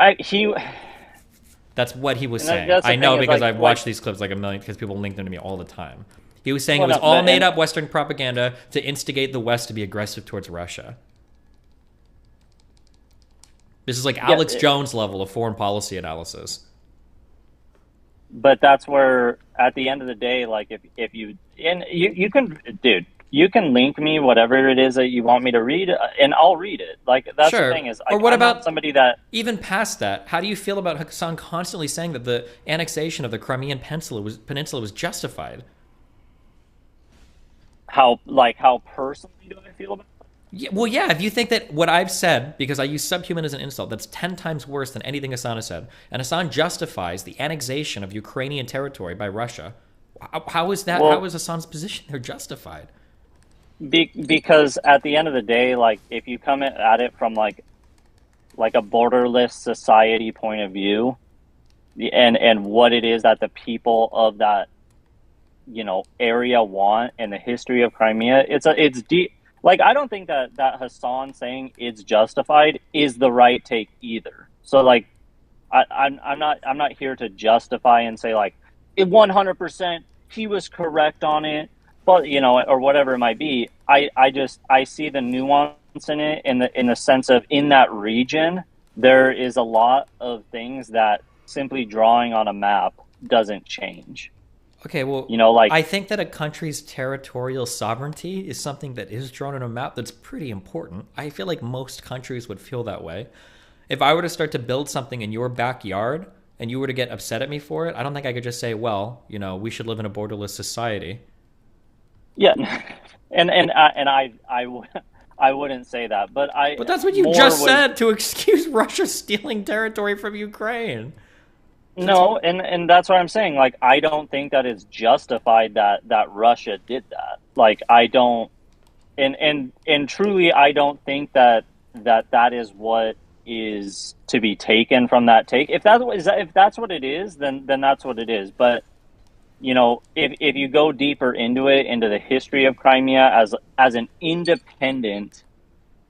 That's what he was saying. I know because I've watched these clips like a million because people link them to me all the time. He was saying it was all made up Western propaganda to instigate the West to be aggressive towards Russia. This is like Alex Jones level of foreign policy analysis. But that's where, at the end of the day, like if you can, dude, you can link me whatever it is that you want me to read, and I'll read it. Like that's Sure. the thing is, Or what I'm about not somebody that even past that? How do you feel about Hassan constantly saying that the annexation of the Crimean Peninsula was justified? how personally do I feel about it? Yeah, well, yeah, if you think that what I've said, because I use subhuman as an insult, that's 10 times worse than anything Hassan has said, and Hassan justifies the annexation of Ukrainian territory by Russia, how is that? Well, how is Hassan's position there justified? Because at the end of the day, like if you come at it from like a borderless society point of view, and what it is that the people of that area want, and the history of Crimea, it's deep. Like I don't think that Hassan saying it's justified is the right take either. So like I'm not here to justify and say like it 100% he was correct on it, but or whatever it might be. I see the nuance in it in the sense of in that region there is a lot of things that simply drawing on a map doesn't change. Okay, well, like I think that a country's territorial sovereignty is something that is drawn on a map that's pretty important. I feel like most countries would feel that way. If I were to start to build something in your backyard and you were to get upset at me for it, I don't think I could just say, well, we should live in a borderless society. Yeah, and I wouldn't say that, but that's what you just said to excuse Russia stealing territory from Ukraine. No, and that's what I'm saying. Like, I don't think that it's justified that Russia did that. Like, I don't, and truly, I don't think that is what is to be taken from that take. If that's what it is, then that's what it is. But if you go deeper into it, into the history of Crimea as an independent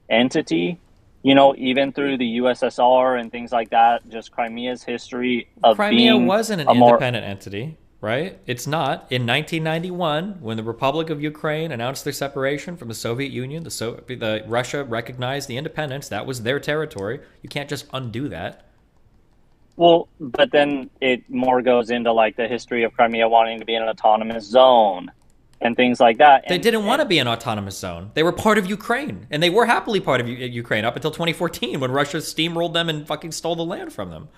entity, even through the USSR and things like that, just Crimea's history of Crimea being wasn't an independent entity, right? It's not. In 1991, when the Republic of Ukraine announced their separation from the Soviet Union, the Russia recognized the independence. That was their territory. You can't just undo that. Well, but then it more goes into like the history of Crimea wanting to be an autonomous zone and things like that. They didn't want to be an autonomous zone. They were part of Ukraine, and they were happily part of Ukraine up until 2014 when Russia steamrolled them and fucking stole the land from them.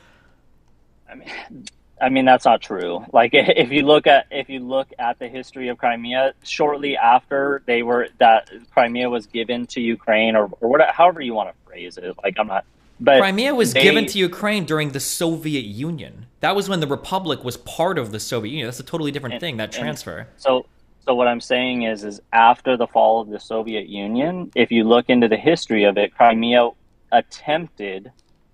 I mean that's not true. Like if you look at the history of Crimea, shortly after that Crimea was given to Ukraine or whatever, however you want to phrase it. Like I'm not. But Crimea was given to Ukraine during the Soviet Union. That was when the Republic was part of the Soviet Union. That's a totally different thing, that transfer. So what I'm saying is after the fall of the Soviet Union, if you look into the history of it, Crimea attempted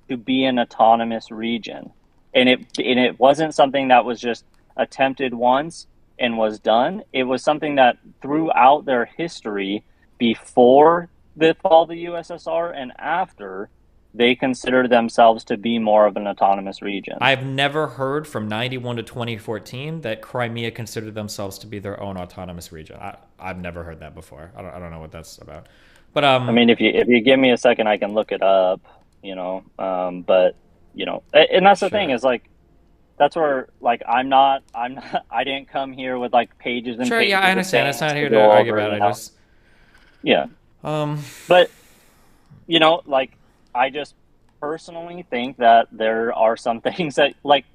to be an autonomous region. And it wasn't something that was just attempted once and was done. It was something that throughout their history, before the fall of the USSR and after, they considered themselves to be more of an autonomous region. I've never heard from 91 to 2014 that Crimea considered themselves to be their own autonomous region. I've never heard that before. I don't know what that's about. But I mean, if you give me a second, I can look it up. But and that's the thing is like, that's where like I didn't come here with like pages and sure, pages. Yeah, I understand. It's not here to argue about it. I just But like. I just personally think that there are some things that like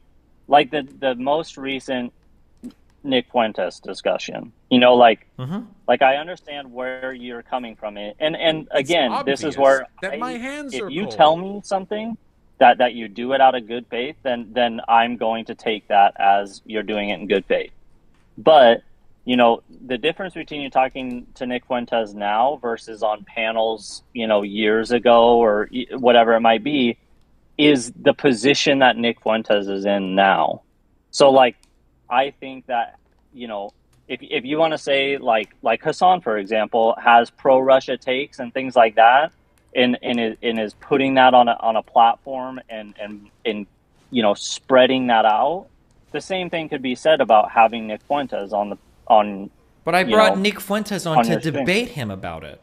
the most recent Nick Fuentes discussion, like I understand where you're coming from it. And again, this is where if you tell me something that you do it out of good faith, then I'm going to take that as you're doing it in good faith. But the difference between you talking to Nick Fuentes now versus on panels, years ago or whatever it might be, is the position that Nick Fuentes is in now. So, like, I think that, if you want to say, like Hassan, for example, has pro-Russia takes and things like that, and is putting that on a platform and spreading that out, the same thing could be said about having Nick Fuentes on. But I brought Nick Fuentes on to debate him about it.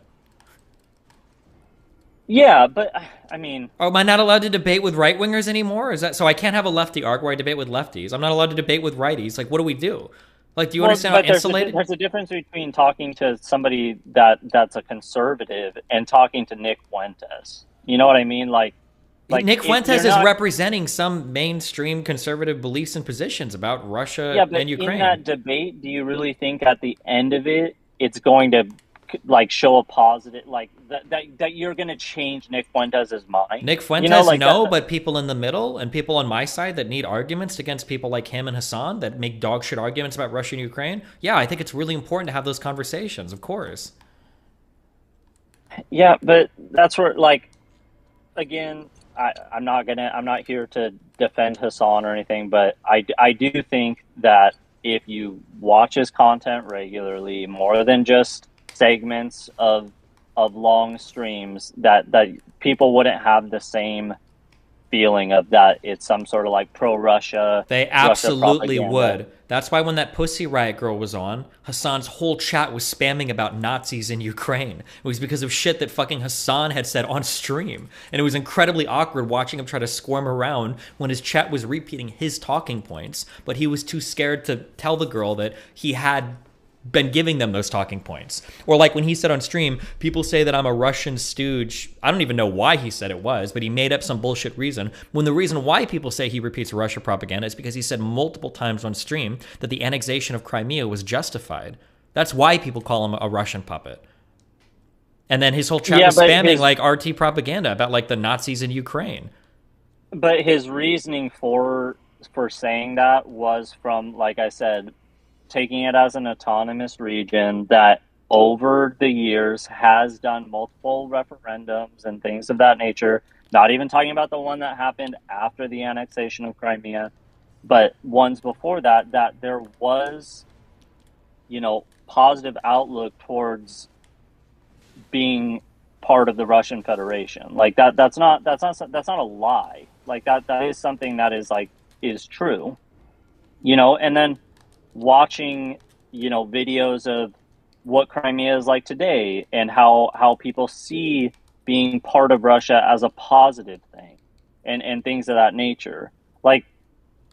Yeah, but I mean, am I not allowed to debate with right wingers anymore? Is that so? I can't have a lefty arc where I debate with lefties. I'm not allowed to debate with righties. Like, what do we do? Like, do you Well, understand but how insulated? there's a difference between talking to somebody that's a conservative and talking to Nick Fuentes. You know what I mean? Like Nick you're Fuentes is not. representing some mainstream conservative beliefs and positions about Russia Yeah, but and in Ukraine. that debate, do you really think at the end of it, it's going to like show a positive, like that you're going to change Nick Fuentes' mind? Nick Fuentes, but people in the middle and people on my side that need arguments against people like him and Hassan that make dog shit arguments about Russia and Ukraine. Yeah, I think it's really important to have those conversations, of course. Yeah, but that's where, like, again, I'm not here to defend Hassan or anything, but I do think that if you watch his content regularly, more than just segments of long streams, that people wouldn't have the same feeling of that it's some sort of like pro-Russia. They absolutely would. That's why when that Pussy Riot girl was on, Hassan's whole chat was spamming about Nazis in Ukraine. It was because of shit that fucking Hassan had said on stream. And it was incredibly awkward watching him try to squirm around when his chat was repeating his talking points, but he was too scared to tell the girl that he had been giving them those talking points. Or like when he said on stream, people say that I'm a Russian stooge. I don't even know why he said it was, but he made up some bullshit reason. When the reason why people say he repeats Russia propaganda is because he said multiple times on stream that the annexation of Crimea was justified. That's why people call him a Russian puppet. And then his whole chat was spamming like RT propaganda about like the Nazis in Ukraine. But his reasoning for saying that was from, like I said, taking it as an autonomous region that over the years has done multiple referendums and things of that nature, not even talking about the one that happened after the annexation of Crimea, but ones before that, that there was, positive outlook towards being part of the Russian Federation. Like that's not a lie. Like that is something that is true, and then watching, videos of what Crimea is like today and how people see being part of Russia as a positive thing and things of that nature. Like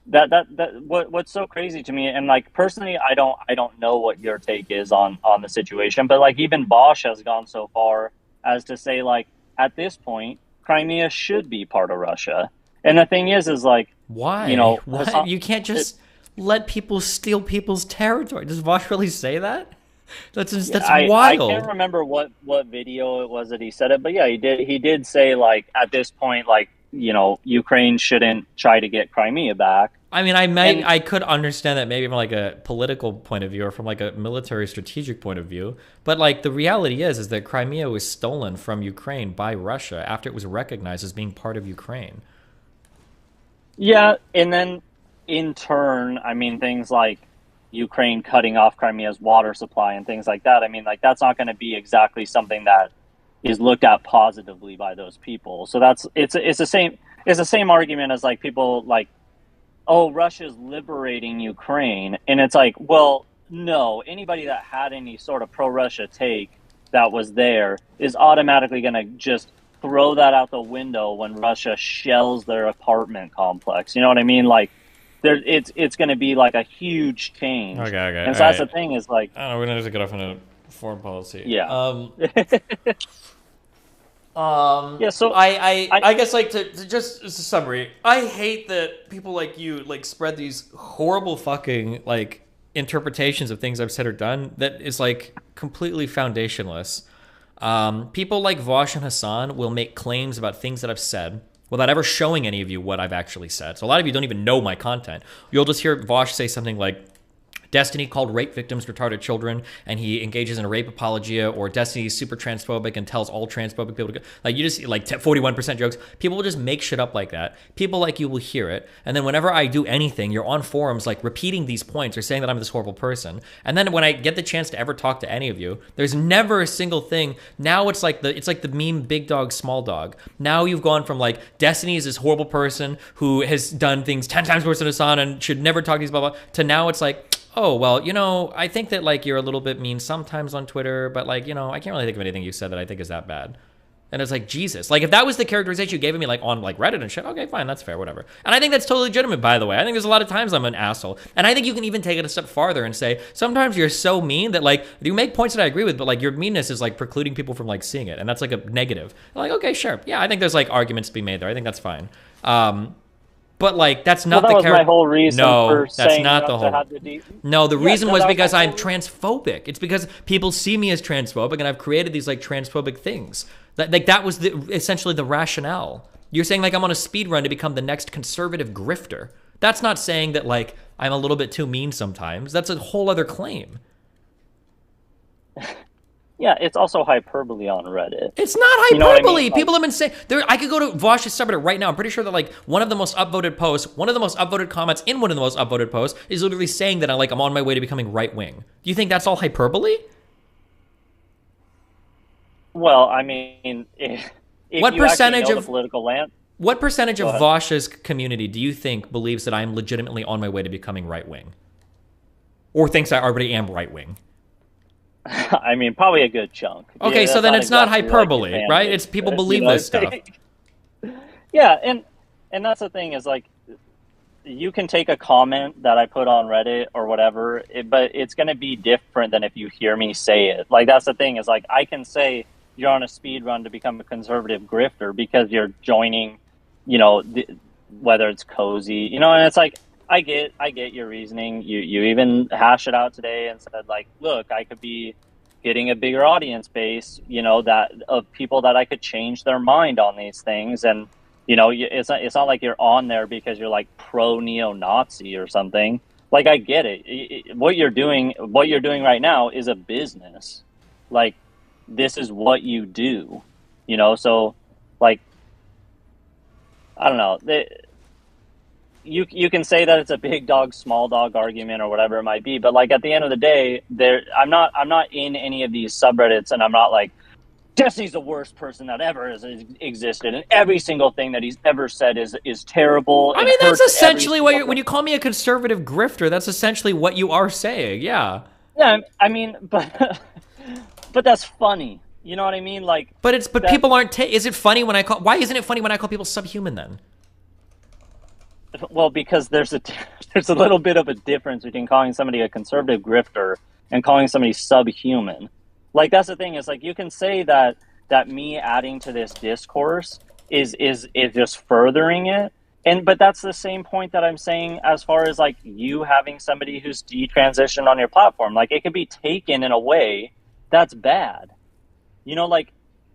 what's so crazy to me, and like personally, I don't know what your take is on the situation, but like even Bosch has gone so far as to say like at this point Crimea should be part of Russia. And the thing is like, why? What? You can't just let people steal people's territory. Does Vosh really say that? That's wild. I can't remember what video it was that he said it, but yeah, he did say like at this point, like, Ukraine shouldn't try to get Crimea back. I mean, I could understand that maybe from like a political point of view or from like a military strategic point of view, but like the reality is that Crimea was stolen from Ukraine by Russia after it was recognized as being part of Ukraine. Yeah, and then in turn, I mean, things like Ukraine cutting off Crimea's water supply and things like that. I mean, like that's not going to be exactly something that is looked at positively by those people. So it's the same argument as like people like, oh, Russia's liberating Ukraine, and it's like, well, no, anybody that had any sort of pro-Russia take that was there is automatically going to just throw that out the window when Russia shells their apartment complex. You know what I mean? Like, it's going to be like a huge change. Okay. And so that's the thing is like, I don't know, we're going to have to get off into foreign policy. Yeah. Yeah, so I guess like to just as a summary, I hate that people like you like spread these horrible fucking like interpretations of things I've said or done that is like completely foundationless. People like Vosh and Hassan will make claims about things that I've said without ever showing any of you what I've actually said. So a lot of you don't even know my content. You'll just hear Vosh say something like, Destiny called rape victims retarded children, and he engages in a rape apologia, or Destiny is super transphobic and tells all transphobic people to go. Like, you just, like, 41% jokes. People will just make shit up like that. People like you will hear it. And then whenever I do anything, you're on forums, like, repeating these points or saying that I'm this horrible person. And then when I get the chance to ever talk to any of you, there's never a single thing. Now it's like the meme big dog, small dog. Now you've gone from, like, Destiny is this horrible person who has done things 10 times worse than Hassan and should never talk to these blah, blah, to now it's like, oh, well, I think that, like, you're a little bit mean sometimes on Twitter, but, like, I can't really think of anything you said that I think is that bad. And it's like, Jesus. Like, if that was the characterization you gave me, like, on, like, Reddit and shit, okay, fine, that's fair, whatever. And I think that's totally legitimate, by the way. I think there's a lot of times I'm an asshole. And I think you can even take it a step farther and say, sometimes you're so mean that, like, you make points that I agree with, but, like, your meanness is, like, precluding people from, like, seeing it. And that's, like, a negative. I'm like, okay, sure. Yeah, I think there's, like, arguments to be made there. I think that's fine. But, like, that's not that the was my whole reason for that's saying not not the to whole. have the deep. No, the reason was that because my I'm whole transphobic. It's because people see me as transphobic, and I've created these like transphobic things. That was essentially the rationale. You're saying like I'm on a speed run to become the next conservative grifter. That's not saying that like I'm a little bit too mean sometimes. That's a whole other claim. Yeah, it's also hyperbole on Reddit. It's not hyperbole. You know what I mean? People have been saying there. I could go to Vosh's subreddit right now. I'm pretty sure that like one of the most upvoted posts, one of the most upvoted comments in one of the most upvoted posts is literally saying that I'm on my way to becoming right wing. Do you think that's all hyperbole? Well, I mean, if What you percentage actually know of the political land? What percentage Go of ahead. Vosh's community do you think believes that I'm legitimately on my way to becoming right wing, or thinks I already am right wing? I mean, probably a good chunk. Okay, Yeah, so that's then it's not exactly hyperbole, like your fan right? base, It's people but, believe you know, this stuff. Yeah, and that's the thing is like, you can take a comment that I put on Reddit or whatever, but it's going to be different than if you hear me say it. Like that's the thing is like I can say you're on a speed run to become a conservative grifter because you're joining, you know, whether it's cozy, you know, and it's like I get your reasoning. You even hash it out today and said like, look, I could be getting a bigger audience base, you know, that of people that I could change their mind on these things. And you know, it's not like you're on there because you're like pro neo-Nazi or something. Like I get it. What you're doing right now is a business. Like this is what you do, you know. So like I don't know. You can say that it's a big dog small dog argument or whatever it might be, but like at the end of the day, I'm not in any of these subreddits, and I'm not like Jesse's the worst person that ever has existed, and every single thing that he's ever said is terrible. I mean, that's essentially what you're, when you call me a conservative grifter, that's essentially what you are saying. Yeah. Yeah, I mean, but that's funny. You know what I mean? Like, but people aren't. Is it funny when I call? Why isn't it funny when I call people subhuman then? Well, because there's a little bit of a difference between calling somebody a conservative grifter and calling somebody subhuman. Like that's the thing is like you can say that me adding to this discourse is just furthering it, but that's the same point that I'm saying as far as like you having somebody who's detransitioned on your platform. Like it could be taken in a way that's bad, you know. Like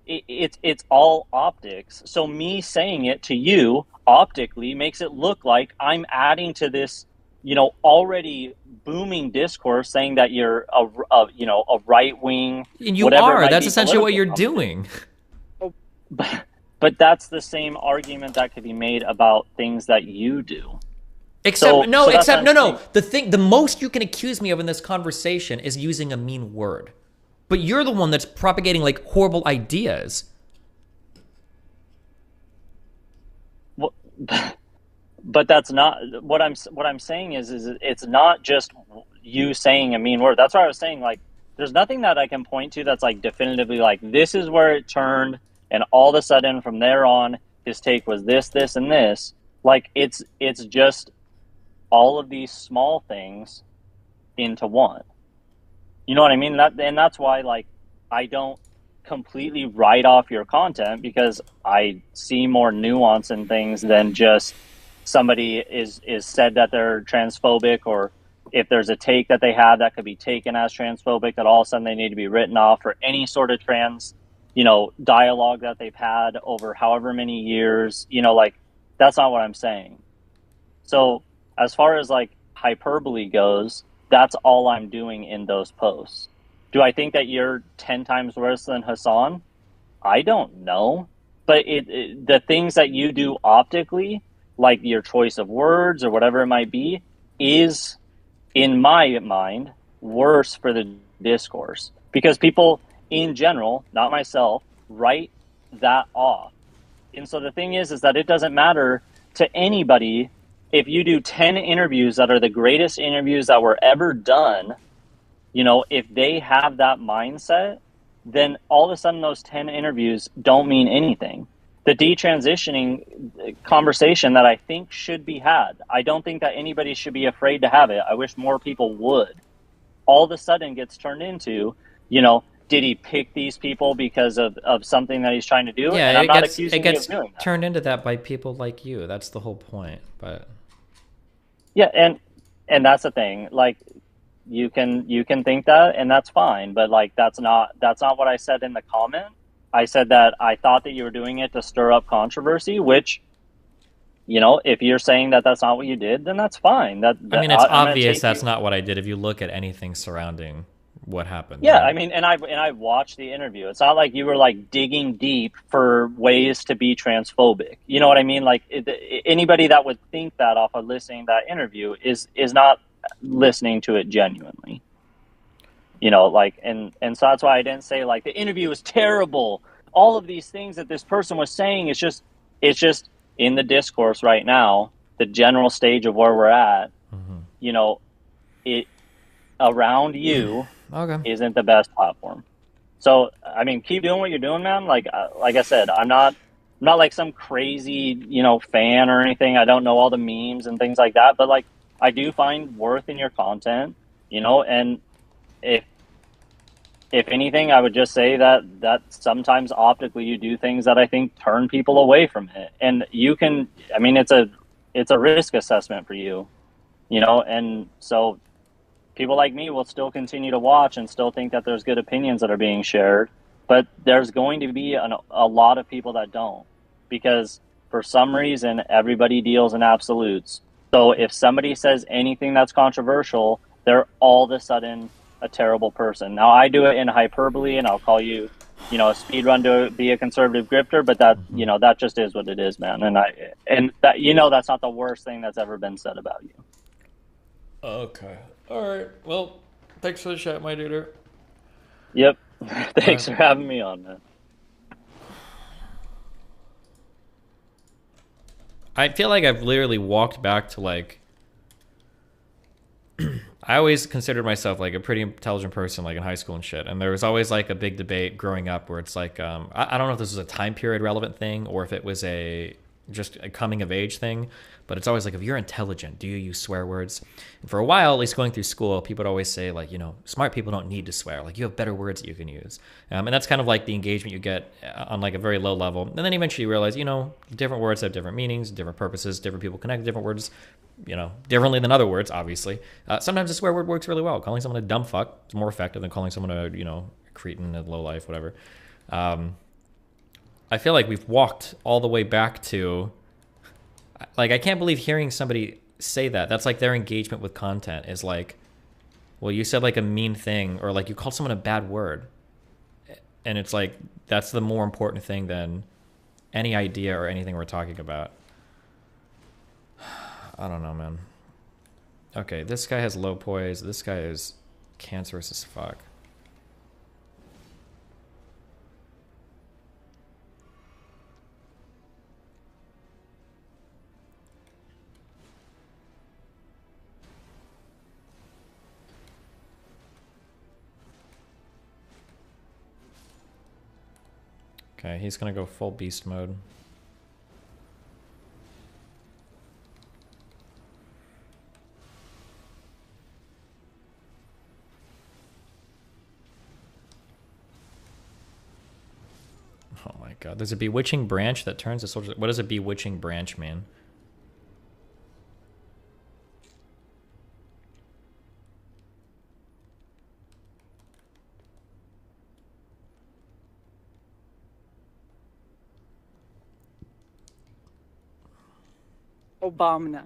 it's all optics. So me saying it to you optically makes it look like I'm adding to this, you know, already booming discourse saying that you're a right wing. And you are. That's essentially what you're doing. But that's the same argument that could be made about things that you do. Except no. The most you can accuse me of in this conversation is using a mean word. But you're the one that's propagating like horrible ideas. Well, but that's not what I'm saying is it's not just you saying a mean word. That's why I was saying like there's nothing that I can point to that's like definitively like this is where it turned and all of a sudden from there on his take was this and this. Like it's just all of these small things into one. You know what I mean? That's why like I don't completely write off your content because I see more nuance in things than just somebody is said that they're transphobic, or if there's a take that they have that could be taken as transphobic, that all of a sudden they need to be written off, or any sort of trans, you know, dialogue that they've had over however many years, you know, like that's not what I'm saying. So as far as like hyperbole goes, that's all I'm doing in those posts. Do I think that you're 10 times worse than Hassan? I don't know. But the things that you do optically, like your choice of words or whatever it might be, is, in my mind, worse for the discourse. Because people, in general, not myself, write that off. And so the thing is that it doesn't matter to anybody if you do 10 interviews that are the greatest interviews that were ever done. You know, if they have that mindset, then all of a sudden those 10 interviews don't mean anything. The detransitioning conversation that I think should be had, I don't think that anybody should be afraid to have it. I wish more people would. All of a sudden gets turned into, you know, did he pick these people because of something that he's trying to do? Yeah, and I'm it not gets accusing it gets you of doing that. turned into that by people like you. That's the whole point. But Yeah, and that's the thing. Like, you can think that, and that's fine, but like that's not what I said in the comment. I said that I thought that you were doing it to stir up controversy, which, you know, if you're saying that that's not what you did, then that's fine. That I mean, it's I'm gonna obvious take that's you. not what I did if you look at anything surrounding what happened. Yeah, right? I mean, and I watched the interview. It's not like you were like digging deep for ways to be transphobic. You know what I mean? Like anybody that would think that off of listening to that interview is not listening to it genuinely. You know, like, and so that's why I didn't say like the interview was terrible. All of these things that this person was saying, it's just in the discourse right now, the general stage of where we're at. You know, it around you Okay. isn't the best platform. So I mean, keep doing what you're doing, man. Like I said, I'm not like some crazy, you know, fan or anything. I don't know all the memes and things like that, but like I do find worth in your content, you know, and if anything, I would just say that sometimes optically you do things that I think turn people away from it. And you can, I mean, it's a risk assessment for you, you know, and so people like me will still continue to watch and still think that there's good opinions that are being shared, but there's going to be a lot of people that don't, because for some reason everybody deals in absolutes. So if somebody says anything that's controversial, they're all of a sudden a terrible person. Now I do it in hyperbole, and I'll call you, you know, a speed run to be a conservative grifter, but that, you know, that just is what it is, man. And that, you know, that's not the worst thing that's ever been said about you. Okay. All right. Well, thanks for the chat, my dude. Yep. Thanks for having me on, man. I feel like I've literally walked back to like I always considered myself like a pretty intelligent person, like in high school and shit. And there was always like a big debate growing up where it's like, I don't know if this was a time period relevant thing or if it was just a coming of age thing, but it's always like, if you're intelligent, do you use swear words? And for a while, at least going through school, people would always say like, you know, smart people don't need to swear. Like you have better words that you can use. And that's kind of like the engagement you get on like a very low level. And then eventually you realize, you know, different words have different meanings, different purposes, different people connect different words, you know, differently than other words, obviously. Sometimes a swear word works really well. Calling someone a dumb fuck is more effective than calling someone a, you know, cretin, a low life, whatever. I feel like we've walked all the way back to, like, I can't believe hearing somebody say that. That's like their engagement with content is like, well, you said like a mean thing, or like you called someone a bad word. And it's like, that's the more important thing than any idea or anything we're talking about. I don't know, man. Okay, this guy has low poise. This guy is cancerous as fuck. Okay, he's gonna go full beast mode. Oh my god, there's a bewitching branch that turns the soldiers. What does a bewitching branch mean? Obama.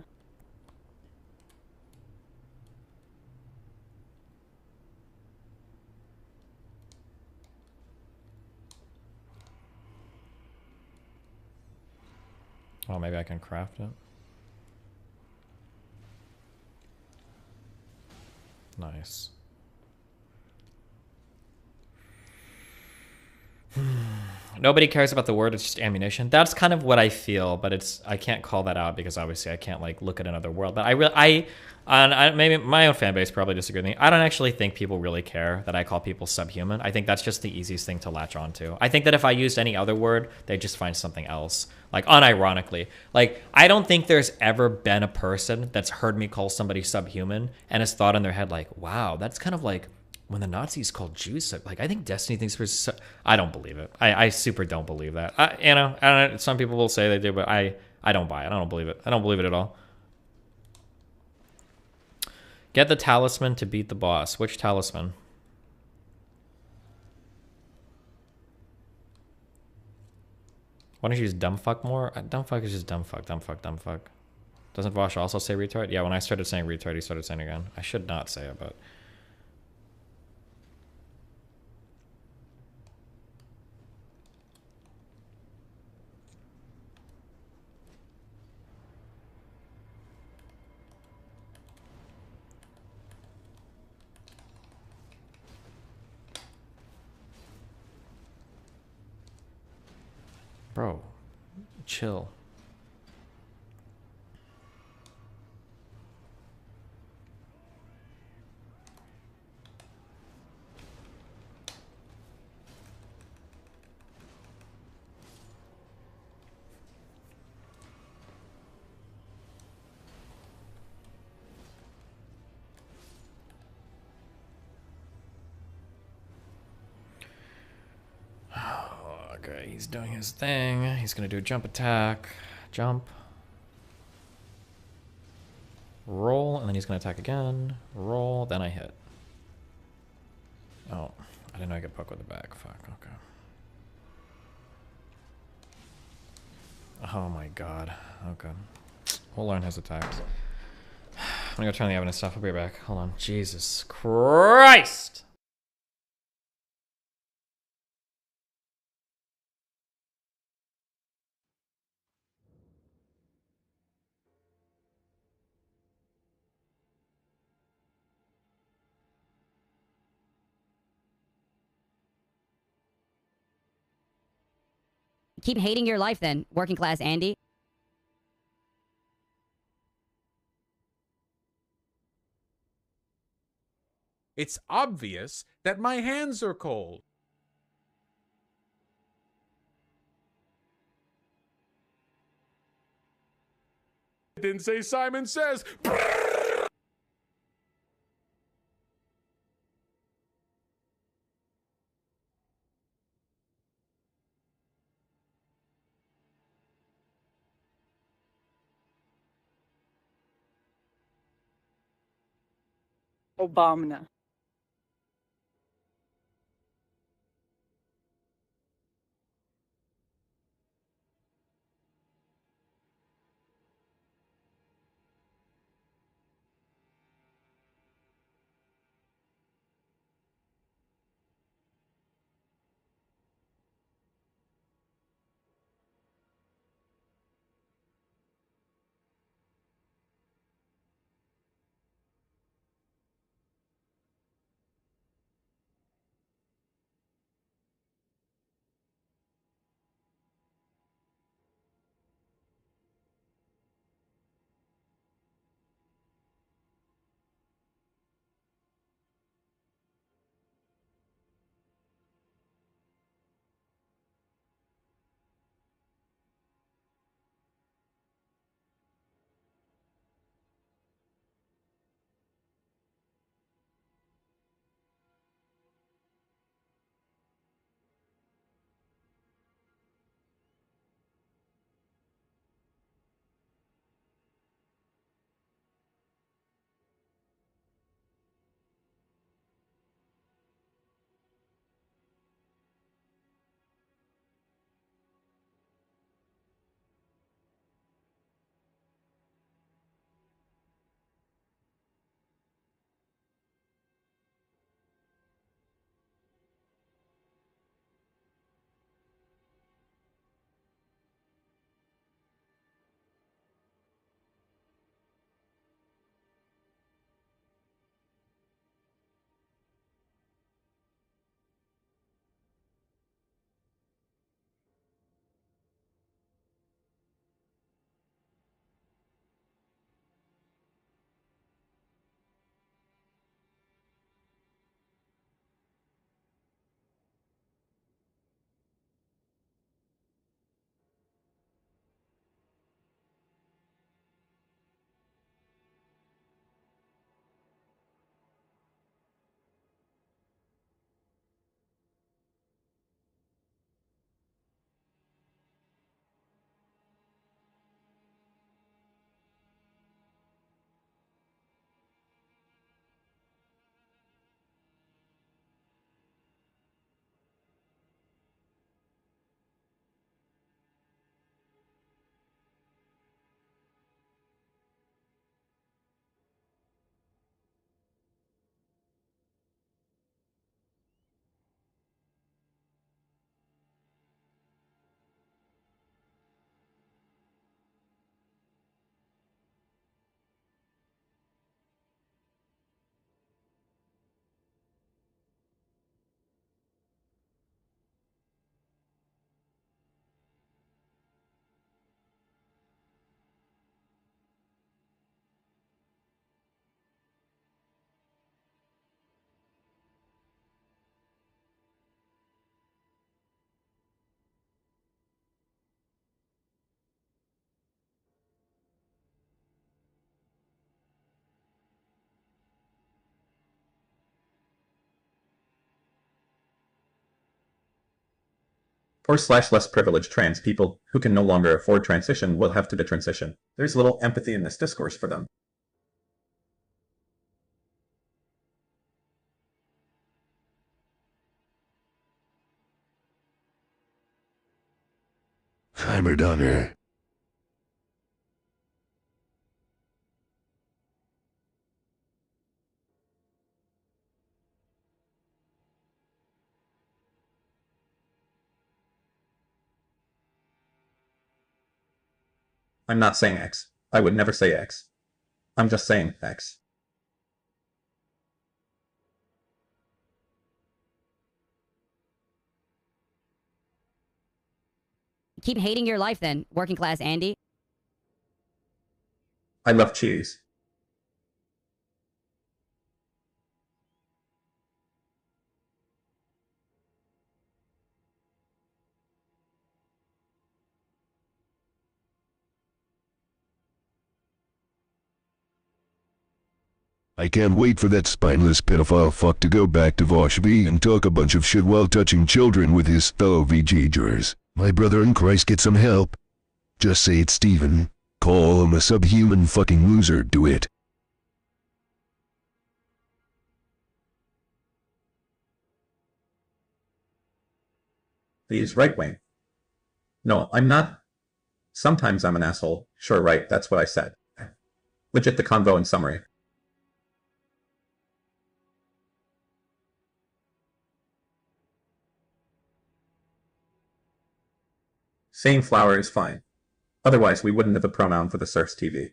Oh, maybe I can craft it. Nice. nobody cares about the word. It's just ammunition. That's kind of what I feel, but I can't call that out because obviously I can't like look at another world. But maybe my own fan base probably disagree with me. I don't actually think people really care that I call people subhuman. I think that's just the easiest thing to latch onto. I think that if I used any other word, they'd just find something else. Like unironically, like I don't think there's ever been a person that's heard me call somebody subhuman and has thought in their head like, wow, that's kind of like when the Nazis called Jews, like I think Destiny thinks we're. I don't believe it. I super don't believe that. I don't know. Some people will say they do, but I don't buy it. I don't believe it. I don't believe it at all. Get the talisman to beat the boss. Which talisman? Why don't you use dumb fuck more? Dumb fuck is just dumb fuck. Dumb fuck. Dumb fuck. Doesn't Vosh also say retard? Yeah, when I started saying retard, he started saying it again. I should not say it, but. Bro, chill. Okay, he's doing his thing. He's gonna do a jump attack. Jump. Roll, and then he's gonna attack again. Roll, then I hit. Oh, I didn't know I could poke with the back. Fuck, okay. Oh my god. Okay. We'll learn his attacks. I'm gonna go turn the evidence stuff. I'll be right back. Hold on. Jesus Christ! Keep hating your life then, working class Andy. It's obvious that my hands are cold. Didn't say Simon Says. Obamna. or slash less privileged trans people who can no longer afford transition will have to detransition. There's little empathy in this discourse for them. Heimer Donner. I'm not saying X. I would never say X. I'm just saying X. Keep hating your life then, working class Andy. I love cheese. I can't wait for that spineless pedophile fuck to go back to Voshvi and talk a bunch of shit while touching children with his fellow VGers. My brother in Christ, get some help. Just say it's Steven. Call him a subhuman fucking loser, do it. He's right-wing. No, I'm not. Sometimes I'm an asshole. Sure, right, that's what I said. Legit the convo in summary. Saying flower is fine. Otherwise, we wouldn't have a pronoun for the Surfs TV.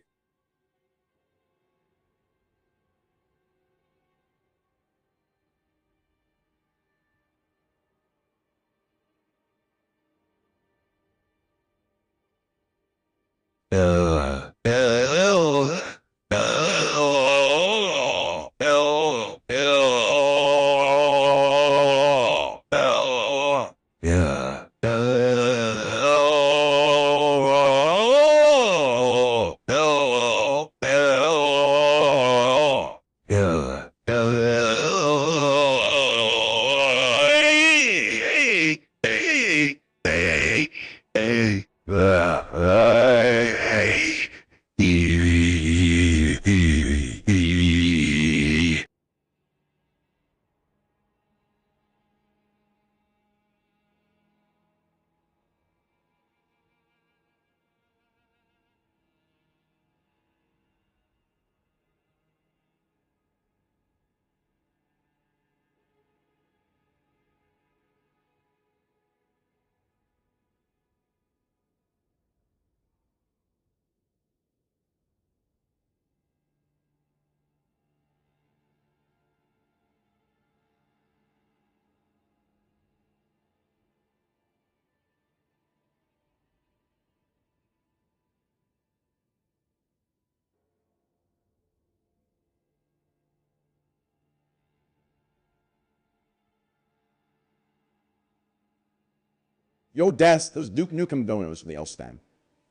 Yo, Des, those Duke Nukem donuts from the L stand.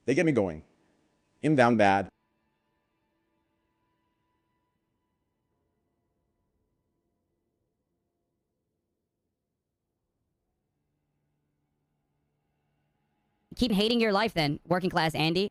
They get me going. In down bad. Keep hating your life then, working class Andy.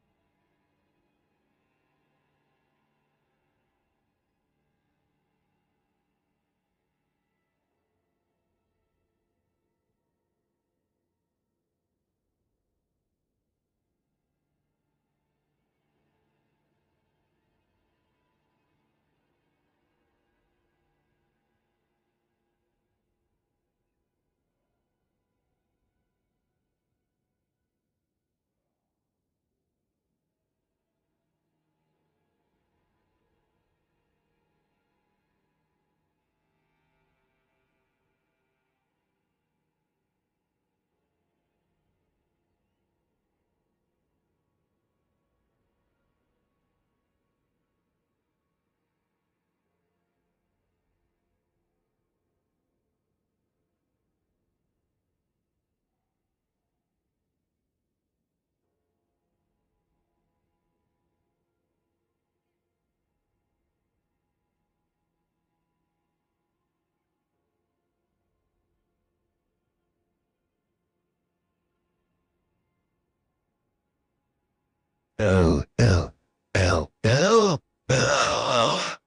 L L L L L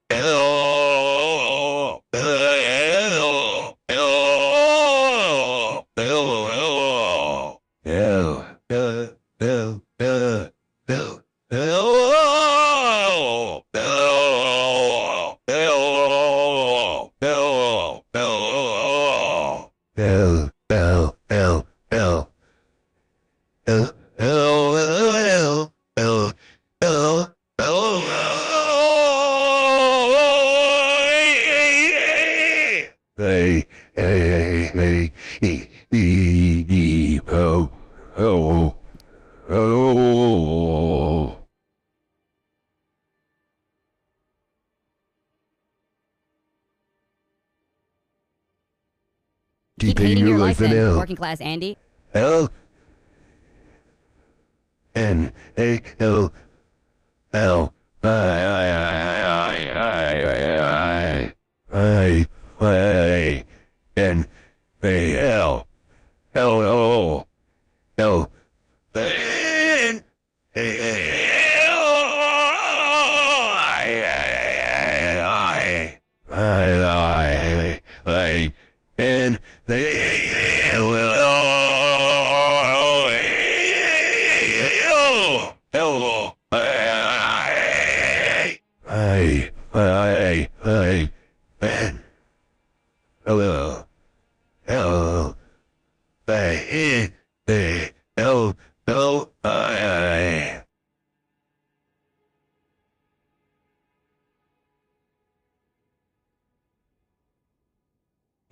Keep hating your life then, working class Andy. L N A L L I N A L L O L N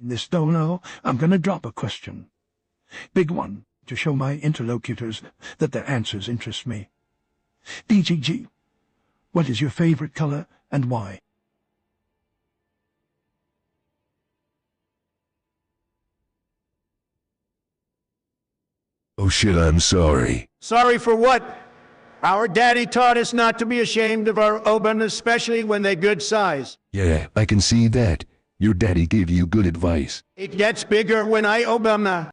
In this dono, I'm gonna drop a question. Big one, to show my interlocutors that their answers interest me. DGG, what is your favorite color and why? Oh shit, I'm sorry. Sorry for what? Our daddy taught us not to be ashamed of our oban, especially when they're good size. Yeah, I can see that. Your daddy gave you good advice. It gets bigger when I obama.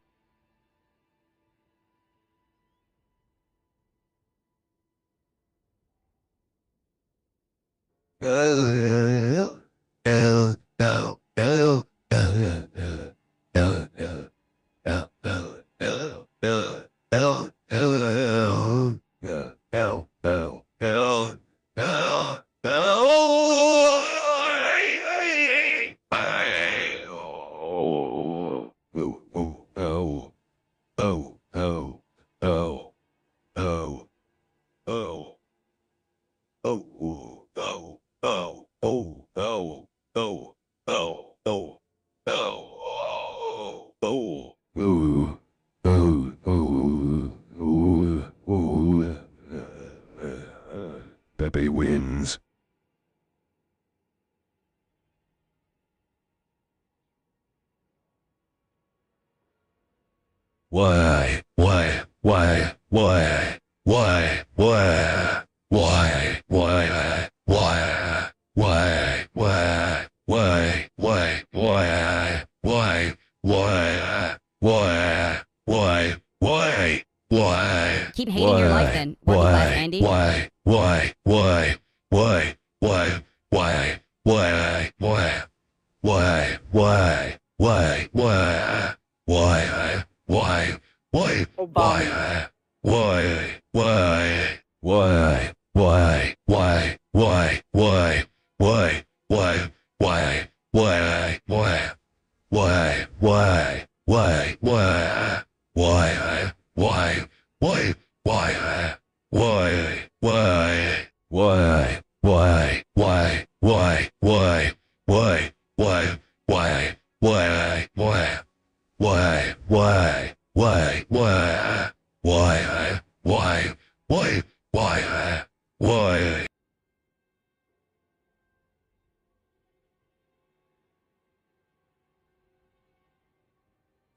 Pepe wins. Why? Keep hating your life then, working class Andy.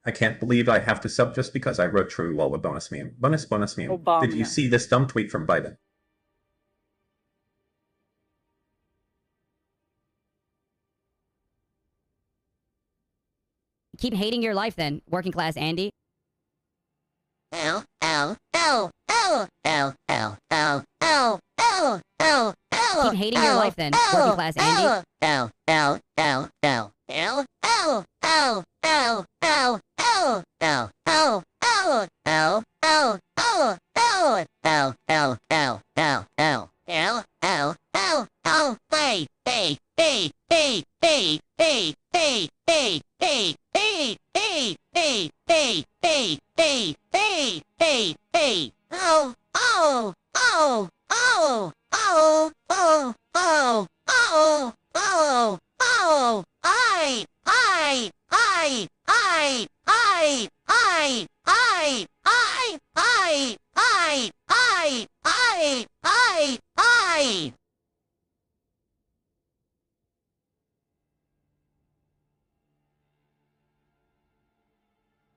I can't believe I have to sub just because I wrote true while with bonus meme. Bonus meme. Obama. Did you see this dumb tweet from Biden? Keep hating your life then, working class Andy. L L L L L L L L Keep hating your life then, working class Andy.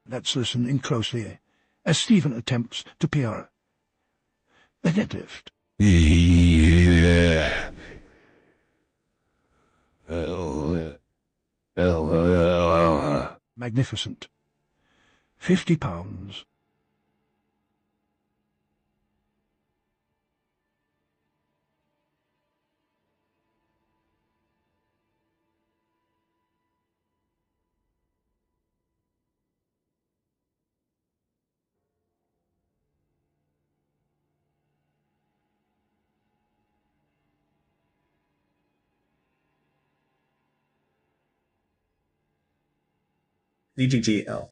Let's listen in closely as Stephen attempts to peer the deadlift. Magnificent. 50 pounds. DGGL.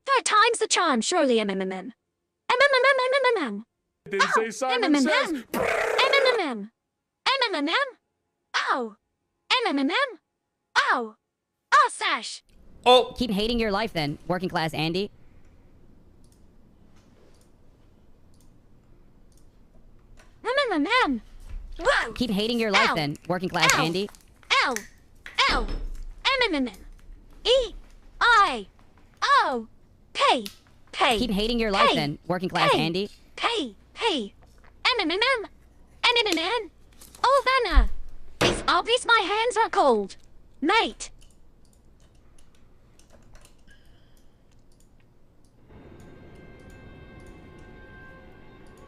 Third time's the charm, surely, MMMM. MMMM. Didn't say Simon Says. MMMM. MMMM. Oh. MMMM. Oh. Oh, Sash. Oh! Keep hating your life then, working class Andy. MMMM. Whoa. Keep hating your life then, working class Ow. Andy. L. L. MMMM. E. I. O. Pay. Pay. Keep hating your life Pay. then, working class Pay. Andy. Pay. Pay. MMMM. MMMM. Oh, Vanna. It's obvious my hands are cold. Mate.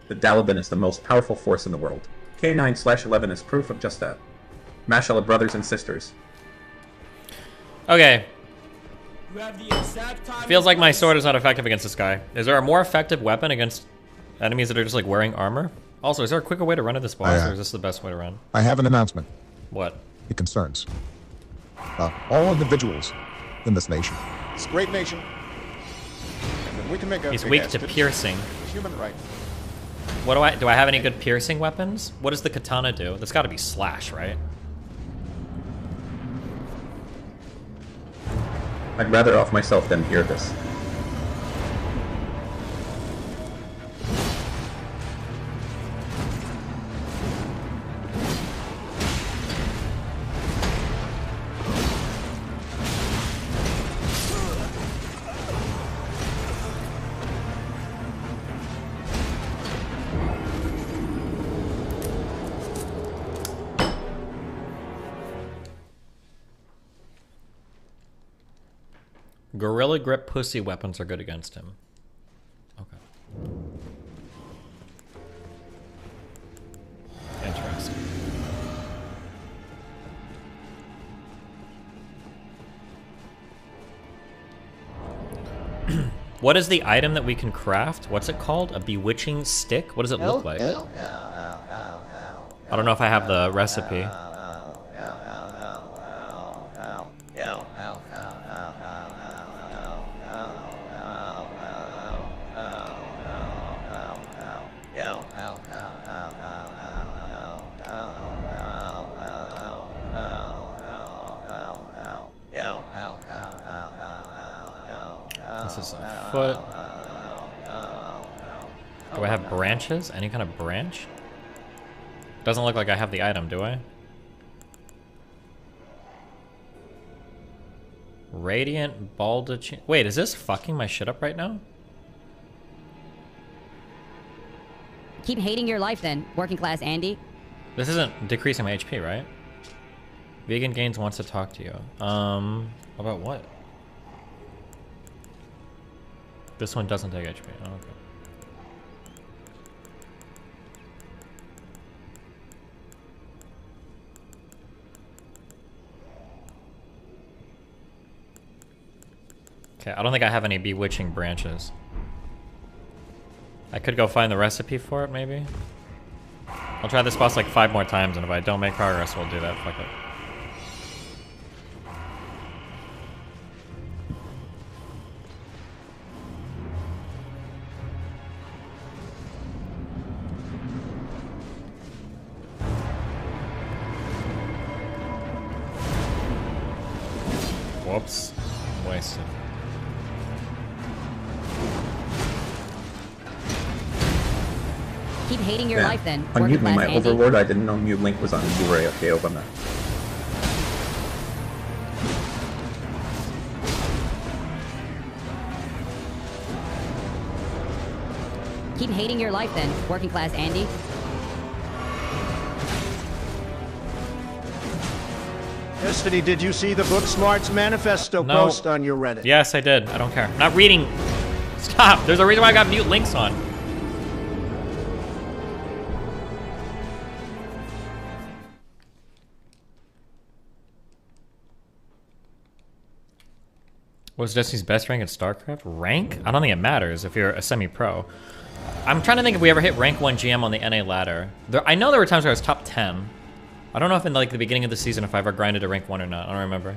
The Dalibin is the most powerful force in the world. K9/11 is proof of just that. Mashallah brothers and sisters. Okay. Feels like my sword is not effective against this guy. Is there a more effective weapon against enemies that are just like wearing armor? Also, is there a quicker way to run at this boss, or is this the best way to run? I have an announcement. What? It concerns all individuals in this nation. It's a great nation. And we can make a He's weak to piercing. human right. What do I have any good piercing weapons? What does the katana do? That's got to be slash, right? I'd rather off myself than hear this. Gorilla grip pussy weapons are good against him. Okay. Interesting. What is the item that we can craft? What's it called? A bewitching stick? What does it look like? I don't know if I have the recipe. This is a foot. Do I have branches? Any kind of branch? Doesn't look like I have the item, do I? Radiant baldachin. Wait, is this fucking my shit up right now? Keep hating your life then, working class Andy. This isn't decreasing my HP, right? Vegan Gains wants to talk to you. About what? This one doesn't take HP. Oh, okay. Okay, I don't think I have any bewitching branches. I could go find the recipe for it, maybe? I'll try this boss like 5 more times, and if I don't make progress, we'll do that. Fuck it. Whoops. Wasted. Keep hating your life then, Unmute working me, class my Andy. overlord. I didn't know mute link was on. You were okay over that. Keep hating your life then, working class Andy. Destiny, did you see the Book Smarts Manifesto No. post on your Reddit? Yes, I did. I don't care. I'm not reading. Stop. There's a reason why I got mute links on. What's Destiny's best rank in StarCraft? Rank? I don't think it matters if you're a semi-pro. I'm trying to think if we ever hit rank 1 GM on the NA ladder. I know there were times where I was top 10. I don't know if in like the beginning of the season if I ever grinded to rank 1 or not. I don't remember.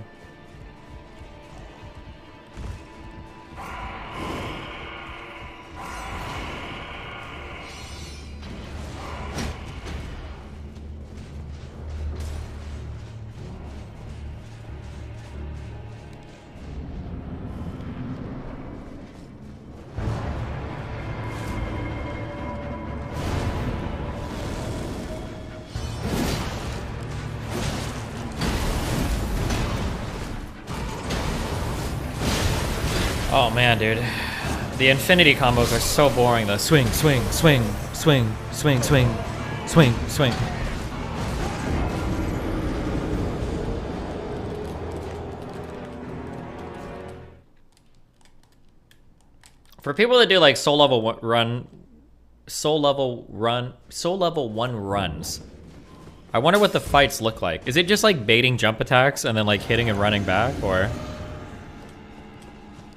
Oh man, dude. The infinity combos are so boring. The swing, swing, swing, swing, swing, swing, swing, swing. For people that do like soul level 1 runs, I wonder what the fights look like. Is it just like baiting jump attacks and then like hitting and running back, or?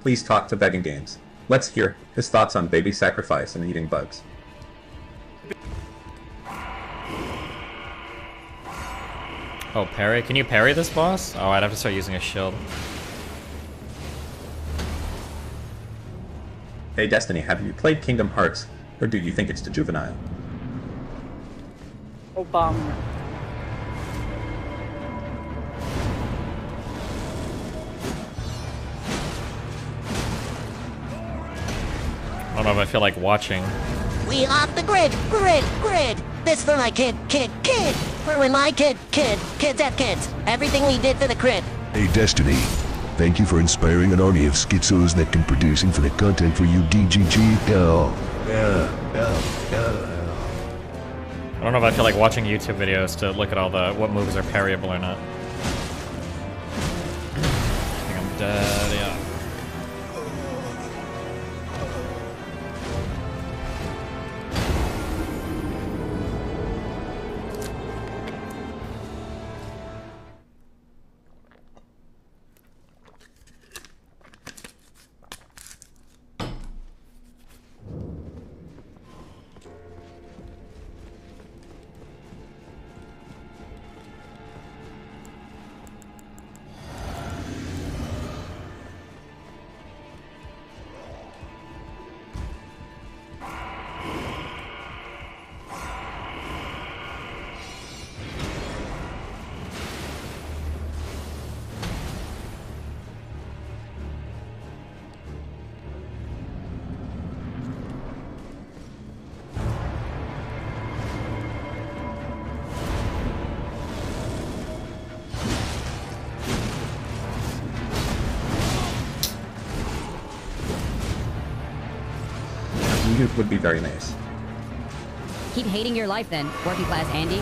Please talk to Vegan Games. Let's hear his thoughts on baby sacrifice and eating bugs. Oh, parry? Can you parry this boss? Oh, I'd have to start using a shield. Hey Destiny, have you played Kingdom Hearts, or do you think it's too juvenile? Obama. I don't know if I feel like watching. We off the grid, grid. This for my kid. For when my kids have kids. Everything we did for the crib. Hey Destiny, thank you for inspiring an army of schizos that can produce infinite content for you DGG. I don't know if I feel like watching YouTube videos to look at all the what moves are parryable or not. I think I'm dead, yeah. You would be very nice. Keep hating your life then, working class Andy.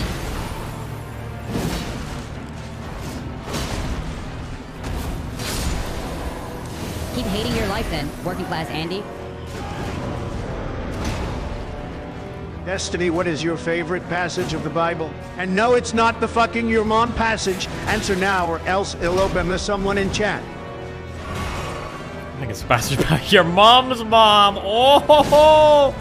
Keep hating your life then, working class Andy. Destiny, what is your favorite passage of the Bible? And no, it's not the fucking your mom passage. Answer now or else it'll open to someone in chat. I think it's passage about your mom's mom. Oh ho ho!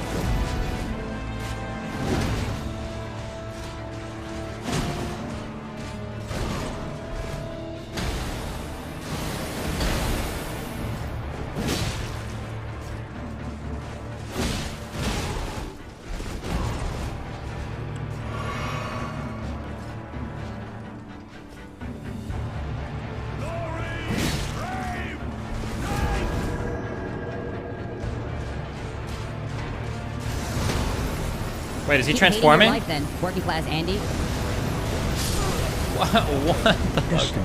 Wait, is he Keep transforming? hating your life then, working class Andy. What the Destiny.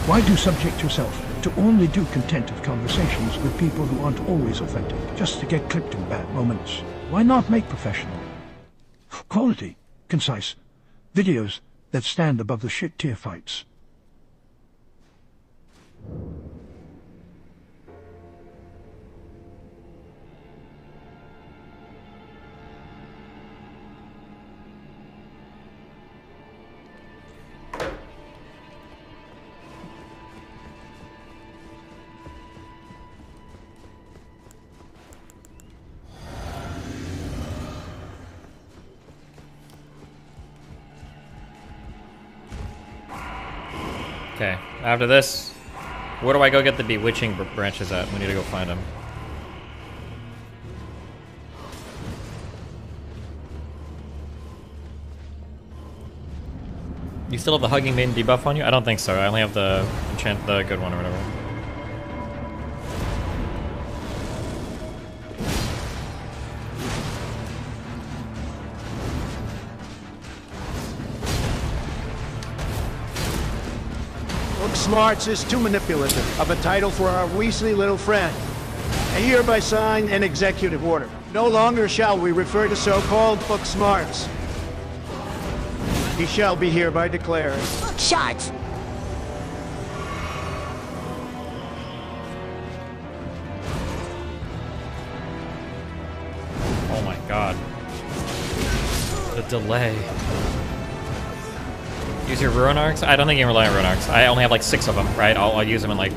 Why do subject yourself to only do contented conversations with people who aren't always authentic, just to get clipped in bad moments? Why not make professional, quality, concise videos that stand above the shit tier fights? Okay, after this, where do I go get the bewitching branches at? We need to go find them. You still have the Hugging Maiden debuff on you? I don't think so. I only have the enchant, the good one or whatever. Look, Smarts is too manipulative of a title for our Weasley little friend. I hereby sign an executive order. No longer shall we refer to so-called Book Smarts. He shall be hereby declared. Book Shards! Oh my god. The delay. Use your Ruin Arcs? I don't think you can rely on Ruin Arcs. I only have like 6 of them, right? I'll use them in like...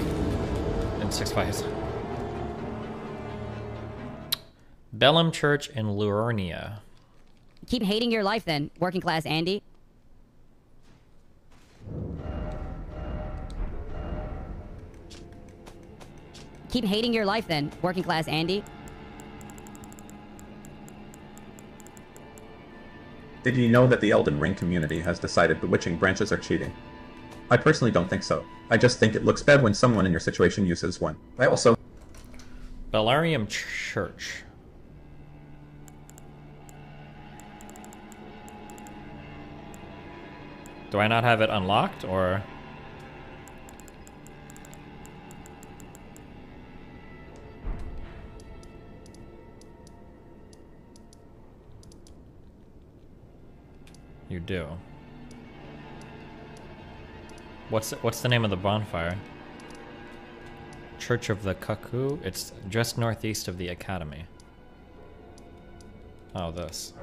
in 6 fights. Bellum Church in Liurnia. Keep hating your life then, working class Andy. Keep hating your life then, working class Andy. Did you know that the Elden Ring community has decided bewitching branches are cheating? I personally don't think so. I just think it looks bad when someone in your situation uses one. I also... Bellarium Church. Do I not have it unlocked, or...? You do. What's the name of the bonfire? Church of the Cuckoo? It's just northeast of the Academy. Oh, this.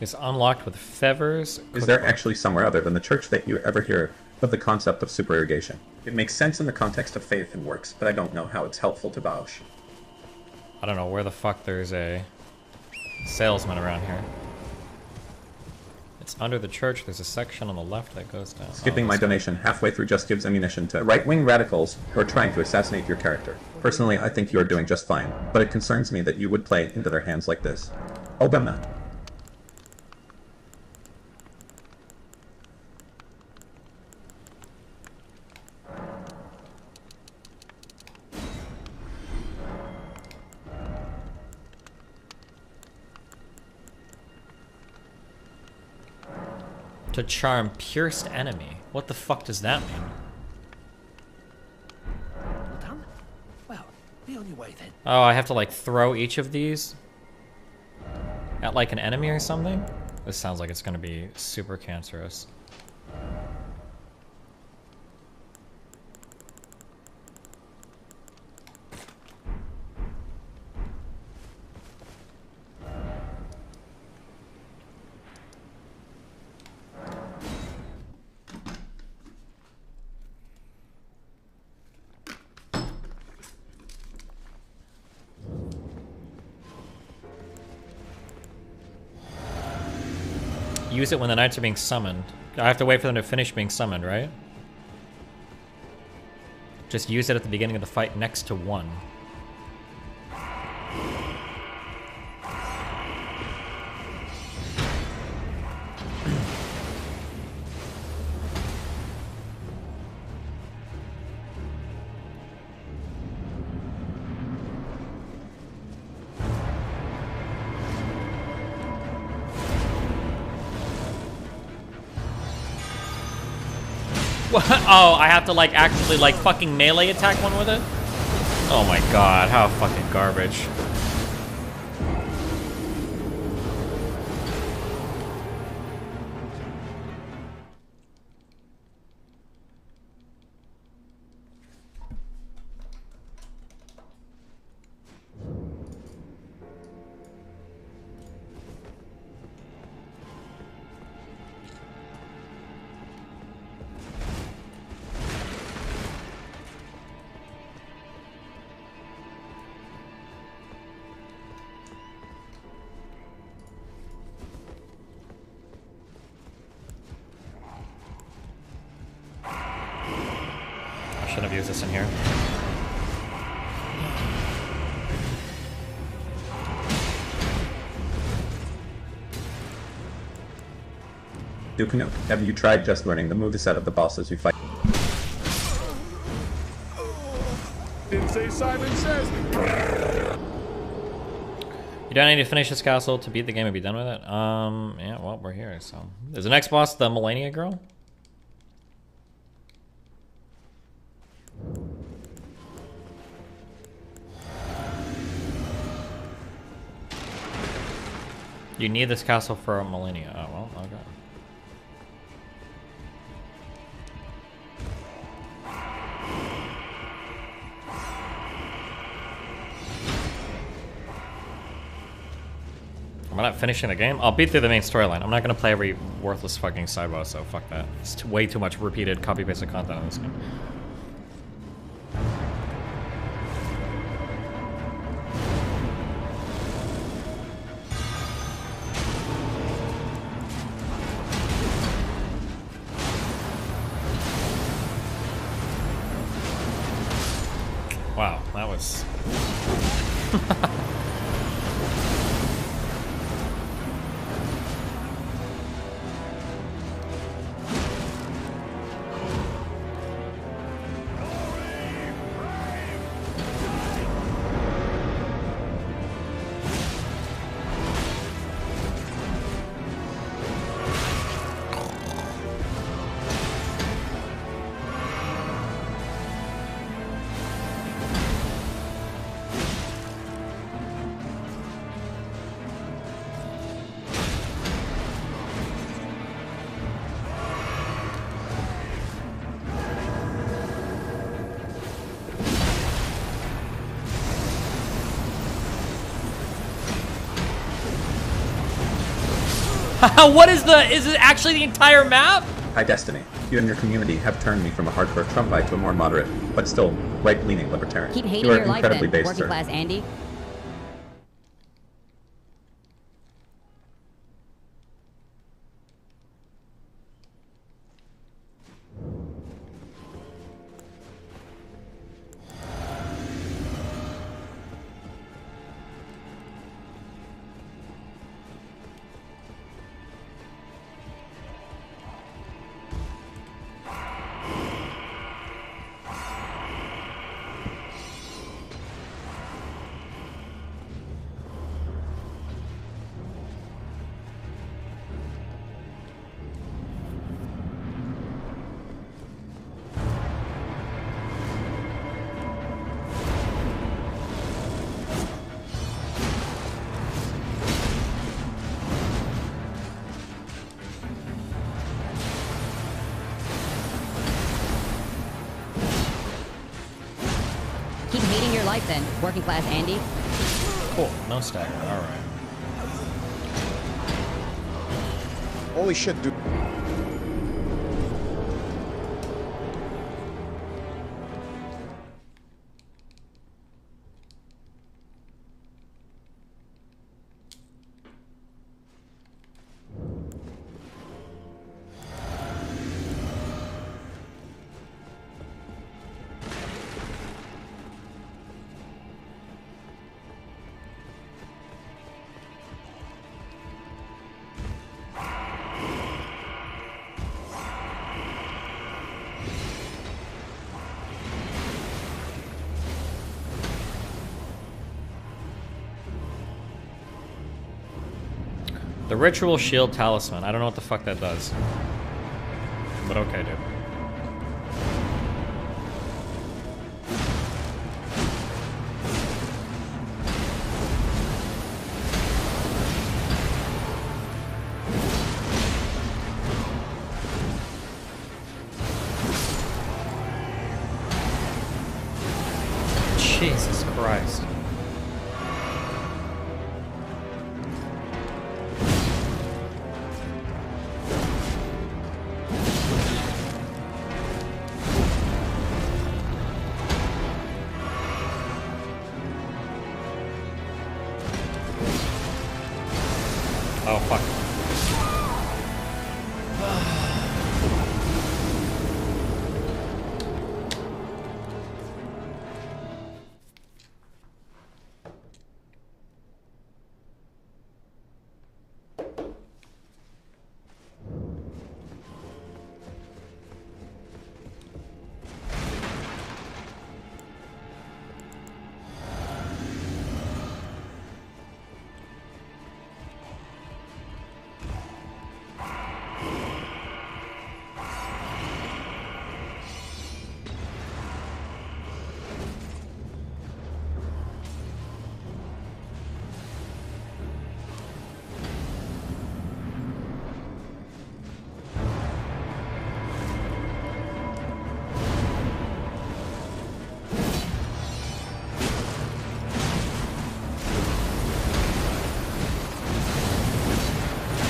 It's unlocked with fevers. Is there actually somewhere other than the church that you ever hear of the concept of supererogation. It makes sense in the context of faith and works, but I don't know how it's helpful to Bausch. I don't know where the fuck there's a salesman around here. It's under the church. There's a section on the left that goes down. Skipping my donation halfway through just gives ammunition to right-wing radicals who are trying to assassinate your character. Personally, I think you are doing just fine, but it concerns me that you would play into their hands like this. Obama. To charm pierced enemy. What the fuck does that mean? All done? Well, be on your way then. Oh, I have to like throw each of these at like an enemy or something? This sounds like it's gonna be super cancerous. Use it when the knights are being summoned. I have to wait for them to finish being summoned, right? Just use it at the beginning of the fight next to one. What? Oh, I have to like actually like fucking melee attack one with it? Oh my god, how fucking garbage. Shouldn't have used this in here. Duke Nuke, have you tried just learning the moveset of the bosses you fight? Didn't say Simon Says. You don't need to finish this castle to beat the game and be done with it. Yeah, well, we're here, so. Is the next boss the Melania girl? You need this castle for a millennia. Oh, well, okay. Am I not finishing the game? I'll beat through the main storyline. I'm not going to play every worthless fucking side boss, so fuck that. It's way too much repeated copy-pasted content in this game. Wow, that was... What is it actually the entire map? High Destiny, you and your community have turned me from a hardcore Trumpite to a more moderate, but still right-leaning libertarian. Keep hating you are your life incredibly then, based, working sir. class Andy. Keep hating your life then, working class Andy. Cool, no stagger, alright. Holy shit, dude. The Ritual Shield Talisman. I don't know what the fuck that does. But okay, dude. Jesus Christ. Oh, fuck.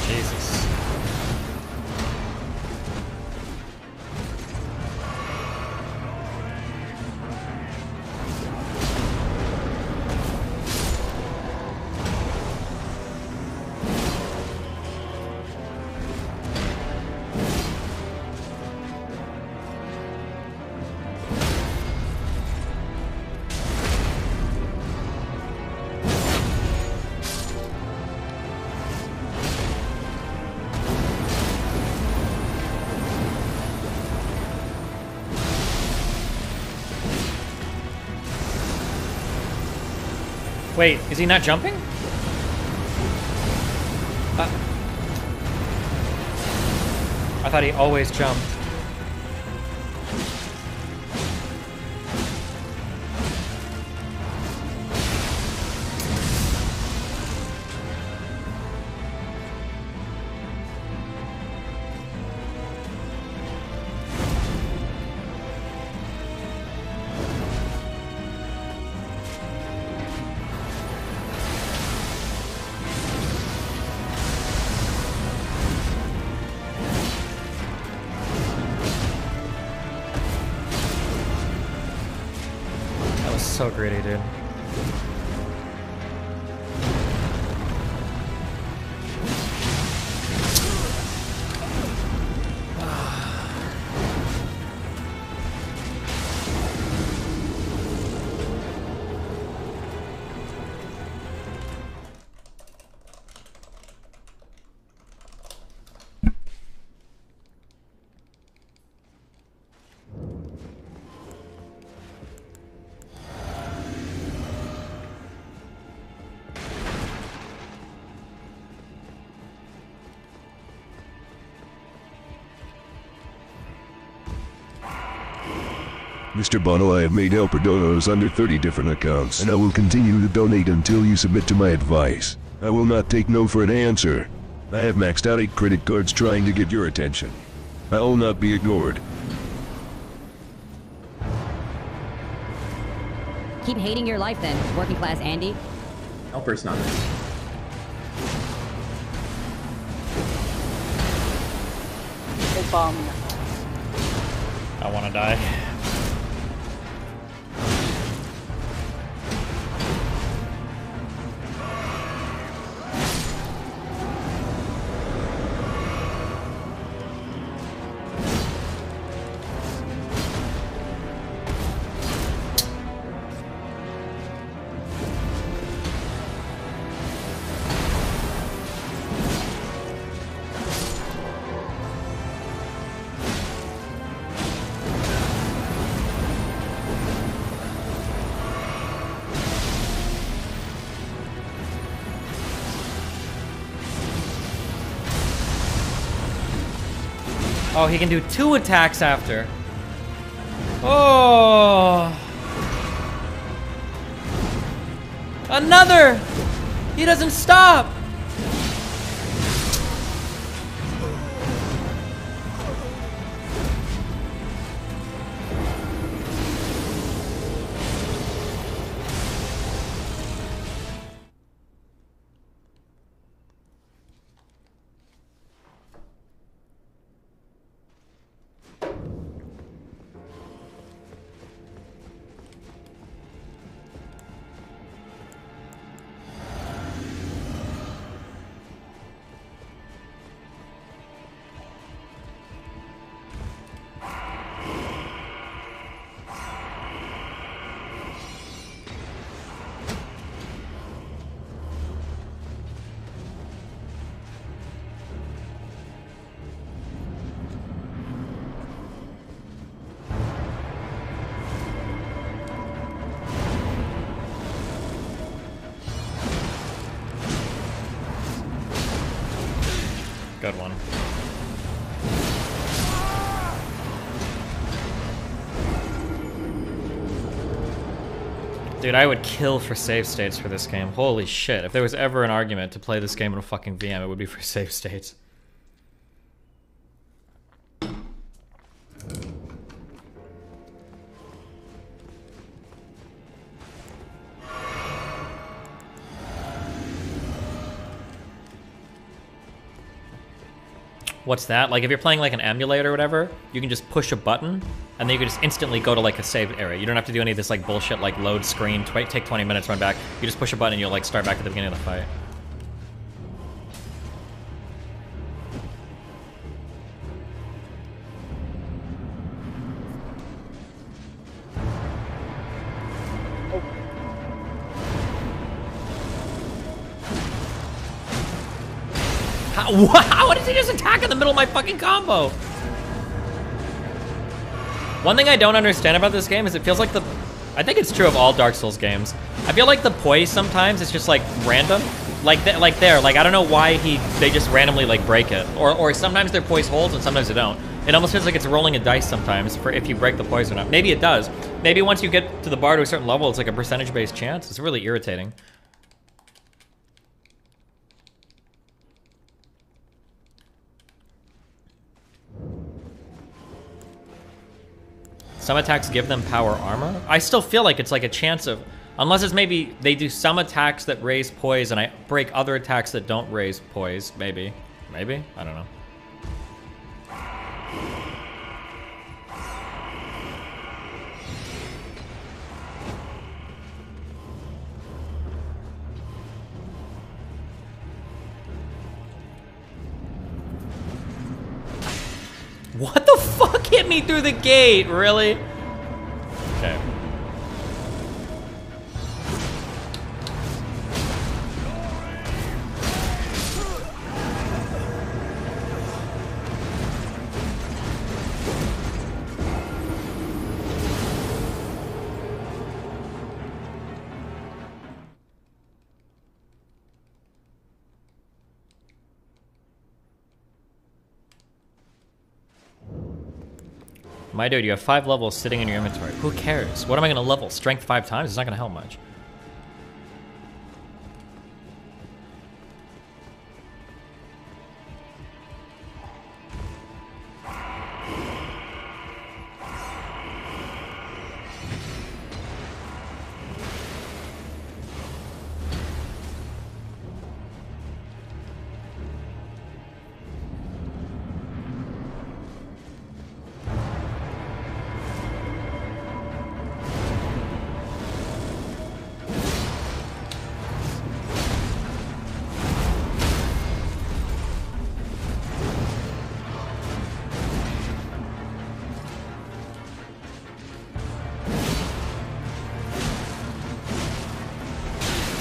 Jesus. Wait, is he not jumping? I thought he always jumped. so greedy, dude. Mr. Bono, I have made helper donos under 30 different accounts, and I will continue to donate until you submit to my advice. I will not take no for an answer. I have maxed out 8 credit cards trying to get your attention. I will not be ignored. Keep hating your life then, working class Andy. Helper's not. Obama. I want to die. Oh, he can do 2 attacks after. Oh. Another! He doesn't stop! Good one. Dude, I would kill for save states for this game. Holy shit. If there was ever an argument to play this game in a fucking VM, it would be for save states. What's that? Like if you're playing like an emulator or whatever, you can just push a button and then you can just instantly go to like a saved area. You don't have to do any of this like bullshit like load screen, take 20 minutes, run back. You just push a button and you'll like start back at the beginning of the fight. How did he just attack in the middle of my fucking combo? One thing I don't understand about this game is it feels like the... I think it's true of all Dark Souls games. I feel like the poise sometimes is just like random. Like I don't know why they just randomly like break it. Or sometimes their poise holds and sometimes they don't. It almost feels like it's rolling a dice sometimes for if you break the poise or not. Maybe it does. Maybe once you get to the bar to a certain level, it's like a percentage-based chance. It's really irritating. Some attacks give them power armor. I still feel like it's like a chance of, unless it's maybe they do some attacks that raise poise and I break other attacks that don't raise poise. Maybe. Maybe? I don't know. What the fuck hit me through the gate? Really? Okay. My dude, you have 5 levels sitting in your inventory. Who cares? What am I gonna level? Strength 5 times? It's not gonna help much.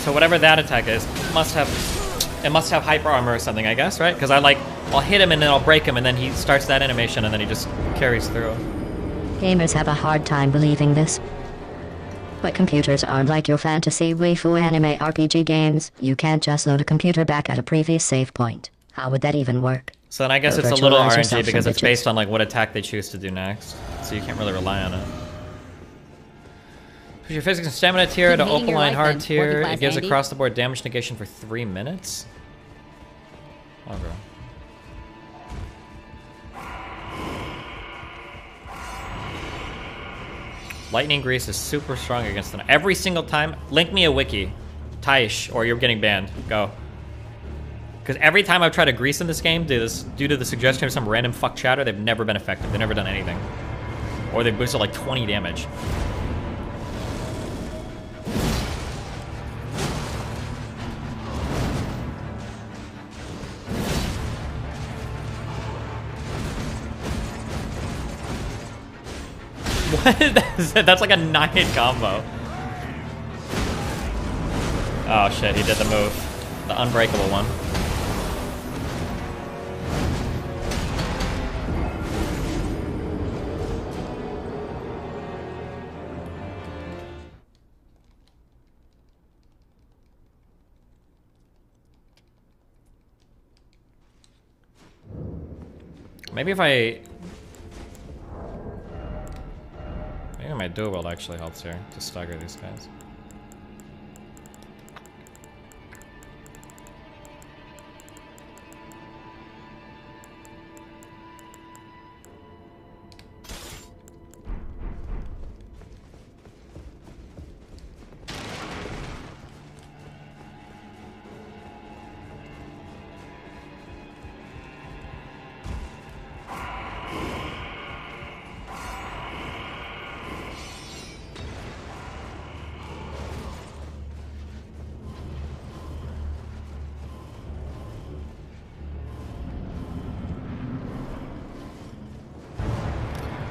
So whatever that attack is, must have hyper armor or something, I guess, right? Because I'll hit him and then I'll break him and then he starts that animation and then he just carries through. Gamers have a hard time believing this. But computers aren't like your fantasy waifu anime RPG games. You can't just load a computer back at a previous save point. How would that even work? So then I guess Go it's a little virtualize RNG yourself because some it's bitches. based on like what attack they choose to do next. So you can't really rely on it. Push your physics and stamina tier to Keep hating your opaline life hard then, tier. working It class gives Andy. across the board damage negation for 3 minutes. Okay. Lightning Grease is super strong against them. Every single time, link me a wiki, Taish, or you're getting banned. Go. Because every time I've tried to grease in this game, due to the suggestion of some random fuck chatter, they've never been effective. They've never done anything. Or they boosted like 20 damage. What? That's like a 9-hit combo. Oh shit, he did the move. The unbreakable one. Maybe my dual wield actually helps here to stagger these guys.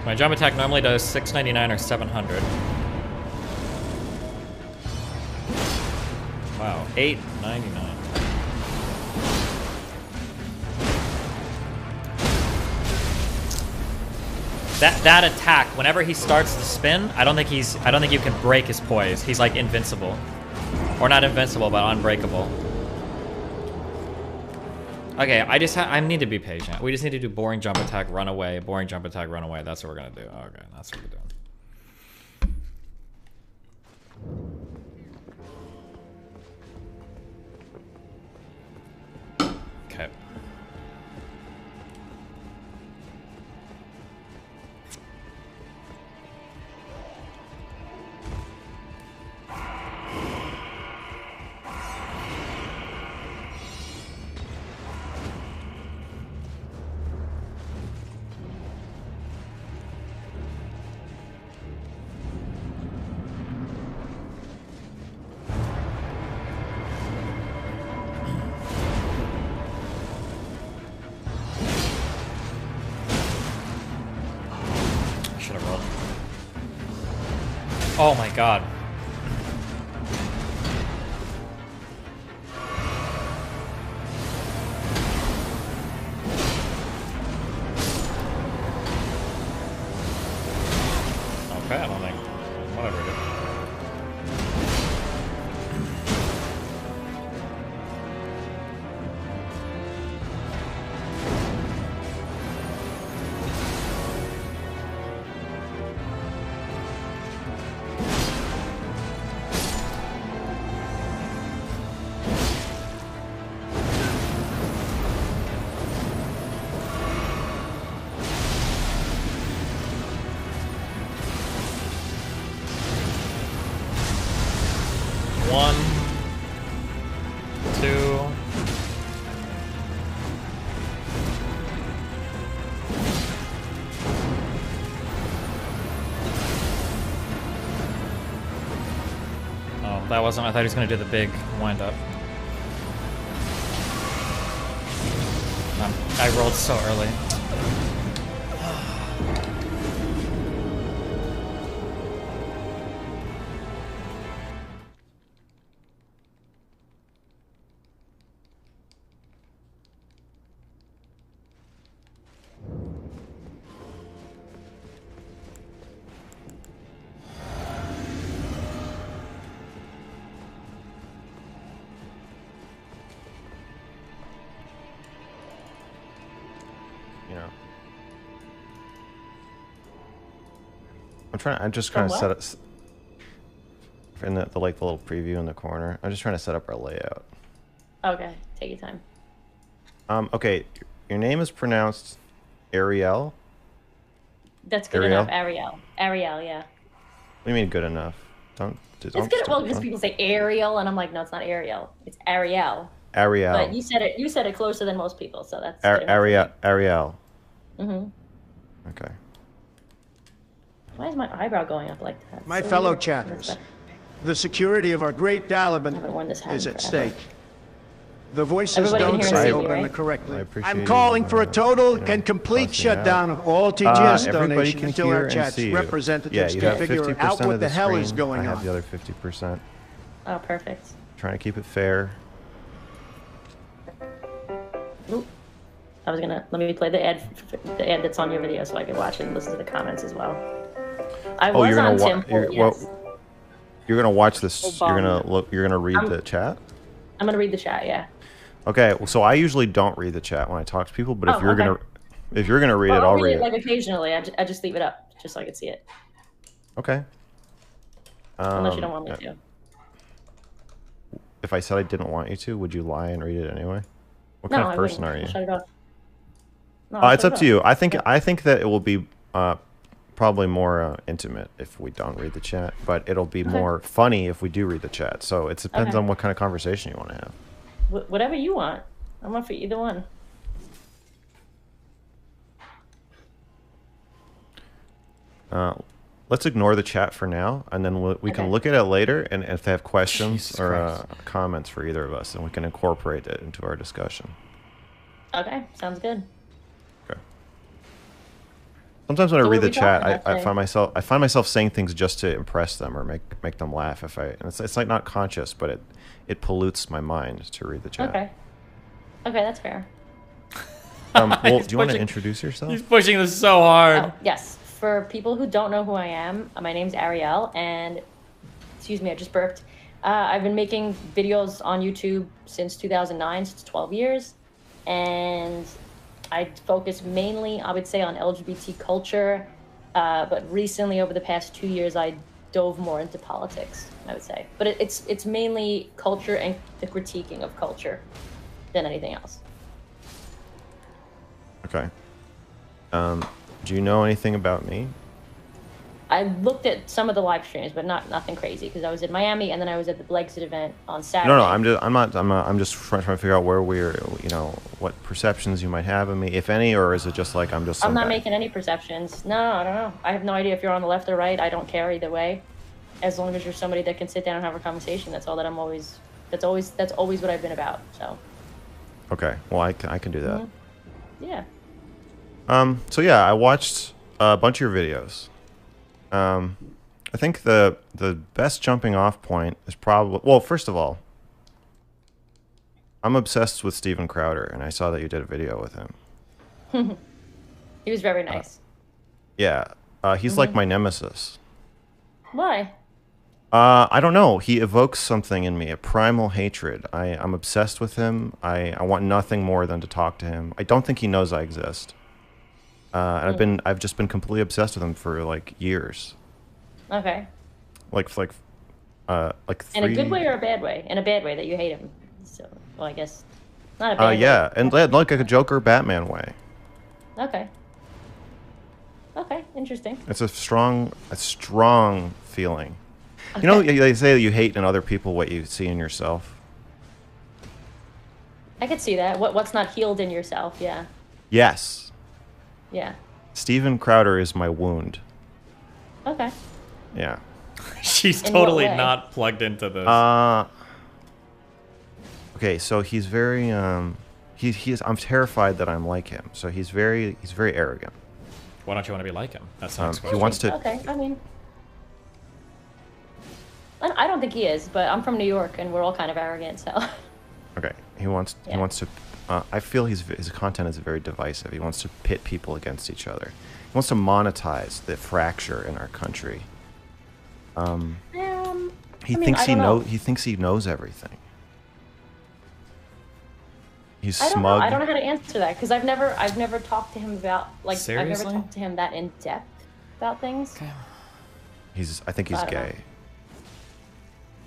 My jump attack normally does 699 or 700. Wow, 899. That attack, whenever he starts to spin, I don't think you can break his poise. He's like invincible. Or not invincible, but unbreakable. Okay, I need to be patient. We just need to do boring jump attack, run away, boring jump attack, run away. That's what we're gonna do. Okay, that's what we're doing. Okay. Oh my god. Okay, I don't think. Whatever, dude. One, two. Oh, that wasn't. I thought he was gonna do the big wind up. I rolled so early. You know. I'm just trying to set it in the like the little preview in the corner. I'm just trying to set up our layout. Okay, take your time. Okay, your name is pronounced Ariel. That's good Ariel? enough. Ariel, yeah. What do you mean good enough? Don't. It's good. Well, because people say Ariel, and I'm like, no, it's not Ariel. It's Ariel. Ariel. But you said it closer than most people, so that's good enough. Ariel. Mhm. Okay. Why is my eyebrow going up like that? My So fellow weird. chatters, the security of our great Dalaban is at stake. The voices Everybody don't in here say is Open right? correctly. appreciate I'm you, calling for a total and complete tossing shutdown out. of all TGS Everybody donations can until hear our and chat's see you. representatives you can have figure 50% out what of the hell screen. is going I have on. the other 50%. Oh, perfect. Trying to keep it fair. Oop. I was gonna let me play the ad that's on your video so I could watch it and listen to the comments as well. I was on Tim. Yes. You're gonna watch this. Obama. You're gonna look. You're gonna read the chat. I'm gonna read the chat. Yeah. Okay. Well, so I usually don't read the chat when I talk to people, but Oh, if you're okay. gonna read it, Well, I'll read it. like occasionally. I just leave it up just so I can see it. Okay. Unless you don't want me to. If I said I didn't want you to, would you lie and read it anyway? What No, kind of I person wouldn't. are you? I'll shut it off. No, I'll It's shut up it to you. off. I think that it will be probably more intimate if we don't read the chat, but it'll be Okay. more funny if we do read the chat. So it depends Okay. on what kind of conversation you want to have. Whatever you want. I'm up for either one. Let's ignore the chat for now, and then we can Okay. look at it later. And if they have questions Jesus or Christ. comments for either of us, then we can incorporate it into our discussion. Okay, sounds good. Sometimes when So I what read are the we chat, talking about I today? find myself saying things just to impress them or make them laugh. And it's like not conscious, but it pollutes my mind to read the chat. Okay. Okay, that's fair. Well, do He's you want to pushing- introduce yourself? He's pushing this so hard. Oh, yes. For people who don't know who I am, my name's Ariel, and excuse me, I just burped. I've been making videos on YouTube since 2009, since 12 years, and I focus mainly, I would say, on LGBT culture, but recently, over the past 2 years, I dove more into politics, I would say. But it's mainly culture and the critiquing of culture than anything else. Okay. Do you know anything about me? I looked at some of the live streams, but nothing crazy because I was in Miami and then I was at the Brexit event on Saturday. No, I'm just trying to figure out where what perceptions you might have of me, if any, or is it just like I'm just some I'm not guy? making any perceptions. No, I don't know. I have no idea if you're on the left or right. I don't care either way. As long as you're somebody that can sit down and have a conversation, that's all that that's always what I've been about. So. Okay, well I can do that. Yeah. So yeah, I watched a bunch of your videos. I think the best jumping off point is probably, well, first of all, I'm obsessed with Steven Crowder, and I saw that you did a video with him. He was very nice. Yeah, he's like my nemesis. Why? I don't know. He evokes something in me, a primal hatred. I'm obsessed with him. I want nothing more than to talk to him. I don't think he knows I exist. And I've just been completely obsessed with him for like years. Okay. Like three... In a good way or a bad way? In a bad way that you hate him. So, well, I guess not a bad way. Yeah, and like a Joker Batman way. Okay. Okay, interesting. It's a strong feeling. Okay. You know, they say that you hate in other people what you see in yourself. I could see that. What's not healed in yourself? Yeah. Yes. Yeah. Steven Crowder is my wound. Okay. Yeah. She's totally not plugged into this. Okay, so he's very I'm terrified that I'm like him. So he's very arrogant. Why don't you want to be like him? That's the next he wants to. Okay, I mean, I don't think he is, but I'm from New York, and we're all kind of arrogant, so. Okay, he wants to. I feel his content is very divisive. He wants to pit people against each other. He wants to monetize the fracture in our country. He thinks he knows everything. He's smug. I don't know how to answer that because I've never talked to him about Seriously? I've never talked to him that in depth about things. Okay. I think he's gay.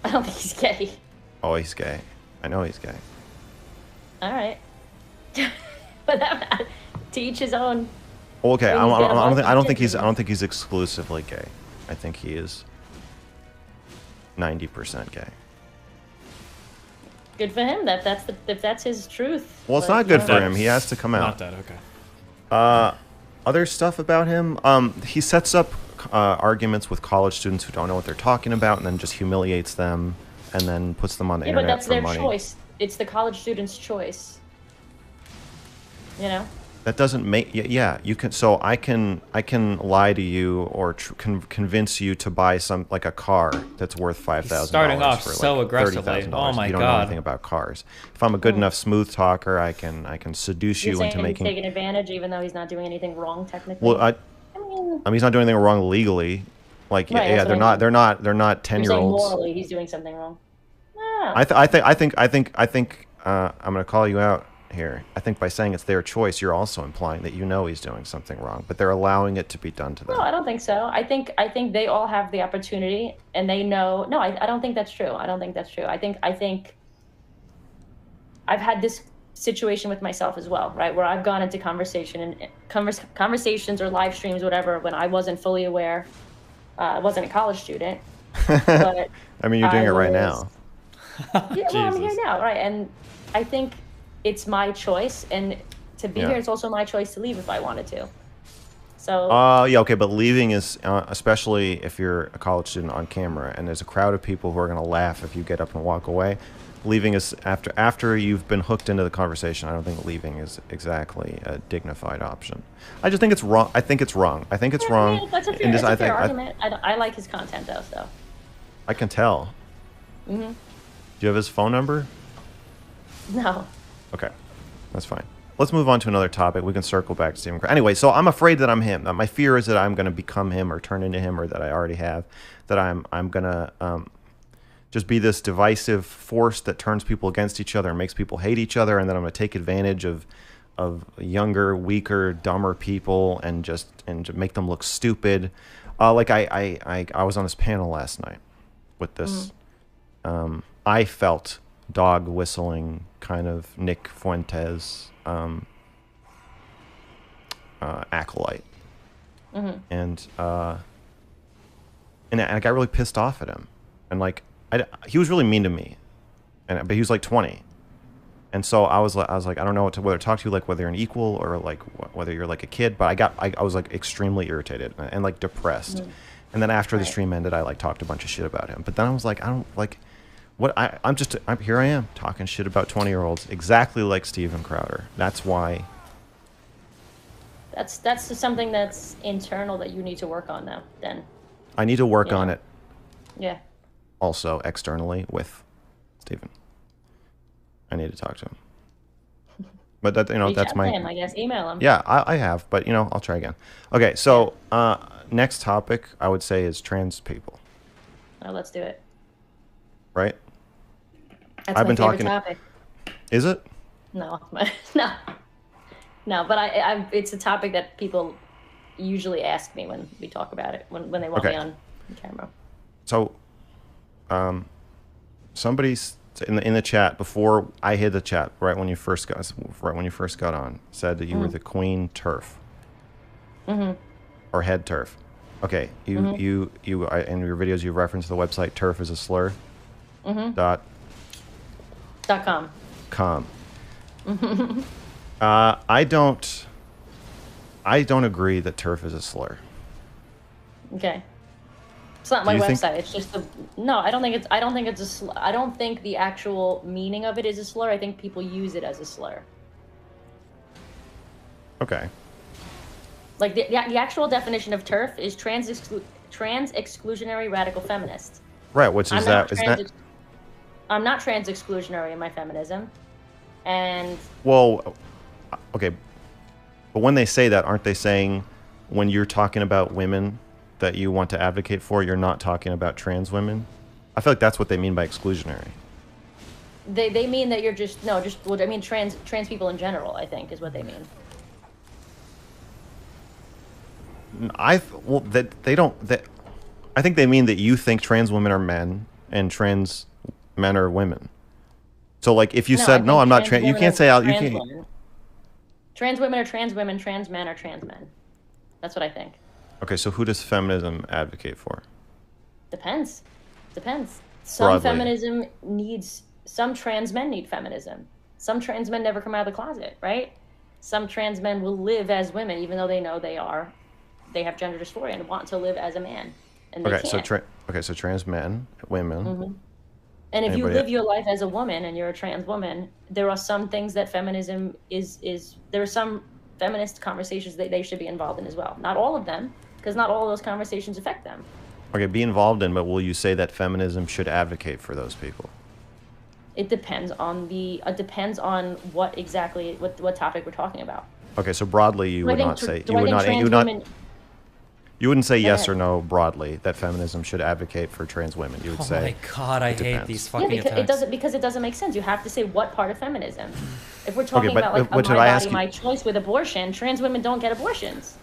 I don't think he's gay. Oh, he's gay. I know he's gay. All right. But to each his own. Okay, I don't think he's exclusively gay. I think he is 90% gay. Good for him. If that's his truth. Well, it's not good for him. He has to come out. Not that, okay. Other stuff about him. He sets up arguments with college students who don't know what they're talking about, and then just humiliates them, and then puts them on the internet but that's for their money. choice. It's the college student's choice. You know. That doesn't make you can. So I can lie to you or convince you to buy a car that's worth $5,000. Starting off for so aggressively. $30,000 Oh my you don't God. know anything about cars. If I'm a good enough smooth talker, I can seduce You're you into saying making. he's taking advantage, even though he's not doing anything wrong technically. Well, I mean, he's not doing anything wrong legally. Like Right, yeah, that's they're what I not mean. they're not You're saying 10-year-olds. morally he's doing something wrong. I think I'm gonna call you out here. I think by saying it's their choice, you're also implying that you know he's doing something wrong, but they're allowing it to be done to them. No, I don't think so. I think they all have the opportunity, and they know. No, I don't think that's true. I don't think that's true. I think I've had this situation with myself as well, right? Where I've gone into conversations or live streams, whatever, when I wasn't fully aware. I wasn't a college student. But I mean, you're doing it right now. Yeah, well, I'm here now, right? And I think it's my choice, and to be here, it's also my choice to leave if I wanted to. So. Yeah, okay, but leaving is, especially if you're a college student on camera, and there's a crowd of people who are going to laugh if you get up and walk away. Leaving is after you've been hooked into the conversation. I don't think leaving is exactly a dignified option. I just think it's wrong. I think it's wrong. I think it's wrong. Yeah, that's a fair argument. I like his content though, so. I can tell. Mhm. Do you have his phone number? No. Okay, that's fine. Let's move on to another topic. We can circle back to Steven Crowder. Anyway, so I'm afraid that I'm him. My fear is that I'm going to become him or turn into him, or that I already have. That I'm going to just be this divisive force that turns people against each other and makes people hate each other, and then I'm going to take advantage of younger, weaker, dumber people and make them look stupid. Like I was on this panel last night with this. I felt dog whistling kind of Nick Fuentes acolyte, and I got really pissed off at him, and like he was really mean to me, but he was like 20, and so I was like I don't know whether to talk to you, like whether you're an equal or like whether you're like a kid, but I was like extremely irritated and like depressed, and then after the stream ended, I like talked a bunch of shit about him, but then I was like I don't like. I'm here I am talking shit about 20-year-olds exactly like Steven Crowder. That's why. That's something that's internal that you need to work on now. Then. I need to work Yeah. on it Yeah. also externally with Steven. I need to talk to him. But that, Reach that's out my... to him, I guess. Email him. Yeah, I have, but, I'll try again. Okay, so next topic I would say is trans people, Oh, let's do it. right? That's I've my been favorite talking... topic. Is it? No, no, but it's a topic that people usually ask me when we talk about it, when they want me Okay. on camera. So, somebody's in the chat before I hit the chat right when you first got on said that you were the queen turf or head turf. Okay, in your videos you referenced the website turf is a slur. .com. I don't agree that turf is a slur. Okay. It's not Do my you think- website. It's just no. I don't think it's a slur. I don't think the actual meaning of it is a slur. I think people use it as a slur. Okay. Like the actual definition of turf is trans exclusionary radical feminist. Right. Which is that? Is that? I'm not trans exclusionary in my feminism, and Well, okay. But when they say that, aren't they saying when you're talking about women that you want to advocate for, you're not talking about trans women? I feel like that's what they mean by exclusionary. they mean that you're trans people in general. I think is what they mean. I think they mean that you think trans women are men and trans men are women. So like if you said no, I'm not trans, you can't say out. You can't. Women. Trans women are trans women. Trans men are trans men. That's what I think. Okay, so who does feminism advocate for? Depends. Some Broadly. feminism needs. Some trans men need feminism. Some trans men never come out of the closet, right? Some trans men will live as women even though they know they have gender dysphoria and want to live as a man, and they Okay, can't. so trans men, women. Mhm. And if you Anybody- live your life as a woman and you're a trans woman, there are some things that feminism is there are some feminist conversations that they should be involved in as well. Not all of them, because not all of those conversations affect them. Okay, be involved in, but will you say that feminism should advocate for those people? It depends on what exactly what topic we're talking about. Okay, so broadly, you Do I would think not tr- say do you I would think not trans you would not women- you wouldn't say Go yes ahead. or no broadly that feminism should advocate for trans women. You would Oh say. my God, I it hate depends. these Yeah, fucking because it doesn't make sense. You have to say what part of feminism. If we're Okay, talking but about like what a did my I body, ask you? my choice with abortion, trans women don't get abortions,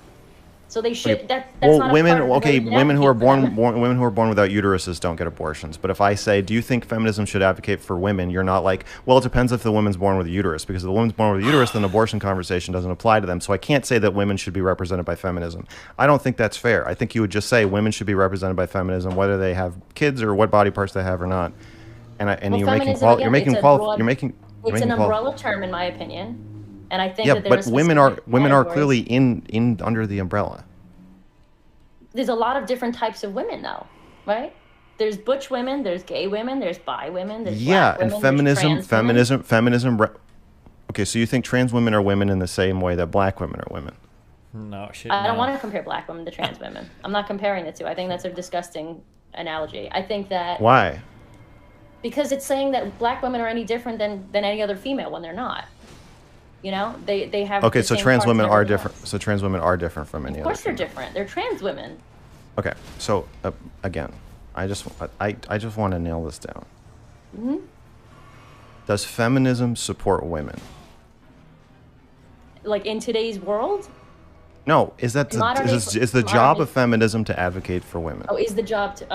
so they should. Okay, That's well, not women. a part of the Okay, way you women who are advocate for them. women who are born without uteruses don't get abortions. But if I say, do you think feminism should advocate for women? You're not like, well, it depends if the woman's born with a uterus, because if the woman's born with a uterus, then abortion conversation doesn't apply to them. So I can't say that women should be represented by feminism. I don't think that's fair. I think you would just say women should be represented by feminism, whether they have kids or what body parts they have or not. And Well, you're making feminism, again, you're making it's a qual broad- you're making you're It's an making qual- umbrella term, in my opinion, and I think Yeah, that there but women are categories. clearly in under the umbrella. There's a lot of different types of women, though, right? There's butch women, there's gay women, there's bi women, there's Yeah, black and women, there's trans women. feminism. Okay, so you think trans women are women in the same way that black women are women? No, shit. I don't no. want to compare black women to trans women. I'm not comparing the two. I think that's a disgusting analogy. I think that Why? because it's saying that black women are any different than any other female when they're not. You know, they have. Okay, the so same trans parts women and are everything different. else. So trans women are different from any Of other. course, they're different. They're trans women. Okay, so again, I just want to nail this down. Hmm. Does feminism support women? Like in today's world. No, is that Modern day- is the modern job day- of feminism to advocate for women? Oh, is the job to,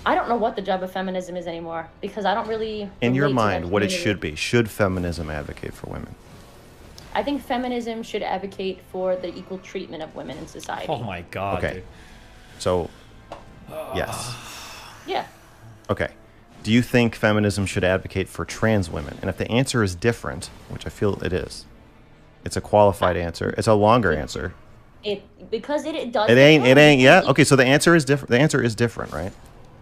I don't know what the job of feminism is anymore because I don't really. In your relate to that mind, what it community. should be? Should feminism advocate for women? I think feminism should advocate for the equal treatment of women in society. Oh my God. Okay, Dude. so yes. Yeah. Okay. Do you think feminism should advocate for trans women? And if the answer is different, which I feel it is, it's a qualified answer. It's a longer answer. Because it does. It ain't. depend. Yeah. Okay. So the answer is different. The answer is different, right?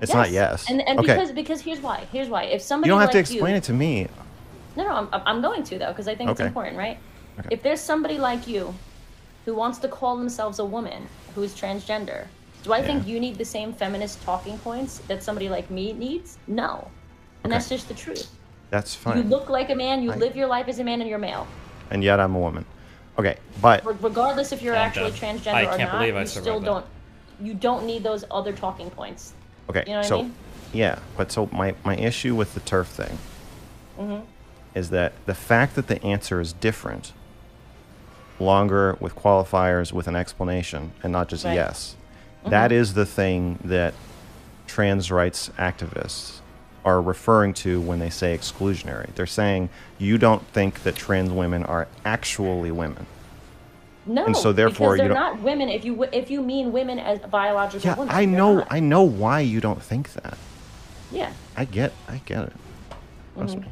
It's not yes. And okay. because here's why. Here's why. If somebody You don't have like to explain it to me. No, I'm going to though because I think it's Okay. important, right? Okay. If there's somebody like you who wants to call themselves a woman who is transgender, do I think you need the same feminist talking points that somebody like me needs? No. And that's just the truth. That's fine. You look like a man, you live your life as a man, and you're male. And yet I'm a woman. Okay, but Regardless if you're actually transgender or not, believe I you said still that. don't. You don't need those other talking points. okay, You know what so I mean? yeah, but so my issue with the turf thing Mm-hmm. is that the fact that the answer is different, longer with qualifiers with an explanation and not just Right. yes, Mhm. that is the thing that trans rights activists are referring to when they say exclusionary. They're saying you don't think that trans women are actually women. No, And so therefore because they're you don't- not women. If you mean women as biological Yeah, women, I they're know. not. I know why you don't think that. Yeah. I get it. Trust Mhm. me.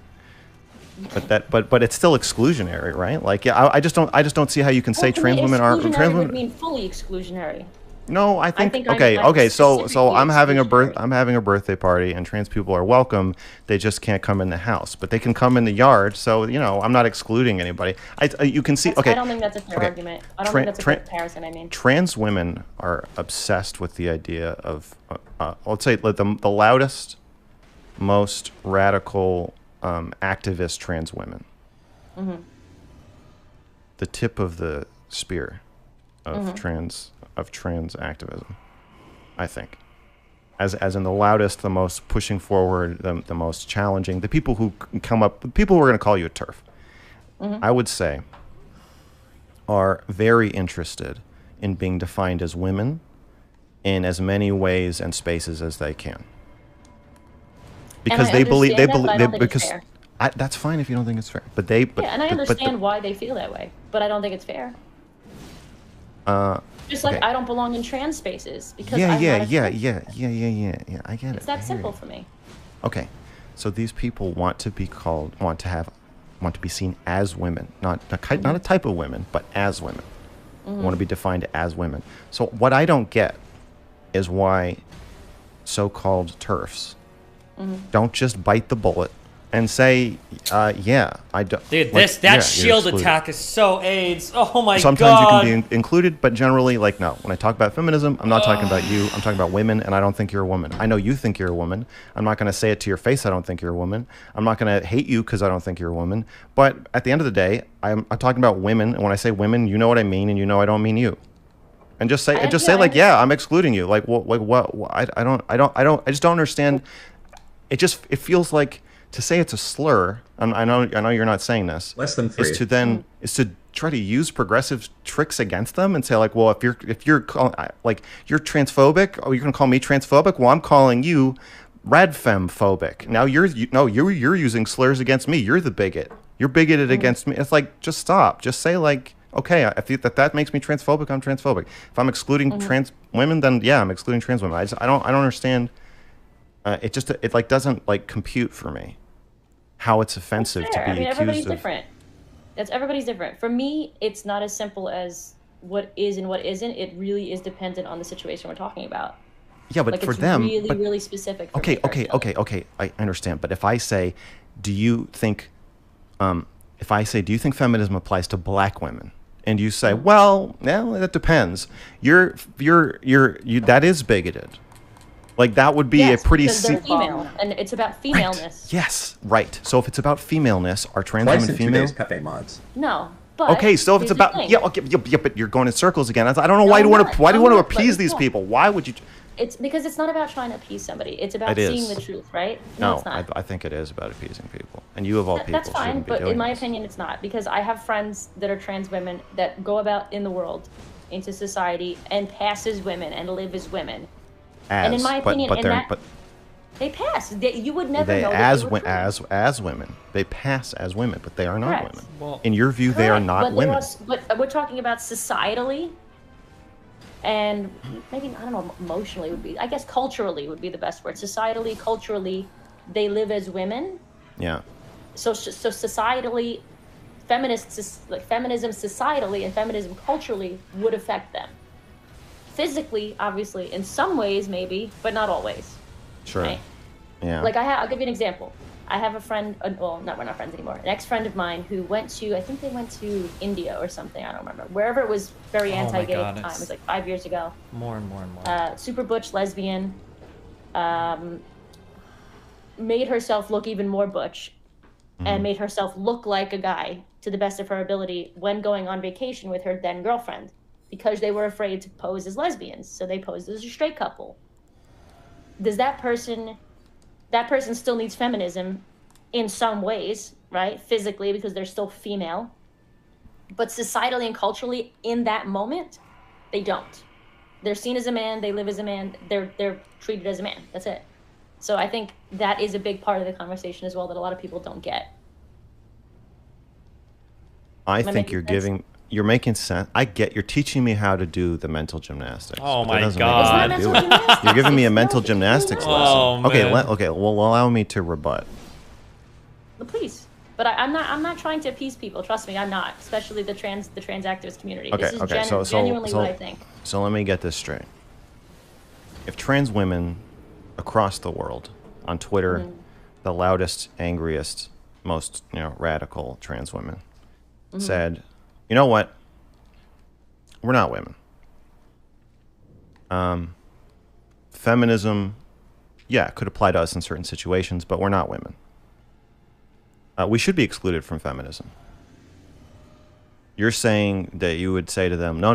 But it's still exclusionary, right? Like, yeah, I just don't see how you can say Well, to me, trans women are exclusionary trans would women. mean fully exclusionary. No, I think I'm okay. So specifically I'm having a birthday party, and trans people are welcome. They just can't come in the house, but they can come in the yard. So I'm not excluding anybody. You can see. Okay. I don't think that's a fair argument. I don't Tra- think that's a tra- fair comparison. I mean, Trans women are obsessed with the idea of, let's say, the loudest, most radical activist trans women. Mhm. The tip of the spear of Mhm. trans activism, I think, as in the loudest, the most pushing forward, the most challenging, the people who come up, the people who are going to call you a turf, Mhm. I would say, are very interested in being defined as women in as many ways and spaces as they can, because I they believe understand that, but I don't think it's because fair. that's fine if you don't think it's fair, but they yeah, and I but understand why they feel that way, but I don't think it's fair. Just like okay. I don't belong in trans spaces because yeah, I'm yeah, not a yeah, trans yeah, yeah, yeah, yeah. I get it. It's that I hear simple you. for me. Okay, so these people want to be seen as women, not a type of women, but as women. Mhm. Want to be defined as women. So what I don't get is why so-called TERFs don't just bite the bullet and say, yeah, I don't. Dude, like, that yeah, you're shield excluded. attack is so AIDS. Oh my Sometimes god. you can be included, but generally, like, no. When I talk about feminism, I'm not talking about you. I'm talking about women, and I don't think you're a woman. I know you think you're a woman. I'm not going to say it to your face. I don't think you're a woman. I'm not going to hate you because I don't think you're a woman. But at the end of the day, I'm talking about women, and when I say women, you know what I mean, and you know I don't mean you. And just say, like, yeah, I'm excluding you. Like, what? I just don't understand. It feels like, to say it's a slur, and I know you're not saying this. Less than 3. Is to try to use progressive tricks against them and say, like, well, if you're you're transphobic, oh, you're gonna call me transphobic. Well, I'm calling you radfemphobic. Now you're using slurs against me. You're the bigot. You're bigoted against me. It's like, just stop. Just say, like, okay, if that makes me transphobic, I'm transphobic. If I'm excluding trans women, then yeah, I'm excluding trans women. I don't understand. It doesn't compute for me how it's offensive to be accused everybody's of. different. Everybody's different. For me, it's not as simple as what is and what isn't. It really is dependent on the situation we're talking about. Yeah, but for it's them, really specific. For okay, me okay. I understand. But if I say, do you think feminism applies to black women? And you say, well, that depends. That is bigoted. Like, that would be yes, a pretty. Because they're female, and it's about femaleness. Yes, right. So if it's about femaleness, are trans Twice women in 2 female? days, Pepe mods. No, but Okay, so if it's here's the about thing. but you're going in circles again. I don't know No, why do you I'm want to not. I'm not, appease but these no. people? Why would you? It's because it's not about trying to appease somebody. It's about It seeing is. the truth, right? No, it's not. I think it is about appeasing people, and you of all people That's fine, shouldn't be but doing in my this. opinion, it's not, because I have friends that are trans women that go about in the world, into society, and pass as women and live as women. And in my opinion, they pass. You would never know that they were trans. as women. They pass as women, but they are not Correct. women. Well, in your view, they are Correct, not but women. But we're talking about societally, and maybe, I don't know, emotionally would be, I guess culturally would be the best word. Societally, culturally, they live as women. Yeah. So societally, feminism societally and feminism culturally would affect them. Physically, obviously, in some ways maybe, but not always. Sure. Right? Yeah. Like I'll give you an example. I have a friend, well, we're not friends anymore, an ex-friend of mine who went to, I think they went to India or something, I don't remember. Wherever it was very anti-gay at the time. It was like 5 years ago. More and more and more. Super butch lesbian. Made herself look even more butch and made herself look like a guy to the best of her ability when going on vacation with her then girlfriend because they were afraid to pose as lesbians. So they posed as a straight couple. Does that person still needs feminism in some ways, right? Physically, because they're still female. But societally and culturally, in that moment, they don't. They're seen as a man, they live as a man, they're treated as a man. That's it. So I think that is a big part of the conversation as well that a lot of people don't get. I think you're making sense. I get, you're teaching me how to do the mental gymnastics. Oh but that my doesn't make God. me do it. You're giving me a mental gymnastics lesson. Okay, man. okay, well, allow me to rebut. Please. But I'm not trying to appease people. Trust me, I'm not. Especially the trans activist community. Okay, This is genuinely what I think. So let me get this straight. If trans women across the world, on Twitter, the loudest, angriest, most radical trans women, said, you know what? We're not women. Feminism, yeah, could apply to us in certain situations, but we're not women. We should be excluded from feminism. You're saying that you would say to them, no.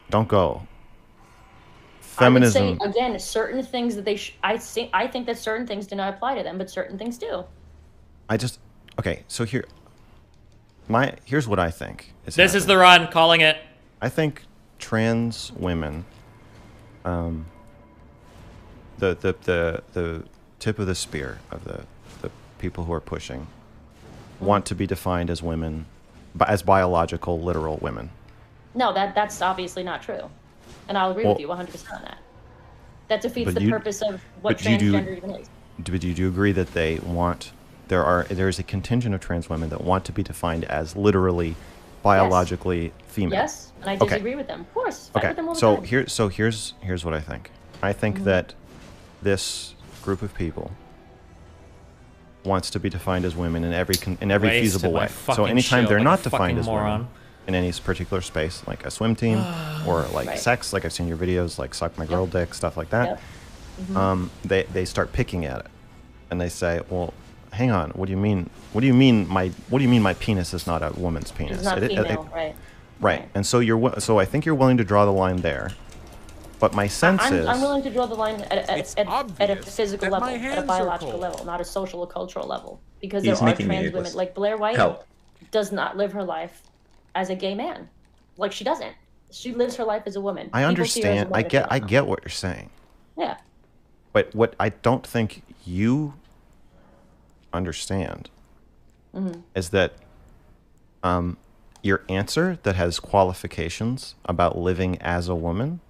Don't go. Feminism. I would say, again, certain things that I think that certain things do not apply to them, but certain things do. Okay, so here's what I think. This is the run, calling it. I think trans women, the tip of the spear of the people who are pushing, want to be defined as women, as biological, literal women. No, that's obviously not true, and I'll agree with you 100% on that. That defeats the purpose of what transgender even is. But do you agree that they want? There is a contingent of trans women that want to be defined as literally, biologically female. Yes, and I disagree with them. Of course. Okay. With them all the time. Here's what I think. I think that this group of people wants to be defined as women in every feasible way. So anytime they're not defined as women in any particular space, like a swim team or like sex, like I've seen your videos, like suck my girl dick, stuff like that, they start picking at it, and they say, well, hang on, what do you mean? What do you mean my penis is not a woman's penis? It's not female, right? Right. And so I think you're willing to draw the line there. But my sense is... I'm willing to draw the line at a physical level, at a biological level, not a social or cultural level. Because there are trans women, like Blair White does not live her life as a gay man. Like, she doesn't. She lives her life as a woman. I understand. I get what you're saying. Yeah. But what I don't think you understand is that your answer that has qualifications about living as a woman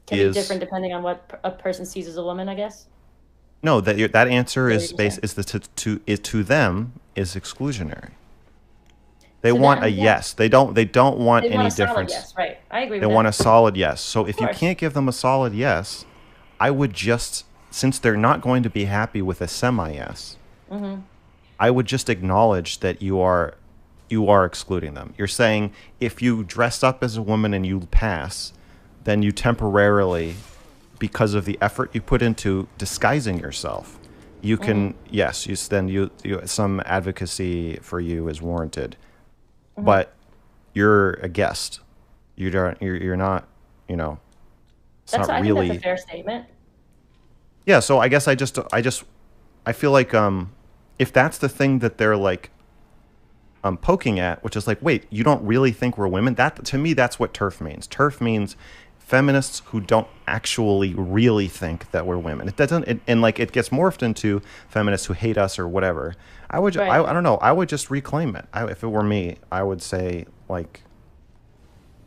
can be different depending on what a person sees as a woman, I guess. No, that answer is to them is exclusionary. They want a yes. They don't want any difference. Yes, right. I agree with that. They want a solid yes. So if you can't give them a solid yes, I would just, since they're not going to be happy with a semi-yes, I would just acknowledge that you are excluding them. You're saying if you dress up as a woman and you pass, then you temporarily, because of the effort you put into disguising yourself, you can some advocacy for you is warranted, but you're a guest. You're not. It's not really. I think that's a fair statement. Yeah. So I guess I feel like if that's the thing that they're like poking at, which is like, wait, you don't really think we're women? That, to me, that's what TERF means. TERF means feminists who don't actually really think that we're women. It doesn't, and like it gets morphed into feminists who hate us or whatever. I would, I don't know. I would just reclaim it. If it were me, I would say like,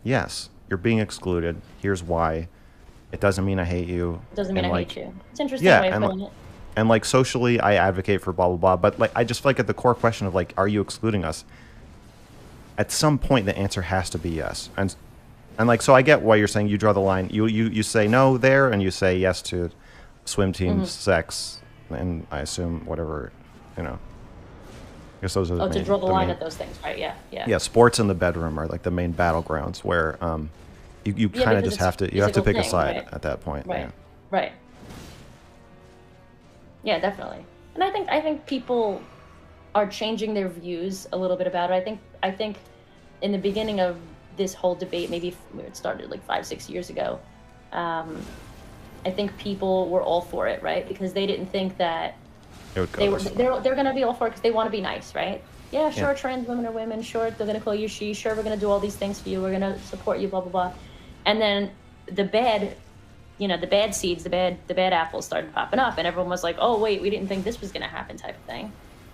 yes, you're being excluded. Here's why. It doesn't mean I hate you. It doesn't mean I hate you. It's interesting way of putting it. And like socially, I advocate for blah blah blah. But like, I just feel like at the core question of like, are you excluding us? At some point, the answer has to be yes. And like, so I get why you're saying you draw the line. You say no there, and you say yes to swim teams, sex, and I assume whatever, you know. I guess those are the Oh, main, to draw the the line main- at those things, right? Yeah, yeah. Yeah, sports in the bedroom are like the main battlegrounds where you Yeah, kind of because just it's have a to physical pick a thing, side right? at that point. Right. Yeah. Right. Yeah, definitely. And I think people are changing their views a little bit about it. I think in the beginning of this whole debate, maybe it started like 5-6 years ago, I think people were all for it, right? Because they didn't think that It would go this way. they're gonna be all for it because they want to be nice, right? Yeah, sure, Yeah. trans women are women. Sure, they're gonna call you she. Sure, we're gonna do all these things for you. We're gonna support you. Blah blah blah. And then the bad, the bad seeds, the bad apples started popping up, and everyone was like, "Oh wait, we didn't think this was gonna happen," type of thing,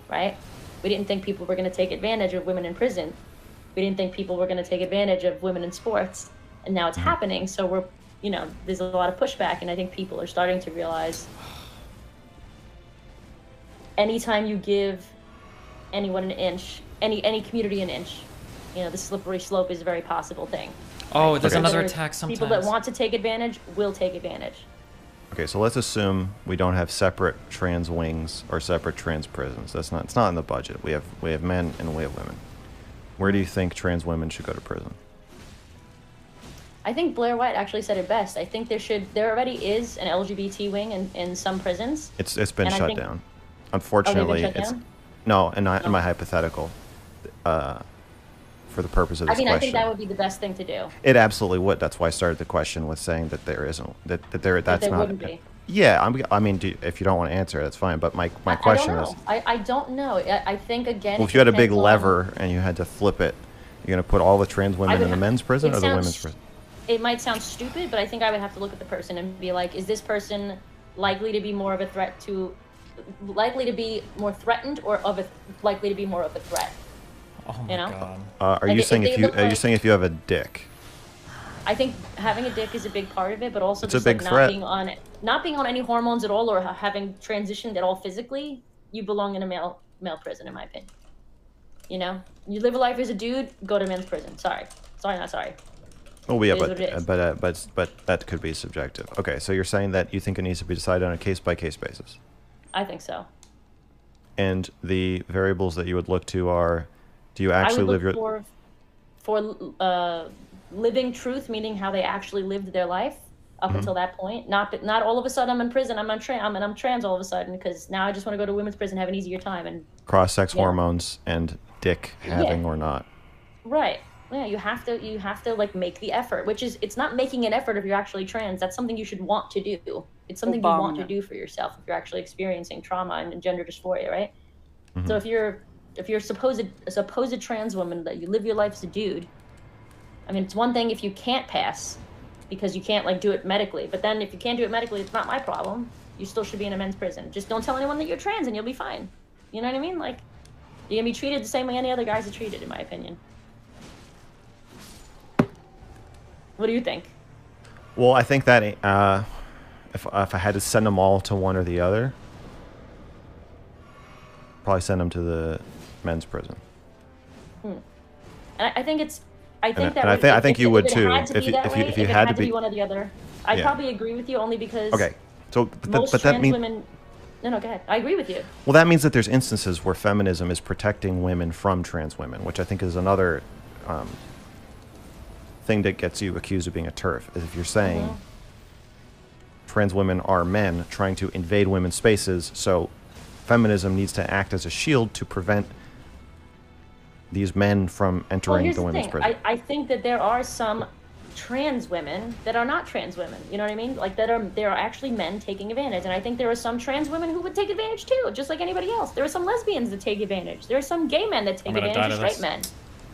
right? We didn't think people were gonna take advantage of women in prison. We didn't think people were gonna take advantage of women in sports, and now it's happening. So we're, there's a lot of pushback, and I think people are starting to realize anytime you give anyone an inch, any community an inch, the slippery slope is a very possible thing. Oh, there's Okay. another attack sometimes. People that want to take advantage will take advantage. Okay, so let's assume we don't have separate trans wings or separate trans prisons. It's not in the budget. We have men and we have women. Where do you think trans women should go to prison? I think Blair White actually said it best. I think there already is an LGBT wing in some prisons. It's been And I shut think- down. Unfortunately, shut it's down? no, and not in my hypothetical. For the purpose of this I mean, question, I think that would be the best thing to do. it absolutely would. That's why I started the question with saying that there isn't that's there not. wouldn't be. Yeah, I mean, if you don't want to answer, that's fine. But my question is, I don't know. I think again. well, it if you had a big depends on- lever and you had to flip it, you're gonna put all the trans women would in the ha- men's prison it or the sounds- women's prison? It might sound stupid, but I think I would have to look at the person and be like, is this person likely to be more of a threat to, likely to be more threatened, or likely to be more of a threat? Oh my god. Are Like, you if saying they if you look are you like- saying if you have a dick? I think having a dick is a big part of it, but also It's a just big like threat. not being on any hormones at all, or having transitioned at all physically, you belong in a male prison, in my opinion. You live a life as a dude, go to men's prison. Sorry, not sorry. Oh yeah, It is what it is. but that could be subjective. Okay, so you're saying that you think it needs to be decided on a case by case basis, I think so. and the variables that you would look to are, do you actually I would live your look for living truth, meaning how they actually lived their life up Mhm. until that point. Not all of a sudden I'm in prison. I'm trans all of a sudden because now I just want to go to women's prison, have an easier time, and cross-sex Yeah. hormones and dick having or not? right. Yeah, you have to like make the effort, which is, it's not making an effort if you're actually trans. That's something you should want to do. It's something you want to do for yourself if you're actually experiencing trauma and gender dysphoria, right? Mhm. So if you're a supposed trans woman that you live your life as a dude, I mean, it's one thing if you can't pass because you can't like do it medically, but then if you can't do it medically, it's not my problem. You still should be in a men's prison. Just don't tell anyone that you're trans and you'll be fine. You know what I mean? Like, you're gonna be treated the same way any other guys are treated, in my opinion. What do you think? Well, I think that if I had to send them all to one or the other, probably send them to the men's prison. And I think it's. I think And that. I would- think- I if think it- you would if it too. had to If be you- that if you- way, if you it had had to to be be- one or the other, I'd Yeah. probably agree with you only because. Okay, so Most but that trans means women. No, go ahead. I agree with you. well, that means that there's instances where feminism is protecting women from trans women, which I think is another thing that gets you accused of being a TERF. Is if you're saying Mm-hmm. trans women are men trying to invade women's spaces, so feminism needs to act as a shield to prevent these men from Well, entering here's the the women's thing. prison. I think that there are some trans women that are not trans women. You know what I mean? Like there are actually men taking advantage, and I think there are some trans women who would take advantage too, just like anybody else. There are some lesbians that take advantage. There are some gay men that take I'm gonna advantage of die to straight men.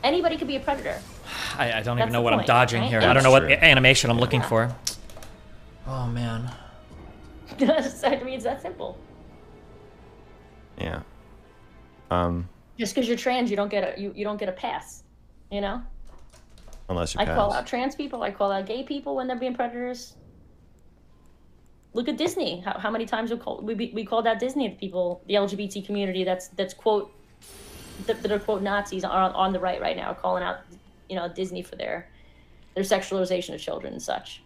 Anybody could be a predator. I don't That's even know the what I'm point, dodging right? here. Yeah. I don't know what That's animation I'm looking for. Oh man. I mean, it's that simple. Yeah. Just because you're trans, you don't get a pass. You know. Unless you I call pass. out trans people. I call out gay people when they're being predators. Look at Disney. How many times we called out Disney, the people, the LGBT community that's quote that are quote Nazis are on the right now, calling out Disney for their sexualization of children and such.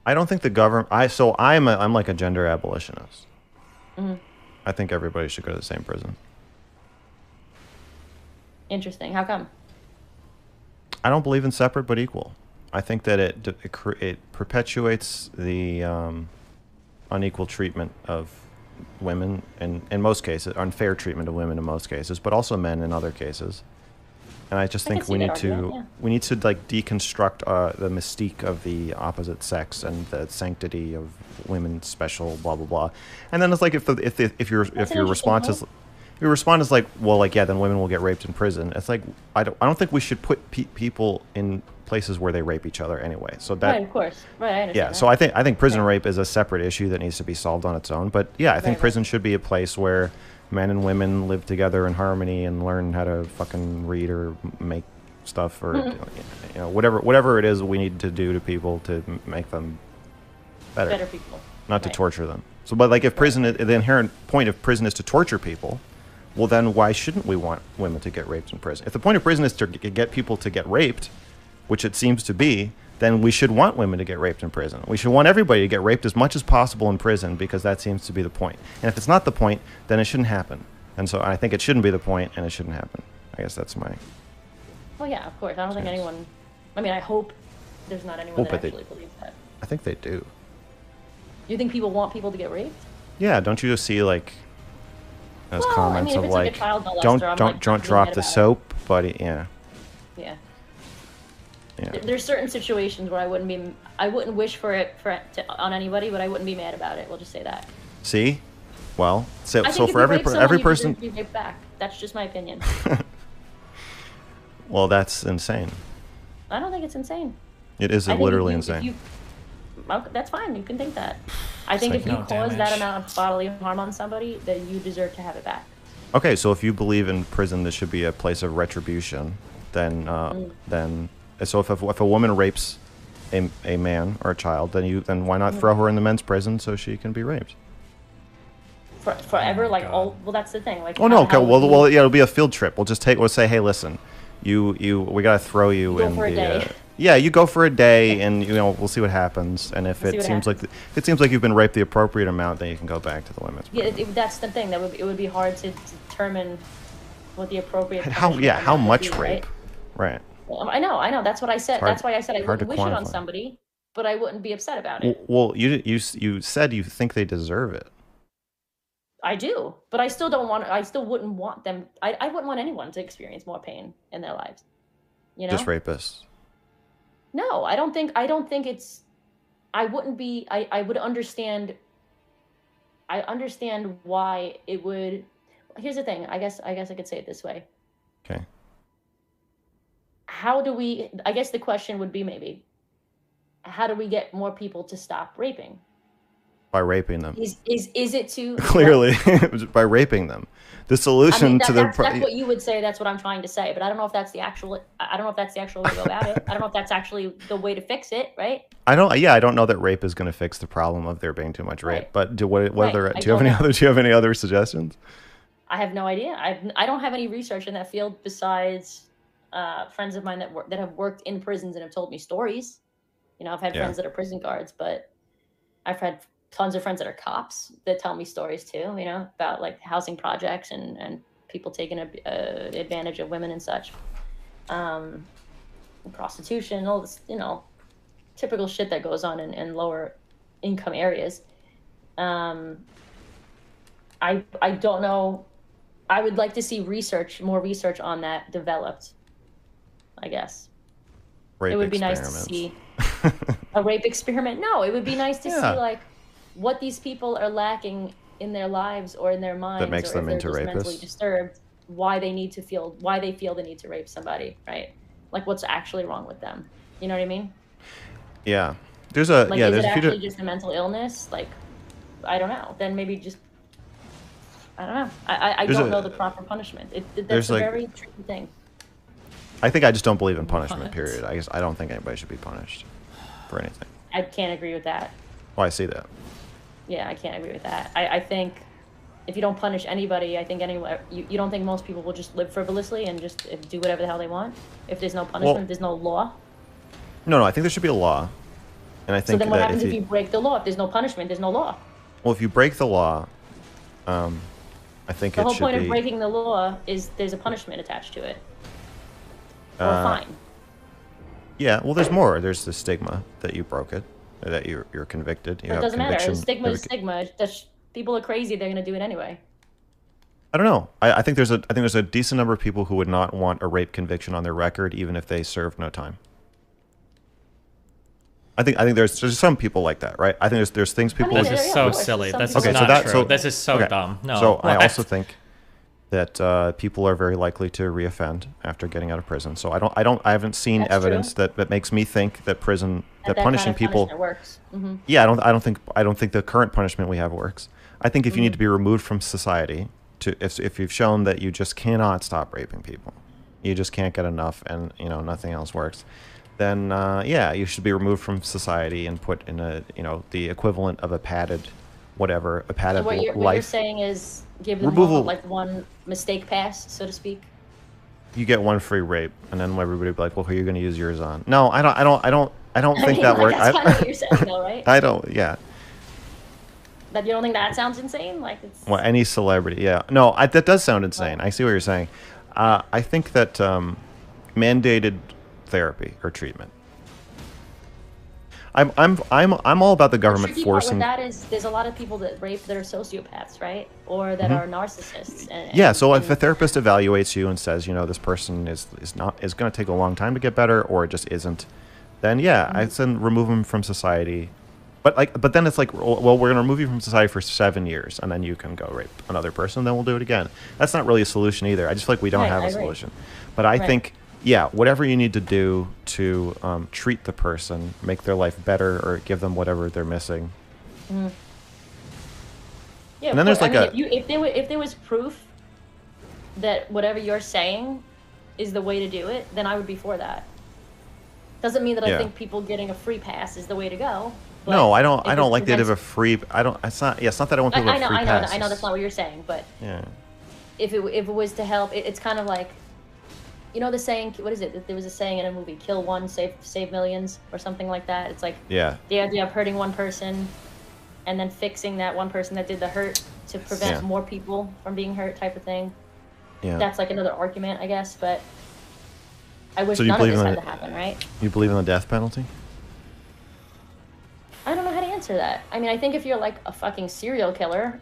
I don't think the government. I'm like a gender abolitionist. Mm-hmm. I think everybody should go to the same prison. Interesting. How come? I don't believe in separate but equal. I think that it perpetuates the unequal treatment of women, and in most cases, unfair treatment of women in most cases, but also men in other cases. And I just think we need to like deconstruct the mystique of the opposite sex and the sanctity of women's special blah blah blah. And then it's like if your response is like, well, like, yeah, then women will get raped in prison. It's like I don't think we should put people in places where they rape each other anyway. So that, right, of course, right. I understand. Yeah, so I think prison rape is a separate issue that needs to be solved on its own. But yeah, I think prison should be a place where men and women live together in harmony and learn how to fucking read or make stuff or you know whatever it is we need to do to people to make them better people, not to torture them. So, but like if prison, the inherent point of prison is to torture people, well then why shouldn't we want women to get raped in prison? If the point of prison is to get people to get raped, which it seems to be, then we should want women to get raped in prison. We should want everybody to get raped as much as possible in prison because that seems to be the point. And if it's not the point, then it shouldn't happen. And so I think it shouldn't be the point and it shouldn't happen. I guess that's my... Well, yeah, of course. I don't think anyone... I mean, I hope there's not anyone that actually believes that. I think they do. You think people want people to get raped? Yeah, don't you just see, like, those comments if of, it's like, a child molester, don't drop the soap, buddy, yeah. Yeah. Yeah. There's certain situations where I wouldn't wish for it on anybody, but I wouldn't be mad about it. We'll just say that. See? Well, so for every person... You be raped back. That's just my opinion. Well, that's insane. I don't think it's insane. It is literally insane. That's fine. You can think that. I think if you cause that amount of bodily harm on somebody, then you deserve to have it back. Okay, so if you believe in prison, this should be a place of retribution, then so if a woman rapes a man or a child, then why not throw her in the men's prison so she can be raped? Forever, well, that's the thing. Like, oh no, okay, well, yeah, it'll be a field trip. We'll say, hey, listen, we gotta throw you in the. Yeah, you go for a day, and we'll see what happens. And if it seems like you've been raped the appropriate amount, then you can go back to the women's prison. Yeah, that's the thing. It would be hard to determine what the appropriate. How much rape? Right. I know. That's what I said. That's why I said I wouldn't wish it on somebody, but I wouldn't be upset about it. Well, you said you think they deserve it. I do, but I still don't want. I still wouldn't want them. I wouldn't want anyone to experience more pain in their lives. Just rapists. No, I don't think it's. I wouldn't be. I would understand. I understand why it would. Here's the thing. I guess I could say it this way. Okay. How do we? I guess the question would be maybe. How do we get more people to stop raping? By raping them. Is it to clearly by raping them? The solution to the that's what you would say. That's what I'm trying to say, but I don't know if that's the actual. I don't know if that's the actual way to go about it. I don't know if that's actually the way to fix it. Right. I don't know that rape is going to fix the problem of there being too much rape. Right. But do you have any other suggestions? I have no idea. I don't have any research in that field besides friends of mine that have worked in prisons and have told me stories. I've had friends that are prison guards, but I've had tons of friends that are cops that tell me stories too, about like housing projects and people taking advantage of women and such. Prostitution, all this, typical shit that goes on in lower income areas. I don't know. I would like to see more research on that developed, I guess. Rape it would be nice to see a rape experiment. No, it would be nice to see like what these people are lacking in their lives or in their minds that makes them into rapists. Mentally disturbed, why they feel the need to rape somebody, right? Like what's actually wrong with them. You know what I mean? Yeah. Is it actually just a mental illness? Like, I don't know. Then maybe just I don't know. I don't know the proper punishment. That's a very tricky thing. I think I just don't believe in punishment, period. I don't think anybody should be punished for anything. I can't agree with that. Oh, I see that. Yeah, I can't agree with that. I think if you don't punish anybody, I think you don't think most people will just live frivolously and just do whatever the hell they want? If there's no punishment, there's no law? No, I think there should be a law. And I think so then what happens if you break the law? If there's no punishment, there's no law. Well, if you break the law, I think The it whole should point be. of breaking the law is there's a punishment attached to it. Or a Uh, fine. Yeah, well, there's more. There's the stigma that you broke it, that you're convicted. You But it have doesn't matter. conviction. Stigma is stigma. People are crazy. They're gonna do it anyway. I don't know. I think there's a decent number of people who would not want a rape conviction on their record, even if they served no time. I think there's some people like that, right? I think there's things people. This is so silly. This is not true. This is so dumb. No. So I What? also think that people are very likely to reoffend after getting out of prison. So I haven't seen That's evidence true. that makes me think that prison that That punishing kind of people punishment works. Mhm. Yeah, I don't think the current punishment we have works. I think if you need to be removed from society, if you've shown that you just cannot stop raping people, you just can't get enough, and nothing else works, then yeah, you should be removed from society and put in the equivalent of a padded So what you're life. saying is give them Removal- like one mistake pass, so to speak. You get one free rape, and then everybody will be like, well, who are you going to use yours on? No, I don't I think mean, that like, works. that's kind of what you're saying, though, right? I don't. Yeah. That you don't think that sounds insane? Like it's. Well, any celebrity, yeah. No, that does sound insane. I see what you're saying. I think that mandated therapy or treatment. I'm all about the government tricky part with forcing. that is there's a lot of people that rape that are sociopaths, right? Or that are narcissists. Yeah, so if a therapist evaluates you and says, this person is going to take a long time to get better, or it just isn't, then yeah, I said remove them from society. But then it's like, well, we're going to remove you from society for 7 years, and then you can go rape another person, then we'll do it again. That's not really a solution either. I just feel like we don't have a solution. But I think, yeah, whatever you need to do to treat the person, make their life better, or give them whatever they're missing. Mhm. Yeah, And then there's like if there was proof that whatever you're saying is the way to do it, then I would be for that. Doesn't mean that I Yeah. think people getting a free pass is the way to go. but No, I don't. if I don't it like the idea of prevents- a free. I don't. It's not. Yeah, it's not that I want people to I have know, free I know, passes. I know that's not what you're saying, but Yeah. if it was to help, it's kind of like, the saying. What is it? There was a saying in a movie: "Kill one, save millions," or something like that. It's like Yeah. the idea of hurting one person, and then fixing that one person that did the hurt to prevent Yeah. more people from being hurt, type of thing. Yeah. That's like another argument, I guess. But I wish So do you none of believe this in had the- to happen, right? You believe in the death penalty? I don't know how to answer that. I mean, I think if you're like a fucking serial killer,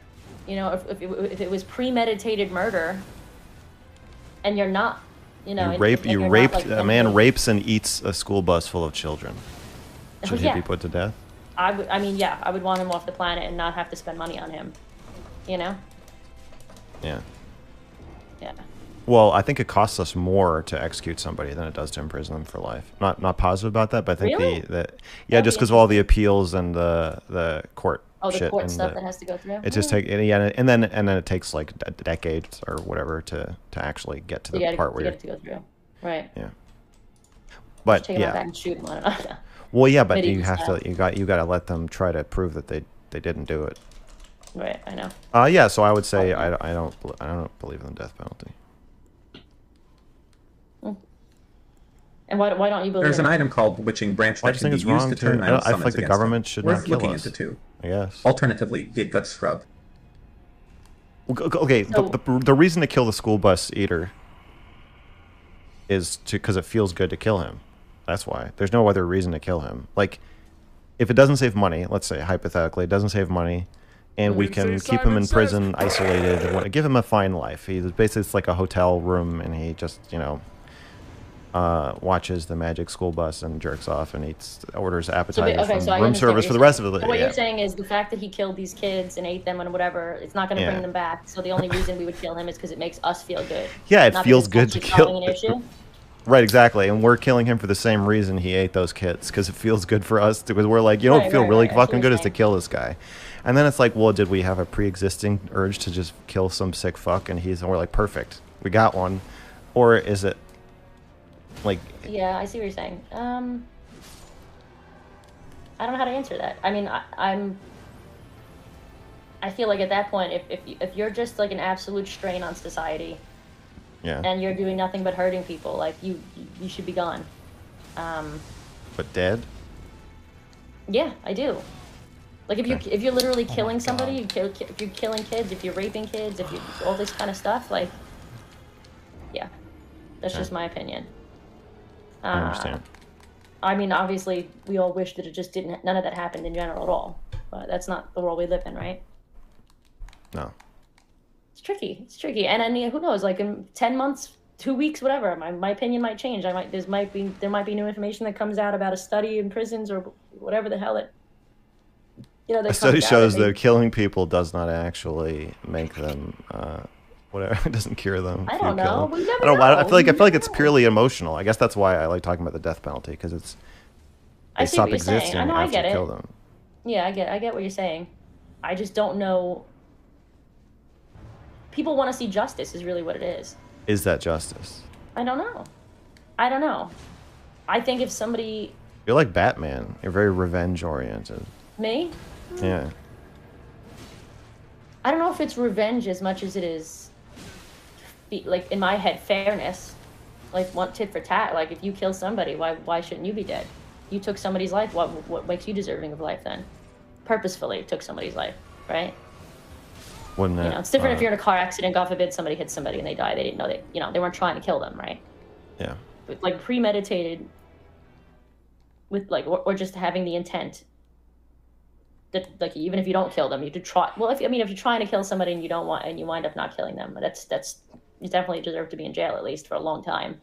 if it was premeditated murder, and you're not, You and raped. you're You not, raped. like, A man mentally- rapes and eats a school bus full of children. Should yeah. he be put to death? I would want him off the planet and not have to spend money on him. Yeah. Yeah. Well, I think it costs us more to execute somebody than it does to imprison them for life. Not positive about that, but I think Really? yeah, That'd just be because of all the appeals and the court. Oh, the shit court and stuff that has to go through. It just take and then it takes like decades or whatever to actually get to the part where to you're. get it to go through. Right. Yeah. Just But take him out yeah. back and shoot him. I don't know. Well, yeah, but Medieval you have style. to you got to let them try to prove that they didn't do it. Right. I know. Yeah, so I would say I don't believe in the death penalty. And why don't you believe? There's in an it? item called Witching Branch I that just can think be it's used wrong to turn to. idle I feel like summons the against government them. should Worth not kill looking us. into too. I guess. Alternatively, get gut scrub. Okay, the reason to kill the school bus eater is because it feels good to kill him. That's why. There's no other reason to kill him. Like, if it doesn't save money, let's say hypothetically, it doesn't save money, and we can keep him in prison, isolated, and give him a fine life. It's like a hotel room, and he just watches the magic school bus and jerks off and orders appetizers from room service for the rest of the day. So what you're saying is the fact that he killed these kids and ate them and whatever, it's not going to bring them back. So the only reason we would kill him is because it makes us feel good. Yeah, it not feels because good it's to actually kill. solving an issue. Right, exactly, and we're killing him for the same reason he ate those kids, because it feels good for us. Because we're like, you know, what feel really fucking good is to kill this guy, and then it's like, well, did we have a pre-existing urge to just kill some sick fuck, and we're like, perfect, we got one, or is it like? Yeah, I see what you're saying. I don't know how to answer that. I mean, I feel like at that point, if you're just like an absolute strain on society. Yeah. And you're doing nothing but hurting people. Like you should be gone. But dead? Yeah, I do. Like if you're literally killing somebody, if you're killing kids, if you're raping kids, if you all this kind of stuff, like, yeah, that's just my opinion. I understand. I mean, obviously, we all wish that it just didn't. None of that happened in general at all. But that's not the world we live in, right? No. It's tricky. It's tricky, and I mean, who knows? Like in 10 months, 2 weeks, whatever, my opinion might change. There might be new information that comes out about a study in prisons or whatever the hell it. A study shows that killing people does not actually make them, whatever. It doesn't cure them. I if you don't kill know. them. We never I don't. I know. feel like it's purely emotional. I guess that's why I like talking about the death penalty, because they I see stop what you're saying. existing I know. I after get you it. kill them. Yeah, I get what you're saying. I just don't know. People want to see justice is really what it is. Is that justice? I don't know. I think if somebody... You're like Batman. You're very revenge oriented. Me? Yeah. I don't know if it's revenge as much as it is, like, in my head, fairness. Like, want tit for tat. Like, if you kill somebody, why shouldn't you be dead? You took somebody's life. What makes you deserving of life then? Purposefully took somebody's life, right? Wouldn't that, You know, it's different if you're in a car accident, God forbid, somebody hits somebody and they die. They didn't know they weren't trying to kill them, right? Yeah. But, like, premeditated with, like, or just having the intent that, like, even if you don't kill them, you could try. Well, if you're trying to kill somebody and you wind up not killing them, that's you definitely deserve to be in jail at least for a long time.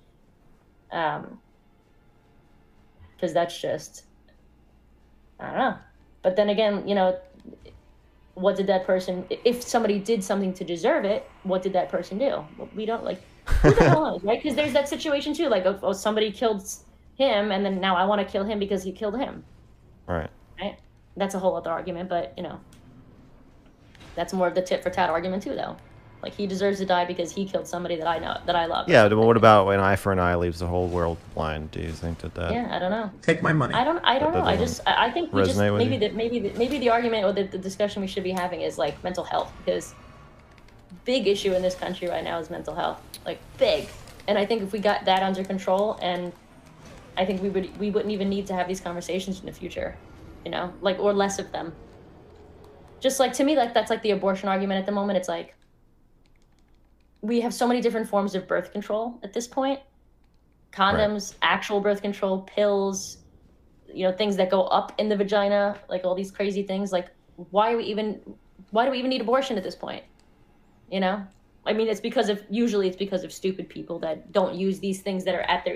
Because that's just, I don't know. But then again, what did that person, if somebody did something to deserve it, what did that person do? We don't, like, who the hell knows, right? Because there's that situation too, like, oh, somebody killed him, and then now I want to kill him because he killed him. Right. Right? That's a whole other argument, but, that's more of the tit for tat argument too, though. Like, he deserves to die because he killed somebody that I love. Yeah, but what about when eye for an eye leaves the whole world blind? Do you think that? Yeah, I don't know. Take my money. I don't know. I think we just maybe the argument or the discussion we should be having is like mental health, because big issue in this country right now is mental health, like big. And I think if we got that under control, and I think we wouldn't even need to have these conversations in the future, like, or less of them. Just like, to me, like, that's like the abortion argument at the moment. It's like, we have so many different forms of birth control at this point. Condoms, right. Actual birth control, pills, things that go up in the vagina, like all these crazy things. Like, why do we even need abortion at this point? I mean, usually it's because of stupid people that don't use these things that are at their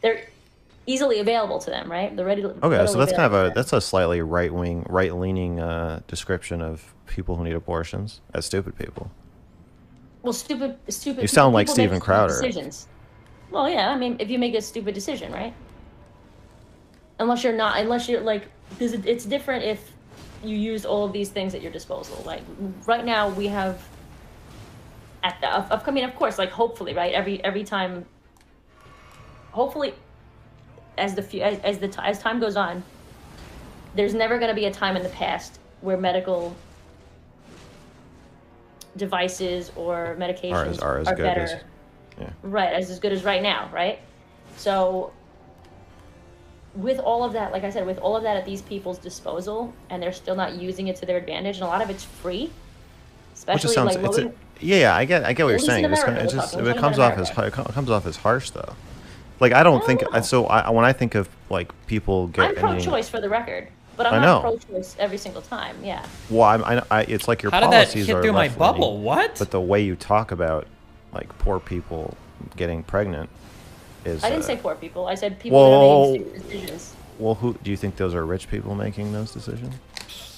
they're easily available to them, right? They're ready to. Okay, so that's a slightly right-leaning description of people who need abortions as stupid people. Well, stupid. You sound like Steven Crowder. Decisions. Well, yeah. I mean, if you make a stupid decision, right? Unless you're like, because it's different if you use all of these things at your disposal. Like right now, we have of course, like, hopefully, right? Every time. Hopefully, as time goes on, there's never going to be a time in the past where medical devices or medications are better. Right, as good as right now, right? So with all of that, like I said, with all of that at these people's disposal, and they're still not using it to their advantage, and a lot of it's free, especially like low. Yeah, I get what you're saying. It comes off as harsh though. Like, I don't think so. When I think of like people I'm pro-choice for the record, but I'm not pro-choice every single time. Yeah. Well, it's like your How policies did that hit are through my left-leaning, bubble? What? But the way you talk about like poor people getting pregnant is. I didn't say poor people. I said people that are making stupid decisions. Well, who do you think those are? Rich people making those decisions?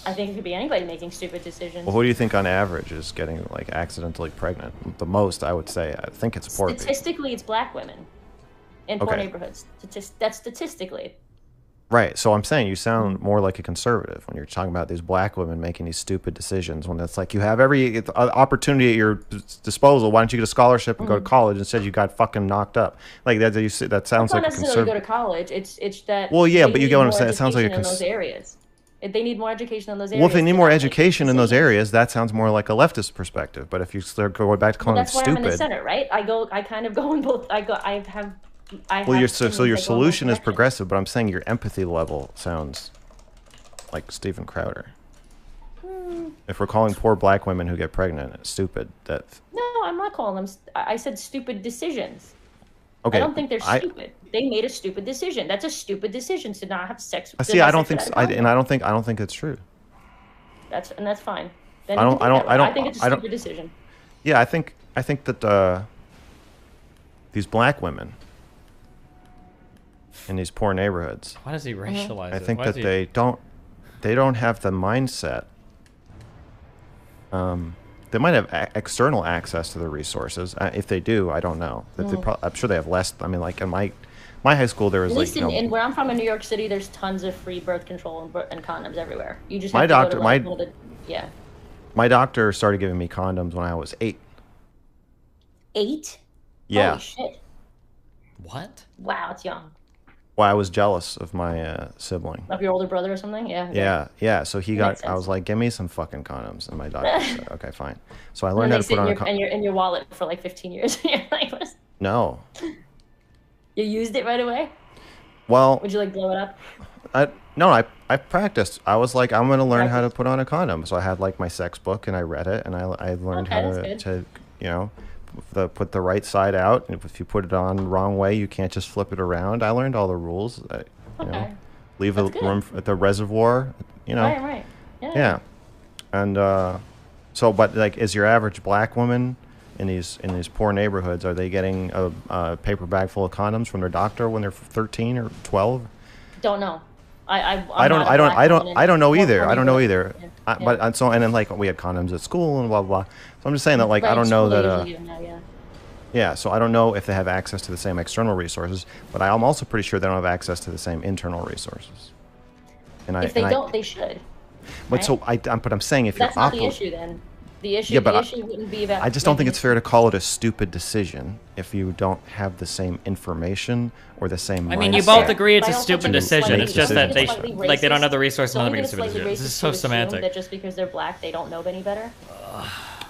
I think it could be anybody making stupid decisions. Well, who do you think on average is getting like accidentally pregnant? The most, I would say. I think it's poor people. Statistically, it's black women in poor neighborhoods. That's statistically. Right. So I'm saying you sound more like a conservative when you're talking about these black women making these stupid decisions, when it's like you have every opportunity at your disposal. Why don't you get a scholarship and go to college? Instead, you got fucking knocked up. Like that sounds like a conservative. Not necessarily go to college. It's that. Well, yeah, but you get what I'm saying. It sounds like in those areas. They need more education in those areas. Well, if they need more education in those areas, that sounds more like a leftist perspective. But if you start going back to calling them stupid, that's why I'm in the center, right? I kind of go in both. I have I Well, have your opinions so your that go in both solution is directions. progressive, but I'm saying your empathy level sounds like Steven Crowder. If we're calling poor black women who get pregnant stupid, that No, I'm not calling them. I said stupid decisions. okay. I don't think they're stupid. They made a stupid decision. That's a stupid decision to not have sex. I to see. have I don't sex think. without a condom. I don't think it's true. That's fine. Then I you don't- can I think don't- that I way. don't- I think it's a I don't- stupid decision. Yeah, I think that these black women in these poor neighborhoods. Why does he racialize I it? think Why that is he- they don't have the mindset. They might have external access to the resources. If they do, I don't know. That they I'm sure they have less. I mean, like in my high school, there was At like least you know, in where I'm from in New York City, there's tons of free birth control and condoms everywhere. You just My have to doctor- go to like, my- one of the, yeah. my doctor started giving me condoms when I was 8. 8? Yeah. Holy shit. What? Wow, it's young. Well, I was jealous of my sibling. Of your older brother or something? Yeah. Yeah. So he That got. makes I was sense. like, "Give me some fucking condoms," and my doctor said, "Okay, fine." So I And learned they how to sit put on a in condom. in your wallet for like 15 years. You're like, what? No. You used it right away? Well, Would you like blow it up? I practiced. I was like, I'm gonna learn how to put on a condom. So I had like my sex book and I read it and I learned Okay, how that's good. to you know put the right side out. And if you put it on the wrong way, you can't just flip it around. I learned all the rules. You know, Okay. leave a That's good. room at the reservoir. You know. Right. Yeah. Yeah. And so, but like, is your average black woman in these poor neighborhoods, are they getting a paper bag full of condoms from their doctor when they're 13 or 12? Don't know. I don't know either. I don't know either. Yeah. But and so and then like we had condoms at school and blah blah. So I'm just saying that like I don't know that. Yeah, so I don't know if they have access to the same external resources, but I'm also pretty sure they don't have access to the same internal resources. And If they don't, they should. But right? so but I'm saying if That's you're not the issue then. The issue, Yeah, but the issue wouldn't be about. I just don't think it's fair to call it a stupid decision if you don't have the same information or the same. I mean, you mindset both agree it's I a also stupid think it's decision. slightly- It's just that they slightly like they don't have the racist. resources Don't to you make a think stupid it's decision. slightly This is racist so to assume semantic. that just because they're black, they don't know any better?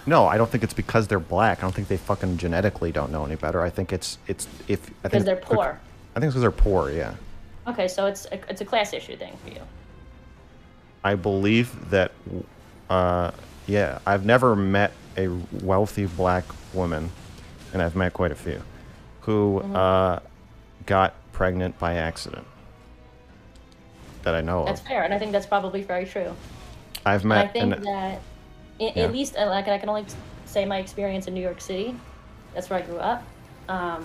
No, I don't think it's because they're black. I don't think they fucking genetically don't know any better. I think it's if I think Because they're poor. I think it's because they're poor. Yeah. Okay, so it's a class issue thing for you. I believe that. Yeah, I've never met a wealthy black woman, and I've met quite a few, who got pregnant by accident. That I know That's of. fair, and I think that's probably very true. I've And met. I think and- that, Yeah. at least, like, I can only say my experience in New York City. That's where I grew up. Oh,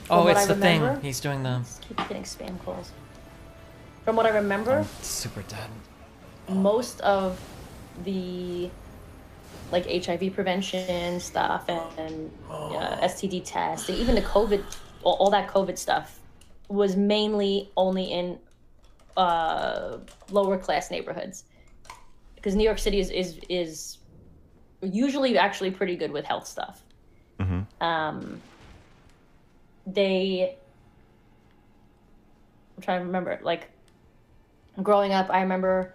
From what it's I the remember- thing. He's doing the. Just keep getting spam calls. From what I remember, Super dead. most of the like HIV prevention stuff and STD tests, and even the COVID, all that COVID stuff, was mainly only in lower class neighborhoods, because New York City is usually actually pretty good with health stuff. I'm trying to remember, like, growing up, I remember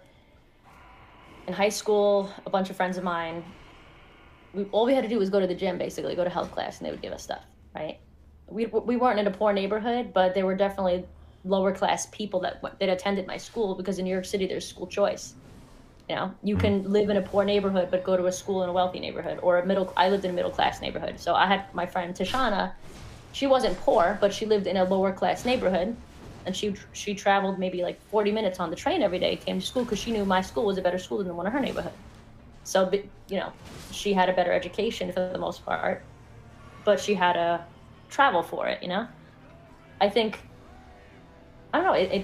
in high school, a bunch of friends of mine, all we had to do was go to the gym, basically, go to health class, and they would give us stuff, right? We weren't in a poor neighborhood, but there were definitely lower class people that attended my school, because in New York City, there's school choice. You know, you can live in a poor neighborhood, but go to a school in a wealthy neighborhood, or I lived in a middle class neighborhood. So I had my friend Tishana. She wasn't poor, but she lived in a lower class neighborhood, and she traveled maybe like 40 minutes on the train every day, came to school, because she knew my school was a better school than the one in her neighborhood. So, you know, she had a better education for the most part, but she had to travel for it, you know? I think, I don't know, I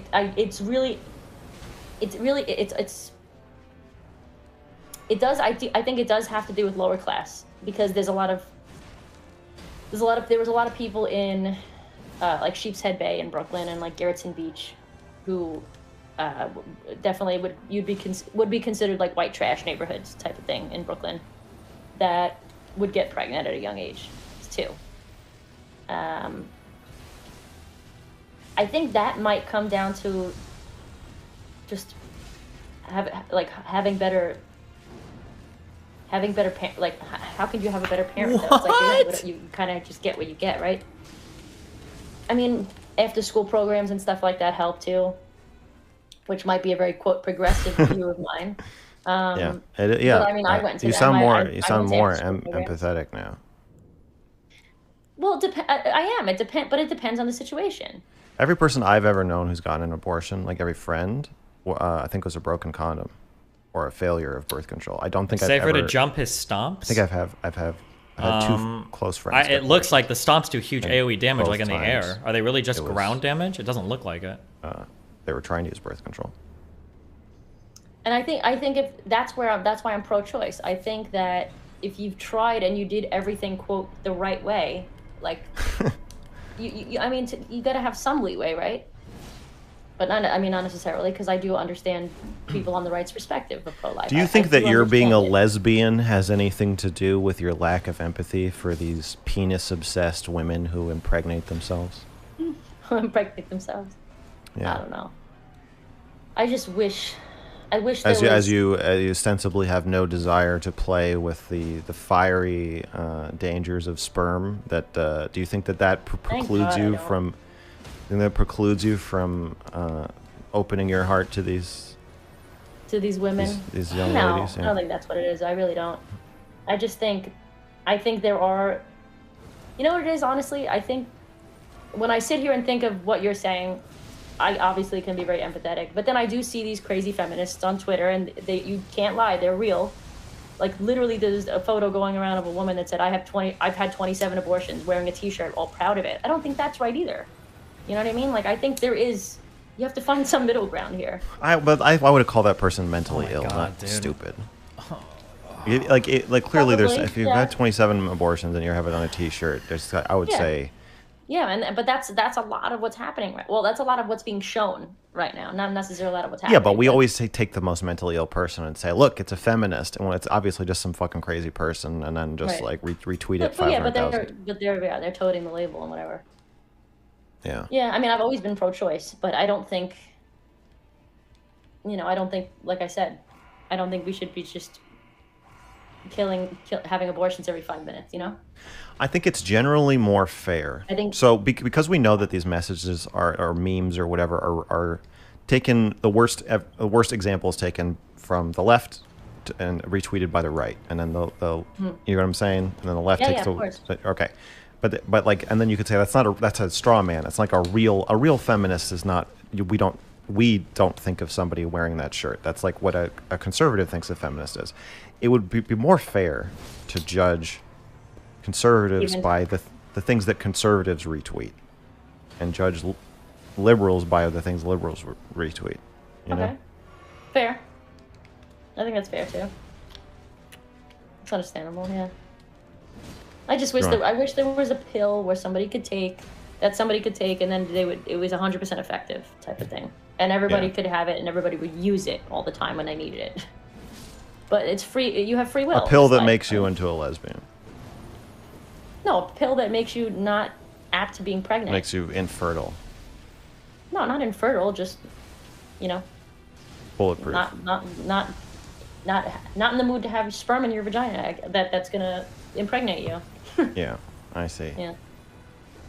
think it does have to do with lower class, because there was a lot of people in like Sheepshead Bay in Brooklyn and like Garrettson Beach who definitely would be considered like white trash neighborhoods type of thing in Brooklyn, that would get pregnant at a young age too. I think that might come down to just having better having better like how can you have a better parent? Though? It's like you kind of just get what you get, right? I mean, after school programs and stuff like that help too, which might be a very quote progressive view of mine. Yeah, But I mean, I went to you them. sound more I went to after-school programs. empathetic now. Well, I am. But it depends on the situation. Every person I've ever known who's gotten an abortion, like every friend, I think was a broken condom or a failure of birth control. I don't think I've safer ever to jump his stomps. I think I've had two close friends. It looks like the stomps do huge AoE damage, like in the times air. Are they really just it was- ground damage? It doesn't look like it. They were trying to use birth control. And I think if that's why I'm pro-choice. I think that if you've tried and you did everything quote the right way, like you I mean you got to have some leeway, right? But not necessarily, because I do understand people on the right's perspective of pro-life. Do you think that you're being a understand it. lesbian has anything to do with your lack of empathy for these penis-obsessed women who impregnate themselves? impregnate themselves? Yeah. I don't know. I just wish. I wish As you ostensibly have no desire to play with the fiery dangers of sperm, that do you think that precludes God I you don't. from? And that precludes you from opening your heart to these women? these young No, ladies. I don't think that's what it is. I really don't. I think there are. You know what it is, honestly? I think when I sit here and think of what you're saying, I obviously can be very empathetic. But then I do see these crazy feminists on Twitter, and you can't lie, they're real. Like literally, there's a photo going around of a woman that said, "I've had 27 abortions," wearing a T-shirt, all proud of it. I don't think that's right either. You know what I mean? Like I think you have to find some middle ground here. I would call that person mentally ill, God, not dude. stupid. Like clearly, Probably, if you've yeah. had 27 abortions and you have it on a T-shirt, I would Yeah. say. Yeah, but that's a lot of what's happening right. Well, that's a lot of what's being shown right now, not necessarily a lot of what's happening. Yeah, but we always take the most mentally ill person and say, "Look, it's a feminist," and when it's obviously just some fucking crazy person, and then just Right. like retweet it But yeah, 500,000. they're toting the label and whatever. Yeah. Yeah, I mean, I've always been pro-choice, but I don't think, like I said, I don't think we should be just having abortions every 5 minutes, you know? I think it's generally more fair. I think- so because we know that these messages are memes or whatever are taken, the worst examples taken from the left and retweeted by the right, and then the you know what I'm saying, and then the left Yeah, takes yeah, of course. okay, but like, and then you could say that's a straw man. It's like a real feminist is not. We don't think of somebody wearing that shirt. That's like what a conservative thinks a feminist is. It would be more fair to judge conservatives Even- by the things that conservatives retweet, and judge liberals by the things liberals retweet. You know? Fair. I think that's fair too. It's understandable, yeah. I just wish Right. I wish there was a pill where somebody could take, and then it was 100% effective type of thing, and everybody Yeah. could have it, and everybody would use it all the time when they needed it. But it's free. You have free will. A pill It's that like- makes you into a lesbian. No, a pill that makes you not apt to being pregnant. Makes you infertile. No, not infertile. Just, Bulletproof. not in the mood to have sperm in your vagina that's gonna impregnate you. Yeah, I see. Yeah.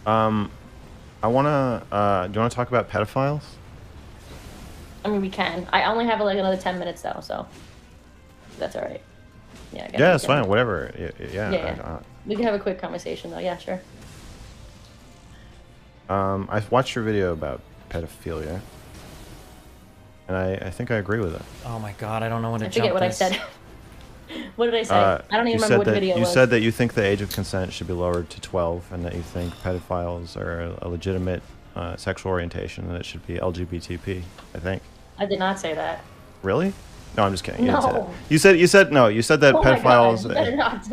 I wanna. Do you wanna talk about pedophiles? I mean, we can. I only have like another 10 minutes though, so that's all right. Yeah. Yeah, it's fine. Whatever. Yeah. Yeah. We can have a quick conversation though. Yeah, sure. I watched your video about pedophilia, and I think I agree with it. Oh my god, I don't know when to I jump forget what this. I said. What did I say? I don't even remember what video it You was. said that you think the age of consent should be lowered to 12, and that you think pedophiles are a legitimate sexual orientation, and it should be LGBTP. I think. I did not say that. Really? No, I'm just kidding. You didn't say that. No. You said no. You said that Oh my pedophiles. God.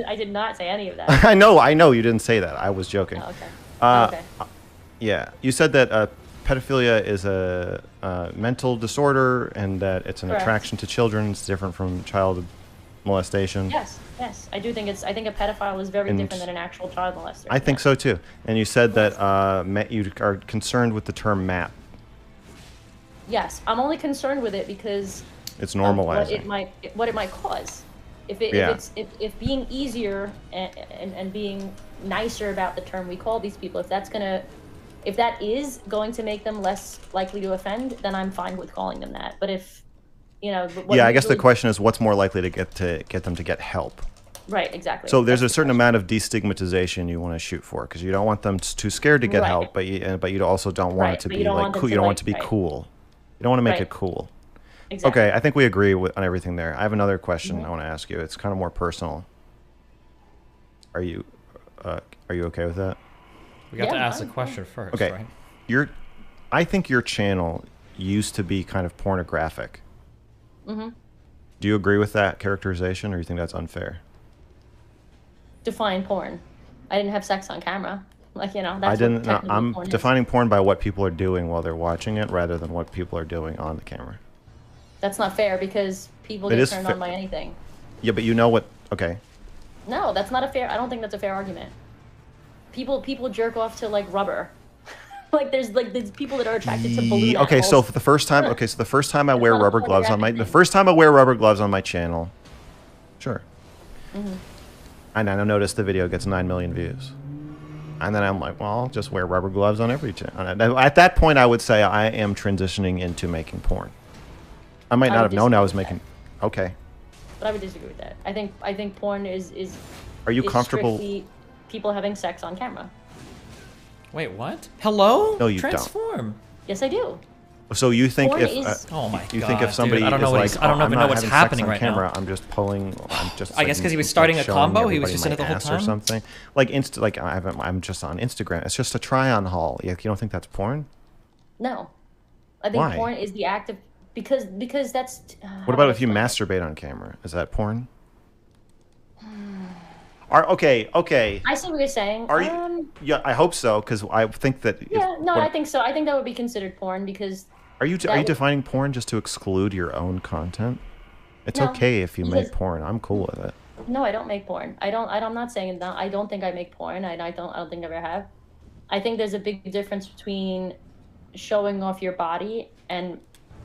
I did not say any of that. I know you didn't say that. I was joking. Oh, okay. Okay. Yeah, you said that pedophilia is a mental disorder, and that it's an Correct. attraction to children. It's different from child molestation. Yes. I do think I think a pedophile is very And different than an actual child molester. I think so too. And you said that you are concerned with the term "map." Yes, I'm only concerned with it because It's of normalizing. what it might cause. Yeah. If being easier and being nicer about the term we call these people, if that is going to make them less likely to offend, then I'm fine with calling them that. But if Yeah, I guess the question is, what's more likely to get them to get help? Right, exactly. So there's a certain amount of destigmatization you want to shoot for, because you don't want them too scared to get Right. help, but you also don't want it to but be you don't like want them cool. to, You don't want like- it to be right. cool. You don't want to make Right. it cool. Exactly. Okay, I think we agree on everything there. I have another question I want to ask you. It's kind of more personal. Are you okay with that? We got to ask the question first, Okay, right? I think your channel used to be kind of pornographic. Mm-hmm. Do you agree with that characterization, or you think that's unfair? Define porn. I didn't have sex on camera. Like, that's I didn't. what No, technically I'm porn is. defining porn by what people are doing while they're watching it, rather than what people are doing on the camera. That's not fair because people It get is turned fa- on by anything. Yeah, but you know what? Okay. No, that's not a fair. I don't think that's a fair argument. People jerk off to like rubber. there's people that are attracted to balloon. Okay, so animals. for the first time, I wear not a rubber gloves on pornographic the first time I wear rubber gloves on my channel. Sure. Mhm. And I noticed the video gets 9 million views. And then I'm like, well, I'll just wear rubber gloves on every channel. At that point, I would say I am transitioning into making porn. I might I not would have known I was disagree with making. Okay. But I would disagree with that. I think porn is. Are you is comfortable- strictly people having sex on camera? Wait, what? Hello? No, you don't. Transform. Yes, I do. So you think Porn if is- Oh my you think if God, somebody dude, I don't know is what like, he's- I don't "Oh, even I'm know not what's having sex happening on right camera, now." I'm just pulling. I'm just. I guess 'cause he was like, starting a showing combo, he was everybody just my in it the whole ass time? or something. Like I'm just on Instagram. It's just a try-on haul. You don't think that's porn? No, I think Why? porn is the act of because that's. What about if you masturbate on camera? Is that porn? Okay. I see what you're saying. Are you? Yeah, I hope so, because I think that. Yeah, no, I think so. I think that would be considered porn because. Are you that would- defining porn just to exclude your own content? It's No, okay if you make because- porn. I'm cool with it. No, I don't make porn. I'm not saying that. I don't think I make porn. I don't think I ever have. I think there's a big difference between showing off your body and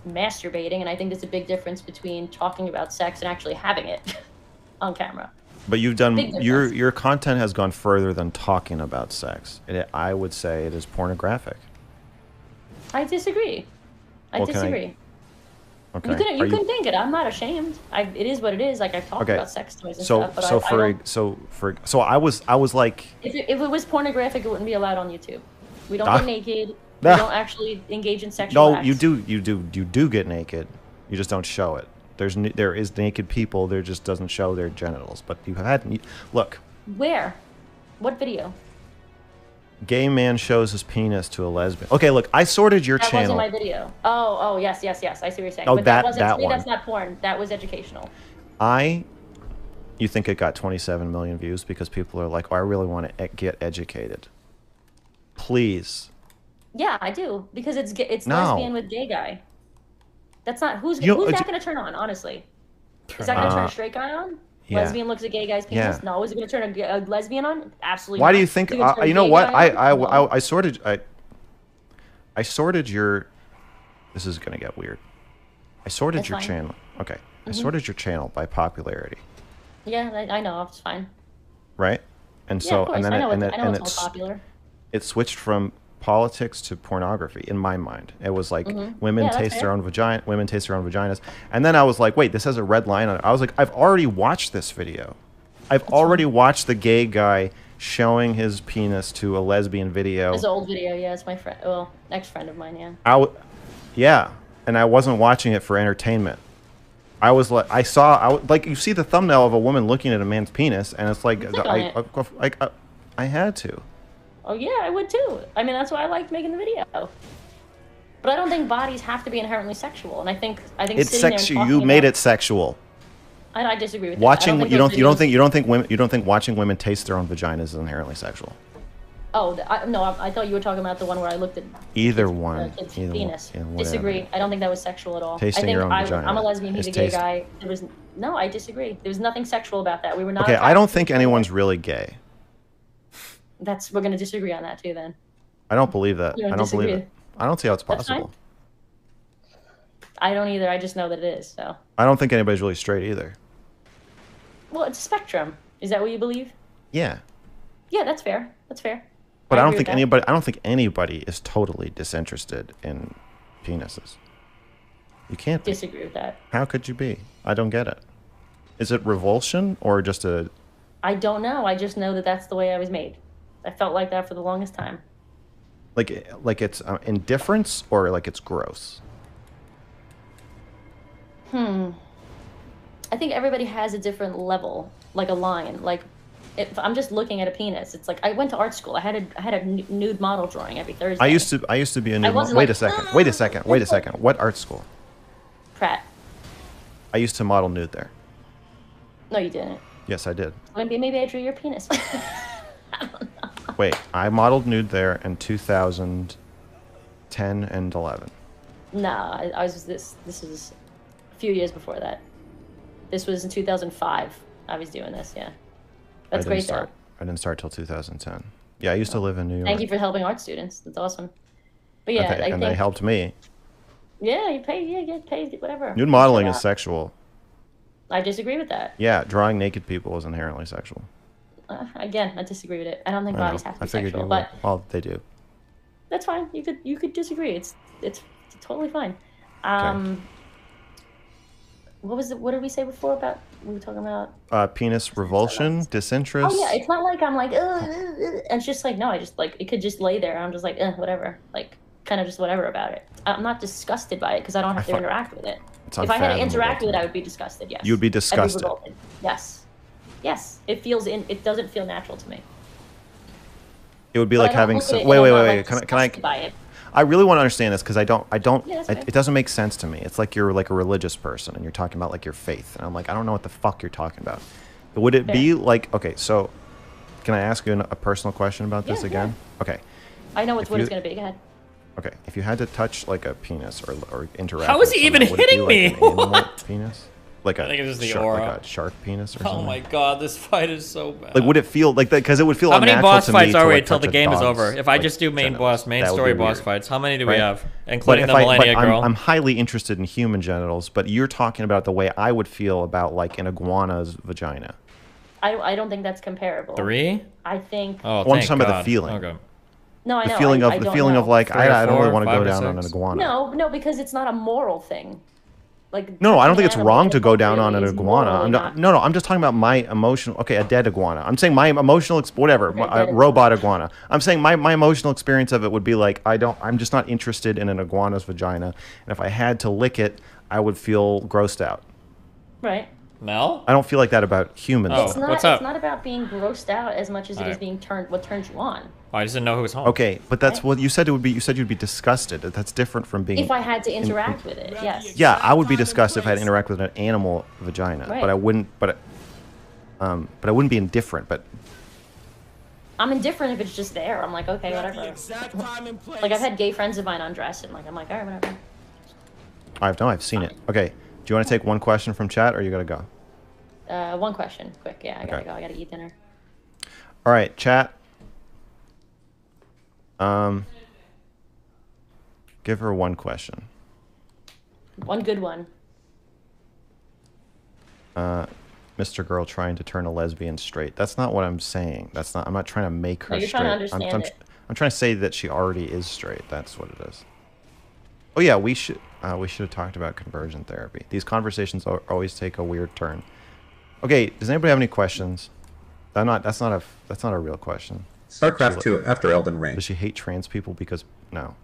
masturbating, and I think there's a big difference between talking about sex and actually having it on camera. But you've done Big your content has gone further than talking about sex. I would say it is pornographic. I disagree. I Well, can I- disagree. Okay. You couldn't. Are You couldn't think it. I'm not ashamed. It is what it is. Like I've talked Okay. about sex toys and So stuff, but so I for don't, so I was like, if it was pornographic, it wouldn't be allowed on YouTube. We don't Ah. get naked. We Ah. don't actually engage in sexual no, acts. you do get naked. You just don't show it. There is naked people. There just doesn't show their genitals. But look. Where? What video? Gay man shows his penis to a lesbian. Okay, look, I sorted your That channel. wasn't my video. Oh, yes. I see what you're saying. Oh, but that wasn't. To me, one. that's not porn. That was educational. You think it got 27 million views because people are like, oh, I really want to get educated. Please. Yeah, I do because it's No. lesbian with gay guy. That's not who's You- that going to turn on? Honestly, is that going to turn a straight guy on? Yeah. Lesbian looks at gay guy's penis. Yeah. No, is it going to turn a lesbian on? Absolutely. Why not. do you think? Is it gonna turn a You know gay what? guy on? No. I sorted your. This is gonna get weird. I sorted That's your fine. channel. Okay, I Mhm. sorted your channel by popularity, Yeah, I know. It's fine. right? And Yeah, so of course. and then I know and it's then all popular. it switched from politics to pornography in my mind. It was like Mhm. women Yeah, that's taste their fair. own vagina, women taste their own vaginas, and then I was like, wait, this has a red line on it. I was like, I've already watched this video. I've already watched the gay guy showing his penis to a lesbian video. It's an old video. Yeah, it's my friend. Well, ex-friend of mine. Yeah. Yeah, and I wasn't watching it for entertainment. I was like, like you see the thumbnail of a woman looking at a man's penis, and it's like, Click on it. I had to. Oh yeah, I would too. I mean, that's why I liked making the video. But I don't think bodies have to be inherently sexual, and I think It's sitting there and sexual. talking You made about- it sexual. I disagree with Watching that. you don't think watching women taste their own vaginas is inherently sexual. Oh no, I thought you were talking about the one where I looked at Either one. kid's Either penis. one. Yeah, whatever. Disagree. I don't think that was sexual at all. Tasting I think your own vagina I'm a lesbian. He's is a gay taste- guy. I disagree. There was nothing sexual about that. We were not. Okay, I attracted don't to think each other. anyone's really gay. We're gonna disagree on that too then. I don't believe that. You don't I don't believe disagree? it. I don't see how it's That's fine. possible. I don't either. I just know that it is. So I don't think anybody's really straight either. Well, it's a spectrum. Is that what you believe? Yeah. Yeah, that's fair. That's fair. But I don't agree think with that. anybody. I don't think anybody is totally disinterested in penises. You can't be. Disagree with that. How could you be? I don't get it. Is it revulsion or just a? I don't know. I just know that that's the way I was made. I felt like that for the longest time. Like it's indifference or like it's gross? I think everybody has a different level, like a line. Like, if I'm just looking at a penis, it's like I went to art school. I had a nude model drawing every Thursday. I used to be a nude. wasn't Wait like, a second. Wait a second. Wait a second. What art school? Pratt. I used to model nude there. No, you didn't. Yes, I did. Maybe I drew your penis. Wait, I modeled nude there in 2010 and 11. No, I was this is a few years before that. This was in 2005. I was doing this, yeah. That's great though. I didn't start till 2010. Yeah, I used to live in New York. Thank you for helping art students. That's awesome. But yeah, Okay, I and think they helped me. yeah, you pay, yeah, get paid, whatever. Nude modeling is sexual. I disagree with that. Yeah, drawing naked people is inherently sexual. Again, I disagree with it. I don't think I know. bodies have to I be figured sexual, you but would. Well, they do. that's fine. You could disagree. It's totally fine. What did we say before about we were talking about? Penis revulsion, disinterest. Oh yeah, it's not like I'm like and it's just like no, I just like it could just lay there. I'm just like whatever, like kind of just whatever about it. I'm not disgusted by it because I don't have to interact with it. It's If I had to unfathomable interact to with it, me. I would be disgusted. Yes, You would be I'd disgusted. revolted. Yes, yes. It doesn't feel natural to me. It would be But like I don't having. look at it and Wait, I'm wait, not, wait, like, wait. Can I? disgusted by it. I really want to understand this because I don't. Yeah, that's fine. It doesn't make sense to me. It's like you're like a religious person and you're talking about like your faith, and I'm like, I don't know what the fuck you're talking about. But would it be like okay? So, can I ask you a personal question about this Yeah, again? Okay. I know what If it's you- going to be. Go ahead. Okay. If you had to touch like a penis or interact. How is with he even someone, would it be, hitting like, me? an animal What? penis? Like a I think it's just the shark, aura. like a shark penis or Oh something. my god, this fight is so bad. Like, would it feel like that? Because it would feel How many unnatural boss to fights me are to, we like, until the touch a game is dog's, over? If I like, just do main genitals. main That would story be boss weird. fights, how many do we Right? have? But Including if the Millennia Girl. I'm highly interested in human genitals, but you're talking about the way I would feel about like an iguana's vagina. I don't think that's comparable. 3? I think. Oh, Well, I'm just thank talking about God. the feeling. Okay. No, I know. The feeling I of the don't feeling know. of like 3 or I don't 4, really want to 5 go or down on an 6? iguana. No, because it's not a moral thing. Like No, I don't think it's animal wrong to go down on an is iguana. morally I'm not- not, no, I'm just talking about my emotional. Okay, a dead iguana. I'm saying my emotional, whatever, Okay, a dead robot iguana. I'm saying my emotional experience of it would be like I'm just not interested in an iguana's vagina, and if I had to lick it, I would feel grossed out. Right. Mel? I don't feel like that about humans. Oh, It's not. what's up? It's not about being grossed out as much as it is Alright. being what turns you on. Oh, I just didn't know who was home. Okay, but that's what you said. It would be. You said you'd be disgusted. That's different from being. If I had to interact with it, yes. Yeah, I would be disgusted if I had to interact with an animal vagina, Right. but I wouldn't. But I wouldn't be indifferent. But I'm indifferent if it's just there. I'm like, okay, whatever. Like I've had gay friends of mine undress and like I'm like, all right, whatever. I've seen it. Okay, do you want to take one question from chat, or you gotta go? One question, quick. Yeah, I gotta Okay. go. I gotta eat dinner. All right, chat. Give her one question. One good one. Mr. Girl trying to turn a lesbian straight. That's not what I'm saying. That's not. I'm not trying to make her No, you're straight. trying to understand it. I'm trying to say that she already is straight. That's what it is. Oh yeah, we should have talked about conversion therapy. These conversations always take a weird turn. Okay, does anybody have any questions? That's not a real question. StarCraft 2 after Elden Ring. Does she hate trans people because no.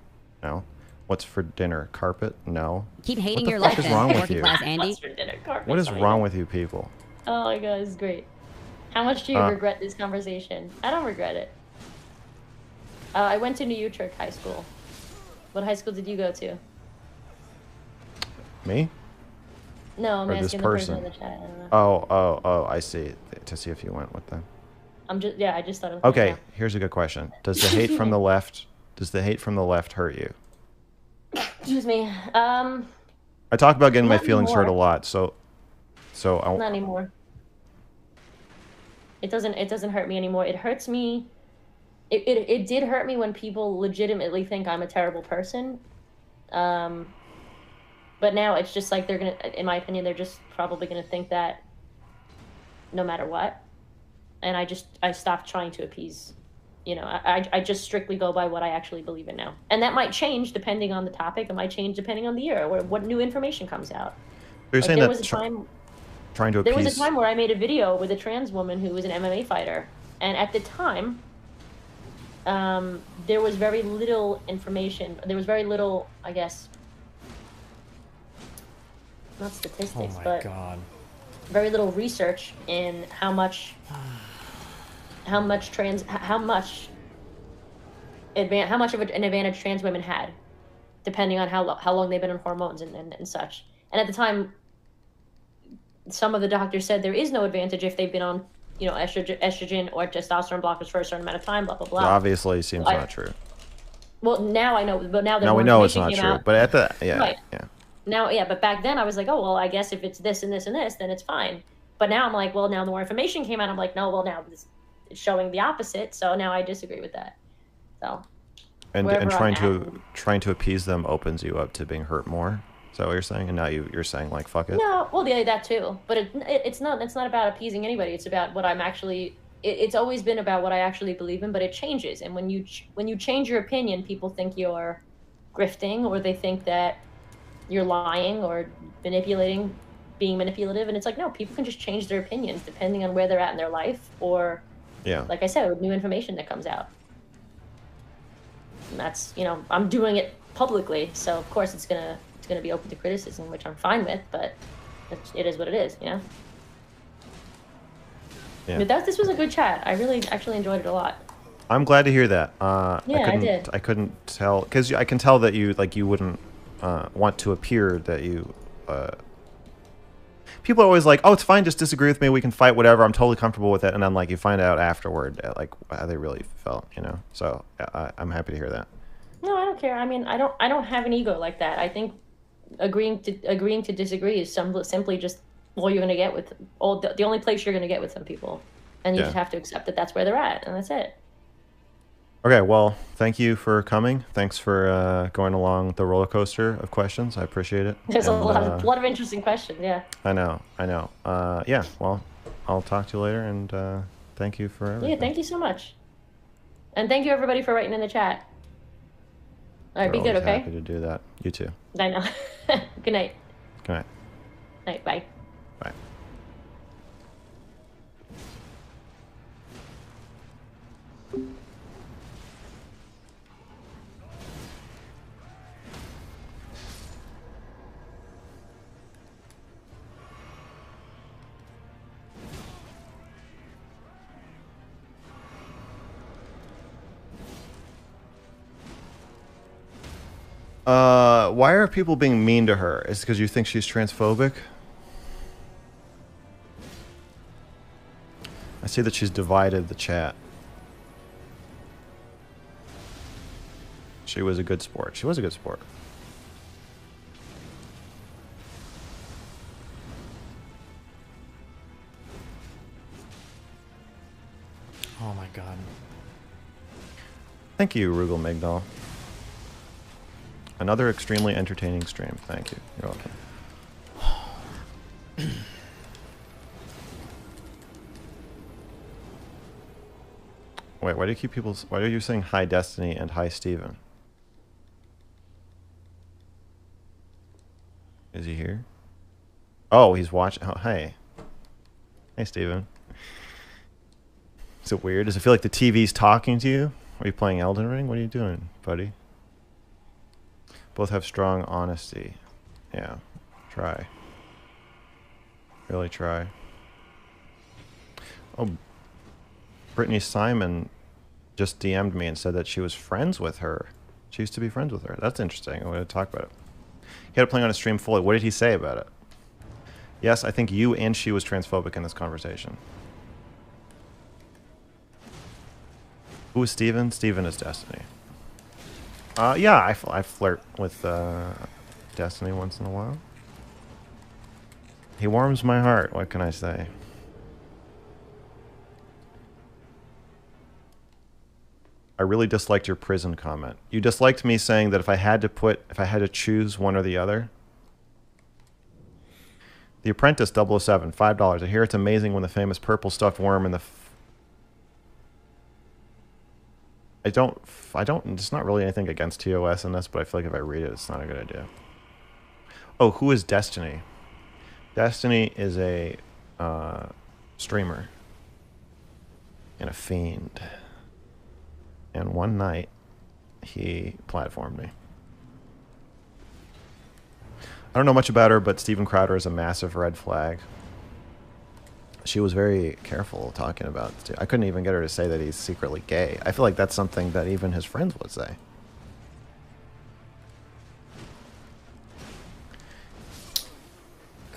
What's for dinner? Carpet? No. Keep hating what the your fuck life is then, wrong with working you? class Andy. What's for dinner? Carpet What is fine. wrong with you people? Oh my god, it's great. How much do you regret this conversation? I don't regret it. I went to New Utrecht High School. What high school did you go to? Me? No, I'm Or this asking the person in person? the chat. I don't know. Oh, I see. To see if you went with them. I just thought it was Okay, here's a good question. Does the hate from the left hurt you? Excuse me. I talk about getting my Not feelings hurt a anymore. lot, so Not anymore. It doesn't hurt me anymore. It hurts me. It did hurt me when people legitimately think I'm a terrible person. But now it's just like they're gonna, in my opinion, they're just probably gonna think that no matter what. And I stopped trying to appease. You know, I just strictly go by what I actually believe in now. And that might change depending on the topic. It might change depending on the year or what new information comes out. You're Like, saying there that was a time trying to there appease. was a time where I made a video with a trans woman who was an MMA fighter, and at the time, there was very little information. There was very little, I guess, not statistics, Oh my but God. very little research in how much of an advantage trans women had, depending on how long they've been on hormones and such. And at the time, some of the doctors said there is no advantage if they've been on, you know, estrogen or testosterone blockers for a certain amount of time, blah, blah, blah. It obviously seems not true. Well, now I know, but now that Now more we know it's information not came true. out- But at the Right. yeah. Now, yeah, but back then I was like, oh, well, I guess if it's this and this and this, then it's fine. But now I'm like, well, now the more information came out, I'm like, no, well, now it's showing the opposite, so now I disagree with that. So, And wherever trying I'm trying to appease them opens you up to being hurt more. Is that what you're saying? And now you're saying like fuck it. No, well, yeah, that too. But it's not about appeasing anybody. It's about what I'm actually. It's always been about what I actually believe in, but it changes. And when you change your opinion, people think you're grifting, or they think that you're lying or manipulating, being manipulative. And it's like, no, people can just change their opinions depending on where they're at in their life, or Yeah. like I said, with new information that comes out. And that's, you know, I'm doing it publicly, so of course it's gonna be open to criticism, which I'm fine with, but it is what it is, you know? Yeah. But this was a good chat. I really actually enjoyed it a lot. I'm glad to hear that. Yeah, I did. I couldn't tell because I can tell that you wouldn't want to appear that you. People are always like, "Oh, it's fine. Just disagree with me. We can fight. Whatever. I'm totally comfortable with it." And then like you find out afterward, like how they really felt. You know. So I'm happy to hear that. No, I don't care. I mean, I don't have an ego like that. I think agreeing to disagree is simply just all you're gonna get with the only place you're gonna get with some people, and you Yeah. just have to accept that that's where they're at, and that's it. Okay, well, thank you for coming. Thanks for going along the roller coaster of questions. I appreciate it. There's And, a lot of interesting questions. Yeah. I know. Yeah, well, I'll talk to you later, and thank you for everything. Yeah. Thank you so much, and thank you everybody for writing in the chat. All right, We're be good, always okay? Happy to do that. You too. I know. Good night. Good night. Night. Bye. Bye. Why are people being mean to her? Is it because you think she's transphobic? I see that she's divided the chat. She was a good sport. She was a good sport. Oh my God. Thank you, Rugal Migdal. Another extremely entertaining stream. Thank you. You're welcome. Wait, why do you keep people? Why are you saying hi Destiny and hi Steven? Is he here? Oh, he's watching. Oh, hey. Hey, Steven. Is it weird? Does it feel like the TV's talking to you? Are you playing Elden Ring? What are you doing, buddy? Both have strong honesty. Yeah. Try. Really try. Oh, Brittany Simon just DM'd me and said that she was friends with her. She used to be friends with her. That's interesting. I want to talk about it. He had it playing on a stream fully. What did he say about it? Yes, I think you and she was transphobic in this conversation. Who is Steven? Steven is Destiny. Yeah, I flirt with Destiny once in a while. He warms my heart. What can I say? I really disliked your prison comment. You disliked me saying that if I had to choose one or the other. The Apprentice 007, $5. I hear it's amazing when the famous purple stuffed worm in the... I don't, it's not really anything against TOS in this, but I feel like if I read it, it's not a good idea. Oh, who is Destiny? Destiny is a streamer and a fiend. And one night, he platformed me. I don't know much about her, but Steven Crowder is a massive red flag. She was very careful talking about... I couldn't even get her to say that he's secretly gay. I feel like that's something that even his friends would say.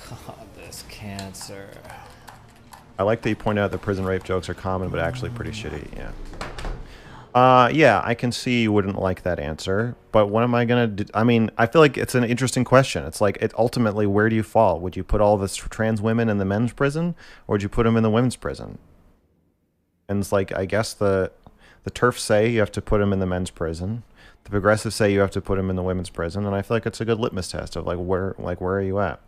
God, this cancer. I like that you point out that prison rape jokes are common, but actually pretty shitty, yeah. Yeah, I can see you wouldn't like that answer, but what am I gonna do? I mean, I feel like it's an interesting question. It's like, ultimately, where do you fall? Would you put all the trans women in the men's prison, or would you put them in the women's prison? And it's like, I guess the TERFs say you have to put them in the men's prison. The progressives say you have to put them in the women's prison, and I feel like it's a good litmus test of like where are you at?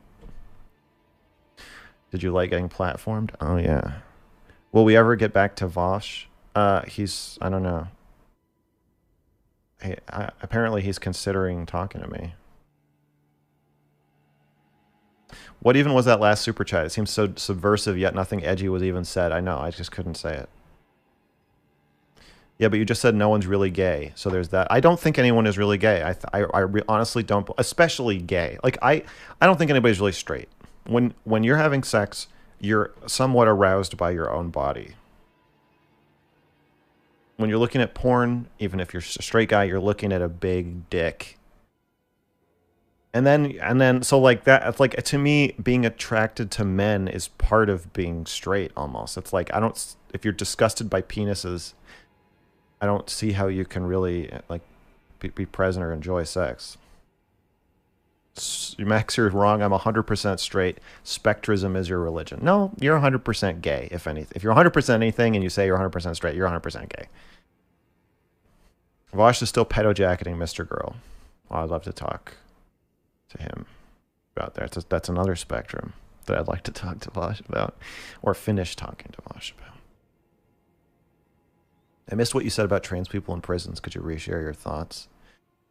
Did you like getting platformed? Oh yeah. Will we ever get back to Vosh? I don't know. Apparently he's considering talking to me. What even was that last super chat? It seems so subversive, yet nothing edgy was even said. I know, I just couldn't say it. Yeah, but you just said no one's really gay, so there's that. I don't think anyone is really gay. I honestly don't, especially gay. Like, I don't think anybody's really straight. When you're having sex, you're somewhat aroused by your own body. When you're looking at porn, even if you're a straight guy, you're looking at a big dick. And then, so like that, it's like, to me, being attracted to men is part of being straight almost. It's like, if you're disgusted by penises, I don't see how you can really like be present or enjoy sex. Max, you're wrong. I'm 100% straight. Spectrism is your religion. No, you're 100% gay, if anything. If you're 100% anything and you say you're 100% straight, you're 100% gay. Vosh is still pedo-jacketing Mr. Girl. Oh, I'd love to talk to him about that. That's another spectrum that I'd like to talk to Vosh about. Or finish talking to Vosh about. I missed what you said about trans people in prisons. Could you reshare your thoughts?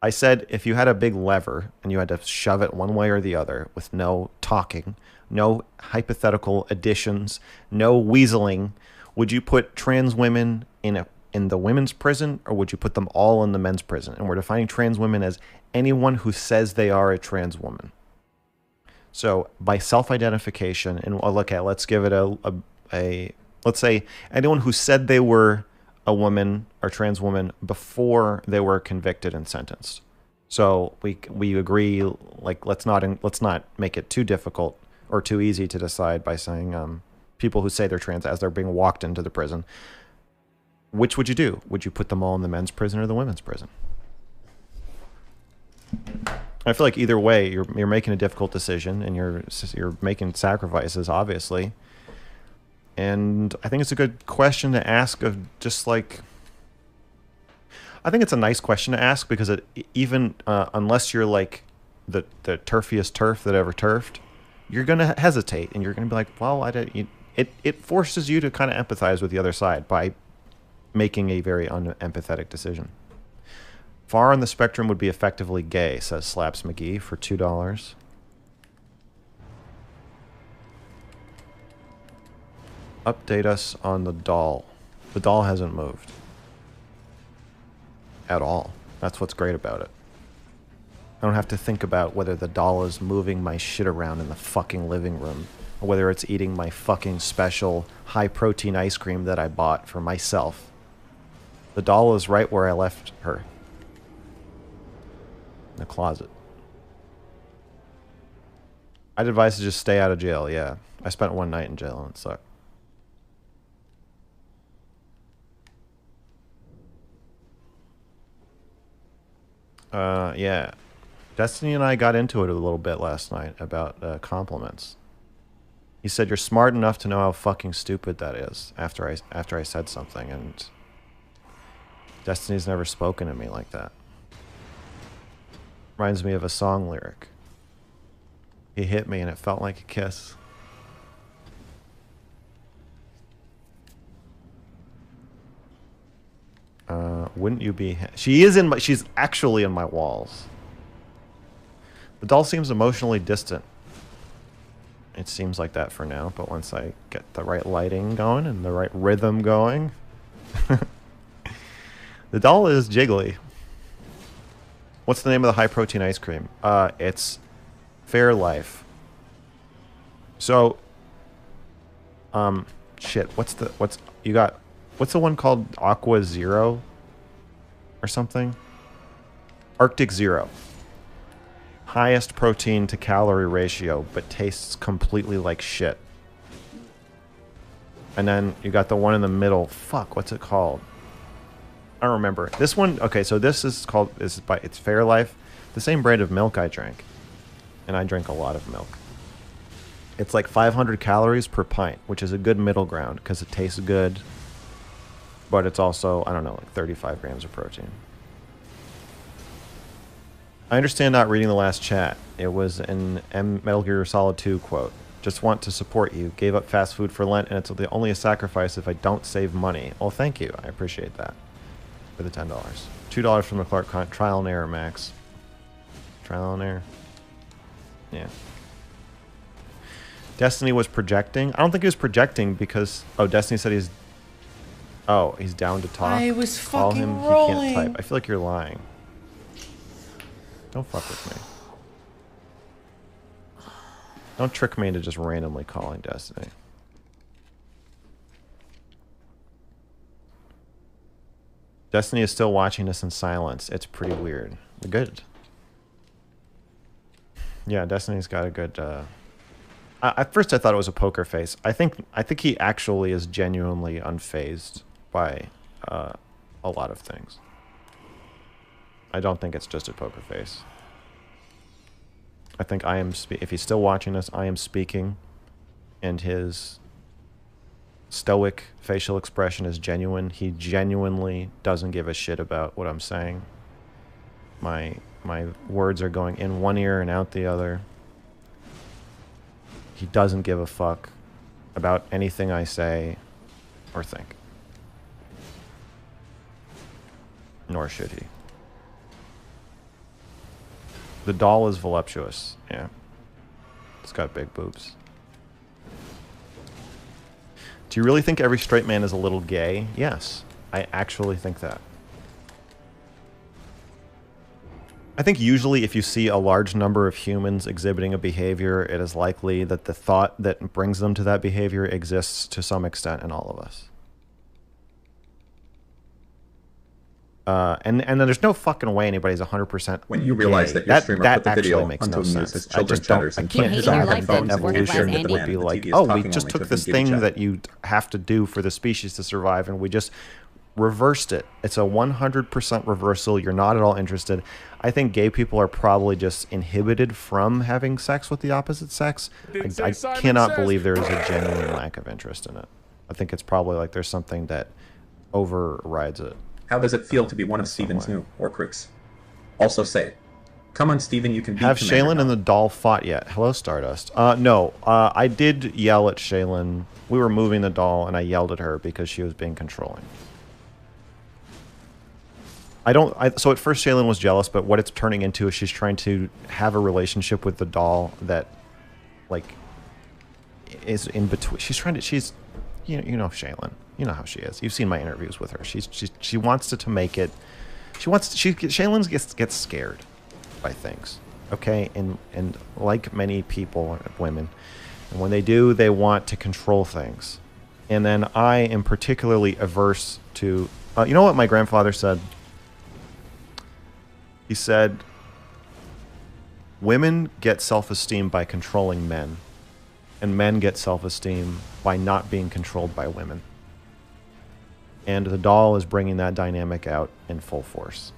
I said if you had a big lever and you had to shove it one way or the other with no talking, no hypothetical additions, no weaseling, would you put trans women in the women's prison, or would you put them all in the men's prison? And we're defining trans women as anyone who says they are a trans woman. So by self-identification, and let's give it let's say anyone who said they were a woman or trans woman before they were convicted and sentenced. So we agree, like, let's not make it too difficult or too easy to decide by saying people who say they're trans as they're being walked into the prison. Which would you do? Would you put them all in the men's prison or the women's prison? I feel like either way, you're making a difficult decision, and you're making sacrifices, obviously. And I think it's a good question to ask of just like... I think it's a nice question to ask because unless you're like the turfiest turf that ever turfed, you're going to hesitate and you're going to be like, well, it forces you to kind of empathize with the other side by making a very unempathetic decision. Far on the spectrum would be effectively gay, says Slaps McGee for $2. Update us on the doll. The doll hasn't moved. At all. That's what's great about it. I don't have to think about whether the doll is moving my shit around in the fucking living room, or whether it's eating my fucking special high-protein ice cream that I bought for myself. The doll is right where I left her. In the closet. I'd advise to just stay out of jail, yeah. I spent one night in jail and it sucked. Yeah. Destiny and I got into it a little bit last night about compliments. He said, you're smart enough to know how fucking stupid that is after I said something, and Destiny's never spoken to me like that. Reminds me of a song lyric. He hit me and it felt like a kiss. Wouldn't you be? She is in my. She's actually in my walls. The doll seems emotionally distant. It seems like that for now, but once I get the right lighting going and the right rhythm going, the doll is jiggly. What's the name of the high protein ice cream? It's Fairlife. So, shit. What's the one called Aqua Zero or something? Arctic Zero. Highest protein to calorie ratio, but tastes completely like shit. And then you got the one in the middle. Fuck, what's it called? I don't remember. This one, okay, so this is called, it's Fairlife. The same brand of milk I drank. And I drink a lot of milk. It's like 500 calories per pint, which is a good middle ground because it tastes good. But it's also, I don't know, like 35 grams of protein. I understand not reading the last chat. It was an Metal Gear Solid 2 quote. Just want to support you. Gave up fast food for Lent, and it's only a sacrifice if I don't save money. Well, thank you. I appreciate that. For the $10. $2 from the Clark Hunt. Trial and error, Max. Trial and error. Yeah. Destiny was projecting. I don't think he was projecting because... Oh, Destiny said he's... Oh, he's down to talk. I was Call fucking him. rolling. He can't type. I feel like you're lying. Don't fuck with me. Don't trick me into just randomly calling Destiny. Destiny is still watching us in silence. It's pretty weird. Good. Yeah, Destiny's got a good... at first I thought it was a poker face. I think he actually is genuinely unfazed by a lot of things. I don't think it's just a poker face. I think if he's still watching us, I am speaking, and his stoic facial expression is genuine. He genuinely doesn't give a shit about what I'm saying. My words are going in one ear and out the other. He doesn't give a fuck about anything I say or think. Nor should he. The doll is voluptuous. Yeah. It's got big boobs. Do you really think every straight man is a little gay? Yes. I actually think that. I think usually if you see a large number of humans exhibiting a behavior, it is likely that the thought that brings them to that behavior exists to some extent in all of us. And there's no fucking way anybody's 100% When you realize that your streamer put the video makes onto no his sense. children chatters I and can't put his see own how headphones that and evolution shared would be the like, TV is oh, we talking just only took to this him thing giving that you have to do for the species to survive, and we just reversed it. It's a 100% reversal. You're not at all interested. I think gay people are probably just inhibited from having sex with the opposite sex. I cannot believe there is a genuine lack of interest in it. I think it's probably like there's something that overrides it. How does it feel to be one of Steven's new Orcrix? Also say, come on, Steven, you can beat Have Commander Shaylin and the doll fought yet? Hello, Stardust. No, I did yell at Shaylin. We were moving the doll, and I yelled at her because she was being controlling. So at first Shaylin was jealous, but what it's turning into is she's trying to have a relationship with the doll that, like, is in between. She's you know Shaylin. You know how she is. You've seen my interviews with her. She wants to make it. Shaylin gets scared by things. Okay, and like many people, women, and when they do, they want to control things. And then I am particularly averse to. You know what my grandfather said? He said, women get self-esteem by controlling men, and men get self-esteem by not being controlled by women. And the doll is bringing that dynamic out in full force.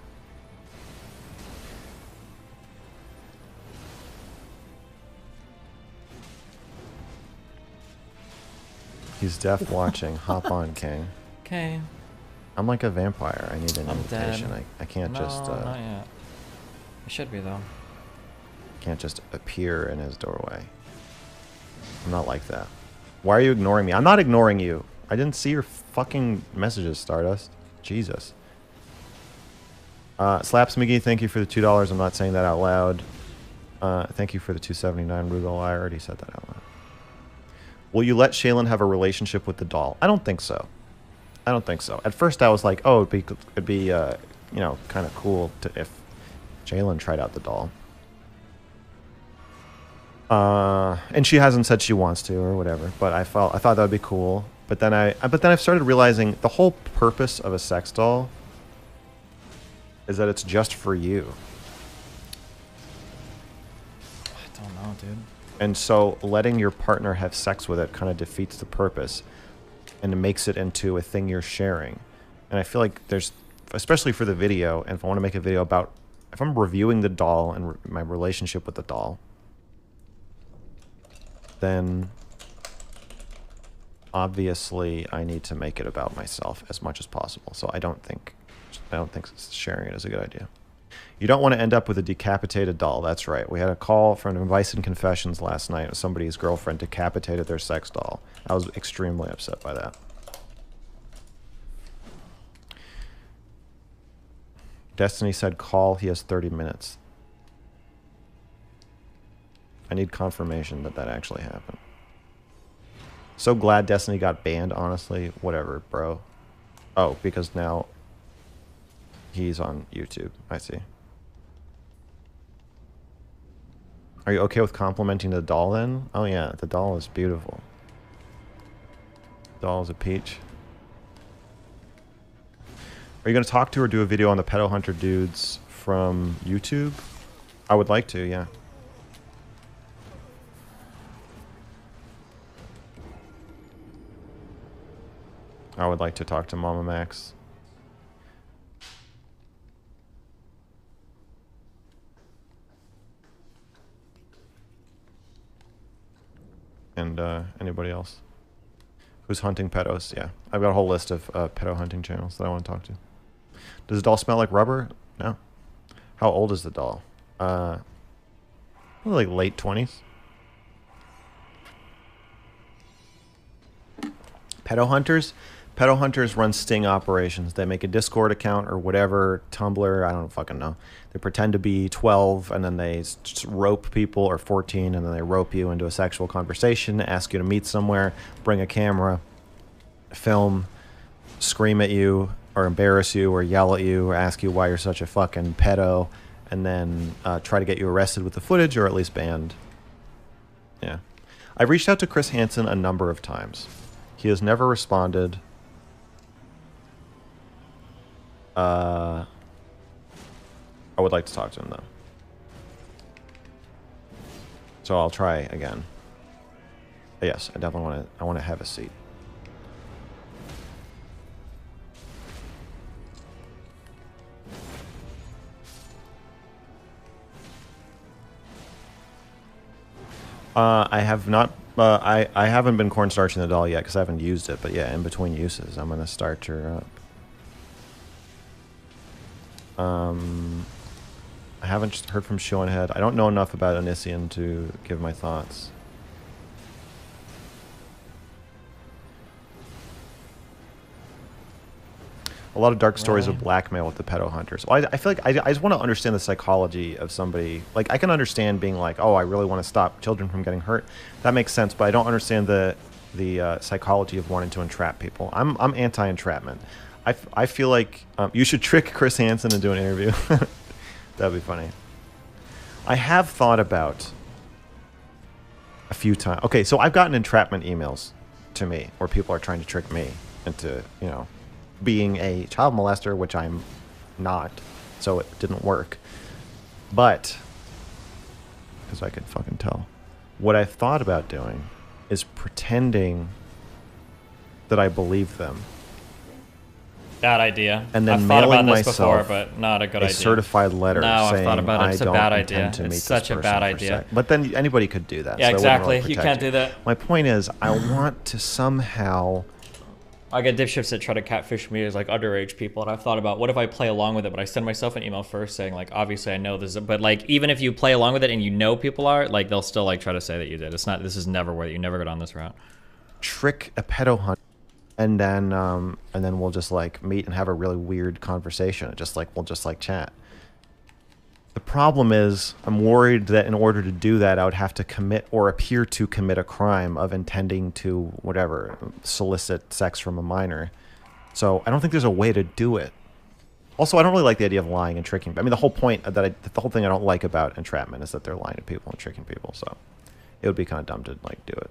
He's deaf watching. Hop on, King. Okay. I'm like a vampire. I need an I'm invitation. dead. I can't no, just... not yet. I should be, though. Can't just appear in his doorway. I'm not like that. Why are you ignoring me? I'm not ignoring you. I didn't see your fucking messages, Stardust. Jesus. Slaps McGee, thank you for the $2. I'm not saying that out loud. Thank you for the $2.79, Rugal. I already said that out loud. Will you let Shaylin have a relationship with the doll? I don't think so. I don't think so. At first I was like, oh, it'd be you know, kind of cool if Shaylin tried out the doll. And she hasn't said she wants to or whatever, but I thought that would be cool. But then I've started realizing the whole purpose of a sex doll is that it's just for you. I don't know, dude. And so letting your partner have sex with it kind of defeats the purpose, and it makes it into a thing you're sharing. And I feel like there's, especially for the video, and if I want to make a video about, if I'm reviewing the doll and my relationship with the doll, then obviously I need to make it about myself as much as possible. So I don't think sharing it is a good idea. You don't want to end up with a decapitated doll. That's right. We had a call from Advice and Confessions last night. Somebody's girlfriend decapitated their sex doll. I was extremely upset by that. Destiny said call. He has 30 minutes. I need confirmation that that actually happened. So glad Destiny got banned, honestly. Whatever, bro. Oh, because now he's on YouTube. I see. Are you okay with complimenting the doll then? Oh yeah, the doll is beautiful. The doll is a peach. Are you going to talk to or do a video on the pedo hunter dudes from YouTube? I would like to, yeah. I would like to talk to Mama Max. And anybody else who's hunting pedos? Yeah, I've got a whole list of pedo hunting channels that I want to talk to. Does the doll smell like rubber? No. How old is the doll? Probably like late 20s. Pedo hunters? Pedo hunters run sting operations. They make a Discord account or whatever, Tumblr, I don't fucking know. They pretend to be 12 and then they just rope people, or 14, and then they rope you into a sexual conversation, ask you to meet somewhere, bring a camera, film, scream at you, or embarrass you, or yell at you, or ask you why you're such a fucking pedo, and then try to get you arrested with the footage, or at least banned. Yeah. I've reached out to Chris Hansen a number of times. He has never responded. I would like to talk to him though. So I'll try again. But yes, I definitely want to have a seat. I have not. I haven't been cornstarching the doll yet because I haven't used it. But yeah, in between uses, I'm gonna start her up. I haven't just heard from Shonehead. I don't know enough about Onision to give my thoughts. A lot of dark stories of blackmail with the pedo hunters. Well, I feel like I just want to understand the psychology of somebody. Like, I can understand being like, oh, I really want to stop children from getting hurt. That makes sense, but I don't understand the psychology of wanting to entrap people. I'm anti-entrapment. I feel like you should trick Chris Hansen and do an interview. That'd be funny. I have thought about a few times. Okay, so I've gotten entrapment emails to me where people are trying to trick me into, you know, being a child molester, which I'm not, so it didn't work. But, because I could fucking tell, what I've thought about doing is pretending that I believe them. Bad idea. And then I've thought mailing about this myself before, but not a good a idea. certified letter I've saying thought about it. I It's a don't bad intend idea. to meet It's this such a person bad for idea. sex. But then anybody could do that. Yeah, so it wouldn't exactly. really You protect can't do that. My point is, I want to somehow I get dipshits that try to catfish me as like underage people, and I've thought about what if I play along with it, but I send myself an email first saying like, obviously I know this, but like even if you play along with it and you know people are, like they'll still like try to say that you did. It's not. This is never worth it. You never go down this route. Trick a pedo hunt, and then we'll just like meet and have a really weird conversation. We'll just like chat. The problem is, I'm worried that in order to do that, I would have to commit or appear to commit a crime of intending to, whatever, solicit sex from a minor. So I don't think there's a way to do it. Also, I don't really like the idea of lying and tricking. I mean, the whole point the whole thing I don't like about entrapment is that they're lying to people and tricking people. So it would be kind of dumb to like do it.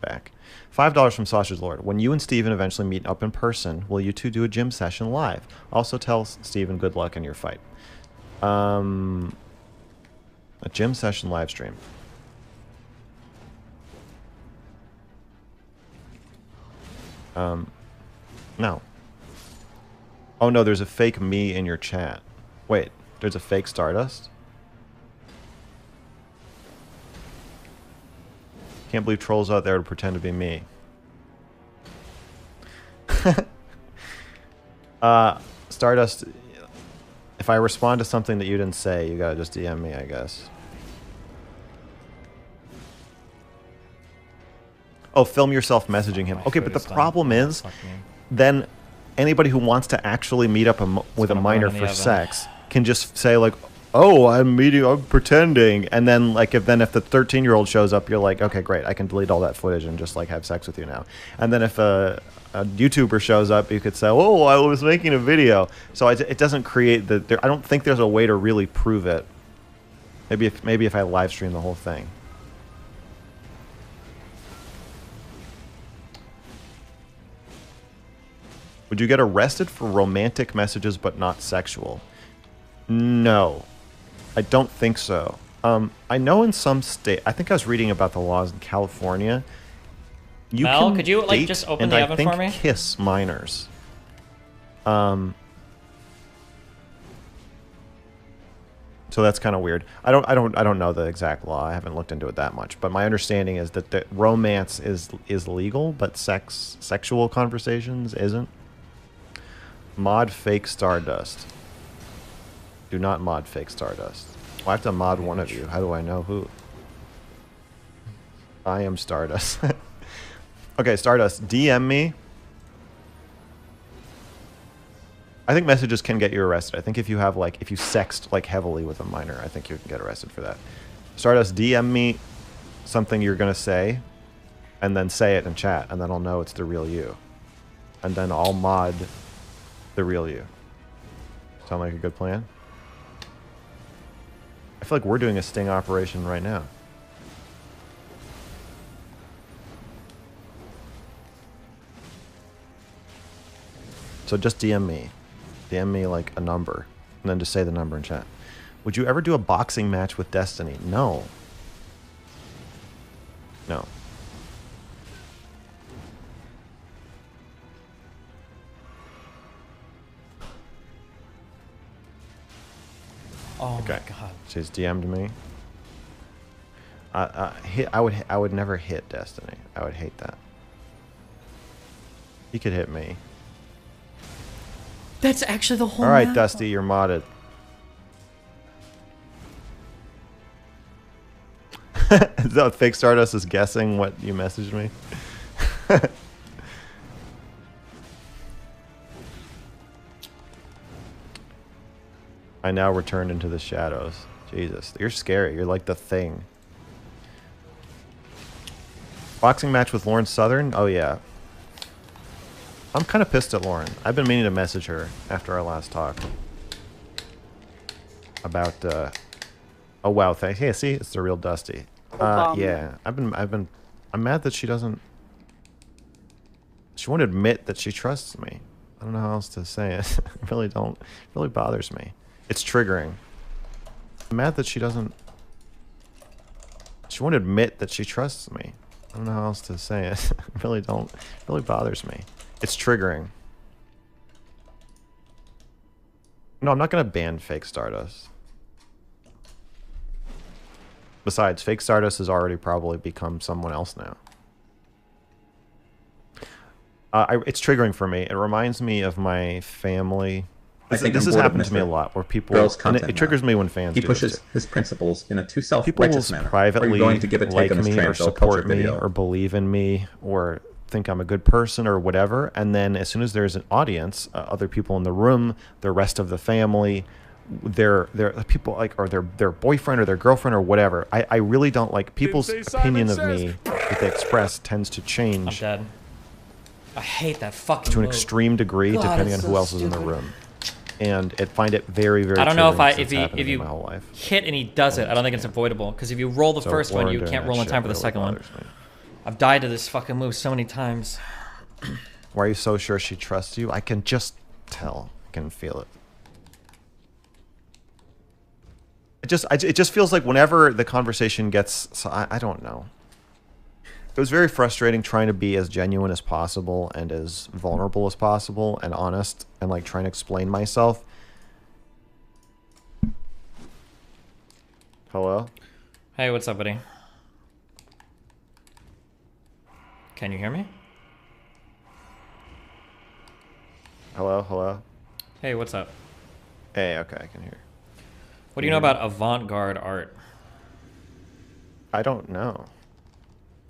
Back. $5 from Sausage Lord. When you and Steven eventually meet up in person, will you two do a gym session live? Also tell Steven good luck in your fight. A gym session live stream. No. Oh no, there's a fake me in your chat. Wait, there's a fake Stardust? Can't believe trolls out there would pretend to be me. Stardust, if I respond to something that you didn't say, you gotta just DM me, I guess. Oh, film yourself messaging him. Okay, but the problem is, then anybody who wants to actually meet up with a minor for sex can just say like, "Oh, I'm pretending," and then like if the 13-year-old shows up, you're like, "Okay, great, I can delete all that footage and just like have sex with you now." And then if a YouTuber shows up, you could say, "Oh, I was making a video." So it doesn't create the. I don't think there's a way to really prove it. Maybe if I live stream the whole thing. Would you get arrested for romantic messages but not sexual? No, I don't think so. I know in some state, I think I was reading about the laws in California. Mel, could you like just open the oven for me? Kiss minors. So that's kind of weird. I don't know the exact law. I haven't looked into it that much. But my understanding is that the romance is legal, but sexual conversations isn't. Mod fake Stardust. Do not mod fake Stardust. Well, I have to mod one of you. How do I know who? I am Stardust. Okay, Stardust, DM me. I think messages can get you arrested. I think if you have if you sext heavily with a minor, I think you can get arrested for that. Stardust, DM me something you're gonna say, and then say it in chat, and then I'll know it's the real you. And then I'll mod the real you. Sound like a good plan? I feel like we're doing a sting operation right now. So just DM me. DM me like a number, and then just say the number in chat. Would you ever do a boxing match with Destiny? No. No. Oh okay. my god. She's DM'd me. I would never hit Destiny. I would hate that. He could hit me. That's actually the whole All right, map. Dusty, you're modded. Is that fake Stardust is guessing what you messaged me? I now returned into the shadows. Jesus, you're scary. You're like the Thing. Boxing match with Lauren Southern? Oh, yeah. I'm kind of pissed at Lauren. I've been meaning to message her after our last talk. About, oh, wow, thanks. Yeah, see? It's the real Dusty. Yeah. I'm mad that she doesn't... She won't admit that she trusts me. I don't know how else to say it. I really don't. It really bothers me. It's triggering. I'm mad that she doesn't... She won't admit that she trusts me. I don't know how else to say it. I really don't. It really bothers me. It's triggering. No, I'm not going to ban fake Stardust. Besides, fake Stardust has already probably become someone else now. It's triggering for me. It reminds me of my family. I think This I'm has bored of happened to me a Mr. lot, where people. Girl's And content it triggers now. me when fans He do pushes this. his principles in a too People will self-righteous manner. Are privately you going to give a take like on this me or trans culture support me video? or believe in me or think I'm a good person or whatever, and then as soon as there's an audience, other people in the room, the rest of the family, their people like or their boyfriend or their girlfriend or whatever, I really don't like people's opinion of me that they express tends to change. I'm dead. I hate that fucking to an move. extreme degree, God, depending on it's who so else is in the stupid. room. And I find it very, very. I don't know if triggering I since if it's he happened if to me you my whole life. hit and he does it, I don't think it's avoidable because if you roll the So first one, Warren you doing can't that roll in shit time for the really second one. bothers me. I've died to this fucking move so many times. Why are you so sure she trusts you? I can just tell. I can feel it. It just feels like whenever the conversation gets, so I don't know. It was very frustrating trying to be as genuine as possible and as vulnerable as possible and honest and like trying to explain myself. Hello? Hey, what's up, buddy? Can you hear me? Hello? Hello? Hey, what's up? Hey, okay, I can hear. What do you know about avant-garde art? I don't know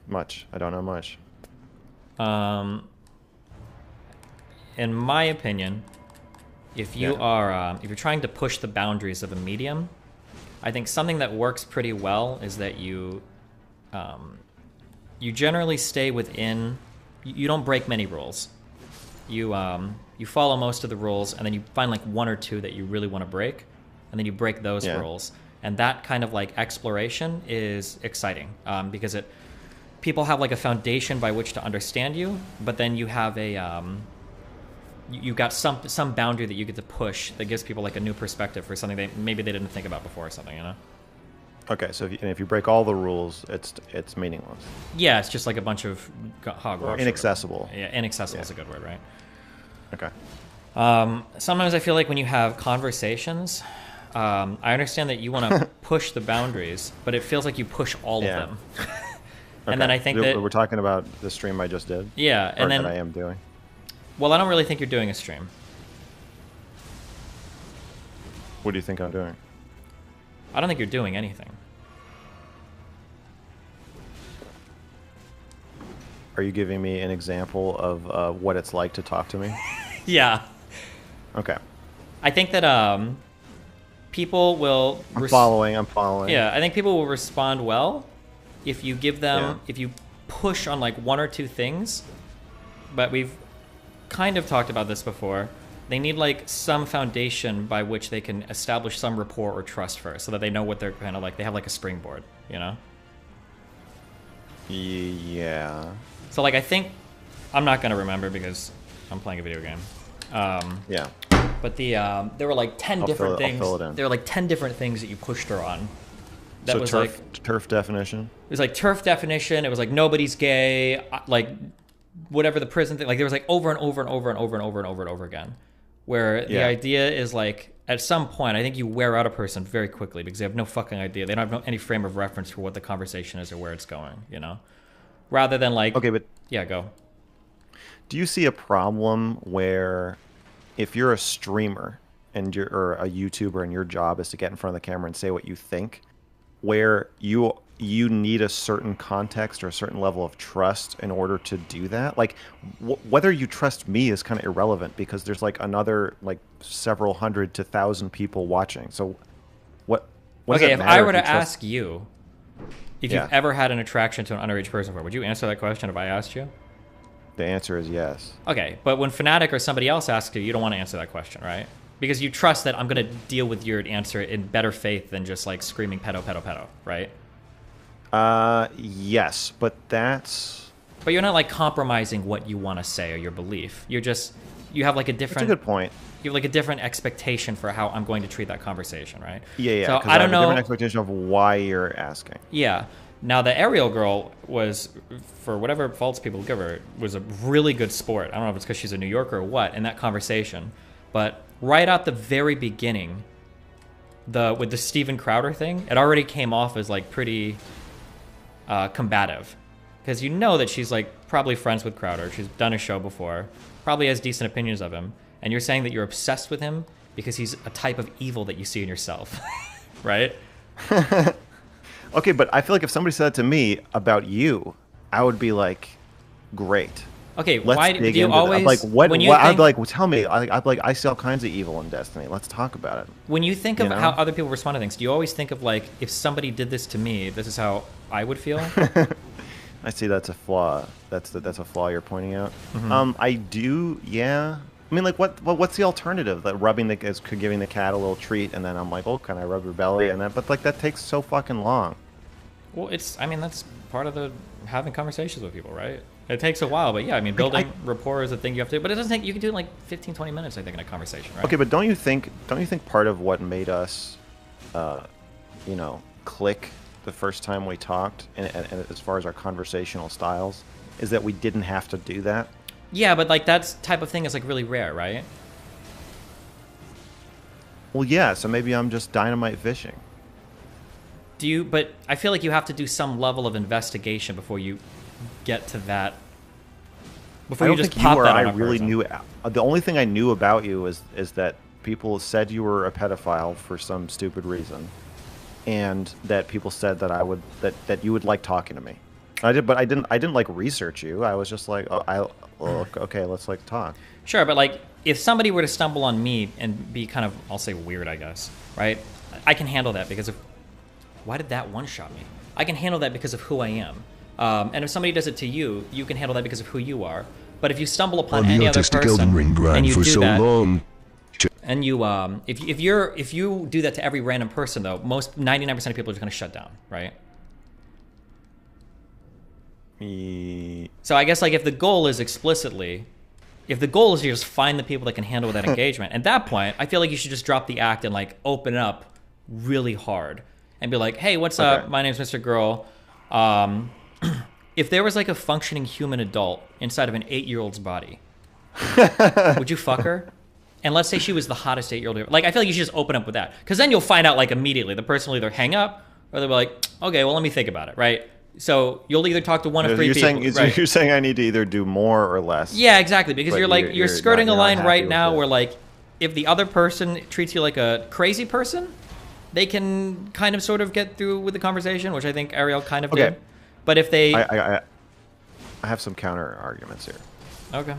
much. I don't know much. In my opinion, if you are if you're trying to push the boundaries of a medium, I think something that works pretty well is that you you generally stay within. You don't break many rules. You follow most of the rules, and then you find like one or two that you really want to break, and then you break those rules. And that kind of like exploration is exciting because people have like a foundation by which to understand you, but then you have a you got some boundary that you get to push that gives people like a new perspective for something maybe they didn't think about before or something, you know? Okay, so if you break all the rules, it's meaningless. Yeah, it's just like a bunch of hogwash. Or inaccessible. Yeah, inaccessible is a good word, right? Okay. Sometimes I feel like when you have conversations, I understand that you want to push the boundaries, but it feels like you push all of them. And then I think that we're talking about the stream I just did. Yeah, and then that I am doing. Well, I don't really think you're doing a stream. What do you think I'm doing? I don't think you're doing anything. Are you giving me an example of what it's like to talk to me? Yeah. Okay. I think that people will. I'm following. Yeah, I think people will respond well if you give them if you push on like one or two things. But we've kind of talked about this before. They need like some foundation by which they can establish some rapport or trust first, so that they know what they're kind of like. They have like a springboard, you know? Yeah. So like I think I'm not gonna remember because I'm playing a video game. Yeah. But there were like 10 different things. There were like 10 different things that you pushed her on. That so was turf definition. It was like turf definition. It was like nobody's gay. Like whatever the prison thing. Like there was like over and over and over and over and over and over and over again. Where the idea is like at some point I think you wear out a person very quickly because they have no fucking idea. They don't have any frame of reference for what the conversation is or where it's going. You know, rather than like go. Do you see a problem where if you're a streamer and or a YouTuber and your job is to get in front of the camera and say what you think, where you need a certain context or a certain level of trust in order to do that? Like whether you trust me is kind of irrelevant because there's like another like several hundred to 1,000 people watching. So what does Okay, it if matter I were you to trust- ask you if you've ever had an attraction to an underage person before, would you answer that question if I asked you? The answer is yes. Okay, but when Fnatic or somebody else asks you, you don't want to answer that question, right? Because you trust that I'm going to deal with your answer in better faith than just like screaming pedo, pedo, pedo, right? Yes, but that's... But you're not like compromising what you want to say or your belief. You're just, you have like a different... That's a good point. You have like a different expectation for how I'm going to treat that conversation, right? Yeah, So because I don't have a know... different expectation of why you're asking. Yeah. Now, the aerial girl was, for whatever faults people give her, was a really good sport. I don't know if it's because she's a New Yorker or what in that conversation. But right at the very beginning, with the Steven Crowder thing, it already came off as like pretty combative. because you know that she's like probably friends with Crowder. She's done a show before, probably has decent opinions of him, and you're saying that you're obsessed with him because he's a type of evil that you see in yourself, right? Okay, but I feel like if somebody said that to me about you, I would be like, great. Okay, Let's why dig do you into always... that. Like, what? when you I'd think, be like, well, tell me. I'd be like, I see all kinds of evil in Destiny. Let's talk about it. when you think of You know? how other people respond to things, do you always think of like, if somebody did this to me, this is how I would feel? I see that's a flaw. That's a flaw you're pointing out. Mhm. I do, yeah. I mean, like, what's the alternative? Like rubbing giving the cat a little treat, and then I'm like, oh, can I rub your belly? And then, but like that takes so fucking long. Well, I mean, that's part of the having conversations with people, right? It takes a while, but yeah, I mean, building rapport is a thing you have to do. But it doesn't take, you can do it in like 15, 20 minutes, I think, in a conversation, right? Okay, but don't you think part of what made us, you know, click the first time we talked, and as far as our conversational styles, is that we didn't have to do that? Yeah, but like that type of thing is like really rare, right? Well, yeah, so maybe I'm just dynamite fishing. But I feel like you have to do some level of investigation before you get to that. Before I you don't just think pop you or that I on a really person. knew. The only thing I knew about you is that people said you were a pedophile for some stupid reason, and that people said that that you would like talking to me. I did, but I didn't like research you. I was just like, okay, let's like talk. Sure, but like if somebody were to stumble on me and be kind of, I'll say weird, I guess, right? I can handle that because of, why did that one-shot me? I can handle that because of who I am. And if somebody does it to you, you can handle that because of who you are. But if you stumble upon On the any other autistic person Elden Ring grind and you for do so that, long. and you if you do that to every random person though, 99% of people are just gonna shut down, right? So I guess like if the goal is explicitly, if the goal is you just find the people that can handle that engagement, at that point, I feel like you should just drop the act and like open it up really hard and be like, hey, what's up? My name's Mr. Girl. If there was like a functioning human adult inside of an 8-year-old's body, would you fuck her? And let's say she was the hottest 8-year-old ever. Like, I feel like you should just open up with that. Because then you'll find out like immediately. The person will either hang up or they'll be like, okay, well, let me think about it, right? So you'll either talk to one of three people. You're saying I need to either do more or less. Yeah, exactly. Because you're skirting a line right now with where like, if the other person treats you like a crazy person, they can kind of sort of get through with the conversation, which I think Ariel kind of did. But if they... I have some counter arguments here. Okay.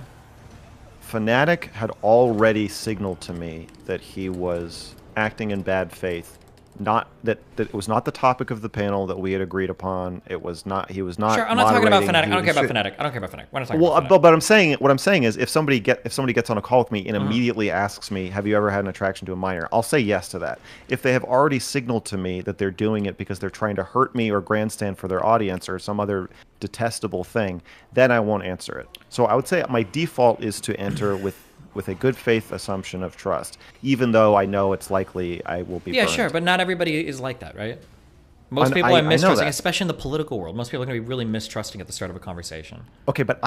Fnatic had already signaled to me that he was acting in bad faith. Not that it was not the topic of the panel that we had agreed upon. It was not. He was not. Sure, I'm not talking about moderating. Fnatic. I don't care about Fnatic. I don't care about Fnatic. We're not talking Well, about Fnatic. but what I'm saying is, if somebody gets on a call with me and immediately asks me, "Have you ever had an attraction to a minor?" I'll say yes to that. If they have already signaled to me that they're doing it because they're trying to hurt me or grandstand for their audience or some other detestable thing, then I won't answer it. So I would say my default is to enter with a good faith assumption of trust, even though I know it's likely I will be burned. Sure, but not everybody is like that, right? Most people are mistrusting, especially in the political world. Most people are going to be really mistrusting at the start of a conversation. Okay, but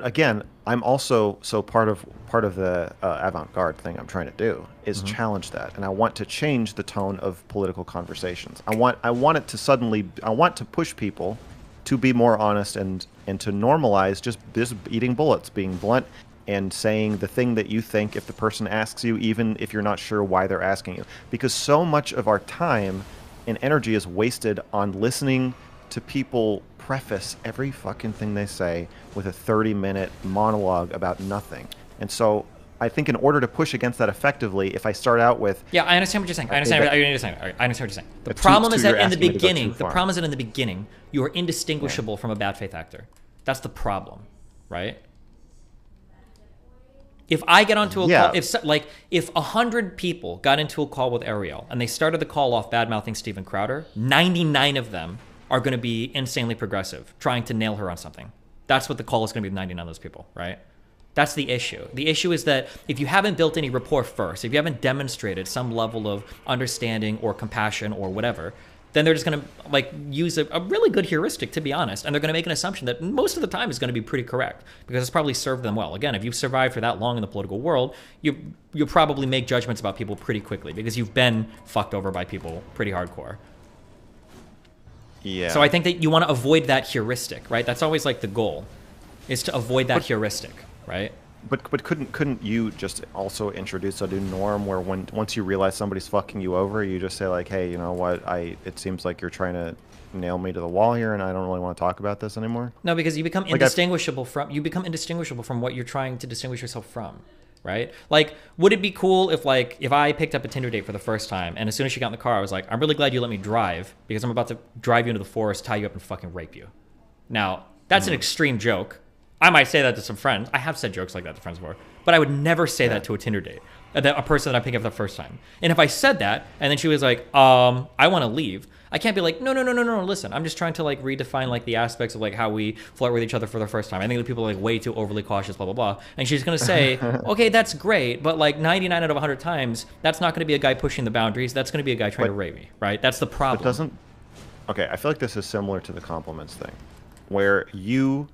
again, I'm also part of the avant-garde thing I'm trying to do is challenge that, and I want to change the tone of political conversations. I want to push people to be more honest and to normalize just eating bullets, being blunt, and saying the thing that you think if the person asks you, even if you're not sure why they're asking you. Because so much of our time and energy is wasted on listening to people preface every fucking thing they say with a 30-minute monologue about nothing. And so I think in order to push against that effectively, if I start out with... Yeah, I understand what you're saying. I understand what you're saying. The problem is that in the beginning, you are indistinguishable from a bad faith actor. That's the problem, right? If I get onto a call, if 100 people got into a call with Ariel and they started the call off bad-mouthing Steven Crowder, 99 of them are going to be insanely progressive, trying to nail her on something. That's what the call is going to be with 99 of those people, right? That's the issue. The issue is that if you haven't built any rapport first, if you haven't demonstrated some level of understanding or compassion or whatever, then they're just going to like use a really good heuristic, to be honest, and they're going to make an assumption that most of the time is going to be pretty correct because it's probably served them well. Again, if you've survived for that long in the political world, you probably make judgments about people pretty quickly because you've been fucked over by people pretty hardcore. Yeah. So I think that you want to avoid that heuristic, right? That's always like the goal, is to avoid that heuristic, right? But couldn't you just also introduce a new norm where once you realize somebody's fucking you over, you just say like, hey, you know what? It seems like you're trying to nail me to the wall here, and I don't really want to talk about this anymore. No, because you become indistinguishable from what you're trying to distinguish yourself from, right? Like, would it be cool if I picked up a Tinder date for the first time, and as soon as she got in the car, I was like, I'm really glad you let me drive because I'm about to drive you into the forest, tie you up, and fucking rape you. Now, that's an extreme joke. I might say that to some friends. I have said jokes like that to friends before, but I would never say that to a Tinder date, a person that I pick up the first time. And if I said that, and then she was like, I want to leave, I can't be like, no, listen, I'm just trying to like redefine like the aspects of like how we flirt with each other for the first time. I think that people are like way too overly cautious, blah, blah, blah. And she's going to say, okay, that's great, but like 99 out of 100 times, that's not going to be a guy pushing the boundaries. That's going to be a guy trying to rape me, right? That's the problem. Okay, I feel like this is similar to the compliments thing, where you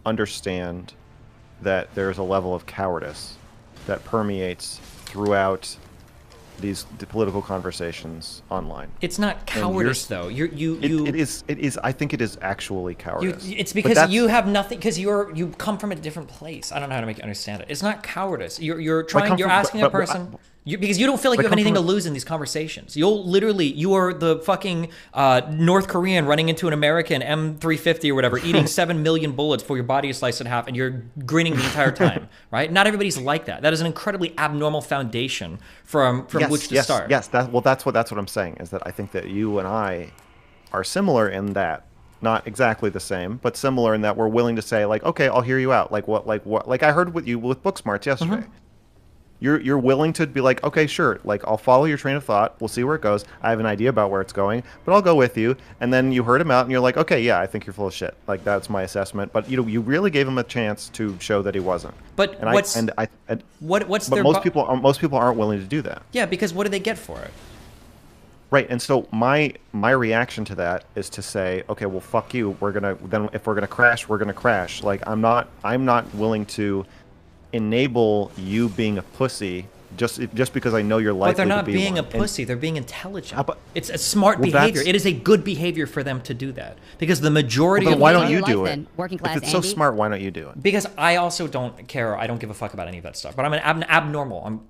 understand that there's a level of cowardice that permeates throughout the political conversations online. It's not cowardice, though. It is. I think it is actually cowardice. It's because you have nothing. Because you come from a different place. I don't know how to make you understand it. It's not cowardice. You're asking a person. Because you don't feel like you have anything to lose in these conversations. You are the fucking North Korean running into an American M350 or whatever, eating 7 million bullets before your body is sliced in half, and you're grinning the entire time, right? Not everybody's like that. That is an incredibly abnormal foundation from which to start. Yes, that's what I'm saying, is that I think that you and I are similar in that. Not exactly the same, but similar in that we're willing to say, like, okay, I'll hear you out. Like I heard with you with Booksmarts yesterday. Mm-hmm. You're willing to be like, okay, sure, like I'll follow your train of thought. We'll see where it goes. I have an idea about where it's going, but I'll go with you. And then you heard him out, and you're like, okay, yeah, I think you're full of shit. Like that's my assessment. But you really gave him a chance to show that he wasn't. But most people aren't willing to do that. Yeah, because what do they get for it? Right, and so my reaction to that is to say, okay, well, fuck you. If we're gonna crash, we're gonna crash. Like I'm not willing to enable you being a pussy just because I know you're likely to be. But they're not being a pussy. They're being intelligent. It's a smart behavior. It is a good behavior for them to do that because the majority of why don't you do it? Working class if it's so smart, why don't you do it? Because I also don't care. I don't give a fuck about any of that stuff. But I'm an abnormal. I'm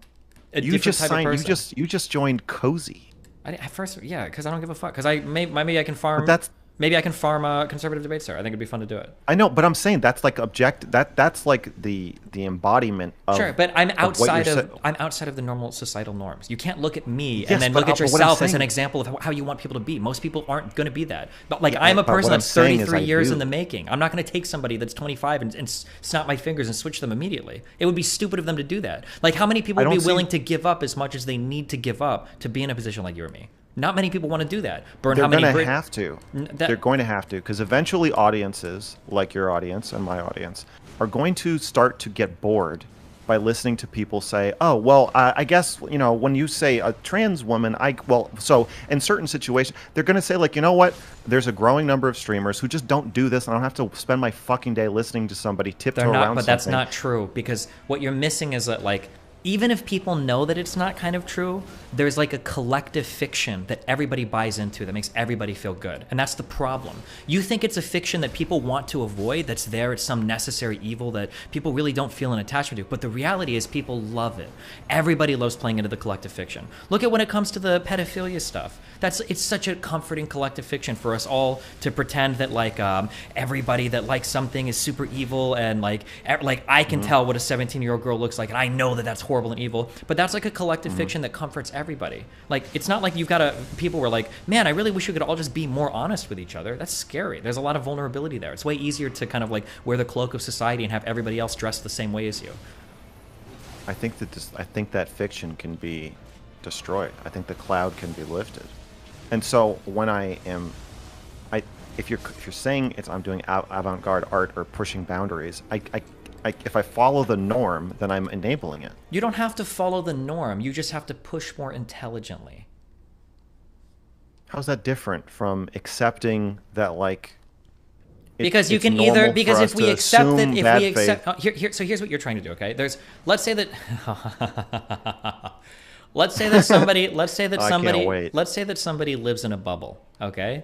a different type of person. You just joined Cozy. At first, yeah, because I don't give a fuck. Because maybe I can farm. Maybe I can farm a conservative debate star. I think it'd be fun to do it. I know, but I'm saying that's like that's like the embodiment of. Sure, but I'm outside of the normal societal norms. You can't look at me and then look at yourself as an example of how you want people to be. Most people aren't going to be that. But like I'm a person that's 33 years in the making. I'm not going to take somebody that's 25 and snap my fingers and switch them immediately. It would be stupid of them to do that. Like how many people would be willing to give up as much as they need to give up to be in a position like you or me? Not many people want to do that. They're going to have to. They're going to have to, because eventually audiences, like your audience and my audience, are going to start to get bored by listening to people say, oh, well, I guess, when you say a trans woman, so in certain situations, they're going to say, like, you know what? There's a growing number of streamers who just don't do this, and I don't have to spend my fucking day listening to somebody tiptoe around something. But that's not true, because what you're missing is that, like, even if people know that it's not kind of true, there's like a collective fiction that everybody buys into that makes everybody feel good. And that's the problem. You think it's a fiction that people want to avoid, that's there, it's some necessary evil that people really don't feel an attachment to. But the reality is people love it. Everybody loves playing into the collective fiction. Look at when it comes to the pedophilia stuff. It's such a comforting collective fiction for us all to pretend that like everybody that likes something is super evil, and like I can tell what a 17-year-old girl looks like, and I know that that's horrible and evil. But that's like a collective fiction that comforts everybody. Like it's not like you've got people were like, man, I really wish we could all just be more honest with each other. That's scary. There's a lot of vulnerability there. It's way easier to kind of like wear the cloak of society and have everybody else dressed the same way as you. I think that fiction can be destroyed. I think the cloud can be lifted. And so when if you're saying I'm doing avant-garde art or pushing boundaries, if I follow the norm, then I'm enabling it. You don't have to follow the norm. You just have to push more intelligently. How's that different from accepting that, like? Because you can either if we accept that so here's what you're trying to do. Okay, let's say that somebody lives in a bubble. Okay,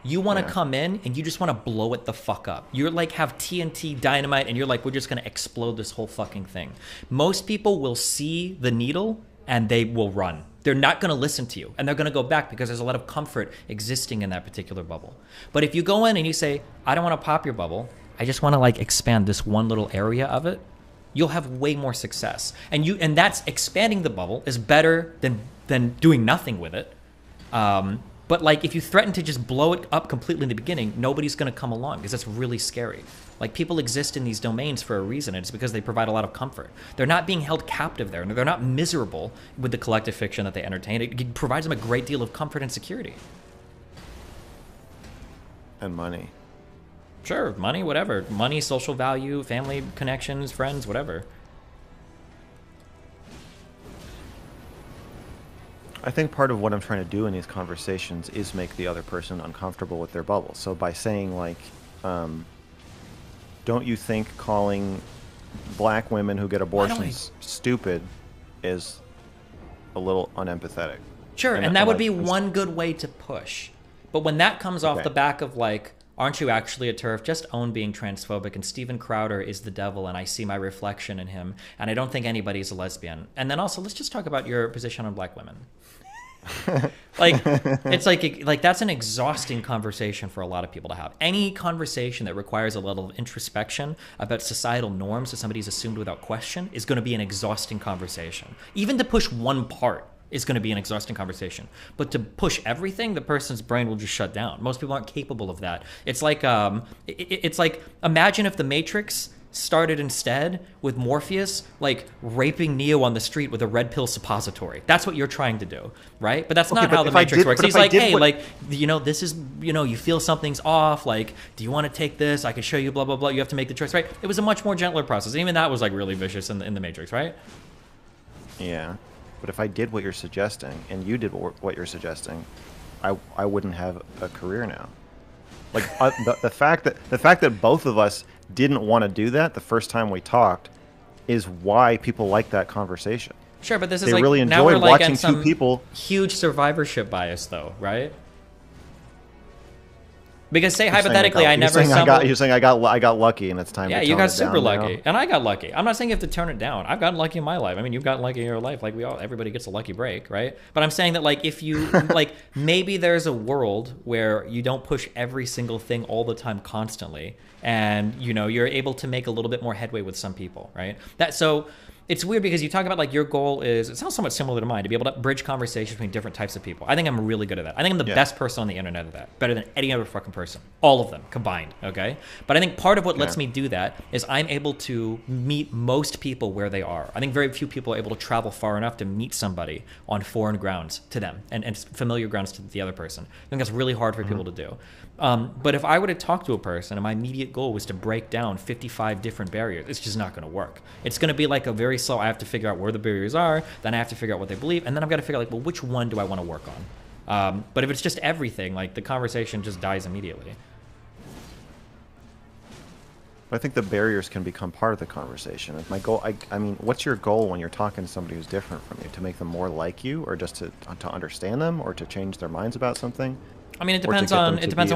You want to Yeah. come in and you just want to blow it the fuck up. You're like have TNT dynamite and you're like, we're just going to explode this whole fucking thing. Most people will see the needle and they will run. They're not going to listen to you and they're going to go back because there's a lot of comfort existing in that particular bubble. But if you go in and you say, I don't want to pop your bubble, I just want to like expand this one little area of it, you'll have way more success. And that's expanding the bubble is better than doing nothing with it. But like if you threaten to just blow it up completely in the beginning, nobody's going to come along because that's really scary. Like people exist in these domains for a reason, and it's because they provide a lot of comfort. They're not being held captive there, and they're not miserable with the collective fiction that they entertain. It provides them a great deal of comfort and security. And money. Sure, money, whatever. Money, social value, family connections, friends, whatever. I think part of what I'm trying to do in these conversations is make the other person uncomfortable with their bubble. So by saying like, don't you think calling black women who get abortions stupid is a little unempathetic? Sure, and that would be one good way to push. But when that comes off the back of like, aren't you actually a TERF? Just own being transphobic, and Steven Crowder is the devil, and I see my reflection in him, and I don't think anybody's a lesbian. And then also, let's just talk about your position on black women. Like, it's like that's an exhausting conversation for a lot of people to have. Any conversation that requires a level of introspection about societal norms that somebody's assumed without question is going to be an exhausting conversation. Even to push one part is going to be an exhausting conversation. But to push everything, the person's brain will just shut down. Most people aren't capable of that. It's like it's like imagine if the Matrix started instead with Morpheus like raping Neo on the street with a red pill suppository. That's what you're trying to do, right? But that's not how the Matrix works. He's like, hey, like, you know, this is, you know, you feel something's off. Like, do you want to take this? I can show you, blah, blah, blah. You have to make the choice, right? It was a much more gentler process. Even that was like really vicious in the Matrix, right? Yeah. But if I did what you're suggesting, and you did what you're suggesting, I wouldn't have a career now. Like the fact that both of us didn't want to do that the first time we talked is why people like that conversation. Sure, but this is they like really now we're enjoyed like watching some two people. Huge survivorship bias, though, right? Because say You're hypothetically, saying you're saying I got lucky, and it's time. Yeah, to you tone got it super down lucky, now. and I got lucky. I'm not saying you have to turn it down. I've gotten lucky in my life. I mean, you've gotten lucky in your life. Like everybody gets a lucky break, right? But I'm saying that like if you like maybe there's a world where you don't push every single thing all the time constantly, and you know you're able to make a little bit more headway with some people, right? It's weird because you talk about like your goal is, it sounds somewhat similar to mine, to be able to bridge conversations between different types of people. I think I'm really good at that. I think I'm the best person on the internet at that. Better than any other fucking person. All of them combined, okay? But I think part of what lets me do that is I'm able to meet most people where they are. I think very few people are able to travel far enough to meet somebody on foreign grounds to them and familiar grounds to the other person. I think that's really hard for people to do. But if I were to talk to a person and my immediate goal was to break down 55 different barriers, it's just not going to work. It's going to be like a very slow, I have to figure out where the barriers are, then I have to figure out what they believe, and then I've got to figure out, like, well, which one do I want to work on? But if it's just everything, like, the conversation just dies immediately. I think the barriers can become part of the conversation. If my goal, I mean, what's your goal when you're talking to somebody who's different from you? To make them more like you, or just to understand them, or to change their minds about something? I mean, it depends on what it depends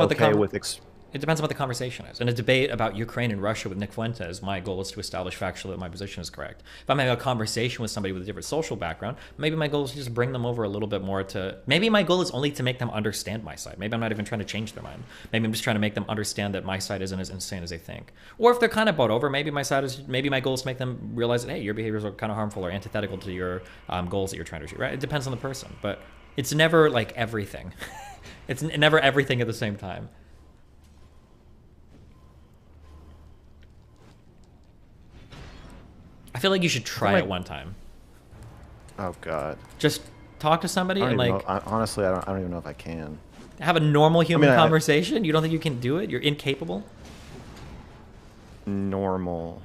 on what the conversation is. In a debate about Ukraine and Russia with Nick Fuentes, my goal is to establish factually that my position is correct. If I'm having a conversation with somebody with a different social background, maybe my goal is to just bring them over a little bit more to... Maybe my goal is only to make them understand my side. Maybe I'm not even trying to change their mind. Maybe I'm just trying to make them understand that my side isn't as insane as they think. Or if they're kind of bought over, maybe my goal is to make them realize that, hey, your behaviors are kind of harmful or antithetical to your goals that you're trying to achieve, right? It depends on the person, but it's never like everything. It's never everything at the same time. I feel like you should try it one time. Oh God! Just talk to somebody and like. Honestly, I don't even know if I can. Have a normal human conversation. You don't think you can do it? You're incapable. Normal.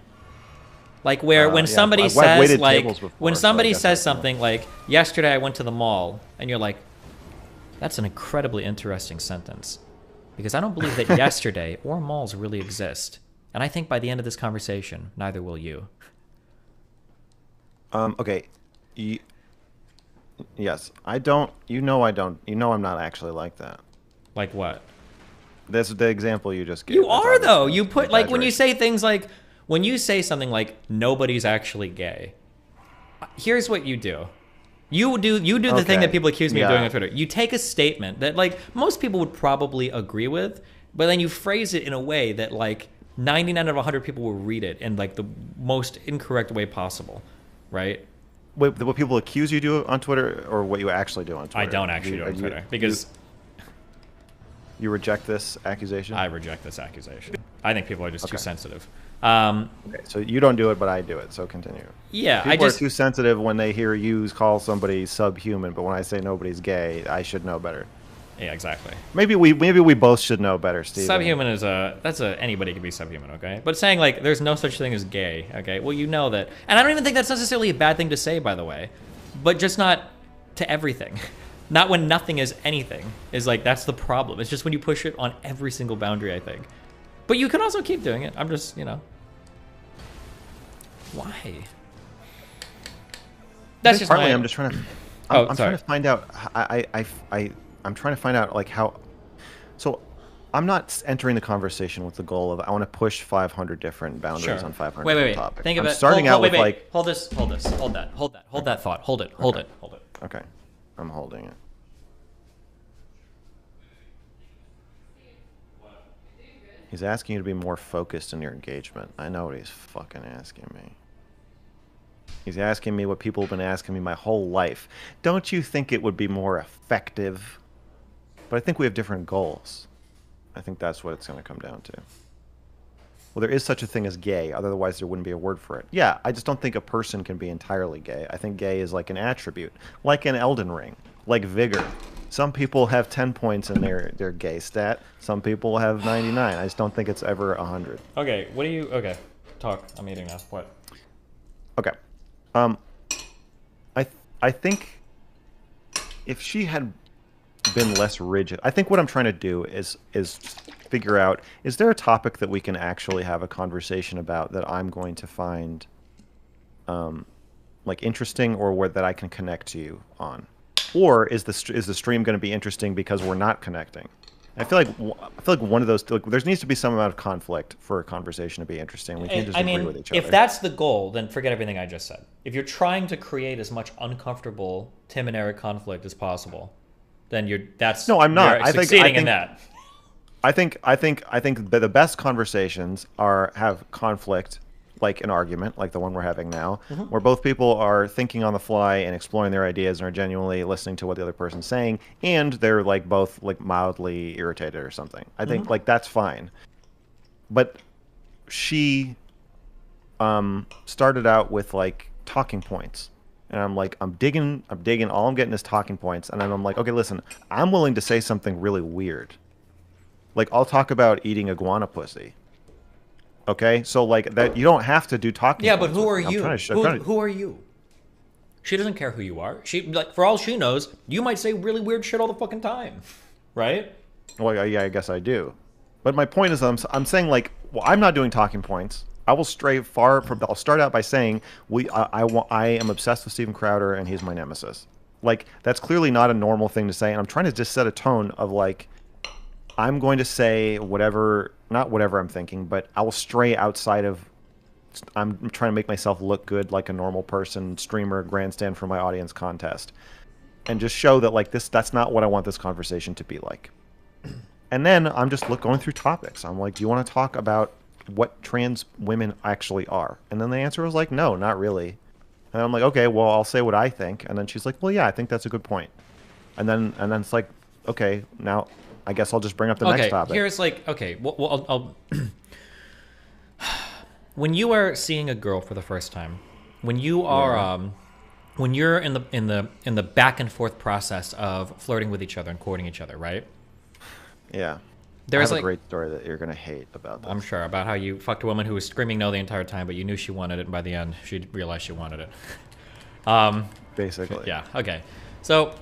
Like where when somebody says like when somebody says something like yesterday I went to the mall and you're like, that's an incredibly interesting sentence because I don't believe that yesterday or malls really exist, and I think by the end of this conversation neither will you. Okay. Yes, I don't. You know I don't. You know I'm not actually like that. Like what? That's the example you just gave. You That's are obviously though. You put like when you exaggeration. say things like when you say something like nobody's actually gay. Here's what you do. You do the thing Okay. that people accuse me of Yeah. doing on Twitter. You take a statement that like most people would probably agree with, but then you phrase it in a way that like 99 out of 100 people will read it in like the most incorrect way possible, right? What people accuse you do on Twitter, or what you actually do on Twitter? I don't actually do it on Twitter because you reject this accusation. I reject this accusation. I think people are just too Okay. sensitive. Okay, so you don't do it, but I do it. So continue. Yeah, people I just are too sensitive when they hear you call somebody subhuman, but when I say nobody's gay, I should know better. yeah, exactly. Maybe we both should know better, Steve. Subhuman is anybody can be subhuman, okay? But saying like there's no such thing as gay, okay? Well, you know that, and I don't even think that's necessarily a bad thing to say, by the way, but just not to everything. Not when nothing is anything is like that's the problem. It's just when you push it on every single boundary, I think. But you can also keep doing it. I'm just, why? That's just partly. my... I'm just trying to. Oh, I'm sorry. trying to find out. I'm trying to find out like how. So, I'm not entering the conversation with the goal of I want to push 500 different boundaries on 500 different topics. Think of I'm it. starting out with like. Hold this. Hold that thought. Hold it. Okay, I'm holding it. He's asking you to be more focused in your engagement. I know what he's fucking asking me. He's asking me what people have been asking me my whole life. Don't you think it would be more effective? But I think we have different goals. I think that's what it's going to come down to. Well, there is such a thing as gay. Otherwise, there wouldn't be a word for it. Yeah, I just don't think a person can be entirely gay. I think gay is like an attribute. Like in Elden Ring. Like vigor. Some people have 10 points in their gay stat. Some people have 99. I just don't think it's ever 100. Okay, what do you... Okay, talk. I'm eating now. What? Okay. I think if she had been less rigid, I think what I'm trying to do is figure out, is there a topic that we can actually have a conversation about that I'm going to find like interesting, or that I can connect to you on? Or is the stream going to be interesting because we're not connecting? I feel like one of those. Like, there needs to be some amount of conflict for a conversation to be interesting. We can't just agree with each other. If that's the goal, then forget everything I just said. If you're trying to create as much uncomfortable Tim and Eric conflict as possible, then no, I'm not. You're succeeding in that. I think the best conversations have conflict, like an argument, like the one we're having now, where both people are thinking on the fly and exploring their ideas and are genuinely listening to what the other person's saying, and they're like both like mildly irritated or something. I think like that's fine. But she started out with like talking points. And I'm digging, all I'm getting is talking points, and then I'm like, okay, listen, I'm willing to say something really weird. Like, I'll talk about eating iguana pussy. Okay, so like that, you don't have to do talking. Yeah, but points who with are me. you? Who are you? She doesn't care who you are. She, like, for all she knows, you might say really weird shit all the fucking time, right? Well, yeah, I guess I do. But my point is, I'm saying like, well, I'm not doing talking points. I will stray far from. I'll start out by saying I am obsessed with Steven Crowder and he's my nemesis. Like, that's clearly not a normal thing to say, and I'm trying to just set a tone of like, I'm going to say whatever, not whatever I'm thinking, but I will stray outside of. I'm trying to make myself look good like a normal person, streamer, grandstand for my audience contest, and just show that like that's not what I want this conversation to be like. And then I'm just going through topics. I'm like, do you want to talk about what trans women actually are? And then the answer was like, no, not really. And I'm like, okay, well, I'll say what I think. And then she's like, well, yeah, I think that's a good point. And then it's like, okay, now I guess I'll just bring up the next topic. Here's like, okay, well I'll when you are seeing a girl for the first time, when you are when you're in the back and forth process of flirting with each other and courting each other, right? Yeah. There's I have like a great story that you're gonna hate about this. I'm sure, about how you fucked a woman who was screaming no the entire time, but you knew she wanted it, and by the end she realized she wanted it. Basically. Yeah. Okay. So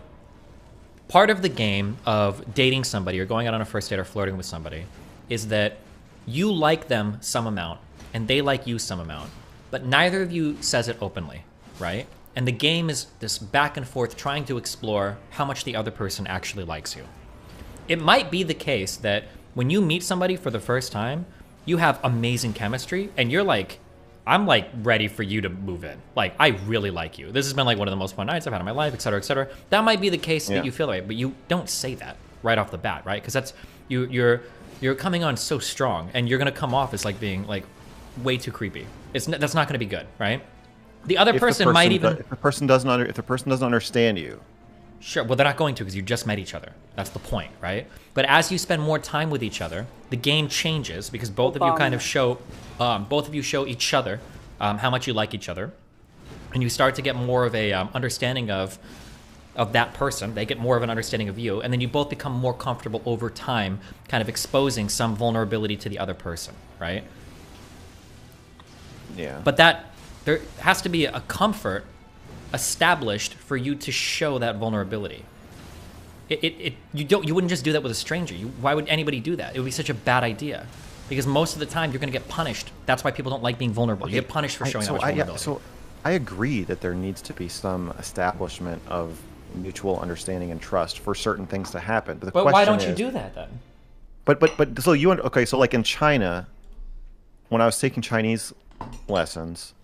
part of the game of dating somebody or going out on a first date or flirting with somebody is that you like them some amount and they like you some amount, but neither of you says it openly, right? And the game is this back and forth trying to explore how much the other person actually likes you. It might be the case that When you meet somebody for the first time, you have amazing chemistry, and you're like, I'm like ready for you to move in. Like, I really like you. This has been like one of the most fun nights I've had in my life, et cetera, et cetera. That might be the case that you feel that way, but you don't say that right off the bat, right? Because that's you're coming on so strong, and you're gonna come off as like being like way too creepy. That's not gonna be good, right? The other person might even if the person doesn't understand you. Sure, well, they're not going to because you just met each other. That's the point, right? But as you spend more time with each other, the game changes because both of you kind of show, each other how much you like each other, and you start to get more of a understanding of that person. They get more of an understanding of you, and then you both become more comfortable over time, kind of exposing some vulnerability to the other person, right? Yeah. But there has to be a comfort established for you to show that vulnerability. You wouldn't just do that with a stranger. Why would anybody do that? It would be such a bad idea, because most of the time you're going to get punished. That's why people don't like being vulnerable. Okay, You get punished for showing that much vulnerability. So I agree that there needs to be some establishment of mutual understanding and trust for certain things to happen. But why don't you do that then? But so so like in China, when I was taking Chinese lessons,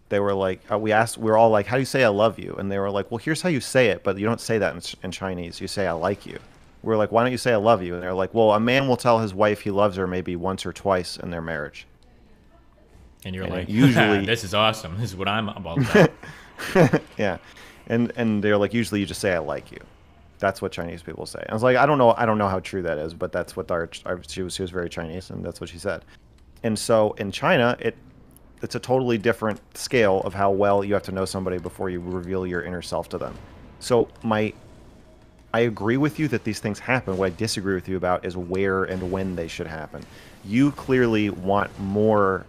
they were like, we were all like, how do you say I love you? And they were like, well, here's how you say it, but you don't say that in Chinese. You say I like you. We're like, why don't you say I love you? And they're like, well, a man will tell his wife he loves her maybe once or twice in their marriage. And you're like, usually, this is awesome. This is what I'm about. Yeah. And they're like, usually you just say I like you. That's what Chinese people say. I was like, I don't know how true that is, but that's what she was very Chinese, and that's what she said. And so in China, it's a totally different scale of how well you have to know somebody before you reveal your inner self to them. So I agree with you that these things happen. What I disagree with you about is where and when they should happen. You clearly want more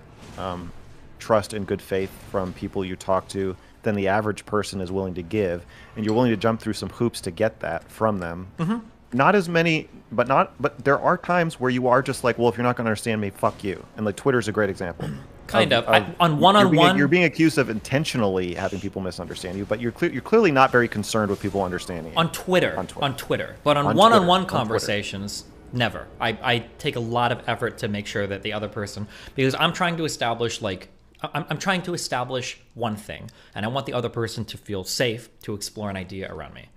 trust and good faith from people you talk to than the average person is willing to give, and you're willing to jump through some hoops to get that from them. Mm-hmm. Not as many, but there are times where you are just like, well, if you're not going to understand me, fuck you. And like Twitter's a great example. On one-on-one, you're being accused of intentionally having people misunderstand you, but you're clearly not very concerned with people understanding you. On Twitter. But on one-on-one conversations, never. I take a lot of effort to make sure that the other person, because I'm trying to establish I'm trying to establish one thing, and I want the other person to feel safe to explore an idea around me.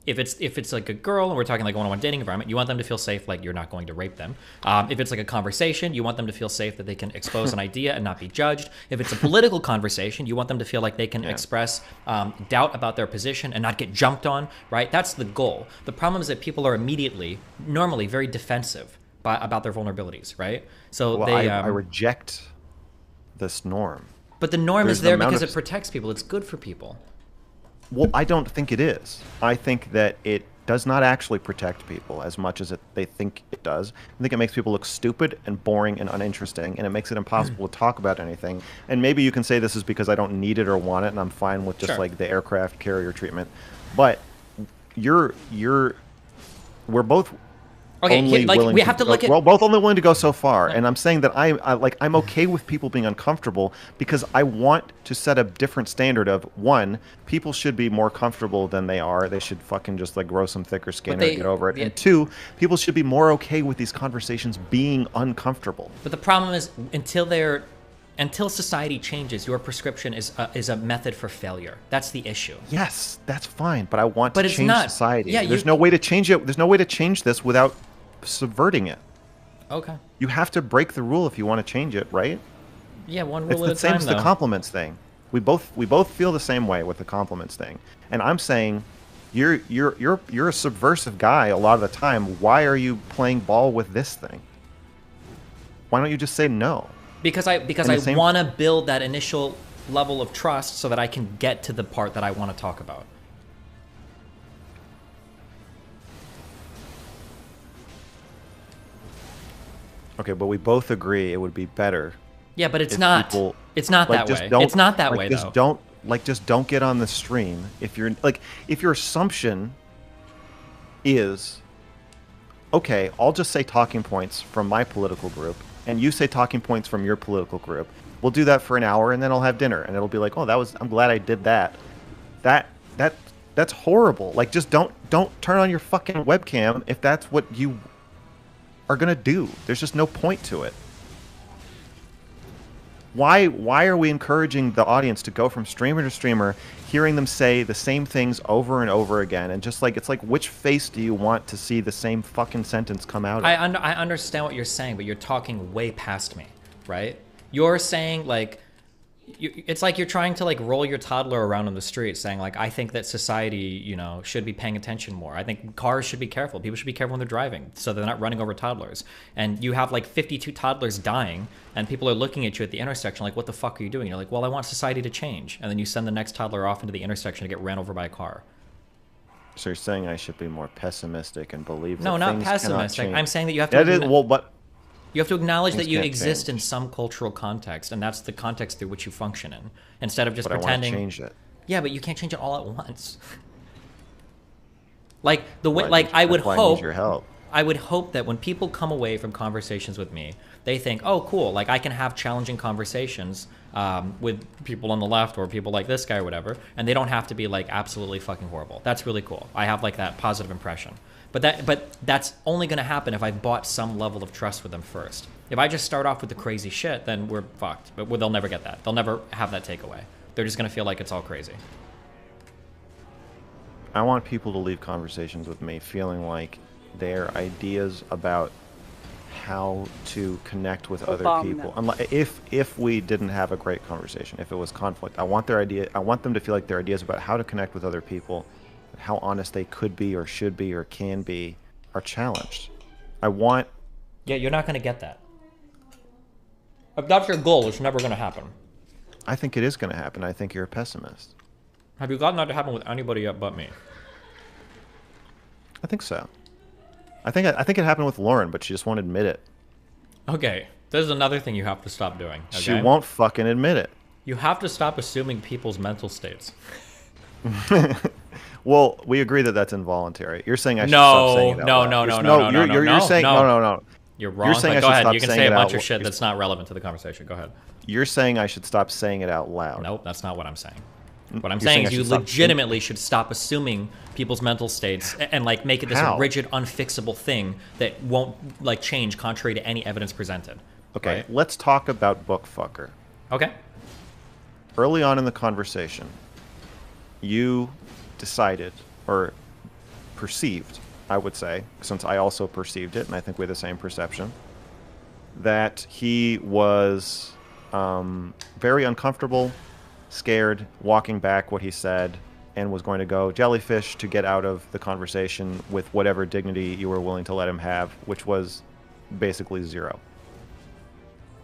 If it's like a girl and we're talking like a one-on-one dating environment, you want them to feel safe, like you're not going to rape them. If it's like a conversation, you want them to feel safe that they can expose an idea and not be judged. If it's a political conversation, you want them to feel like they can express doubt about their position and not get jumped on, right? That's the goal. The problem is that people are normally very defensive about their vulnerabilities, right? So I reject this norm. But the norm is there because it protects people. It's good for people. Well, I don't think it is. I think that it does not actually protect people as much as they think it does. I think it makes people look stupid and boring and uninteresting, and it makes it impossible to talk about anything. And maybe you can say this is because I don't need it or want it, and I'm fine with just like the aircraft carrier treatment. But we're both we have to look at. We're both only willing to go so far, and I'm saying that I'm okay with people being uncomfortable because I want to set a different standard of one, people should be more comfortable than they are. They should fucking just like grow some thicker skin and get over it. And two, people should be more okay with these conversations being uncomfortable. But the problem is until society changes, your prescription is a method for failure. That's the issue. Yes, that's fine, but I want to change society. Yeah, there's no way to change it. There's no way to change this without subverting it. Okay. You have to break the rule if you want to change it, right? Yeah, one rule at a time. It's the same as the compliments thing. We both feel the same way with the compliments thing. And I'm saying, you're a subversive guy a lot of the time. Why are you playing ball with this thing? Why don't you just say no? Because I want to build that initial level of trust so that I can get to the part that I want to talk about. Okay, but we both agree it would be better. Yeah, but it's not. It's not that way. It's not that way though. Just don't get on the stream if your assumption is, okay, I'll just say talking points from my political group, and you say talking points from your political group. We'll do that for an hour, and then I'll have dinner, and it'll be like, oh, I'm glad I did that. That's horrible. Like, just don't turn on your fucking webcam if that's what you are going to do. There's just no point to it. Why are we encouraging the audience to go from streamer to streamer, hearing them say the same things over and over again, and just like, it's like, which face do you want to see the same fucking sentence come out of? I understand what you're saying, but you're talking way past me, right? You're saying like, it's like you're trying to like roll your toddler around on the street saying like, I think that society, you know, should be paying attention more. I think cars should be careful. People should be careful when they're driving so they're not running over toddlers. And you have like 52 toddlers dying and people are looking at you at the intersection like, what the fuck are you doing? You're like, well, I want society to change. And then you send the next toddler off into the intersection to get ran over by a car. So you're saying I should be more pessimistic and believe no, that not things pessimistic. cannot change? I'm saying that you have to... That is, well, but you have to acknowledge things that you can't exist change. in some cultural context, and that's the context through which you function in. Instead of just But I wanna pretending... change it. Yeah, but you can't change it all at once. Like the way, Well, like I would that's why I need hope, your help. I would hope that when people come away from conversations with me, they think, "Oh, cool! Like I can have challenging conversations with people on the left or people like this guy or whatever, and they don't have to be like absolutely fucking horrible." That's really cool. I have like that positive impression. But that's only going to happen if I bought some level of trust with them first. If I just start off with the crazy shit, then we're fucked. But they'll never get that. They'll never have that takeaway. They're just going to feel like it's all crazy. I want people to leave conversations with me feeling like their ideas about how to connect with other people. If we didn't have a great conversation, if it was conflict, I want them to feel like their ideas about how to connect with other people, how honest they could be or should be or can be, are challenged. Yeah, you're not going to get that. If that's your goal, it's never going to happen. I think it is going to happen. I think you're a pessimist. Have you gotten that to happen with anybody yet but me? I think so. I think it happened with Lauren, but she just won't admit it. Okay, there's another thing you have to stop doing. Okay? She won't fucking admit it. You have to stop assuming people's mental states. Well, we agree that that's involuntary. You're saying I should stop saying it out loud. You're saying no. You're wrong. You're saying I go should ahead. stop You can saying say a it bunch out- of shit that's not relevant to the conversation. Go ahead. You're saying I should stop saying it out loud. Nope, that's not what I'm saying. What I'm You're saying saying is I you should stop legitimately should stop assuming people's mental states and like make it this How? rigid, unfixable thing that won't like change contrary to any evidence presented. Okay, right? let's talk about Bookfucker. Okay. Early on in the conversation, you decided, or perceived, I would say, since I also perceived it, and I think we had the same perception, that he was very uncomfortable, scared, walking back what he said, and was going to go jellyfish to get out of the conversation with whatever dignity you were willing to let him have, which was basically zero.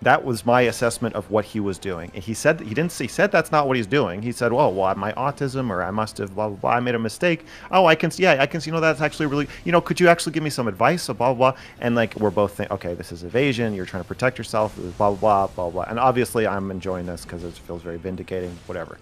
That was my assessment of what he was doing. And he said that's not what he's doing. He said, "Oh, well, my autism, or I must have blah blah blah. I made a mistake. Oh, I can see. That's actually really. Could you actually give me some advice? Blah blah blah." And like we're both thinking, okay, this is evasion. You're trying to protect yourself. Blah blah blah blah blah. And obviously, I'm enjoying this because it feels very vindicating. Whatever.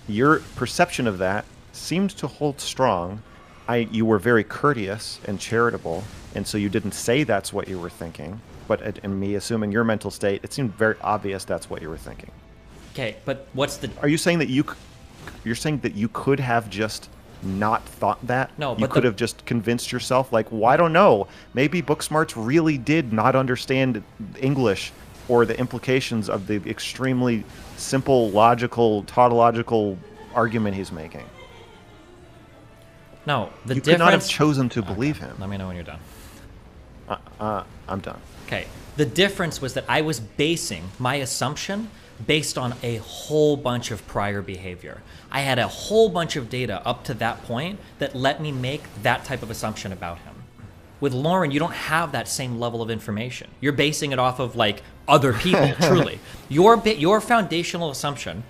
Your perception of that seemed to hold strong. You were very courteous and charitable, and so you didn't say that's what you were thinking. But in me assuming your mental state, it seemed very obvious that's what you were thinking. Okay, but what's the... Are you saying that you're saying that you could have just not thought that? No, you but could have just convinced yourself, like, well, I don't know. Maybe Booksmarts really did not understand English or the implications of the extremely simple, logical, tautological argument he's making. No, the you difference... could not have chosen to believe him. Let me know when you're done. I'm done. Okay. The difference was that I was basing my assumption based on a whole bunch of prior behavior. I had a whole bunch of data up to that point that let me make that type of assumption about him. With Lauren, you don't have that same level of information. You're basing it off of like other people, truly. Your foundational assumption.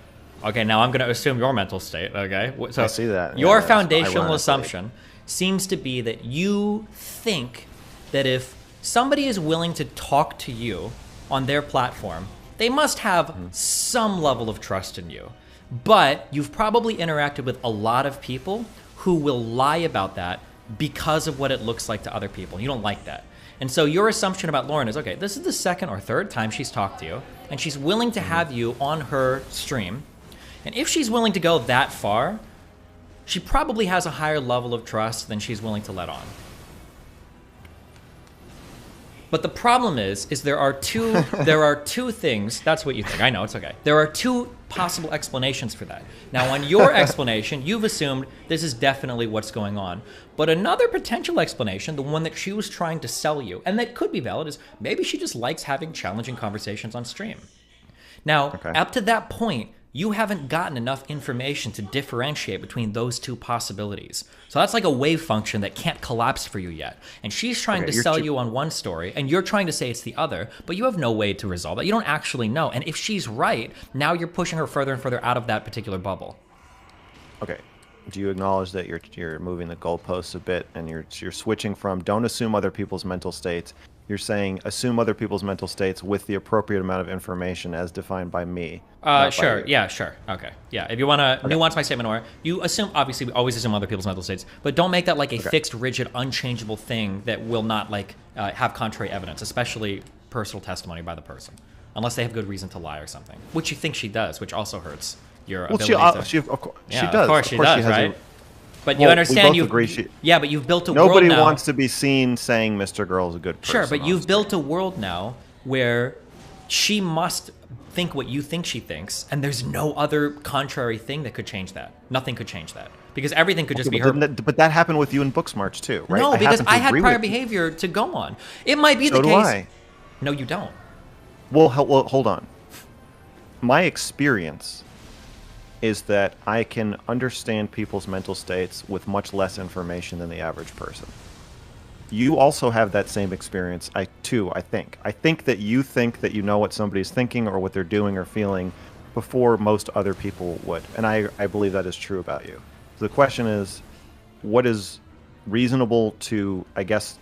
Okay, now I'm going to assume your mental state. Okay, so I see that. Your Yeah, foundational ironically. assumption seems to be that you think that if somebody is willing to talk to you on their platform, they must have some level of trust in you. But you've probably interacted with a lot of people who will lie about that because of what it looks like to other people. You don't like that. And so your assumption about Lauren is, okay, this is the second or third time she's talked to you, and she's willing to have you on her stream. And if she's willing to go that far, she probably has a higher level of trust than she's willing to let on. But the problem is there are two things. That's what you think. I know, it's okay. There are two possible explanations for that. Now, on your explanation, you've assumed this is definitely what's going on. But another potential explanation, the one that she was trying to sell you, and that could be valid, is maybe she just likes having challenging conversations on stream. Now, up to that point, you haven't gotten enough information to differentiate between those two possibilities. So that's like a wave function that can't collapse for you yet. And she's trying to sell you on one story, and you're trying to say it's the other, but you have no way to resolve that. You don't actually know. And if she's right, now you're pushing her further and further out of that particular bubble. Okay. Do you acknowledge that you're moving the goalposts a bit, and you're switching from don't assume other people's mental states? You're saying assume other people's mental states with the appropriate amount of information as defined by me. Sure. Yeah, sure. Okay. Yeah. If you want to nuance my statement more, you assume, obviously, we always assume other people's mental states, but don't make that like a fixed, rigid, unchangeable thing that will not like have contrary evidence, especially personal testimony by the person, unless they have good reason to lie or something, which you think she does, which also hurts your ability to... She does. Of course she does, right? But you understand, but you've built a world now. Nobody wants to be seen saying Mr. Girl's a good person. Sure, but you've built a world now where she must think what you think she thinks, and there's no other contrary thing that could change that. Nothing could change that. Because everything could just be her. But that happened with you in Booksmarts too, right? No, because I had prior behavior to go on. It might be the case. So do I. No, you don't. Well, hold on. My experience is that I can understand people's mental states with much less information than the average person. You also have that same experience, I think. I think that you know what somebody's thinking or what they're doing or feeling before most other people would. And I believe that is true about you. So the question is, what is reasonable to, I guess,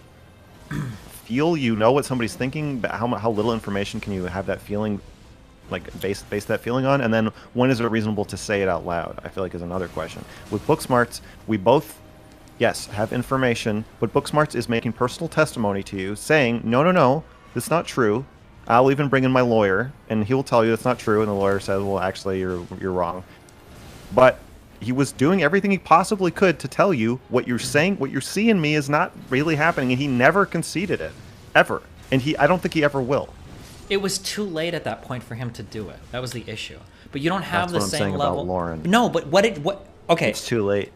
feel you know what somebody's thinking, but how little information can you have that feeling, like base that feeling on? And then when is it reasonable to say it out loud, I feel like is another question. With Booksmarts, we both, yes, have information, but Booksmarts is making personal testimony to you, saying, no, that's not true. I'll even bring in my lawyer, and he will tell you that's not true, and the lawyer says, well, actually, you're wrong. But he was doing everything he possibly could to tell you what you're saying, what you see in me is not really happening, and he never conceded it, ever. And I don't think he ever will. It was too late at that point for him to do it. That was the issue. But you don't have That's the what I'm same saying level. About Lauren. No, but okay. It's too late.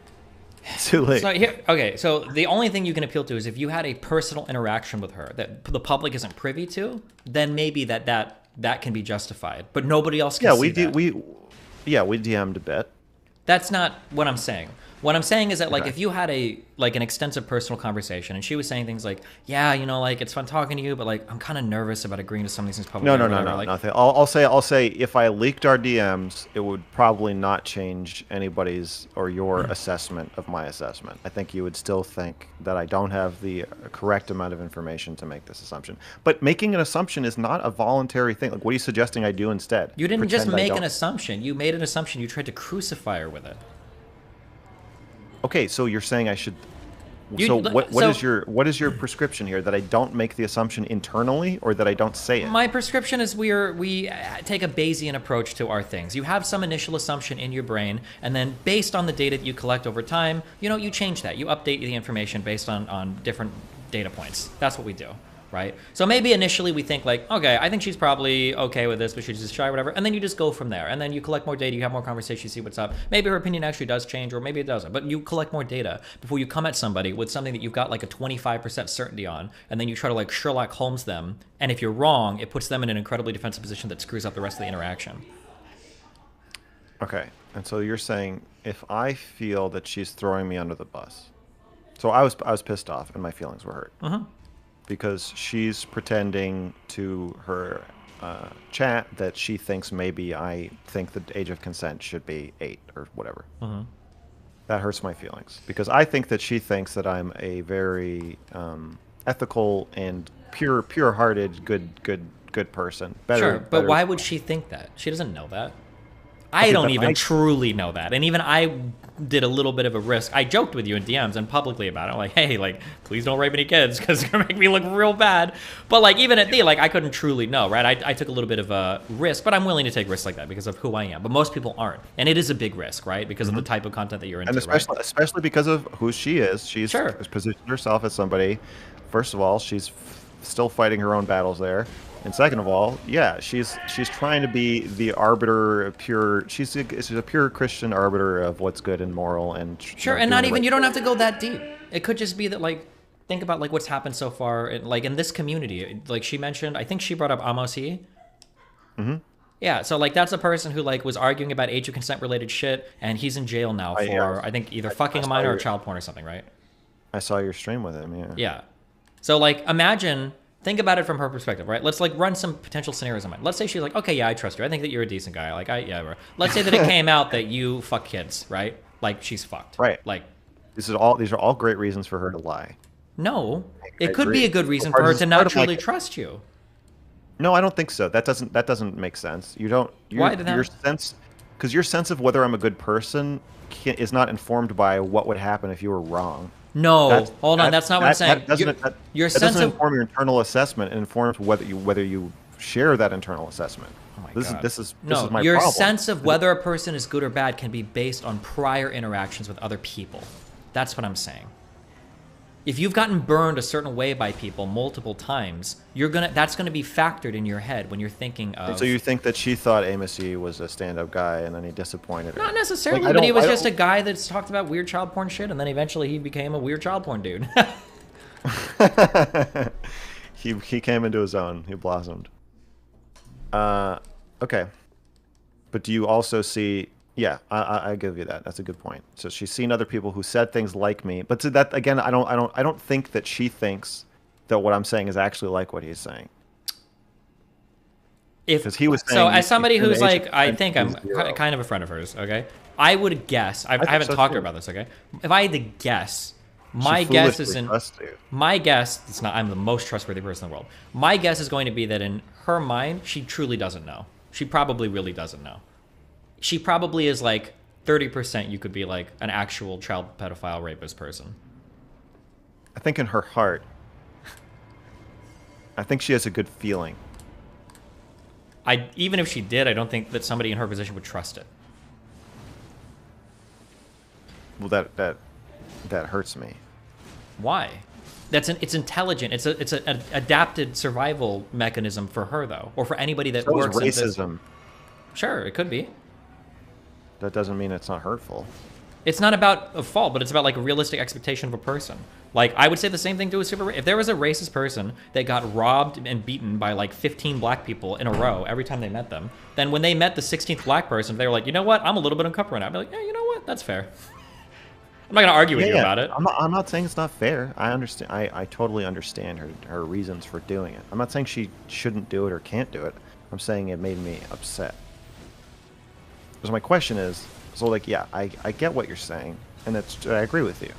It's too late. So the only thing you can appeal to is if you had a personal interaction with her that the public isn't privy to, then maybe that can be justified. But nobody else can see that. We DM'd a bit. That's not what I'm saying. What I'm saying is that, like, if you had an extensive personal conversation and she was saying things like, yeah, like, it's fun talking to you, but, like, I'm kind of nervous about agreeing to some of these things publicly. No, nothing. I'll say if I leaked our DMs, it would probably not change anybody's or your assessment of my assessment. I think you would still think that I don't have the correct amount of information to make this assumption. But making an assumption is not a voluntary thing. Like, what are you suggesting I do instead? You didn't just make an assumption. You made an assumption. You tried to crucify her with it. Okay, so you're saying I should. What is your prescription here? That I don't make the assumption internally, or that I don't say it? My prescription is we take a Bayesian approach to our things. You have some initial assumption in your brain, and then based on the data that you collect over time, you change that. You update the information based on different data points. That's what we do. Right? So maybe initially we think like, okay, I think she's probably okay with this, but she's just shy or whatever. And then you just go from there. And then you collect more data, you have more conversation, you see what's up. Maybe her opinion actually does change, or maybe it doesn't. But you collect more data before you come at somebody with something that you've got like a 25% certainty on. And then you try to like Sherlock Holmes them. And if you're wrong, it puts them in an incredibly defensive position that screws up the rest of the interaction. Okay. And so you're saying if I feel that she's throwing me under the bus. So I was pissed off and my feelings were hurt. Uh-huh. Because she's pretending to her chat that she thinks maybe I think the age of consent should be 8 or whatever. Uh-huh. That hurts my feelings. Because I think that she thinks that I'm a very ethical and pure-hearted, good person. But why would she think that? She doesn't know that. I don't even truly know that. And even I did a little bit of a risk. I joked with you in DMs and publicly about it. I'm like, hey, like, please don't rape any kids because it's going to make me look real bad. But, like, even at the, like, I couldn't truly know, right? I took a little bit of a risk, but I'm willing to take risks like that because of who I am. But most people aren't. And it is a big risk, right? Because of the type of content that you're into, and especially because of who she is. She's positioned herself as somebody, first of all, she's still fighting her own battles there. And second of all, yeah, she's trying to be the arbiter of pure. She's a pure Christian arbiter of what's good and moral and Sure, and not even you don't have to go that deep. It could just be that like think about like what's happened so far, like in this community. Like she mentioned, I think she brought up Amosi. Mm-hmm. Yeah, so like that's a person who like was arguing about age of consent related shit, and he's in jail now for I think either fucking a minor or child porn or something, right? I saw your stream with him. Yeah. Yeah. So like imagine. Think about it from her perspective, right? Let's like run some potential scenarios in mind. Let's say she's like, okay, yeah, I trust you. I think that you're a decent guy. Like, yeah. Let's say that it came out that you fuck kids, right? Like, she's fucked. Right. Like, these are all great reasons for her to lie. No, it could be a good reason for her to not truly trust you. No, I don't think so. That doesn't make sense. You don't. Why did that? Because your sense of whether I'm a good person is not informed by what would happen if you were wrong. No, hold on. That's not what I'm saying. Your sense doesn't of inform your internal assessment. It informs whether you share that internal assessment. Oh my this God. is my your problem. sense of whether a person is good or bad can be based on prior interactions with other people. That's what I'm saying. If you've gotten burned a certain way by people multiple times, that's gonna be factored in your head when you're thinking of. So you think that she thought Amos Yee was a stand-up guy, and then he disappointed her? Not necessarily, but he was just a guy that's talked about weird child porn shit, and then eventually he became a weird child porn dude. he came into his own. He blossomed. Okay. But do you also see? Yeah, I give you that. That's a good point. So she's seen other people who said things like me, but to that again, I don't think that she thinks that what I'm saying is actually like what he's saying. Because he was saying, so, as somebody who's like, I think I'm kind of a friend of hers. Okay, I would guess. I haven't talked to her about this. Okay, if I had to guess, my guess is my guess. It's not. I'm the most trustworthy person in the world. My guess is going to be that in her mind, she truly doesn't know. She probably really doesn't know. She probably is like 30%. You could be like an actual child pedophile rapist person. I think in her heart, I think she has a good feeling. Even if she did, I don't think that somebody in her position would trust it. Well, that hurts me. Why? It's intelligent. It's an adapted survival mechanism for her though, or for anybody that works in racism. Sure, it could be. That doesn't mean it's not hurtful. It's not about a fault, but it's about like a realistic expectation of a person. Like I would say the same thing to a super. If there was a racist person that got robbed and beaten by like 15 black people in a row every time they met them, then when they met the 16th black person, they were like, you know what? I'm a little bit uncomfortable right now. I'd be like, yeah, you know what? That's fair. I'm not gonna argue with you about it. I'm not saying it's not fair. I understand. I totally understand her reasons for doing it. I'm not saying she shouldn't do it or can't do it. I'm saying it made me upset. So my question is, so like, yeah, I get what you're saying, and I agree with you.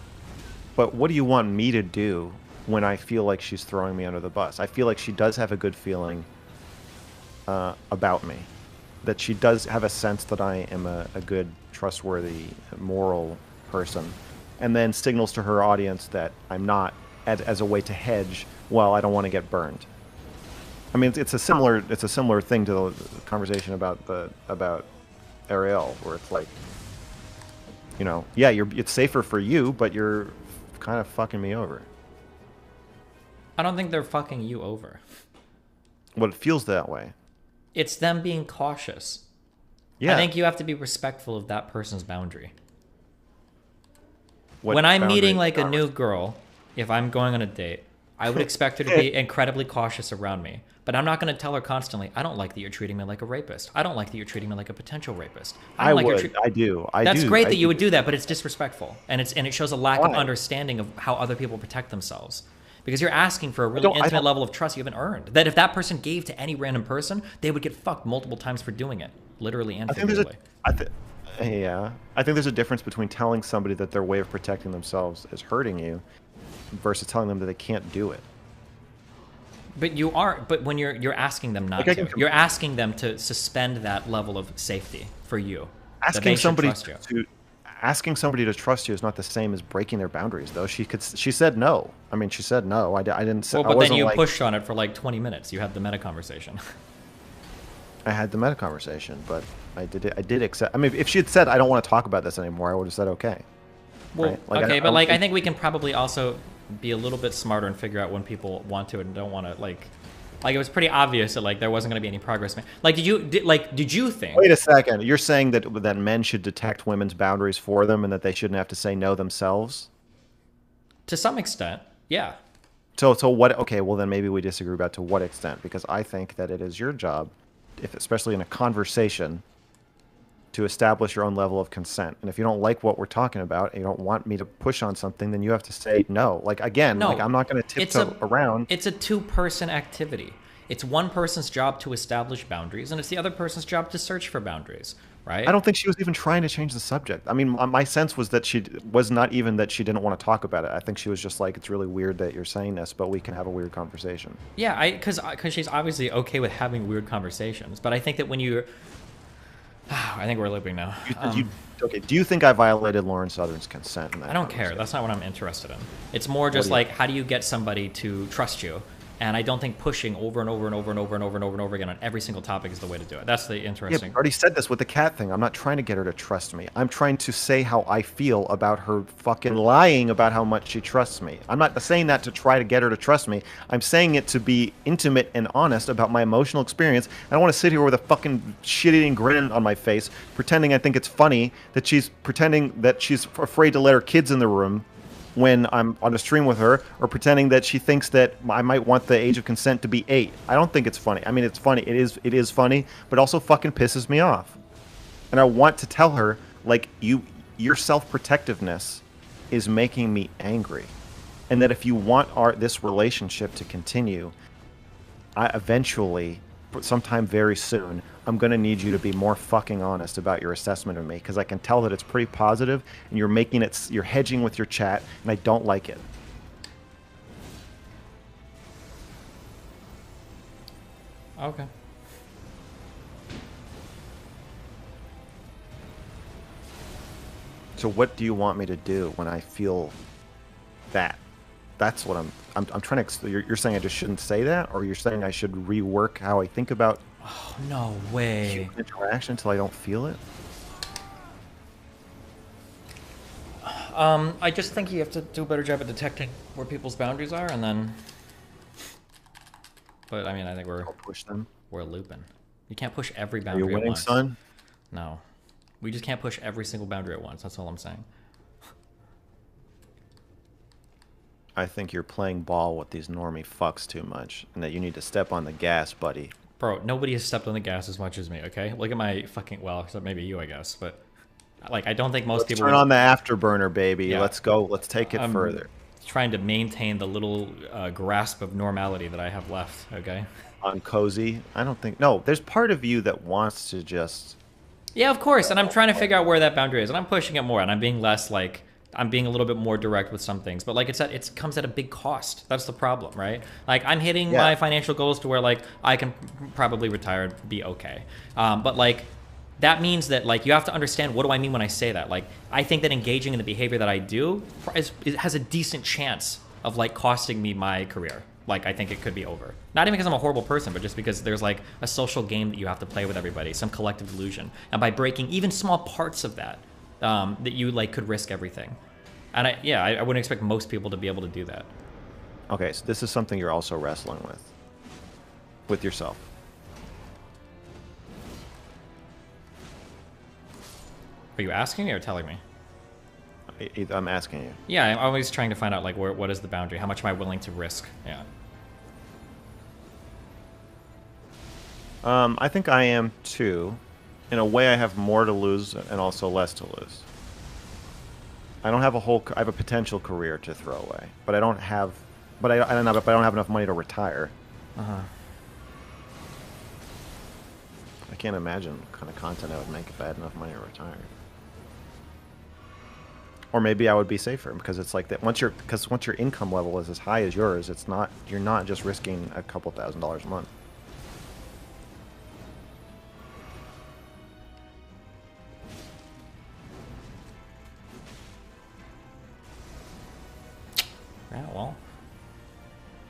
But what do you want me to do when I feel like she's throwing me under the bus? I feel like she does have a good feeling about me. That she does have a sense that I am a good, trustworthy, moral person. And then signals to her audience that I'm not as a way to hedge, well, I don't want to get burned. I mean, it's a similar thing to the conversation about Ariel, where it's like, you know, yeah, it's safer for you, but you're kind of fucking me over. I don't think they're fucking you over. Well, it feels that way. It's them being cautious. Yeah. I think you have to be respectful of that person's boundary. When I'm meeting like a new girl, if I'm going on a date, I would expect her to be incredibly cautious around me. But I'm not going to tell her constantly, I don't like that you're treating me like a rapist. I don't like that you're treating me like a potential rapist. I do. That's great that you would do that, but it's disrespectful. And it shows a lack of understanding of how other people protect themselves. Because you're asking for a really intimate level of trust you haven't earned. That if that person gave to any random person, they would get fucked multiple times for doing it. Literally and figuratively. I think there's a difference between telling somebody that their way of protecting themselves is hurting you versus telling them that they can't do it. But when you're asking them not to, you're asking them to suspend that level of safety for you. Asking somebody to trust you is not the same as breaking their boundaries, though. She said no. I mean, she said no. I didn't say. Well, but then you pushed on it for like 20 minutes. You had the meta conversation. I had the meta conversation, but I did accept. I mean, if she had said I don't want to talk about this anymore, I would have said okay. Well, right? I think we can probably also be a little bit smarter and figure out when people want to and don't want to, like it was pretty obvious that like there wasn't going to be any progress made. Like did you think? Wait a second. You're saying that men should detect women's boundaries for them and that they shouldn't have to say no themselves? To some extent, yeah. So what? Okay, well then maybe we disagree about to what extent, because I think that it is your job, especially in a conversation, to establish your own level of consent. And if you don't like what we're talking about and you don't want me to push on something, then you have to say no. Like, again, No, like I'm not going to tiptoe around. It's a two-person activity. It's one person's job to establish boundaries, and it's the other person's job to search for boundaries, right? I don't think she was even trying to change the subject. I mean, my sense was that she was not even that she didn't want to talk about it. I think she was just like, it's really weird that you're saying this, but we can have a weird conversation. Yeah, because she's obviously okay with having weird conversations, but I think that when you're... I think we're looping now. Okay, do you think I violated Lauren Southern's consent in that I don't care. That's not what I'm interested in. It's more just like, how do you get somebody to trust you? And I don't think pushing over and over and over and over and over and over and over again on every single topic is the way to do it. That's the interesting. Yeah, I already said this with the cat thing. I'm not trying to get her to trust me. I'm trying to say how I feel about her fucking lying about how much she trusts me. I'm not saying that to try to get her to trust me. I'm saying it to be intimate and honest about my emotional experience. I don't want to sit here with a fucking shit-eating grin on my face, pretending I think it's funny that she's pretending that she's afraid to let her kids in the room when I'm on a stream with her, or pretending that she thinks that I might want the age of consent to be 8. I don't think it's funny. I mean, it's funny. It is funny, but also fucking pisses me off. And I want to tell her, like, your self-protectiveness is making me angry. And that if you want this relationship to continue, eventually, sometime very soon, I'm going to need you to be more fucking honest about your assessment of me, because I can tell that it's pretty positive and you're hedging with your chat, and I don't like it. Okay. So what do you want me to do when I feel that? That's what I'm trying to... You're saying I just shouldn't say that? Or you're saying I should rework how I think about... Oh, no way. Human interaction until I don't feel it? I just think you have to do a better job at detecting where people's boundaries are, and then... But, I mean, I think I'll push them. We're looping. You can't push every Are boundary you winning, at once. son? No. We just can't push every single boundary at once. That's all I'm saying. I think you're playing ball with these normie fucks too much, and that you need to step on the gas, buddy. Bro, nobody has stepped on the gas as much as me, okay? Look at my fucking... Well, except maybe you, I guess, but... Like, I don't think most people... Turn on the afterburner, baby. Yeah. Let's go. Let's take it further. Trying to maintain the little grasp of normality that I have left, okay? On cozy? I don't think... No, there's part of you that wants to just... Yeah, of course, and I'm trying to figure out where that boundary is, and I'm pushing it more, and I'm being less, like... I'm being a little bit more direct with some things, but like it comes at a big cost. That's the problem, right? Like I'm hitting my financial goals to where like I can probably retire and be okay. But like that means that like you have to understand, what do I mean when I say that? Like I think that engaging in the behavior that I do it has a decent chance of like costing me my career. Like I think it could be over. Not even because I'm a horrible person, but just because there's like a social game that you have to play with everybody, some collective delusion. And by breaking even small parts of that, that you like could risk everything. And I wouldn't expect most people to be able to do that. Okay, so this is something you're also wrestling with yourself. Are you asking me or telling me? I'm asking you. Yeah, I'm always trying to find out like what is the boundary? How much am I willing to risk? Yeah. I think I am too. In a way, I have more to lose and also less to lose. I don't have I have a potential career to throw away, but I don't have enough money to retire. Uh-huh. I can't imagine what kind of content I would make if I had enough money to retire. Or maybe I would be safer, because it's like that once your income level is as high as yours, you're not just risking a couple $1,000s a month. Yeah, well.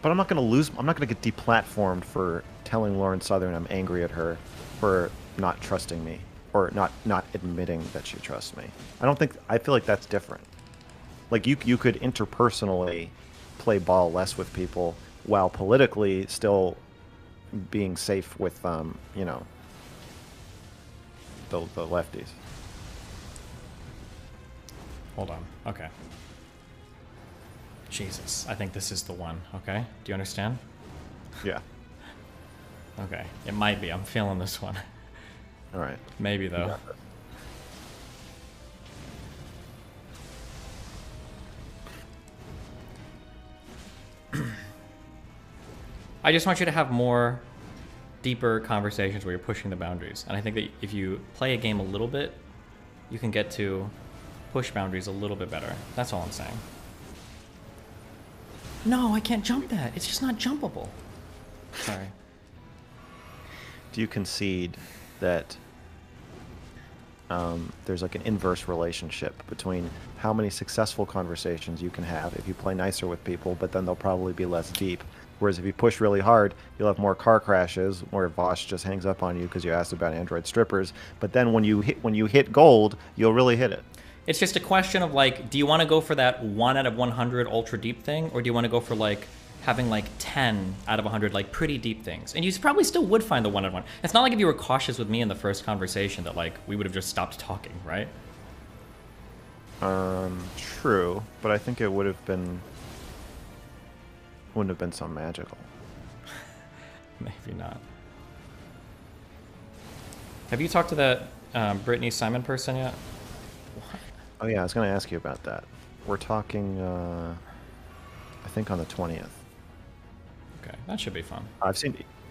But I'm not going to lose. I'm not going to get deplatformed for telling Lauren Southern I'm angry at her for not trusting me or not admitting that she trusts me. I feel like that's different. Like you could interpersonally play ball less with people while politically still being safe with you know, the lefties. Hold on. Okay. Jesus, I think this is the one. Okay, do you understand? Yeah. Okay, it might be. I'm feeling this one. All right. Maybe though. I just want you to have more deeper conversations where you're pushing the boundaries. And I think that if you play a game a little bit, you can get to push boundaries a little bit better. That's all I'm saying. No, I can't jump that. It's just not jumpable. Sorry. Do you concede that there's like an inverse relationship between how many successful conversations you can have if you play nicer with people, but then they'll probably be less deep? Whereas if you push really hard, you'll have more car crashes where Vosh just hangs up on you because you asked about Android strippers. But then when you hit gold, you'll really hit it. It's just a question of like, do you want to go for that 1 out of 100 ultra deep thing, or do you want to go for like having like 10 out of 100 like pretty deep things? And you probably still would find the 1 out of 1. It's not like if you were cautious with me in the first conversation that like we would have just stopped talking, right? True, but I think it wouldn't have been so magical. Maybe not. Have you talked to that Brittany Simon person yet? Oh yeah, I was going to ask you about that. We're talking, I think on the 20th. Okay, that should be fun.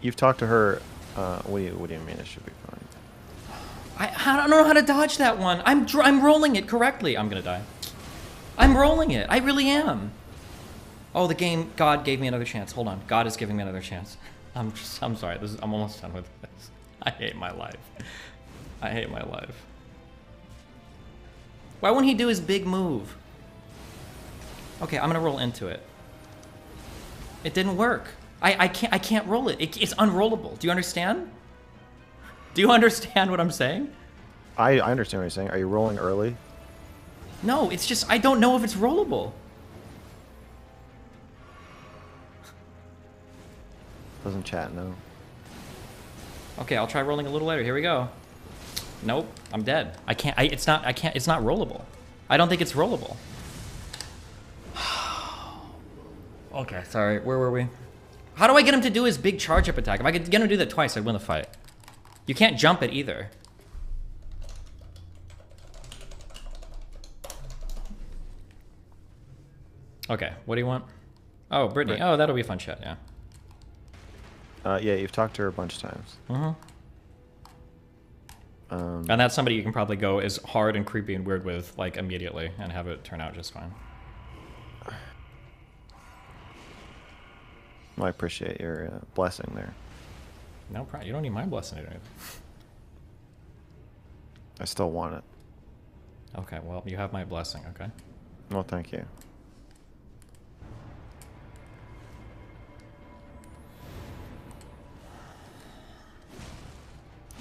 You've talked to her. What do you mean it should be fun? I don't know how to dodge that one. I'm rolling it correctly. I'm gonna die. I'm rolling it. I really am. Oh, the game. God gave me another chance. Hold on. God is giving me another chance. I'm sorry. I'm almost done with this. I hate my life. I hate my life. Why won't he do his big move? Okay, I'm gonna roll into it. It didn't work. I can't roll it. It's unrollable. Do you understand? Do you understand what I'm saying? I understand what you're saying. Are you rolling early? No, it's just I don't know if it's rollable. Doesn't chat, no. Okay, I'll try rolling a little later. Here we go. Nope, I'm dead. It's not rollable. I don't think it's rollable. Okay, sorry. Where were we? How do I get him to do his big charge up attack? If I could get him to do that twice, I'd win the fight. You can't jump it either. Okay, what do you want? Oh, Brittany. Oh, that'll be a fun chat, yeah. Yeah, you've talked to her a bunch of times. And that's somebody you can probably go as hard and creepy and weird with, like, immediately, and have it turn out just fine. Well, I appreciate your blessing there. No problem. You don't need my blessing or anything. I still want it. Okay, well, you have my blessing, okay? Well, thank you.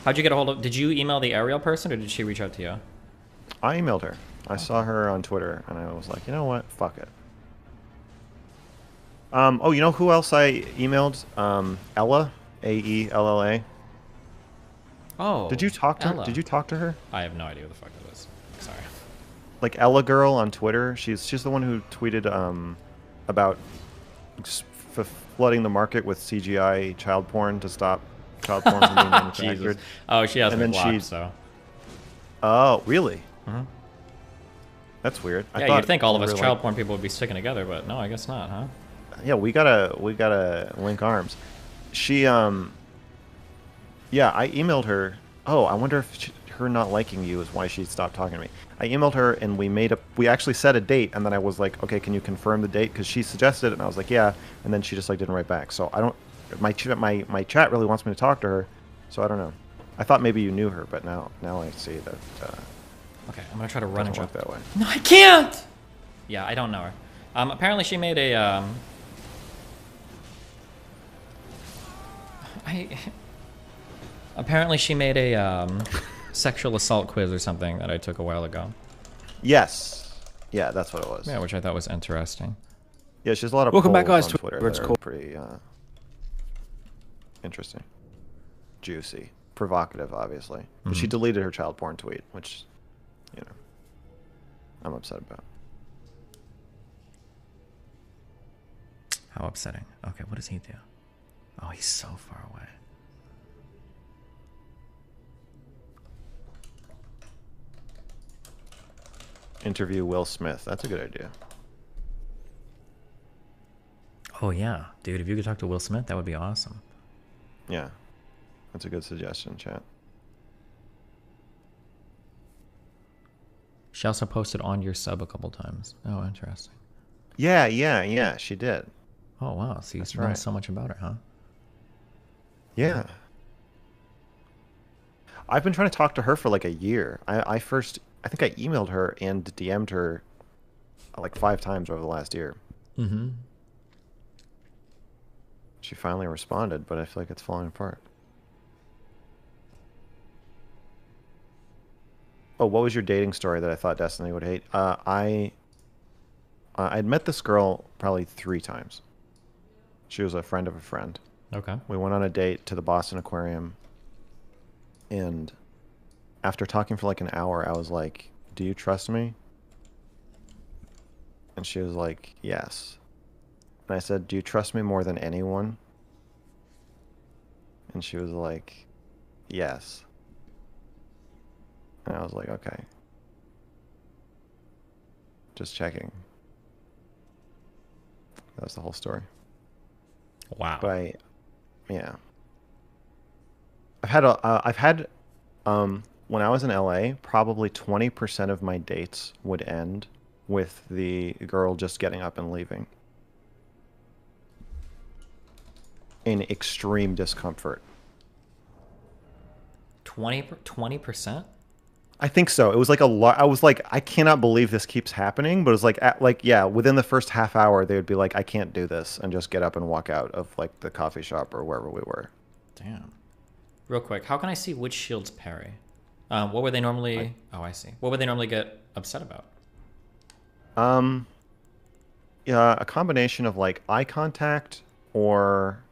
How'd you get a hold of... Did you email the Ariel person, or did she reach out to you? I emailed her. I saw her on Twitter, and I was like, you know what? Fuck it. Oh, you know who else I emailed? Ella, A-E-L-L-A. Oh. Did you talk to Ella. her? Did you talk to her? I have no idea who the fuck that is. Sorry. Like Ella Girl on Twitter. She's the one who tweeted about flooding the market with CGI child porn to stop child porn from being manufactured. Jesus. Oh, she has me blocked, so. Oh, really? That's weird. Yeah, you'd think all of us child porn people would be sticking together, but no, I guess not, huh? Yeah, we gotta link arms. She yeah, I emailed her. Oh, I wonder if her not liking you is why she stopped talking to me. I emailed her and we actually set a date, and then I was like, okay, can you confirm the date? Because she suggested it, and I was like, yeah, and then she just like didn't write back. So I don't. My chat really wants me to talk to her, so I don't know. I thought maybe you knew her, but now I see that. Okay, I'm gonna try to run and jump that way. No, I can't. Yeah, I don't know her. Apparently she made a Apparently she made a sexual assault quiz or something that I took a while ago. Yes. Yeah, that's what it was. Yeah, which I thought was interesting. Yeah, she has a lot of Welcome back, polls guys, on to Twitter where it's that are cool. pretty interesting, juicy, provocative, obviously. But she Mhm. deleted her child porn tweet, which, I'm upset about. How upsetting. Okay, what does he do? Oh, he's so far away. Interview Will Smith. That's a good idea. Oh yeah, dude, if you could talk to Will Smith, that would be awesome. Yeah, that's a good suggestion, chat. She also posted on your sub a couple times. Oh, interesting. Yeah, she did. Oh wow, so you That's know right. so much about her, huh? Yeah. I've been trying to talk to her for like a year. I think I emailed her and DM'd her like 5 times over the last year. Mm-hmm. She finally responded, but I feel like it's falling apart. Oh, what was your dating story that I thought Destiny would hate? I'd met this girl probably 3 times. She was a friend of a friend. Okay. We went on a date to the Boston Aquarium, and after talking for like an hour, I was like, "Do you trust me?" And she was like, "Yes." And I said, "Do you trust me more than anyone?" And she was like, "Yes." And I was like, "Okay. Just checking." That was the whole story. Wow. But yeah. I've had when I was in LA, probably 20% of my dates would end with the girl just getting up and leaving. In extreme discomfort. 20%? I think so. It was like a lot. I was like, I cannot believe this keeps happening. But it was like, yeah, within the first half hour, they would be like, I can't do this, and just get up and walk out of like the coffee shop or wherever we were. Damn. Real quick, how can I see which shields parry? What would they normally? Oh, I see. What would they normally get upset about? Yeah, a combination of like eye contact or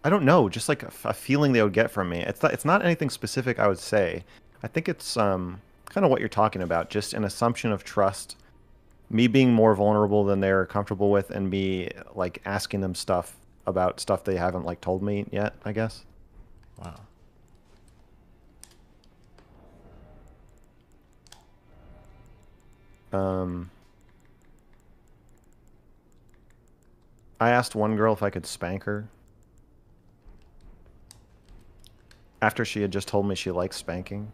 I don't know, just like a feeling they would get from me. It's not anything specific, I would say. I think it's kind of what you're talking about, just an assumption of trust, me being more vulnerable than they're comfortable with, and me like asking them stuff about stuff they haven't like told me yet, I guess. Wow. I asked one girl if I could spank her after she had just told me she likes spanking.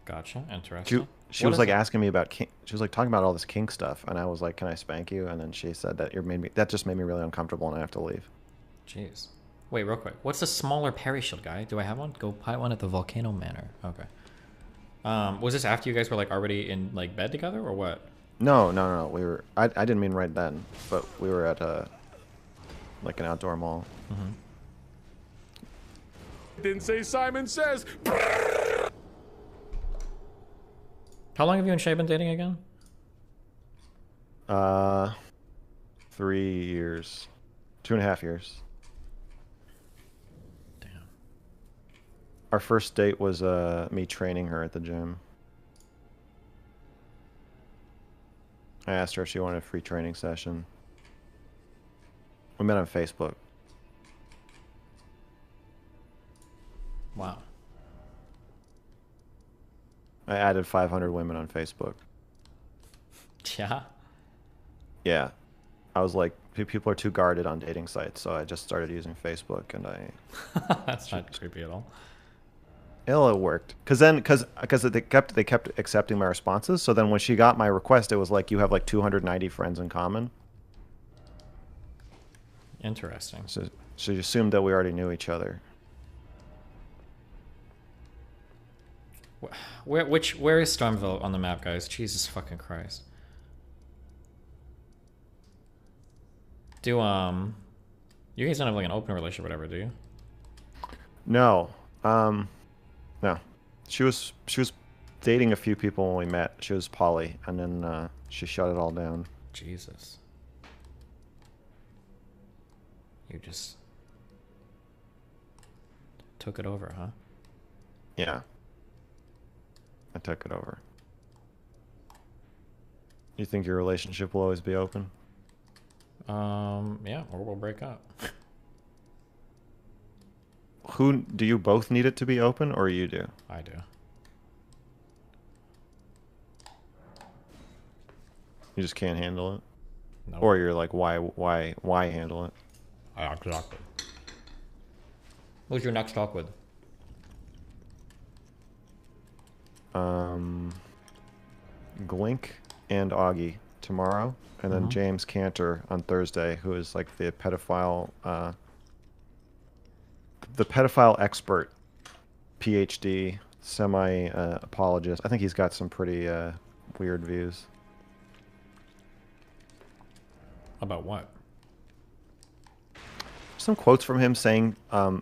Gotcha. Interesting. She was like asking me about she was like talking about all this kink stuff, and I was like, "Can I spank you?" And then she said that that just made me really uncomfortable, and I have to leave. Jeez. Wait, real quick. What's the smaller parry shield guy? Do I have one? Go buy one at the Volcano Manor. Okay. Was this after you guys were like already in like bed together or what? No. We were. I didn't mean right then, but we were at like an outdoor mall. Mm-hmm. Didn't say Simon Says. How long have you and Shay been dating again? 3 years, 2.5 years. Damn. Our first date was me training her at the gym. I asked her if she wanted a free training session. We met on Facebook. Wow. I added 500 women on Facebook. Yeah. Yeah. I was like, people are too guarded on dating sites, so I just started using Facebook, and That's not creepy at all. It worked, because they kept accepting my responses. So then when she got my request, it was like, you have like 290 friends in common. Interesting. So she assumed that we already knew each other. Where is Stormville on the map, guys? Jesus fucking Christ. Do you guys don't have like an open relationship or whatever, do you? No. No. She was dating a few people when we met. She was poly, and then she shut it all down. Jesus. You just took it over, huh? Yeah. I took it over. You think your relationship will always be open? Yeah, or we'll break up. Who do you both need it to be open, or you do? I do. You just can't handle it? No. Or you're like, why handle it? Exactly. Who's your next talk with? Glink and Augie tomorrow, and then Mhm. James Cantor on Thursday, who is like the pedophile expert, PhD, semi apologist. I think he's got some pretty weird views. About what? Some quotes from him saying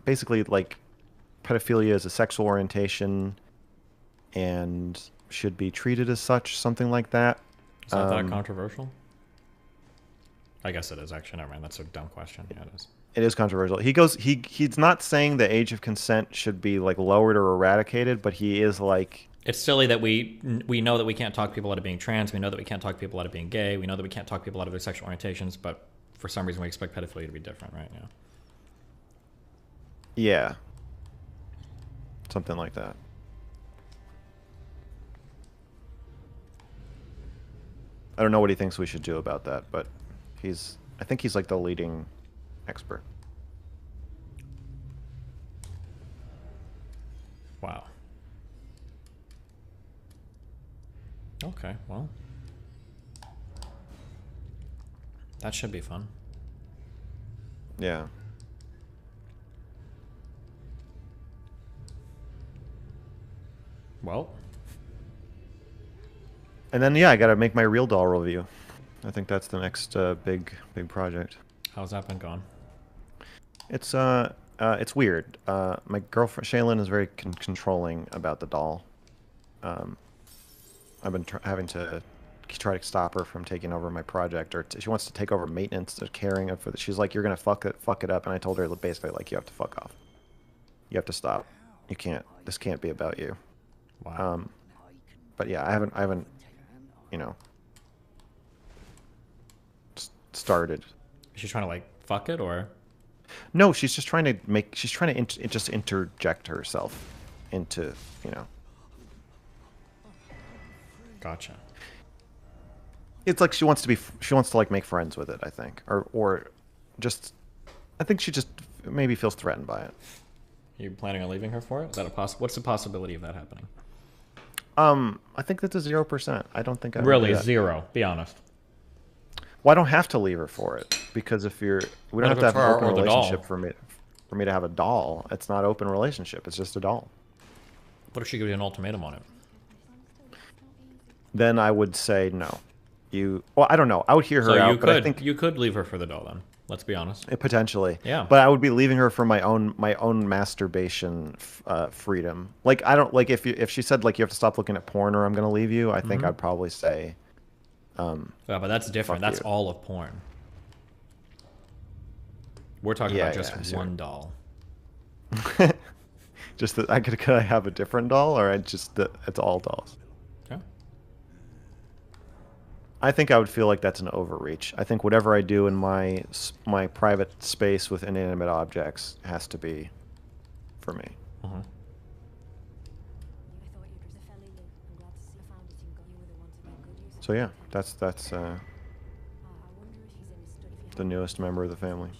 basically like pedophilia is a sexual orientation and should be treated as such, something like that. Is that controversial? I guess it is, actually. Never mind. That's a dumb question. Yeah, it is. It is controversial. He's not saying the age of consent should be like lowered or eradicated, but he is like, It's silly that we know that we can't talk people out of being trans. We know that we can't talk people out of being gay. We know that we can't talk people out of their sexual orientations, but for some reason we expect pedophilia to be different, right? Yeah. yeah, something like that. I don't know what he thinks we should do about that, but I think he's like the leading expert. Wow. Okay, well. That should be fun. Yeah. Well. And then, yeah, I got to make my real doll review. I think that's the next big project. How's that been going? It's weird. My girlfriend Shaylin is very controlling about the doll. I've been having to try to stop her from taking over my project, or she wants to take over maintenance, or caring for the. She's like, "You're gonna fuck it up," and I told her basically like, "You have to fuck off. You have to stop. You can't. This can't be about you." Wow. But yeah, I haven't, you know, started. Is she trying to like fuck it, or? No, she's just trying to just interject herself into, you know. Gotcha. It's like she wants to like make friends with it, I think, or just, I think she just maybe feels threatened by it. You planning on leaving her for it? Is that a what's the possibility of that happening? I think that's a 0%. I don't think I would really do that. zero. Be honest. Well, I don't have to leave her for it, because we don't have to have an open relationship for me to have a doll. It's not open relationship. It's just a doll. What if she gives you an ultimatum on it? Then I would say no. Well, I don't know. I would hear her So out, but I think you could leave her for the doll then. Let's be honest. Potentially. Yeah. But I would be leaving her for my own masturbation freedom. Like, I don't like if she said like you have to stop looking at porn or I'm gonna leave you. I think I'd probably say. Yeah, but that's different. That's all of porn. We're talking about just one doll. Just that could I have a different doll, or it's all dolls? Okay. I think I would feel like that's an overreach. I think whatever I do in my private space with inanimate objects has to be for me. So yeah, that's the newest member of the family.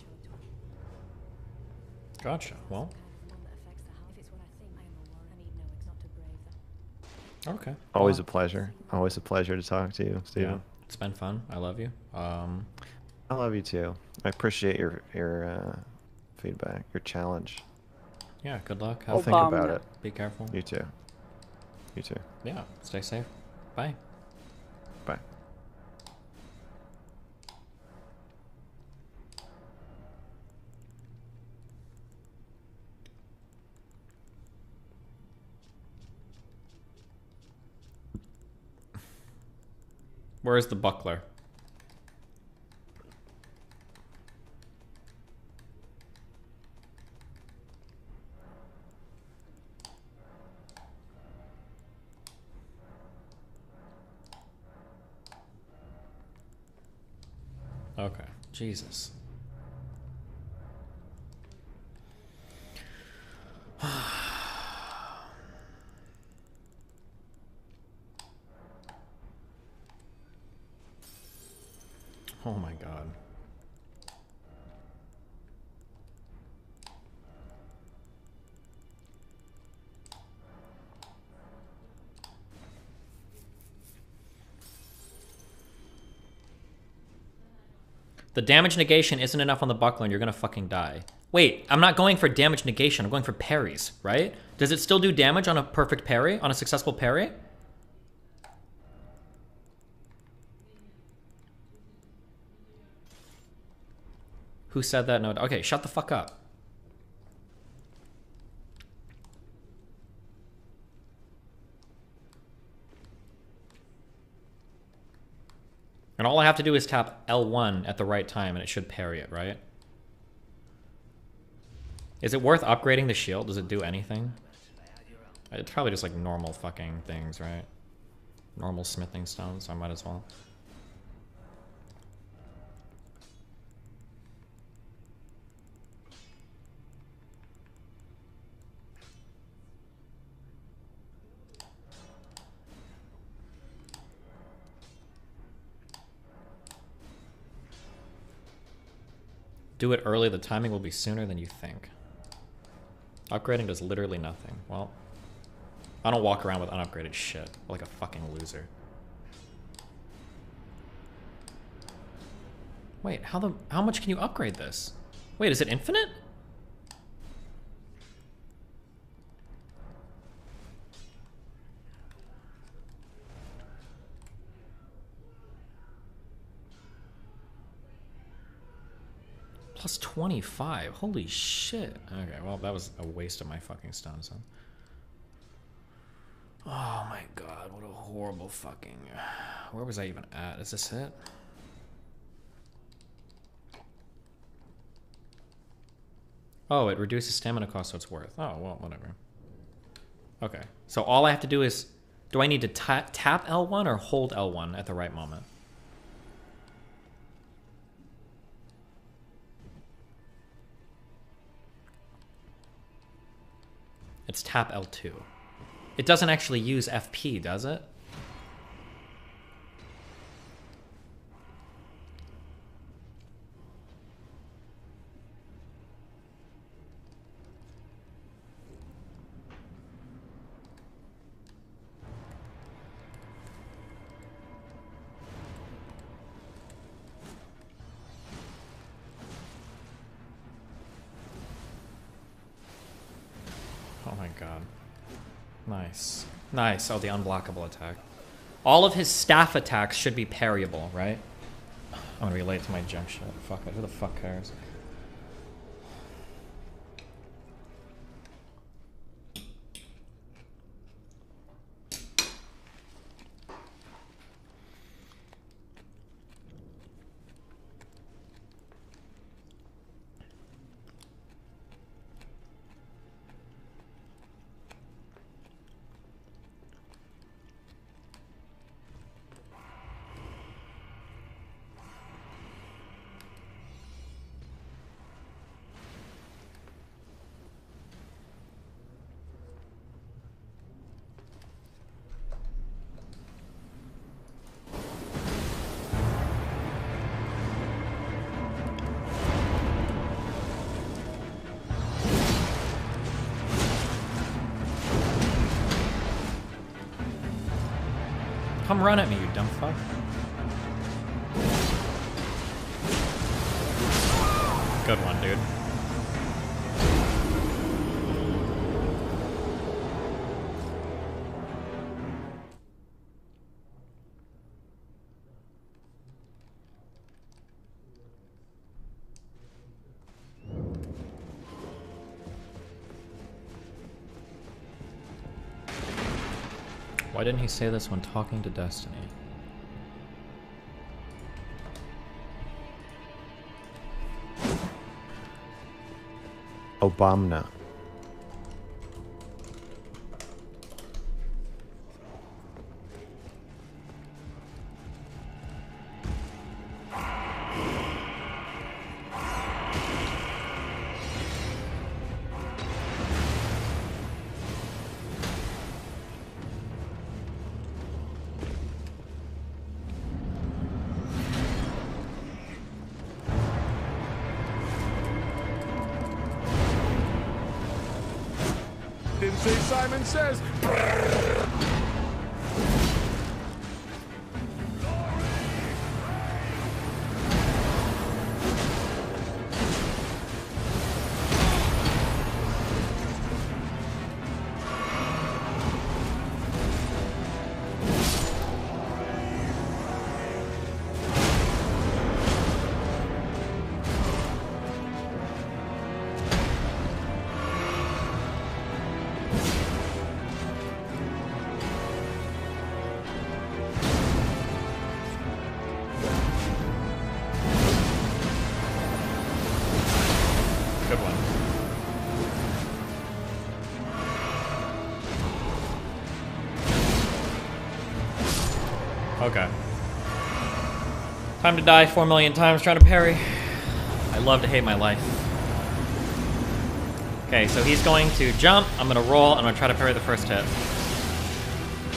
Gotcha. Well. Okay. Always a pleasure. Always a pleasure to talk to you, Steven. Yeah, it's been fun. I love you. I love you too. I appreciate your feedback, your challenge. Yeah, good luck. I'll think about it. Be careful. You too. You too. Yeah, stay safe. Bye. Bye. Where's the buckler? Okay. Jesus. Oh my god. The damage negation isn't enough on the buckler and you're gonna fucking die. Wait, I'm not going for damage negation, I'm going for parries, right? Does it still do damage on a perfect parry? On a successful parry? Who said that? No. Okay, shut the fuck up. And all I have to do is tap L1 at the right time and it should parry it, right? Is it worth upgrading the shield? Does it do anything? It's probably just like normal fucking things, right? Normal smithing stones, I might as well. Do it early, the timing will be sooner than you think. Upgrading does literally nothing. Well, I don't walk around with unupgraded shit like a fucking loser. Wait, how much can you upgrade this? Wait, is it infinite? Plus 25. Holy shit. Okay, well, that was a waste of my fucking stones. Huh? Oh my god, what a horrible fucking... Where was I even at? Is this it? Oh, it reduces stamina cost, so it's worth. Oh, well, whatever. Okay, so all I have to do is... Do I need to tap L1 or hold L1 at the right moment? It's tap L2. It doesn't actually use FP, does it? Oh my god. Nice. Nice. Oh, the unblockable attack. All of his staff attacks should be parryable, right? I'm gonna be late to my jump shot. Fuck it. Who the fuck cares? Come run at me, you dumb fuck. Good one, dude. Why didn't he say this when talking to Destiny? Obamna. say Simon Says. Good one. Okay. Time to die 4 million times trying to parry. I love to hate my life. Okay, so he's going to jump. I'm gonna roll. I'm gonna try to parry the first hit.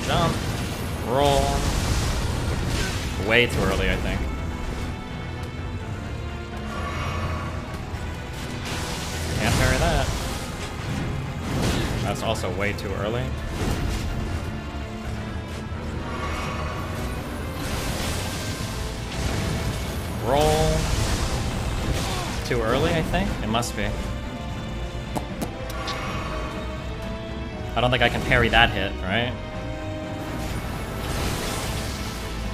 Jump. Roll. Way too early, I think. Can't parry that. That's also way too early. Roll. Too early, I think? It must be. I don't think I can parry that hit, right?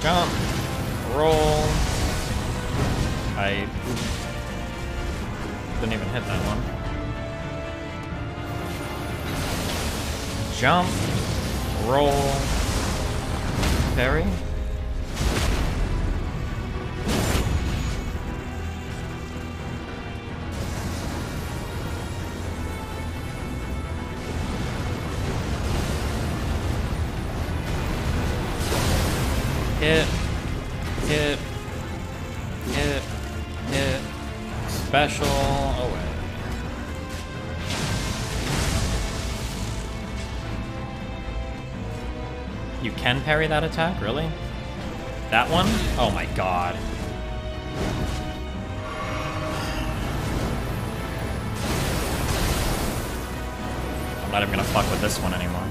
Jump. Roll. I didn't even hit that one. Jump. Roll. Parry. Hit, hit, hit, hit, special, away. You can parry that attack, really? That one? Oh my god. I'm not even gonna fuck with this one anymore.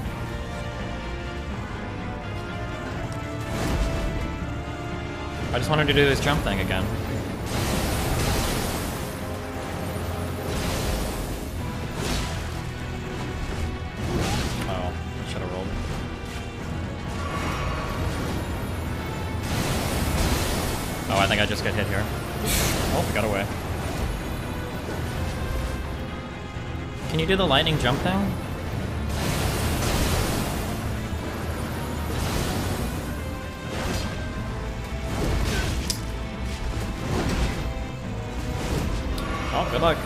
I just wanted to do this jump thing again. Oh, should have rolled. Oh, I think I just got hit here. Oh, got away. Can you do the lightning jump thing? Oh, good luck.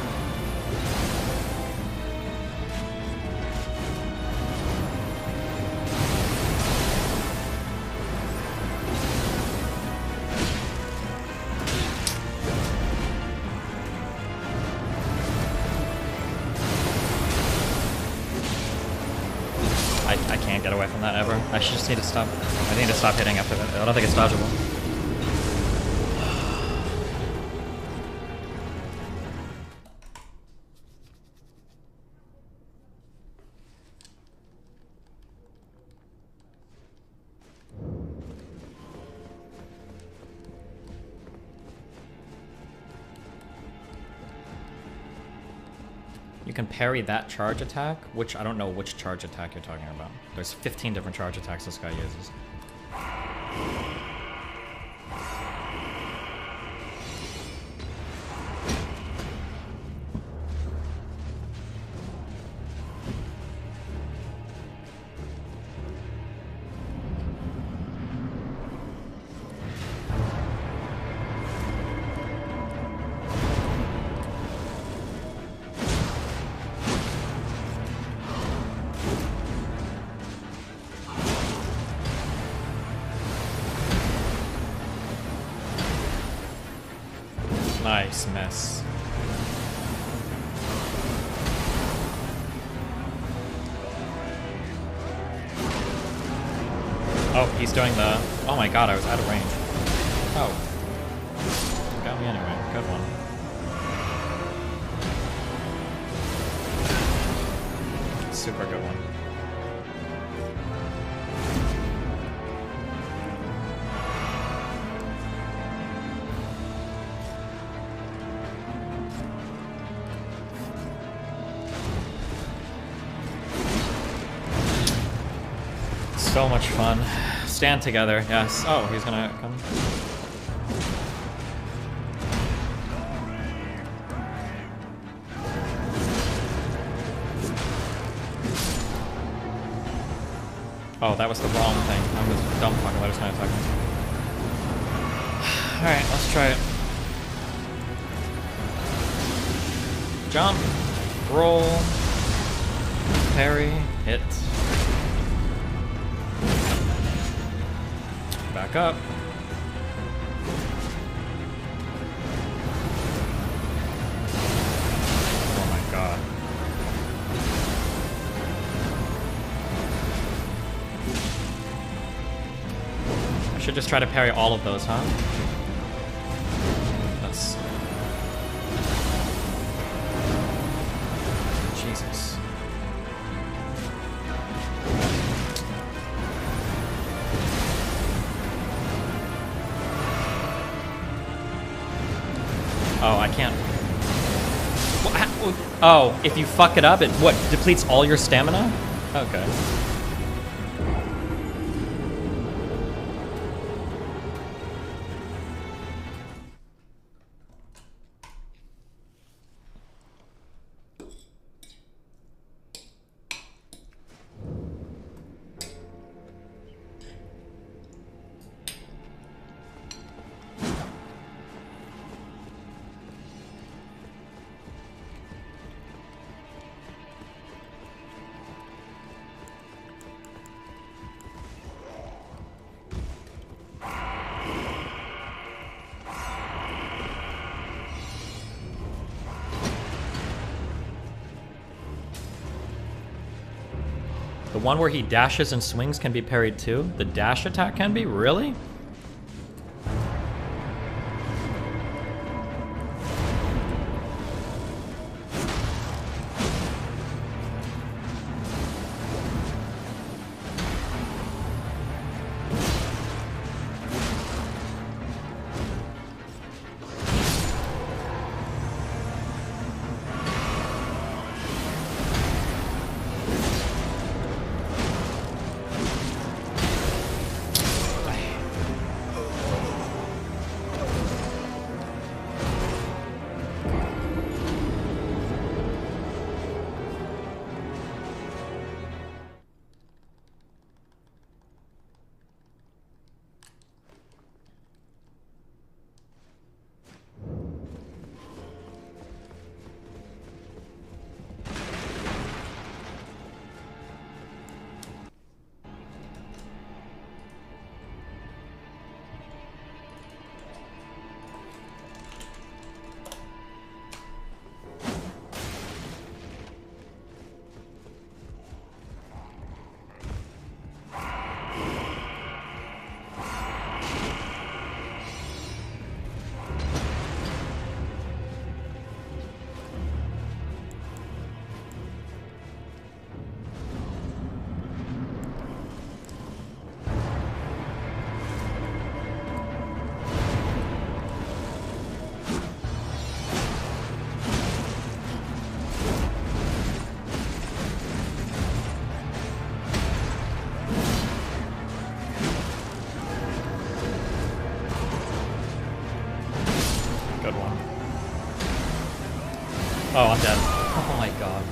I can't get away from that ever. I should just need to stop. I need to stop hitting after that. I don't think it's dodgeable. You can parry that charge attack, which I don't know which charge attack you're talking about. There's 15 different charge attacks this guy uses. Nice miss. Oh, he's doing the... Oh my god, I was out of range. Oh. Got me anyway. Good one. super good one. So much fun. Stand together, yes. Oh, he's gonna come. Oh, that was the wrong thing. I was dumb fucking. That was 9 seconds. Alright, let's try it. Jump. Roll. Parry. Hit. Back up. Oh my god. I should just try to parry all of those, huh? That's... Jesus. Oh, I can't. Oh, if you fuck it up, it what, depletes all your stamina? Okay. The one where he dashes and swings can be parried too? The dash attack can be? Really? Oh, I'm dead. Oh my god.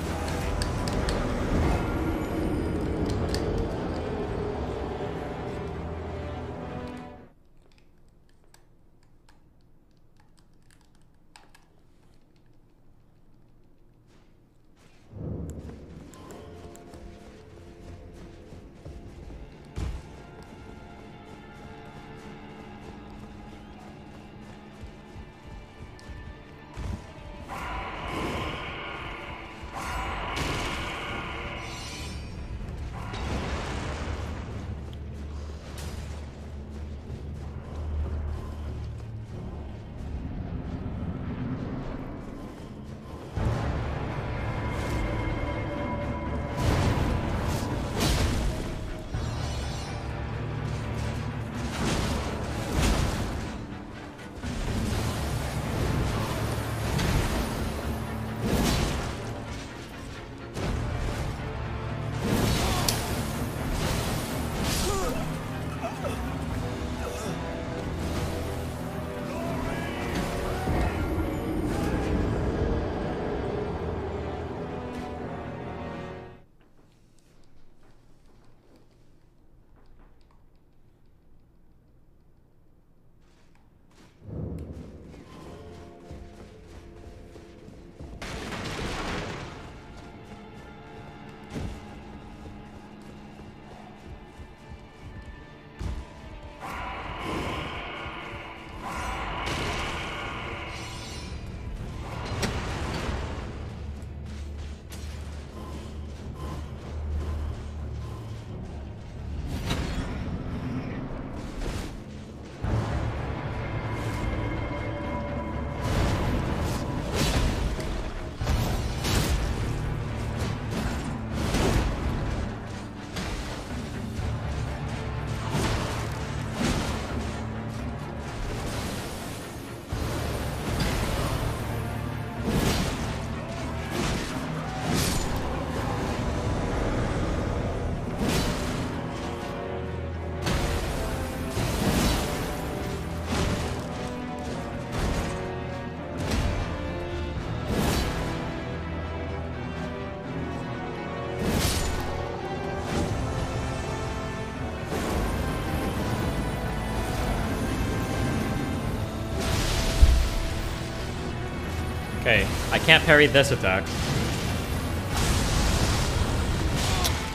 Okay, I can't parry this attack.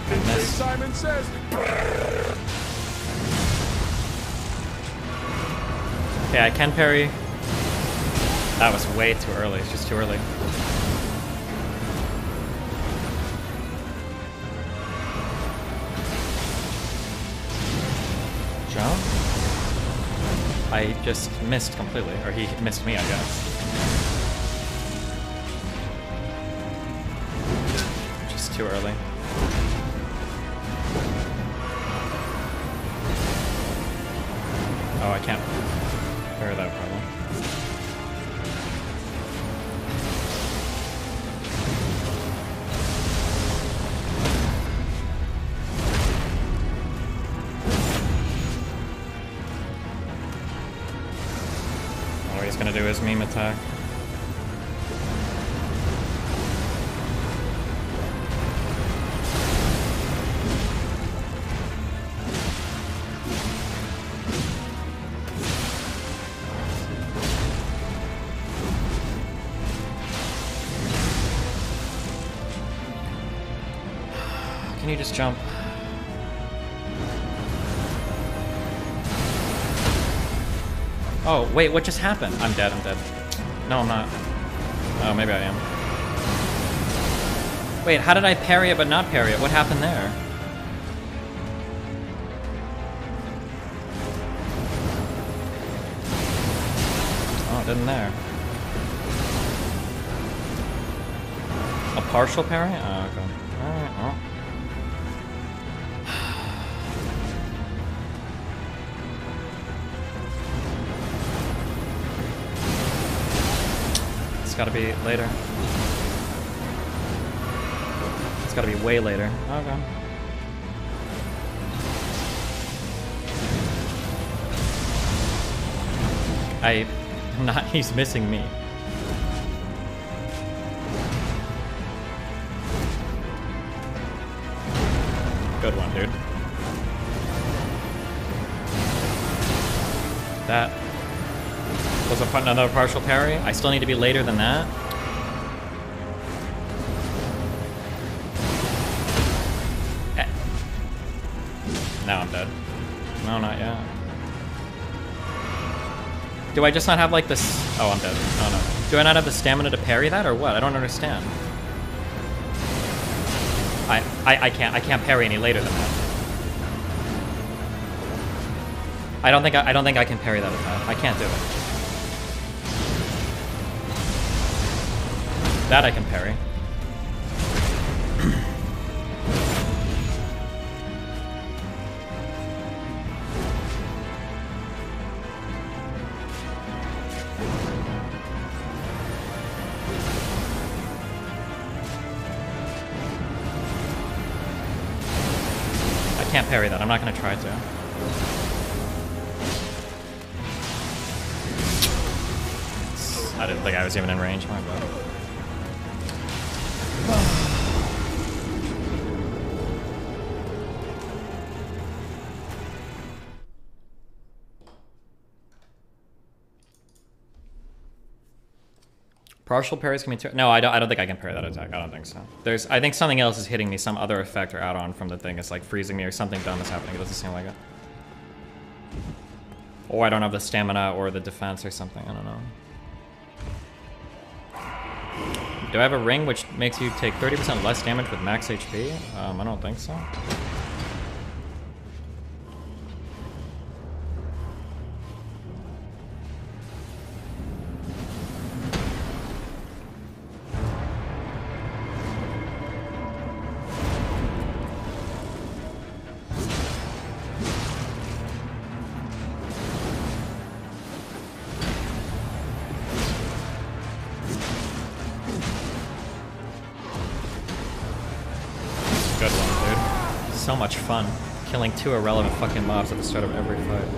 I missed. Simon says. Okay, I can parry. That was way too early. It's just too early. Jump. I just missed completely, or he missed me, I guess. Just too early. Oh, I can't parry that problem. Oh, he's gonna do his meme attack. Can you just jump? Oh, wait, what just happened? I'm dead, I'm dead. No, I'm not. Oh, maybe I am. Wait, how did I parry it but not parry it? What happened there? Oh, it didn't there. A partial parry? Oh, okay. Alright, well. It's gotta be later. It's gotta be way later. Okay. I'm not, he's missing me. Good one, dude. That was another partial parry. I still need to be later than that. Now I'm dead. No, not yet. Do I just not have like this? Oh, I'm dead. Oh no. Do I not have the stamina to parry that or what? I don't understand. I can't parry any later than that. I don't think I can parry that attack. I can't do it. That I can parry. I can't parry that. I'm not going to try to. I didn't think I was even in range. My bad. Partial parries can be too. No, I don't think I can parry that attack. I don't think so. I think something else is hitting me. Some other effect or add-on from the thing. It's like freezing me or something dumb is happening. It doesn't seem like it. Or I don't have the stamina or the defense or something. I don't know. Do I have a ring which makes you take 30% less damage with max HP? I don't think so. Good one, dude. So much fun. Killing 2 irrelevant fucking mobs at the start of every fight.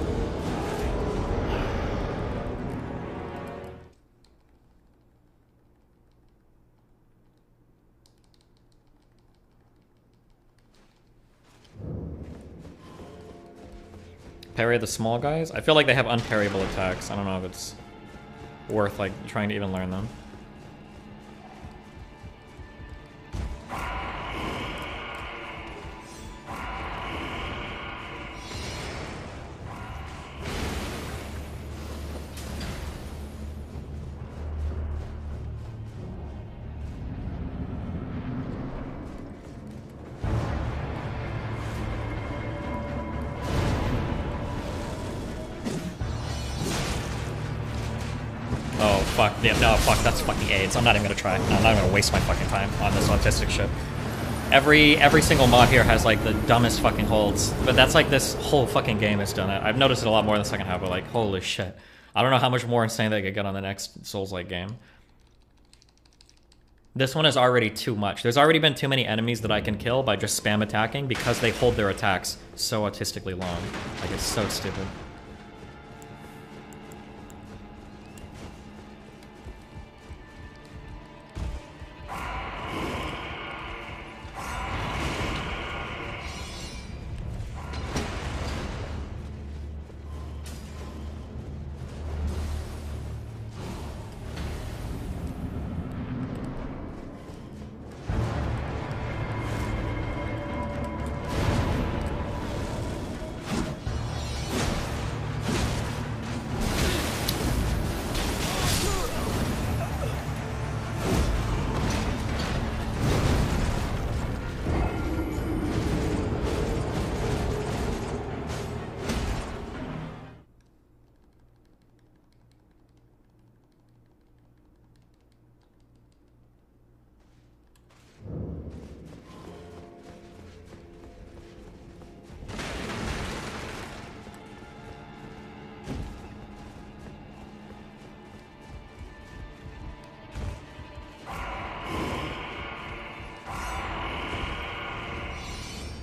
Parry the small guys? I feel like they have unparryable attacks. I don't know if it's worth like trying to even learn them. fuck. Yeah, no, fuck, that's fucking AIDS. I'm not even gonna try. No, I'm not even gonna waste my fucking time on this autistic shit. Every single mod here has like the dumbest fucking holds, but that's like this whole fucking game has done it. I've noticed it a lot more in the second half, but like, holy shit. I don't know how much more insane they could get on the next Souls-like game. This one is already too much. There's already been too many enemies that I can kill by just spam attacking because they hold their attacks so autistically long. Like, it's so stupid.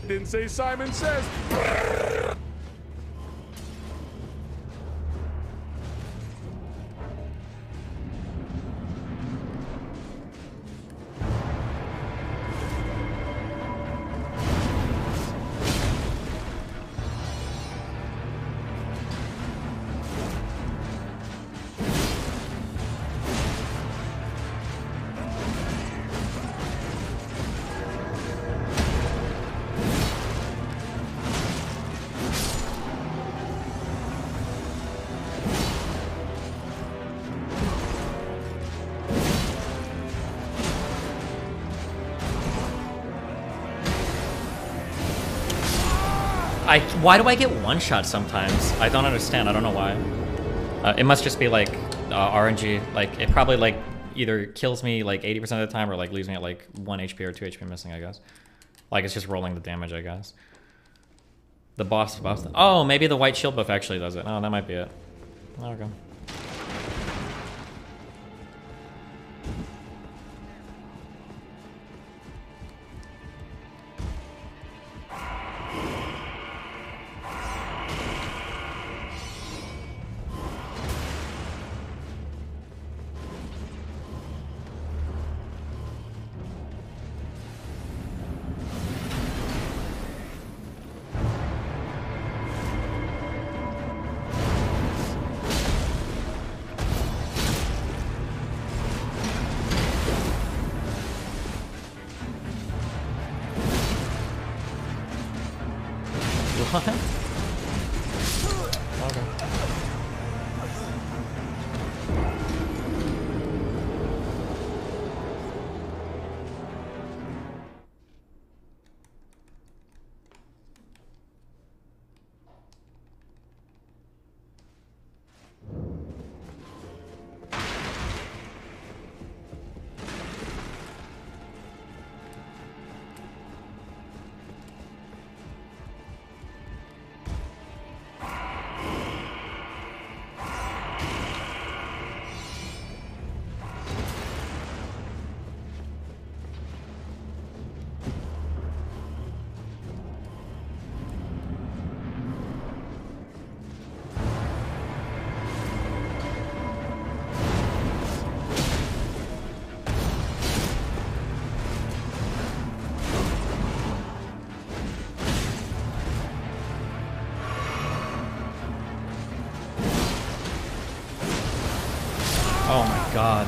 Didn't say Simon Says. Why do I get one shot sometimes? I don't understand. I don't know why. It must just be like RNG. Like it probably like either kills me like 80% of the time or like leaves me at like 1 HP or 2 HP missing, I guess. Like it's just rolling the damage, I guess. The boss. Oh, maybe the white shield buff actually does it. Oh, that might be it. Okay. What? Okay. Oh my god.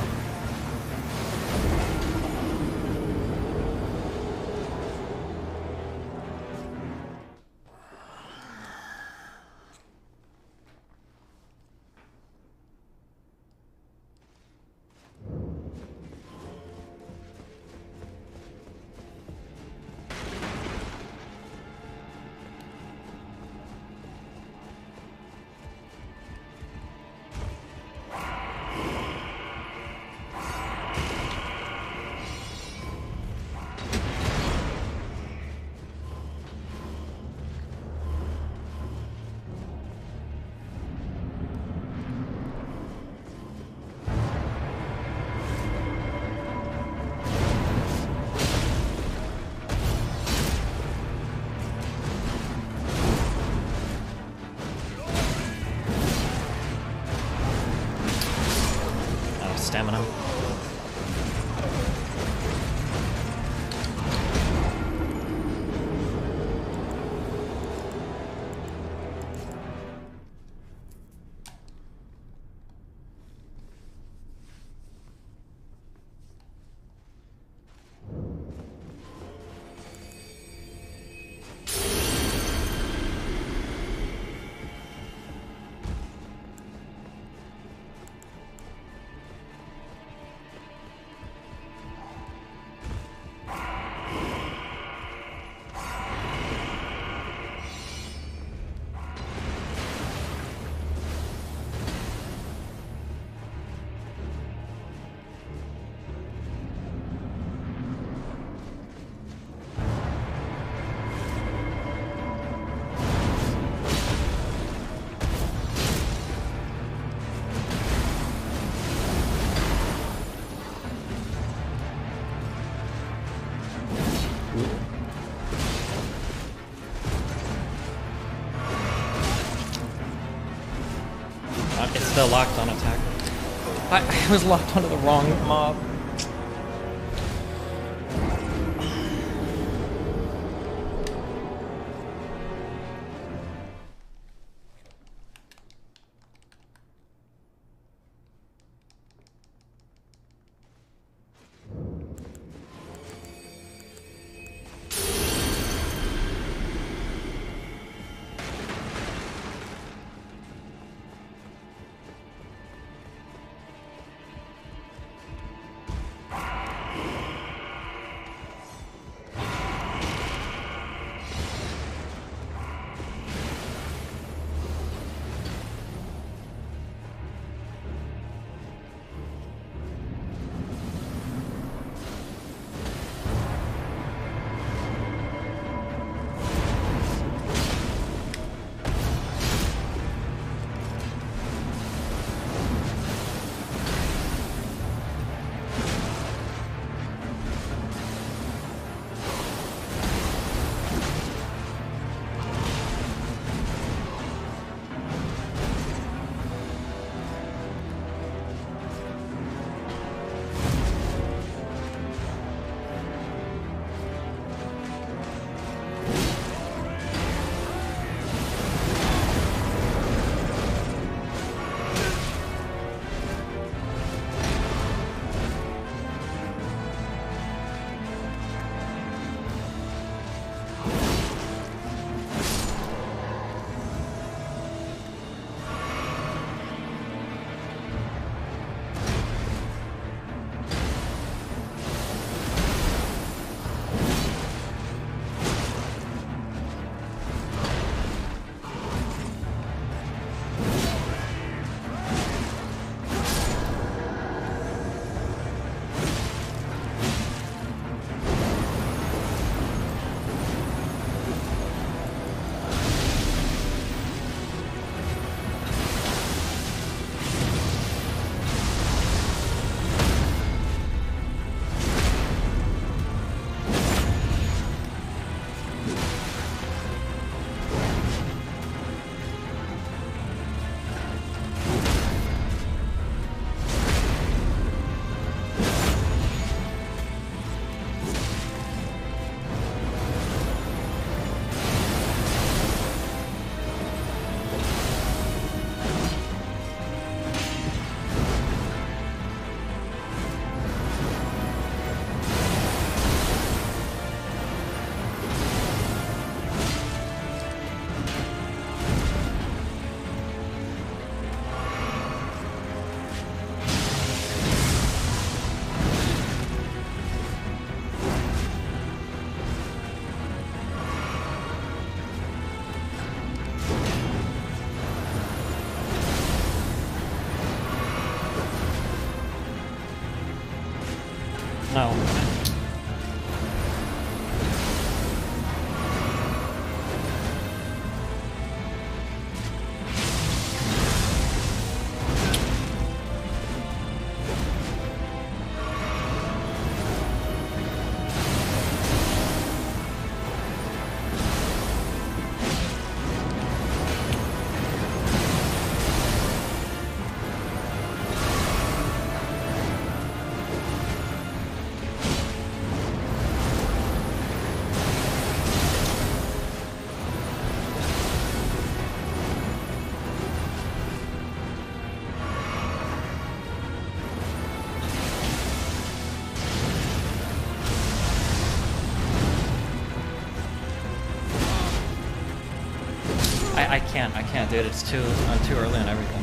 stamina. It's still locked on attack. I was locked onto the wrong mob. No. I can't, dude. It's too early on everything.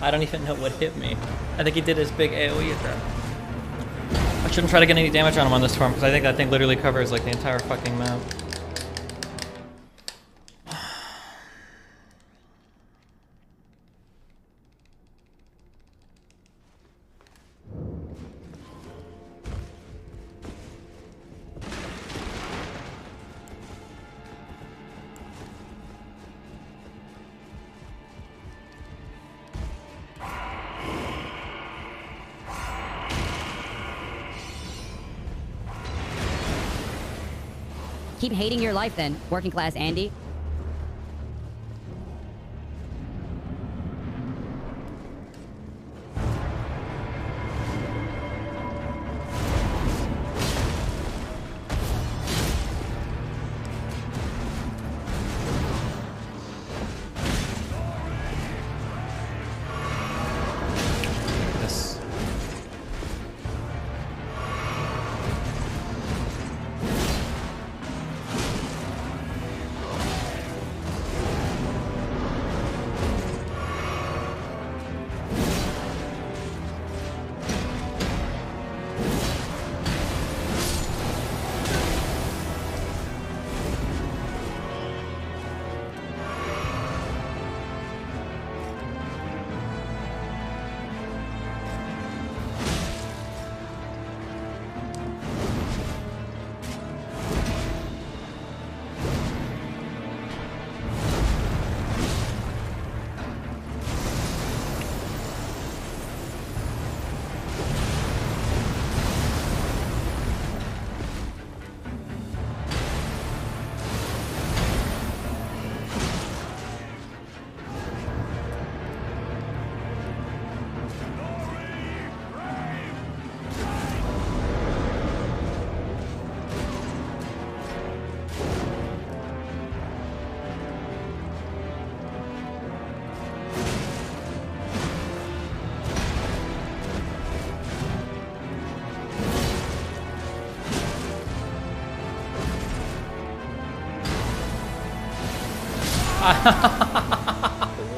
I don't even know what hit me. I think he did his big AoE attack. I shouldn't try to get any damage on him on this farm because I think that thing literally covers like the entire fucking map. Keep hating your life then, working class Andy.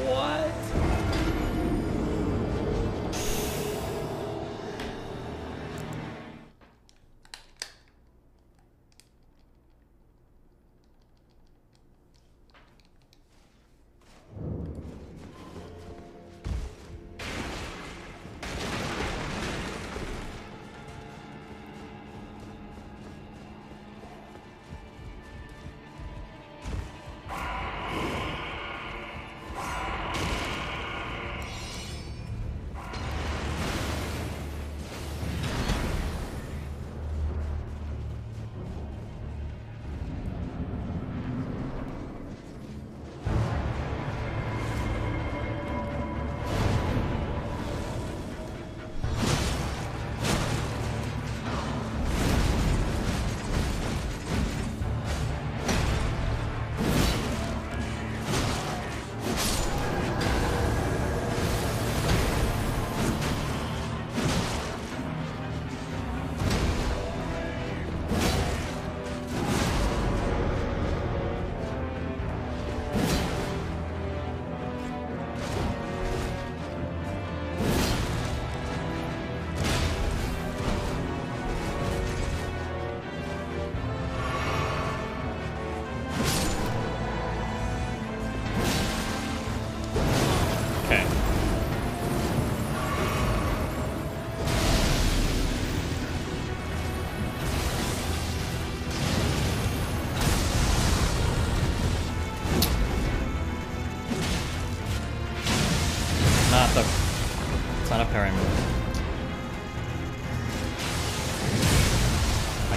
What?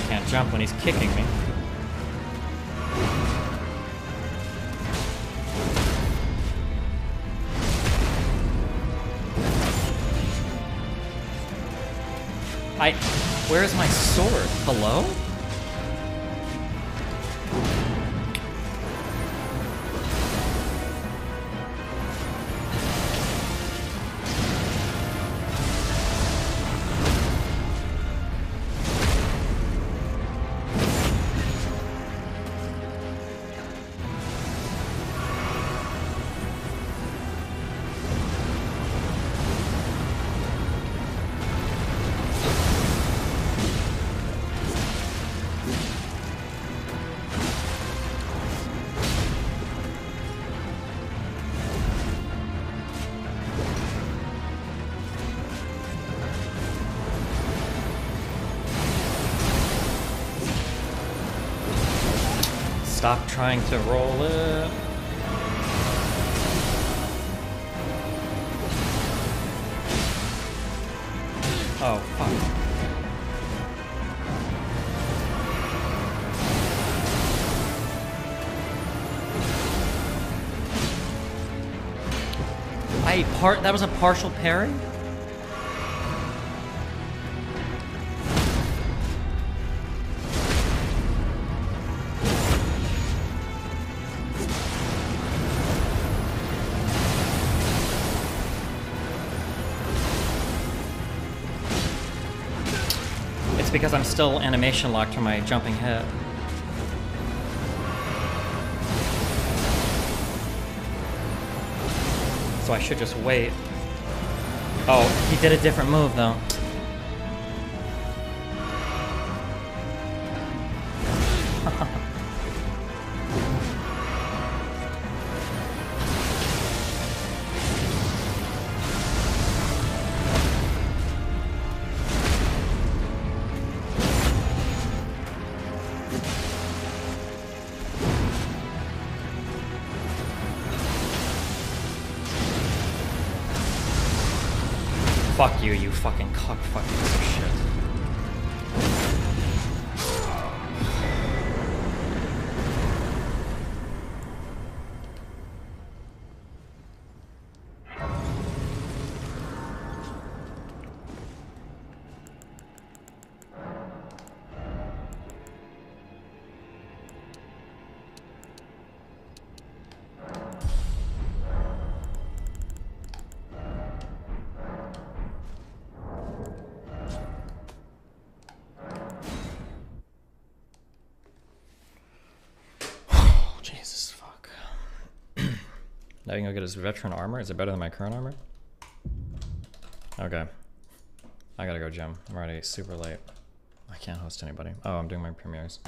can't jump when he's kicking me. Where's my sword? Hello? Stop trying to roll it. Oh, fuck. That was a partial parry? Because I'm still animation locked from my jumping hit. So I should just wait. Oh, he did a different move though. Fuck you, you fucking cockfucking piece of shit. Now you can go get his veteran armor. Is it better than my current armor? Okay. I gotta go gym. I'm already super late. I can't host anybody. Oh, I'm doing my premieres.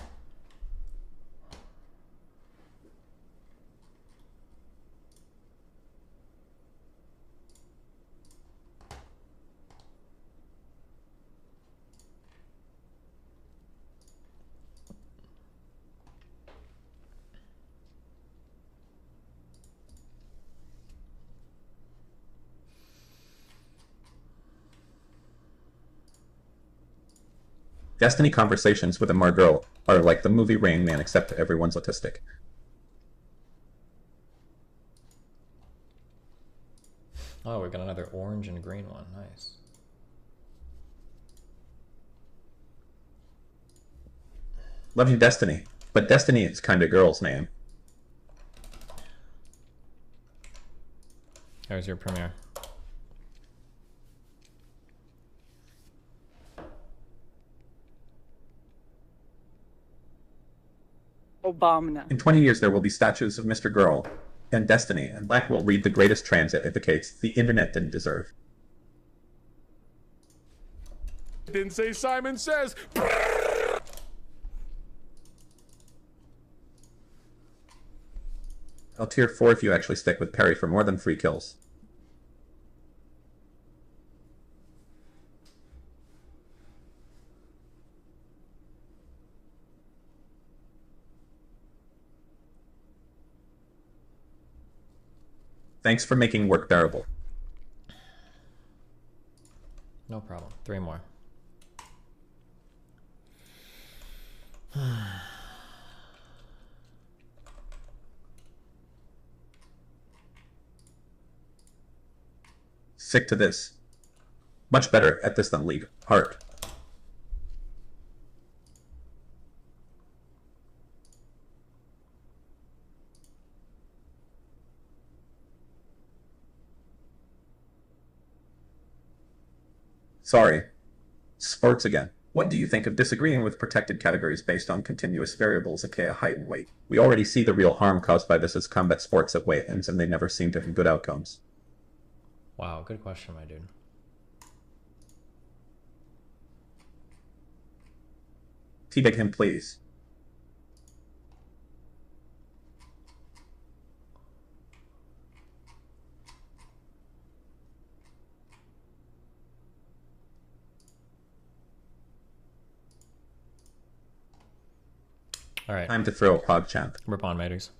Destiny conversations with a Margot are like the movie Rain Man, except everyone's autistic. Oh, we got another orange and green one. Nice. Love you, Destiny. But Destiny is kind of girl's name. There's your premiere. Obamna. In 20 years, there will be statues of Mr. Girl and Destiny, and Black will read the greatest trans it advocates the internet didn't deserve. Didn't say Simon Says. I'll tier 4 if you actually stick with Perry for more than 3 kills. Thanks for making work bearable. No problem. 3 more. Sick to this. Much better at this than League. Heart. Sorry. Sports again. What do you think of disagreeing with protected categories based on continuous variables, aka height and weight? We already see the real harm caused by this as combat sports at weigh-ins, and they never seem to have good outcomes. Wow, good question, my dude. Teabag him, please. All right. Time to throw a PogChamp. Rip on, maters.